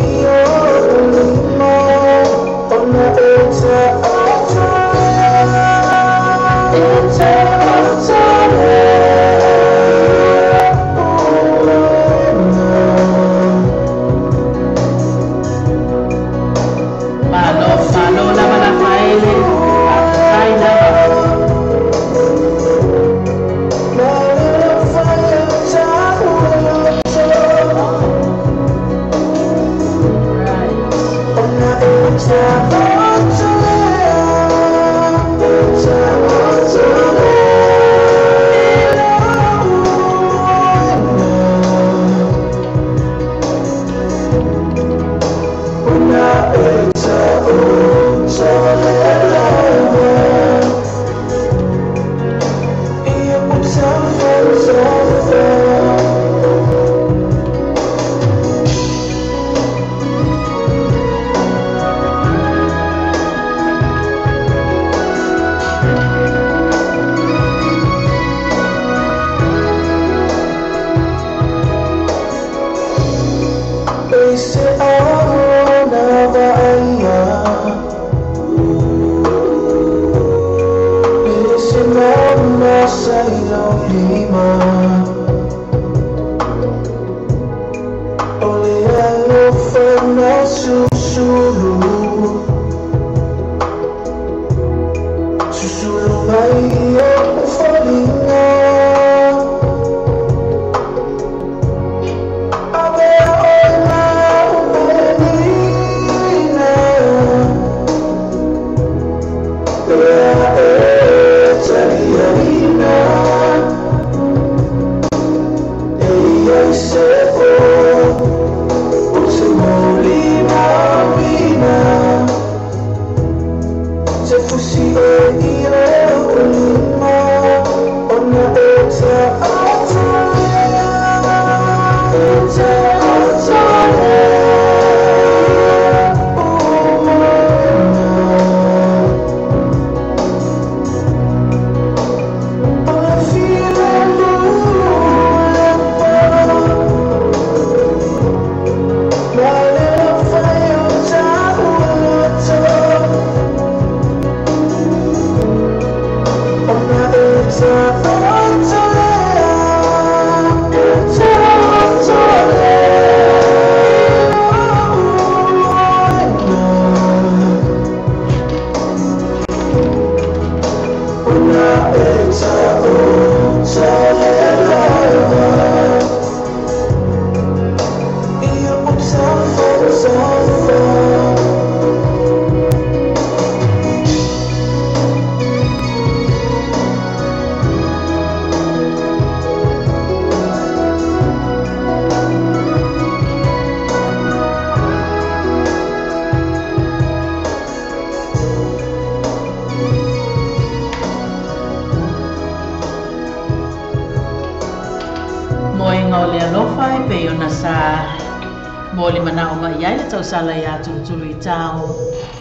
Sala ya tulu i tau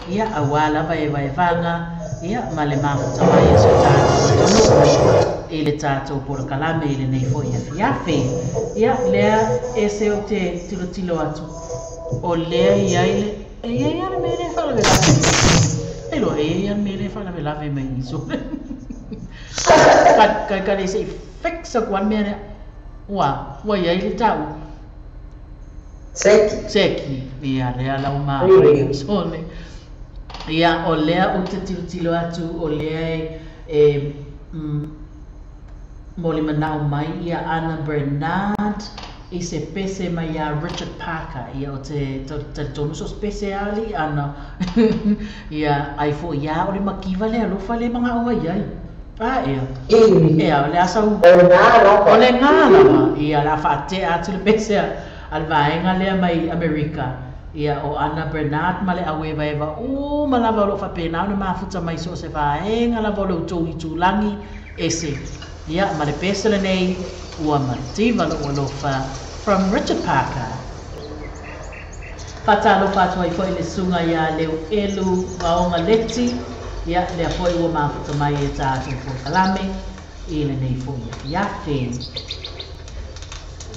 ia awala vai vanga ia male mafuta mai so tatu ile tatu por kalame ile nei foi fiafe ia lea ese o te tilo atu o lea ia ile ia mere fala vela elo ia mere fala vela ve mai iso kai se fixa quan mere wa ia ile tau Seki, ia lea lau maa sone. Ia o lea o te tilo atu, o lea moli manao mai, ia Anna Bernard, i se pese mai a Richard Parker, ia o te tonu so pese ali, ana, ia aifo ia o le makiwa lea lofa le mga oa iai. Ia. Ia, o le asau. O le ngala, ia la whaate atu le pese a. Al vaenga lea mai Amerika ia o Anna Bernard male awe vaeva o malava lo fa pena na mafuta mai so se vaenga la volo to i tulangi ese ia male pesele nei ua martiva lo fa from Richard Parker patalo patwa i foi le sunga ia leo elu vaonga leti ia le foi ua mafuta mai e tatu fo kalame ile nei foi ia fe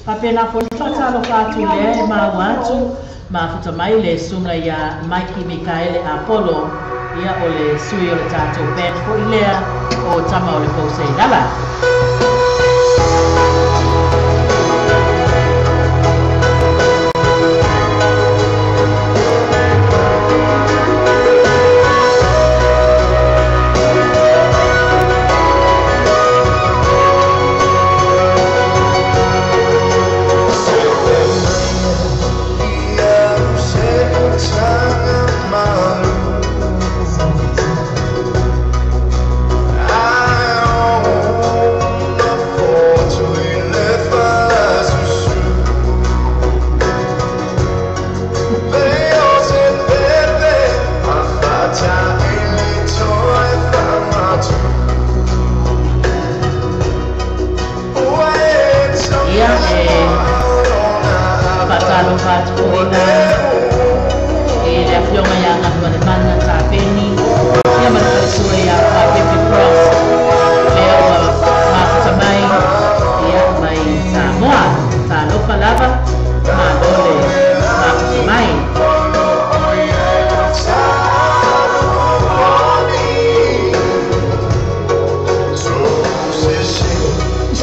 Papena fo fatalo fatu le ma watu ma futa mai le sunga ya Mikey Mikaele Apollo ia o le sui o le tato band fo ilea o tama o le pose dala.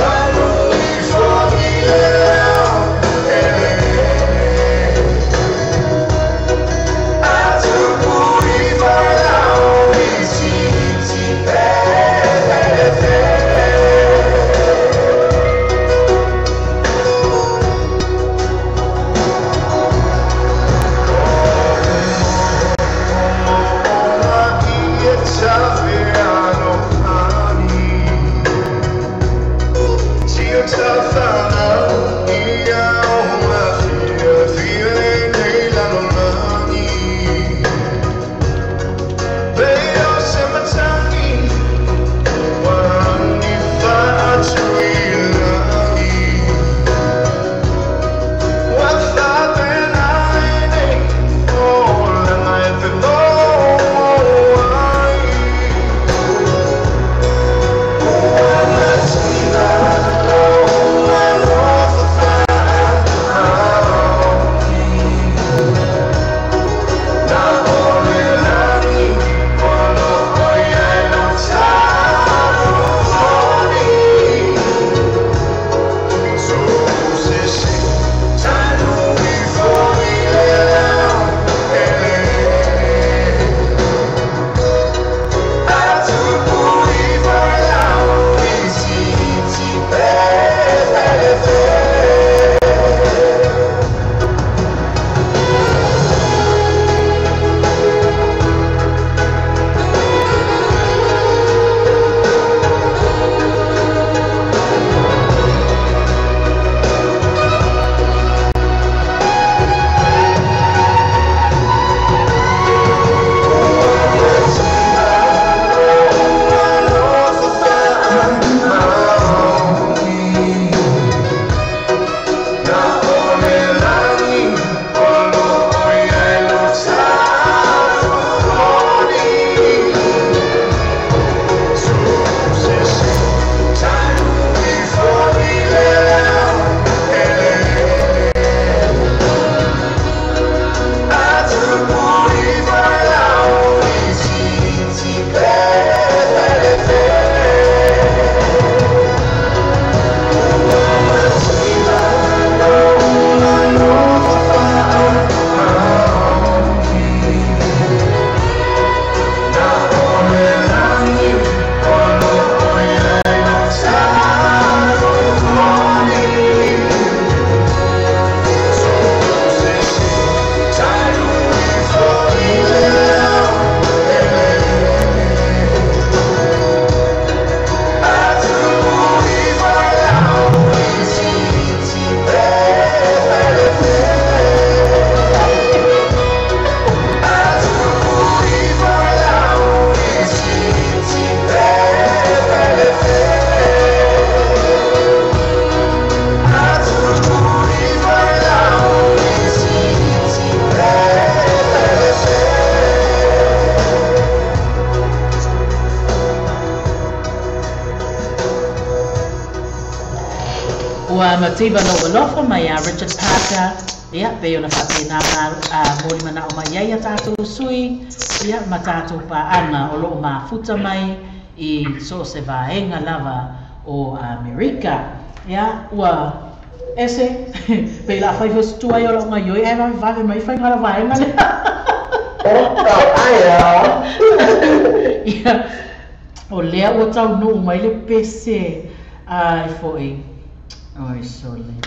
Try Ua mativa no walofa mai a Richard Parker. Ia, pe ona whapena mōri mana o mai ai a tātou sui. Ia, ma tātou pāanga o loo mafuta mai I so se vaenga lava o Amerika. Ia, ua ese, pe la whai fos tuai o longa ioi, e mai vave mai whai ngara vaenga le. Ia, o lea ua tau no mai le pese ai foi. Oi, sole.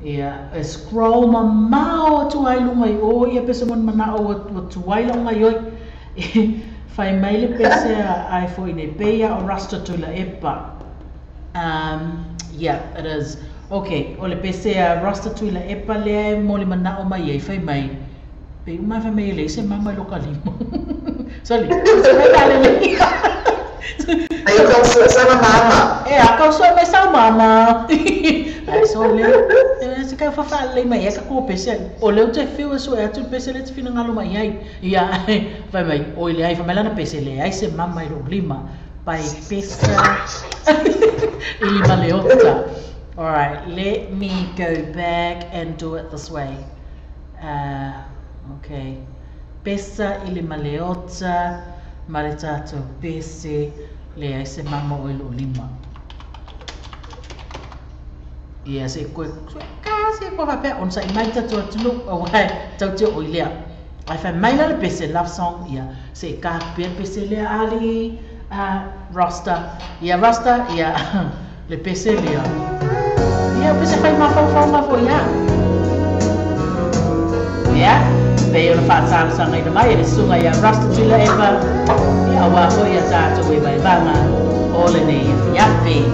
Ia, e scroll ma mao tuai lunga I o, ia pese mon mana o tuai lunga ioi. Fai mai le pese ai foi ne peia o rasta tula epa. Yeah, it is. Okay, o le pese rasta tula epa le moli mana o mai fai mai. Pe uma fai mai le se mama loka limo. Sole. Aí eu calço sama mama. É, a calço é sama mama. Aí só le. Se cai fa fale mai é que ko pese. O le te fio so é tu pese le te fina ngalo mai ai. Ia, vai mai. O le ai fa mai na pese le ai se mama I lo lima. Pai pesa. Ilima leota. All right, let me go back and do it this way. Okay. Pesa ilima leota. Maritato pese le ai se mama o ilo lima. Ia se koe kasi koe wape on sa imai tatu atulu o wai tau te o ilea. Ai whai mai le pese love song ia se ka pese le ali Rasta. Ia Rasta ia le pese lea. Ia pese whai mafau ia. Ia. Pe ona whaatara sanga I na mai le sunga ia Rasta tula ewa ia wako ia tātou e vai vanga o le nei ia whiape.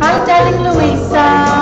Hi, darling Louisa.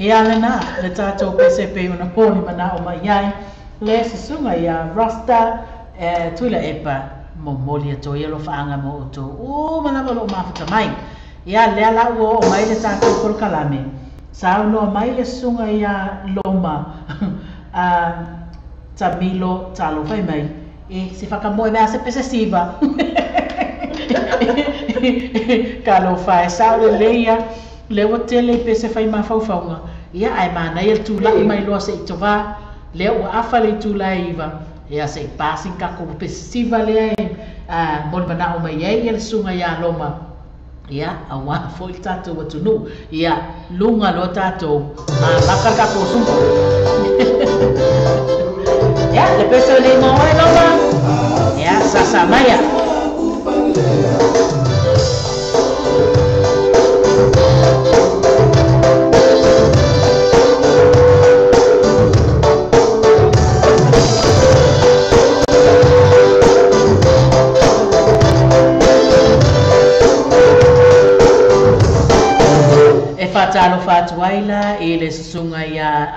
Ia lena, le tātou PCP una pōni mana o mai iai, le sasunga ia rasta tuila epa mo moli ato ia lo whaanga mo oto. O manawa lo mafuta mai. Ia lea la ua o mai le tātou korokalame. Sa uno mai le sunga ia loma tamilo talo whai mai. E se whakamoe mea se pese siva. Ka lo whae sa ule leia. Le o tele pese whai ma whauwhaunga. Ia ai mana ia tūlai mai loa se i tawā. Le o awhale tūlai iwa. Ia se i pāsing kako pese siva lea e. Moli mana o mai ei le sunga ia loma. Ia awa fo i tātou atunu. Ia lunga lo tātou. Maka kako sumpo. Ia le pese le moe loma. Ia sasa maya. Fatalo fatuaila e le sunga ia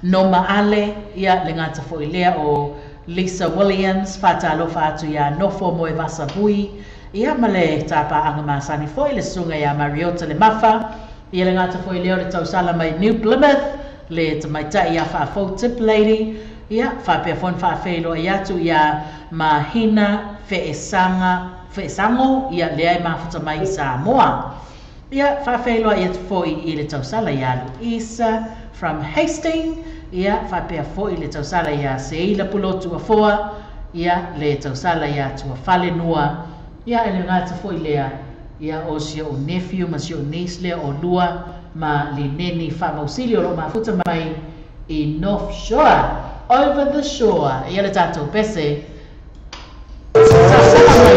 Noma Ale ia le ngata fo ilea o Lisa Williams fatalo fatu ia Nofo Moe Vasabui ia male tapa anga masani fo le sunga ia Mariota le Mafa ia le ngata fo ilea le tausala mai New Plymouth le tamaita ia fa fo tip lady ia fa pe fon fa felo ia tu ia Mahina Feesango ia le ai mafuta mai Samoa. Ia whawheloa ia te fōi I le tausala ia Luisa from Hastings. Ia whapea fōi le tausala ia Seila Pulotu a Foa. Ia le tausala ia tua Whalenua. Ia ele ngata fōi lea. Ia o si o nephew ma si o niece lea o lua. Ma li neni whamausili o lo mafuta mai I North Shore. Over the shore. Ia le tātou pese. Tausala mai.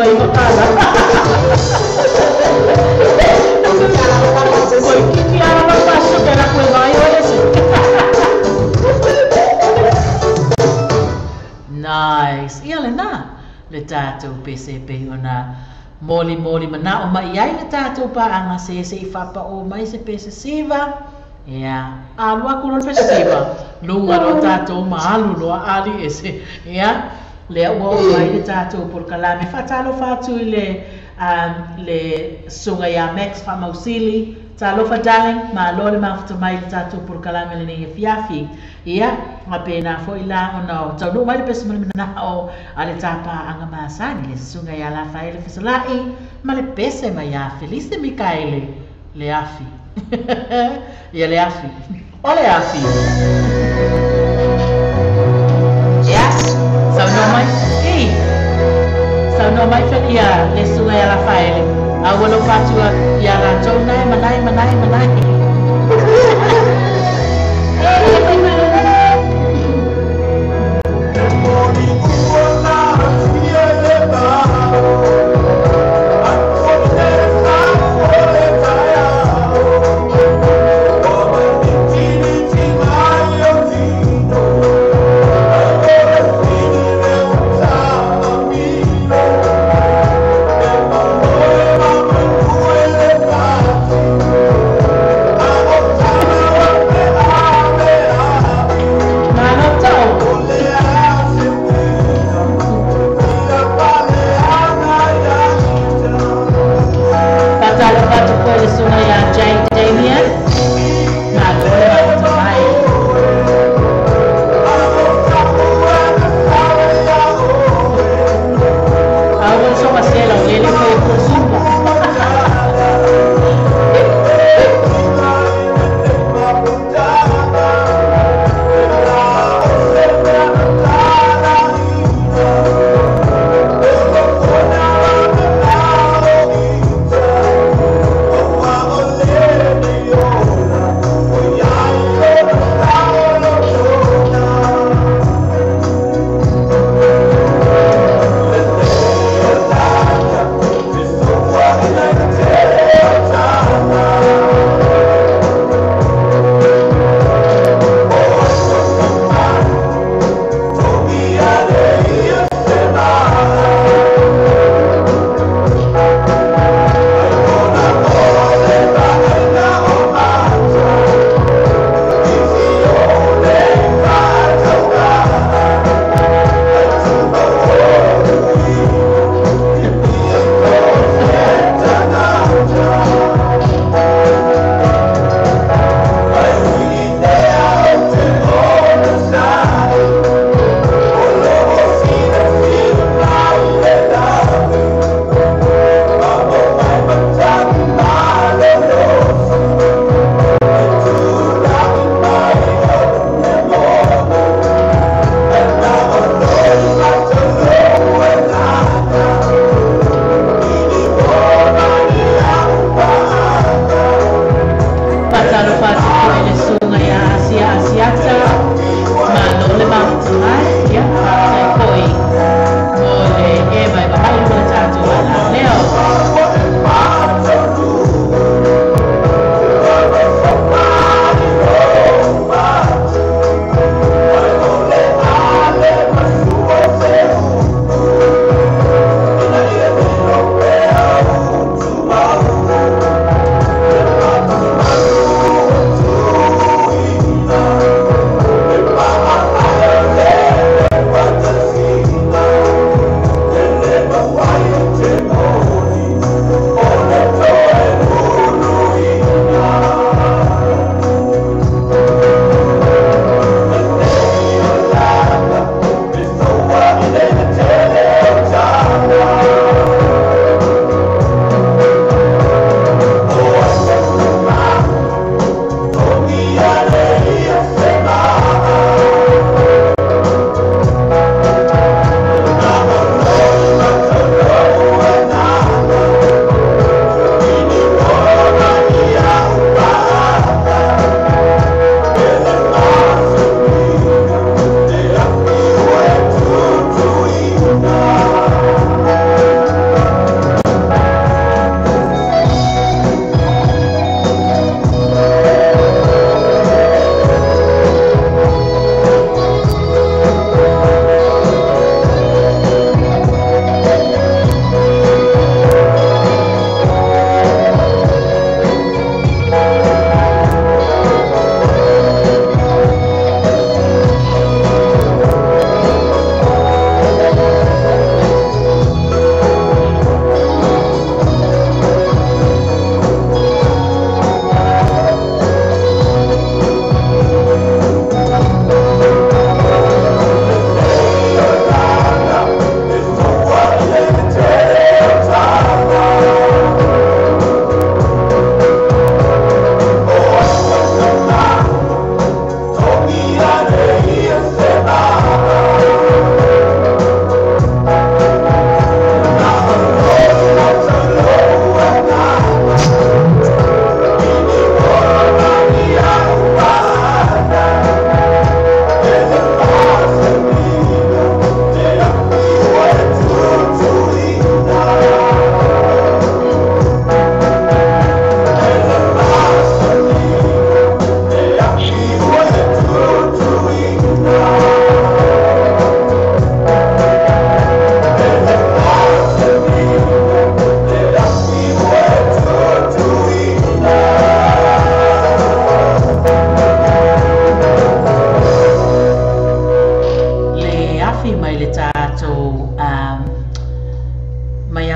vai makala. Oi, que ara mapasok era koe vai ole se. Nice. Ia le nā. Le tātou PCP ona moli mana o mai ai le tātou paanga se I whapa o mai se pese siva. Ia, alua kuno pese siva. Lunga no tātou maalu loa ali ese. Ia, le ua o mai le tātou por kalame. Whatalo whātui le sunga ia Max whamausili. Talofa darling, ma lole mafta mai le tātou por kalame le nei fiafi. Ia, nga pēnā fo I la o nao. Tau no mai le pese mana na o ale tāpā anga maasani le sunga ia la whae le fisalai. Ma le pese mai a Felice Mikaele le afi. Ia le afi. O le afi. Yes. Sau no mai. Ei. Sau no mai fa ia le sunga ia la whae le. Awalo fatua ia la tau nai manai.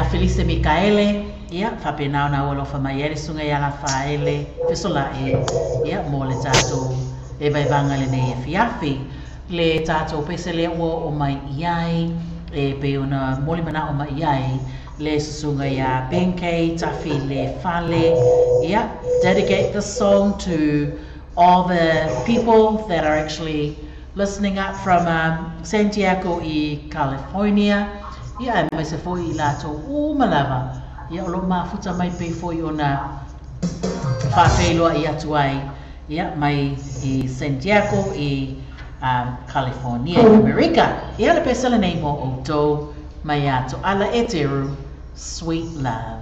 Ia Felice Mikaele, ia whapenau na walofa mai ere sunga ia la whaele, whisola ia mo le tātou e vai vanga le nei e fiafi. Le tātou pese le ua o mai iai, e pe ona moli mana o mai iai, le susunga ia Benkei, tafi le fale, ia dedicate this song to all the people that are actually listening up from Santiago i California. Ia mai se foi I latou o malava. Ia o lo mafuta mai pe foi ona whawheloa I atu ai. Ia mai I Santiago I California, America. Ia le pesala nei mo o tō mai ato ala e teru, Sweet Love.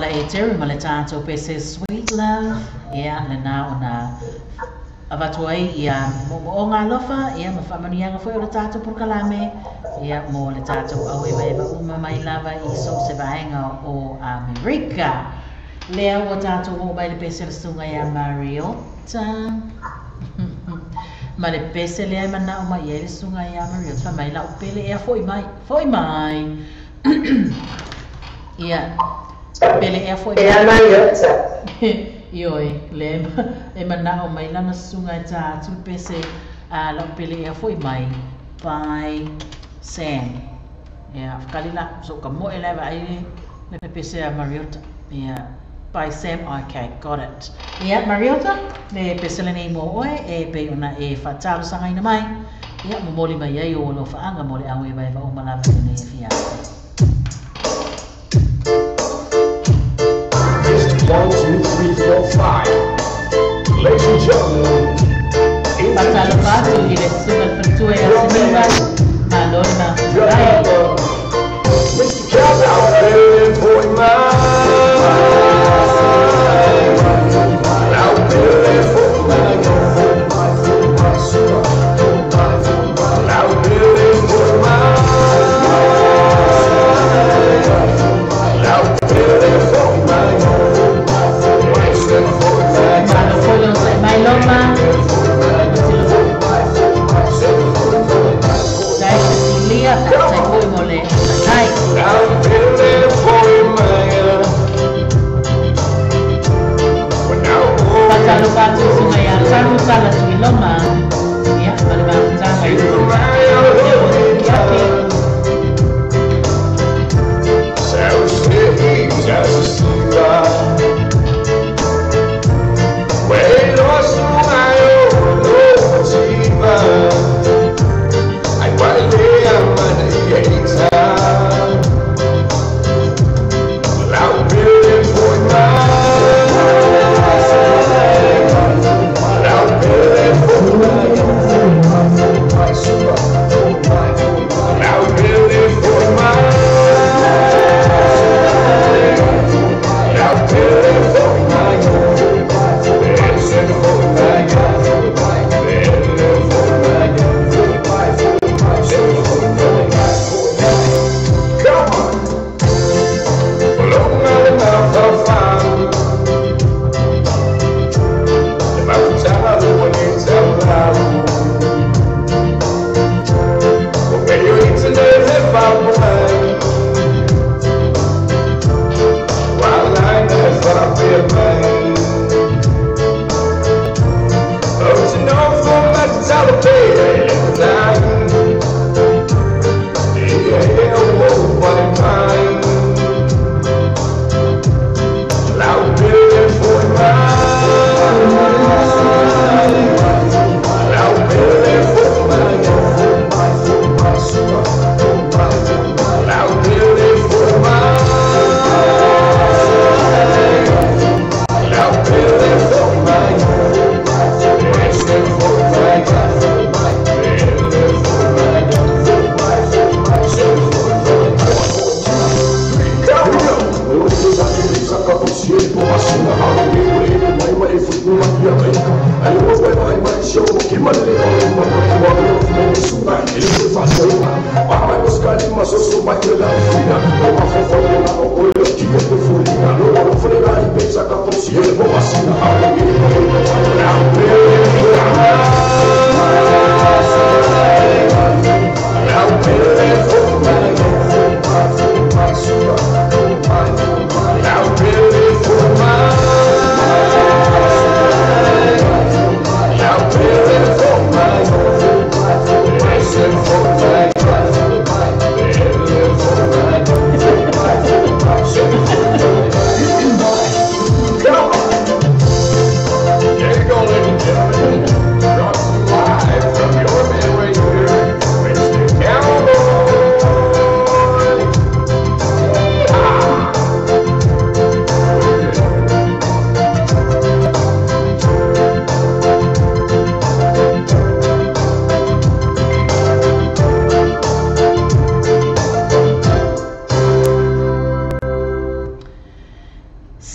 ala e tere ma le tātou pese Sweet Love. Ia, le nā o nā avatuai ia mo o ngā lofa, ia ma whamanianga whai o le tātou porkalame. Ia mo le tātou au e waiwa uma mai lava i so se vaenga o Amerika. Lea o tātou o mai le pese le sunga ia Mariota. Ma le pese lea mana o mai e le sunga ia Mariota. Mai la o pele ea foi mai. Ia, pele ea foi mai. Ea Mariota. Ioi, le e mana o mai lana sunga e tātou pese a la o pele ea foi mai. Pai Sam. Ia, whakalila, so ka mo e lewa ai le pese a Mariota. Ia, by Sam, okay, got it. Ia, Mariota, le pese le nei mo oe, e pe ona e whatalo sanga ina mai. Ia, mo moli mai ai o lo whaanga mo le au e waiwa o malawa nei e fia. 1, 2, 3, 4, 5. Ladies and gentlemen, Patalo batu i le sunga whatue a sinima, ma lona rai. Mr. Cat out there for mine. Out there for mine. Out there for mine. Out there for mine. Malo follow se mai loma. Dai se lia sai poi mole. Dai. Pasalo batu sunga ya saru sala sui loma. Ya, male ba tanga i.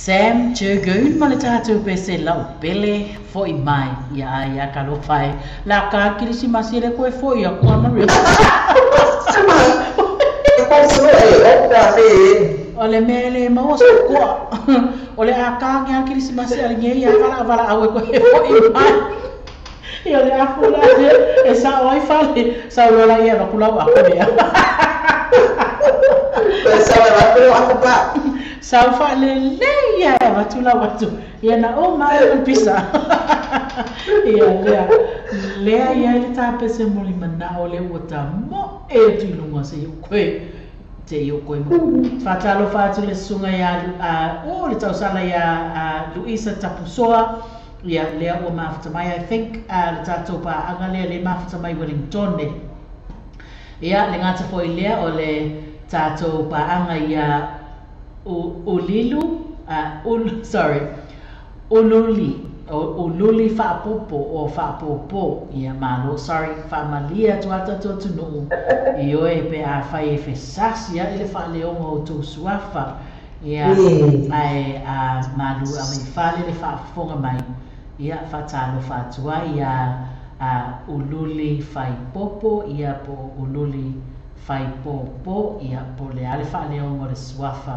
Sam Churgoon ma le tātou pe se lau pele fo I mai ia ka lo fai la ka kirisi masire koe fo ia kua maria ole mele ma o kua ole a ka ngia kirisi masire nge ia kala vala awe koe fo I mai ia le afula e sa oi fale sa rola ia va kula wa koe sa va kula wa pa sa fa le ia va tula watu ia na o mai on pisa ia ia le tape se moli mana o le wata mo e tu lunga se koe te yo koe mo fatalo fatu le sunga ia o le tau sala ia Luisa Tapusoa ia lea o mafuta mai I think le tatou pa anga le mafuta mai Wellington ne ia le ngata foi lea o le tatou pa anga ia Ululi whaapopo o whaapopo ia malo, sorry, whaamalia tuata totu nuu I oe pe a whai e whesas ia ele whaaleonga o tō suafa ia ai a malu a mai whale le whaafonga mai ia whatalo whaatua ia ululi whaipopo ia po ululi whaipopo ia po le ale whaaleonga o le suafa